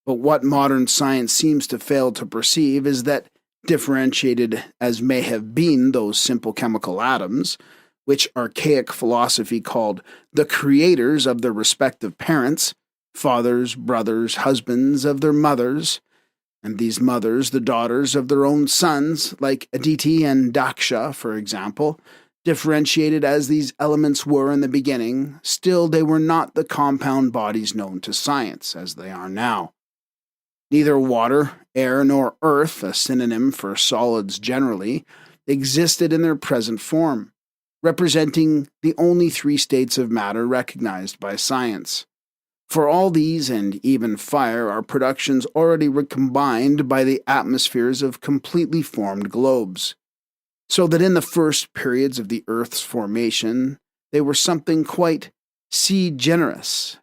But what modern science seems to fail to perceive is that, differentiated as may have been those simple chemical atoms, which archaic philosophy called the creators of their respective parents, fathers, brothers, husbands of their mothers, and these mothers the daughters of their own sons, like Aditi and Daksha, for example, differentiated as these elements were in the beginning, still they were not the compound bodies known to science, as they are now. Neither water, air, nor earth, a synonym for solids generally, existed in their present form, representing the only three states of matter recognized by science. For all these, and even fire, are productions already recombined by the atmospheres of completely formed globes, so that in the first periods of the Earth's formation, they were something quite generous.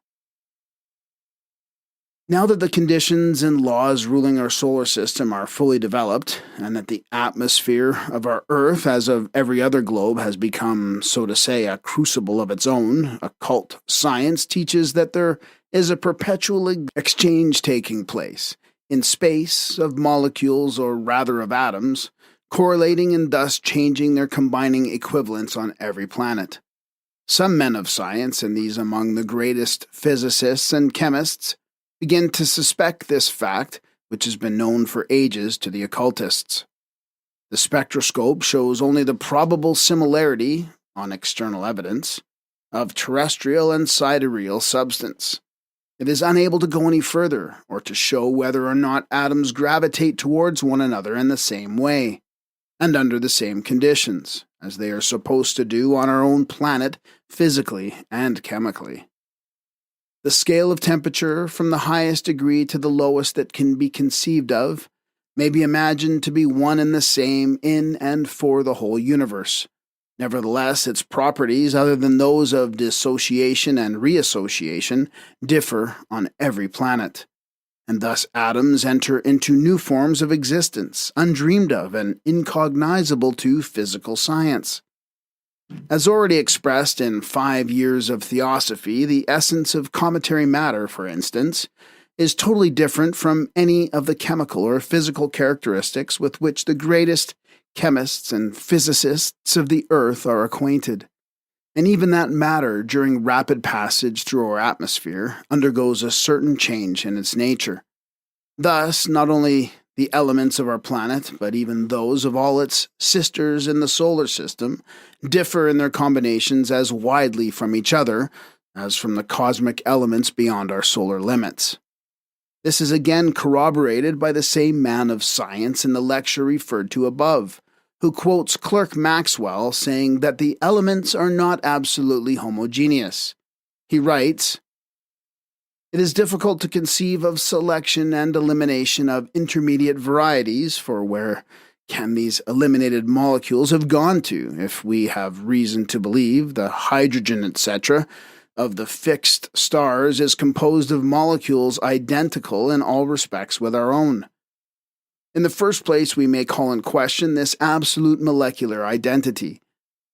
Now that the conditions and laws ruling our solar system are fully developed, and that the atmosphere of our Earth, as of every other globe, has become, so to say, a crucible of its own, occult science teaches that there is a perpetual exchange taking place in space of molecules, or rather of atoms, correlating and thus changing their combining equivalents on every planet. Some men of science, and these among the greatest physicists and chemists, begin to suspect this fact, which has been known for ages to the occultists. The spectroscope shows only the probable similarity, on external evidence, of terrestrial and sidereal substance. It is unable to go any further, or to show whether or not atoms gravitate towards one another in the same way, and under the same conditions, as they are supposed to do on our own planet, physically and chemically. The scale of temperature, from the highest degree to the lowest that can be conceived of, may be imagined to be one and the same in and for the whole universe. Nevertheless, its properties, other than those of dissociation and reassociation, differ on every planet, and thus atoms enter into new forms of existence, undreamed of and incognizable to physical science. As already expressed in 5 Years of Theosophy, the essence of cometary matter, for instance, is totally different from any of the chemical or physical characteristics with which the greatest chemists and physicists of the earth are acquainted. And even that matter, during rapid passage through our atmosphere, undergoes a certain change in its nature. Thus, not only the elements of our planet, but even those of all its sisters in the solar system, differ in their combinations as widely from each other as from the cosmic elements beyond our solar limits. This is again corroborated by the same man of science in the lecture referred to above, who quotes Clerk Maxwell saying that the elements are not absolutely homogeneous. He writes, "It is difficult to conceive of selection and elimination of intermediate varieties, for where can these eliminated molecules have gone to, if we have reason to believe the hydrogen, etc., of the fixed stars is composed of molecules identical in all respects with our own? In the first place, we may call in question this absolute molecular identity,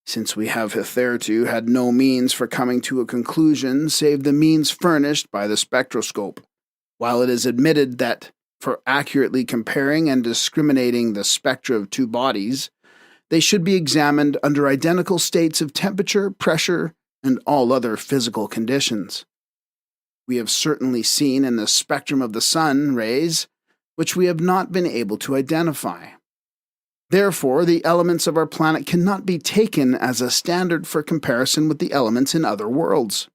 since we have hitherto had no means for coming to a conclusion save the means furnished by the spectroscope, while it is admitted that, for accurately comparing and discriminating the spectra of two bodies, they should be examined under identical states of temperature, pressure, and all other physical conditions. We have certainly seen in the spectrum of the sun rays, which we have not been able to identify. Therefore, the elements of our planet cannot be taken as a standard for comparison with the elements in other worlds.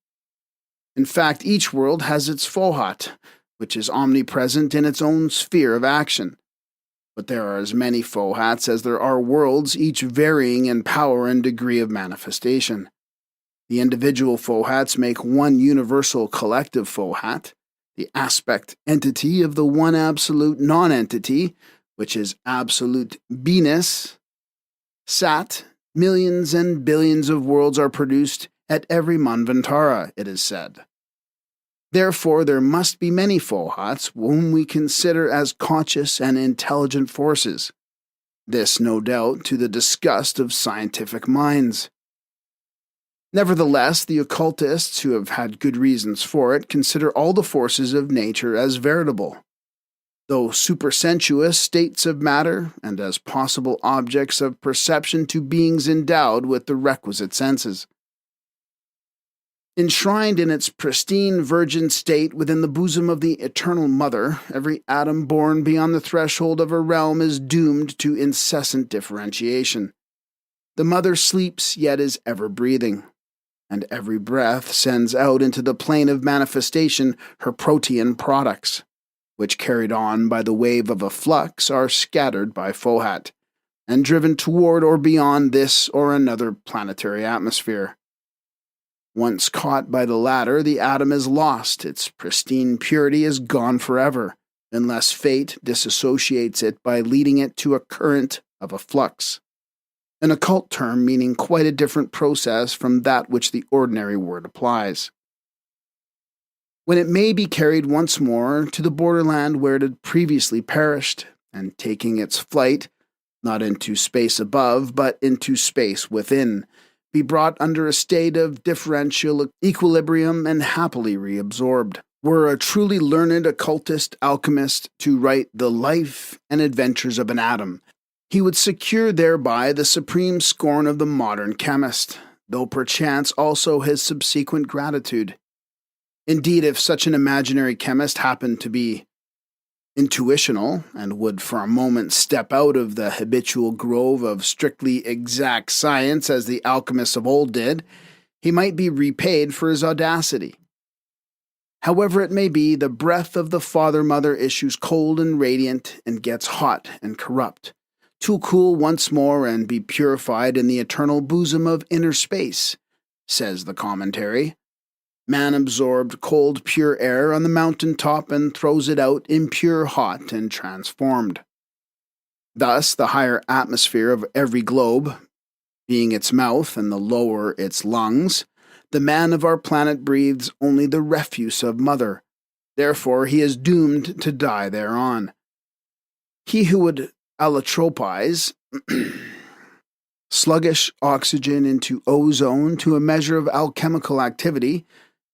In fact, each world has its Fohat, which is omnipresent in its own sphere of action. But there are as many Fohats as there are worlds, each varying in power and degree of manifestation. The individual Fohats make one universal collective Fohat, the aspect entity of the one absolute non-entity, which is absolute beingness. Sat, millions and billions of worlds are produced at every manvantara, it is said. Therefore, there must be many Fohats whom we consider as conscious and intelligent forces. This, no doubt, to the disgust of scientific minds. Nevertheless, the occultists, who have had good reasons for it, consider all the forces of nature as veritable, though supersensuous states of matter, and as possible objects of perception to beings endowed with the requisite senses. Enshrined in its pristine virgin state within the bosom of the eternal mother, every atom born beyond the threshold of her realm is doomed to incessant differentiation. The mother sleeps, yet is ever breathing, and every breath sends out into the plane of manifestation her protean products, which, carried on by the wave of a flux, are scattered by Fohat, and driven toward or beyond this or another planetary atmosphere. Once caught by the latter, the atom is lost. Its pristine purity is gone forever, unless fate disassociates it by leading it to a current of a flux. An occult term meaning quite a different process from that which the ordinary word applies. When it may be carried once more to the borderland where it had previously perished, and taking its flight, not into space above, but into space within, be brought under a state of differential equilibrium and happily reabsorbed. Were a truly learned occultist alchemist to write the life and adventures of an atom, he would secure thereby the supreme scorn of the modern chemist, though perchance also his subsequent gratitude. Indeed, if such an imaginary chemist happened to be intuitional, and would for a moment step out of the habitual grove of strictly exact science as the alchemists of old did, he might be repaid for his audacity. However it may be, the breath of the Father-Mother issues cold and radiant and gets hot and corrupt, to cool once more and be purified in the eternal bosom of inner space, says the commentary. Man absorbed cold, pure air on the mountain top and throws it out impure, hot, and transformed. Thus, the higher atmosphere of every globe, being its mouth and the lower its lungs, the man of our planet breathes only the refuse of mother. Therefore, he is doomed to die thereon. He who would allotropize sluggish oxygen into ozone to a measure of alchemical activity,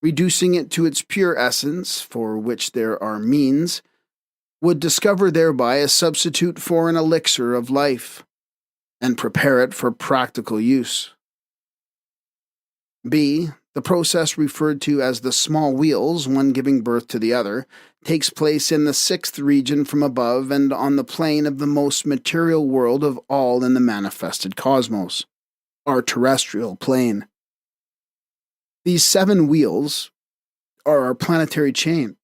reducing it to its pure essence, for which there are means, would discover thereby a substitute for an elixir of life, and prepare it for practical use. B. The process referred to as the small wheels, one giving birth to the other, takes place in the sixth region from above and on the plane of the most material world of all in the manifested cosmos, our terrestrial plane. These 7 wheels are our planetary chain.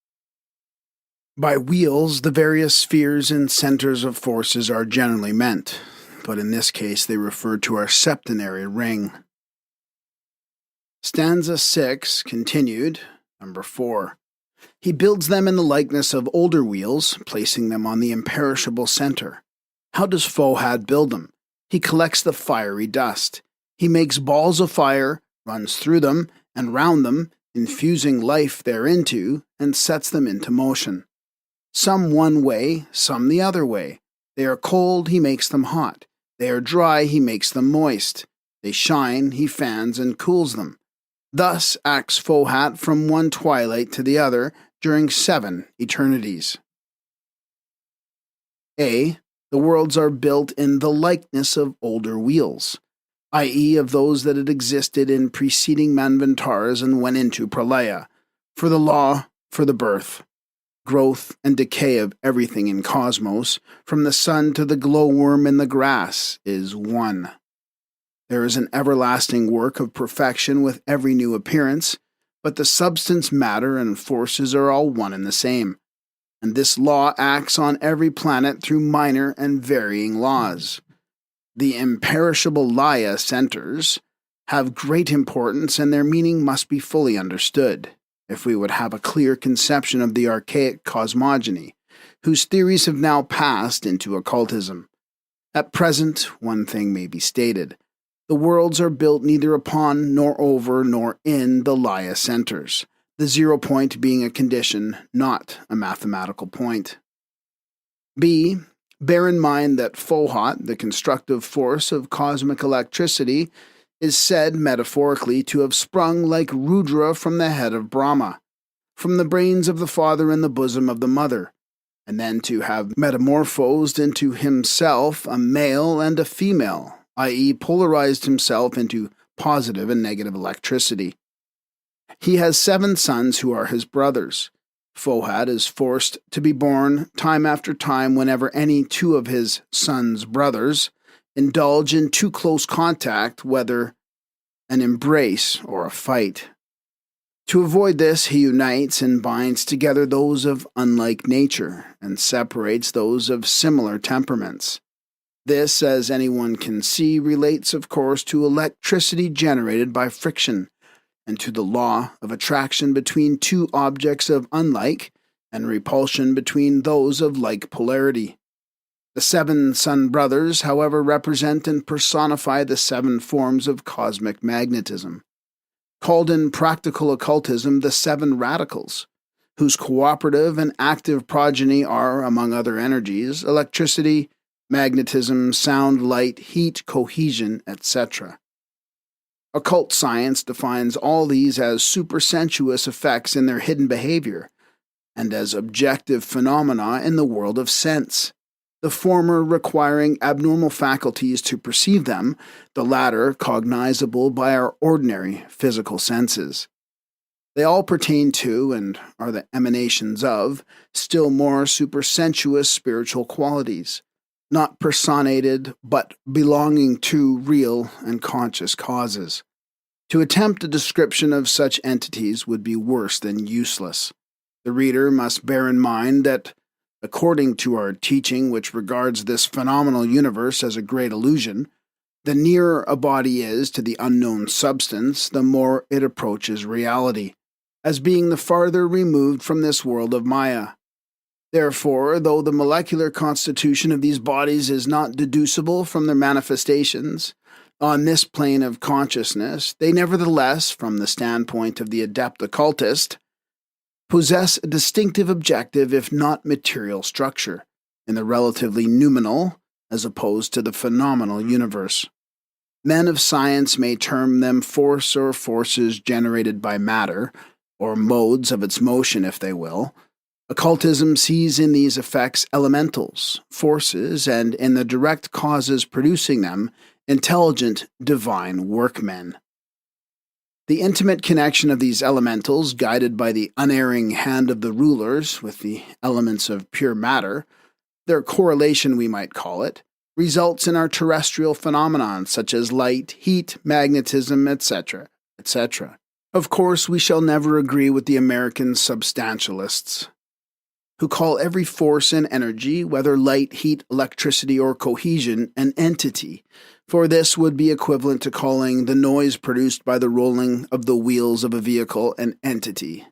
By wheels, the various spheres and centers of forces are generally meant, but in this case they refer to our septenary ring. Stanza 6, continued, number 4. He builds them in the likeness of older wheels, placing them on the imperishable center. How does Fohad build them? He collects the fiery dust. He makes balls of fire, runs through them, and round them, infusing life thereinto, and sets them into motion. Some one way, some the other way. They are cold, he makes them hot. They are dry, he makes them moist. They shine, he fans and cools them. Thus acts Fohat from one twilight to the other during 7 eternities. A. The worlds are built in the likeness of older wheels, i.e. of those that had existed in preceding Manvantars and went into Pralaya, for the law, for the birth, growth, and decay of everything in cosmos, from the sun to the glowworm in the grass, is one. There is an everlasting work of perfection with every new appearance, but the substance, matter, and forces are all one and the same, and this law acts on every planet through minor and varying laws. The imperishable Laya centers have great importance, and their meaning must be fully understood, if we would have a clear conception of the archaic cosmogony, whose theories have now passed into occultism. At present, one thing may be stated. The worlds are built neither upon, nor over, nor in the Laya centers, the 0 point being a condition, not a mathematical point. B. Bear in mind that Fohat, the constructive force of cosmic electricity, is said metaphorically to have sprung like Rudra from the head of Brahma, from the brains of the father in the bosom of the mother, and then to have metamorphosed into himself a male and a female, i.e. polarized himself into positive and negative electricity. He has 7 sons who are his brothers. Fohat is forced to be born time after time whenever any 2 of his sons' brothers indulge in too close contact, whether an embrace or a fight. To avoid this, he unites and binds together those of unlike nature and separates those of similar temperaments. This, as anyone can see, relates, of course, to electricity generated by friction, and to the law of attraction between two objects of unlike and repulsion between those of like polarity. The seven sun brothers, however, represent and personify the seven forms of cosmic magnetism, called in practical occultism the seven radicals, whose cooperative and active progeny are, among other energies, electricity, magnetism, sound, light, heat, cohesion, etc. Occult science defines all these as supersensuous effects in their hidden behavior, and as objective phenomena in the world of sense, the former requiring abnormal faculties to perceive them, the latter cognizable by our ordinary physical senses. They all pertain to, and are the emanations of, still more supersensuous spiritual qualities, not personated, but belonging to real and conscious causes. To attempt a description of such entities would be worse than useless. The reader must bear in mind that, according to our teaching which regards this phenomenal universe as a great illusion, the nearer a body is to the unknown substance, the more it approaches reality, as being the farther removed from this world of Maya. Therefore, though the molecular constitution of these bodies is not deducible from their manifestations on this plane of consciousness, they nevertheless, from the standpoint of the adept occultist, possess a distinctive objective if not material structure, in the relatively noumenal as opposed to the phenomenal universe. Men of science may term them force or forces generated by matter, or modes of its motion if they will. Occultism sees in these effects elementals, forces, and in the direct causes producing them, intelligent, divine workmen. The intimate connection of these elementals, guided by the unerring hand of the rulers with the elements of pure matter, their correlation we might call it, results in our terrestrial phenomenon such as light, heat, magnetism, etc., etc. Of course, we shall never agree with the American substantialists, who call every force and energy, whether light, heat, electricity, or cohesion, an entity, for this would be equivalent to calling the noise produced by the rolling of the wheels of a vehicle an entity,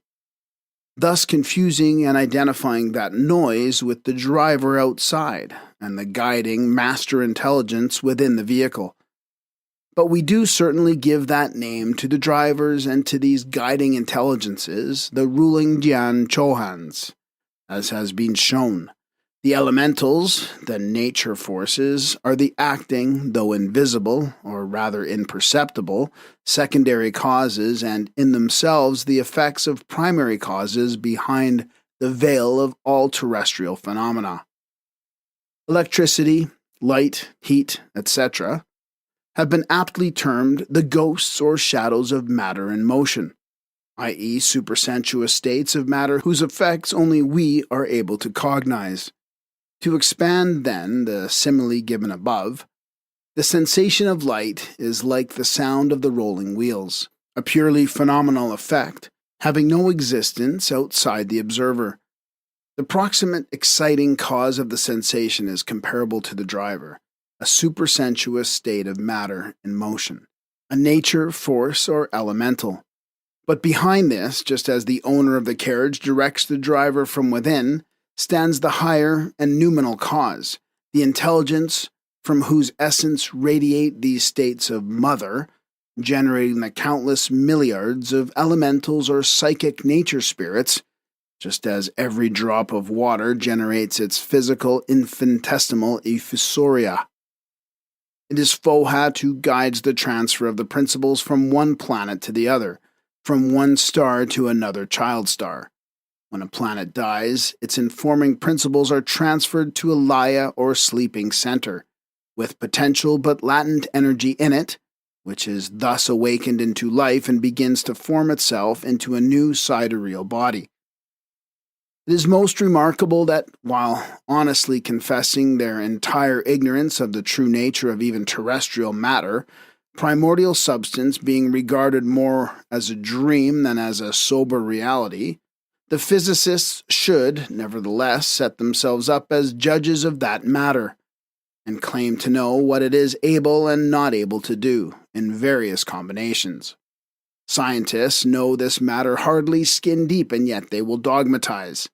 thus confusing and identifying that noise with the driver outside and the guiding master intelligence within the vehicle. But we do certainly give that name to the drivers and to these guiding intelligences, the ruling Jian Chohans, as has been shown. The elementals, the nature forces, are the acting, though invisible, or rather imperceptible, secondary causes and in themselves the effects of primary causes behind the veil of all terrestrial phenomena. Electricity, light, heat, etc., have been aptly termed the ghosts or shadows of matter in motion, i.e. supersensuous states of matter whose effects only we are able to cognize. To expand, then, the simile given above, the sensation of light is like the sound of the rolling wheels, a purely phenomenal effect, having no existence outside the observer. The proximate exciting cause of the sensation is comparable to the driver, a supersensuous state of matter in motion, a nature, force, or elemental. But behind this, just as the owner of the carriage directs the driver from within, stands the higher and noumenal cause, the intelligence from whose essence radiate these states of mother, generating the countless milliards of elementals or psychic nature spirits, just as every drop of water generates its physical infinitesimal effusoria. It is Fohat who guides the transfer of the principles from one planet to the other, from one star to another child star. When a planet dies, its informing principles are transferred to a Laya or sleeping center, with potential but latent energy in it, which is thus awakened into life and begins to form itself into a new sidereal body. It is most remarkable that, while honestly confessing their entire ignorance of the true nature of even terrestrial matter, primordial substance being regarded more as a dream than as a sober reality, the physicists should, nevertheless, set themselves up as judges of that matter, and claim to know what it is able and not able to do, in various combinations. Scientists know this matter hardly skin deep, and yet they will dogmatize.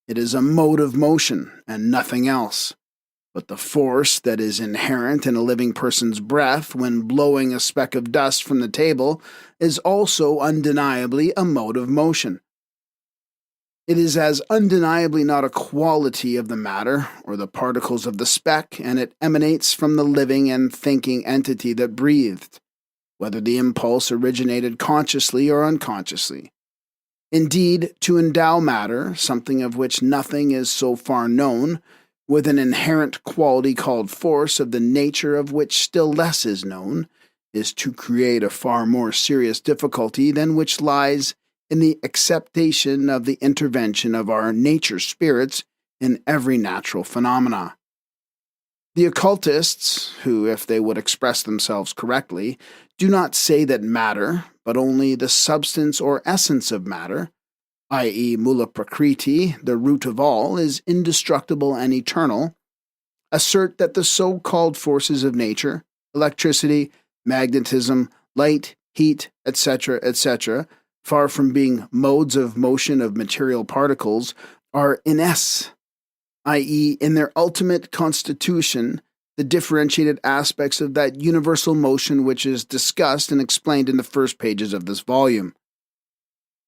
It is a mode of motion, and nothing else. But the force that is inherent in a living person's breath when blowing a speck of dust from the table is also undeniably a mode of motion. It is as undeniably not a quality of the matter or the particles of the speck, and it emanates from the living and thinking entity that breathed, whether the impulse originated consciously or unconsciously. Indeed, to endow matter, something of which nothing is so far known, with an inherent quality called force of the nature of which still less is known, is to create a far more serious difficulty than which lies in the acceptation of the intervention of our nature spirits in every natural phenomena. The occultists, who, if they would express themselves correctly, do not say that matter, but only the substance or essence of matter, i.e. mula prakriti, the root of all, is indestructible and eternal, assert that the so-called forces of nature, electricity, magnetism, light, heat, etc., etc., far from being modes of motion of material particles, are ines, i.e., in their ultimate constitution, the differentiated aspects of that universal motion which is discussed and explained in the first pages of this volume.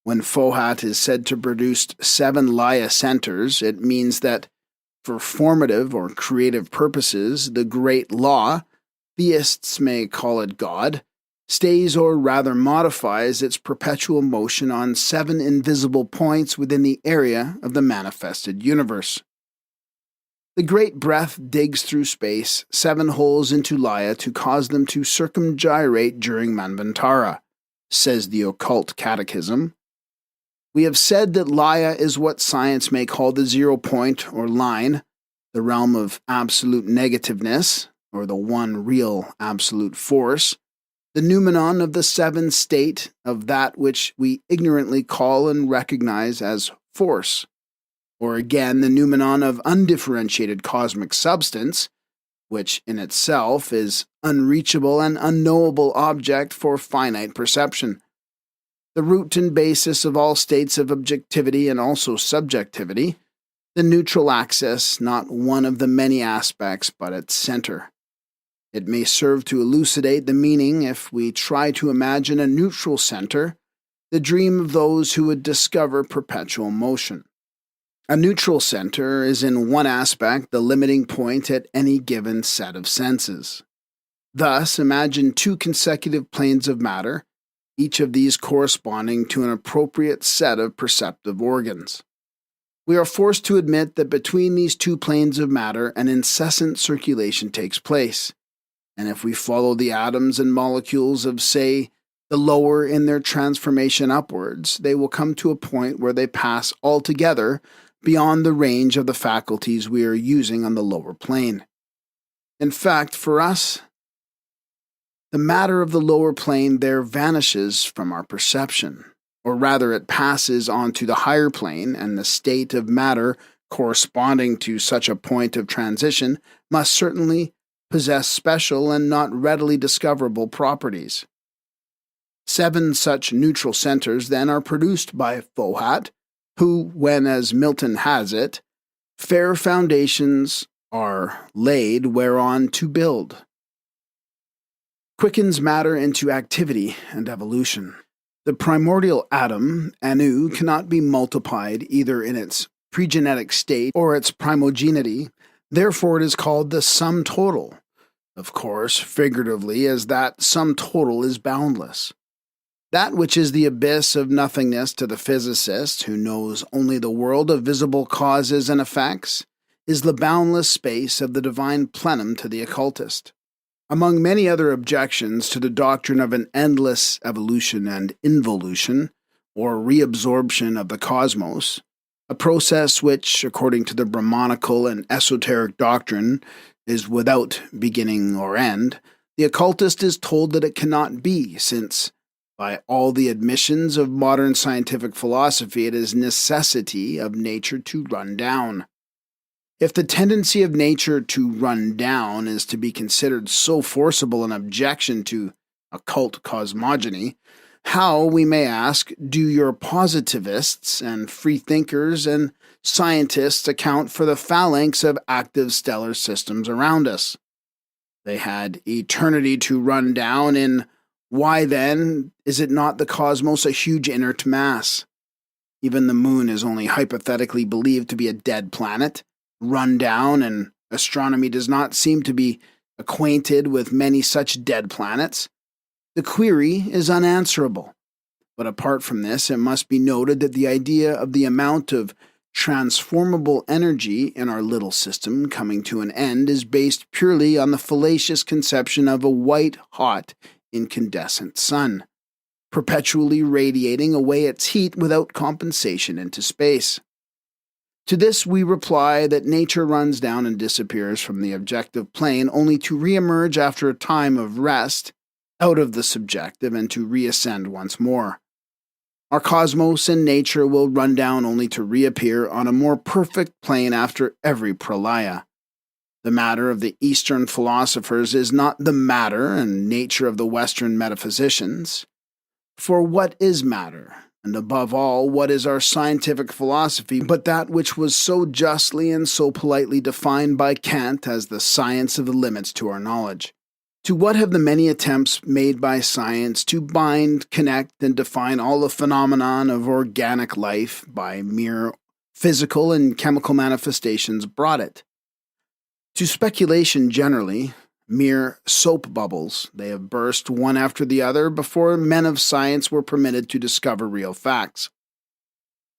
When Fohat is said to produce 7 Laya centers, it means that, for formative or creative purposes, the great law, theists may call it God, stays or rather modifies its perpetual motion on 7 invisible points within the area of the manifested universe. The great breath digs through space 7 holes into Laya to cause them to circumgyrate during Manvantara, says the Occult Catechism. We have said that Laya is what science may call the 0 point or line, the realm of absolute negativeness, or the one real absolute force, the noumenon of the 7th state of that which we ignorantly call and recognize as force, or again the noumenon of undifferentiated cosmic substance, which in itself is unreachable and unknowable object for finite perception. The root and basis of all states of objectivity and also subjectivity, the neutral axis, not one of the many aspects but its center. It may serve to elucidate the meaning if we try to imagine a neutral center, the dream of those who would discover perpetual motion. A neutral center is in one aspect the limiting point at any given set of senses. Thus, imagine 2 consecutive planes of matter, each of these corresponding to an appropriate set of perceptive organs. We are forced to admit that between these 2 planes of matter an incessant circulation takes place, and if we follow the atoms and molecules of, say, the lower in their transformation upwards, they will come to a point where they pass altogether beyond the range of the faculties we are using on the lower plane. In fact, for us, the matter of the lower plane there vanishes from our perception, or rather it passes on to the higher plane, and the state of matter corresponding to such a point of transition must certainly possess special and not readily discoverable properties. 7 such neutral centers then are produced by Fohat, who, when, as Milton has it, fair foundations are laid whereon to build, quickens matter into activity and evolution. The primordial atom, Anu, cannot be multiplied either in its pregenetic state or its primogeneity. Therefore it is called the sum total, of course, figuratively, as that sum total is boundless. That which is the abyss of nothingness to the physicist, who knows only the world of visible causes and effects, is the boundless space of the divine plenum to the occultist. Among many other objections to the doctrine of an endless evolution and involution, or reabsorption of the cosmos, a process which, according to the Brahmanical and Esoteric doctrine, is without beginning or end, the occultist is told that it cannot be, since, by all the admissions of modern scientific philosophy, it is necessity of nature to run down. If the tendency of nature to run down is to be considered so forcible an objection to occult cosmogony, How, we may ask, do your positivists and freethinkers and scientists account for the phalanx of active stellar systems around us? They had eternity to run down in why then is it not the cosmos a huge inert mass? Even the moon is only hypothetically believed to be a dead planet, run down, and astronomy does not seem to be acquainted with many such dead planets. The query is unanswerable. But apart from this, it must be noted that the idea of the amount of transformable energy in our little system coming to an end is based purely on the fallacious conception of a white-hot incandescent sun, perpetually radiating away its heat without compensation into space. To this we reply that nature runs down and disappears from the objective plane only to re-emerge after a time of rest out of the subjective and to reascend once more. Our cosmos and nature will run down only to reappear on a more perfect plane after every pralaya. The matter of the Eastern philosophers is not the matter and nature of the Western metaphysicians. For what is matter, and above all, what is our scientific philosophy, but that which was so justly and so politely defined by Kant as the science of the limits to our knowledge? To what have the many attempts made by science to bind, connect, and define all the phenomenon of organic life by mere physical and chemical manifestations brought it? To speculation generally, mere soap bubbles, they have burst one after the other before men of science were permitted to discover real facts.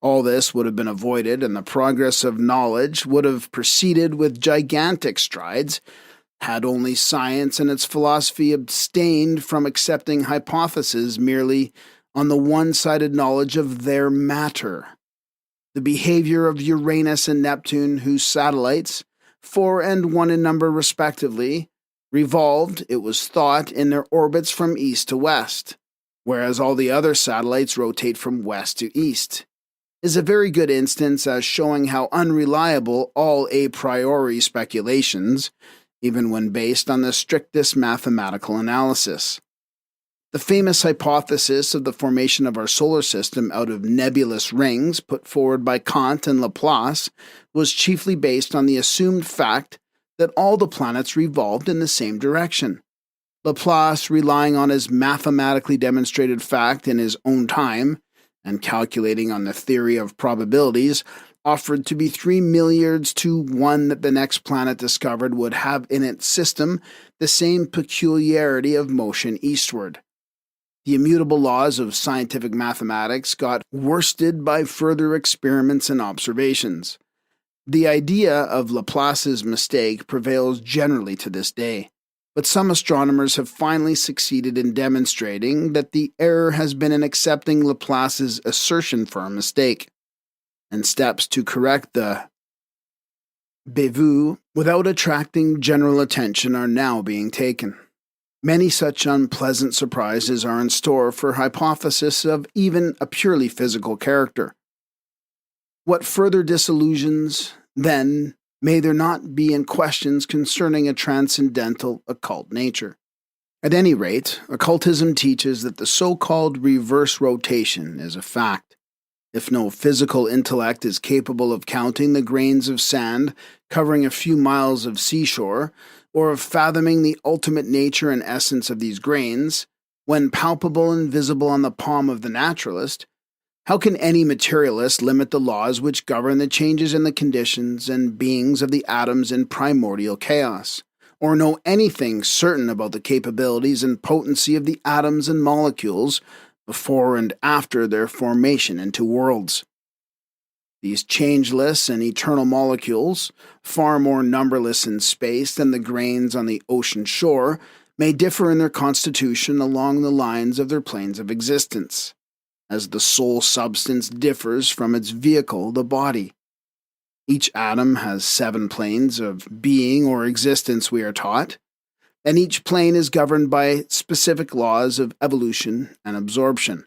All this would have been avoided, and the progress of knowledge would have proceeded with gigantic strides, had only science and its philosophy abstained from accepting hypotheses merely on the one-sided knowledge of their matter. The behavior of Uranus and Neptune, whose satellites, 4 and 1 in number respectively, revolved, it was thought, in their orbits from east to west, whereas all the other satellites rotate from west to east, is a very good instance as showing how unreliable all a priori speculations, even when based on the strictest mathematical analysis. The famous hypothesis of the formation of our solar system out of nebulous rings put forward by Kant and Laplace was chiefly based on the assumed fact that all the planets revolved in the same direction. Laplace, relying on his mathematically demonstrated fact in his own time, and calculating on the theory of probabilities, offered to be 3 milliards to 1 that the next planet discovered would have in its system the same peculiarity of motion eastward. The immutable laws of scientific mathematics got worsted by further experiments and observations. The idea of Laplace's mistake prevails generally to this day, but some astronomers have finally succeeded in demonstrating that the error has been in accepting Laplace's assertion for a mistake, and steps to correct the bévue without attracting general attention are now being taken. Many such unpleasant surprises are in store for hypotheses of even a purely physical character. What further disillusions, then, may there not be in questions concerning a transcendental occult nature? At any rate, occultism teaches that the so-called reverse rotation is a fact. If no physical intellect is capable of counting the grains of sand covering a few miles of seashore, or of fathoming the ultimate nature and essence of these grains, when palpable and visible on the palm of the naturalist, how can any materialist limit the laws which govern the changes in the conditions and beings of the atoms in primordial chaos, or know anything certain about the capabilities and potency of the atoms and molecules before and after their formation into worlds? These changeless and eternal molecules, far more numberless in space than the grains on the ocean shore, may differ in their constitution along the lines of their planes of existence, as the soul substance differs from its vehicle, the body. Each atom has 7 planes of being or existence, we are taught, and each plane is governed by specific laws of evolution and absorption.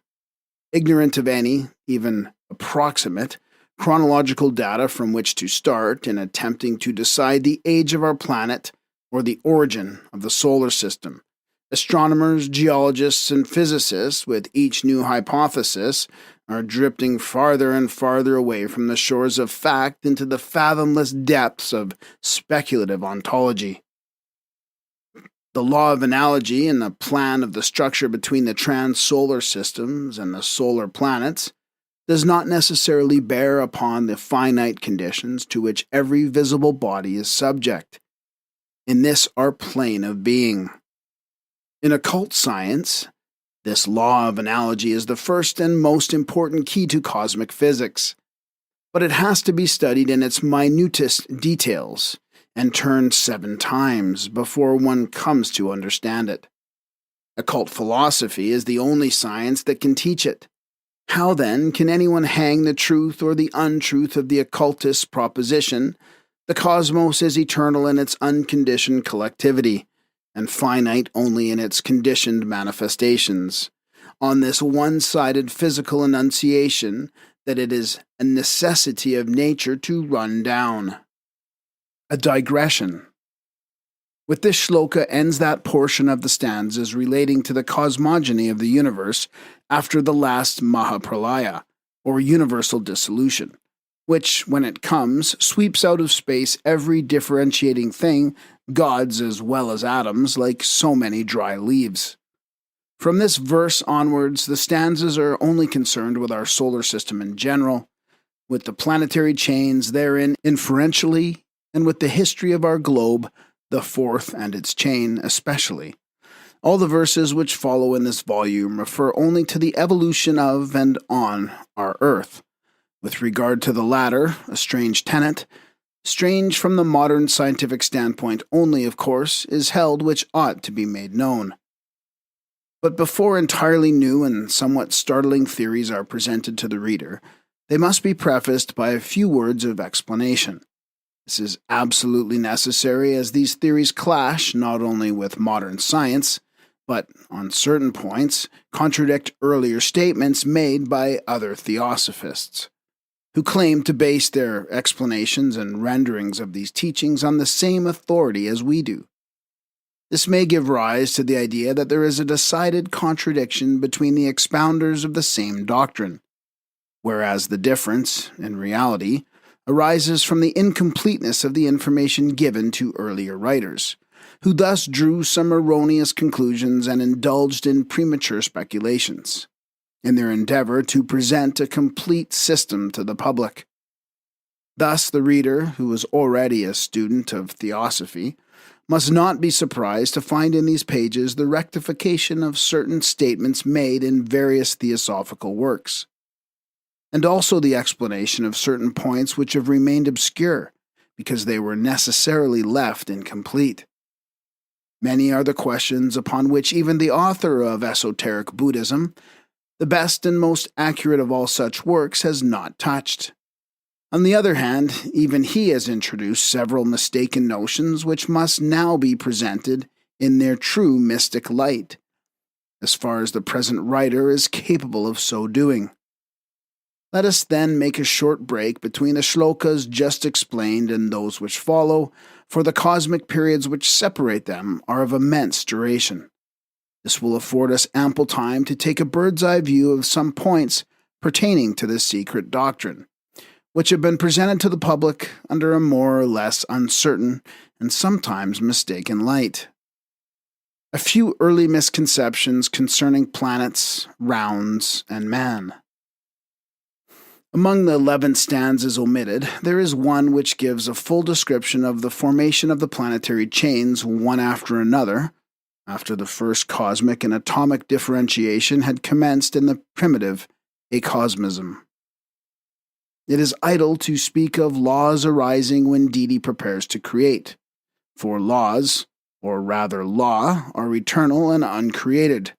Ignorant of any, even approximate, chronological data from which to start in attempting to decide the age of our planet or the origin of the solar system, Astronomers, geologists, and physicists, with each new hypothesis, are drifting farther and farther away from the shores of fact into the fathomless depths of speculative ontology. The law of analogy and the plan of the structure between the trans-solar systems and the solar planets does not necessarily bear upon the finite conditions to which every visible body is subject in this our plane of being. In occult science, this law of analogy is the first and most important key to cosmic physics, but it has to be studied in its minutest details and turned 7 times before one comes to understand it. Occult philosophy is the only science that can teach it. How then can anyone hang the truth or the untruth of the occultist's proposition, the cosmos is eternal in its unconditioned collectivity, and finite only in its conditioned manifestations, on this one-sided physical enunciation that it is a necessity of nature to run down? A digression. With this shloka ends that portion of the stanzas relating to the cosmogony of the universe after the last Mahapralaya, or universal dissolution, which, when it comes, sweeps out of space every differentiating thing, gods as well as atoms, like so many dry leaves. From this verse onwards, the stanzas are only concerned with our solar system in general, with the planetary chains therein inferentially, and with the history of our globe, the fourth and its chain especially. All the verses which follow in this volume refer only to the evolution of and on our earth. With regard to the latter, a strange tenet, strange from the modern scientific standpoint only, of course, is held which ought to be made known. But before entirely new and somewhat startling theories are presented to the reader, they must be prefaced by a few words of explanation. This is absolutely necessary, as these theories clash not only with modern science, but, on certain points, contradict earlier statements made by other theosophists, who claim to base their explanations and renderings of these teachings on the same authority as we do. This may give rise to the idea that there is a decided contradiction between the expounders of the same doctrine, whereas the difference, in reality, arises from the incompleteness of the information given to earlier writers, who thus drew some erroneous conclusions and indulged in premature speculations, in their endeavor to present a complete system to the public. Thus, the reader, who is already a student of Theosophy, must not be surprised to find in these pages the rectification of certain statements made in various theosophical works, and also the explanation of certain points which have remained obscure because they were necessarily left incomplete. Many are the questions upon which even the author of Esoteric Buddhism, the best and most accurate of all such works, has not touched. On the other hand, even he has introduced several mistaken notions which must now be presented in their true mystic light, as far as the present writer is capable of so doing. Let us then make a short break between the shlokas just explained and those which follow, for the cosmic periods which separate them are of immense duration. This will afford us ample time to take a bird's-eye view of some points pertaining to the secret doctrine, which have been presented to the public under a more or less uncertain and sometimes mistaken light. A few early misconceptions concerning planets, rounds, and man. Among the 11 stanzas omitted, there is one which gives a full description of the formation of the planetary chains one after another, after the first cosmic and atomic differentiation had commenced in the primitive acosmism. It is idle to speak of laws arising when deity prepares to create, for laws, or rather law, are eternal and uncreated,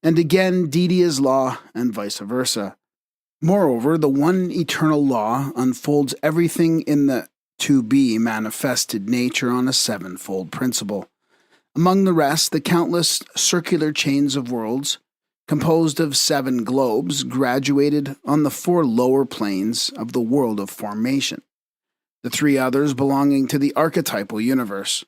and again deity is law, and vice versa. Moreover, the one eternal law unfolds everything in the to-be manifested nature on a sevenfold principle. Among the rest, the countless circular chains of worlds, composed of 7 globes, graduated on the 4 lower planes of the world of formation, the 3 others belonging to the archetypal universe.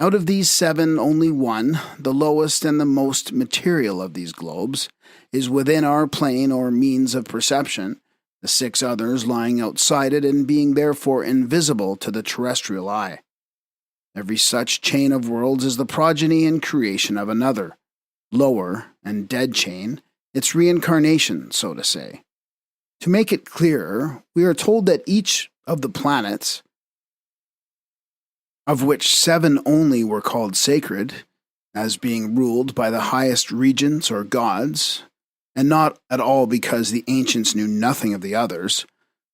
Out of these 7, only one, the lowest and the most material of these globes, is within our plane or means of perception, the 6 others lying outside it and being therefore invisible to the terrestrial eye. Every such chain of worlds is the progeny and creation of another, lower and dead chain, its reincarnation, so to say. To make it clearer, we are told that each of the planets, of which 7 only were called sacred, as being ruled by the highest regents or gods, and not at all because the ancients knew nothing of the others,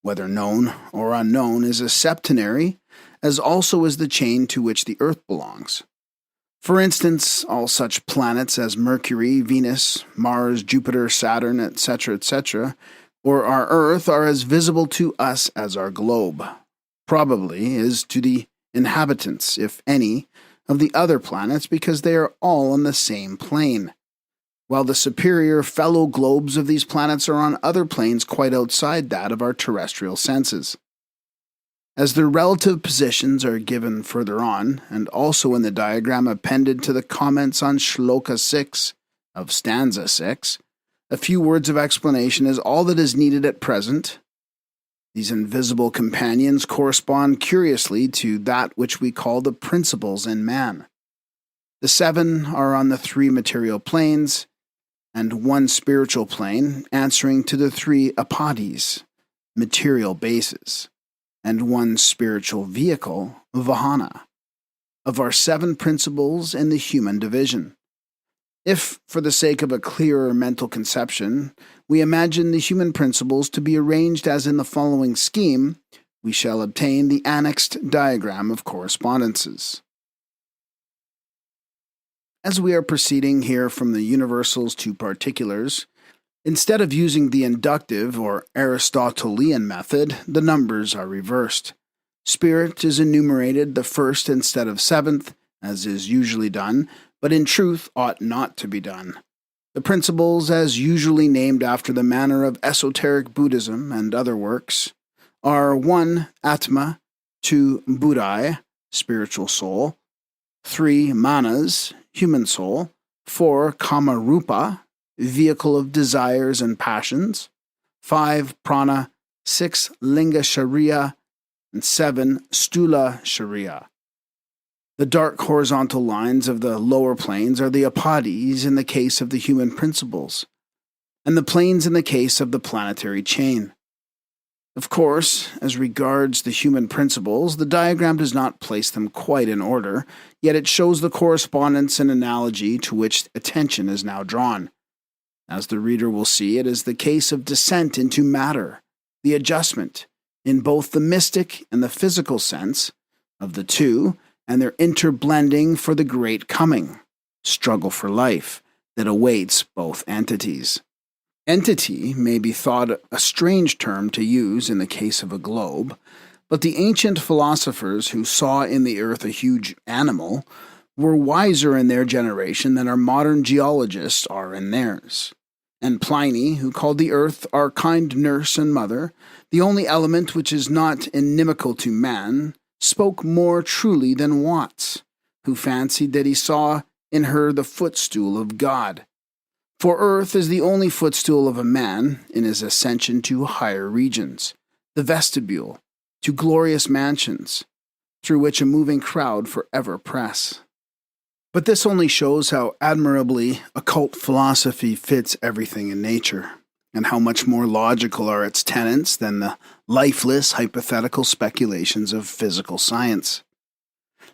whether known or unknown, is a septenary, as also is the chain to which the earth belongs. For instance, all such planets as Mercury, Venus, Mars, Jupiter, Saturn, etc., or our Earth are as visible to us as our globe, probably is to the inhabitants, if any, of the other planets because they are all on the same plane, while the superior fellow globes of these planets are on other planes quite outside that of our terrestrial senses. As their relative positions are given further on, and also in the diagram appended to the comments on Shloka 6 of stanza 6, a few words of explanation is all that is needed at present. These invisible companions correspond curiously to that which we call the principles in man. The 7 are on the 3 material planes, and 1 spiritual plane, answering to the 3 apadis, material bases, and 1 spiritual vehicle, vahana, of our 7 principles in the human division. If, for the sake of a clearer mental conception, we imagine the human principles to be arranged as in the following scheme, we shall obtain the annexed diagram of correspondences. As we are proceeding here from the universals to particulars, instead of using the inductive or Aristotelian method, the numbers are reversed. Spirit is enumerated the 1st instead of 7th, as is usually done, but in truth ought not to be done. The principles, as usually named after the manner of esoteric Buddhism and other works, are 1. Atma, 2. Buddhai, spiritual soul, 3. Manas, human soul, 4. Kamarupa, vehicle of desires and passions, 5. Prana, 6. Linga Sharia, and 7. Stula Sharia. The dark horizontal lines of the lower planes are the apadis in the case of the human principles, and the planes in the case of the planetary chain. Of course, as regards the human principles, the diagram does not place them quite in order, yet it shows the correspondence and analogy to which attention is now drawn. As the reader will see, it is the case of descent into matter, the adjustment, in both the mystic and the physical sense, of the two, and their interblending for the great coming, struggle for life, that awaits both entities. Entity may be thought a strange term to use in the case of a globe, but the ancient philosophers who saw in the earth a huge animal were wiser in their generation than our modern geologists are in theirs. And Pliny, who called the earth our kind nurse and mother, the only element which is not inimical to man, spoke more truly than Watts, who fancied that he saw in her the footstool of God. For earth is the only footstool of a man in his ascension to higher regions, the vestibule, to glorious mansions, through which a moving crowd forever press. But this only shows how admirably occult philosophy fits everything in nature, and how much more logical are its tenets than the lifeless, hypothetical speculations of physical science.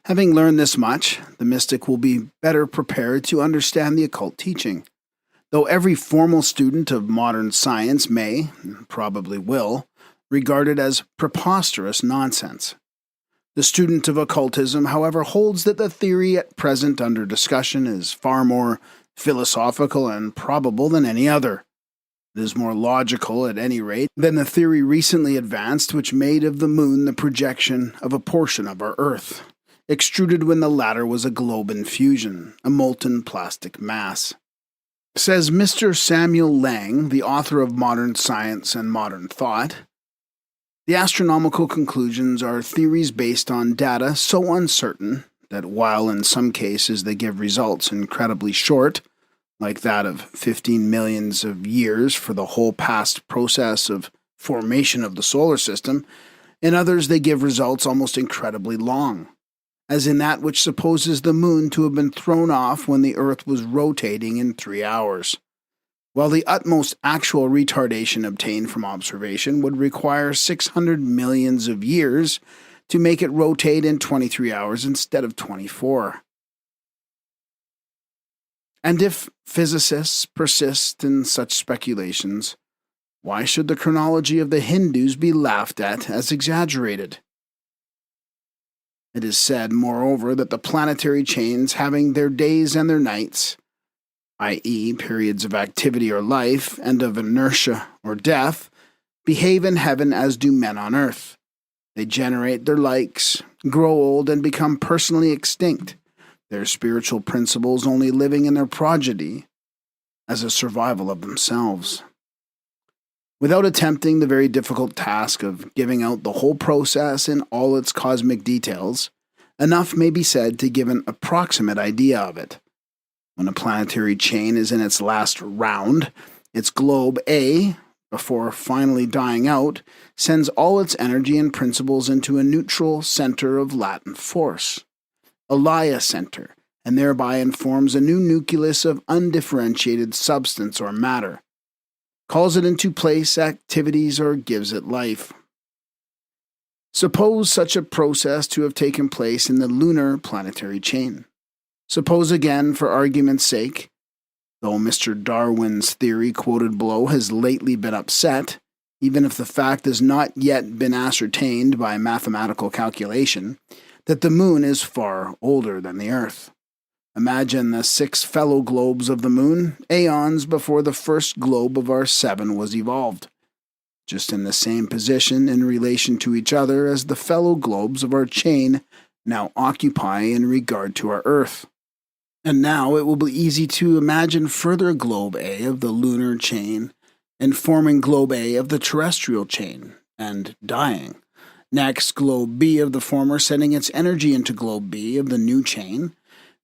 Having learned this much, the mystic will be better prepared to understand the occult teaching, though every formal student of modern science may, and probably will, regard it as preposterous nonsense. The student of occultism, however, holds that the theory at present under discussion is far more philosophical and probable than any other. It is more logical, at any rate, than the theory recently advanced which made of the moon the projection of a portion of our earth, extruded when the latter was a globe in fusion, a molten plastic mass. Says Mr. Samuel Lang, the author of Modern Science and Modern Thought, the astronomical conclusions are theories based on data so uncertain that while in some cases they give results incredibly short, like that of 15 millions of years for the whole past process of formation of the solar system, in others they give results almost incredibly long, as in that which supposes the moon to have been thrown off when the Earth was rotating in 3 hours, while the utmost actual retardation obtained from observation would require 600 millions of years to make it rotate in 23 hours instead of 24. And if physicists persist in such speculations, why should the chronology of the Hindus be laughed at as exaggerated? It is said, moreover, that the planetary chains having their days and their nights, i.e., periods of activity or life and of inertia or death, behave in heaven as do men on earth. They generate their likes, grow old, and become personally extinct, their spiritual principles only living in their progeny as a survival of themselves. Without attempting the very difficult task of giving out the whole process in all its cosmic details, enough may be said to give an approximate idea of it. When a planetary chain is in its last round, its globe A, before finally dying out, sends all its energy and principles into a neutral center of latent force, a Laya center, and thereby informs a new nucleus of undifferentiated substance or matter, calls it into place activities, or gives it life. Suppose such a process to have taken place in the lunar planetary chain. Suppose again, for argument's sake, though Mr. Darwin's theory quoted below has lately been upset, even if the fact has not yet been ascertained by mathematical calculation, that the moon is far older than the Earth. Imagine the 6 fellow globes of the moon, aeons before the first globe of our 7 was evolved, just in the same position in relation to each other as the fellow globes of our chain now occupy in regard to our Earth. And now it will be easy to imagine further globe A of the lunar chain and forming globe A of the terrestrial chain and dying. Next, globe B of the former sending its energy into globe B of the new chain.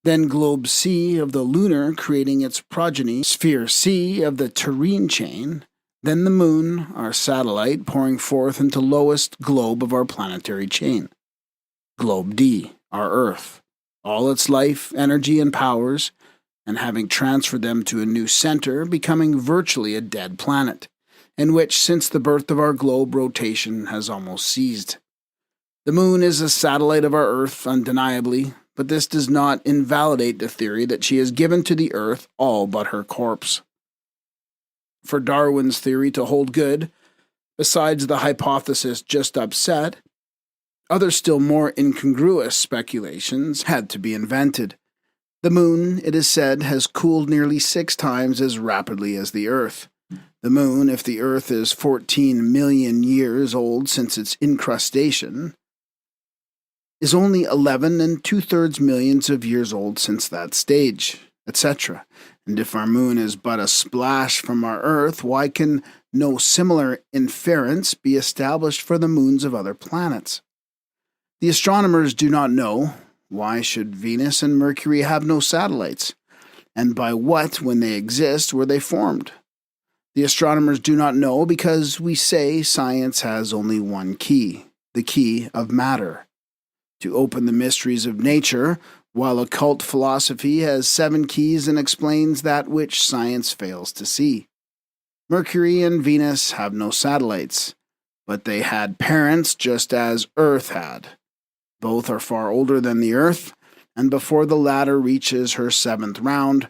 Then globe C of the lunar creating its progeny, sphere C of the terrene chain. Then the moon, our satellite, pouring forth into lowest globe of our planetary chain. Globe D, our Earth, all its life, energy, and powers, and having transferred them to a new center, becoming virtually a dead planet, in which, since the birth of our globe, rotation has almost ceased. The moon is a satellite of our Earth, undeniably, but this does not invalidate the theory that she has given to the Earth all but her corpse. For Darwin's theory to hold good, besides the hypothesis just upset, other still more incongruous speculations had to be invented. The moon, it is said, has cooled nearly 6 times as rapidly as the Earth. The moon, if the Earth is 14 million years old since its incrustation, is only 11 2/3 millions of years old since that stage, etc. And if our moon is but a splash from our Earth, why can no similar inference be established for the moons of other planets? The astronomers do not know. Why should Venus and Mercury have no satellites? And by what, when they exist, were they formed? The astronomers do not know because we say science has only one key, the key of matter, to open the mysteries of nature, while occult philosophy has 7 keys and explains that which science fails to see. Mercury and Venus have no satellites, but they had parents just as Earth had. Both are far older than the Earth, and before the latter reaches her 7th round,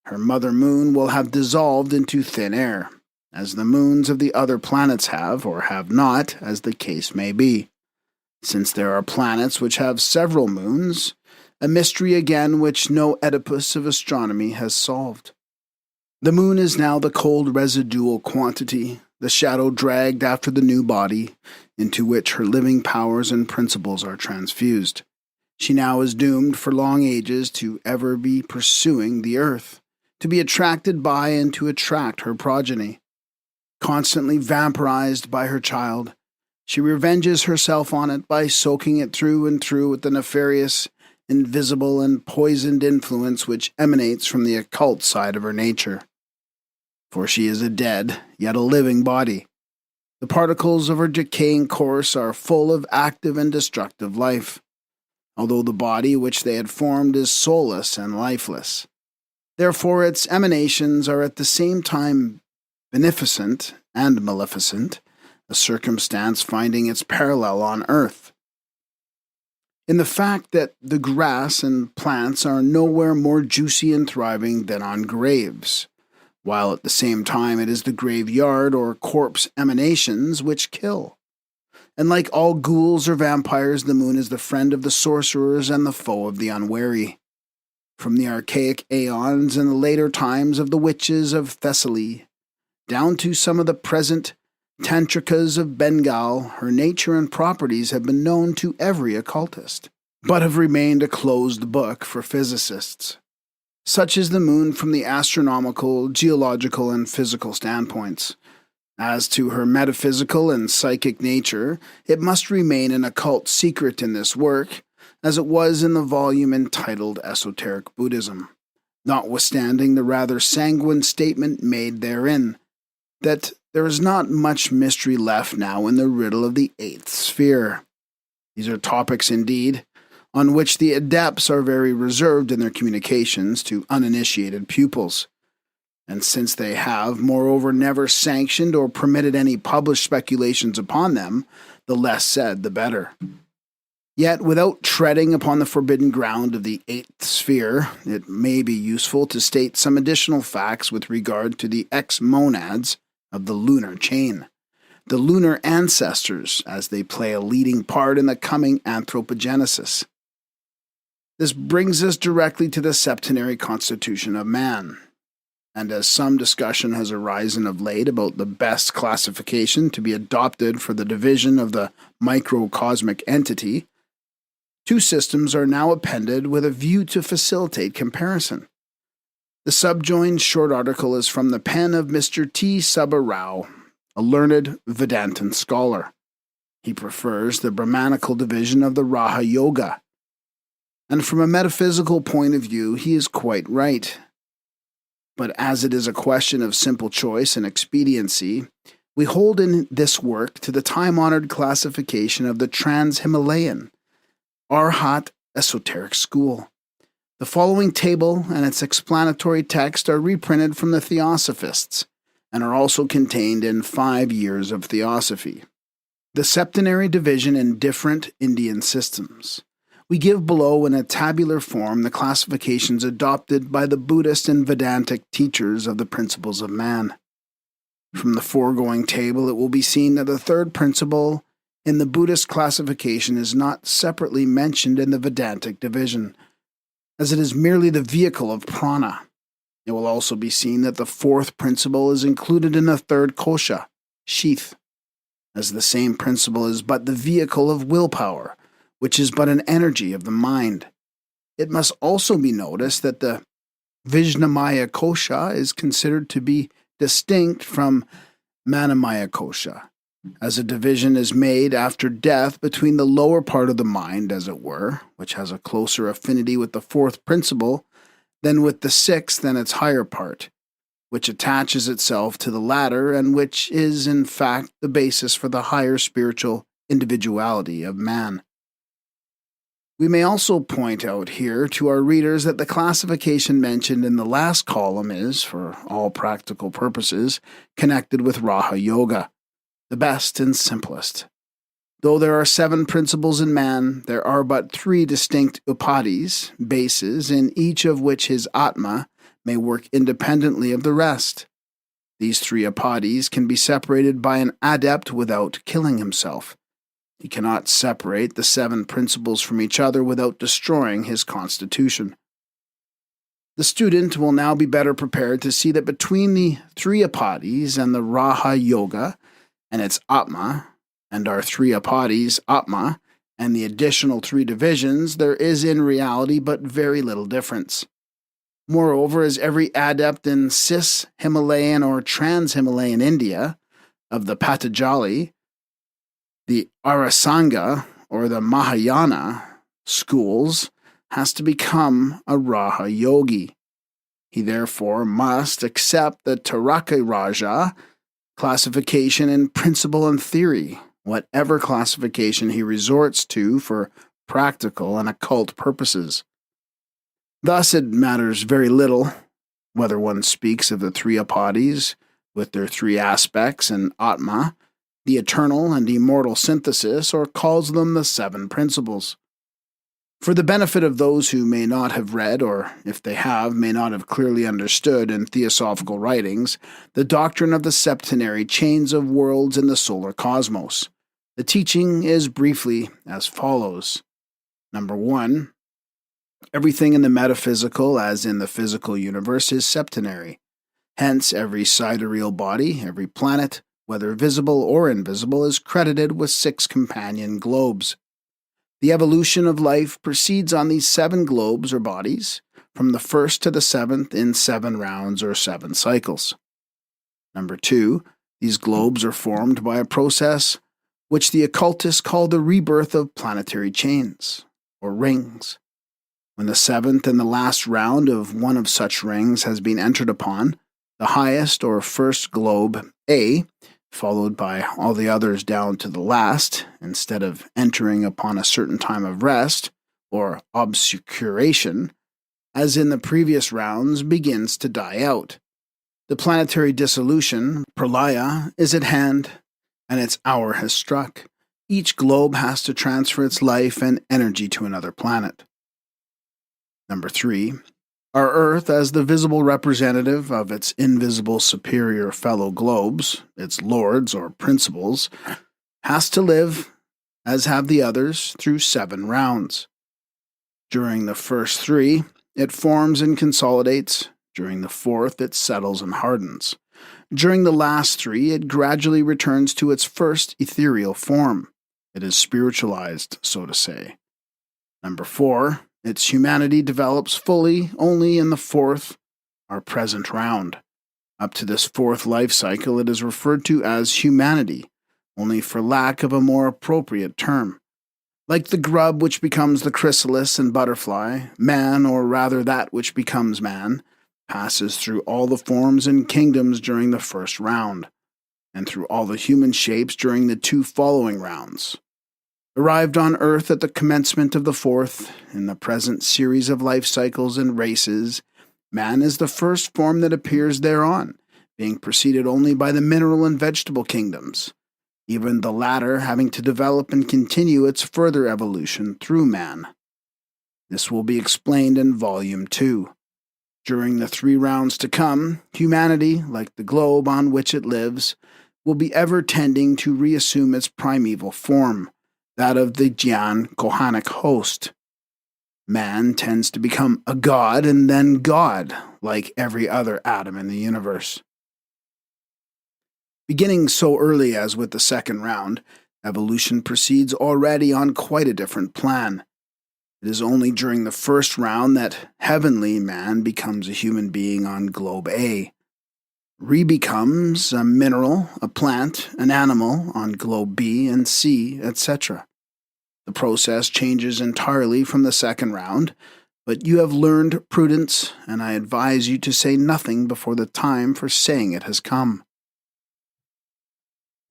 her mother moon will have dissolved into thin air, as the moons of the other planets have, or have not, as the case may be. Since there are planets which have several moons, a mystery again which no Oedipus of astronomy has solved. The moon is now the cold residual quantity, the shadow dragged after the new body, into which her living powers and principles are transfused. She now is doomed for long ages to ever be pursuing the Earth, to be attracted by and to attract her progeny. Constantly vampirized by her child, she revenges herself on it by soaking it through and through with the nefarious invisible and poisoned influence which emanates from the occult side of her nature. For she is a dead, yet a living body. The particles of her decaying course are full of active and destructive life, although the body which they had formed is soulless and lifeless. Therefore its emanations are at the same time beneficent and maleficent, a circumstance finding its parallel on earth, in the fact that the grass and plants are nowhere more juicy and thriving than on graves, while at the same time it is the graveyard or corpse emanations which kill. And like all ghouls or vampires, the moon is the friend of the sorcerers and the foe of the unwary. From the archaic aeons and the later times of the witches of Thessaly, down to some of the present tantrikas of Bengal, her nature and properties have been known to every occultist, but have remained a closed book for physicists. Such is the moon from the astronomical, geological, and physical standpoints. As to her metaphysical and psychic nature, it must remain an occult secret in this work, as it was in the volume entitled Esoteric Buddhism, notwithstanding the rather sanguine statement made therein, that there is not much mystery left now in the riddle of the eighth sphere. These are topics, indeed, on which the adepts are very reserved in their communications to uninitiated pupils, and since they have, moreover, never sanctioned or permitted any published speculations upon them, the less said the better. Yet, without treading upon the forbidden ground of the eighth sphere, it may be useful to state some additional facts with regard to the ex-monads of the lunar chain, the lunar ancestors, as they play a leading part in the coming anthropogenesis. This brings us directly to the septenary constitution of man, and as some discussion has arisen of late about the best classification to be adopted for the division of the microcosmic entity, two systems are now appended with a view to facilitate comparison. The subjoined short article is from the pen of Mr. T. Subba Rao, a learned Vedantin scholar. He prefers the Brahmanical division of the Raja Yoga, and from a metaphysical point of view he is quite right. But as it is a question of simple choice and expediency, we hold in this work to the time-honored classification of the Trans-Himalayan, Arhat Esoteric School. The following table and its explanatory text are reprinted from the Theosophists, and are also contained in 5 years of Theosophy. The septenary division in different Indian systems. We give below in a tabular form the classifications adopted by the Buddhist and Vedantic teachers of the principles of man. From the foregoing table it will be seen that the third principle in the Buddhist classification is not separately mentioned in the Vedantic division, as it is merely the vehicle of prana. It will also be seen that the fourth principle is included in the third kosha, sheath, as the same principle is but the vehicle of willpower, which is but an energy of the mind. It must also be noticed that the Vijnamaya kosha is considered to be distinct from Manamaya kosha, as a division is made after death between the lower part of the mind, as it were, which has a closer affinity with the fourth principle than with the sixth and its higher part, which attaches itself to the latter and which is, in fact, the basis for the higher spiritual individuality of man. We may also point out here to our readers that the classification mentioned in the last column is, for all practical purposes, connected with Raja Yoga, the best and simplest. Though there are 7 principles in man, there are but 3 distinct upadhis, bases, in each of which his Atma may work independently of the rest. These 3 upadhis can be separated by an adept without killing himself. He cannot separate the 7 principles from each other without destroying his constitution. The student will now be better prepared to see that between the 3 upadhis and the Raja Yoga and its Atma, and our 3 upadhis, Atma, and the additional 3 divisions, there is in reality but very little difference. Moreover, as every adept in cis-Himalayan or trans-Himalayan India, of the Patanjali, the Arasanga, or the Mahayana schools, has to become a Raja yogi. He therefore must accept the Taraka Raja classification in principle and theory, whatever classification he resorts to for practical and occult purposes. Thus it matters very little whether one speaks of the three apadis with their three aspects and Atma, the eternal and immortal synthesis, or calls them the seven principles. For the benefit of those who may not have read, or if they have, may not have clearly understood in theosophical writings, the doctrine of the septenary chains of worlds in the solar cosmos, the teaching is briefly as follows. Number 1, everything in the metaphysical, as in the physical universe, is septenary. Hence, every sidereal body, every planet, whether visible or invisible, is credited with 6 companion globes. The evolution of life proceeds on these 7 globes or bodies, from the 1st to the 7th in 7 rounds or 7 cycles. Number 2, these globes are formed by a process which the occultists call the rebirth of planetary chains, or rings. When the 7th and the last round of one of such rings has been entered upon, the highest or first globe, A, followed by all the others down to the last, instead of entering upon a certain time of rest, or obscuration, as in the previous rounds, begins to die out. The planetary dissolution, pralaya, is at hand, and its hour has struck. Each globe has to transfer its life and energy to another planet. Number 3, our Earth, as the visible representative of its invisible superior fellow globes, its lords or principles, has to live, as have the others, through 7 rounds. During the first 3, it forms and consolidates. During the 4th, it settles and hardens. During the last 3, it gradually returns to its first ethereal form. It is spiritualized, so to say. Number 4, its humanity develops fully only in the 4th, our present round. Up to this 4th life cycle, it is referred to as humanity, only for lack of a more appropriate term. Like the grub which becomes the chrysalis and butterfly, man, or rather that which becomes man, passes through all the forms and kingdoms during the first round, and through all the human shapes during the 2 following rounds. Arrived on Earth at the commencement of the 4th, in the present series of life cycles and races, man is the first form that appears thereon, being preceded only by the mineral and vegetable kingdoms, even the latter having to develop and continue its further evolution through man. This will be explained in Volume 2. During the 3 rounds to come, humanity, like the globe on which it lives, will be ever tending to reassume its primeval form, that of the Gyan Kohanic host. Man tends to become a god and then God, like every other atom in the universe. Beginning so early as with the 2nd round, evolution proceeds already on quite a different plan. It is only during the 1st round that heavenly man becomes a human being on globe A, re-becomes a mineral, a plant, an animal on globe B and C, etc. The process changes entirely from the 2nd round, but you have learned prudence, and I advise you to say nothing before the time for saying it has come.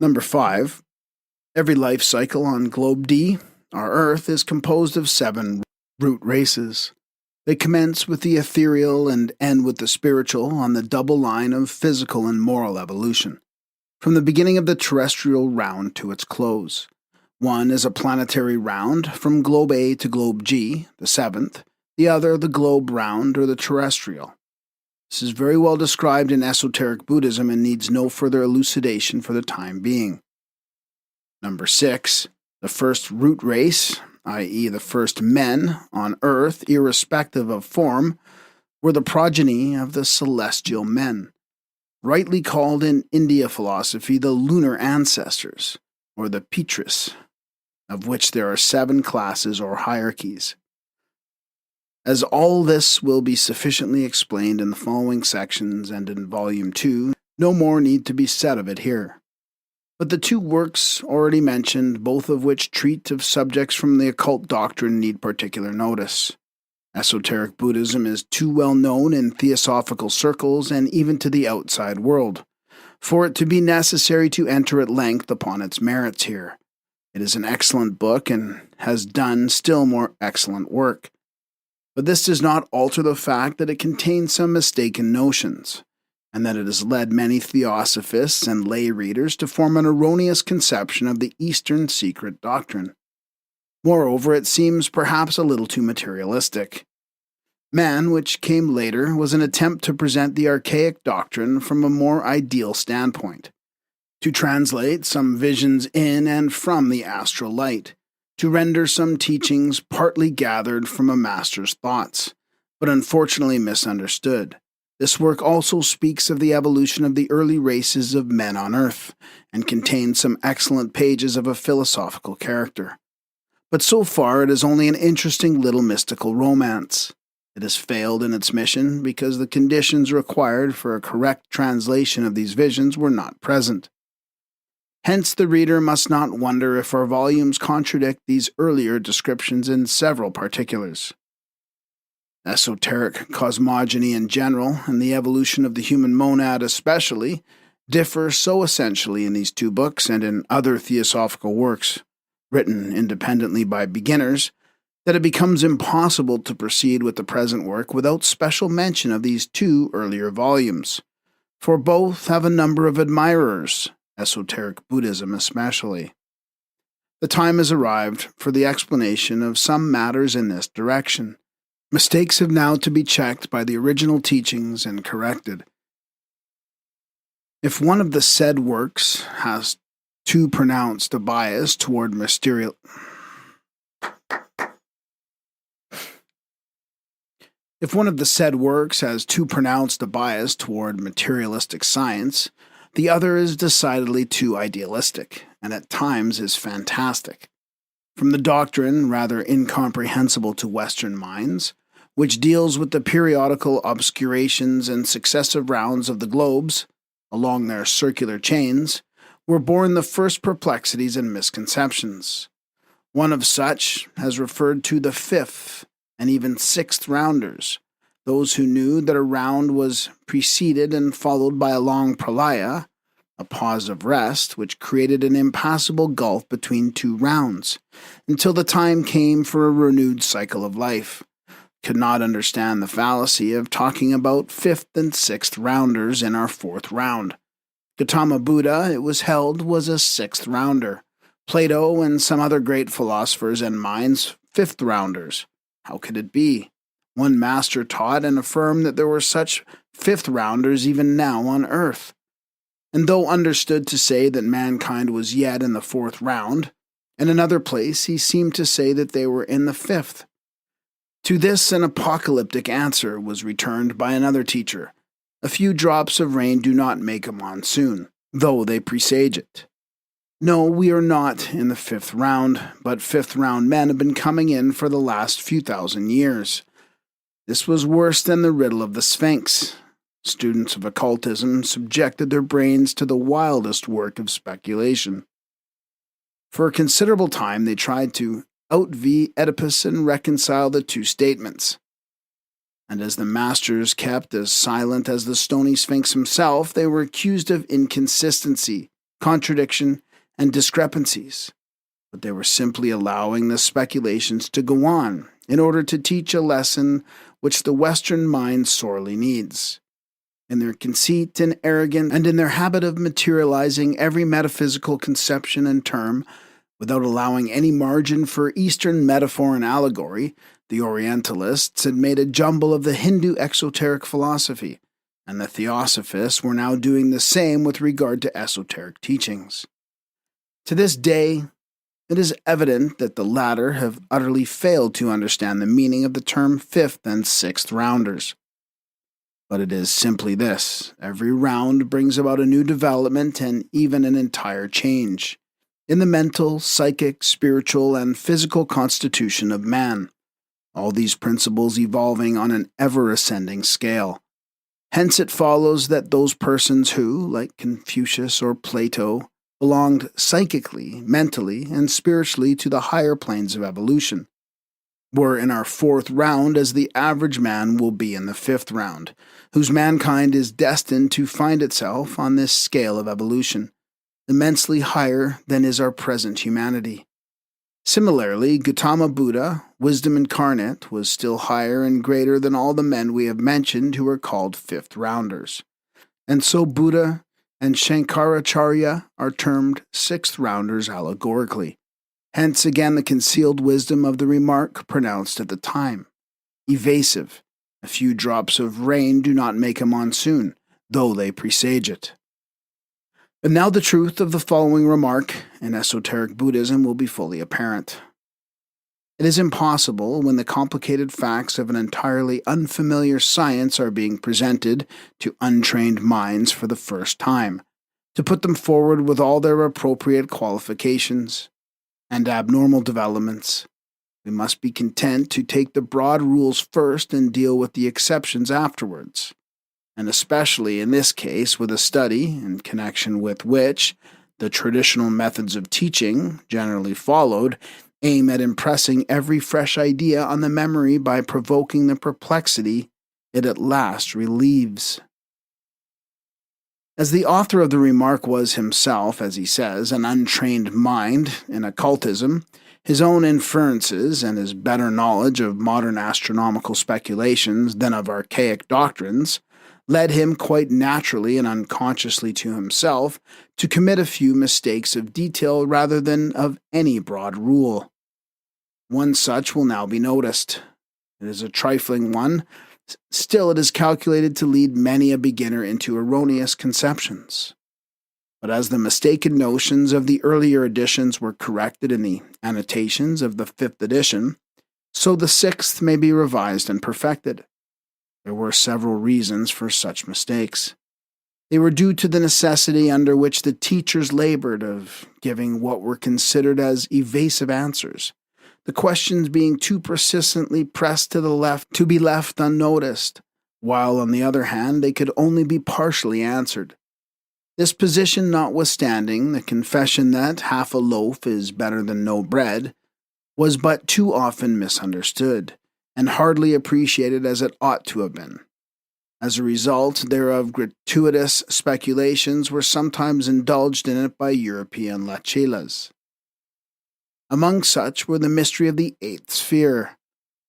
Number 5. Every life cycle on globe D, our Earth, is composed of 7 root races. They commence with the ethereal and end with the spiritual on the double line of physical and moral evolution, from the beginning of the terrestrial round to its close. One is a planetary round from globe A to globe G, the 7th, the other the globe round or the terrestrial. This is very well described in esoteric Buddhism and needs no further elucidation for the time being. Number 6, the first root race, i.e. the first men on Earth, irrespective of form, were the progeny of the celestial men, rightly called in India philosophy the lunar ancestors, or the Pitris, of which there are 7 classes or hierarchies. As all this will be sufficiently explained in the following sections and in Volume 2, no more need to be said of it here. But the 2 works already mentioned, both of which treat of subjects from the occult doctrine, need particular notice. Esoteric Buddhism is too well known in theosophical circles and even to the outside world, for it to be necessary to enter at length upon its merits here. It is an excellent book and has done still more excellent work. But this does not alter the fact that it contains some mistaken notions, and that it has led many theosophists and lay readers to form an erroneous conception of the Eastern Secret Doctrine. Moreover, it seems perhaps a little too materialistic. Man, which came later, was an attempt to present the archaic doctrine from a more ideal standpoint, to translate some visions in and from the astral light, to render some teachings partly gathered from a master's thoughts, but unfortunately misunderstood. This work also speaks of the evolution of the early races of men on earth, and contains some excellent pages of a philosophical character. But so far it is only an interesting little mystical romance. It has failed in its mission because the conditions required for a correct translation of these visions were not present. Hence the reader must not wonder if our volumes contradict these earlier descriptions in several particulars. Esoteric cosmogony in general, and the evolution of the human monad especially, differ so essentially in these two books and in other theosophical works, written independently by beginners, that it becomes impossible to proceed with the present work without special mention of these two earlier volumes, for both have a number of admirers, Esoteric Buddhism especially. The time has arrived for the explanation of some matters in this direction. Mistakes have now to be checked by the original teachings and corrected. If one of the said works has too pronounced a bias toward materialistic science, the other is decidedly too idealistic, and at times is fantastic. From the doctrine, rather incomprehensible to Western minds, which deals with the periodical obscurations and successive rounds of the globes, along their circular chains, were born the first perplexities and misconceptions. One of such has referred to the fifth and even sixth rounders, those who knew that a round was preceded and followed by a long pralaya, a pause of rest, which created an impassable gulf between two rounds, until the time came for a renewed cycle of life, could not understand the fallacy of talking about fifth and sixth rounders in our fourth round. Gautama Buddha, it was held, was a sixth rounder. Plato and some other great philosophers and minds, fifth rounders. How could it be? One master taught and affirmed that there were such fifth rounders even now on earth. And though understood to say that mankind was yet in the fourth round, in another place he seemed to say that they were in the fifth. To this an apocalyptic answer was returned by another teacher. A few drops of rain do not make a monsoon, though they presage it. No, we are not in the fifth round, but fifth round men have been coming in for the last few thousand years. This was worse than the riddle of the Sphinx. Students of occultism subjected their brains to the wildest work of speculation. For a considerable time they tried to out-vie Oedipus and reconcile the two statements. And as the masters kept as silent as the stony Sphinx himself, they were accused of inconsistency, contradiction, and discrepancies. But they were simply allowing the speculations to go on in order to teach a lesson which the Western mind sorely needs. In their conceit and arrogance, and in their habit of materializing every metaphysical conception and term without allowing any margin for Eastern metaphor and allegory, the Orientalists had made a jumble of the Hindu exoteric philosophy, and the Theosophists were now doing the same with regard to esoteric teachings. To this day, it is evident that the latter have utterly failed to understand the meaning of the term fifth and sixth rounders. But it is simply this: every round brings about a new development and even an entire change in the mental, psychic, spiritual, and physical constitution of man, all these principles evolving on an ever-ascending scale. Hence it follows that those persons who, like Confucius or Plato, belonged psychically, mentally, and spiritually to the higher planes of evolution, We're in our 4th round, as the average man will be in the 5th round, whose mankind is destined to find itself on this scale of evolution, immensely higher than is our present humanity. Similarly, Gautama Buddha, wisdom incarnate, was still higher and greater than all the men we have mentioned who are called 5th rounders. And so Buddha and Shankaracharya are termed 6th rounders allegorically. Hence again the concealed wisdom of the remark pronounced at the time. Evasive. A few drops of rain do not make a monsoon, though they presage it. And now the truth of the following remark in esoteric Buddhism will be fully apparent. It is impossible, when the complicated facts of an entirely unfamiliar science are being presented to untrained minds for the first time, to put them forward with all their appropriate qualifications and abnormal developments. We must be content to take the broad rules first and deal with the exceptions afterwards, and especially in this case with a study in connection with which the traditional methods of teaching, generally followed, aim at impressing every fresh idea on the memory by provoking the perplexity it at last relieves. As the author of the remark was himself, as he says, an untrained mind in occultism, his own inferences and his better knowledge of modern astronomical speculations than of archaic doctrines led him quite naturally and unconsciously to himself to commit a few mistakes of detail rather than of any broad rule. One such will now be noticed. It is a trifling one. Still, it is calculated to lead many a beginner into erroneous conceptions. But as the mistaken notions of the earlier editions were corrected in the annotations of the 5th edition, so the 6th may be revised and perfected. There were several reasons for such mistakes. They were due to the necessity under which the teachers labored of giving what were considered as evasive answers, the questions being too persistently pressed to the left to be left unnoticed, while on the other hand they could only be partially answered. This position notwithstanding, the confession that half a loaf is better than no bread was but too often misunderstood, and hardly appreciated as it ought to have been. As a result thereof, gratuitous speculations were sometimes indulged in it by European lachelas. Among such were the mystery of the 8th sphere,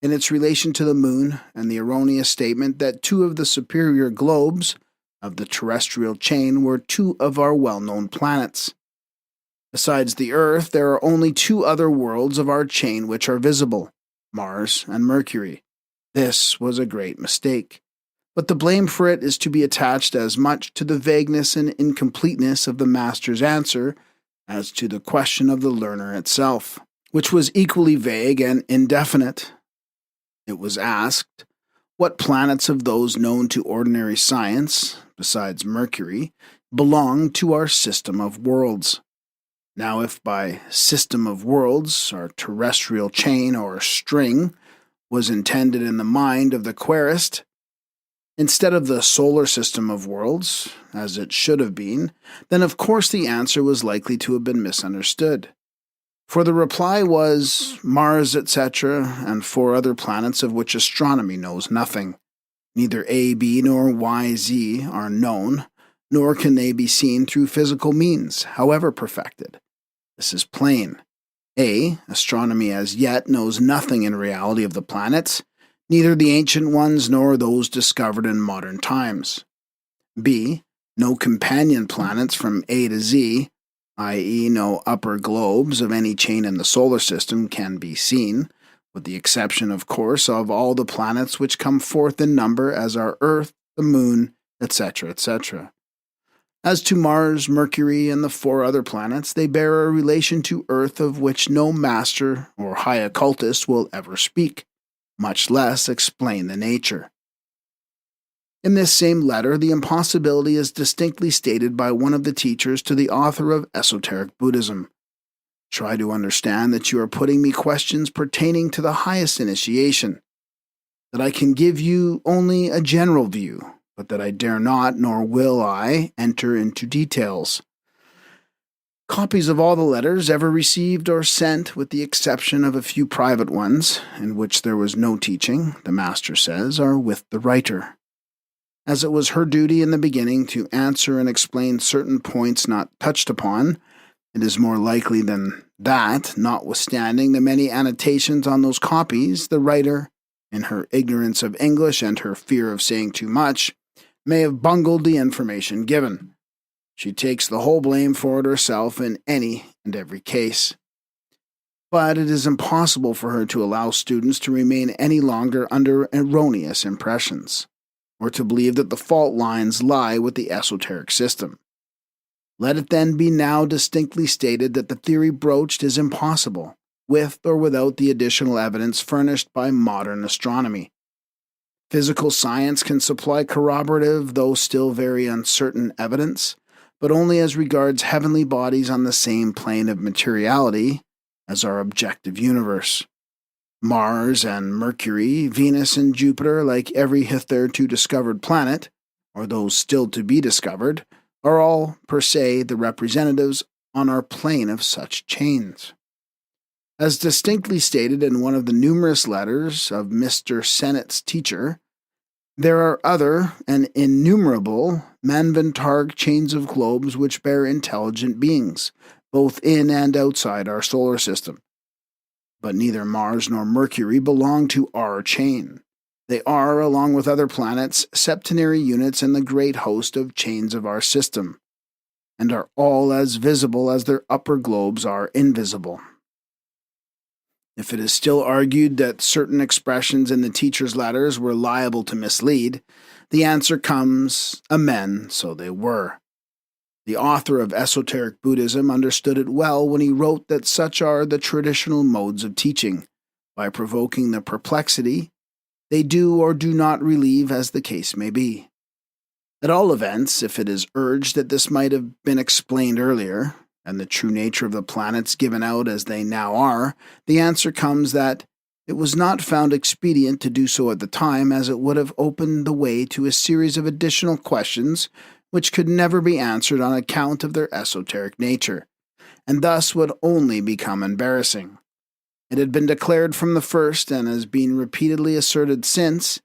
in its relation to the moon, and the erroneous statement that 2 of the superior globes of the terrestrial chain were 2 of our well-known planets. Besides the Earth, there are only 2 other worlds of our chain which are visible, Mars and Mercury. This was a great mistake, but the blame for it is to be attached as much to the vagueness and incompleteness of the master's answer as to the question of the learner itself, which was equally vague and indefinite. It was asked, what planets of those known to ordinary science, besides Mercury, belong to our system of worlds? Now, if by system of worlds our terrestrial chain or string was intended in the mind of the querist, instead of the solar system of worlds, as it should have been, then of course the answer was likely to have been misunderstood. For the reply was Mars, etc., and 4 other planets of which astronomy knows nothing. Neither A, B, nor Y, Z are known, nor can they be seen through physical means, however perfected. This is plain. A, astronomy as yet knows nothing in reality of the planets, neither the ancient ones nor those discovered in modern times. B, no companion planets from A to Z, i.e. no upper globes of any chain in the solar system can be seen, with the exception, of course, of all the planets which come forth in number as our Earth, the Moon, etc., etc. As to Mars, Mercury, and the 4 other planets, they bear a relation to Earth of which no master or high occultist will ever speak, much less explain the nature. In this same letter, the impossibility is distinctly stated by one of the teachers to the author of Esoteric Buddhism. Try to understand that you are putting me questions pertaining to the highest initiation, that I can give you only a general view, but that I dare not, nor will I, enter into details. Copies of all the letters ever received or sent, with the exception of a few private ones, in which there was no teaching, the master says, are with the writer. As it was her duty in the beginning to answer and explain certain points not touched upon, it is more likely than that, notwithstanding the many annotations on those copies, the writer, in her ignorance of English and her fear of saying too much, may have bungled the information given. She takes the whole blame for it herself in any and every case. But it is impossible for her to allow students to remain any longer under erroneous impressions, or to believe that the fault lines lie with the esoteric system. Let it then be now distinctly stated that the theory broached is impossible, with or without the additional evidence furnished by modern astronomy. Physical science can supply corroborative, though still very uncertain, evidence, but only as regards heavenly bodies on the same plane of materiality as our objective universe. Mars and Mercury, Venus and Jupiter, like every hitherto discovered planet, or those still to be discovered, are all, per se, the representatives on our plane of such chains. As distinctly stated in one of the numerous letters of Mr. Sennett's teacher, there are other and innumerable Manvantarg chains of globes which bear intelligent beings, both in and outside our solar system. But neither Mars nor Mercury belong to our chain. They are, along with other planets, septenary units in the great host of chains of our system, and are all as visible as their upper globes are invisible. If it is still argued that certain expressions in the teacher's letters were liable to mislead, the answer comes, amen, so they were. The author of Esoteric Buddhism understood it well when he wrote that such are the traditional modes of teaching. By provoking the perplexity, they do or do not relieve as the case may be. At all events, if it is urged that this might have been explained earlier, and the true nature of the planets given out as they now are, the answer comes that it was not found expedient to do so at the time, as it would have opened the way to a series of additional questions which could never be answered on account of their esoteric nature, and thus would only become embarrassing. It had been declared from the first, and has been repeatedly asserted since,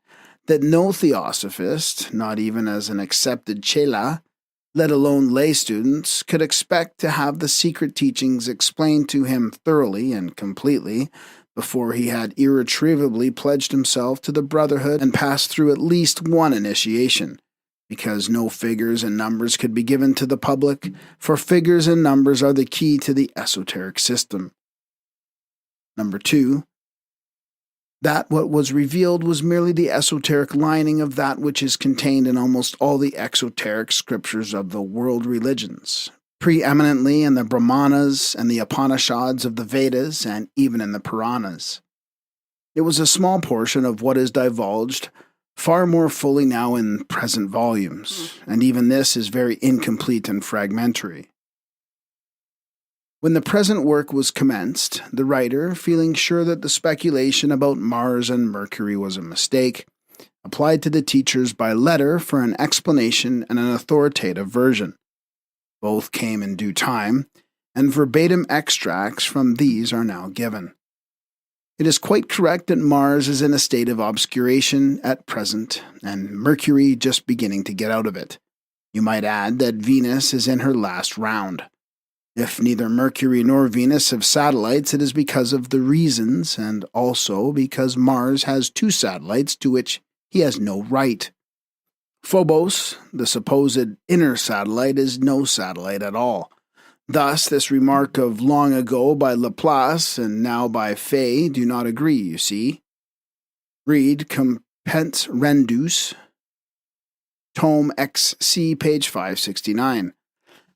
that no theosophist, not even as an accepted chela, let alone lay students, could expect to have the secret teachings explained to him thoroughly and completely before he had irretrievably pledged himself to the brotherhood and passed through at least one initiation, because no figures and numbers could be given to the public, for figures and numbers are the key to the esoteric system. Number 2. That what was revealed was merely the esoteric lining of that which is contained in almost all the exoteric scriptures of the world religions, preeminently in the Brahmanas and the Upanishads of the Vedas, and even in the Puranas. It was a small portion of what is divulged far more fully now in present volumes, and even this is very incomplete and fragmentary. When the present work was commenced, the writer, feeling sure that the speculation about Mars and Mercury was a mistake, applied to the teachers by letter for an explanation and an authoritative version. Both came in due time, and verbatim extracts from these are now given. It is quite correct that Mars is in a state of obscuration at present, and Mercury just beginning to get out of it. You might add that Venus is in her last round. If neither Mercury nor Venus have satellites, it is because of the reasons, and also because Mars has 2 satellites to which he has no right. Phobos, the supposed inner satellite, is no satellite at all. Thus, this remark of long ago by Laplace and now by Fay do not agree, you see. Read Compens Rendus, Tome XC, page 569.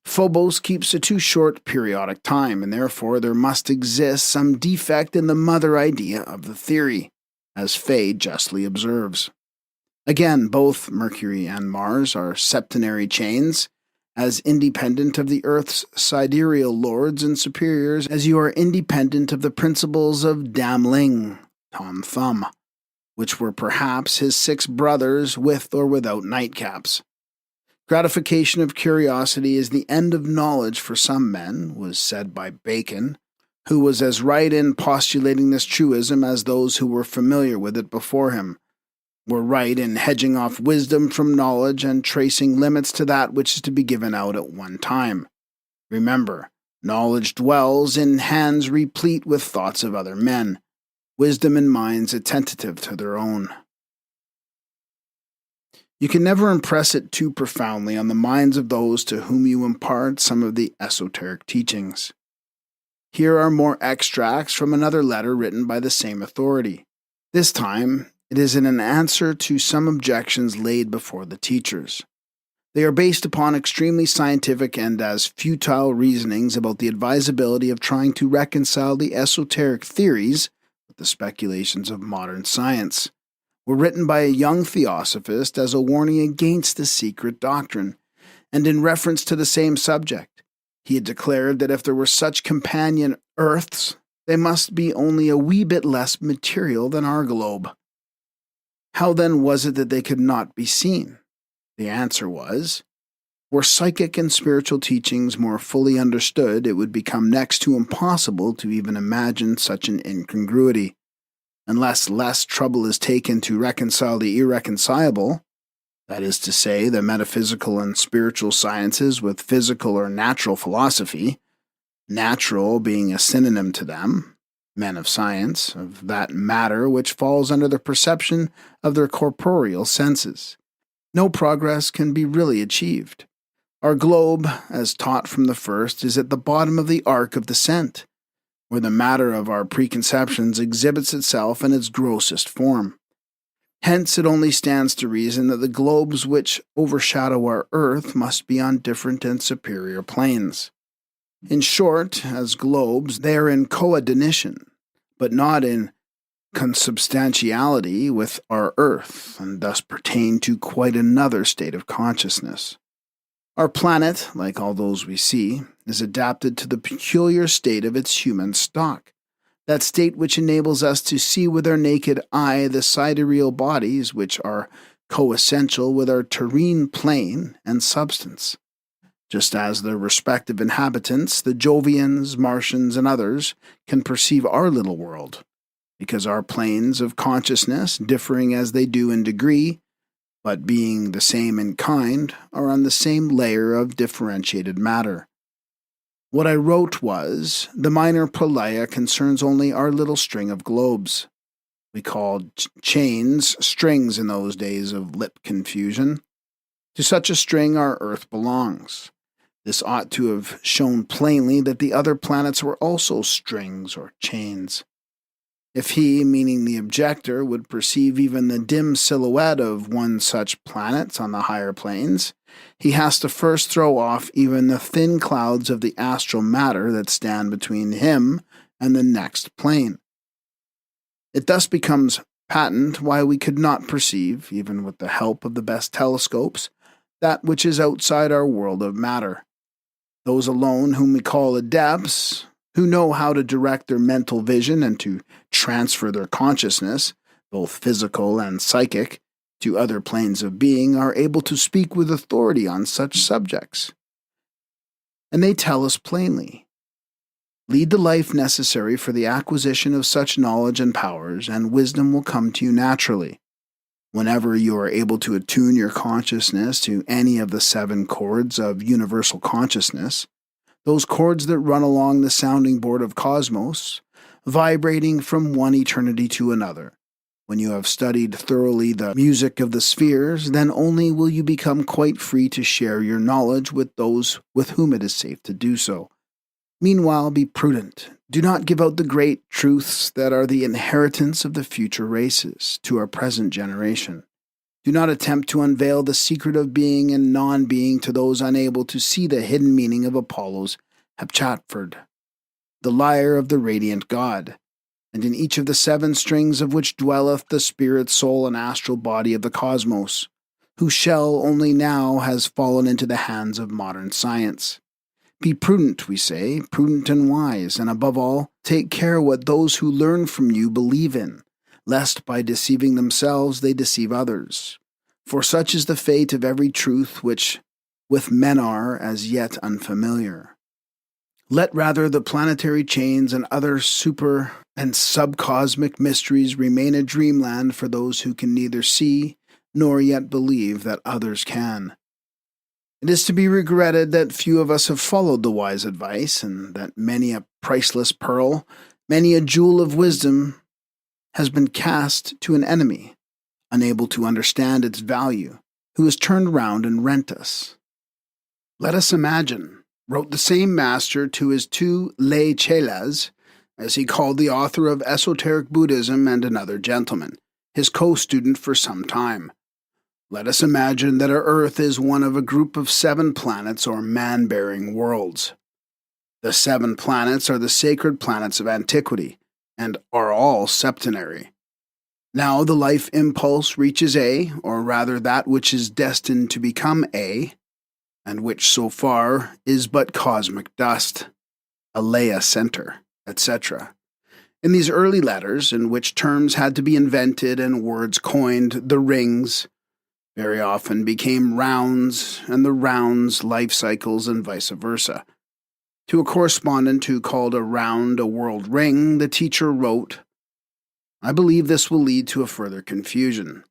Phobos keeps a too short periodic time, and therefore there must exist some defect in the mother idea of the theory, as Fay justly observes. Again, both Mercury and Mars are septenary chains, as independent of the Earth's sidereal lords and superiors as you are independent of the principles of Dam Ling, Tom Thumb, which were perhaps his 6 brothers with or without nightcaps. Gratification of curiosity is the end of knowledge for some men, was said by Bacon, who was as right in postulating this truism as those who were familiar with it before him were right in hedging off wisdom from knowledge and tracing limits to that which is to be given out at one time. Remember, knowledge dwells in hands replete with thoughts of other men, wisdom in minds attentive to their own. You can never impress it too profoundly on the minds of those to whom you impart some of the esoteric teachings. Here are more extracts from another letter written by the same authority. This time, it is in an answer to some objections laid before the teachers. They are based upon extremely scientific and as futile reasonings about the advisability of trying to reconcile the esoteric theories with the speculations of modern science. Were written by a young theosophist as a warning against the secret doctrine, and in reference to the same subject. He had declared that if there were such companion earths, they must be only a wee bit less material than our globe. How then was it that they could not be seen? The answer was, were psychic and spiritual teachings more fully understood, it would become next to impossible to even imagine such an incongruity. Unless less trouble is taken to reconcile the irreconcilable, that is to say, the metaphysical and spiritual sciences with physical or natural philosophy, natural being a synonym to them, men of science, of that matter which falls under the perception of their corporeal senses. No progress can be really achieved. Our globe, as taught from the first, is at the bottom of the arc of descent, where the matter of our preconceptions exhibits itself in its grossest form. Hence it only stands to reason that the globes which overshadow our earth must be on different and superior planes. In short, as globes, they are in coordination, but not in consubstantiality with our earth, and thus pertain to quite another state of consciousness. Our planet, like all those we see, is adapted to the peculiar state of its human stock, that state which enables us to see with our naked eye the sidereal bodies which are coessential with our terrene plane and substance. Just as their respective inhabitants, the Jovians, Martians, and others, can perceive our little world, because our planes of consciousness, differing as they do in degree, but being the same in kind, are on the same layer of differentiated matter. What I wrote was, the minor polea concerns only our little string of globes. We called chains strings in those days of lip confusion. To such a string our earth belongs. This ought to have shown plainly that the other planets were also strings or chains. If he, meaning the objector, would perceive even the dim silhouette of one such planet on the higher planes, he has to first throw off even the thin clouds of the astral matter that stand between him and the next plane. It thus becomes patent why we could not perceive, even with the help of the best telescopes, that which is outside our world of matter. Those alone whom we call adepts, who know how to direct their mental vision and to transfer their consciousness, both physical and psychic, to other planes of being, are able to speak with authority on such subjects. And they tell us plainly, lead the life necessary for the acquisition of such knowledge and powers, and wisdom will come to you naturally. Whenever you are able to attune your consciousness to any of the 7 chords of universal consciousness, those chords that run along the sounding board of cosmos, vibrating from one eternity to another. When you have studied thoroughly the music of the spheres, then only will you become quite free to share your knowledge with those with whom it is safe to do so. Meanwhile, be prudent. Do not give out the great truths that are the inheritance of the future races to our present generation. Do not attempt to unveil the secret of being and non-being to those unable to see the hidden meaning of Apollo's heptatford, the lyre of the radiant god, and in each of the 7 strings of which dwelleth the spirit, soul, and astral body of the cosmos, whose shell only now has fallen into the hands of modern science. Be prudent, we say, prudent and wise, and above all, take care what those who learn from you believe in, lest by deceiving themselves they deceive others. For such is the fate of every truth which with men are as yet unfamiliar. Let rather the planetary chains and other super and subcosmic mysteries remain a dreamland for those who can neither see nor yet believe that others can. It is to be regretted that few of us have followed the wise advice, and that many a priceless pearl, many a jewel of wisdom, has been cast to an enemy, unable to understand its value, who has turned round and rent us. Let us imagine, wrote the same master to his two lay chelas, as he called the author of Esoteric Buddhism and another gentleman, his co-student for some time. Let us imagine that our Earth is one of a group of 7 planets or man-bearing worlds. The 7 planets are the sacred planets of antiquity, and are all septenary. Now the life impulse reaches A, or rather that which is destined to become A, and which so far is but cosmic dust, a Leia center, etc. In these early letters, in which terms had to be invented and words coined, the rings very often became rounds, and the rounds life cycles, and vice versa. To a correspondent who called a round a world ring, the teacher wrote, "I believe this will lead to a further confusion.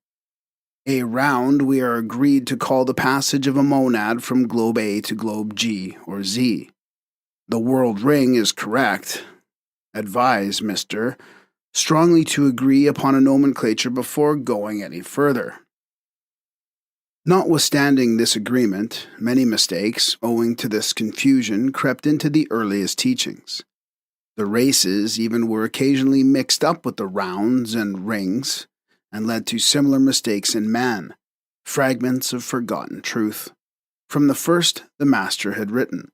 A round we are agreed to call the passage of a monad from globe A to globe G or Z. The world ring is correct. Advise, Mr. strongly to agree upon a nomenclature before going any further." Notwithstanding this agreement, many mistakes, owing to this confusion, crept into the earliest teachings. The races even were occasionally mixed up with the rounds and rings, and led to similar mistakes in man, fragments of forgotten truth. From the first, the Master had written,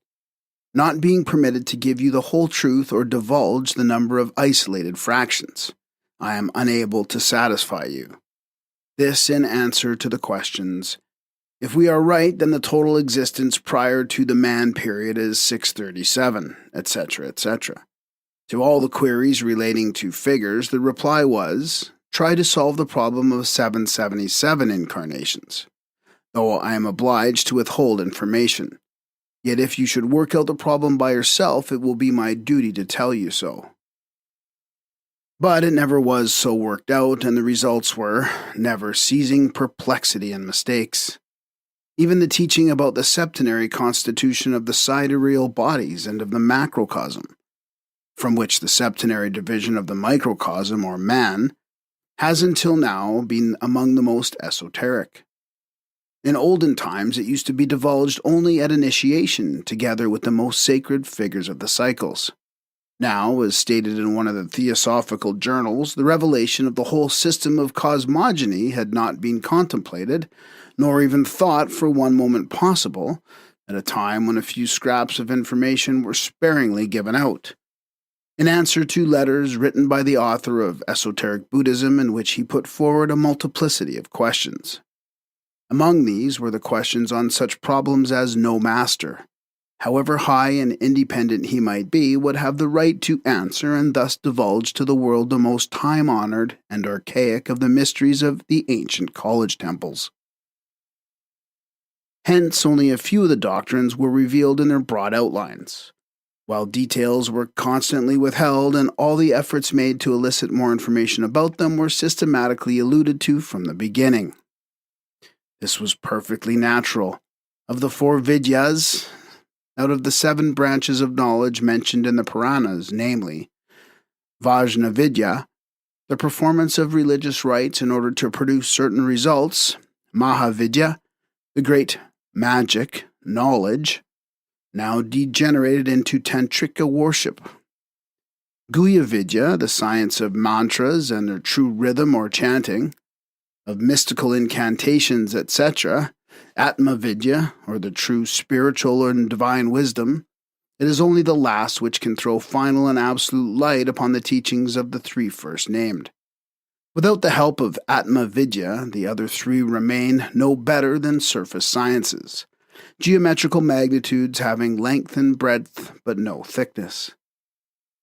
not being permitted to give you the whole truth or divulge the number of isolated fractions, I am unable to satisfy you. This in answer to the questions, if we are right, then the total existence prior to the man period is 637, etc., etc. To all the queries relating to figures, the reply was, try to solve the problem of 777 incarnations, though I am obliged to withhold information. Yet if you should work out the problem by yourself, it will be my duty to tell you so. But it never was so worked out, and the results were never-ceasing perplexity and mistakes. Even the teaching about the septenary constitution of the sidereal bodies and of the macrocosm, from which the septenary division of the microcosm, or man, has until now been among the most esoteric. In olden times it used to be divulged only at initiation, together with the most sacred figures of the cycles. Now, as stated in one of the Theosophical journals, the revelation of the whole system of cosmogony had not been contemplated, nor even thought for one moment possible, at a time when a few scraps of information were sparingly given out. In answer to letters written by the author of Esoteric Buddhism, in which he put forward a multiplicity of questions. Among these were the questions on such problems as no master, however high and independent he might be, would have the right to answer, and thus divulge to the world the most time-honored and archaic of the mysteries of the ancient college temples. Hence, only a few of the doctrines were revealed in their broad outlines, while details were constantly withheld, and all the efforts made to elicit more information about them were systematically alluded to from the beginning. This was perfectly natural. Of the 4 vidyas, out of the 7 branches of knowledge mentioned in the Puranas, namely, Vajna Vidya, the performance of religious rites in order to produce certain results, Mahavidya, the great magic, knowledge, now degenerated into Tantrika worship, Guhya Vidya, the science of mantras and their true rhythm or chanting, of mystical incantations, etc., Atma Vidya, or the true spiritual and divine wisdom. It is only the last which can throw final and absolute light upon the teachings of the 3 first named. Without the help of Atma Vidya, the other 3 remain no better than surface sciences, geometrical magnitudes having length and breadth but no thickness.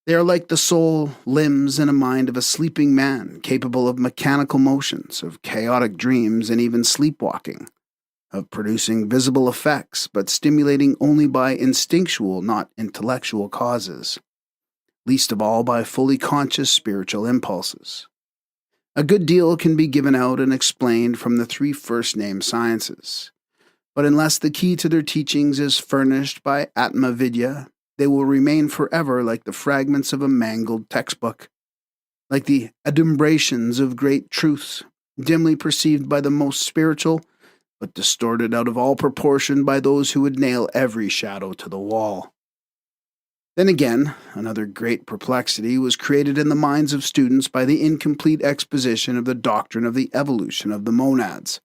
They are like the soul, limbs, and a mind of a sleeping man, capable of mechanical motions, of chaotic dreams, and even sleepwalking, of producing visible effects, but stimulating only by instinctual, not intellectual causes, least of all by fully conscious spiritual impulses. A good deal can be given out and explained from the three first-name sciences, but unless the key to their teachings is furnished by Atma Vidya, they will remain forever like the fragments of a mangled textbook, like the adumbrations of great truths, dimly perceived by the most spiritual, but distorted out of all proportion by those who would nail every shadow to the wall. Then again, another great perplexity was created in the minds of students by the incomplete exposition of the doctrine of the evolution of the monads.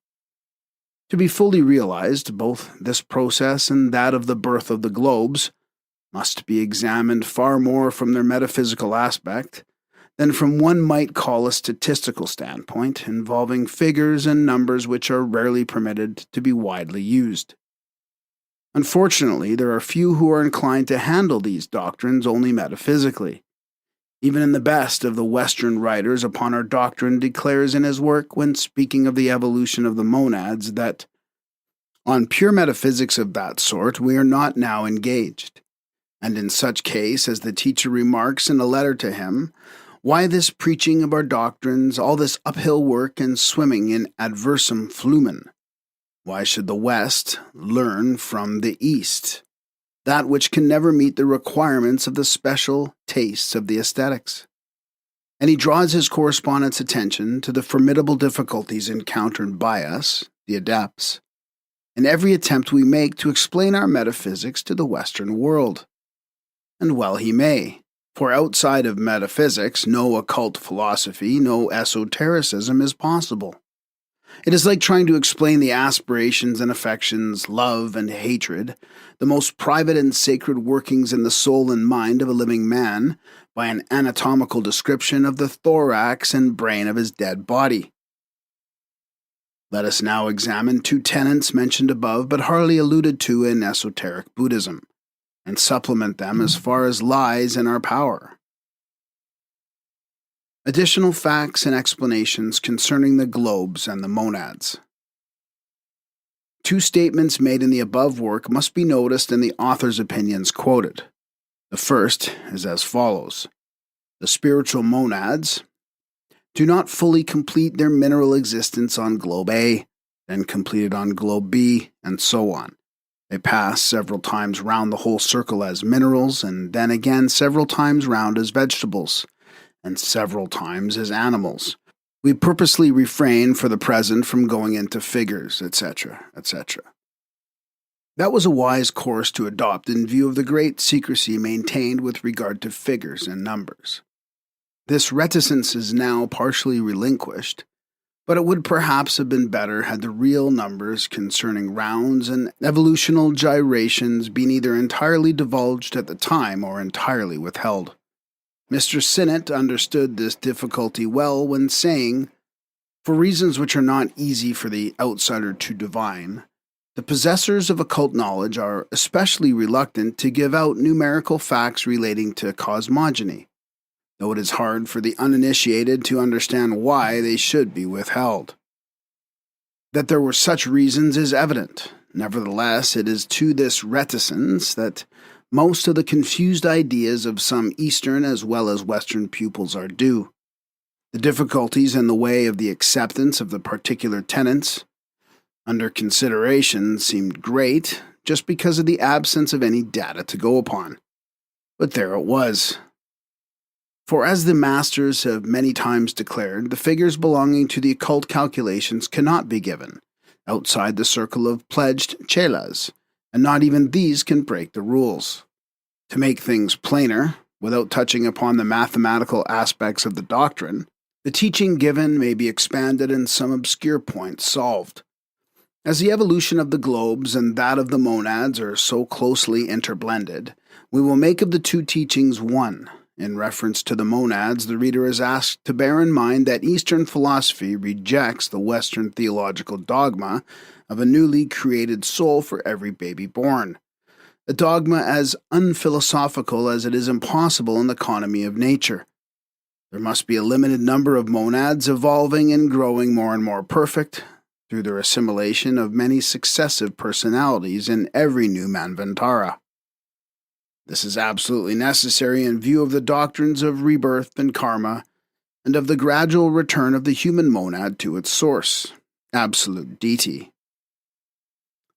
To be fully realized, both this process and that of the birth of the globes must be examined far more from their metaphysical aspect than from one might call a statistical standpoint, involving figures and numbers which are rarely permitted to be widely used. Unfortunately, there are few who are inclined to handle these doctrines only metaphysically. Even in the best of the Western writers upon our doctrine declares in his work, when speaking of the evolution of the monads, that on pure metaphysics of that sort we are not now engaged. And in such case, as the teacher remarks in a letter to him, why this preaching of our doctrines, all this uphill work and swimming in adversum flumen? Why should the West learn from the East that which can never meet the requirements of the special tastes of the aesthetics? And he draws his correspondent's attention to the formidable difficulties encountered by us, the adepts, in every attempt we make to explain our metaphysics to the Western world. And well he may, for outside of metaphysics, no occult philosophy, no esotericism is possible. It is like trying to explain the aspirations and affections, love and hatred, the most private and sacred workings in the soul and mind of a living man, by an anatomical description of the thorax and brain of his dead body. Let us now examine two tenets mentioned above but hardly alluded to in esoteric Buddhism, and supplement them as far as lies in our power. Additional facts and explanations concerning the globes and the monads. Two statements made in the above work must be noticed in the author's opinions quoted. The first is as follows. The spiritual monads do not fully complete their mineral existence on globe A, then complete it on globe B, and so on. They pass several times round the whole circle as minerals, and then again several times round as vegetables, and several times as animals. We purposely refrain for the present from going into figures, etc., etc. That was a wise course to adopt in view of the great secrecy maintained with regard to figures and numbers. This reticence is now partially relinquished, but it would perhaps have been better had the real numbers concerning rounds and evolutional gyrations been either entirely divulged at the time or entirely withheld. Mr. Sinnett understood this difficulty well when saying, for reasons which are not easy for the outsider to divine, the possessors of occult knowledge are especially reluctant to give out numerical facts relating to cosmogony, though it is hard for the uninitiated to understand why they should be withheld. That there were such reasons is evident. Nevertheless, it is to this reticence that most of the confused ideas of some Eastern as well as Western pupils are due. The difficulties in the way of the acceptance of the particular tenets under consideration seemed great just because of the absence of any data to go upon. But there it was. For as the masters have many times declared, the figures belonging to the occult calculations cannot be given outside the circle of pledged chelas, and not even these can break the rules. To make things plainer, without touching upon the mathematical aspects of the doctrine, the teaching given may be expanded and some obscure points solved. As the evolution of the globes and that of the monads are so closely interblended, we will make of the two teachings one. In reference to the monads, the reader is asked to bear in mind that Eastern philosophy rejects the Western theological dogma of a newly created soul for every baby born, a dogma as unphilosophical as it is impossible in the economy of nature. There must be a limited number of monads evolving and growing more and more perfect, through their assimilation of many successive personalities in every new Manvantara. This is absolutely necessary in view of the doctrines of rebirth and karma, and of the gradual return of the human monad to its source, absolute deity.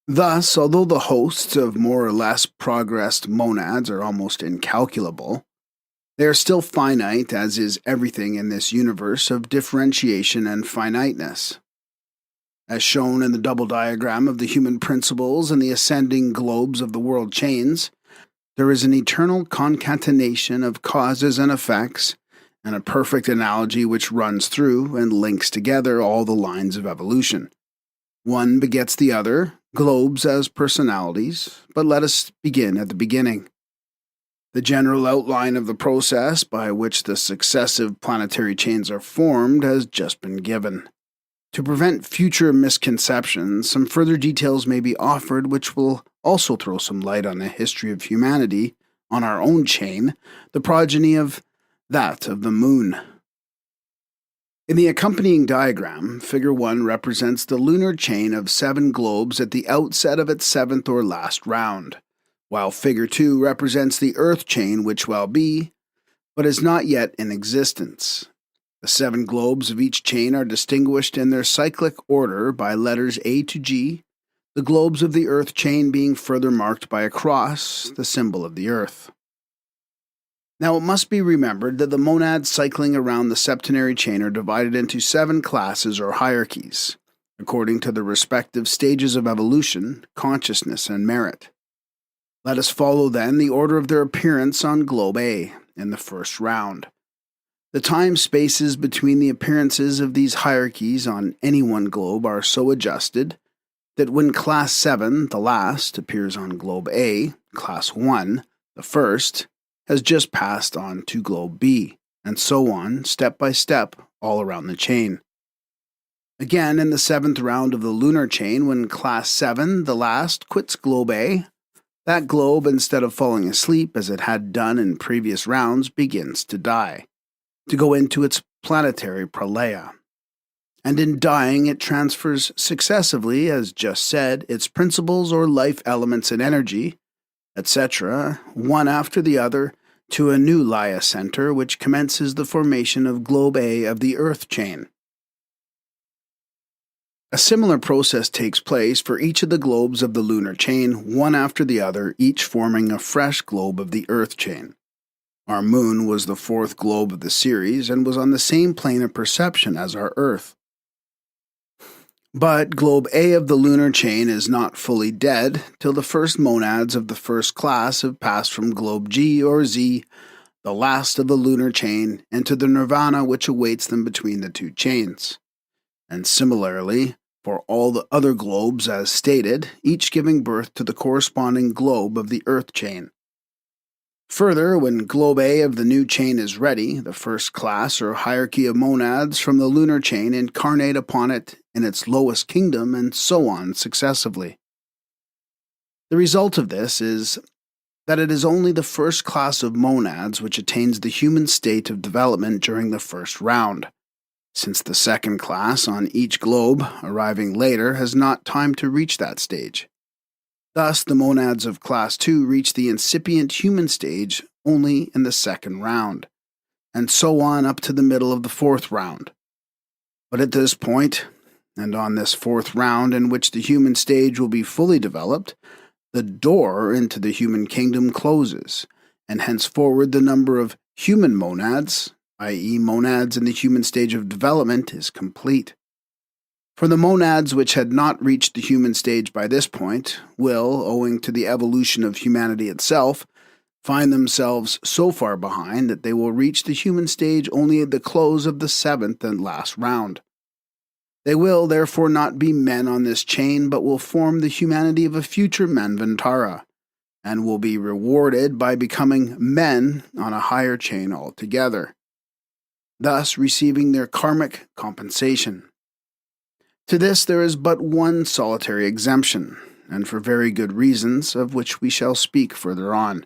Thus, although the hosts of more or less progressed monads are almost incalculable, they are still finite, as is everything in this universe of differentiation and finiteness. As shown in the double diagram of the human principles and the ascending globes of the world chains, there is an eternal concatenation of causes and effects, and a perfect analogy which runs through and links together all the lines of evolution. One begets the other, globes as personalities, but let us begin at the beginning. The general outline of the process by which the successive planetary chains are formed has just been given. To prevent future misconceptions, some further details may be offered which will also throw some light on the history of humanity on our own chain, the progeny of that of the moon. In the accompanying diagram, Figure 1 represents the lunar chain of 7 globes at the outset of its 7th or last round, while Figure 2 represents the Earth chain which will be, but is not yet in existence. The 7 globes of each chain are distinguished in their cyclic order by letters A to G, the globes of the Earth chain being further marked by a cross, the symbol of the Earth. Now it must be remembered that the monads cycling around the septenary chain are divided into 7 classes or hierarchies, according to the respective stages of evolution, consciousness, and merit. Let us follow then the order of their appearance on Globe A in the first round. The time spaces between the appearances of these hierarchies on any one globe are so adjusted that when Class 7, the last, appears on Globe A, Class 1, the first, has just passed on to Globe B, and so on, step by step, all around the chain. Again, in the 7th round of the lunar chain, when Class 7, the last, quits Globe A, that globe, instead of falling asleep as it had done in previous rounds, begins to die, to go into its planetary pralaya. And in dying, it transfers successively, as just said, its principles or life elements and energy, etc., one after the other, to a new Laya center, which commences the formation of Globe A of the Earth chain. A similar process takes place for each of the globes of the lunar chain, one after the other, each forming a fresh globe of the Earth chain. Our moon was the 4th globe of the series and was on the same plane of perception as our Earth. But Globe A of the lunar chain is not fully dead till the first monads of the first class have passed from Globe G or Z, the last of the lunar chain, into the nirvana which awaits them between the 2 chains. And similarly, for all the other globes as stated, each giving birth to the corresponding globe of the Earth chain. Further, when Globe A of the new chain is ready, the first class or hierarchy of monads from the lunar chain incarnate upon it in its lowest kingdom, and so on successively. The result of this is that it is only the first class of monads which attains the human state of development during the first round, since the second class on each globe, arriving later, has not time to reach that stage. Thus, the monads of Class 2 reach the incipient human stage only in the second round, and so on up to the middle of the 4th round. But at this point, and on this 4th round in which the human stage will be fully developed, the door into the human kingdom closes, and henceforward the number of human monads, i.e. monads in the human stage of development, is complete. For the monads which had not reached the human stage by this point will, owing to the evolution of humanity itself, find themselves so far behind that they will reach the human stage only at the close of the 7th and last round. They will therefore not be men on this chain, but will form the humanity of a future Manvantara, and will be rewarded by becoming men on a higher chain altogether, thus receiving their karmic compensation. To this there is but one solitary exemption, and for very good reasons, of which we shall speak further on.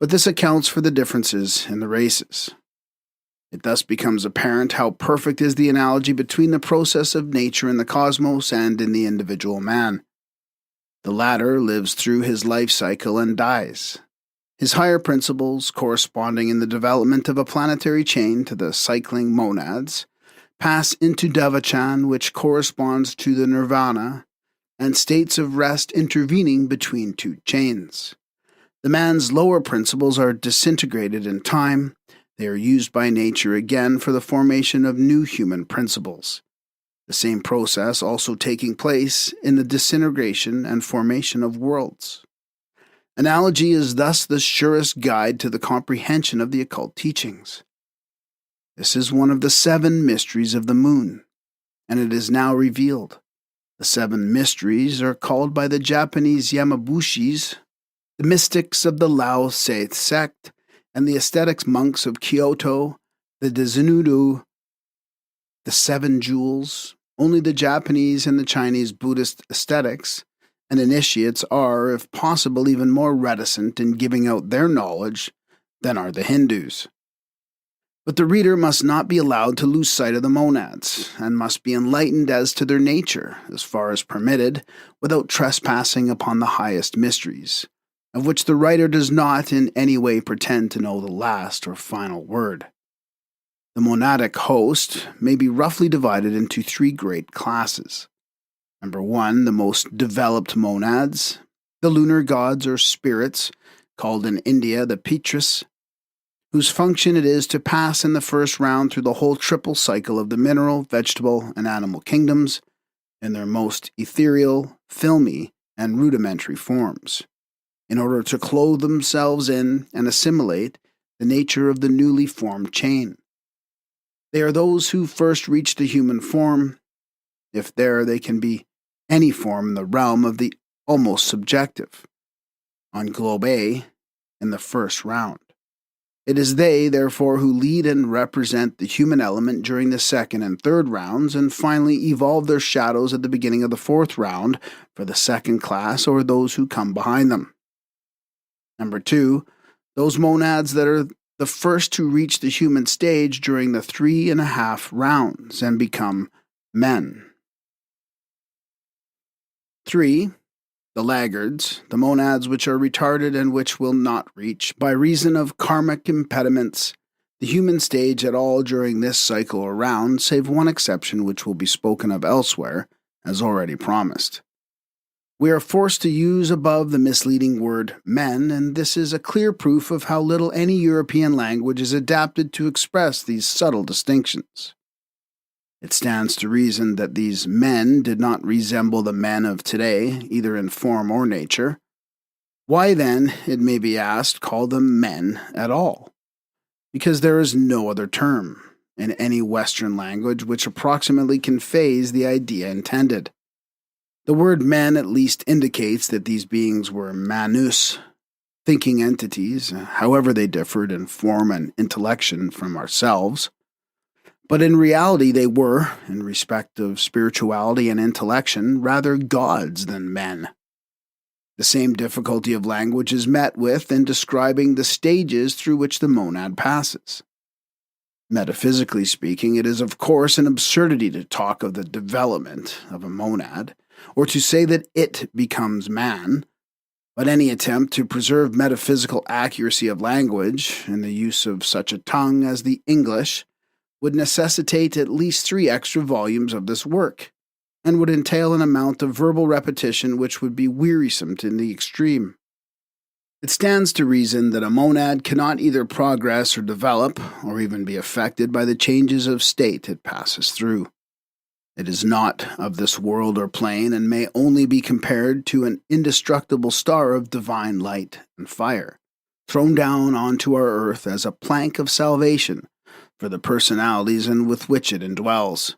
But this accounts for the differences in the races. It thus becomes apparent how perfect is the analogy between the process of nature in the cosmos and in the individual man. The latter lives through his life cycle and dies. His higher principles, corresponding in the development of a planetary chain to the cycling monads, pass into Devachan, which corresponds to the nirvana, and states of rest intervening between two chains. The man's lower principles are disintegrated in time. They are used by nature again for the formation of new human principles. The same process also taking place in the disintegration and formation of worlds. Analogy is thus the surest guide to the comprehension of the occult teachings. This is one of the 7 mysteries of the moon, and it is now revealed. The 7 mysteries are called by the Japanese Yamabushis, the mystics of the Lao Tse sect, and the ascetics monks of Kyoto, the Dazunudu, the 7 jewels. Only the Japanese and the Chinese Buddhist ascetics and initiates are, if possible, even more reticent in giving out their knowledge than are the Hindus. But the reader must not be allowed to lose sight of the monads, and must be enlightened as to their nature, as far as permitted, without trespassing upon the highest mysteries, of which the writer does not in any way pretend to know the last or final word. The monadic host may be roughly divided into 3 great classes. Number 1, the most developed monads, the lunar gods or spirits, called in India the Pitris, whose function it is to pass in the first round through the whole triple cycle of the mineral, vegetable, and animal kingdoms in their most ethereal, filmy, and rudimentary forms, in order to clothe themselves in and assimilate the nature of the newly formed chain. They are those who first reach the human form, if there they can be any form in the realm of the almost subjective, on Globe A in the first round. It is they, therefore, who lead and represent the human element during the second and third rounds, and finally evolve their shadows at the beginning of the fourth round for the second class or those who come behind them. Number 2, those monads that are the first to reach the human stage during the 3.5 rounds and become men. 3. The laggards, the monads which are retarded and which will not reach, by reason of karmic impediments, the human stage at all during this cycle or round, save one exception which will be spoken of elsewhere, as already promised. We are forced to use above the misleading word men, and this is a clear proof of how little any European language is adapted to express these subtle distinctions. It stands to reason that these men did not resemble the men of today, either in form or nature. Why then, it may be asked, call them men at all? Because there is no other term in any Western language which approximately conveys the idea intended. The word men at least indicates that these beings were manus, thinking entities, however they differed in form and intellection from ourselves. But in reality they were, in respect of spirituality and intellection, rather gods than men. The same difficulty of language is met with in describing the stages through which the monad passes. Metaphysically speaking, it is of course an absurdity to talk of the development of a monad, or to say that it becomes man, but any attempt to preserve metaphysical accuracy of language in the use of such a tongue as the English would necessitate at least 3 extra volumes of this work, and would entail an amount of verbal repetition which would be wearisome in the extreme. It stands to reason that a monad cannot either progress or develop, or even be affected by the changes of state it passes through. It is not of this world or plane, and may only be compared to an indestructible star of divine light and fire, thrown down onto our earth as a plank of salvation for the personalities and with which it indwells.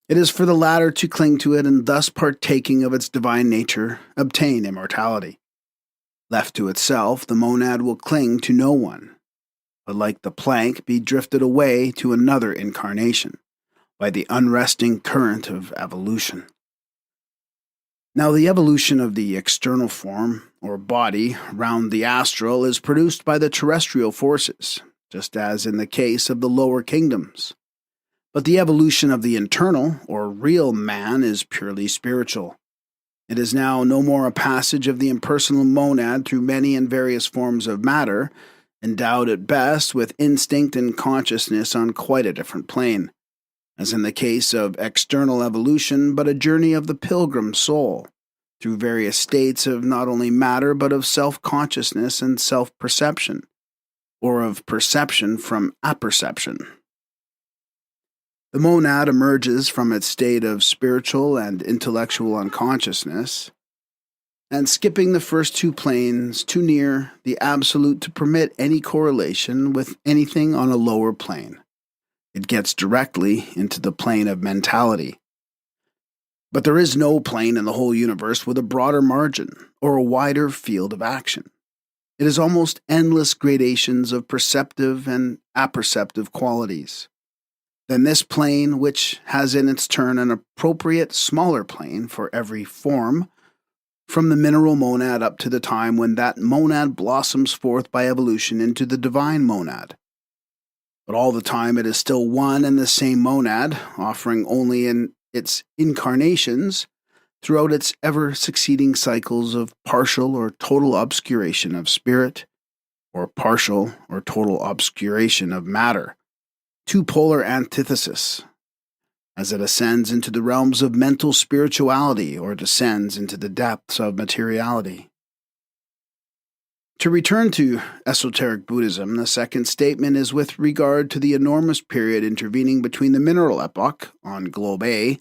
It is for the latter to cling to it, and thus partaking of its divine nature, obtain immortality. Left to itself, the monad will cling to no one, but like the plank be drifted away to another incarnation by the unresting current of evolution. Now, the evolution of the external form, or body, round the astral is produced by the terrestrial forces, just as in the case of the lower kingdoms. But the evolution of the internal, or real man is purely spiritual. It is now no more a passage of the impersonal monad through many and various forms of matter, endowed at best with instinct and consciousness on quite a different plane, as in the case of external evolution, but a journey of the pilgrim soul, through various states of not only matter but of self-consciousness and self-perception, or of perception from apperception. The monad emerges from its state of spiritual and intellectual unconsciousness, and skipping the first two planes too near the absolute to permit any correlation with anything on a lower plane. It gets directly into the plane of mentality. But there is no plane in the whole universe with a broader margin or a wider field of action. It is almost endless gradations of perceptive and apperceptive qualities. Then this plane, which has in its turn an appropriate smaller plane for every form, from the mineral monad up to the time when that monad blossoms forth by evolution into the divine monad. But all the time it is still one and the same monad, offering only in its incarnations throughout its ever-succeeding cycles of partial or total obscuration of spirit, or partial or total obscuration of matter, two polar antithesis, as it ascends into the realms of mental spirituality or descends into the depths of materiality. To return to esoteric Buddhism, the second statement is with regard to the enormous period intervening between the mineral epoch on globe A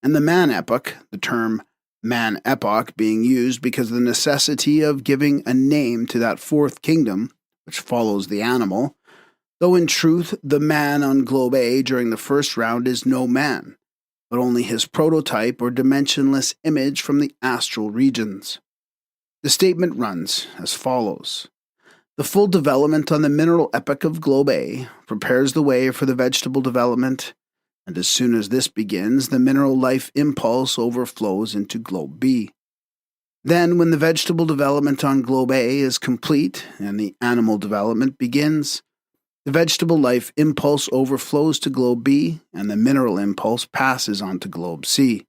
and the man epoch, the term man epoch being used because of the necessity of giving a name to that fourth kingdom, which follows the animal, though in truth the man on globe A during the first round is no man, but only his prototype or dimensionless image from the astral regions. The statement runs as follows. The full development on the mineral epoch of globe A prepares the way for the vegetable development, and as soon as this begins, the mineral life impulse overflows into globe B. Then, when the vegetable development on globe A is complete and the animal development begins, the vegetable life impulse overflows to globe B, and the mineral impulse passes on to globe C.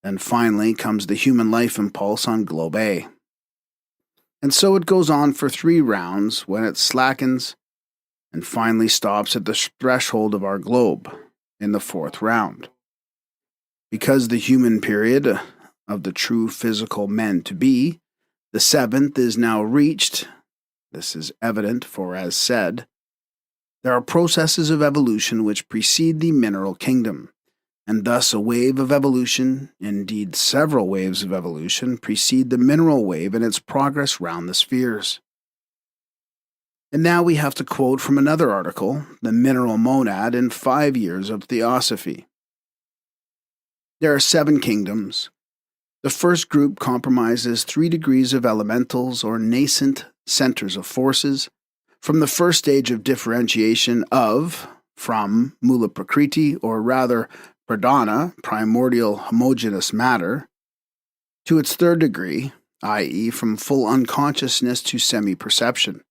Then finally comes the human life impulse on globe A. And so it goes on for 3 rounds when it slackens and finally stops at the threshold of our globe in the 4th round. Because the human period of the true physical men-to-be, the 7th is now reached, this is evident, for as said, there are processes of evolution which precede the mineral kingdom, and thus a wave of evolution, indeed several waves of evolution, precede the mineral wave in its progress round the spheres. And now we have to quote from another article, The Mineral Monad in 5 Years of Theosophy. There are 7 kingdoms. The first group compromises 3 degrees of elementals or nascent centers of forces, from the first stage of differentiation from Mula Prakriti, or rather Pradhana, primordial homogeneous matter, to its 3rd degree, i.e. from full unconsciousness to semi-perception.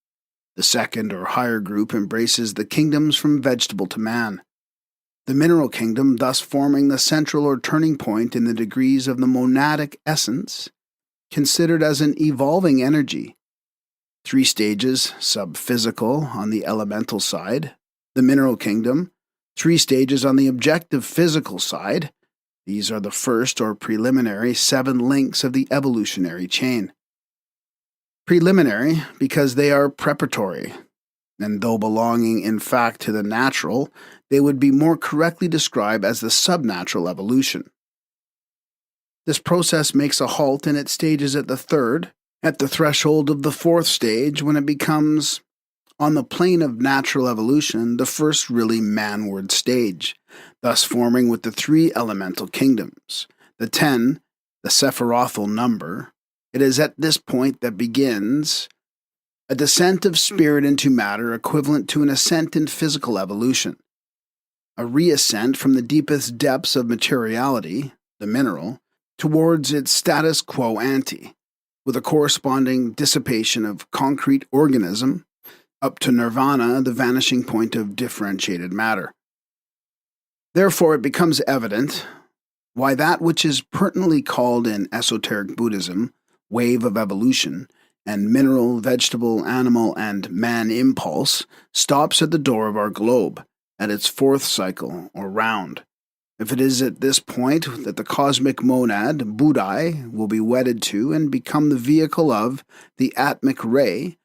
The second or higher group embraces the kingdoms from vegetable to man, the mineral kingdom thus forming the central or turning point in the degrees of the monadic essence, considered as an evolving energy. 3 stages, sub-physical on the elemental side, the mineral kingdom, 3 stages on the objective physical side. These are the first or preliminary 7 links of the evolutionary chain. Preliminary because they are preparatory, and though belonging in fact to the natural, they would be more correctly described as the subnatural evolution. This process makes a halt in its stages at the 3rd, at the threshold of the 4th stage, when it becomes, on the plane of natural evolution, the first really manward stage, thus forming with the 3 elemental kingdoms, the 10, the Sephirothal number. It is at this point that begins a descent of spirit into matter equivalent to an ascent in physical evolution, a reascent from the deepest depths of materiality, the mineral, towards its status quo ante, with a corresponding dissipation of concrete organism up to nirvana, the vanishing point of differentiated matter. Therefore, it becomes evident why that which is pertinently called in esoteric Buddhism wave of evolution and mineral, vegetable, animal, and man impulse stops at the door of our globe, at its fourth cycle or round. If it is at this point that the cosmic monad, Buddhai, will be wedded to and become the vehicle of the atmic ray,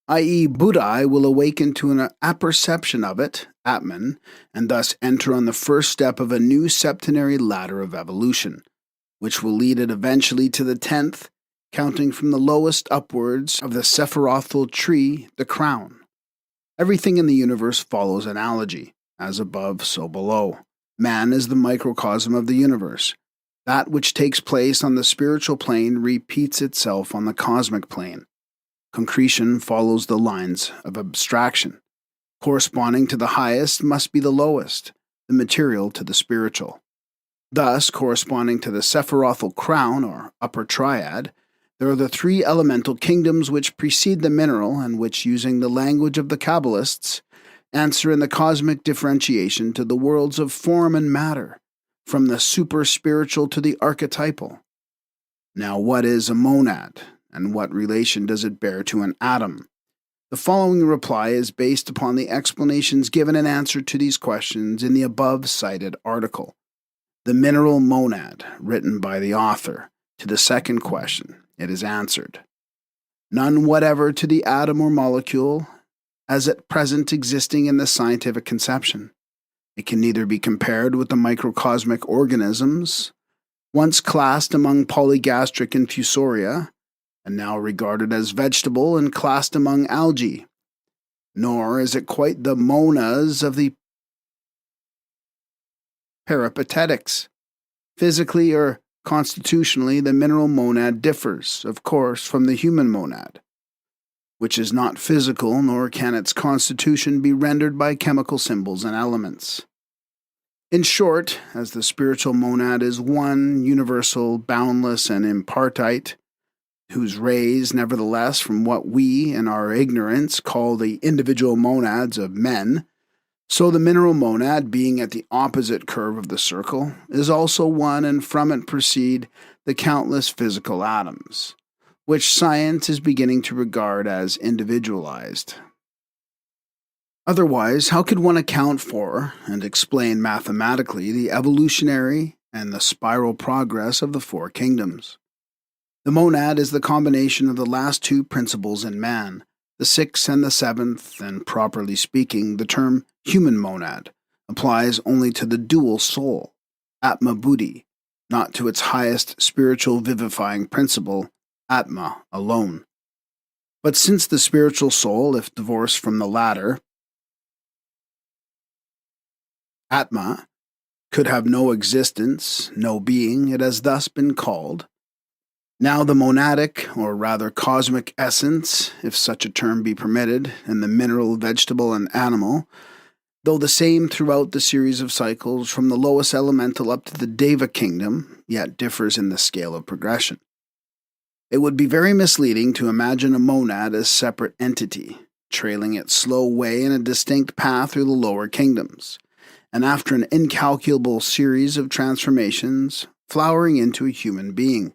i.e. Buddhai will awaken to an apperception of it, Atman, and thus enter on the first step of a new septenary ladder of evolution, which will lead it eventually to the 10th, counting from the lowest upwards of the sephirothal tree, the crown. Everything in the universe follows analogy, as above, so below. Man is the microcosm of the universe. That which takes place on the spiritual plane repeats itself on the cosmic plane. Concretion follows the lines of abstraction. Corresponding to the highest must be the lowest, the material to the spiritual. Thus, corresponding to the sephirothal crown, or upper triad, there are the three elemental kingdoms which precede the mineral and which, using the language of the Kabbalists, answer in the cosmic differentiation to the worlds of form and matter, from the super-spiritual to the archetypal. Now, what is a monad, and what relation does it bear to an atom? The following reply is based upon the explanations given in answer to these questions in the above-cited article. The mineral monad, written by the author. To the second question, it is answered. None whatever to the atom or molecule, as at present existing in the scientific conception. It can neither be compared with the microcosmic organisms, once classed among polygastric infusoria, and now regarded as vegetable and classed among algae, nor is it quite the monas of the peripatetics. Physically or constitutionally, the mineral monad differs, of course, from the human monad, which is not physical, nor can its constitution be rendered by chemical symbols and elements. In short, as the spiritual monad is one, universal, boundless, and impartite, whose rays, nevertheless, from what we, in our ignorance, call the individual monads of men, so the mineral monad, being at the opposite curve of the circle, is also one, and from it proceed the countless physical atoms, which science is beginning to regard as individualized. Otherwise, how could one account for and explain mathematically the evolutionary and the spiral progress of the four kingdoms? The monad is the combination of the last two principles in man, the sixth and the seventh, and properly speaking, the term human monad applies only to the dual soul, Atma Buddhi, not to its highest spiritual vivifying principle, Atma alone. But since the spiritual soul, if divorced from the latter, Atma, could have no existence, no being, it has thus been called. Now the monadic, or rather cosmic essence, if such a term be permitted, in the mineral, vegetable, and animal, though the same throughout the series of cycles from the lowest elemental up to the Deva kingdom, yet differs in the scale of progression. It would be very misleading to imagine a monad as separate entity, trailing its slow way in a distinct path through the lower kingdoms, and after an incalculable series of transformations, flowering into a human being.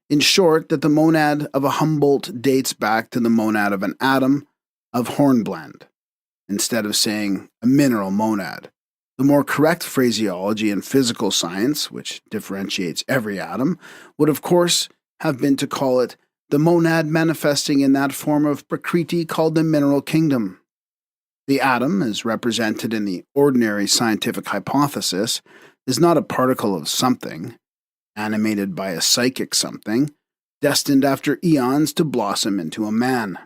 In short, that the monad of a Humboldt dates back to the monad of an atom of hornblende, instead of saying a mineral monad. The more correct phraseology in physical science, which differentiates every atom, would of course have been to call it the monad manifesting in that form of prakriti called the mineral kingdom. The atom, as represented in the ordinary scientific hypothesis, is not a particle of something, animated by a psychic something, destined after eons to blossom into a man.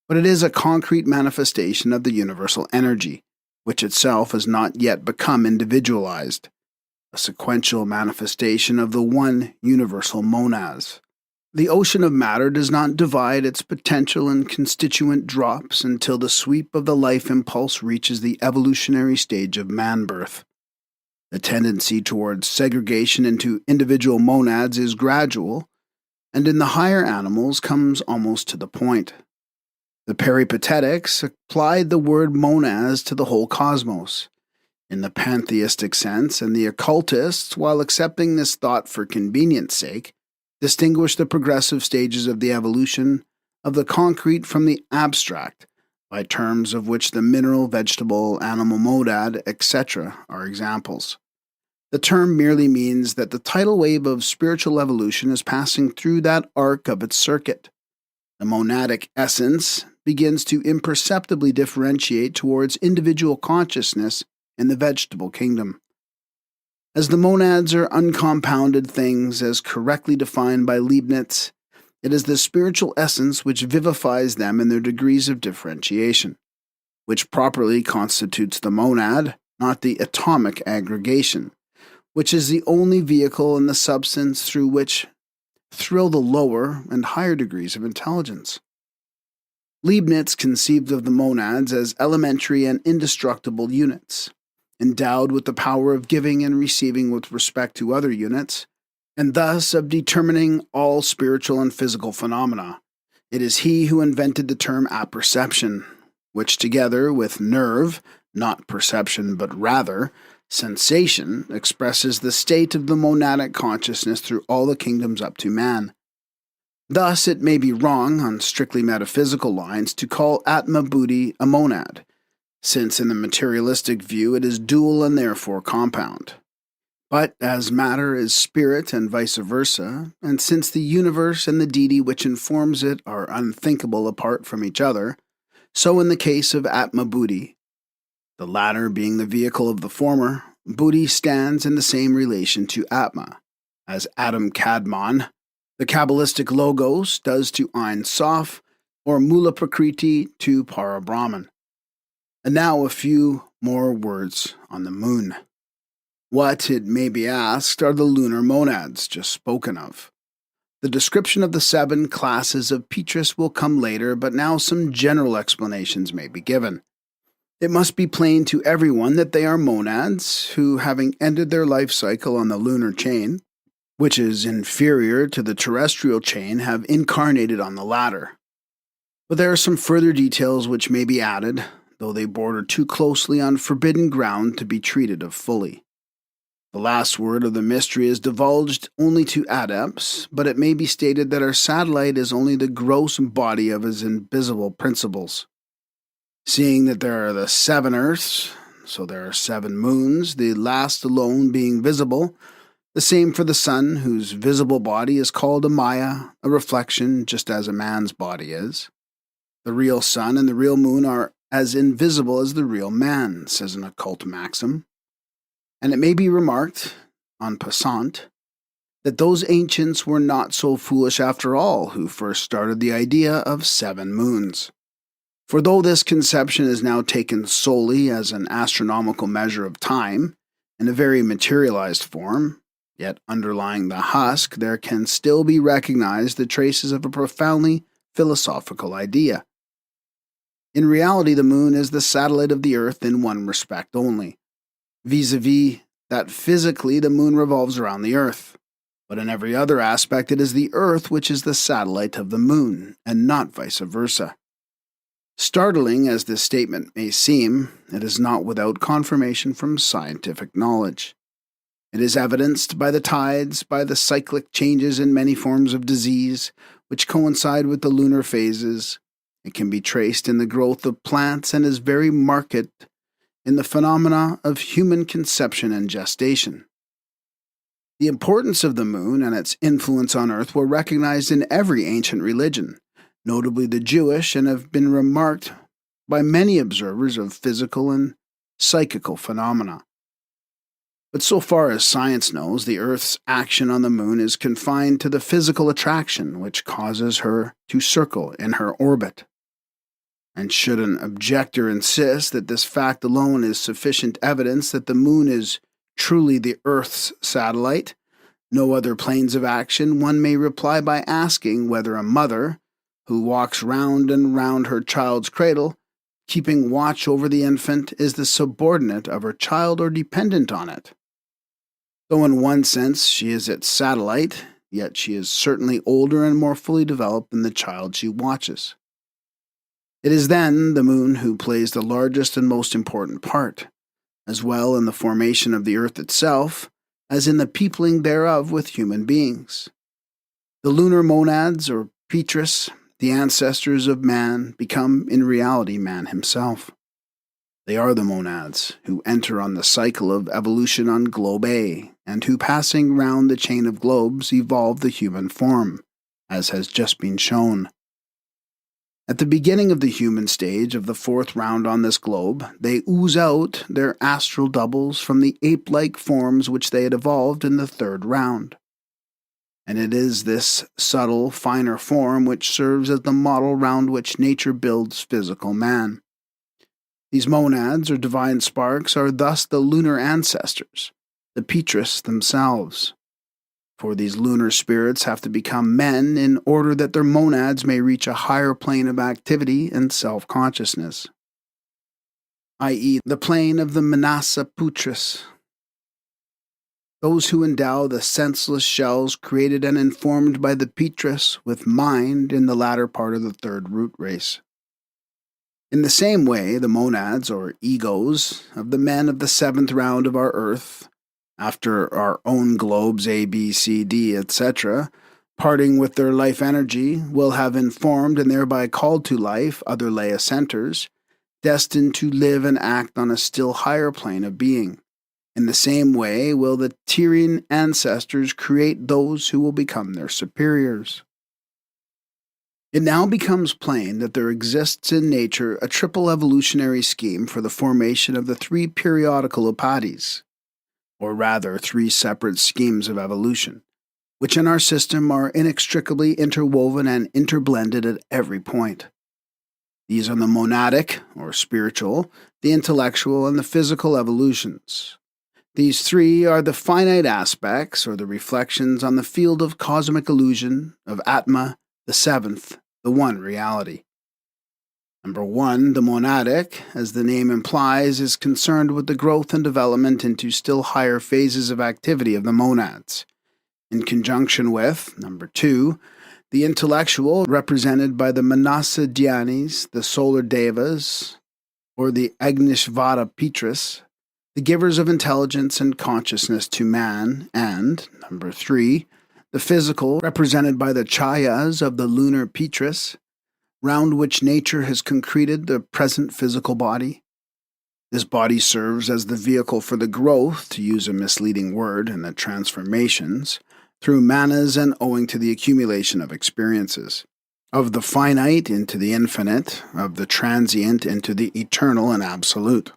But it is a concrete manifestation of the universal energy, which itself has not yet become individualized, a sequential manifestation of the one universal monads. The ocean of matter does not divide its potential and constituent drops until the sweep of the life impulse reaches the evolutionary stage of man-birth. The tendency towards segregation into individual monads is gradual, and in the higher animals comes almost to the point. The Peripatetics applied the word monads to the whole cosmos, in the pantheistic sense, and the occultists, while accepting this thought for convenience sake, distinguished the progressive stages of the evolution of the concrete from the abstract, by terms of which the mineral, vegetable, animal monad, etc. are examples. The term merely means that the tidal wave of spiritual evolution is passing through that arc of its circuit. The monadic essence begins to imperceptibly differentiate towards individual consciousness in the vegetable kingdom. As the monads are uncompounded things as correctly defined by Leibniz, it is the spiritual essence which vivifies them in their degrees of differentiation, which properly constitutes the monad, not the atomic aggregation, which is the only vehicle in the substance through which thrill the lower and higher degrees of intelligence. Leibniz conceived of the monads as elementary and indestructible units, endowed with the power of giving and receiving with respect to other units, and thus of determining all spiritual and physical phenomena. It is he who invented the term apperception, which together with nerve, not perception but rather, sensation, expresses the state of the monadic consciousness through all the kingdoms up to man. Thus, it may be wrong, on strictly metaphysical lines, to call Atma Buddhi a monad, since in the materialistic view it is dual and therefore compound. But as matter is spirit and vice versa, and since the universe and the deity which informs it are unthinkable apart from each other, so in the case of Atma Buddhi, the latter being the vehicle of the former, Buddhi stands in the same relation to Atma, as Adam Kadmon, the Kabbalistic Logos, does to Ein Sof, or Mula Prakriti to Para Brahman. And now a few more words on the moon. What, it may be asked, are the lunar monads just spoken of? The description of the 7 classes of Petrus will come later, but now some general explanations may be given. It must be plain to everyone that they are monads who, having ended their life cycle on the lunar chain, which is inferior to the terrestrial chain, have incarnated on the latter. But there are some further details which may be added, though they border too closely on forbidden ground to be treated of fully. The last word of the mystery is divulged only to adepts, but it may be stated that our satellite is only the gross body of his invisible principles. Seeing that there are the 7 earths, so there are 7 moons, the last alone being visible, the same for the sun, whose visible body is called a Maya, a reflection, just as a man's body is. The real sun and the real moon are as invisible as the real man, says an occult maxim. And it may be remarked, en passant, that those ancients were not so foolish after all who first started the idea of 7 moons. For though this conception is now taken solely as an astronomical measure of time, in a very materialized form, yet underlying the husk there can still be recognized the traces of a profoundly philosophical idea. In reality, the moon is the satellite of the earth in one respect only, vis-a-vis that physically the moon revolves around the earth, but in every other aspect it is the earth which is the satellite of the moon, and not vice versa. Startling as this statement may seem, it is not without confirmation from scientific knowledge. It is evidenced by the tides, by the cyclic changes in many forms of disease, which coincide with the lunar phases. It can be traced in the growth of plants and is very marked in the phenomena of human conception and gestation. The importance of the moon and its influence on earth were recognized in every ancient religion, notably the Jewish, and have been remarked by many observers of physical and psychical phenomena. But so far as science knows, the Earth's action on the moon is confined to the physical attraction which causes her to circle in her orbit. And should an objector insist that this fact alone is sufficient evidence that the moon is truly the Earth's satellite, no other planes of action, one may reply by asking whether a mother, who walks round and round her child's cradle, keeping watch over the infant, is the subordinate of her child or dependent on it. Though in one sense she is its satellite, yet she is certainly older and more fully developed than the child she watches. It is then the moon who plays the largest and most important part, as well in the formation of the earth itself as in the peopling thereof with human beings. The lunar monads, or Petrus, the ancestors of man, become in reality man himself. They are the monads who enter on the cycle of evolution on globe A, and who, passing round the chain of globes, evolve the human form, as has just been shown. At the beginning of the human stage of the fourth round on this globe, they ooze out their astral doubles from the ape-like forms which they had evolved in the third round. And it is this subtle, finer form which serves as the model round which nature builds physical man. These monads, or divine sparks, are thus the lunar ancestors, the Petrus themselves. For these lunar spirits have to become men in order that their monads may reach a higher plane of activity and self-consciousness, i.e., the plane of the Manasa Putras, those who endow the senseless shells created and informed by the Petrus with mind in the latter part of the third root race. In the same way, the monads, or egos, of the men of the seventh round of our earth, after our own globes A, B, C, D, etc., parting with their life energy, will have informed and thereby called to life other Leia centers, destined to live and act on a still higher plane of being. In the same way will the Tyrian ancestors create those who will become their superiors. It now becomes plain that there exists in nature a triple evolutionary scheme for the formation of the three periodical upadhis, or rather 3 separate schemes of evolution, which in our system are inextricably interwoven and interblended at every point. These are the monadic, or spiritual, the intellectual, and the physical evolutions. These 3 are the finite aspects, or the reflections on the field of cosmic illusion, of Atma, the seventh, the one reality. Number 1, the monadic, as the name implies, is concerned with the growth and development into still higher phases of activity of the monads, in conjunction with, number 2, the intellectual, represented by the Manasa Dhyanis, the solar devas, or the Agnishvara Petrus, the givers of intelligence and consciousness to man, and, number 3, the physical, represented by the chayas of the lunar Petrus, round which nature has concreted the present physical body. This body serves as the vehicle for the growth, to use a misleading word, and the transformations, through manas and owing to the accumulation of experiences, of the finite into the infinite, of the transient into the eternal and absolute.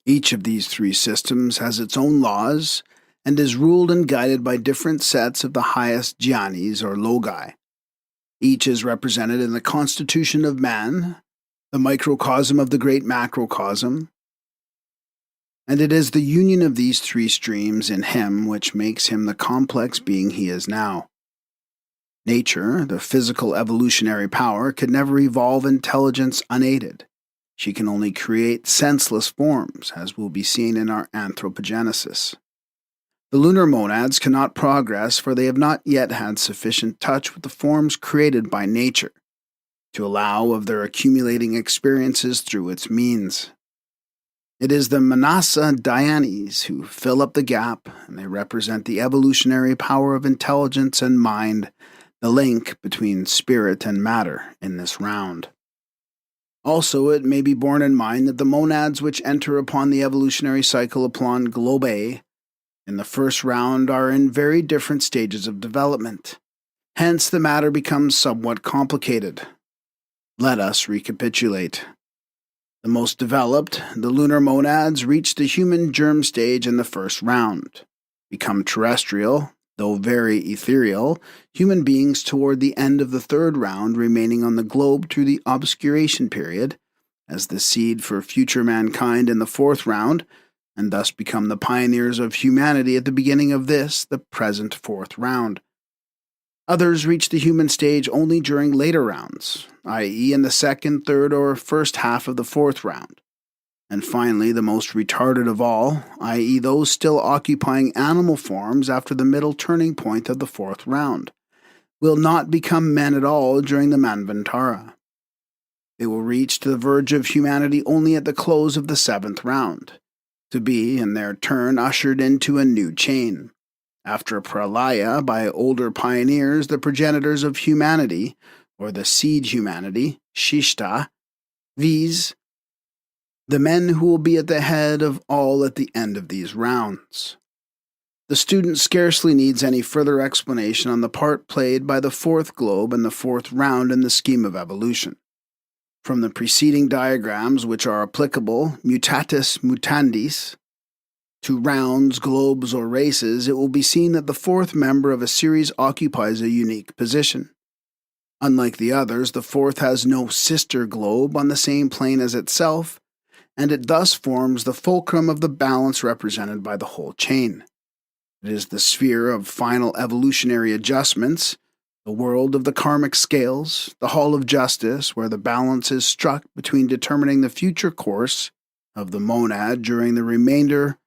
Each of these 3 systems has its own laws, and is ruled and guided by different sets of the highest jhanis or logi. Each is represented in the constitution of man, the microcosm of the great macrocosm, and it is the union of these 3 streams in him which makes him the complex being he is now. Nature, the physical evolutionary power, could never evolve intelligence unaided. She can only create senseless forms, as will be seen in our anthropogenesis. The lunar monads cannot progress, for they have not yet had sufficient touch with the forms created by nature to allow of their accumulating experiences through its means. It is the Manasa Dhyanis who fill up the gap, and they represent the evolutionary power of intelligence and mind, the link between spirit and matter in this round. Also, it may be borne in mind that the monads which enter upon the evolutionary cycle upon globe A in the first round are in very different stages of development. Hence, the matter becomes somewhat complicated. Let us recapitulate. The most developed, the lunar monads, reach the human germ stage in the first round, become terrestrial, though very ethereal, human beings toward the end of the third round, remaining on the globe through the obscuration period, as the seed for future mankind in the fourth round, and thus become the pioneers of humanity at the beginning of this, the present fourth round. Others reach the human stage only during later rounds, i.e. in the second, third, or first half of the fourth round. And finally, the most retarded of all, i.e. those still occupying animal forms after the middle turning point of the fourth round, will not become men at all during the Manvantara. They will reach to the verge of humanity only at the close of the 7th round, to be, in their turn, ushered into a new chain. After a pralaya by older pioneers, the progenitors of humanity, or the seed humanity, Shishta, viz., the men who will be at the head of all at the end of these rounds. The student scarcely needs any further explanation on the part played by the 4th globe and the 4th round in the scheme of evolution. From the preceding diagrams, which are applicable mutatis mutandis to rounds, globes, or races, it will be seen that the 4th member of a series occupies a unique position. Unlike the others, the 4th has no sister globe on the same plane as itself, and it thus forms the fulcrum of the balance represented by the whole chain. It is the sphere of final evolutionary adjustments, the world of the karmic scales, the hall of justice, where the balance is struck between determining the future course of the monad during the remainder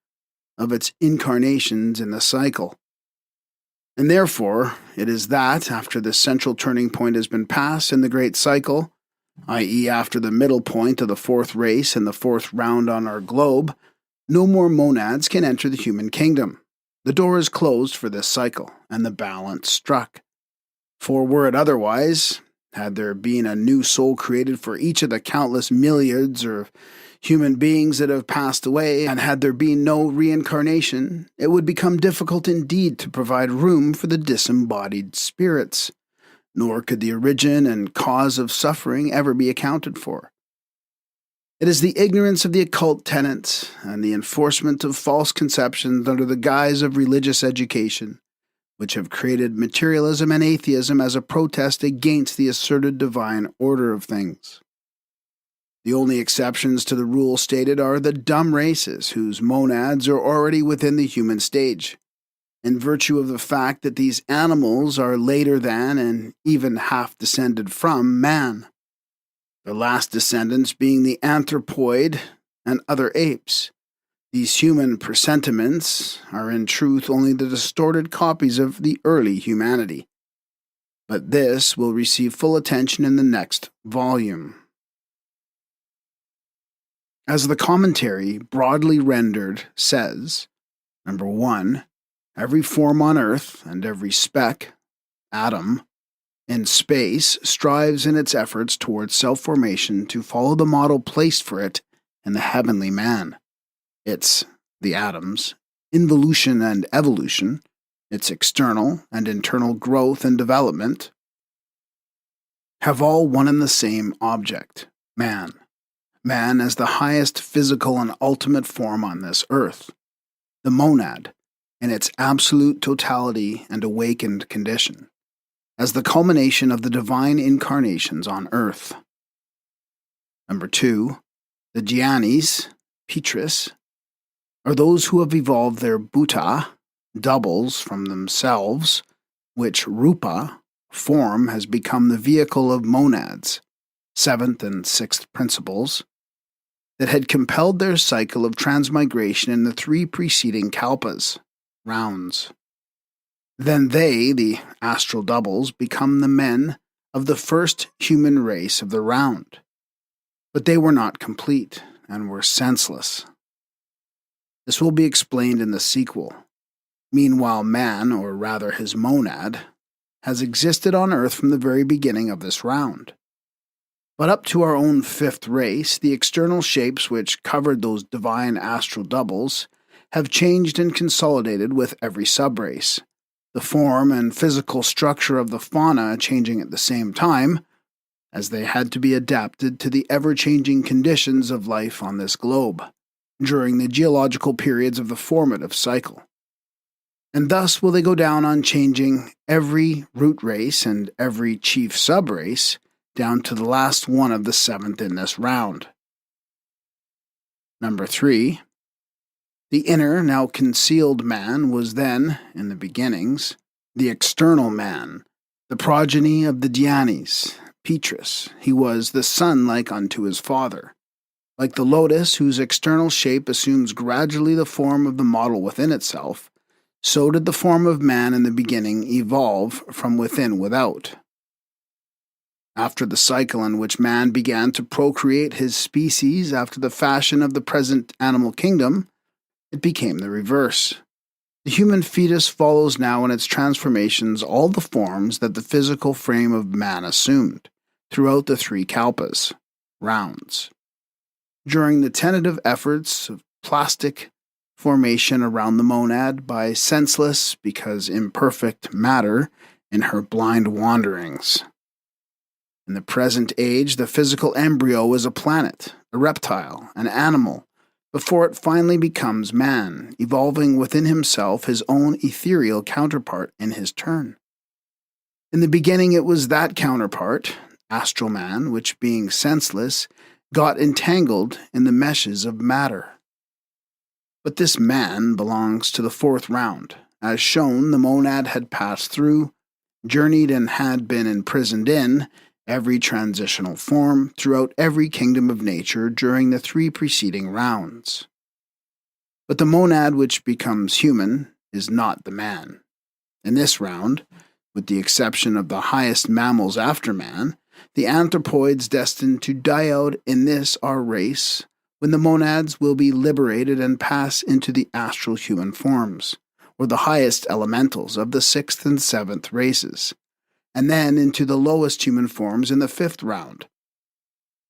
of its incarnations in the cycle. And therefore, it is that, after this central turning point has been passed in the great cycle, i.e. after the middle point of the 4th race and the 4th round on our globe, no more monads can enter the human kingdom. The door is closed for this cycle, and the balance struck. For were it otherwise, had there been a new soul created for each of the countless milliards of human beings that have passed away, and had there been no reincarnation, it would become difficult indeed to provide room for the disembodied spirits, nor could the origin and cause of suffering ever be accounted for. It is the ignorance of the occult tenets and the enforcement of false conceptions under the guise of religious education which have created materialism and atheism as a protest against the asserted divine order of things. The only exceptions to the rule stated are the dumb races, whose monads are already within the human stage, in virtue of the fact that these animals are later than and even half descended from man, their last descendants being the anthropoid and other apes. These human presentiments are in truth only the distorted copies of the early humanity. But this will receive full attention in the next volume. As the commentary, broadly rendered, says, number 1, every form on earth and every speck, atom, in space strives in its efforts towards self-formation to follow the model placed for it in the heavenly man. It's, the atoms, involution and evolution, its external and internal growth and development, have all one and the same object, man. Man as the highest physical and ultimate form on this earth, the monad, in its absolute totality and awakened condition, as the culmination of the divine incarnations on earth. Number 2, the Jnanis, Petris, are those who have evolved their bhuta, doubles, from themselves, which rupa, form, has become the vehicle of monads, 7th and 6th principles, that had compelled their cycle of transmigration in the 3 preceding kalpas, rounds. Then they, the astral doubles, become the men of the first human race of the round. But they were not complete, and were senseless. This will be explained in the sequel. Meanwhile, man, or rather his monad, has existed on earth from the very beginning of this round. But up to our own 5th race, the external shapes which covered those divine astral doubles have changed and consolidated with every subrace, the form and physical structure of the fauna changing at the same time, as they had to be adapted to the ever-changing conditions of life on this globe during the geological periods of the formative cycle. And thus will they go down on changing every root race and every chief subrace down to the last one of the 7th in this round. Number 3, the inner, now concealed man was then, in the beginnings, the external man, the progeny of the Jnanis, Petris. He was the son like unto his father. Like the lotus, whose external shape assumes gradually the form of the model within itself, so did the form of man in the beginning evolve from within without. After the cycle in which man began to procreate his species after the fashion of the present animal kingdom, it became the reverse. The human fetus follows now in its transformations all the forms that the physical frame of man assumed throughout the three kalpas, rounds. During the tentative efforts of plastic formation around the monad by senseless, because imperfect, matter in her blind wanderings. In the present age, the physical embryo is a planet, a reptile, an animal, before it finally becomes man, evolving within himself his own ethereal counterpart in his turn. In the beginning it was that counterpart, astral man, which, being senseless, got entangled in the meshes of matter. But this man belongs to the fourth round. As shown, the monad had passed through, journeyed and had been imprisoned in every transitional form throughout every kingdom of nature during the three preceding rounds. But the monad which becomes human is not the man. In this round, with the exception of the highest mammals after man, the anthropoids destined to die out in this our race, when the monads will be liberated and pass into the astral human forms, or the highest elementals of the sixth and seventh races, and then into the lowest human forms in the fifth round.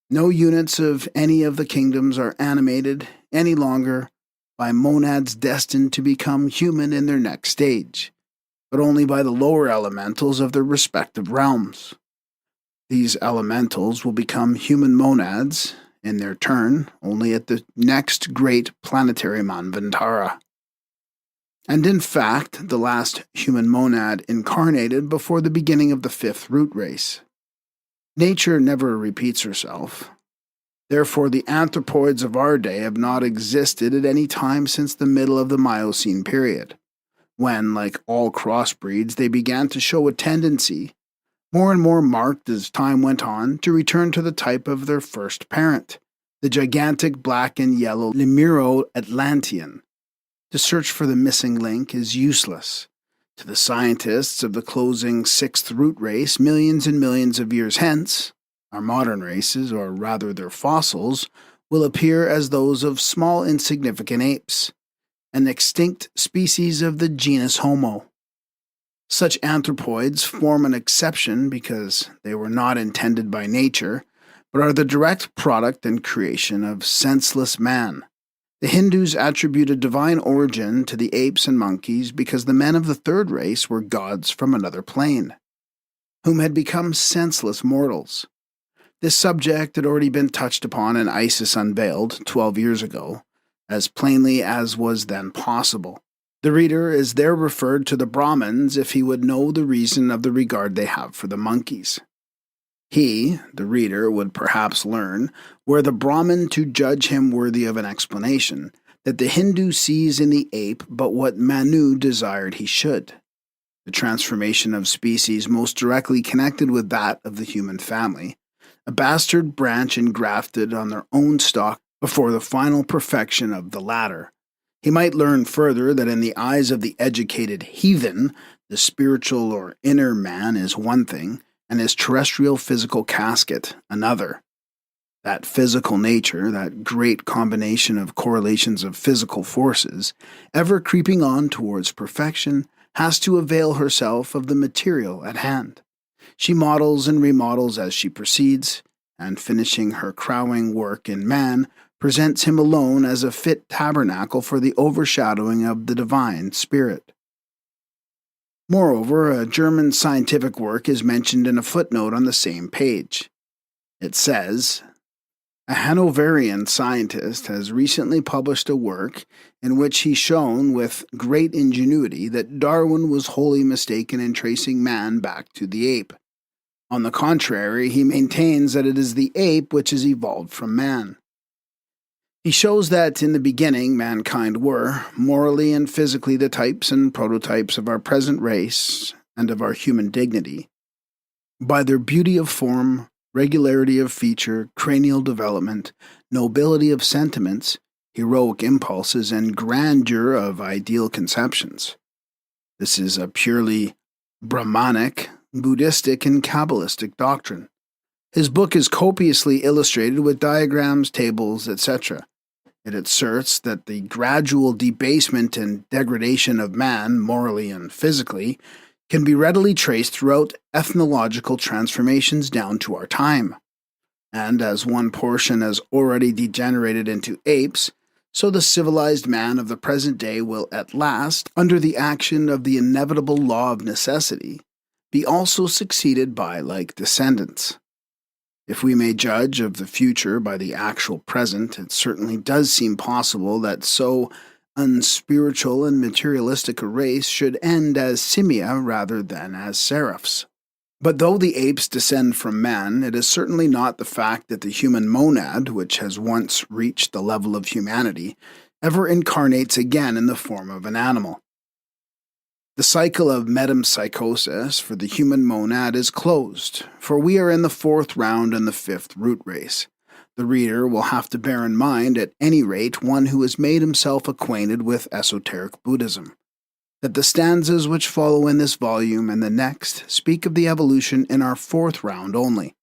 No units of any of the kingdoms are animated any longer by monads destined to become human in their next stage, but only by the lower elementals of their respective realms. These elementals will become human monads, in their turn, only at the next great planetary Manvantara. And in fact, the last human monad incarnated before the beginning of the fifth root race. Nature never repeats herself. Therefore, the anthropoids of our day have not existed at any time since the middle of the Miocene period, when, like all crossbreeds, they began to show a tendency, more and more marked as time went on, to return to the type of their first parent, the gigantic black and yellow Lemuro-Atlantean. To search for the missing link is useless. To the scientists of the closing sixth root race, millions and millions of years hence, our modern races, or rather their fossils, will appear as those of small insignificant apes, an extinct species of the genus Homo. Such anthropoids form an exception because they were not intended by nature, but are the direct product and creation of senseless man. The Hindus attribute a divine origin to the apes and monkeys because the men of the third race were gods from another plane, whom had become senseless mortals. This subject had already been touched upon in Isis Unveiled 12 years ago, as plainly as was then possible. The reader is there referred to the Brahmins if he would know the reason of the regard they have for the monkeys. He, the reader, would perhaps learn, were the Brahmin to judge him worthy of an explanation, that the Hindu sees in the ape but what Manu desired he should, the transformation of species most directly connected with that of the human family, a bastard branch engrafted on their own stock before the final perfection of the latter. He might learn further that in the eyes of the educated heathen, the spiritual or inner man is one thing, and his terrestrial physical casket another. That physical nature, that great combination of correlations of physical forces, ever creeping on towards perfection, has to avail herself of the material at hand. She models and remodels as she proceeds, and finishing her crowing work in man, presents him alone as a fit tabernacle for the overshadowing of the divine spirit. Moreover, a German scientific work is mentioned in a footnote on the same page. It says, a Hanoverian scientist has recently published a work in which he shown with great ingenuity that Darwin was wholly mistaken in tracing man back to the ape. On the contrary, he maintains that it is the ape which has evolved from man. He shows that in the beginning mankind were, morally and physically, the types and prototypes of our present race and of our human dignity. By their beauty of form, regularity of feature, cranial development, nobility of sentiments, heroic impulses, and grandeur of ideal conceptions. This is a purely Brahmanic, Buddhistic, and Kabbalistic doctrine, His book is copiously illustrated with diagrams, tables, etc. It asserts that the gradual debasement and degradation of man, morally and physically, can be readily traced throughout ethnological transformations down to our time. And as one portion has already degenerated into apes, so the civilized man of the present day will at last, under the action of the inevitable law of necessity, be also succeeded by like descendants. If we may judge of the future by the actual present, it certainly does seem possible that so unspiritual and materialistic a race should end as simia rather than as seraphs. But though the apes descend from man, it is certainly not the fact that the human monad, which has once reached the level of humanity, ever incarnates again in the form of an animal. The cycle of metempsychosis for the human monad is closed, for we are in the 4th round and the 5th root race. The reader will have to bear in mind, at any rate, one who has made himself acquainted with esoteric Buddhism, that the stanzas which follow in this volume and the next speak of the evolution in our 4th round only.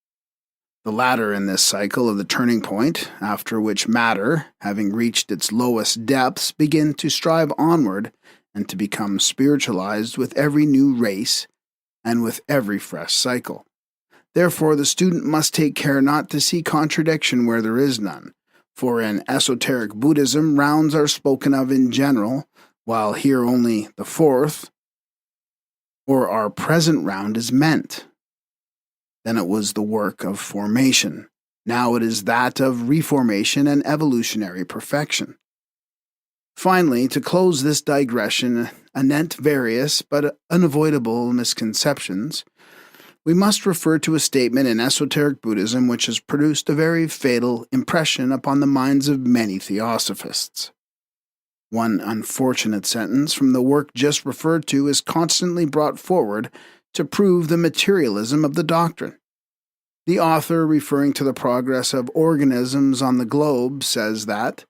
The latter in this cycle of the turning point, after which matter, having reached its lowest depths, begin to strive onward and to become spiritualized with every new race and with every fresh cycle. Therefore, the student must take care not to see contradiction where there is none, for in esoteric Buddhism rounds are spoken of in general, while here only the 4th, or our present round, is meant. Then it was the work of formation. Now it is that of reformation and evolutionary perfection. Finally, to close this digression anent various but unavoidable misconceptions, we must refer to a statement in esoteric Buddhism which has produced a very fatal impression upon the minds of many theosophists. One unfortunate sentence from the work just referred to is constantly brought forward to prove the materialism of the doctrine. The author, referring to the progress of organisms on the globe, says that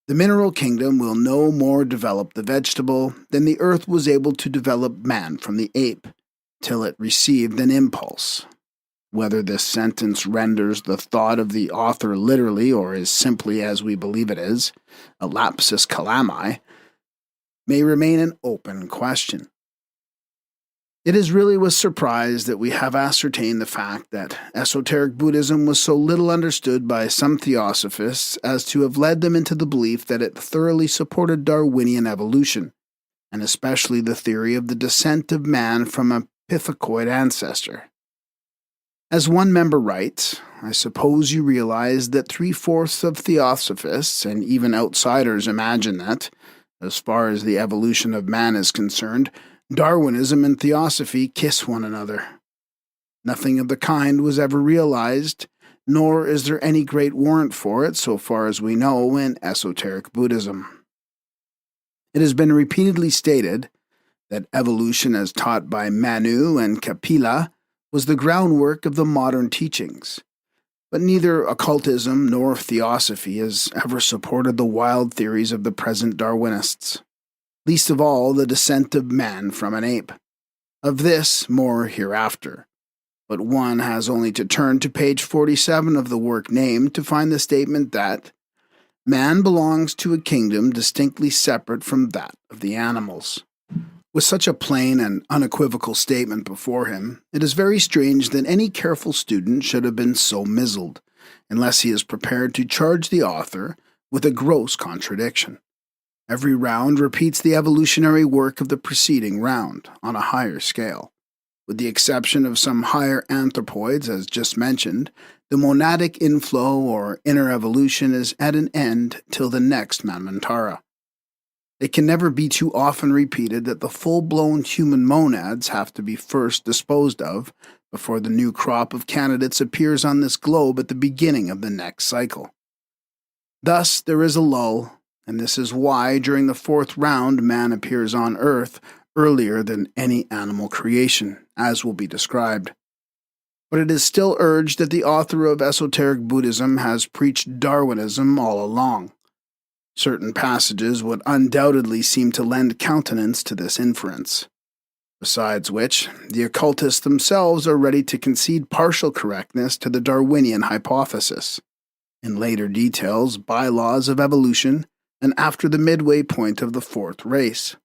the mineral kingdom will no more develop the vegetable than the earth was able to develop man from the ape, till it received an impulse. Whether this sentence renders the thought of the author literally or is simply as we believe it is, a lapsus calami, may remain an open question. It is really with surprise that we have ascertained the fact that esoteric Buddhism was so little understood by some theosophists as to have led them into the belief that it thoroughly supported Darwinian evolution, and especially the theory of the descent of man from a pithecoid ancestor. As one member writes, I suppose you realize that 3/4 of theosophists and even outsiders imagine that, as far as the evolution of man is concerned, Darwinism and Theosophy kiss one another. Nothing of the kind was ever realized, nor is there any great warrant for it, so far as we know, in esoteric Buddhism. It has been repeatedly stated that evolution as taught by Manu and Kapila was the groundwork of the modern teachings, but neither occultism nor Theosophy has ever supported the wild theories of the present Darwinists. Least of all the descent of man from an ape. Of this, more hereafter. But one has only to turn to page 47 of the work named to find the statement that man belongs to a kingdom distinctly separate from that of the animals. With such a plain and unequivocal statement before him, it is very strange that any careful student should have been so mizzled, unless he is prepared to charge the author with a gross contradiction. Every round repeats the evolutionary work of the preceding round, on a higher scale. With the exception of some higher anthropoids, as just mentioned, the monadic inflow or inner evolution is at an end till the next Manvantara. It can never be too often repeated that the full-blown human monads have to be first disposed of before the new crop of candidates appears on this globe at the beginning of the next cycle. Thus, there is a lull, and this is why, during the 4th round, man appears on Earth earlier than any animal creation, as will be described. But it is still urged that the author of esoteric Buddhism has preached Darwinism all along. Certain passages would undoubtedly seem to lend countenance to this inference. Besides which, the occultists themselves are ready to concede partial correctness to the Darwinian hypothesis. In later details, bylaws of evolution, and after the midway point of the fourth race.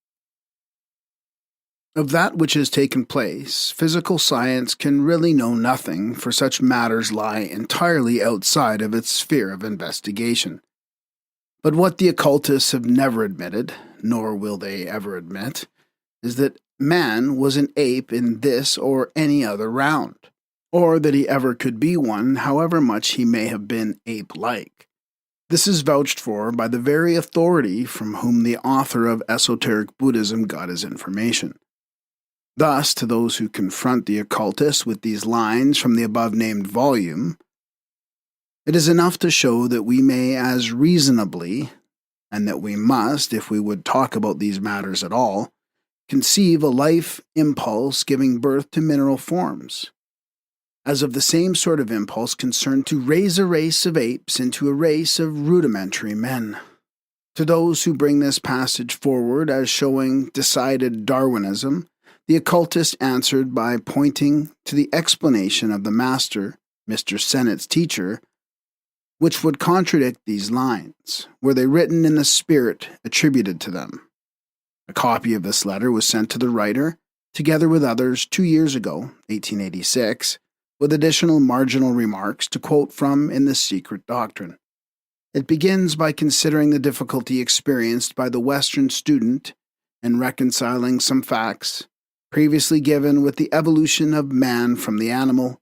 Of that which has taken place, physical science can really know nothing, for such matters lie entirely outside of its sphere of investigation. But what the occultists have never admitted, nor will they ever admit, is that man was an ape in this or any other round, or that he ever could be one, however much he may have been ape-like. This is vouched for by the very authority from whom the author of Esoteric Buddhism got his information. Thus, to those who confront the occultists with these lines from the above-named volume, it is enough to show that we may as reasonably, and that we must, if we would talk about these matters at all, conceive a life impulse giving birth to mineral forms, as of the same sort of impulse concerned to raise a race of apes into a race of rudimentary men. To those who bring this passage forward as showing decided Darwinism, the occultist answered by pointing to the explanation of the master, Mr. Sennett's teacher, which would contradict these lines, were they written in the spirit attributed to them. A copy of this letter was sent to the writer, together with others, 2 years ago, 1886, with additional marginal remarks to quote from in the Secret Doctrine. It begins by considering the difficulty experienced by the Western student in reconciling some facts previously given with the evolution of man from the animal,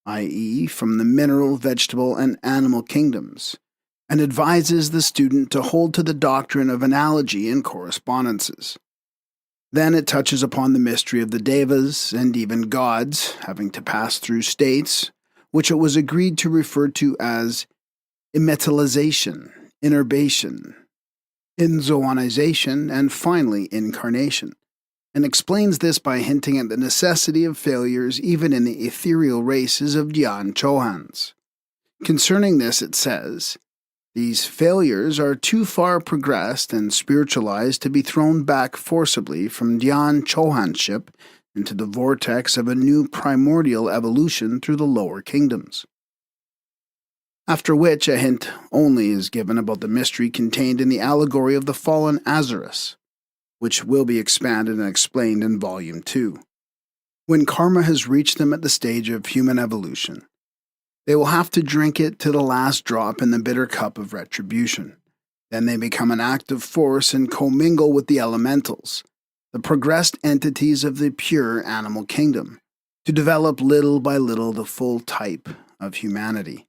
i.e., from the mineral, vegetable, and animal kingdoms, and advises the student to hold to the doctrine of analogy and correspondences. Then it touches upon the mystery of the devas and even gods having to pass through states, which it was agreed to refer to as immetalization, inerbation, inzoonization, and finally incarnation, and explains this by hinting at the necessity of failures even in the ethereal races of Dhyan Chohans. Concerning this it says, these failures are too far progressed and spiritualized to be thrown back forcibly from Dhyan Chohanship into the vortex of a new primordial evolution through the lower kingdoms. After which a hint only is given about the mystery contained in the allegory of the fallen Azarus, which will be expanded and explained in Volume 2. When karma has reached them at the stage of human evolution, they will have to drink it to the last drop in the bitter cup of retribution. Then they become an active force and commingle with the elementals, the progressed entities of the pure animal kingdom, to develop little by little the full type of humanity.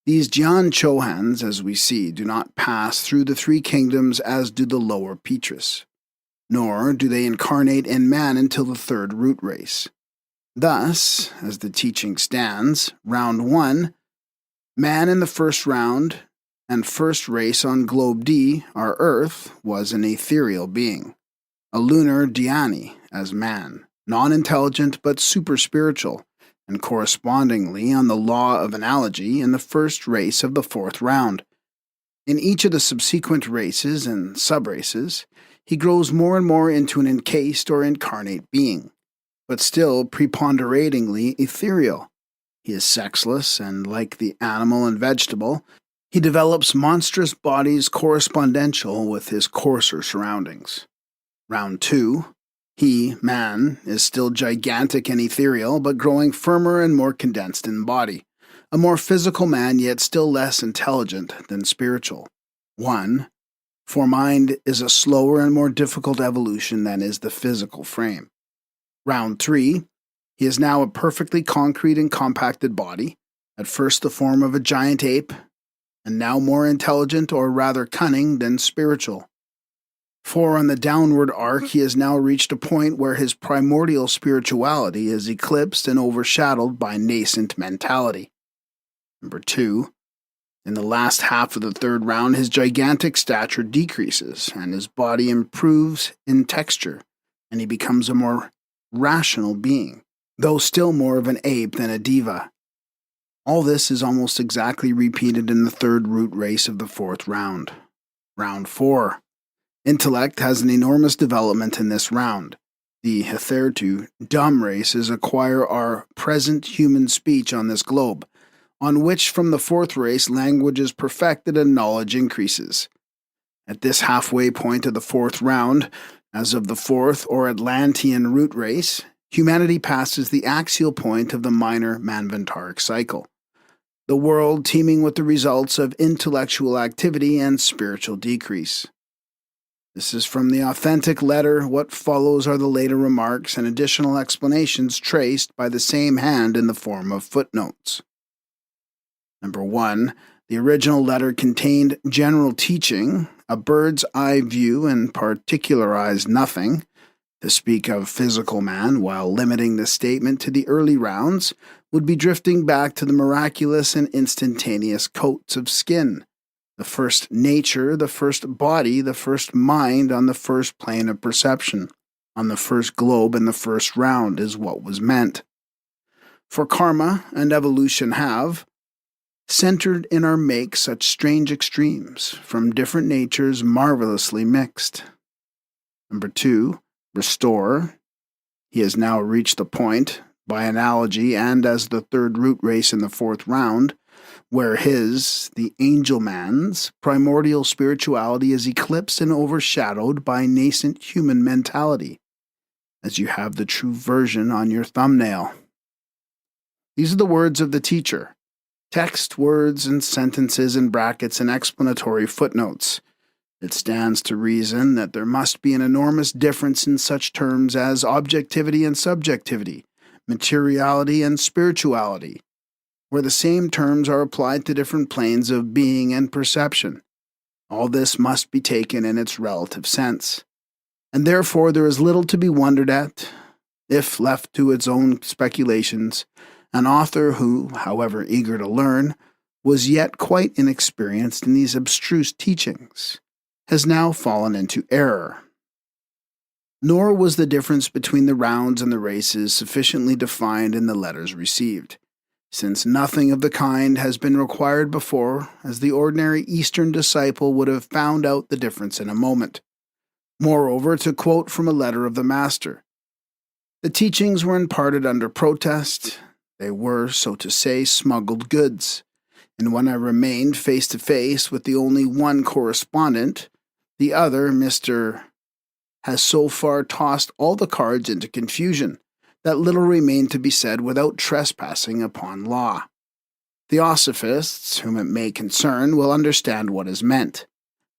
These Dhyan Chohans, as we see, do not pass through the three kingdoms as do the lower Petras, nor do they incarnate in man until the third root race. Thus, as the teaching stands, round 1, man in the first round and first race on globe D, our Earth, was an ethereal being, a lunar dhyani as man, non-intelligent but super-spiritual, and correspondingly on the law of analogy in the first race of the fourth round. In each of the subsequent races and subraces, he grows more and more into an encased or incarnate being, but still preponderatingly ethereal. He is sexless, and like the animal and vegetable, he develops monstrous bodies correspondential with his coarser surroundings. Round 2, he, man, is still gigantic and ethereal, but growing firmer and more condensed in body, a more physical man yet still less intelligent than spiritual. 1. For mind is a slower and more difficult evolution than is the physical frame. Round 3, he is now a perfectly concrete and compacted body, at first the form of a giant ape, and now more intelligent or rather cunning than spiritual. For on the downward arc he has now reached a point where his primordial spirituality is eclipsed and overshadowed by nascent mentality. Number 2, in the last half of the third round his gigantic stature decreases and his body improves in texture, and he becomes a more rational being, though still more of an ape than a diva. All this is almost exactly repeated in the third root race of the fourth round. Round 4. Intellect has an enormous development in this round. The hitherto dumb races acquire our present human speech on this globe, on which from the fourth race language is perfected and knowledge increases. At this halfway point of the fourth round, as of the fourth or Atlantean root race, humanity passes the axial point of the minor manvantaric cycle, the world teeming with the results of intellectual activity and spiritual decrease. This is from the authentic letter. What follows are the later remarks and additional explanations traced by the same hand in the form of footnotes. Number 1. The original letter contained general teaching, a bird's eye view, and particularized nothing, to speak of physical man, while limiting the statement to the early rounds, would be drifting back to the miraculous and instantaneous coats of skin. The first nature, the first body, the first mind on the first plane of perception, on the first globe in the first round is what was meant. For karma and evolution have centered in our make such strange extremes, from different natures marvelously mixed. Number 2, restore. He has now reached the point, by analogy and as the third root race in the fourth round, where his, the angel man's, primordial spirituality is eclipsed and overshadowed by nascent human mentality, as you have the true version on your thumbnail. These are the words of the teacher. Text, words, and sentences in brackets and explanatory footnotes. It stands to reason that there must be an enormous difference in such terms as objectivity and subjectivity, materiality and spirituality, where the same terms are applied to different planes of being and perception. All this must be taken in its relative sense, and therefore there is little to be wondered at, if left to its own speculations. An author who, however eager to learn, was yet quite inexperienced in these abstruse teachings, has now fallen into error. Nor was the difference between the rounds and the races sufficiently defined in the letters received, since nothing of the kind has been required before, as the ordinary Eastern disciple would have found out the difference in a moment. Moreover, to quote from a letter of the Master, the teachings were imparted under protest. They were, so to say, smuggled goods, and when I remained face to face with the only one correspondent, the other, Mr. has so far tossed all the cards into confusion that little remained to be said without trespassing upon law. Theosophists, whom it may concern, will understand what is meant.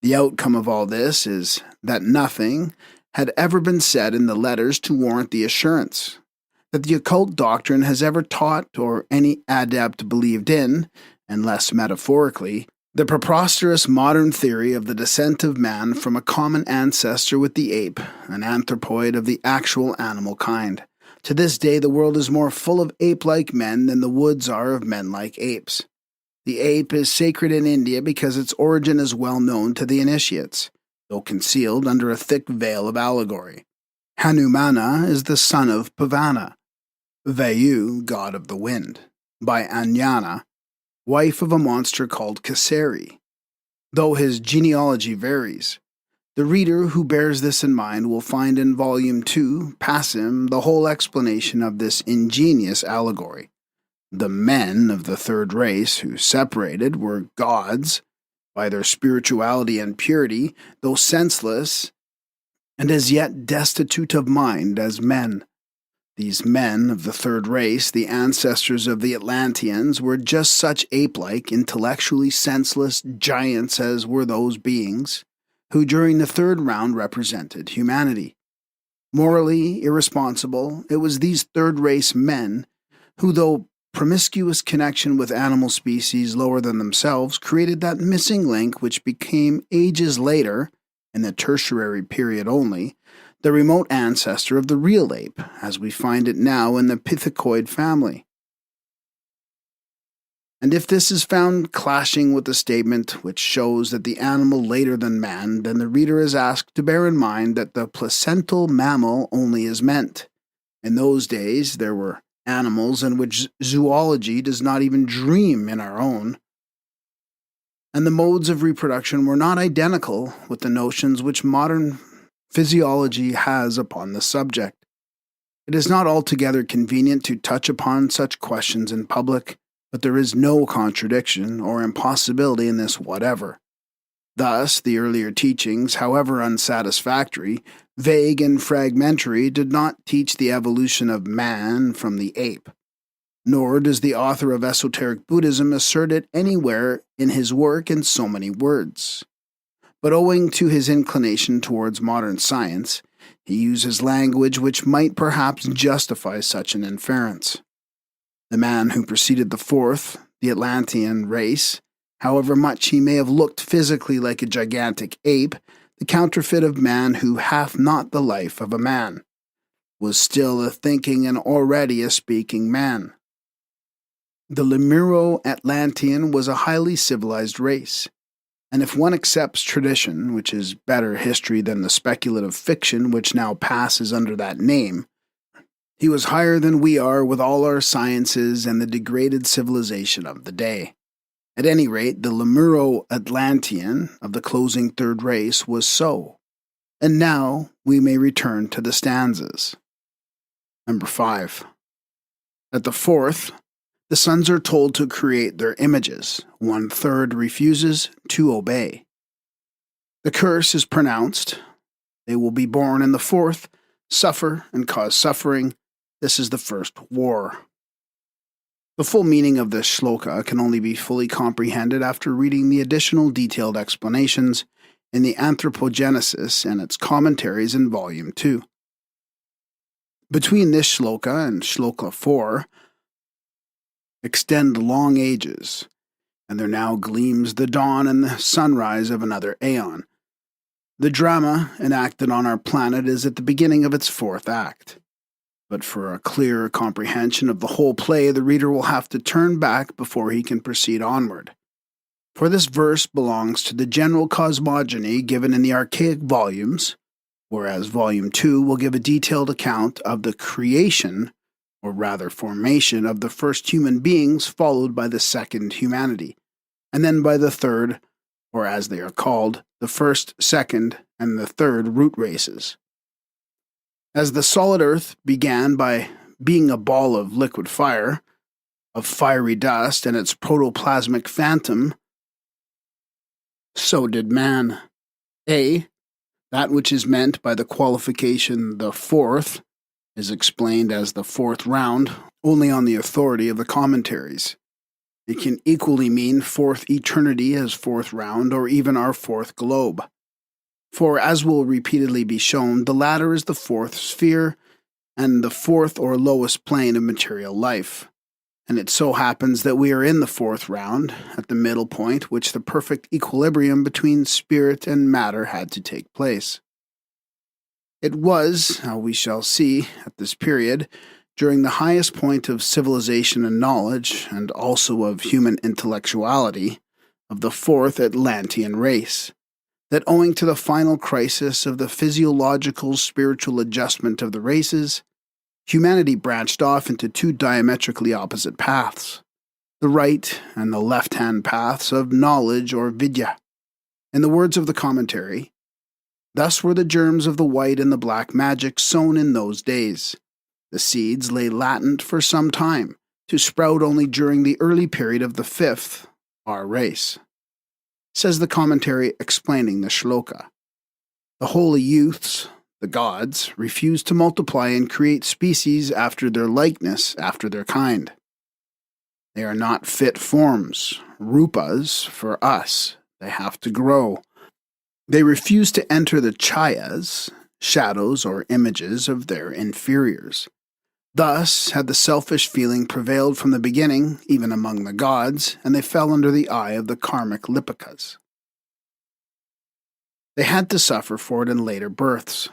The outcome of all this is that nothing had ever been said in the letters to warrant the assurance that the occult doctrine has ever taught or any adept believed in, unless metaphorically, the preposterous modern theory of the descent of man from a common ancestor with the ape, an anthropoid of the actual animal kind. To this day, the world is more full of ape-like men than the woods are of men-like apes. The ape is sacred in India because its origin is well known to the initiates, though concealed under a thick veil of allegory. Hanumana is the son of Pavana, Vayu, god of the wind, by Anyana, wife of a monster called Kaseri. Though his genealogy varies, the reader who bears this in mind will find in Volume 2, Passim, the whole explanation of this ingenious allegory. The men of the third race who separated were gods, by their spirituality and purity, though senseless, and as yet destitute of mind as men. These men of the third race, the ancestors of the Atlanteans, were just such ape-like, intellectually senseless giants as were those beings who during the third round represented humanity. Morally irresponsible, it was these third-race men who, though promiscuous connection with animal species lower than themselves, created that missing link which became ages later, in the tertiary period only, the remote ancestor of the real ape, as we find it now in the pithecoid family. And if this is found clashing with the statement which shows that the animal later than man, then the reader is asked to bear in mind that the placental mammal only is meant. In those days, there were animals in which zoology does not even dream in our own, and the modes of reproduction were not identical with the notions which modern physiology has upon the subject. It is not altogether convenient to touch upon such questions in public, but there is no contradiction or impossibility in this whatever. Thus, the earlier teachings, however unsatisfactory, vague and fragmentary, did not teach the evolution of man from the ape. Nor does the author of Esoteric Buddhism assert it anywhere in his work in so many words. But owing to his inclination towards modern science, he uses language which might perhaps justify such an inference. The man who preceded the fourth, the Atlantean race, however much he may have looked physically like a gigantic ape, the counterfeit of man who hath not the life of a man, was still a thinking and already a speaking man. The Lemuro-Atlantean was a highly civilized race, and if one accepts tradition, which is better history than the speculative fiction which now passes under that name, he was higher than we are with all our sciences and the degraded civilization of the day. At any rate, the Lemuro-Atlantean of the closing third race was so. And now we may return to the stanzas. Number 5. At the fourth, the sons are told to create their images. 1/3 refuses to obey. The curse is pronounced. They will be born in the fourth, suffer and cause suffering. This is the first war. The full meaning of this shloka can only be fully comprehended after reading the additional detailed explanations in the Anthropogenesis and its commentaries in Volume 2. Between this shloka and shloka 4 extend long ages, and there now gleams the dawn and the sunrise of another aeon. The drama enacted on our planet is at the beginning of its fourth act. But for a clearer comprehension of the whole play, the reader will have to turn back before he can proceed onward. For this verse belongs to the general cosmogony given in the archaic volumes, whereas Volume 2 will give a detailed account of the creation, or rather formation, of the first human beings, followed by the second humanity, and then by the third, or as they are called, the first, second, and the third root races. As the solid earth began by being a ball of liquid fire, of fiery dust and its protoplasmic phantom, so did man. That which is meant by the qualification the fourth is explained as the fourth round only on the authority of the commentaries. It can equally mean fourth eternity as fourth round or even our fourth globe. For, as will repeatedly be shown, the latter is the fourth sphere and the fourth or lowest plane of material life. And it so happens that we are in the fourth round, at the middle point, which the perfect equilibrium between spirit and matter had to take place. It was, how we shall see, at this period, during the highest point of civilization and knowledge, and also of human intellectuality, of the fourth Atlantean race, that owing to the final crisis of the physiological spiritual adjustment of the races, humanity branched off into two diametrically opposite paths, the right and the left-hand paths of knowledge or vidya. In the words of the commentary, thus were the germs of the white and the black magic sown in those days. The seeds lay latent for some time, to sprout only during the early period of the fifth, our race. Says the commentary explaining the shloka. The holy youths, the gods, refuse to multiply and create species after their likeness, after their kind. They are not fit forms, rupas, for us. They have to grow. They refuse to enter the chayas, shadows or images of their inferiors. Thus had the selfish feeling prevailed from the beginning, even among the gods, and they fell under the eye of the karmic lipikas. They had to suffer for it in later births.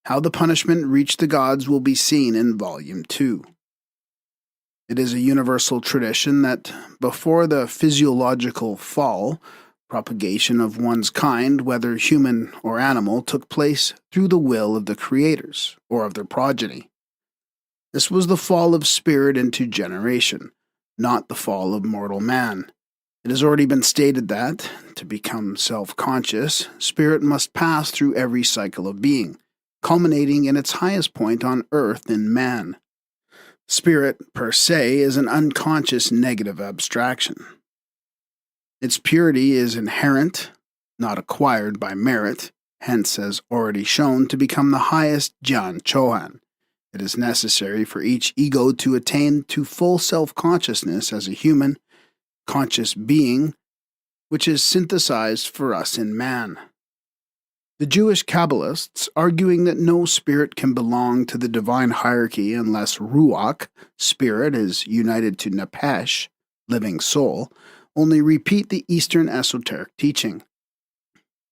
How the punishment reached the gods will be seen in Volume 2. It is a universal tradition that before the physiological fall, propagation of one's kind, whether human or animal, took place through the will of the creators, or of their progeny. This was the fall of spirit into generation, not the fall of mortal man. It has already been stated that, to become self-conscious, spirit must pass through every cycle of being, culminating in its highest point on earth in man. Spirit, per se, is an unconscious negative abstraction. Its purity is inherent, not acquired by merit, hence, as already shown, to become the highest Jan Chohan. It is necessary for each ego to attain to full self-consciousness as a human, conscious being, which is synthesized for us in man. The Jewish Kabbalists, arguing that no spirit can belong to the divine hierarchy unless Ruach, spirit, is united to Nefesh, living soul, only repeat the Eastern esoteric teaching.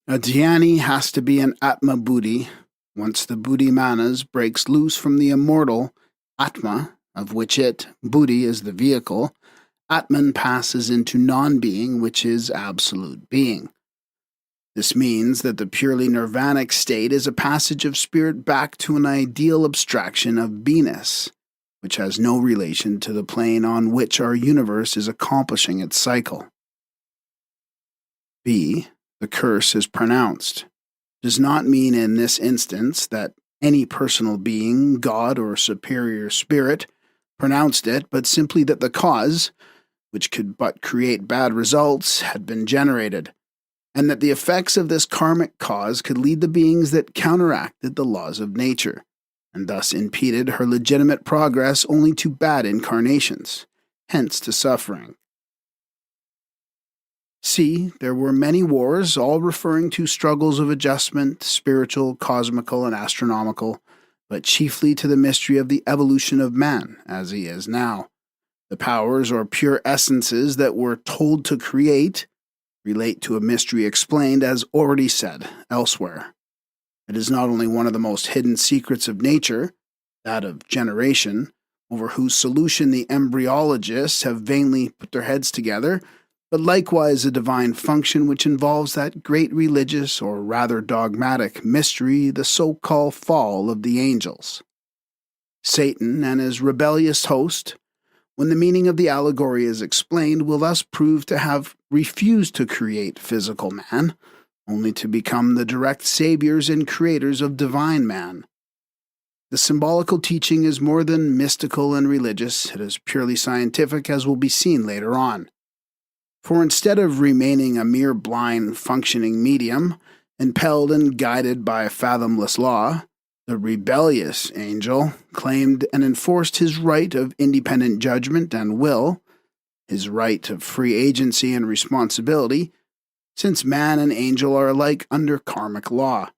A dhyani has to be an Atma Buddhi. Once the Buddhi Manas breaks loose from the immortal Atma, of which it, Buddhi, is the vehicle, Atman passes into non-being, which is absolute being. This means that the purely nirvanic state is a passage of spirit back to an ideal abstraction of beingness, which has no relation to the plane on which our universe is accomplishing its cycle. B. The curse is pronounced. Does not mean in this instance that any personal being, God or superior spirit, pronounced it, but simply that the cause, which could but create bad results, had been generated, and that the effects of this karmic cause could lead the beings that counteracted the laws of nature, and thus impeded her legitimate progress only to bad incarnations, hence to suffering. C. There were many wars, all referring to struggles of adjustment, spiritual, cosmical, and astronomical, but chiefly to the mystery of the evolution of man, as he is now. The powers or pure essences that were told to create relate to a mystery explained as already said elsewhere. It is not only one of the most hidden secrets of nature, that of generation, over whose solution the embryologists have vainly put their heads together, but likewise a divine function which involves that great religious, or rather dogmatic, mystery, the so-called fall of the angels. Satan and his rebellious host, when the meaning of the allegory is explained, will thus prove to have refused to create physical man, only to become the direct saviors and creators of divine man. The symbolical teaching is more than mystical and religious, it is purely scientific, as will be seen later on. For instead of remaining a mere blind functioning medium, impelled and guided by a fathomless law, the rebellious angel claimed and enforced his right of independent judgment and will, his right of free agency and responsibility, since man and angel are alike under karmic law.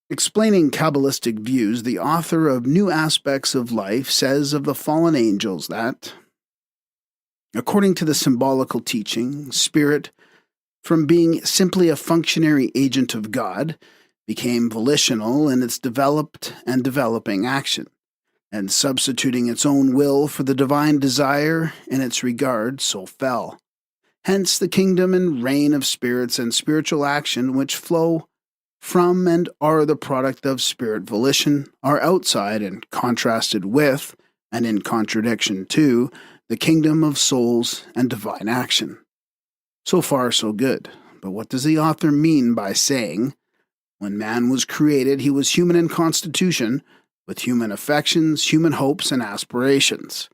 Explaining Kabbalistic views, the author of New Aspects of Life says of the fallen angels that, according to the symbolical teaching, spirit, from being simply a functionary agent of God, became volitional in its developed and developing action, and substituting its own will for the divine desire in its regard, so fell. Hence the kingdom and reign of spirits and spiritual action which flow from and are the product of spirit volition are outside and contrasted with, and in contradiction to, the kingdom of souls and divine action. So far, so good. But what does the author mean by saying, when man was created, he was human in constitution, with human affections, human hopes, and aspirations.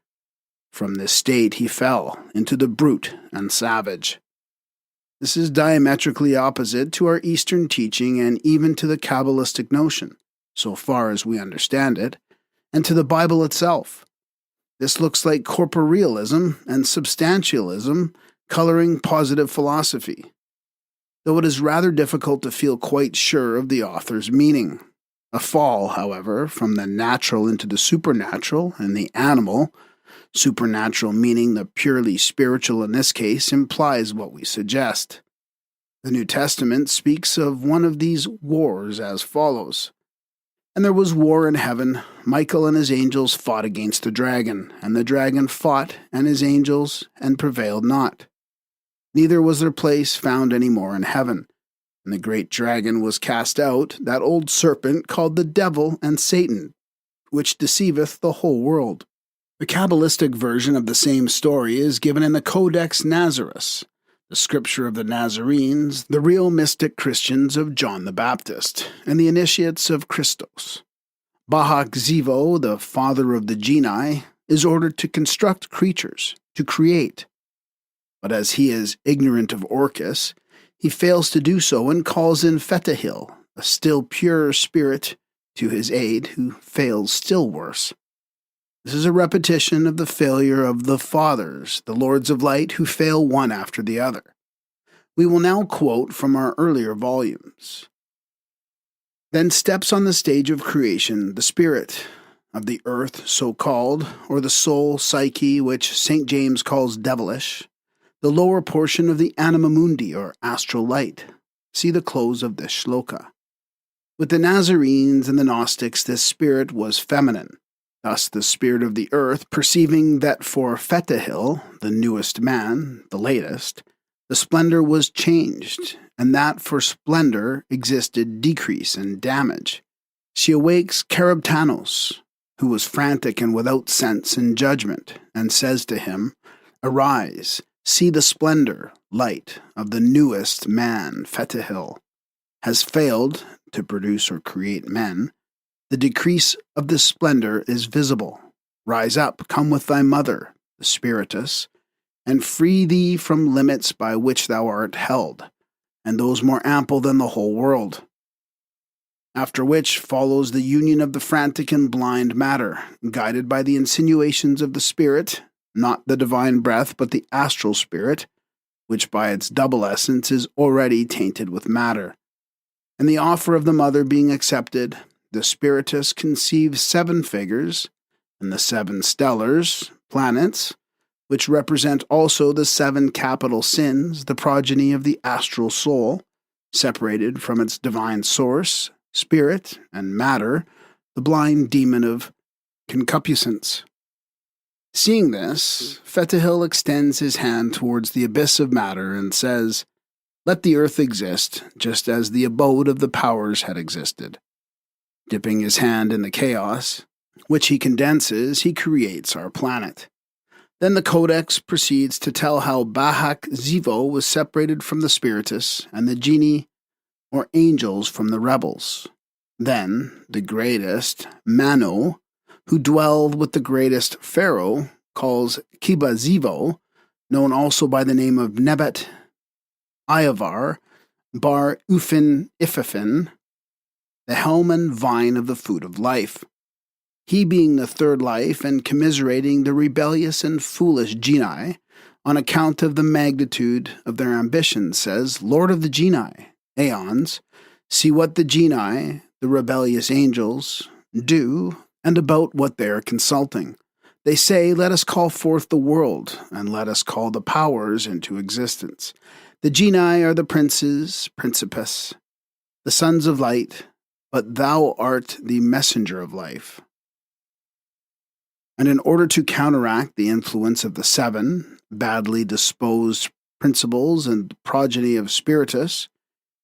From this state he fell into the brute and savage. This is diametrically opposite to our Eastern teaching and even to the Kabbalistic notion, so far as we understand it, and to the Bible itself. This looks like corporealism and substantialism coloring positive philosophy, though it is rather difficult to feel quite sure of the author's meaning. A fall, however, from the natural into the supernatural and the animal, supernatural meaning the purely spiritual in this case, implies what we suggest. The New Testament speaks of one of these wars as follows. And there was war in heaven. Michael and his angels fought against the dragon, and the dragon fought and his angels, and prevailed not. Neither was their place found any more in heaven. And the great dragon was cast out, that old serpent called the devil and Satan, which deceiveth the whole world. The Kabbalistic version of the same story is given in the Codex Nazarus. the Scripture of the Nazarenes, the real mystic Christians of John the Baptist, and the initiates of Christos. Bahak Zivo, the father of the genii, is ordered to construct creatures, to create. But as he is ignorant of Orcus, he fails to do so and calls in Fetahil, a still purer spirit, to his aid, who fails still worse. This is a repetition of the failure of the Fathers, the Lords of Light, who fail one after the other. We will now quote from our earlier volumes. Then steps on the stage of creation the spirit of the earth, so-called, or the soul, psyche, which St. James calls devilish, the lower portion of the anima mundi, or astral light. See the close of this shloka. With the Nazarenes and the Gnostics, this spirit was feminine. Thus the spirit of the earth, perceiving that for Fetahil, the newest man, the latest, the splendor was changed, and that for splendor existed decrease and damage. She awakes Karabtanos, who was frantic and without sense and judgment, and says to him, "Arise, see the splendor, light, of the newest man, Fetahil, has failed to produce or create men. The decrease of this splendor is visible. Rise up, come with thy mother, the spiritus, and free thee from limits by which thou art held, and those more ample than the whole world." After which follows the union of the frantic and blind matter, guided by the insinuations of the spirit, not the divine breath, but the astral spirit, which by its double essence is already tainted with matter. And the offer of the mother being accepted, the spiritus conceives 7 figures, and the 7 stellars, planets, which represent also the 7 capital sins, the progeny of the astral soul, separated from its divine source, spirit, and matter, the blind demon of concupiscence. Seeing this, Fetahil extends his hand towards the abyss of matter and says, "Let the earth exist, just as the abode of the powers had existed." Dipping his hand in the chaos, which he condenses, he creates our planet. Then the Codex proceeds to tell how Bahak Zivo was separated from the spiritus, and the genii, or angels, from the rebels. Then the greatest, Mano, who dwelled with the greatest Pharaoh, calls Kiba Zivo, known also by the name of Nebet Iavar Bar Ufin Ififin, the helm vine of the food of life. He being the third life and commiserating the rebellious and foolish genii, on account of the magnitude of their ambition, says, "Lord of the genii, aeons, see what the genii, the rebellious angels, do, and about what they are consulting. They say, let us call forth the world, and let us call the powers into existence. The genii are the princes, principes, the sons of light, but thou art the messenger of life." And in order to counteract the influence of the 7 badly disposed principles and progeny of Spiritus,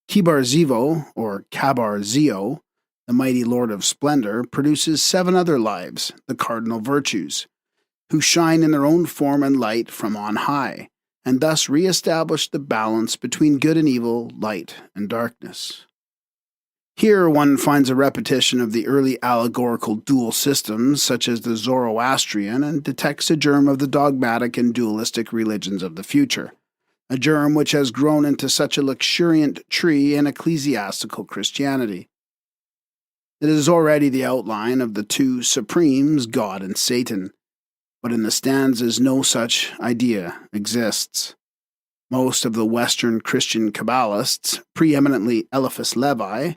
Kibar Zivo, or Kabar Zio, the mighty Lord of Splendor, produces 7 other lives, the cardinal virtues, who shine in their own form and light from on high, and thus re-establish the balance between good and evil, light and darkness. Here one finds a repetition of the early allegorical dual systems, such as the Zoroastrian, and detects a germ of the dogmatic and dualistic religions of the future, a germ which has grown into such a luxuriant tree in ecclesiastical Christianity. It is already the outline of the 2 supremes, God and Satan, but in the stanzas no such idea exists. Most of the Western Christian Kabbalists, preeminently Eliphas Levi,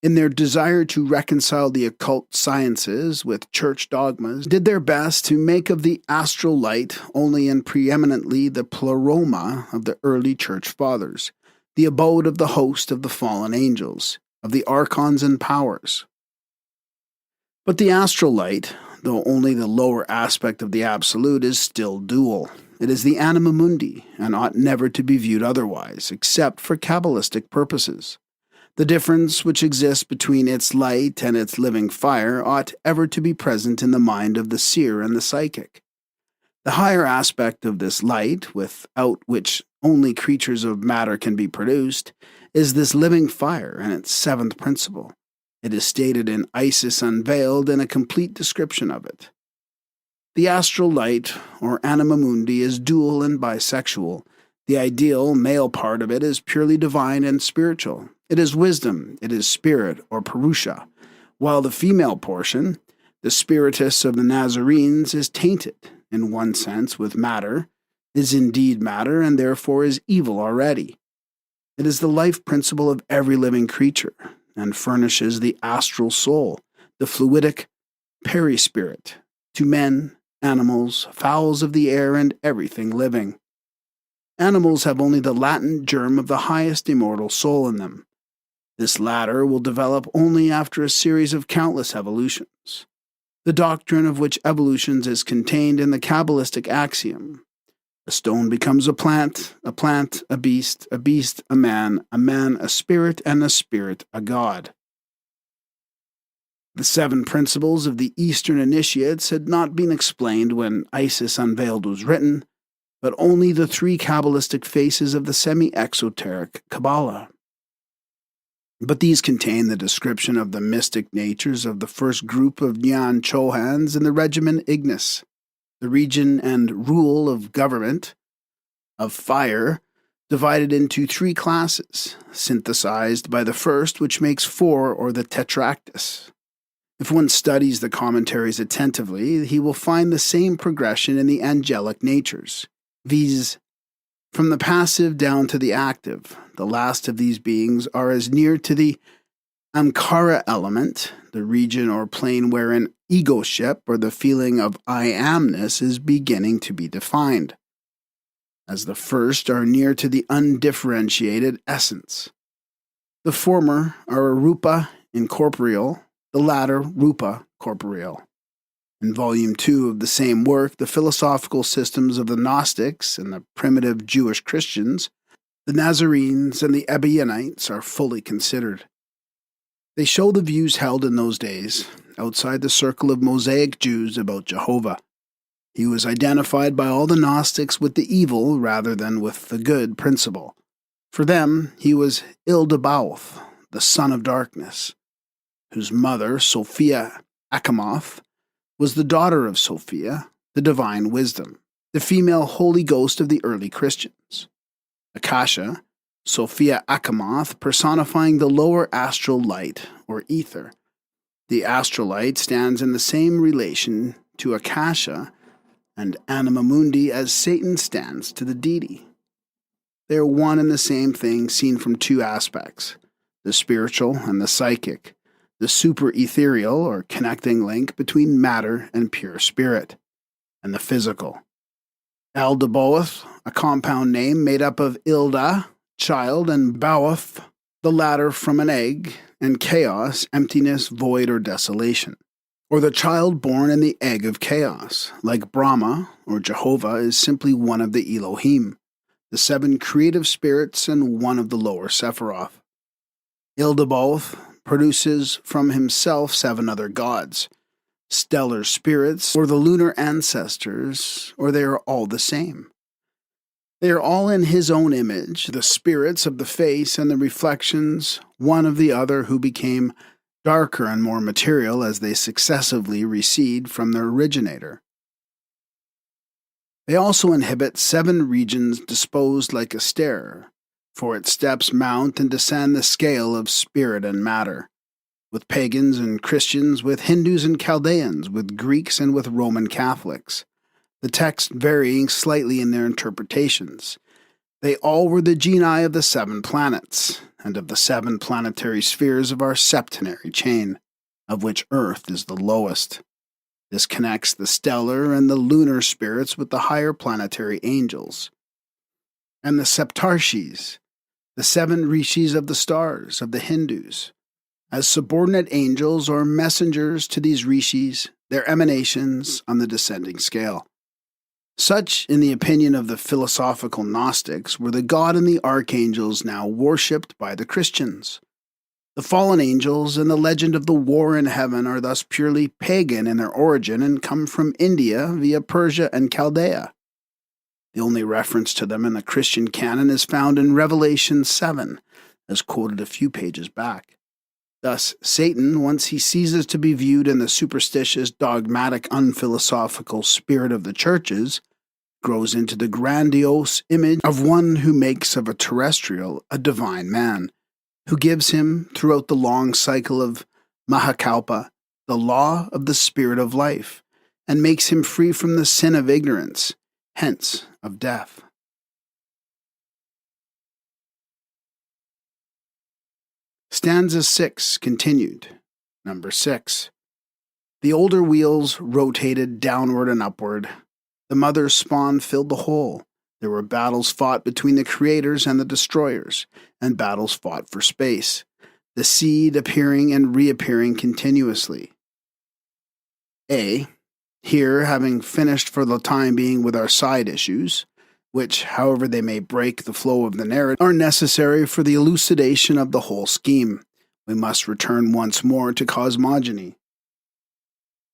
in their desire to reconcile the occult sciences with church dogmas, did their best to make of the astral light only and preeminently the pleroma of the early church fathers, the abode of the host of the fallen angels, of the archons and powers. But the astral light, though only the lower aspect of the absolute, is still dual. It is the anima mundi, and ought never to be viewed otherwise, except for Kabbalistic purposes. The difference which exists between its light and its living fire ought ever to be present in the mind of the seer and the psychic. The higher aspect of this light, without which only creatures of matter can be produced, is this living fire and its seventh principle. It is stated in Isis Unveiled in a complete description of it. The astral light, or anima mundi, is dual and bisexual. The ideal male part of it is purely divine and spiritual. It is wisdom, it is spirit, or Purusha, while the female portion, the spiritus of the Nazarenes, is tainted, in one sense, with matter, is indeed matter, and therefore is evil already. It is the life principle of every living creature, and furnishes the astral soul, the fluidic perispirit, to men, animals, fowls of the air, and everything living. Animals have only the latent germ of the highest immortal soul in them. This latter will develop only after a series of countless evolutions. The doctrine of which evolutions is contained in the Kabbalistic axiom: a stone becomes a plant a beast a man a spirit, and a spirit a god. The seven principles of the Eastern initiates had not been explained when Isis Unveiled was written, but only the three Kabbalistic faces of the semi-exoteric Kabbalah. But these contain the description of the mystic natures of the first group of Nyan Chohans in the regimen Ignis, the region and rule of government of fire, divided into three classes, synthesized by the first, which makes four, or the Tetractys. If one studies the commentaries attentively, he will find the same progression in the angelic natures, viz., from the passive down to the active. The last of these beings are as near to the Ankara element, the region or plane wherein egoship, or the feeling of I amness, is beginning to be defined, as the first are near to the undifferentiated essence. The former are rupa incorporeal, the latter rupa corporeal. In Volume 2 of the same work, the philosophical systems of the Gnostics and the primitive Jewish Christians, the Nazarenes and the Ebionites, are fully considered. They show the views held in those days, outside the circle of Mosaic Jews, about Jehovah. He was identified by all the Gnostics with the evil rather than with the good principle. For them, he was Ildabaoth, the son of darkness, whose mother, Sophia Achamoth, was the daughter of Sophia, the divine wisdom, the female Holy Ghost of the early Christians. Akasha, Sophia Achamoth, personifying the lower astral light, or ether. The astral light stands in the same relation to Akasha and Anima Mundi as Satan stands to the deity. They are one and the same thing seen from two aspects, the spiritual and the psychic, the super-ethereal, or connecting link between matter and pure spirit, and the physical. Eldabaoth, a compound name made up of Ilda, child, and Baoth, the latter from an egg, and chaos, emptiness, void, or desolation, or the child born in the egg of chaos. Like Brahma, or Jehovah, is simply one of the Elohim, the seven creative spirits, and one of the lower Sephiroth. Ildabaoth produces from himself seven other gods, stellar spirits, or the lunar ancestors, or they are all the same. They are all in his own image, the spirits of the face and the reflections, one of the other, who became darker and more material as they successively recede from their originator. They also inhabit seven regions disposed like a stair, for its steps mount and descend the scale of spirit and matter, with pagans and Christians, with Hindus and Chaldeans, with Greeks and with Roman Catholics, the text varying slightly in their interpretations. They all were the genii of the seven planets, and of the seven planetary spheres of our septenary chain, of which Earth is the lowest. This connects the stellar and the lunar spirits with the higher planetary angels. And the Septarshis, the seven rishis of the stars of the Hindus, as subordinate angels or messengers to these rishis, their emanations on the descending scale. Such, in the opinion of the philosophical Gnostics, were the god and the archangels now worshipped by the Christians. The fallen angels and the legend of the war in heaven are thus purely pagan in their origin and come from India via Persia and Chaldea. The only reference to them in the Christian canon is found in Revelation 7, as quoted a few pages back. Thus, Satan, once he ceases to be viewed in the superstitious, dogmatic, unphilosophical spirit of the churches, grows into the grandiose image of one who makes of a terrestrial a divine man, who gives him, throughout the long cycle of Mahakalpa, the law of the spirit of life, and makes him free from the sin of ignorance, hence of death. Stanza 6 continued. Number 6. The older wheels rotated downward and upward. The mother's spawn filled the whole. There were battles fought between the creators and the destroyers, and battles fought for space, the seed appearing and reappearing continuously. A. Here, having finished for the time being with our side issues, which, however they may break the flow of the narrative, are necessary for the elucidation of the whole scheme, we must return once more to cosmogony.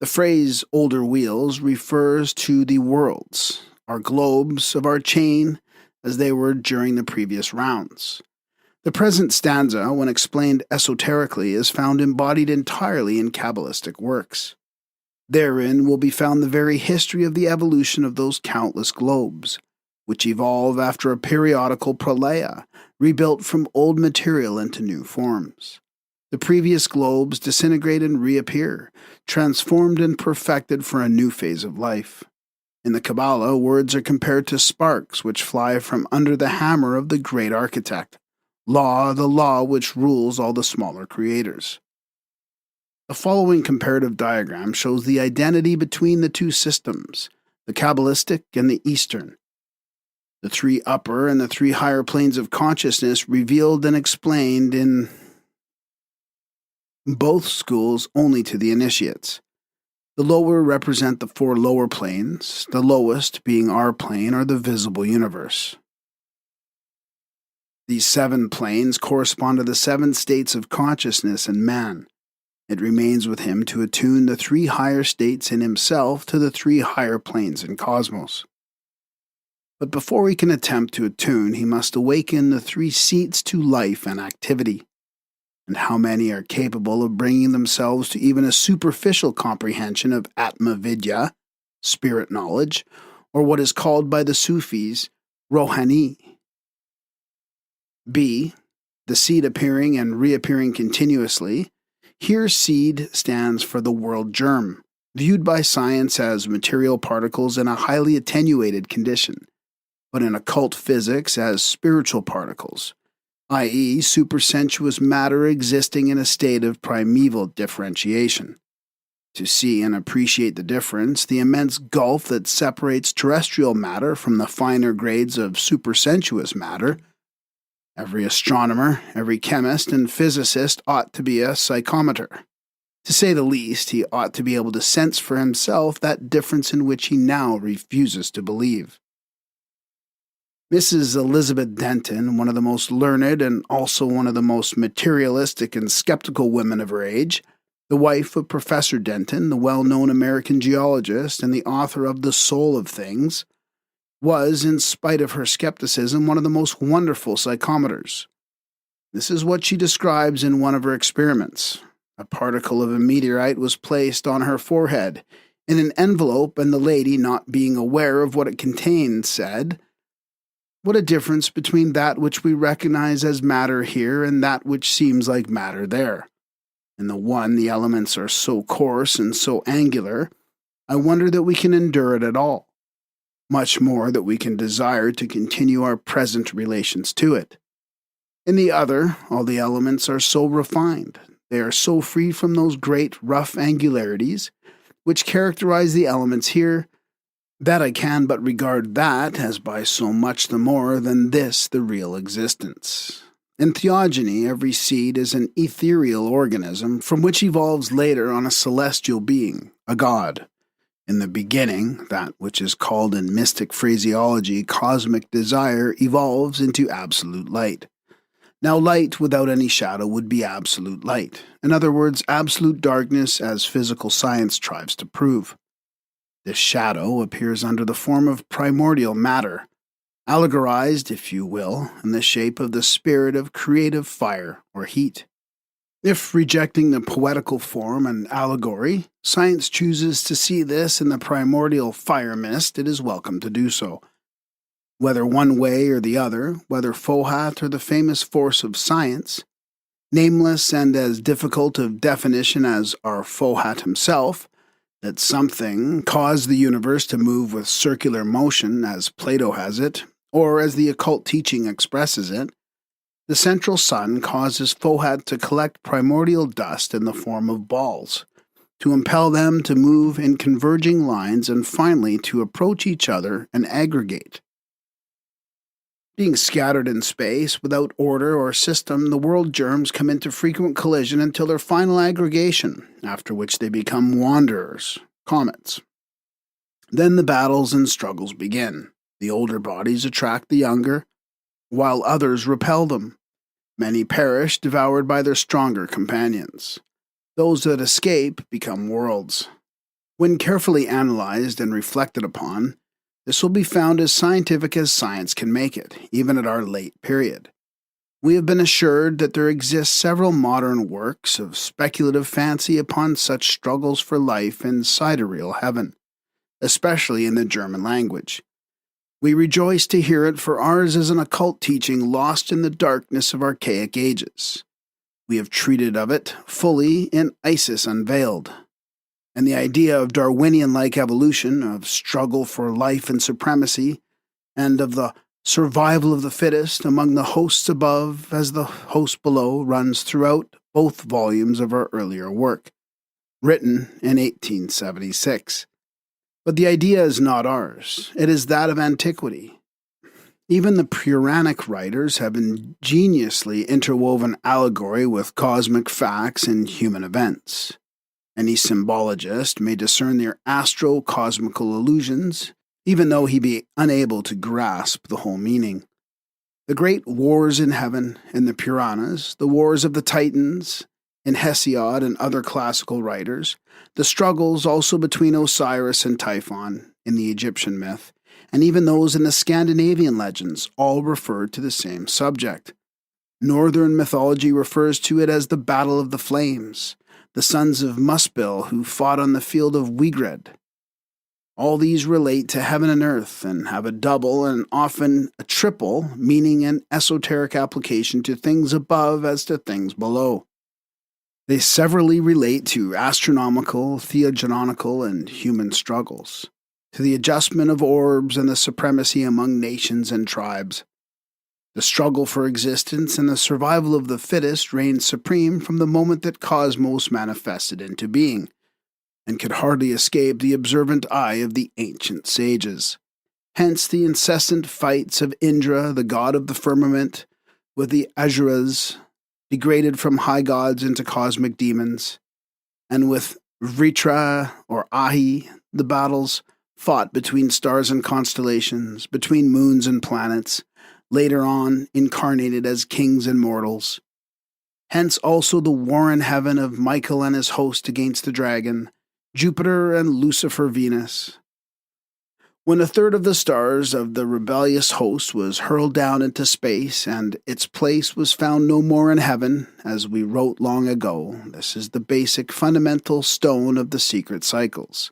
The phrase older wheels refers to the worlds, our globes of our chain, as they were during the previous rounds. The present stanza, when explained esoterically, is found embodied entirely in Kabbalistic works. Therein will be found the very history of the evolution of those countless globes, which evolve after a periodical pralaya, rebuilt from old material into new forms. The previous globes disintegrate and reappear, transformed and perfected for a new phase of life. In the Kabbalah, words are compared to sparks which fly from under the hammer of the great architect, the law which rules all the smaller creators. The following comparative diagram shows the identity between the two systems, the Kabbalistic and the Eastern. The 3 upper and the 3 higher planes of consciousness revealed and explained in both schools only to the initiates. The lower represent the 4 lower planes, the lowest being our plane or the visible universe. These 7 planes correspond to the 7 states of consciousness in man. It remains with him to attune the 3 higher states in himself to the 3 higher planes in cosmos. But before he can attempt to attune, he must awaken the 3 seats to life and activity. And how many are capable of bringing themselves to even a superficial comprehension of Atma Vidya, spirit knowledge, or what is called by the Sufis, Rohani? B. The seed appearing and reappearing continuously. Here seed stands for the world germ, viewed by science as material particles in a highly attenuated condition, but in occult physics as spiritual particles, i.e. supersensuous matter existing in a state of primeval differentiation. To see and appreciate the difference, the immense gulf that separates terrestrial matter from the finer grades of supersensuous matter, every astronomer, every chemist, and physicist ought to be a psychometer. To say the least, he ought to be able to sense for himself that difference in which he now refuses to believe. Mrs. Elizabeth Denton, one of the most learned and also one of the most materialistic and skeptical women of her age, the wife of Professor Denton, the well-known American geologist and the author of The Soul of Things, was, in spite of her skepticism, one of the most wonderful psychometers. This is what she describes in one of her experiments. A particle of a meteorite was placed on her forehead in an envelope, and the lady, not being aware of what it contained, said, "What a difference between that which we recognize as matter here and that which seems like matter there. In the one, the elements are so coarse and so angular, I wonder that we can endure it at all. Much more that we can desire to continue our present relations to it. In the other, all the elements are so refined, they are so free from those great rough angularities which characterize the elements here, that I can but regard that as by so much the more than this the real existence. In theogony, every seed is an ethereal organism from which evolves later on a celestial being, a god. In the beginning, that which is called in mystic phraseology cosmic desire evolves into absolute light. Now, light without any shadow would be absolute light. In other words, absolute darkness as physical science tries to prove. This shadow appears under the form of primordial matter, allegorized, if you will, in the shape of the spirit of creative fire or heat. If rejecting the poetical form and allegory, science chooses to see this in the primordial fire mist, it is welcome to do so. Whether one way or the other, whether Fohat or the famous force of science, nameless and as difficult of definition as our Fohat himself, that something caused the universe to move with circular motion, as Plato has it, or as the occult teaching expresses it, the central sun causes Fohat to collect primordial dust in the form of balls, to impel them to move in converging lines and finally to approach each other and aggregate. Being scattered in space, without order or system, the world germs come into frequent collision until their final aggregation, after which they become wanderers, comets. Then the battles and struggles begin. The older bodies attract the younger, while others repel them. Many perish, devoured by their stronger companions. Those that escape become worlds. When carefully analyzed and reflected upon, this will be found as scientific as science can make it, even at our late period. We have been assured that there exist several modern works of speculative fancy upon such struggles for life in sidereal heaven, especially in the German language. We rejoice to hear it, for ours is an occult teaching lost in the darkness of archaic ages. We have treated of it fully in Isis Unveiled, and the idea of Darwinian-like evolution, of struggle for life and supremacy, and of the survival of the fittest among the hosts above as the host below runs throughout both volumes of our earlier work, written in 1876. But the idea is not ours. It is that of antiquity. Even the Puranic writers have ingeniously interwoven allegory with cosmic facts and human events. Any symbologist may discern their astro-cosmical allusions, even though he be unable to grasp the whole meaning. The great wars in heaven in the Puranas, the wars of the Titans in Hesiod and other classical writers, the struggles also between Osiris and Typhon in the Egyptian myth, and even those in the Scandinavian legends, all refer to the same subject. Northern mythology refers to it as the Battle of the Flames, the sons of Muspel who fought on the field of Wigred. All these relate to heaven and earth and have a double and often a triple meaning and esoteric application to things above as to things below. They severally relate to astronomical, theogonical, and human struggles, to the adjustment of orbs and the supremacy among nations and tribes. The struggle for existence and the survival of the fittest reigned supreme from the moment that Cosmos manifested into being, and could hardly escape the observant eye of the ancient sages. Hence the incessant fights of Indra, the god of the firmament, with the Asuras, degraded from high gods into cosmic demons, and with Vritra or Ahi, the battles fought between stars and constellations, between moons and planets, later on incarnated as kings and mortals. Hence also the war in heaven of Michael and his host against the dragon, Jupiter and Lucifer Venus. When a third of the stars of the rebellious host was hurled down into space and its place was found no more in heaven, as we wrote long ago, this is the basic fundamental stone of the secret cycles.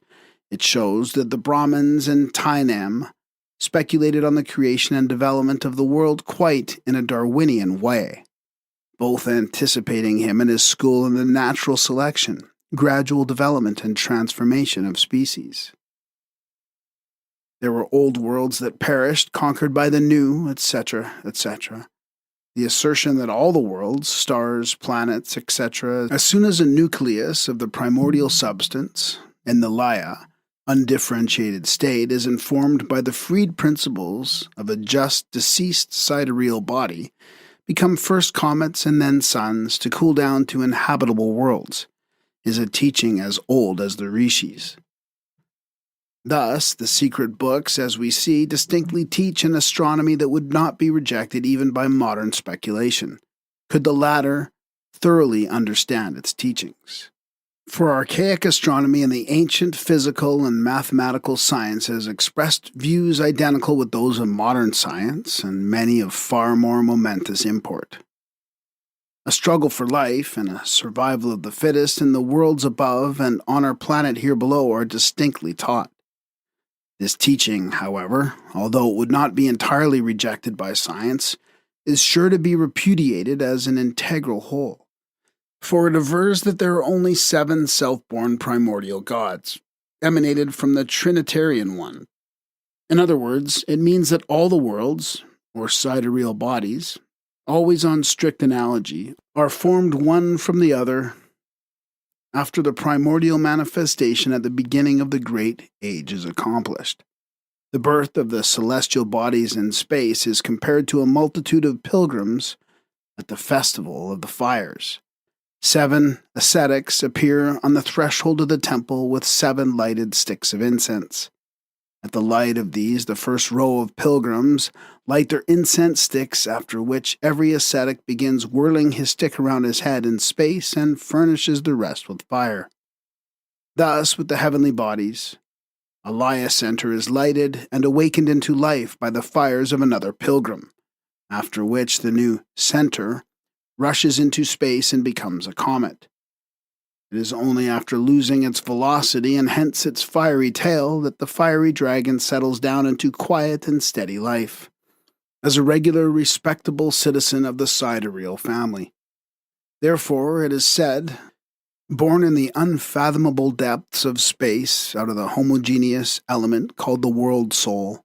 It shows that the Brahmins and Tainam speculated on the creation and development of the world quite in a Darwinian way, both anticipating him and his school in the natural selection, gradual development and transformation of species. There were old worlds that perished, conquered by the new, etc., etc. The assertion that all the worlds, stars, planets, etc., as soon as a nucleus of the primordial substance, in the Laya, undifferentiated state, is informed by the freed principles of a just deceased sidereal body, become first comets and then suns to cool down to inhabitable worlds, is a teaching as old as the rishis. Thus, the secret books, as we see, distinctly teach an astronomy that would not be rejected even by modern speculation. could the latter thoroughly understand its teachings. For archaic astronomy and the ancient physical and mathematical sciences expressed views identical with those of modern science, and many of far more momentous import. A struggle for life and a survival of the fittest in the worlds above and on our planet here below are distinctly taught. This teaching, however, although it would not be entirely rejected by science, is sure to be repudiated as an integral whole. For it avers that there are only 7 self-born primordial gods, emanated from the Trinitarian one. In other words, it means that all the worlds, or sidereal bodies, always on strict analogy, are formed one from the other after the primordial manifestation at the beginning of the great age is accomplished. The birth of the celestial bodies in space is compared to a multitude of pilgrims at the festival of the fires. 7 ascetics appear on the threshold of the temple with 7 lighted sticks of incense. At the light of these, the first row of pilgrims light their incense sticks, after which every ascetic begins whirling his stick around his head in space and furnishes the rest with fire. Thus, with the heavenly bodies, a Laya center is lighted and awakened into life by the fires of another pilgrim, after which the new center rushes into space and becomes a comet. It is only after losing its velocity and hence its fiery tail that the fiery dragon settles down into quiet and steady life, as a regular, respectable citizen of the sidereal family. Therefore, it is said, born in the unfathomable depths of space out of the homogeneous element called the world soul,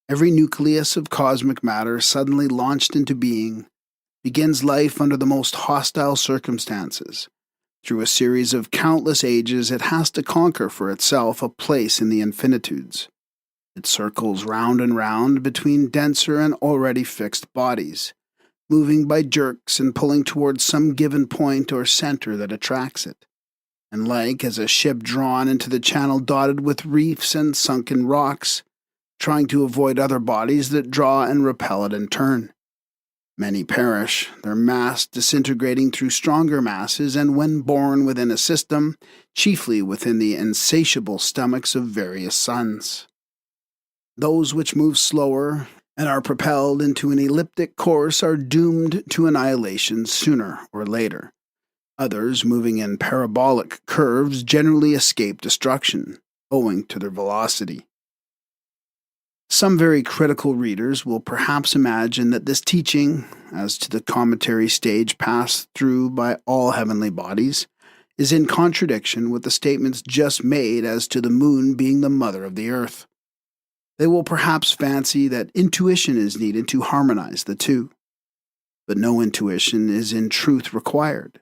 every nucleus of cosmic matter suddenly launched into being begins life under the most hostile circumstances. Through a series of countless ages, it has to conquer for itself a place in the infinitudes. It circles round and round between denser and already fixed bodies, moving by jerks and pulling towards some given point or center that attracts it, and like as a ship drawn into the channel dotted with reefs and sunken rocks, trying to avoid other bodies that draw and repel it in turn. Many perish, their mass disintegrating through stronger masses, and when born within a system, chiefly within the insatiable stomachs of various suns. Those which move slower and are propelled into an elliptic course are doomed to annihilation sooner or later. Others, moving in parabolic curves, generally escape destruction, owing to their velocity. Some very critical readers will perhaps imagine that this teaching, as to the cometary stage passed through by all heavenly bodies, is in contradiction with the statements just made as to the moon being the mother of the earth. They will perhaps fancy that intuition is needed to harmonize the two. But no intuition is in truth required.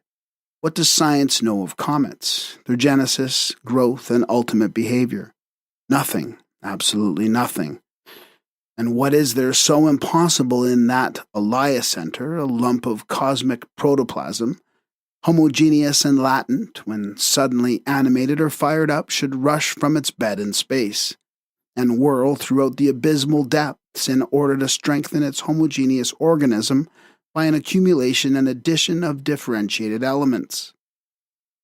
What does science know of comets, their genesis, growth, and ultimate behavior? Nothing, absolutely nothing. And what is there so impossible in that a Laya center, a lump of cosmic protoplasm, homogeneous and latent, when suddenly animated or fired up, should rush from its bed in space, and whirl throughout the abysmal depths in order to strengthen its homogeneous organism by an accumulation and addition of differentiated elements?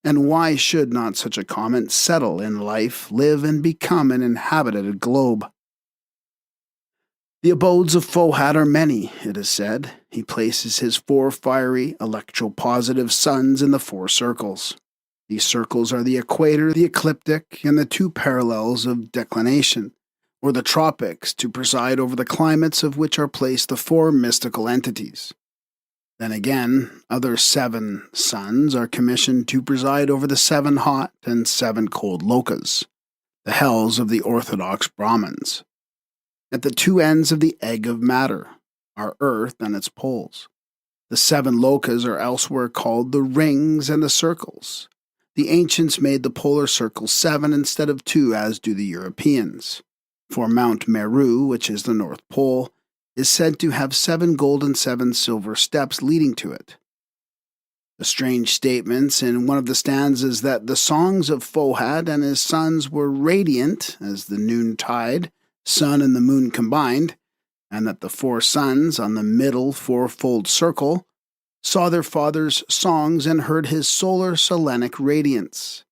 And why should not such a comet settle in life, live, and become an inhabited globe? The abodes of Fohat are many, it is said. He places his 4 fiery, electropositive suns in the 4 circles. These circles are the equator, the ecliptic, and the 2 parallels of declination, or the tropics, to preside over the climates of which are placed the 4 mystical entities. Then again, other 7 suns are commissioned to preside over the 7 hot and 7 cold lokas, the hells of the orthodox Brahmins. At the 2 ends of the egg of matter are Earth and its poles. The 7 lokas are elsewhere called the rings and the circles. The ancients made the polar circles 7 instead of 2, as do the Europeans. For Mount Meru, which is the North Pole, is said to have 7 gold and 7 silver steps leading to it. The strange statements in one of the stanzas that the songs of Fohat and his sons were radiant as the noontide, sun and the moon combined, and that the 4 suns on the middle 4-fold circle saw their father's songs and heard his solar selenic radiance,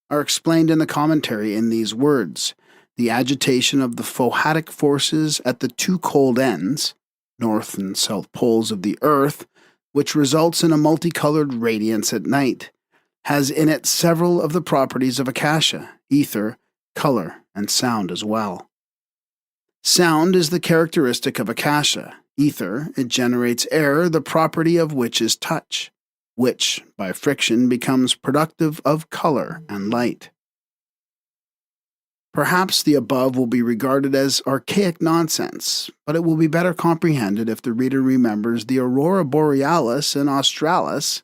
are explained in the commentary in these words: the agitation of the phohatic forces at the two cold ends, north and south poles of the earth, which results in a multicolored radiance at night, has in it several of the properties of akasha, ether, color, and sound as well. Sound is the characteristic of akasha. Ether, it generates air, the property of which is touch, which, by friction, becomes productive of color and light. Perhaps the above will be regarded as archaic nonsense, but it will be better comprehended if the reader remembers the aurora borealis and australis,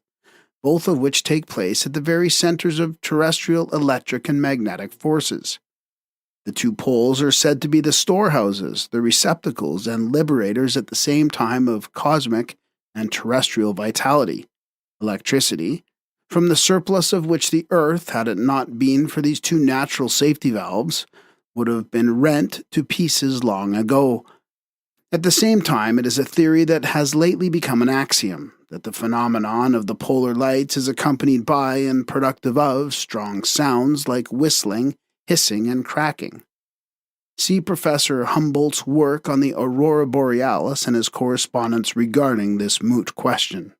both of which take place at the very centers of terrestrial electric and magnetic forces. The two poles are said to be the storehouses, the receptacles, and liberators at the same time of cosmic and terrestrial vitality, electricity, from the surplus of which the earth, had it not been for these two natural safety valves, would have been rent to pieces long ago. At the same time, it is a theory that has lately become an axiom, that the phenomenon of the polar lights is accompanied by and productive of strong sounds like whistling, hissing, and cracking. See Professor Humboldt's work on the aurora borealis and his correspondence regarding this moot question.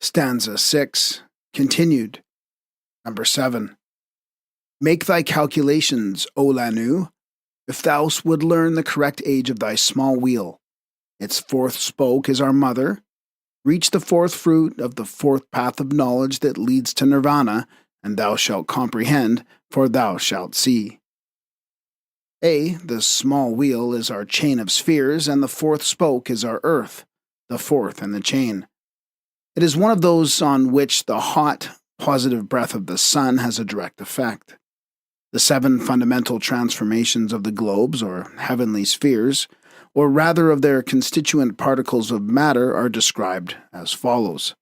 Stanza 6, continued. Number 7. Make thy calculations, O Lanu, if thou would learn the correct age of thy small wheel. Its fourth spoke is our mother. Reach the fourth fruit of the fourth path of knowledge that leads to nirvana, and thou shalt comprehend, for thou shalt see. A, the small wheel, is our chain of spheres, and the fourth spoke is our earth, the fourth in the chain. It is one of those on which the hot, positive breath of the sun has a direct effect. The 7 fundamental transformations of the globes, or heavenly spheres, or rather of their constituent particles of matter, are described as follows.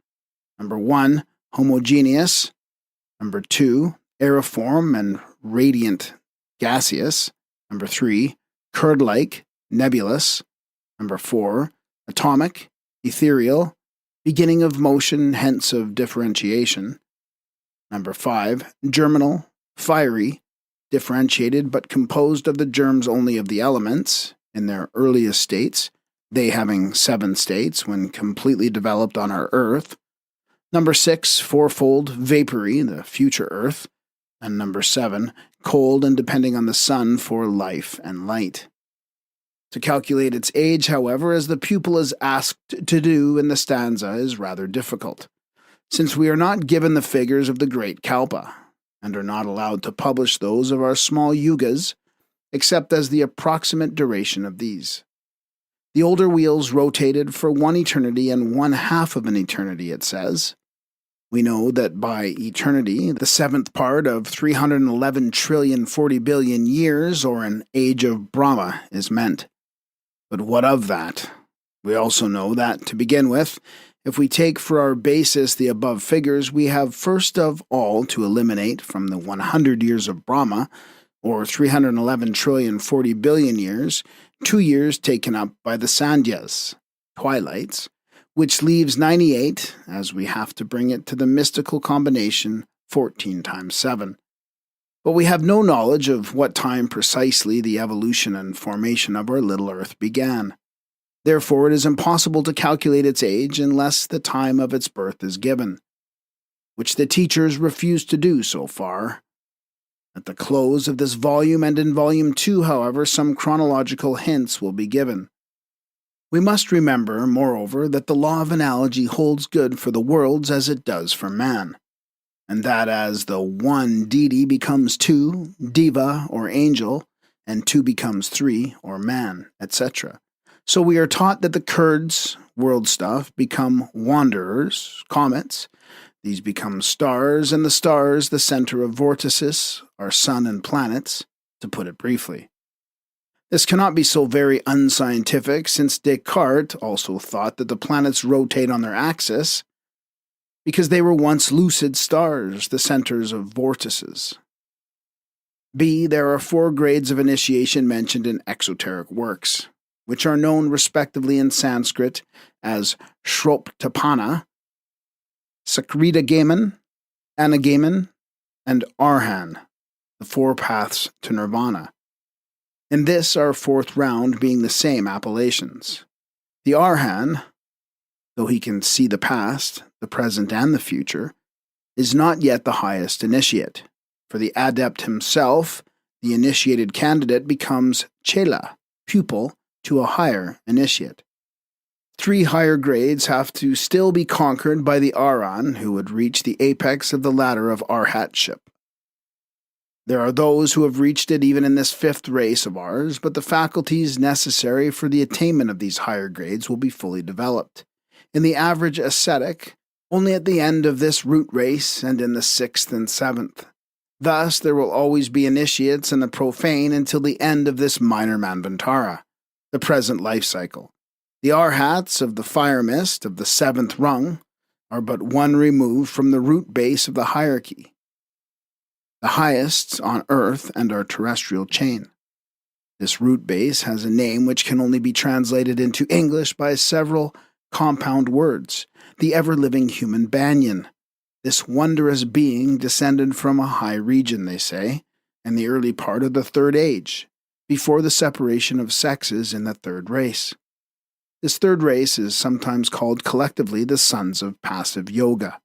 Number 1, homogeneous. Number 2, aeriform and radiant gaseous. Number 3, curd-like, nebulous. Number 4, atomic, ethereal, beginning of motion, hence of differentiation. Number 5, germinal, fiery, differentiated but composed of the germs only of the elements in their earliest states, they having 7 states when completely developed on our earth. Number 6, fourfold, vapory, the future earth. And number 7, cold and depending on the sun for life and light. To calculate its age, however, as the pupil is asked to do in the stanza, is rather difficult, since we are not given the figures of the great Kalpa, and are not allowed to publish those of our small yugas, except as the approximate duration of these. The older wheels rotated for 1 eternity and 1/2 of an eternity, it says. We know that by eternity, the 7th part of 311,040,000,000,000 years, or an age of Brahma, is meant. But what of that? We also know that, to begin with, if we take for our basis the above figures, we have first of all to eliminate from the 100 years of Brahma, or 311,040,000,000,000 years, 2 years taken up by the Sandhyas, twilights, which leaves 98, as we have to bring it to the mystical combination 14 times 7. But we have no knowledge of what time precisely the evolution and formation of our little earth began. Therefore, it is impossible to calculate its age unless the time of its birth is given, which the teachers refuse to do so far. At the close of this volume and in Volume 2, however, some chronological hints will be given. We must remember, moreover, that the law of analogy holds good for the worlds as it does for man, and that as the 1 deity becomes 2, diva or angel, and 2 becomes 3, or man, etc. So we are taught that the Kurds, world stuff, become wanderers, comets. These become stars, and the stars the center of vortices, our sun and planets, to put it briefly. This cannot be so very unscientific, since Descartes also thought that the planets rotate on their axis, because they were once lucid stars, the centers of vortices. B. There are 4 grades of initiation mentioned in exoteric works. which are known respectively in Sanskrit as Shroptapana, Sakritagaman, Anagaman, and Arhan, the four paths to nirvana. In this, our fourth round being the same appellations. The Arhan, though he can see the past, the present, and the future, is not yet the highest initiate. For the adept himself, the initiated candidate becomes chela, pupil, to a higher initiate. 3 higher grades have to still be conquered by the Arhan, who would reach the apex of the ladder of arhatship. There are those who have reached it even in this 5th race of ours, but the faculties necessary for the attainment of these higher grades will be fully developed. In the average ascetic, only at the end of this root race and in the 6th and 7th. Thus, there will always be initiates in the profane until the end of this minor manvantara, the present life cycle. The arhats of the fire mist of the 7th rung are but one remove from the root base of the hierarchy, the highest on earth and our terrestrial chain. This root base has a name which can only be translated into English by several compound words, the ever-living human banyan. This wondrous being descended from a high region, they say, in the early part of the 3rd age, before the separation of sexes in the 3rd race. This 3rd race is sometimes called collectively the sons of passive yoga,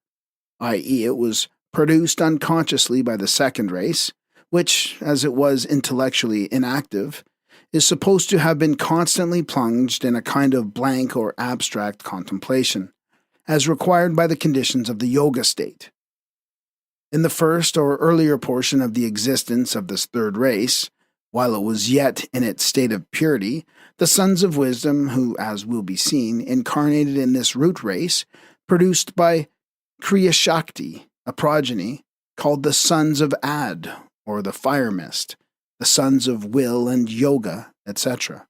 i.e. it was produced unconsciously by the 2nd race, which, as it was intellectually inactive, is supposed to have been constantly plunged in a kind of blank or abstract contemplation, as required by the conditions of the yoga state. In the first or earlier portion of the existence of this 3rd race, while it was yet in its state of purity, the sons of wisdom, who, as will be seen, incarnated in this root race, produced by Kriya Shakti, a progeny, called the sons of Ad, or the fire mist, the sons of will and yoga, etc.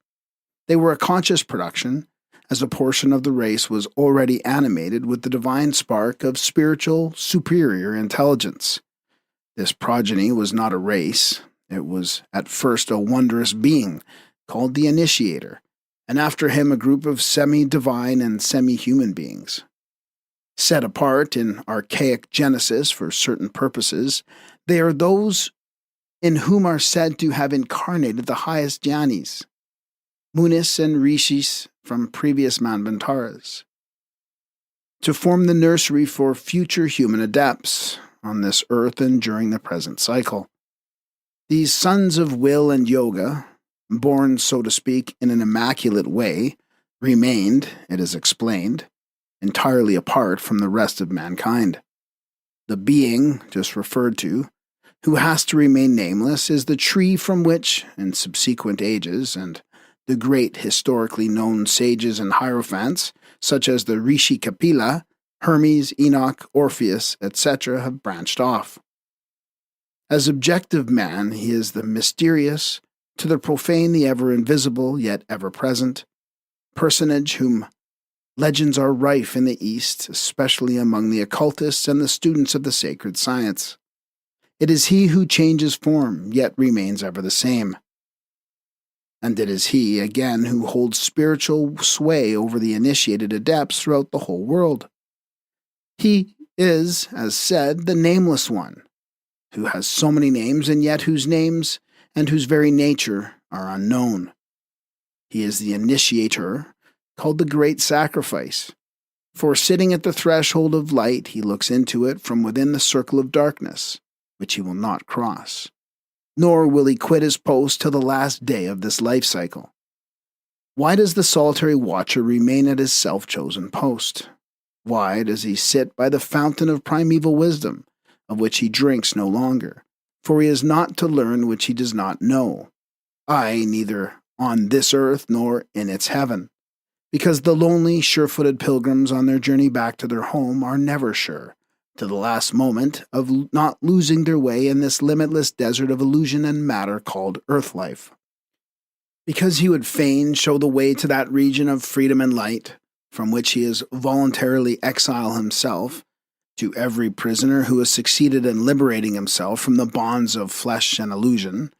They were a conscious production, as a portion of the race was already animated with the divine spark of spiritual superior intelligence. This progeny was not a race. It was at first a wondrous being, called the Initiator, and after him a group of semi-divine and semi-human beings. Set apart in archaic Genesis for certain purposes, they are those in whom are said to have incarnated the highest jnanis, munis and rishis from previous manvantaras, to form the nursery for future human adepts on this earth and during the present cycle. These sons of will and yoga, born, so to speak, in an immaculate way, remained, it is explained, entirely apart from the rest of mankind. The being, just referred to, who has to remain nameless, is the tree from which, in subsequent ages, and the great historically known sages and hierophants, such as the Rishi Kapila, Hermes, Enoch, Orpheus, etc., have branched off. As objective man, he is the mysterious, to the profane the ever-invisible, yet ever-present, personage whom legends are rife in the East, especially among the occultists and the students of the sacred science. It is he who changes form, yet remains ever the same. And it is he, again, who holds spiritual sway over the initiated adepts throughout the whole world. He is, as said, the Nameless One, who has so many names and yet whose names and whose very nature are unknown. He is the Initiator, called the Great Sacrifice, for sitting at the threshold of light he looks into it from within the circle of darkness, which he will not cross, nor will he quit his post till the last day of this life cycle. Why does the solitary watcher remain at his self-chosen post? Why does he sit by the fountain of primeval wisdom, of which he drinks no longer? For he is not to learn which he does not know, aye, neither on this earth nor in its heaven, because the lonely, sure-footed pilgrims on their journey back to their home are never sure, to the last moment, of not losing their way in this limitless desert of illusion and matter called earth life. Because he would fain show the way to that region of freedom and light, from which he is voluntarily exile himself, to every prisoner who has succeeded in liberating himself from the bonds of flesh and illusion,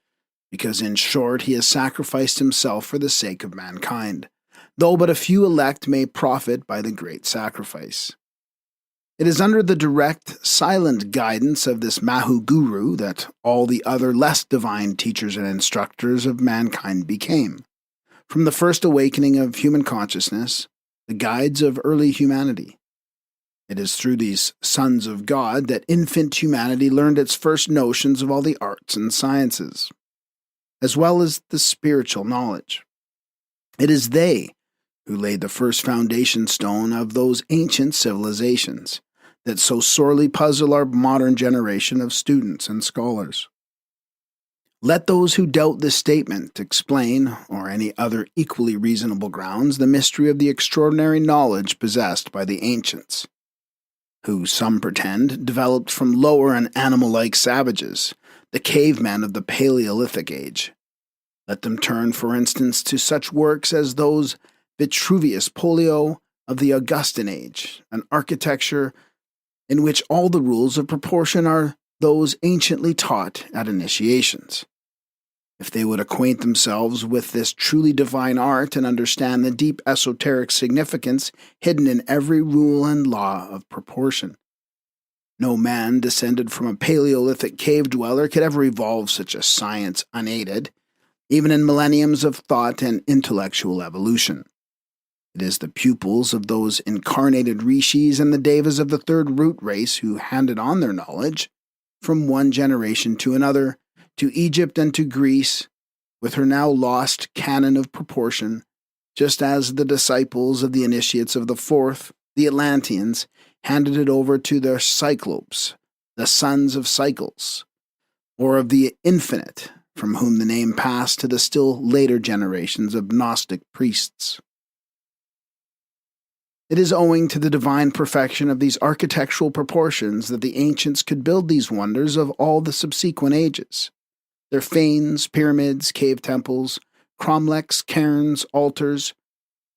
because in short he has sacrificed himself for the sake of mankind, though but a few elect may profit by the great sacrifice. It is under the direct, silent guidance of this Mahu Guru that all the other less divine teachers and instructors of mankind became, from the first awakening of human consciousness, the guides of early humanity. It is through these sons of God that infant humanity learned its first notions of all the arts and sciences, as well as the spiritual knowledge. It is they who laid the first foundation stone of those ancient civilizations that so sorely puzzle our modern generation of students and scholars. Let those who doubt this statement explain, or any other equally reasonable grounds, the mystery of the extraordinary knowledge possessed by the ancients, who, some pretend, developed from lower and animal-like savages, the cavemen of the Paleolithic age. Let them turn, for instance, to such works as those Vitruvius Polio of the Augustan age, an architecture in which all the rules of proportion are those anciently taught at initiations. If they would acquaint themselves with this truly divine art and understand the deep esoteric significance hidden in every rule and law of proportion, no man descended from a Paleolithic cave dweller could ever evolve such a science unaided, even in millenniums of thought and intellectual evolution. It is the pupils of those incarnated rishis and the devas of the third root race who handed on their knowledge from one generation to another, to Egypt and to Greece, with her now lost canon of proportion, just as the disciples of the initiates of the fourth, the Atlanteans, handed it over to their Cyclopes, the sons of Cycles, or of the infinite, from whom the name passed to the still later generations of Gnostic priests. It is owing to the divine perfection of these architectural proportions that the ancients could build these wonders of all the subsequent ages. Their fanes, pyramids, cave temples, cromlechs, cairns, altars,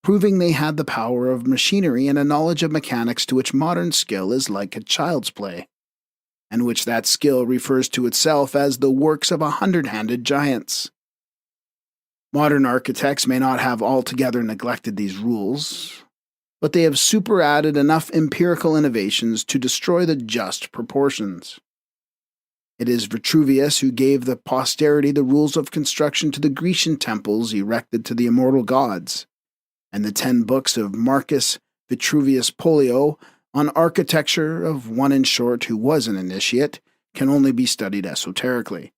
proving they had the power of machinery and a knowledge of mechanics to which modern skill is like a child's play, and which that skill refers to itself as the works of 100-handed giants. Modern architects may not have altogether neglected these rules, but they have superadded enough empirical innovations to destroy the just proportions. It is Vitruvius who gave the posterity the rules of construction to the Grecian temples erected to the immortal gods, and the 10 books of Marcus Vitruvius Polio on architecture of one, in short, who was an initiate, can only be studied esoterically.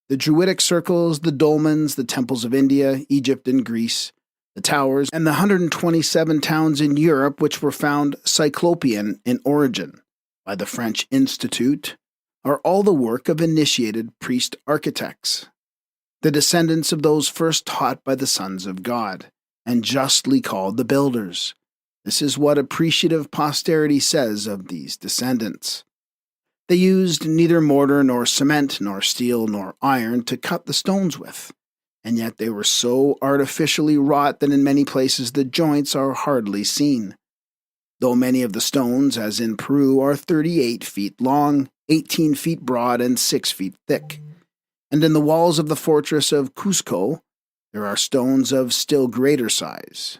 The Druidic circles, the dolmens, the temples of India, Egypt, and Greece, the towers, and the 127 towns in Europe which were found Cyclopean in origin by the French Institute are all the work of initiated priest architects, the descendants of those first taught by the sons of God, and justly called the builders. This is what appreciative posterity says of these descendants. They used neither mortar nor cement nor steel nor iron to cut the stones with, and yet they were so artificially wrought that in many places the joints are hardly seen, though many of the stones, as in Peru, are 38 feet long, 18 feet broad, and 6 feet thick. And in the walls of the fortress of Cusco, there are stones of still greater size.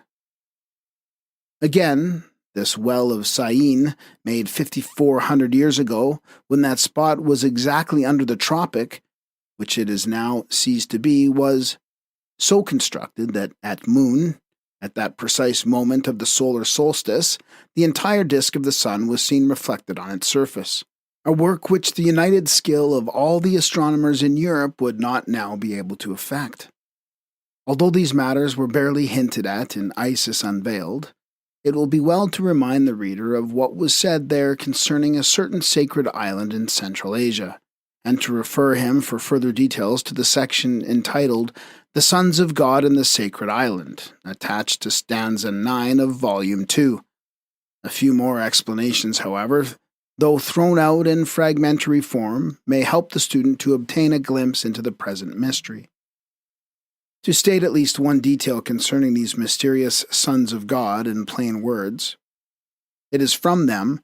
Again, this well of Syene, made 5,400 years ago, when that spot was exactly under the tropic, which it is now ceased to be, was so constructed that at moon, at that precise moment of the solar solstice, the entire disk of the sun was seen reflected on its surface, a work which the united skill of all the astronomers in Europe would not now be able to effect. Although these matters were barely hinted at in Isis Unveiled, it will be well to remind the reader of what was said there concerning a certain sacred island in Central Asia, and to refer him for further details to the section entitled The Sons of God in the Sacred Island, attached to stanza 9 of Volume 2. A few more explanations, however, though thrown out in fragmentary form, may help the student to obtain a glimpse into the present mystery. To state at least one detail concerning these mysterious sons of God in plain words, it is from them,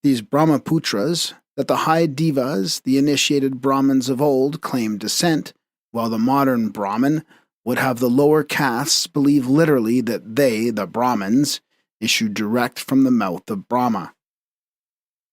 these Brahmaputras, that the high devas, the initiated Brahmins of old, claimed descent, while the modern Brahmin would have the lower castes believe literally that they, the Brahmins, issued direct from the mouth of Brahma.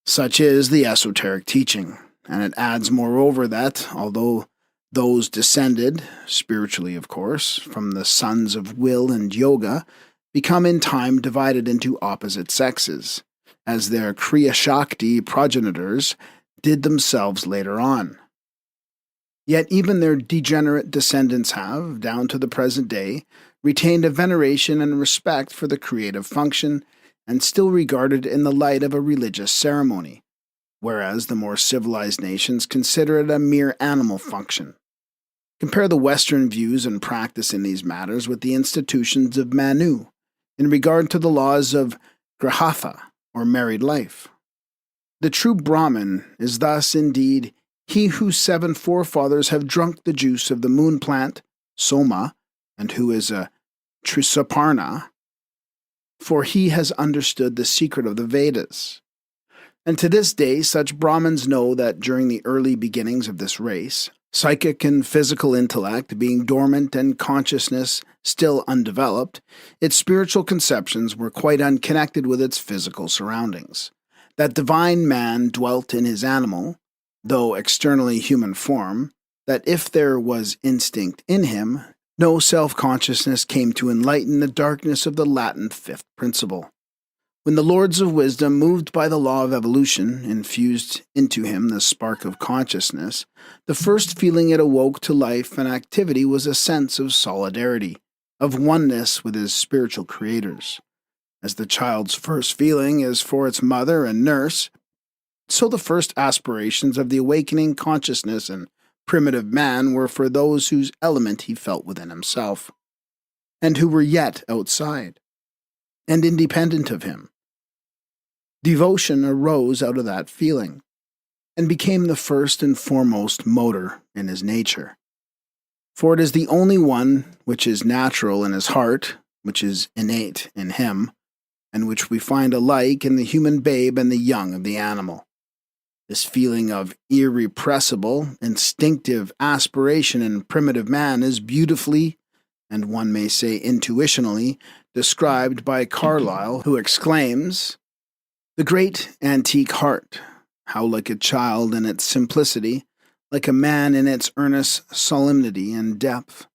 Such is the esoteric teaching, and it adds moreover that, although those descended, spiritually of course, from the sons of will and yoga, become in time divided into opposite sexes, as their Kriya Shakti progenitors did themselves later on. Yet even their degenerate descendants have, down to the present day, retained a veneration and respect for the creative function and still regarded in the light of a religious ceremony, whereas the more civilized nations consider it a mere animal function. Compare the Western views and practice in these matters with the institutions of Manu, in regard to the laws of Grihastha, or married life. The true Brahmin is thus indeed he whose 7 forefathers have drunk the juice of the moon plant, Soma, and who is a Trisaparna, for he has understood the secret of the Vedas. And to this day, such Brahmins know that during the early beginnings of this race, psychic and physical intellect being dormant and consciousness still undeveloped, its spiritual conceptions were quite unconnected with its physical surroundings. That divine man dwelt in his animal, though externally human form, that if there was instinct in him, no self-consciousness came to enlighten the darkness of the latent fifth principle. When the lords of wisdom, moved by the law of evolution, infused into him the spark of consciousness, the first feeling it awoke to life and activity was a sense of solidarity, of oneness with his spiritual creators. As the child's first feeling is for its mother and nurse, so the first aspirations of the awakening consciousness and primitive man were for those whose element he felt within himself, and who were yet outside, and independent of him. Devotion arose out of that feeling, and became the first and foremost motor in his nature. For it is the only one which is natural in his heart, which is innate in him, and which we find alike in the human babe and the young of the animal. This feeling of irrepressible, instinctive aspiration in primitive man is beautifully, and one may say intuitionally, described by Carlyle, who exclaims, "The great antique heart, how like a child in its simplicity, like a man in its earnest solemnity and depth.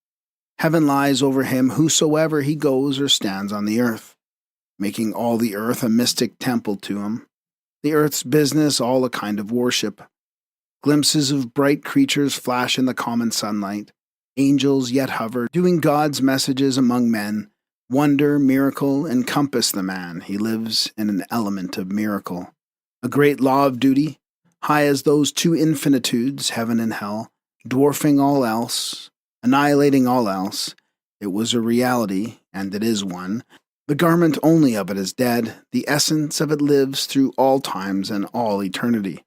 Heaven lies over him whosoever he goes or stands on the earth, making all the earth a mystic temple to him. The earth's business all a kind of worship. Glimpses of bright creatures flash in the common sunlight. Angels yet hover, doing God's messages among men. Wonder, miracle, encompass the man. He lives in an element of miracle. A great law of duty, high as those 2 infinitudes, heaven and hell, dwarfing all else, annihilating all else. It was a reality, and it is one. The garment only of it is dead. The essence of it lives through all times and all eternity.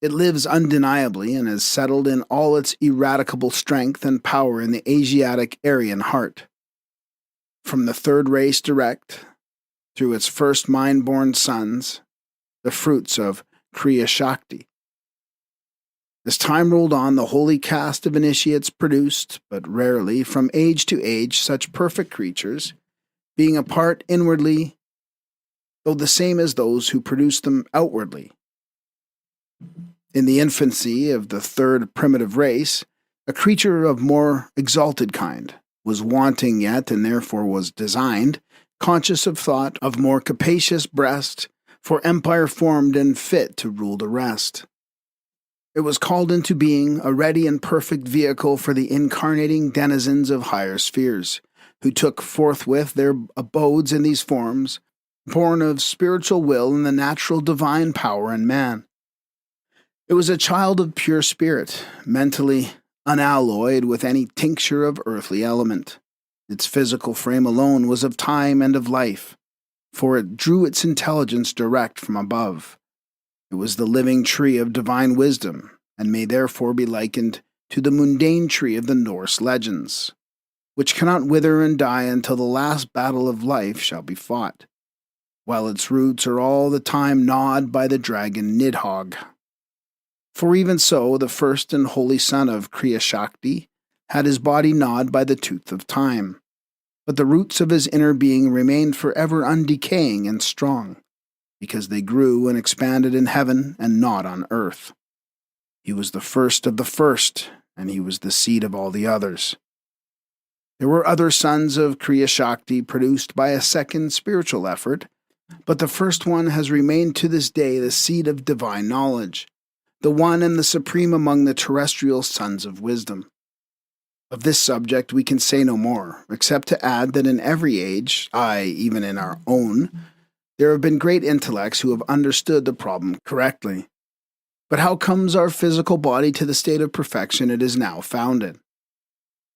It lives undeniably and is settled in all its eradicable strength and power in the Asiatic Aryan heart. From the third race direct, through its first mind-born sons, the fruits of Kriya Shakti. As time rolled on, the holy caste of initiates produced, but rarely, from age to age, such perfect creatures, being apart inwardly, though the same as those who produced them outwardly. In the infancy of the third primitive race, a creature of more exalted kind was wanting yet, and therefore was designed, conscious of thought, of more capacious breast, for empire formed and fit to rule the rest. It was called into being a ready and perfect vehicle for the incarnating denizens of higher spheres, who took forthwith their abodes in these forms, born of spiritual will and the natural divine power in man. It was a child of pure spirit, mentally unalloyed with any tincture of earthly element. Its physical frame alone was of time and of life, for it drew its intelligence direct from above. It was the living tree of divine wisdom, and may therefore be likened to the mundane tree of the Norse legends, which cannot wither and die until the last battle of life shall be fought, while its roots are all the time gnawed by the dragon Nidhogg. For even so, the first and holy son of Kriya Shakti had his body gnawed by the tooth of time, but the roots of his inner being remained forever undecaying and strong, because they grew and expanded in heaven and not on earth. He was the first of the first, and he was the seed of all the others. There were other sons of Kriya Shakti produced by a second spiritual effort, but the first one has remained to this day the seed of divine knowledge, the one and the supreme among the terrestrial sons of wisdom. Of this subject we can say no more, except to add that in every age, aye, even in our own, there have been great intellects who have understood the problem correctly. But how comes our physical body to the state of perfection it is now found in?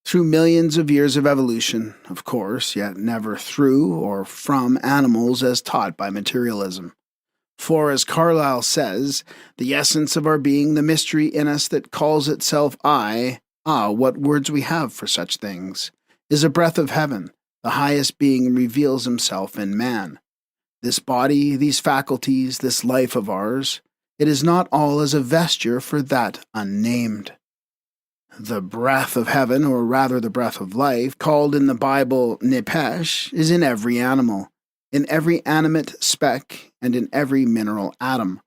Through millions of years of evolution, of course, yet never through or from animals as taught by materialism. For, as Carlyle says, the essence of our being, the mystery in us that calls itself I, what words we have for such things, is a breath of heaven. The highest being reveals himself in man. This body, these faculties, this life of ours, it is not all as a vesture for that unnamed. The breath of heaven, or rather the breath of life, called in the Bible Nepesh, is in every animal, in every animate speck, and in every mineral atom.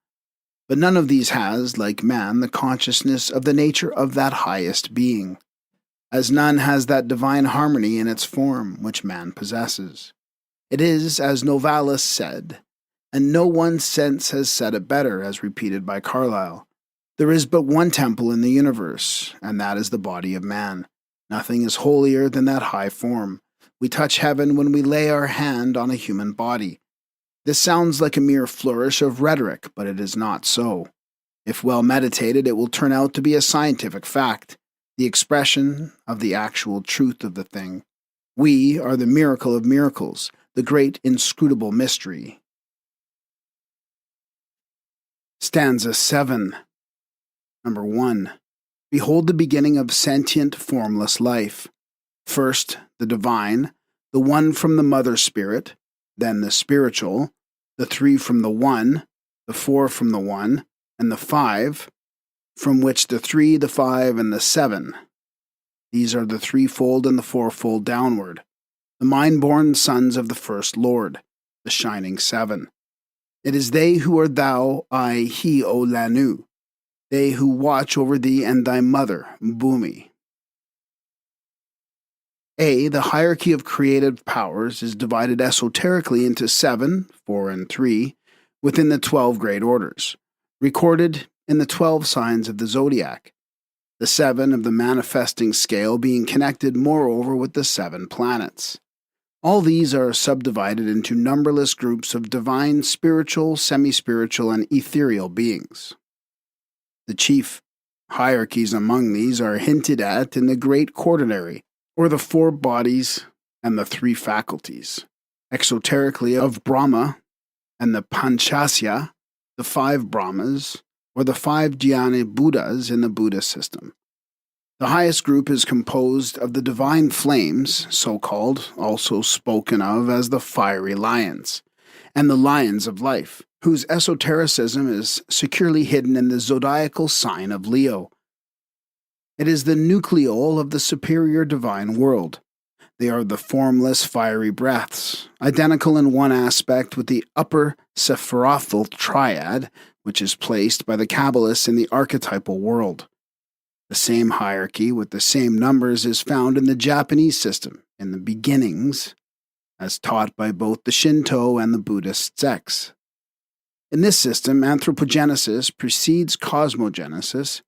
But none of these has, like man, the consciousness of the nature of that highest being, as none has that divine harmony in its form which man possesses. It is, as Novalis said, and no one since has said it better, as repeated by Carlyle, there is but one temple in the universe, and that is the body of man. Nothing is holier than that high form. We touch heaven when we lay our hand on a human body. This sounds like a mere flourish of rhetoric, but it is not so. If well meditated, it will turn out to be a scientific fact, the expression of the actual truth of the thing. We are the miracle of miracles, the great inscrutable mystery. Stanza 7. Number 1. Behold the beginning of sentient, formless life. First, the divine, the one from the mother spirit, then the spiritual, the 3 from the 1, the 4 from the 1, and the 5, from which the 3, the 5, and the 7. These are the threefold and the fourfold downward, the mind-born sons of the first Lord, the shining 7. It is they who are thou, I, he, O Lanu, they who watch over thee and thy mother, Bhumi. A. The hierarchy of creative powers is divided esoterically into 7, 4, and 3, within the 12 great orders, recorded in the 12 signs of the zodiac, the 7 of the manifesting scale being connected moreover with the 7 planets. All these are subdivided into numberless groups of divine, spiritual, semi-spiritual, and ethereal beings. The chief hierarchies among these are hinted at in the great quaternary, or the 4 bodies and the 3 faculties, exoterically of Brahma and the Panchasya, the 5 Brahmas, or the 5 Jnana Buddhas in the Buddha system. The highest group is composed of the divine flames, so-called, also spoken of as the fiery lions, and the lions of life, whose esotericism is securely hidden in the zodiacal sign of Leo. It is the nucleole of the superior divine world. They are the formless fiery breaths, identical in one aspect with the upper Sephirothal triad, which is placed by the Kabbalists in the archetypal world. The same hierarchy with the same numbers is found in the Japanese system, in the beginnings, as taught by both the Shinto and the Buddhist sects. In this system, anthropogenesis precedes cosmogenesis,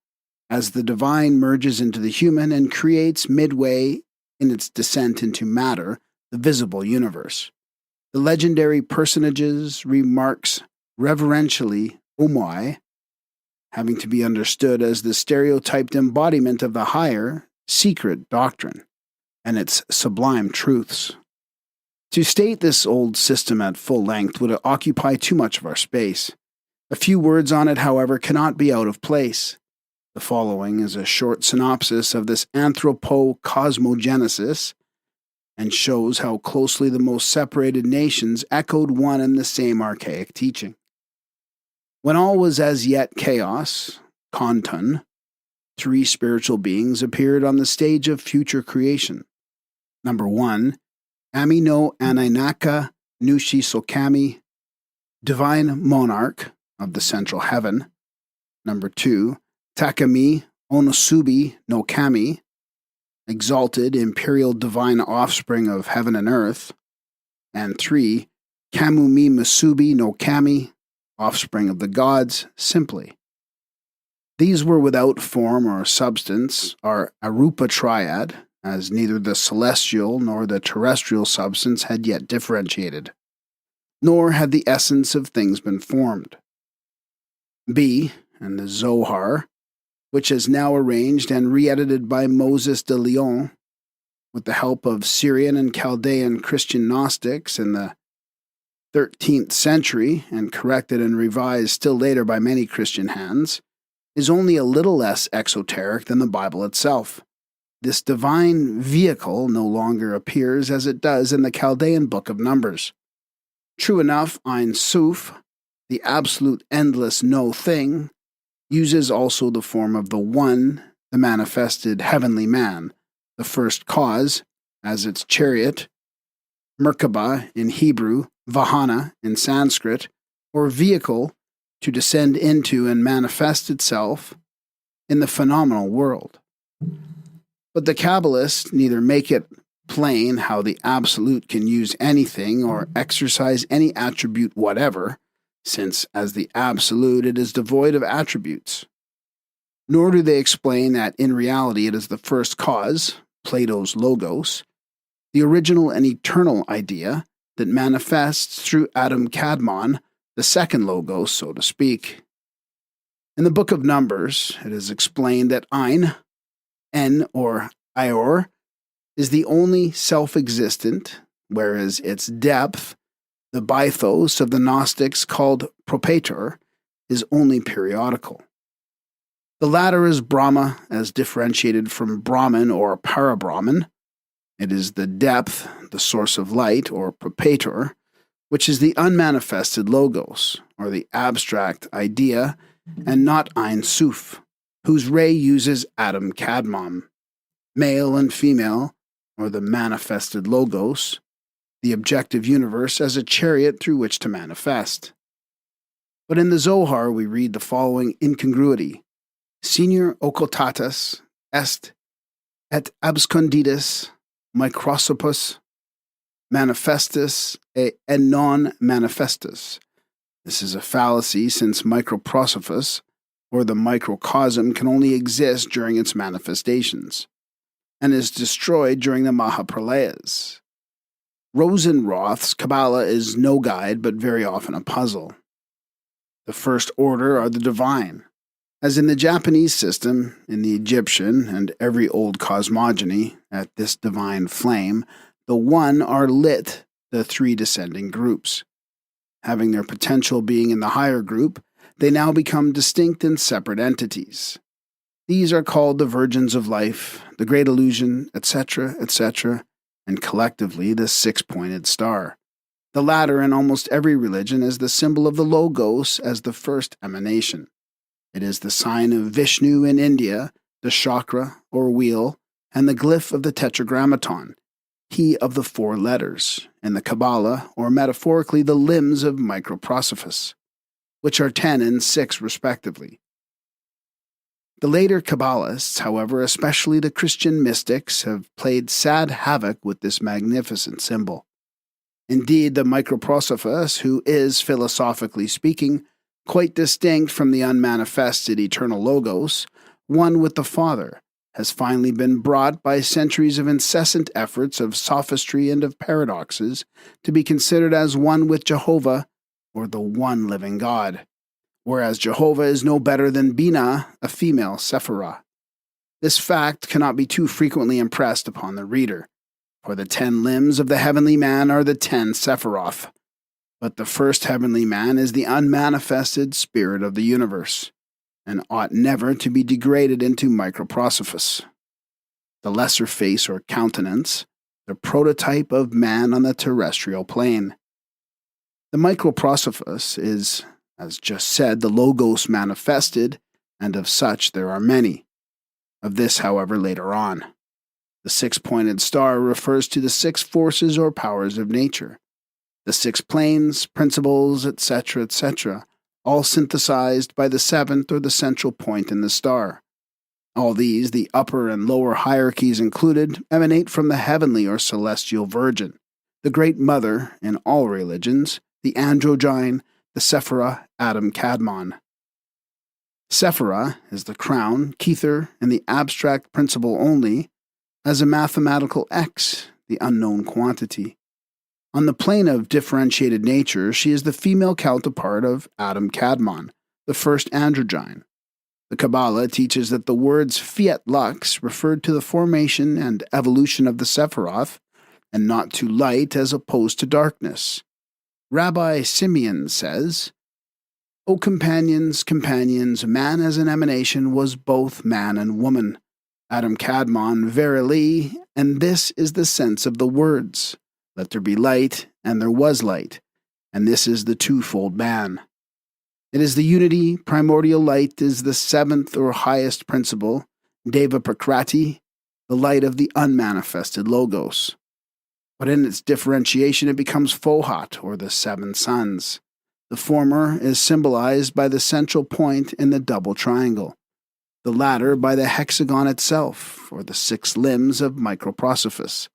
as the divine merges into the human and creates midway in its descent into matter, the visible universe. The legendary personages remarks reverentially omoi, having to be understood as the stereotyped embodiment of the higher, secret doctrine, and its sublime truths. To state this old system at full length would occupy too much of our space. A few words on it, however, cannot be out of place. The following is a short synopsis of this anthropo-cosmogenesis, and shows how closely the most separated nations echoed one and the same archaic teaching. When all was as yet chaos, Khonton, 3 spiritual beings appeared on the stage of future creation. Number 1, Ami no Anainaka Nushi Sokami, divine monarch of the central heaven. Number 2, Takami Onosubi no Kami, exalted imperial divine offspring of heaven and earth. And 3, Kamumi Masubi no Kami, offspring of the gods, simply. These were without form or substance, are Arupa triad, as neither the celestial nor the terrestrial substance had yet differentiated, nor had the essence of things been formed. B, and the Zohar, which is now arranged and re-edited by Moses de Leon, with the help of Syrian and Chaldean Christian Gnostics in the 13th century, and corrected and revised still later by many Christian hands, is only a little less exoteric than the Bible itself. This divine vehicle no longer appears as it does in the Chaldean Book of Numbers. True enough, Ein Sof, the absolute endless no thing, uses also the form of the One, the manifested heavenly man, the first cause, as its chariot, Merkaba in Hebrew, Vahana in Sanskrit, or vehicle to descend into and manifest itself in the phenomenal world. But the Kabbalists neither make it plain how the Absolute can use anything or exercise any attribute whatever, since as the Absolute it is devoid of attributes. Nor do they explain that in reality it is the first cause, Plato's Logos, the original and eternal idea that manifests through Adam Kadmon, the second Logos, so to speak. In the Book of Numbers, it is explained that Ein, En or Ior, is the only self-existent, whereas its depth, the Bythos of the Gnostics called Propator, is only periodical. The latter is Brahma as differentiated from Brahman or Parabrahman. It is the depth, the source of light, or Propator, which is the unmanifested Logos, or the abstract idea, and not Ein Sof, whose ray uses Adam Kadmon, male and female, or the manifested Logos, the objective universe as a chariot through which to manifest. But in the Zohar we read the following incongruity: Senior occultatus est et absconditus microscopus manifestus et non manifestus. This is a fallacy, since microprosophus, or the microcosm, can only exist during its manifestations, and is destroyed during the Mahapralayas. Rosenroth's Kabbalah is no guide, but very often a puzzle. The first order are the divine. As in the Japanese system, in the Egyptian, and every old cosmogony, at this divine flame, the one are lit the 3 descending groups. Having their potential being in the higher group, they now become distinct and separate entities. These are called the virgins of life, the great illusion, etc., etc., and collectively the 6-pointed star. The latter in almost every religion is the symbol of the Logos as the first emanation. It is the sign of Vishnu in India, the chakra or wheel, and the glyph of the tetragrammaton, he of the 4 letters, in the Kabbalah, or metaphorically the limbs of microprosophus, which are 10 and 6 respectively. The later Kabbalists, however, especially the Christian mystics, have played sad havoc with this magnificent symbol. Indeed, the microprosophus, who is, philosophically speaking, quite distinct from the unmanifested eternal Logos, one with the Father, has finally been brought by centuries of incessant efforts of sophistry and of paradoxes to be considered as one with Jehovah, or the one living God, whereas Jehovah is no better than Binah, a female Sephirah. This fact cannot be too frequently impressed upon the reader, for the 10 limbs of the heavenly man are the 10 Sephiroth, but the first heavenly man is the unmanifested spirit of the universe, and ought never to be degraded into microprosophus. The lesser face or countenance, the prototype of man on the terrestrial plane. The microprosophus is, as just said, the Logos manifested, and of such there are many. Of this, however, later on. The six-pointed star refers to the six forces or powers of nature, the six planes, principles, etc., all synthesized by the seventh or the central point in the star. All these, the upper and lower hierarchies included, emanate from the heavenly or celestial Virgin, the Great Mother in all religions, the androgyne, the Sephira, Adam Kadmon. Sephira is the crown, Kether, and the abstract principle only, as a mathematical X, the unknown quantity. On the plane of differentiated nature, she is the female counterpart of Adam Kadmon, the first androgyne. The Kabbalah teaches that the words fiat lux referred to the formation and evolution of the Sephiroth, and not to light as opposed to darkness. Rabbi Simeon says, O companions, man as an emanation was both man and woman. Adam Kadmon, verily, and this is the sense of the words. Let there be light, and there was light, and this is the twofold man. It is the unity, primordial light is the seventh or highest principle, Deva Prakrati, the light of the unmanifested Logos. But in its differentiation it becomes Fohat, or the seven suns. The former is symbolized by the central point in the double triangle, the latter by the hexagon itself, or the six limbs of Microprosophus,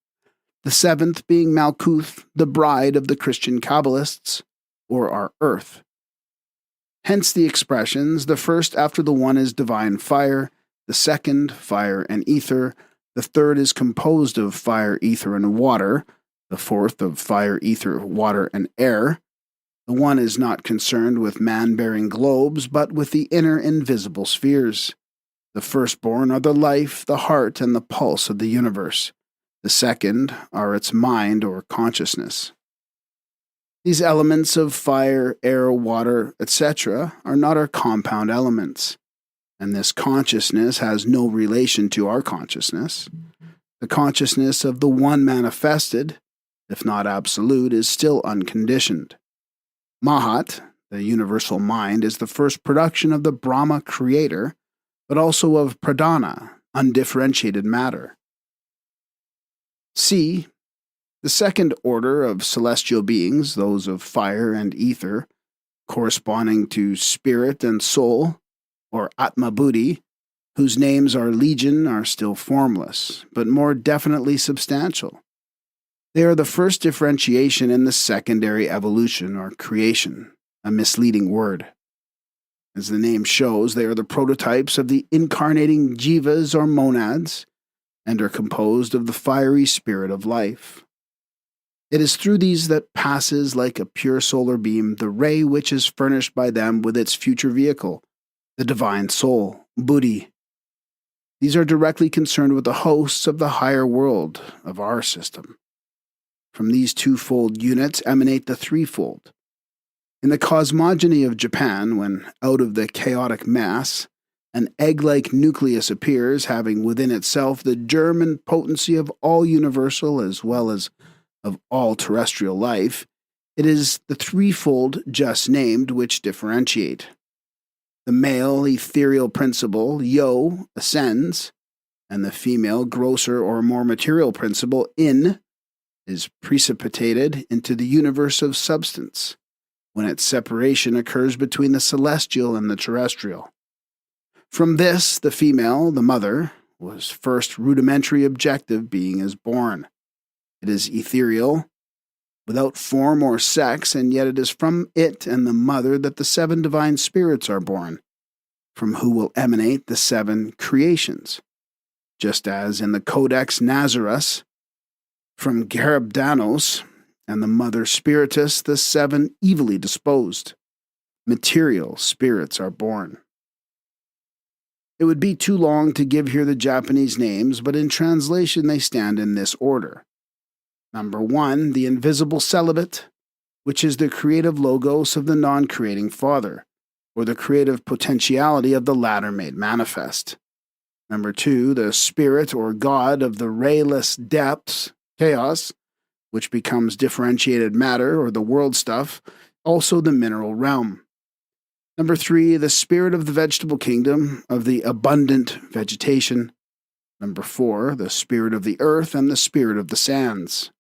the seventh being Malkuth, the bride of the Christian Kabbalists, or our earth. Hence the expressions, the first after the one is divine fire, the second fire and ether, the third is composed of fire, ether, and water, the fourth of fire, ether, water, and air. The one is not concerned with man-bearing globes, but with the inner invisible spheres. The firstborn are the life, the heart, and the pulse of the universe. The second are its mind or consciousness. These elements of fire, air, water, etc. are not our compound elements, and this consciousness has no relation to our consciousness. The consciousness of the one manifested, if not absolute, is still unconditioned. Mahat, the universal mind, is the first production of the Brahma creator, but also of pradana, undifferentiated matter. C. The second order of celestial beings, those of fire and ether, corresponding to spirit and soul, or Atma Buddhi, whose names are legion, are still formless, but more definitely substantial. They are the first differentiation in the secondary evolution or creation, a misleading word. As the name shows, they are the prototypes of the incarnating jivas or monads, and are composed of the fiery spirit of life. It is through these that passes like a pure solar beam the ray which is furnished by them with its future vehicle, the divine soul, Buddhi. These are directly concerned with the hosts of the higher world of our system. From these twofold units emanate the threefold. In the cosmogony of Japan, when out of the chaotic mass, an egg-like nucleus appears, having within itself the germ and potency of all universal as well as of all terrestrial life, it is the threefold just named which differentiate. The male ethereal principle, Yo, ascends, and the female grosser or more material principle, In, is precipitated into the universe of substance, when its separation occurs between the celestial and the terrestrial. From this, the female, the mother, was first rudimentary objective being is born. It is ethereal, without form or sex, and yet it is from it and the mother that the seven divine spirits are born, from who will emanate the seven creations, just as in the Codex Nazarus, from Garabdanos and the mother spiritus, the seven evilly disposed, material spirits are born. It would be too long to give here the Japanese names, but in translation they stand in this order. Number 1, the invisible celibate, which is the creative logos of the non-creating Father, or the creative potentiality of the latter made manifest. Number 2, the spirit or God of the rayless depths, chaos, which becomes differentiated matter or the world stuff, also the mineral realm. Number 3, the spirit of the vegetable kingdom, of the abundant vegetation. Number 4, the spirit of the earth and the spirit of the sands.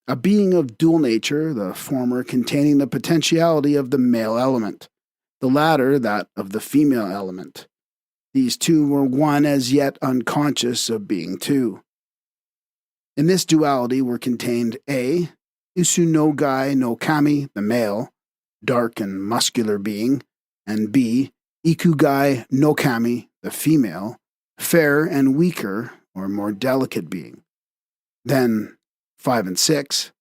A being of dual nature, the former containing the potentiality of the male element, the latter that of the female element. These two were one as yet unconscious of being two. In this duality were contained A, Usunogai no Kami, the male, dark and muscular being, and B, Ikugai no Kami, the female, fair and weaker or more delicate being. Then 5 and 6,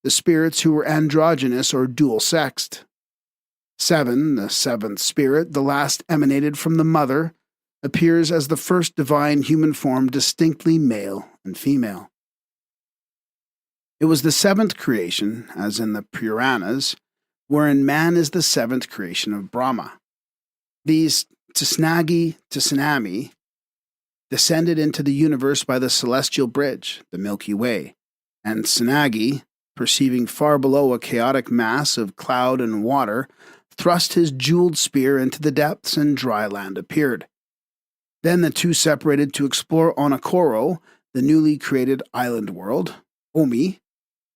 the spirits who were androgynous or dual-sexed. 7, the seventh spirit, the last emanated from the mother, appears as the first divine human form distinctly male and female. It was the seventh creation, as in the Puranas, wherein man is the seventh creation of Brahma. These Tsunami, descended into the universe by the celestial bridge, the Milky Way, and Tsunagi, perceiving far below a chaotic mass of cloud and water, thrust his jeweled spear into the depths and dry land appeared. Then the two separated to explore Onokoro, the newly created island world, Omi.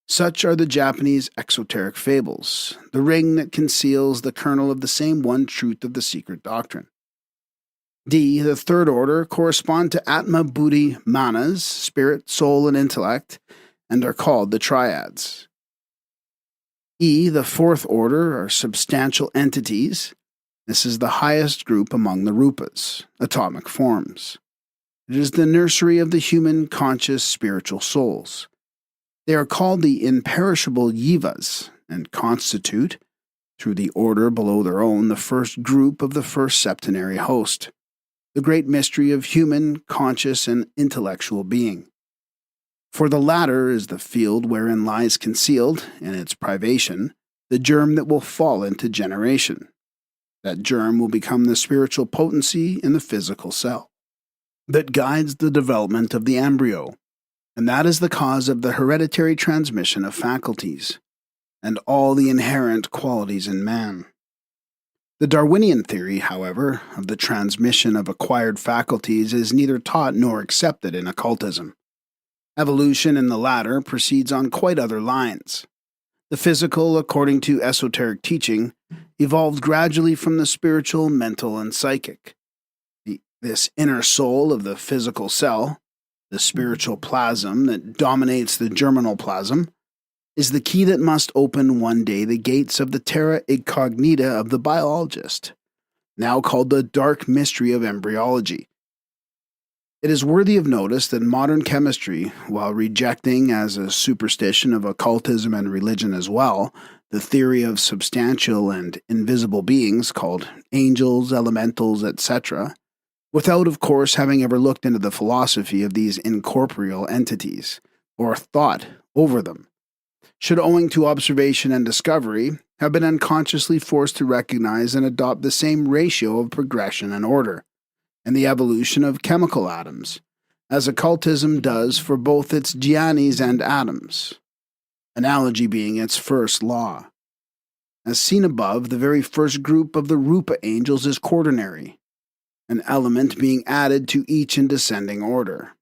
Such are the Japanese exoteric fables, the ring that conceals the kernel of the same one truth of the secret doctrine. D, the third order, correspond to Atma, Buddhi, Manas, spirit, soul, and intellect, and are called the triads. E, the fourth order, are substantial entities. This is the highest group among the rupas, atomic forms. It is the nursery of the human conscious spiritual souls. They are called the imperishable yivas and constitute, through the order below their own, the first group of the first septenary host, the great mystery of human, conscious, and intellectual being. For the latter is the field wherein lies concealed, in its privation, the germ that will fall into generation. That germ will become the spiritual potency in the physical cell that guides the development of the embryo, and that is the cause of the hereditary transmission of faculties and all the inherent qualities in man. The Darwinian theory, however, of the transmission of acquired faculties is neither taught nor accepted in occultism. Evolution in the latter proceeds on quite other lines. The physical, according to esoteric teaching, evolved gradually from the spiritual, mental, and psychic. This inner soul of the physical cell, the spiritual plasm that dominates the germinal plasm, is the key that must open one day the gates of the terra incognita of the biologist, now called the dark mystery of embryology. It is worthy of notice that modern chemistry, while rejecting as a superstition of occultism and religion as well, the theory of substantial and invisible beings called angels, elementals, etc., without, of course, having ever looked into the philosophy of these incorporeal entities, or thought over them, should, owing to observation and discovery, have been unconsciously forced to recognize and adopt the same ratio of progression and order, and the evolution of chemical atoms, as occultism does for both its gyanis and atoms, analogy being its first law. As seen above, the very first group of the Rupa angels is quaternary, an element being added to each in descending order.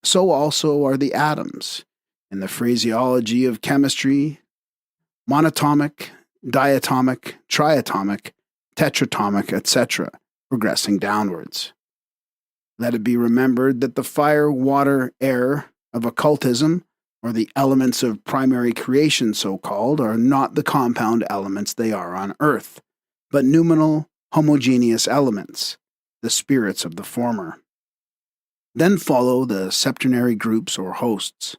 So also are the atoms, in the phraseology of chemistry, monatomic, diatomic, triatomic, tetratomic, etc., progressing downwards. Let it be remembered that the fire, water, air of occultism, or the elements of primary creation so-called, are not the compound elements they are on earth, but noumenal, homogeneous elements, the spirits of the former. Then follow the septenary groups or hosts.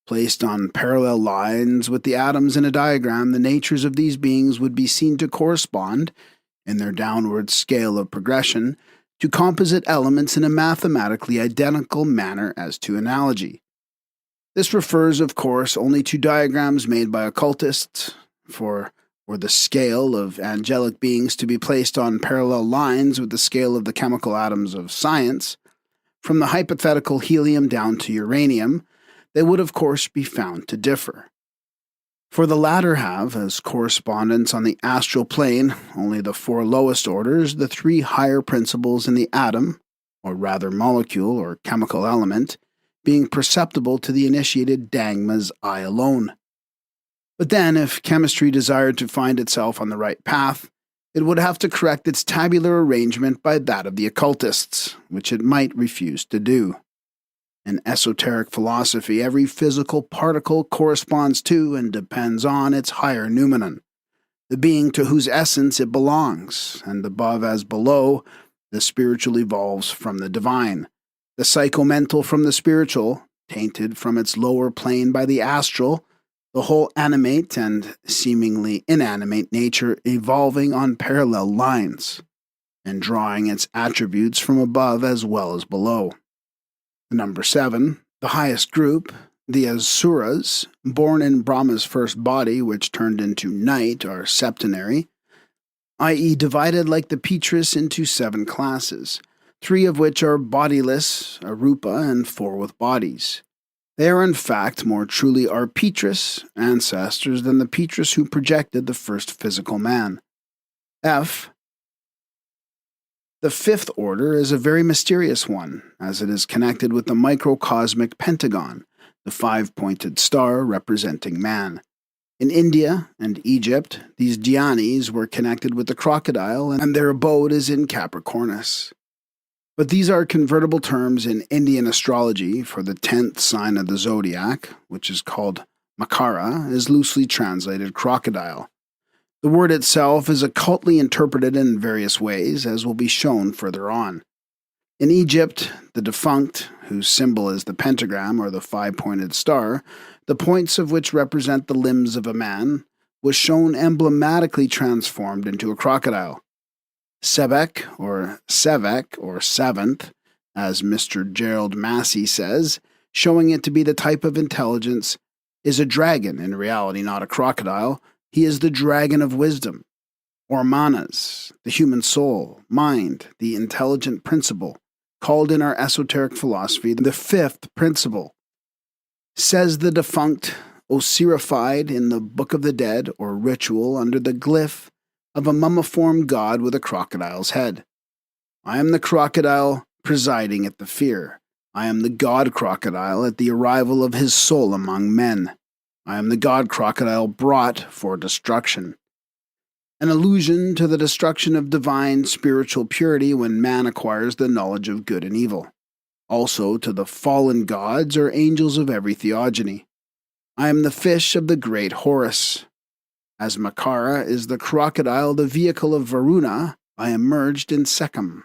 Placed on parallel lines with the atoms in a diagram, the natures of these beings would be seen to correspond, in their downward scale of progression, to composite elements in a mathematically identical manner as to analogy. This refers, of course, only to diagrams made by occultists, for were the scale of angelic beings to be placed on parallel lines with the scale of the chemical atoms of science, from the hypothetical helium down to uranium, they would of course be found to differ. For the latter have, as correspondents on the astral plane, only the 4 lowest orders, the 3 higher principles in the atom, or rather molecule or chemical element, being perceptible to the initiated Dangma's eye alone. But then, if chemistry desired to find itself on the right path, it would have to correct its tabular arrangement by that of the occultists, which it might refuse to do. In esoteric philosophy, every physical particle corresponds to and depends on its higher noumenon, the being to whose essence it belongs, and above as below, the spiritual evolves from the divine, the psychomental from the spiritual, tainted from its lower plane by the astral, the whole animate and seemingly inanimate nature evolving on parallel lines, and drawing its attributes from above as well as below. Number 7, the highest group, the Asuras, born in Brahma's first body, which turned into night, are septenary, i.e. divided like the Petrus into 7 classes, 3 of which are bodiless, Arupa, and 4 with bodies. They are in fact more truly our Petrus ancestors than the Petrus who projected the first physical man. F. The 5th order is a very mysterious one, as it is connected with the microcosmic pentagon, the 5-pointed star representing man. In India and Egypt, these Dhyanis were connected with the crocodile, and their abode is in Capricornus. But these are convertible terms in Indian astrology, for the 10th sign of the zodiac, which is called Makara, is loosely translated crocodile. The word itself is occultly interpreted in various ways, as will be shown further on. In Egypt, the defunct, whose symbol is the pentagram or the 5-pointed star, the points of which represent the limbs of a man, was shown emblematically transformed into a crocodile. Sebek, or Sevek, or seventh, as Mr. Gerald Massey says, showing it to be the type of intelligence, is a dragon, in reality not a crocodile. He is the dragon of wisdom, or manas, the human soul, mind, the intelligent principle, called in our esoteric philosophy the 5th principle. Says the defunct, ossirified in the Book of the Dead, or ritual under the glyph of a mummiform god with a crocodile's head. I am the crocodile presiding at the fear. I am the god crocodile at the arrival of his soul among men. I am the god crocodile brought for destruction. An allusion to the destruction of divine spiritual purity when man acquires the knowledge of good and evil. Also to the fallen gods or angels of every theogony. I am the fish of the great Horus. As Makara is the crocodile, the vehicle of Varuna, I emerged in Sekhem.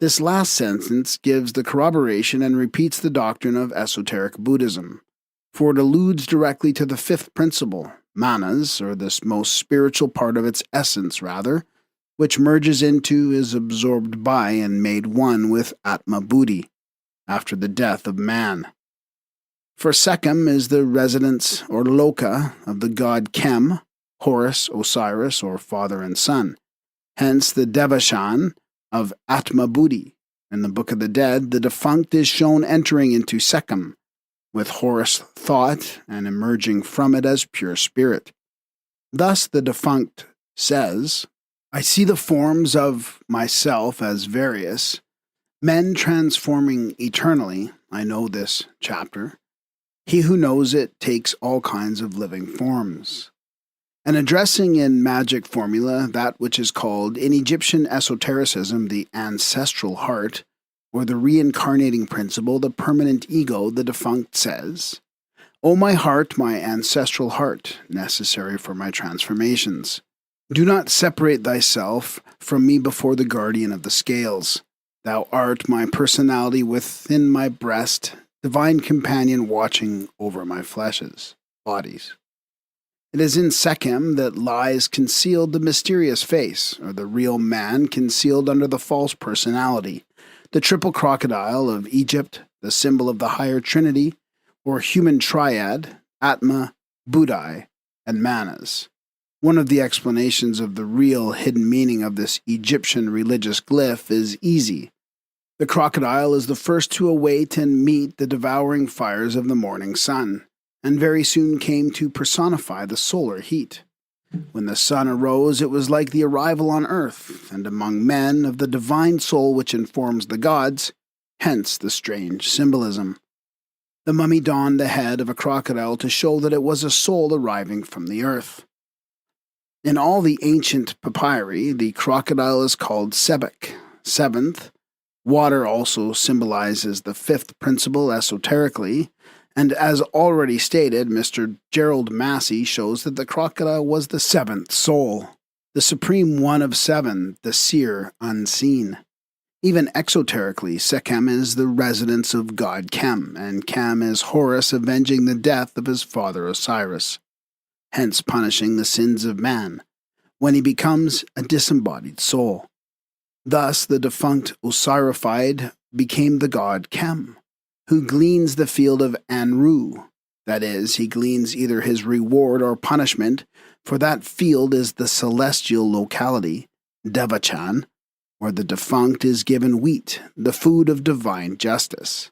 This last sentence gives the corroboration and repeats the doctrine of esoteric Buddhism, for it alludes directly to the 5th principle, manas, or this most spiritual part of its essence, rather, which merges into, is absorbed by, and made one with Atma Buddhi, after the death of man. For Sekhem is the residence, or loka, of the god Kem, Horus, Osiris, or father and son. Hence the Devashan of Atma Buddhi. In the Book of the Dead, the defunct is shown entering into Sekhem, with Horus thought and emerging from it as pure spirit. Thus the defunct says, I see the forms of myself as various, men transforming eternally. I know this chapter. He who knows it takes all kinds of living forms. And addressing in magic formula that which is called in Egyptian esotericism the ancestral heart, or the reincarnating principle, the permanent ego, the defunct says, O my heart, my ancestral heart, necessary for my transformations, do not separate thyself from me before the guardian of the scales. Thou art my personality within my breast, divine companion watching over my fleshes, bodies. It is in Sekhem that lies concealed the mysterious face, or the real man concealed under the false personality, the triple crocodile of Egypt, the symbol of the higher trinity, or human triad, Atma, Buddhi, and Manas. One of the explanations of the real hidden meaning of this Egyptian religious glyph is easy. The crocodile is the first to await and meet the devouring fires of the morning sun, and very soon came to personify the solar heat. When the sun arose, it was like the arrival on earth, and among men, of the divine soul which informs the gods, hence the strange symbolism. The mummy donned the head of a crocodile to show that it was a soul arriving from the earth. In all the ancient papyri, the crocodile is called Sebek, seventh. Water also symbolizes the fifth principle esoterically, and as already stated, Mr. Gerald Massey shows that the crocodile was the seventh soul, the supreme one of seven, the seer unseen. Even exoterically, Sekhem is the residence of god Kem, and Kem is Horus avenging the death of his father Osiris, hence punishing the sins of man, when he becomes a disembodied soul. Thus the defunct Osirified became the god Kem, who gleans the field of Anru. That is, he gleans either his reward or punishment, for that field is the celestial locality, Devachan, where the defunct is given wheat, the food of divine justice.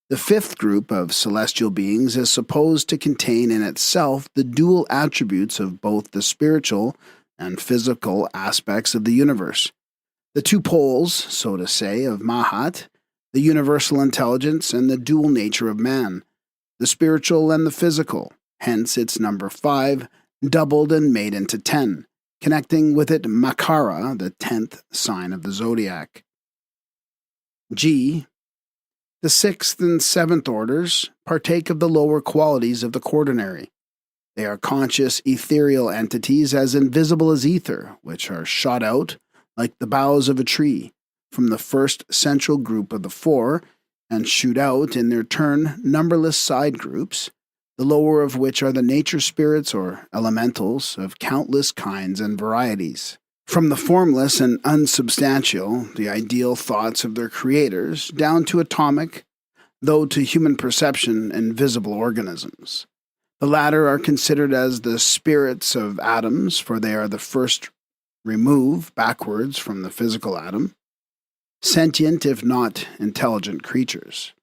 The fifth group of celestial beings is supposed to contain in itself the dual attributes of both the spiritual and physical aspects of the universe, the two poles, so to say, of Mahat, the universal intelligence and the dual nature of man, the spiritual and the physical, hence its number 5, doubled and made into 10, connecting with it Makara, the 10th sign of the zodiac. G. The 6th and 7th orders partake of the lower qualities of the quaternary. They are conscious ethereal entities as invisible as ether, which are shot out, like the boughs of a tree, from the first central group of the 4, and shoot out, in their turn, numberless side groups, the lower of which are the nature spirits or elementals of countless kinds and varieties. From the formless and unsubstantial, the ideal thoughts of their creators, down to atomic, though to human perception, invisible organisms. The latter are considered as the spirits of atoms, for they are the first remove backwards from the physical atom, sentient if not intelligent creatures.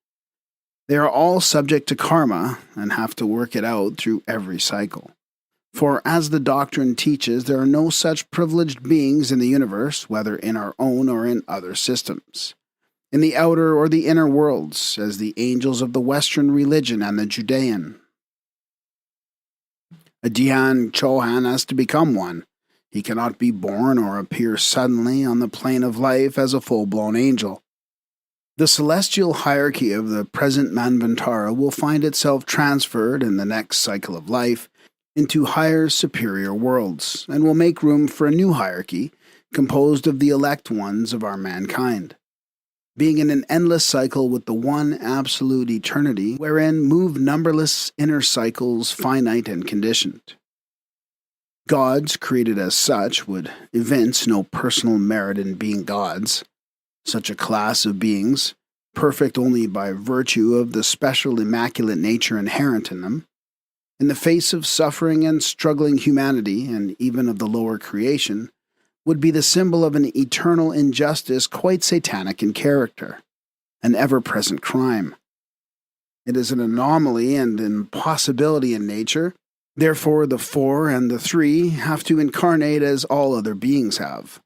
They are all subject to karma and have to work it out through every cycle. For as the doctrine teaches, there are no such privileged beings in the universe, whether in our own or in other systems, in the outer or the inner worlds, as the angels of the Western religion and the Judean. A Dhyan Chohan has to become one. He cannot be born or appear suddenly on the plane of life as a full-blown angel. The celestial hierarchy of the present Manvantara will find itself transferred in the next cycle of life into higher superior worlds, and will make room for a new hierarchy composed of the elect ones of our mankind, being in an endless cycle with the one absolute eternity, wherein move numberless inner cycles finite and conditioned. Gods, created as such, would evince no personal merit in being gods. Such a class of beings, perfect only by virtue of the special immaculate nature inherent in them, in the face of suffering and struggling humanity, and even of the lower creation, would be the symbol of an eternal injustice quite satanic in character, an ever-present crime. It is an anomaly and impossibility in nature. Therefore, the 4 and the 3 have to incarnate as all other beings have.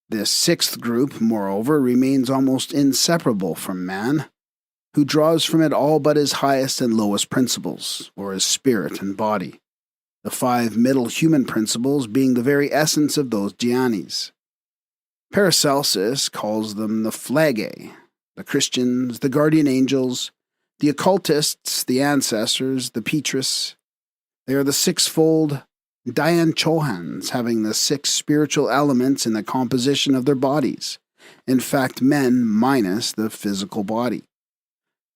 This 6th group, moreover, remains almost inseparable from man, who draws from it all but his highest and lowest principles, or his spirit and body, the 5 middle human principles being the very essence of those Dhyanis. Paracelsus calls them the Phlegae, the Christians, the guardian angels, the occultists, the ancestors, the Petrus. They are the 6-fold Dhyan Chohans, having the 6 spiritual elements in the composition of their bodies, in fact men minus the physical body.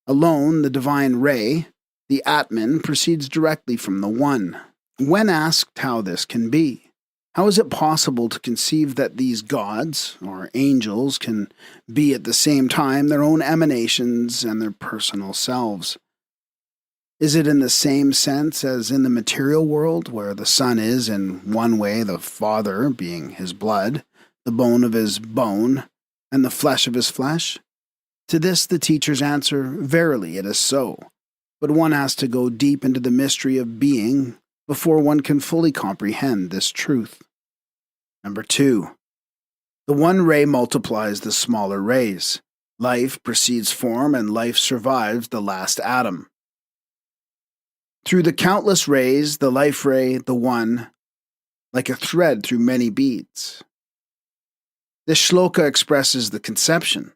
Alone, the divine ray, the Atman, proceeds directly from the One. When asked how this can be, how is it possible to conceive that these gods, or angels, can be at the same time their own emanations and their personal selves? Is it in the same sense as in the material world, where the Son is in one way the Father, being his blood, the bone of his bone, and the flesh of his flesh? To this the teachers answer, verily it is so. but one has to go deep into the mystery of being before one can fully comprehend this truth. Number 2. The one ray multiplies the smaller rays. Life precedes form, and life survives the last atom. Through the countless rays, the life ray, the one, like a thread through many beads. This shloka expresses the conception,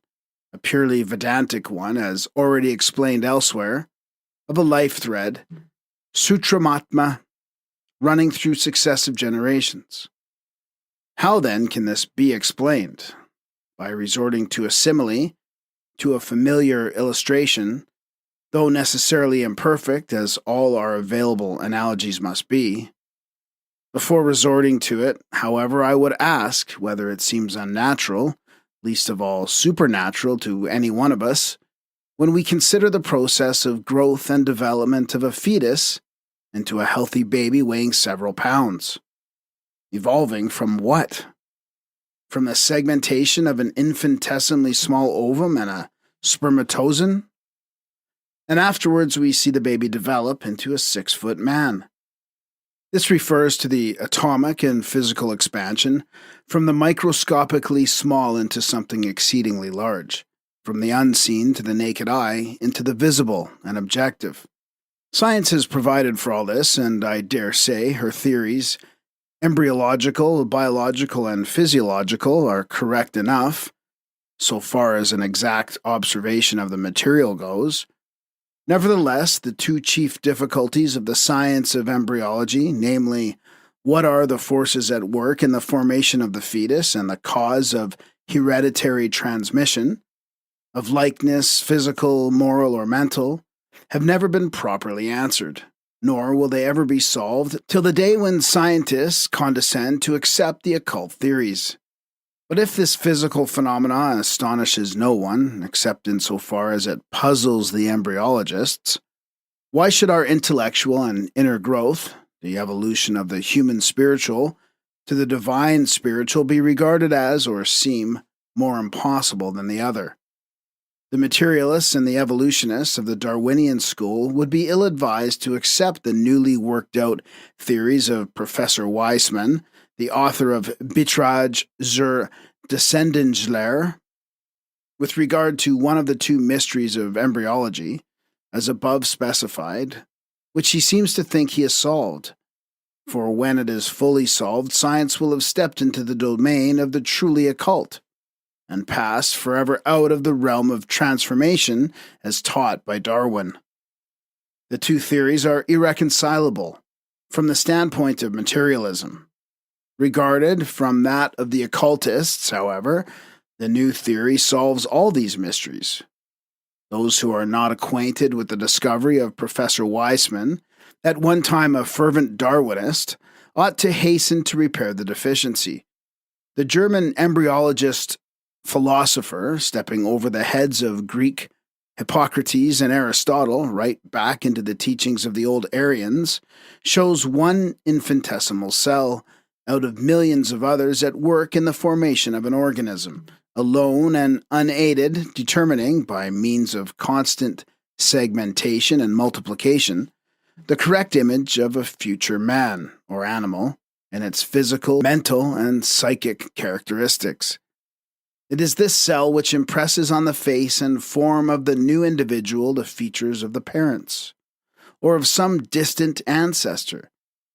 a purely Vedantic one, as already explained elsewhere, of a life thread, sutramatma, running through successive generations. How then can this be explained? By resorting to a simile, to a familiar illustration, though necessarily imperfect, as all our available analogies must be. Before resorting to it, however, I would ask whether it seems unnatural, least of all supernatural to any one of us, when we consider the process of growth and development of a fetus into a healthy baby weighing several pounds. Evolving from what? From the segmentation of an infinitesimally small ovum and a spermatozoon? And afterwards we see the baby develop into a 6-foot man. This refers to the atomic and physical expansion from the microscopically small into something exceedingly large, from the unseen to the naked eye into the visible and objective. Science has provided for all this, and I dare say her theories, embryological, biological, and physiological, are correct enough, so far as an exact observation of the material goes. Nevertheless, the two chief difficulties of the science of embryology, namely, what are the forces at work in the formation of the fetus and the cause of hereditary transmission, of likeness, physical, moral, or mental, have never been properly answered, nor will they ever be solved till the day when scientists condescend to accept the occult theories. But if this physical phenomenon astonishes no one, except insofar as it puzzles the embryologists, why should our intellectual and inner growth, the evolution of the human spiritual to the divine spiritual, be regarded as, or seem, more impossible than the other? The materialists and the evolutionists of the Darwinian school would be ill-advised to accept the newly worked-out theories of Professor Weissmann, the author of Beitrag zur Descendenslehre, with regard to one of the two mysteries of embryology, as above specified, which he seems to think he has solved. For when it is fully solved, science will have stepped into the domain of the truly occult, and passed forever out of the realm of transformation as taught by Darwin. The two theories are irreconcilable from the standpoint of materialism. Regarded from that of the occultists, however, the new theory solves all these mysteries. Those who are not acquainted with the discovery of Professor Weissmann, at one time a fervent Darwinist, ought to hasten to repair the deficiency. The German embryologist philosopher, stepping over the heads of Greek Hippocrates and Aristotle right back into the teachings of the old Aryans, shows one infinitesimal cell out of millions of others at work in the formation of an organism, alone and unaided, determining, by means of constant segmentation and multiplication, the correct image of a future man or animal and its physical, mental, and psychic characteristics. It is this cell which impresses on the face and form of the new individual the features of the parents, or of some distant ancestor.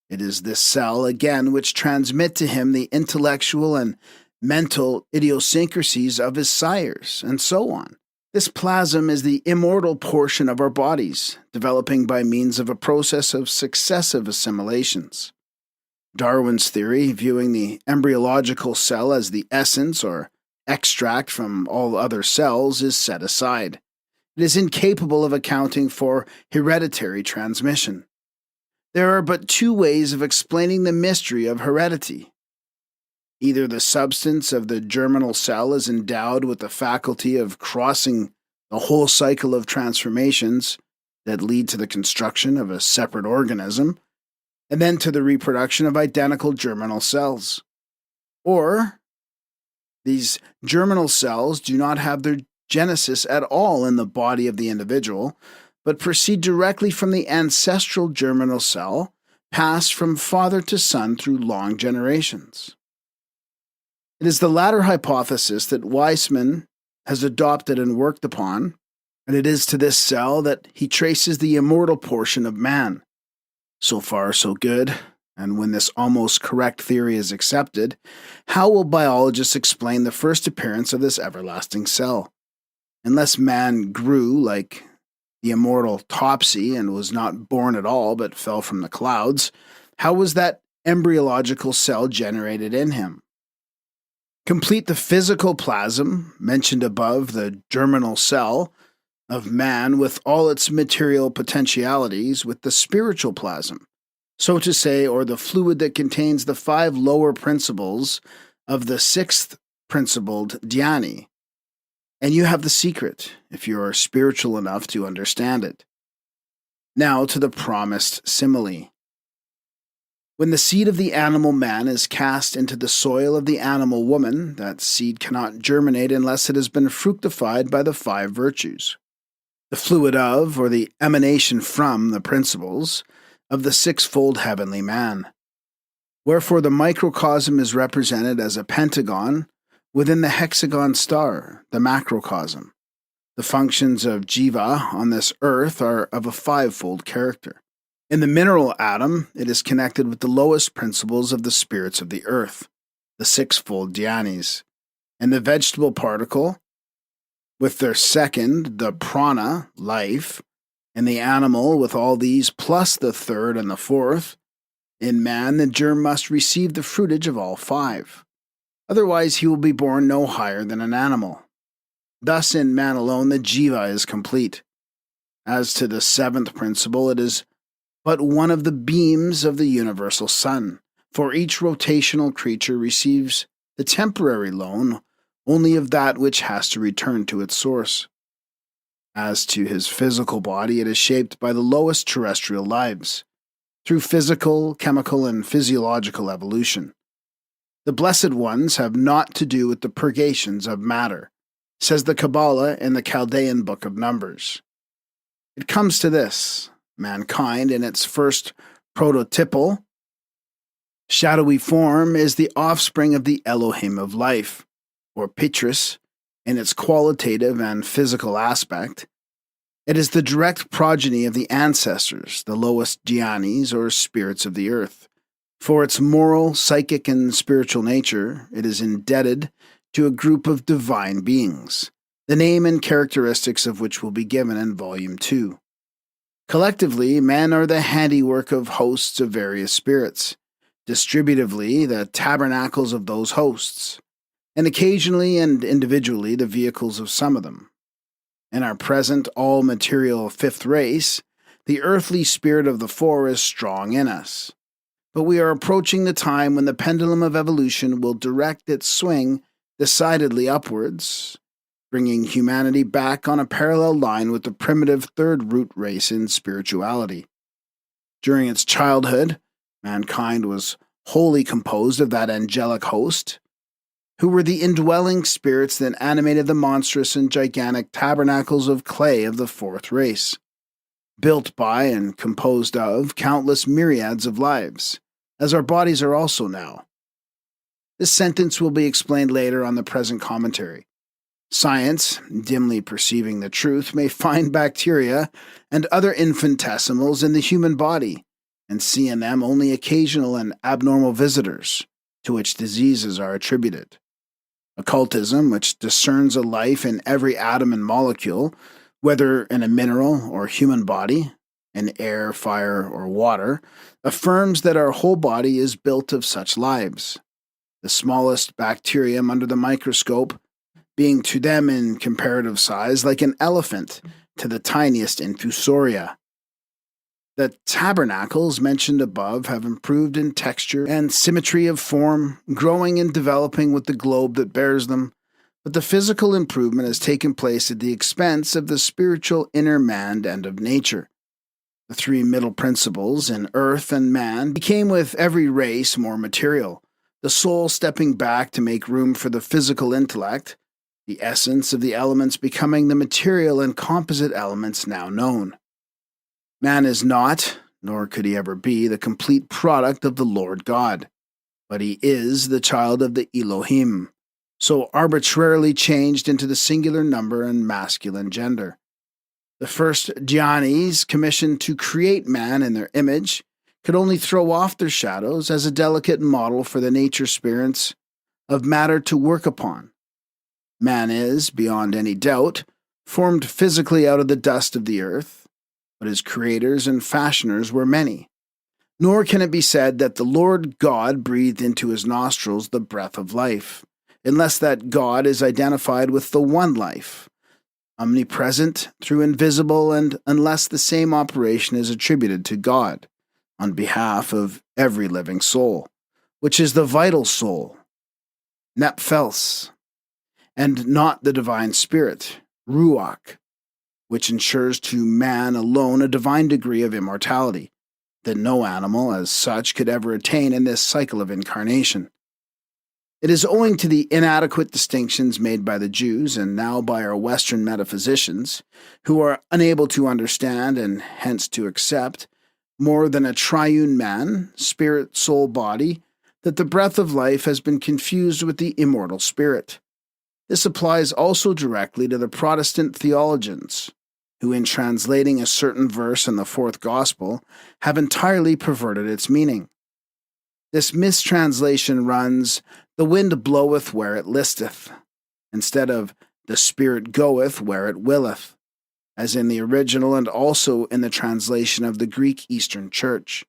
It is this cell, again, which transmit to him the intellectual and mental idiosyncrasies of his sires, and so on. This plasm is the immortal portion of our bodies, developing by means of a process of successive assimilations. Darwin's theory, viewing the embryological cell as the essence or extract from all other cells, is set aside. It is incapable of accounting for hereditary transmission. There are but two ways of explaining the mystery of heredity. Either the substance of the germinal cell is endowed with the faculty of crossing the whole cycle of transformations that lead to the construction of a separate organism, and then to the reproduction of identical germinal cells. Or these germinal cells do not have their genesis at all in the body of the individual, but proceed directly from the ancestral germinal cell, passed from father to son through long generations. It is the latter hypothesis that Weissman has adopted and worked upon, and it is to this cell that he traces the immortal portion of man. So far, so good, and when this almost correct theory is accepted, how will biologists explain the first appearance of this everlasting cell? Unless man grew like the immortal Topsy and was not born at all but fell from the clouds, how was that embryological cell generated in him? Complete the physical plasm, mentioned above, the germinal cell of man with all its material potentialities, with the spiritual plasm, so to say, or the fluid that contains the 5 lower principles of the 6th principled dhyani. And you have the secret, if you are spiritual enough to understand it. Now to the promised simile. When the seed of the animal man is cast into the soil of the animal woman, that seed cannot germinate unless it has been fructified by the 5 virtues, the fluid of, or the emanation from, the principles of the 6-fold heavenly man. Wherefore the microcosm is represented as a pentagon within the hexagon star, the macrocosm. The functions of jiva on this earth are of a 5-fold character. In the mineral atom, it is connected with the lowest principles of the spirits of the earth, the 6-fold dhyanis. And the vegetable particle, with their 2nd, the prana, life, and the animal with all these plus the 3rd and the 4th, in man the germ must receive the fruitage of all 5. Otherwise he will be born no higher than an animal. Thus in man alone the jiva is complete. As to the 7th principle, it is but one of the beams of the universal sun, for each rotational creature receives the temporary loan only of that which has to return to its source. As to his physical body, it is shaped by the lowest terrestrial lives, through physical, chemical, and physiological evolution. The blessed ones have naught to do with the purgations of matter, says the Kabbalah in the Chaldean Book of Numbers. It comes to this: mankind in its first prototypal, shadowy form is the offspring of the Elohim of life, or Pitris, in its qualitative and physical aspect. It is the direct progeny of the ancestors, the lowest dhyanis, or spirits of the earth. For its moral, psychic, and spiritual nature, it is indebted to a group of divine beings, the name and characteristics of which will be given in Volume 2. Collectively, men are the handiwork of hosts of various spirits, distributively the tabernacles of those hosts, and occasionally and individually the vehicles of some of them. In our present all-material 5th race, the earthly spirit of the 4 is strong in us. But we are approaching the time when the pendulum of evolution will direct its swing decidedly upwards, bringing humanity back on a parallel line with the primitive 3rd root race in spirituality. During its childhood, mankind was wholly composed of that angelic host, who were the indwelling spirits that animated the monstrous and gigantic tabernacles of clay of the 4th race, built by and composed of countless myriads of lives, as our bodies are also now. This sentence will be explained later on the present commentary. Science, dimly perceiving the truth, may find bacteria and other infinitesimals in the human body, and see in them only occasional and abnormal visitors, to which diseases are attributed. Occultism, which discerns a life in every atom and molecule, whether in a mineral or human body, in air, fire, or water, affirms that our whole body is built of such lives, the smallest bacterium under the microscope being to them in comparative size like an elephant to the tiniest infusoria. The tabernacles mentioned above have improved in texture and symmetry of form, growing and developing with the globe that bears them, but the physical improvement has taken place at the expense of the spiritual inner man and of nature. The 3 middle principles in earth and man became with every race more material, the soul stepping back to make room for the physical intellect, the essence of the elements becoming the material and composite elements now known. Man is not, nor could he ever be, the complete product of the Lord God, but he is the child of the Elohim, so arbitrarily changed into the singular number and masculine gender. The first Dhyanis, commissioned to create man in their image, could only throw off their shadows as a delicate model for the nature spirits of matter to work upon. Man is, beyond any doubt, formed physically out of the dust of the earth, but his creators and fashioners were many. Nor can it be said that the Lord God breathed into his nostrils the breath of life, unless that God is identified with the one life, omnipresent through invisible, and unless the same operation is attributed to God on behalf of every living soul, which is the vital soul, Nepphels, and not the divine spirit, Ruach, which ensures to man alone a divine degree of immortality that no animal as such could ever attain in this cycle of incarnation. It is owing to the inadequate distinctions made by the Jews and now by our Western metaphysicians, who are unable to understand and hence to accept more than a triune man, spirit, soul, body, that the breath of life has been confused with the immortal spirit. This applies also directly to the Protestant theologians, who in translating a certain verse in the fourth gospel have entirely perverted its meaning. This mistranslation runs, "The wind bloweth where it listeth," instead of "the Spirit goeth where it willeth," as in the original and also in the translation of the Greek Eastern Church.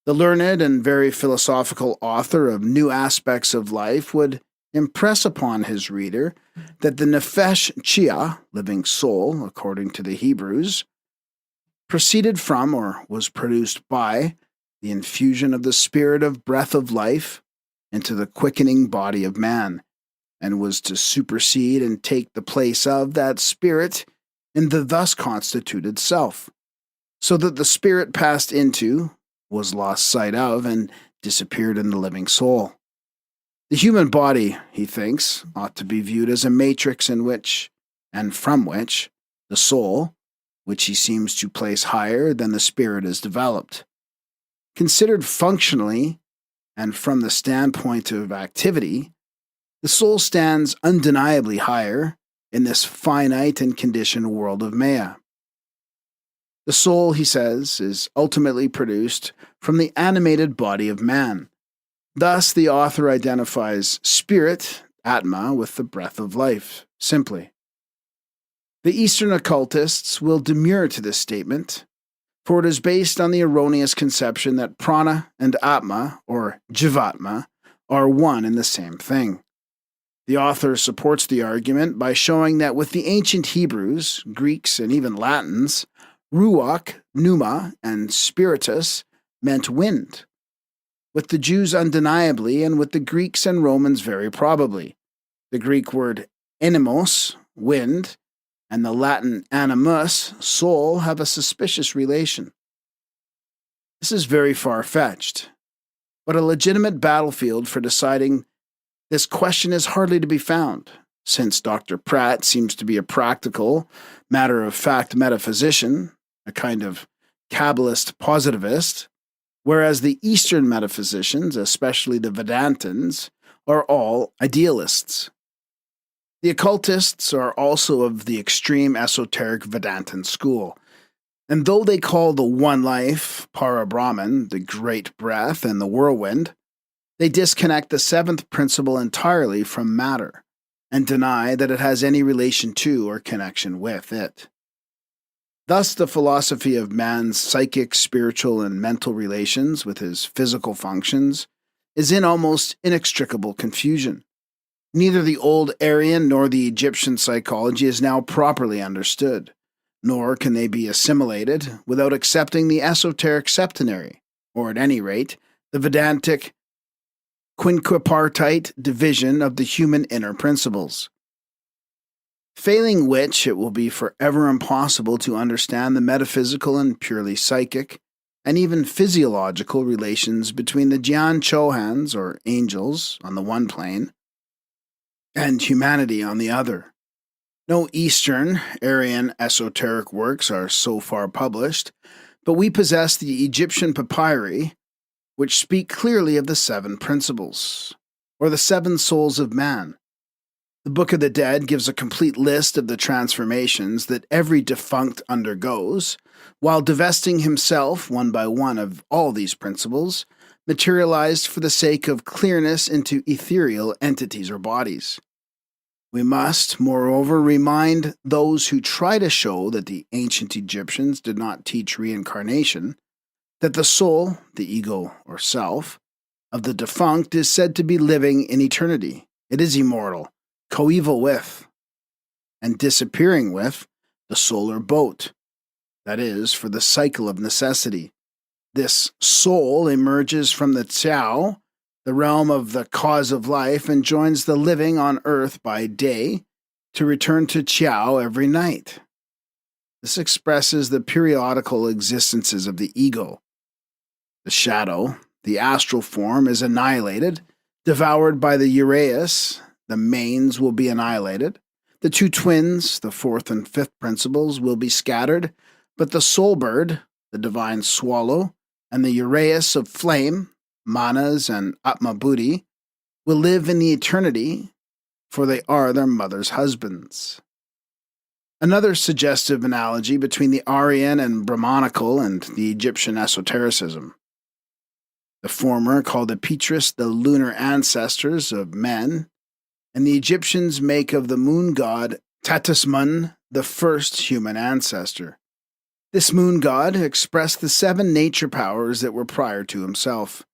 The learned and very philosophical author of New Aspects of Life would impress upon his reader that the Nefesh Chia, living soul, according to the Hebrews, proceeded from or was produced by the infusion of the spirit of breath of life into the quickening body of man, and was to supersede and take the place of that spirit in the thus constituted self, so that the spirit passed into, was lost sight of, and disappeared in the living soul. The human body, he thinks, ought to be viewed as a matrix in which, and from which, the soul, which he seems to place higher than the spirit, is developed. Considered functionally, and from the standpoint of activity, the soul stands undeniably higher in this finite and conditioned world of Maya. The soul, he says, is ultimately produced from the animated body of man. Thus, the author identifies spirit, Atma, with the breath of life, simply. The Eastern occultists will demur to this statement, for it is based on the erroneous conception that prana and Atma, or Jivatma, are one and the same thing. The author supports the argument by showing that with the ancient Hebrews, Greeks, and even Latins, Ruach, Pneuma, and Spiritus meant wind. With the Jews undeniably, and with the Greeks and Romans very probably. The Greek word animos, wind, and the Latin animus, soul, have a suspicious relation. This is very far-fetched, but a legitimate battlefield for deciding this question is hardly to be found, since Dr. Pratt seems to be a practical, matter-of-fact metaphysician, a kind of Kabbalist positivist, whereas the Eastern metaphysicians, especially the Vedantins, are all idealists. The occultists are also of the extreme esoteric Vedantin school, and though they call the one life, Para-Brahman, the great breath and the whirlwind, they disconnect the seventh principle entirely from matter, and deny that it has any relation to or connection with it. Thus, the philosophy of man's psychic, spiritual, and mental relations with his physical functions is in almost inextricable confusion. Neither the old Aryan nor the Egyptian psychology is now properly understood, nor can they be assimilated without accepting the esoteric septenary, or at any rate, the Vedantic quinquipartite division of the human inner principles. Failing which, it will be forever impossible to understand the metaphysical and purely psychic, and even physiological relations between the Jian Chohans, or angels, on the one plane, and humanity on the other. No Eastern, Aryan esoteric works are so far published, but we possess the Egyptian papyri, which speak clearly of the seven principles, or the seven souls of man. The Book of the Dead gives a complete list of the transformations that every defunct undergoes, while divesting himself one by one of all these principles, materialized for the sake of clearness into ethereal entities or bodies. We must, moreover, remind those who try to show that the ancient Egyptians did not teach reincarnation, that the soul, the ego or self, of the defunct is said to be living in eternity. It is immortal, coeval with, and disappearing with, the solar boat, that is, for the cycle of necessity. This soul emerges from the Tao, the realm of the cause of life, and joins the living on earth by day to return to Chiao every night. This expresses the periodical existences of the ego. The shadow, the astral form, is annihilated, devoured by the Uraeus. The mains will be annihilated. The two twins, the fourth and fifth principles, will be scattered, but the soul bird, the divine swallow, and the Uraeus of flame, Manas and Atma Buddhi, will live in the eternity, for they are their mother's husbands. Another suggestive analogy between the Aryan and Brahmanical and the Egyptian esotericism. The former called the Petris the lunar ancestors of men, and the Egyptians make of the moon god Tatismun the first human ancestor. This moon god expressed the seven nature powers that were prior to himself,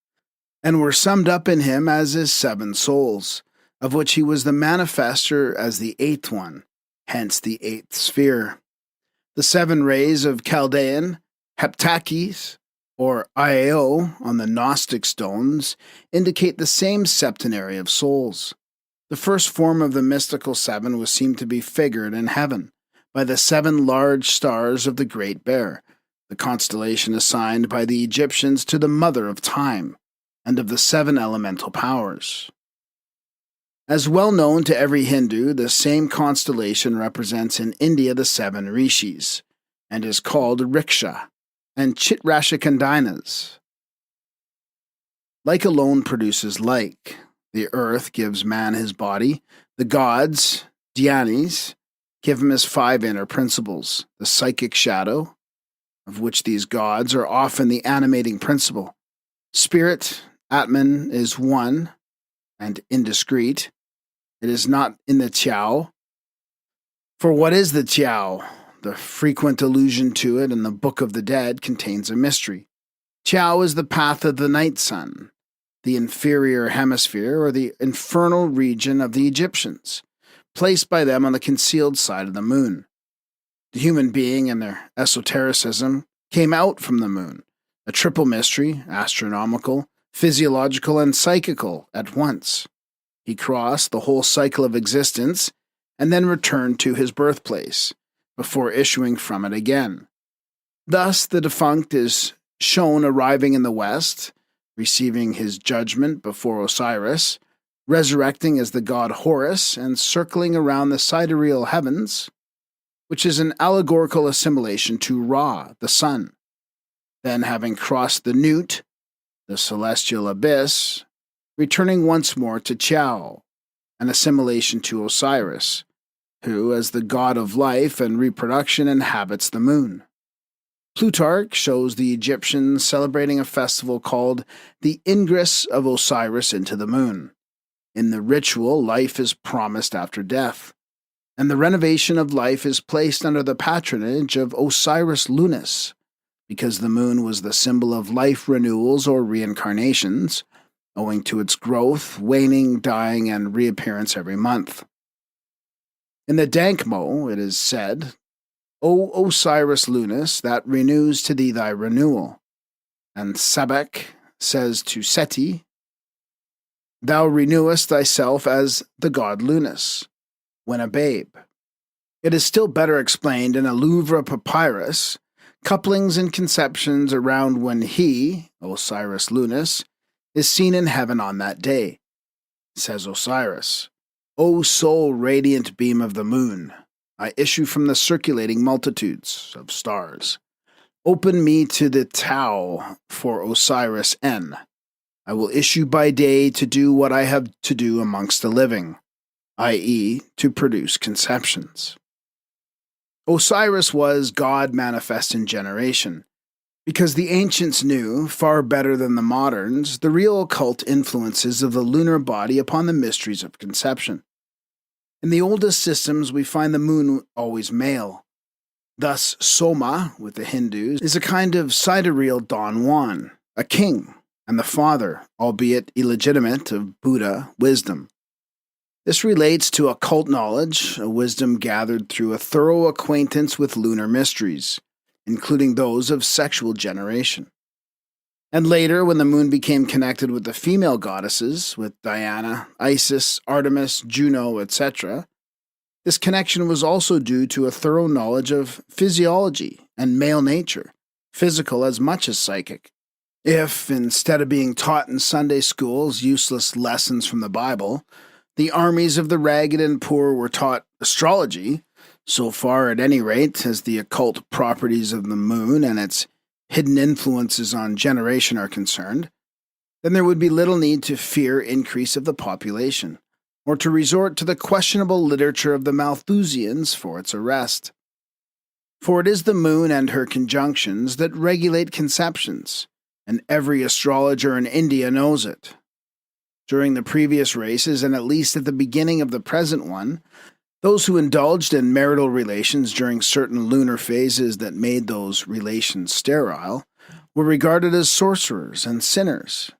and were summed up in him as his seven souls, of which he was the manifester as the eighth one, hence the eighth sphere. The seven rays of Chaldean heptakis, or Iao, on the Gnostic stones, indicate the same septenary of souls. The first form of the mystical seven was seen to be figured in heaven by the seven large stars of the Great Bear, the constellation assigned by the Egyptians to the mother of time, and of the seven elemental powers. As well known to every Hindu, the same constellation represents in India the seven rishis, and is called Riksha and Chitrashikandinas. Like alone produces like. The earth gives man his body. The gods, dhyanis, give him his five inner principles, the psychic shadow, of which these gods are often the animating principle. Spirit, Atman, is one and indiscrete. It is not in the Tao. For what is the Tao? The frequent allusion to it in the Book of the Dead contains a mystery. Tao is the path of the night sun, the inferior hemisphere or the infernal region of the Egyptians, placed by them on the concealed side of the moon. The human being and their esotericism came out from the moon, a triple mystery, astronomical, physiological, and psychical at once. He crossed the whole cycle of existence and then returned to his birthplace, before issuing from it again. Thus, the defunct is shown arriving in the west, receiving his judgment before Osiris, resurrecting as the god Horus, and circling around the sidereal heavens, which is an allegorical assimilation to Ra, the sun. Then, having crossed the Newt, the celestial abyss, returning once more to Chao, an assimilation to Osiris, who, as the god of life and reproduction, inhabits the moon. Plutarch shows the Egyptians celebrating a festival called the Ingress of Osiris into the moon. In the ritual, life is promised after death, and the renovation of life is placed under the patronage of Osiris Lunis, because the moon was the symbol of life renewals or reincarnations, owing to its growth, waning, dying, and reappearance every month. In the Dankmo, it is said, O Osiris Lunis, that renews to thee thy renewal. And Sebek says to Seti, thou renewest thyself as the god Lunis, when a babe. It is still better explained in a Louvre papyrus, couplings and conceptions around when he, Osiris Lunis, is seen in heaven on that day. Says Osiris, O sole radiant beam of the moon, I issue from the circulating multitudes of stars. Open me to the Tau for Osiris N. I will issue by day to do what I have to do amongst the living, i.e., to produce conceptions. Osiris was God manifest in generation, because the ancients knew, far better than the moderns, the real occult influences of the lunar body upon the mysteries of conception. In the oldest systems, we find the moon always male. Thus, Soma, with the Hindus, is a kind of sidereal Don Juan, a king, and the father, albeit illegitimate, of Buddha wisdom. This relates to occult knowledge, a wisdom gathered through a thorough acquaintance with lunar mysteries, including those of sexual generation. And later, when the moon became connected with the female goddesses, with Diana, Isis, Artemis, Juno, etc., this connection was also due to a thorough knowledge of physiology and male nature, physical as much as psychic. If, instead of being taught in Sunday schools useless lessons from the Bible, the armies of the ragged and poor were taught astrology, so far at any rate as the occult properties of the moon and its hidden influences on generation are concerned, then there would be little need to fear increase of the population, or to resort to the questionable literature of the Malthusians for its arrest. For it is the moon and her conjunctions that regulate conceptions, and every astrologer in India knows it. During the previous races, and at least at the beginning of the present one, those who indulged in marital relations during certain lunar phases that made those relations sterile were regarded as sorcerers and sinners.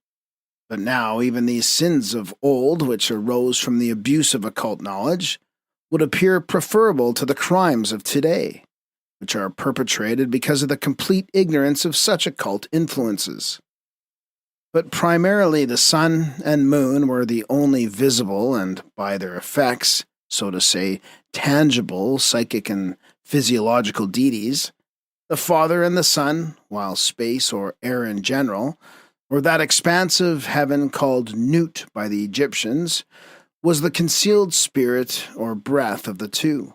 But now even these sins of old, which arose from the abuse of occult knowledge, would appear preferable to the crimes of today, which are perpetrated because of the complete ignorance of such occult influences. But primarily the sun and moon were the only visible and, by their effects, so to say, tangible psychic and physiological deities. The Father and the Son, while space or air in general, or that expansive heaven called Nut by the Egyptians, was the concealed spirit or breath of the two.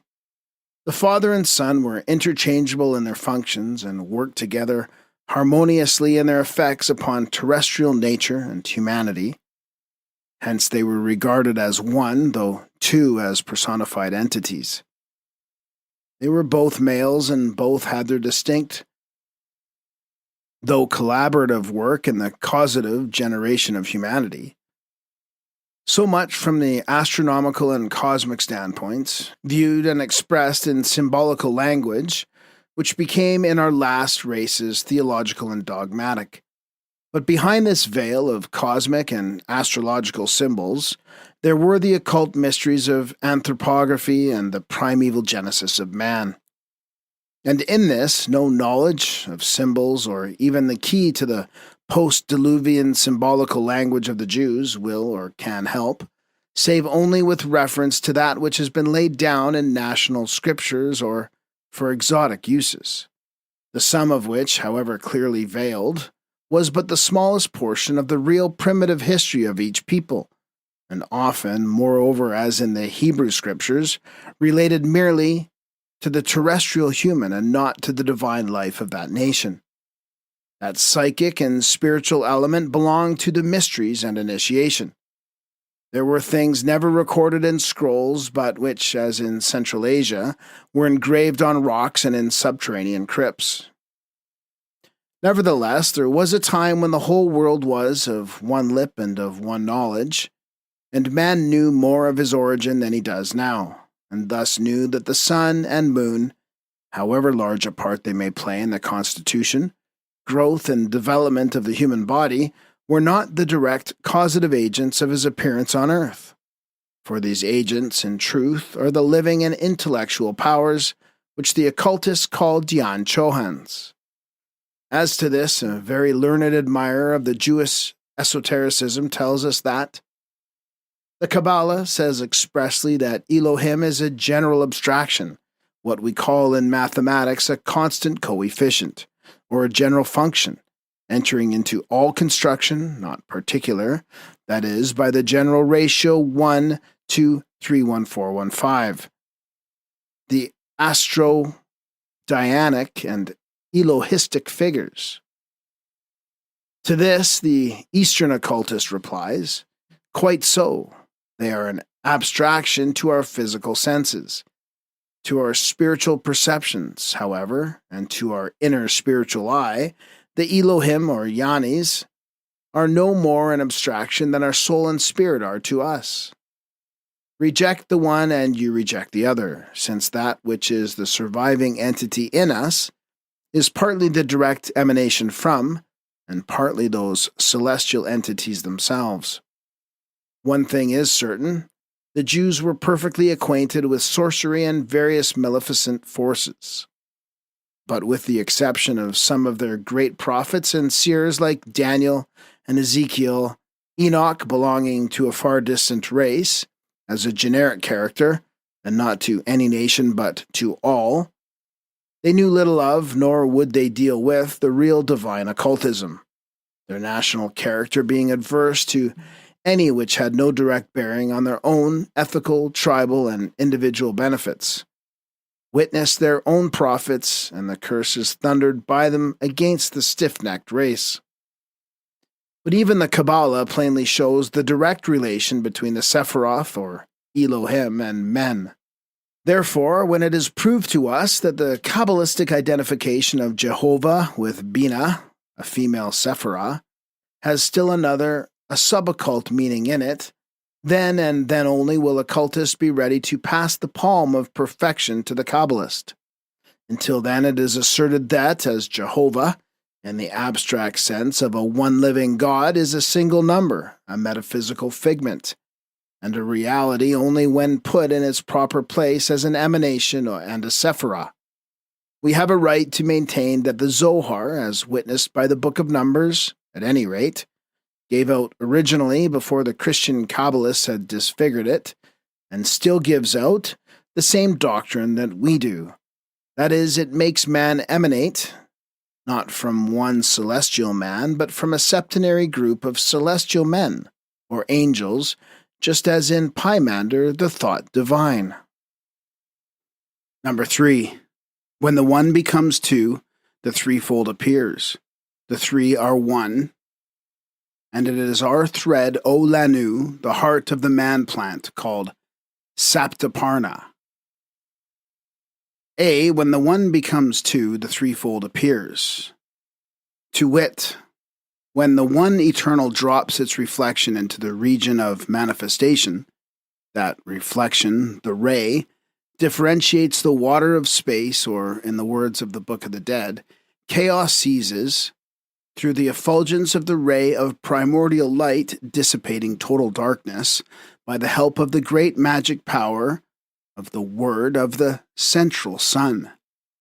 The Father and Son were interchangeable in their functions and worked together harmoniously in their effects upon terrestrial nature and humanity. Hence they were regarded as one, though two as personified entities. They were both males and both had their distinct, though collaborative work in the causative generation of humanity. So much from the astronomical and cosmic standpoints, viewed and expressed in symbolical language, which became in our last races theological and dogmatic. But behind this veil of cosmic and astrological symbols, there were the occult mysteries of anthropography and the primeval genesis of man. And in this, no knowledge of symbols or even the key to the post-Diluvian symbolical language of the Jews will or can help, save only with reference to that which has been laid down in national scriptures or for exotic uses, the sum of which, however clearly veiled, was but the smallest portion of the real primitive history of each people, and often, moreover, as in the Hebrew scriptures, related merely to the terrestrial human and not to the divine life of that nation. That psychic and spiritual element belonged to the mysteries and initiation. There were things never recorded in scrolls, but which, as in Central Asia, were engraved on rocks and in subterranean crypts. Nevertheless, there was a time when the whole world was of one lip and of one knowledge, and man knew more of his origin than he does now, and thus knew that the sun and moon, however large a part they may play in the constitution, growth, and development of the human body, were not the direct causative agents of his appearance on earth. For these agents, in truth, are the living and intellectual powers which the occultists call Dhyan Chohans. As to this, a very learned admirer of the Jewish esotericism tells us that the Kabbalah says expressly that Elohim is a general abstraction, what we call in mathematics a constant coefficient, or a general function, entering into all construction, not particular, that is, by the general ratio 1 to 31415. the astro-dianic and Elohistic figures. To this, the Eastern occultist replies, quite so. They are an abstraction to our physical senses. To our spiritual perceptions, however, and to our inner spiritual eye, the Elohim or Yanis are no more an abstraction than our soul and spirit are to us. Reject the one and you reject the other, since that which is the surviving entity in us is partly the direct emanation from, and partly those celestial entities themselves. One thing is certain, the Jews were perfectly acquainted with sorcery and various maleficent forces. But with the exception of some of their great prophets and seers like Daniel and Ezekiel, Enoch belonging to a far distant race, as a generic character, and not to any nation but to all, they knew little of, nor would they deal with, the real divine occultism, their national character being adverse to any which had no direct bearing on their own ethical, tribal, and individual benefits. Witness their own prophets and the curses thundered by them against the stiff-necked race. But even the Kabbalah plainly shows the direct relation between the Sephiroth, or Elohim, and men. Therefore, when it is proved to us that the Kabbalistic identification of Jehovah with Bina, a female Sephirah, has still another, a suboccult meaning in it, then and then only will occultists be ready to pass the palm of perfection to the Kabbalist. Until then it is asserted that, as Jehovah, in the abstract sense of a one living God, is a single number, a metaphysical figment, and a reality only when put in its proper place as an emanation and a Sephirah. We have a right to maintain that the Zohar, as witnessed by the Book of Numbers, at any rate, gave out originally before the Christian Kabbalists had disfigured it, and still gives out the same doctrine that we do. That is, it makes man emanate, not from one celestial man, but from a septenary group of celestial men, or angels, just as in Pymander the thought divine. Number 3. When the one becomes two, the threefold appears. The three are one, and it is our thread, O Lanu, the heart of the man-plant, called Saptaparna. A. When the one becomes two, the threefold appears. To wit, when the one eternal drops its reflection into the region of manifestation, that reflection, the ray, differentiates the water of space, or, in the words of the Book of the Dead, chaos seizes, through the effulgence of the ray of primordial light dissipating total darkness, by the help of the great magic power of the word of the central sun.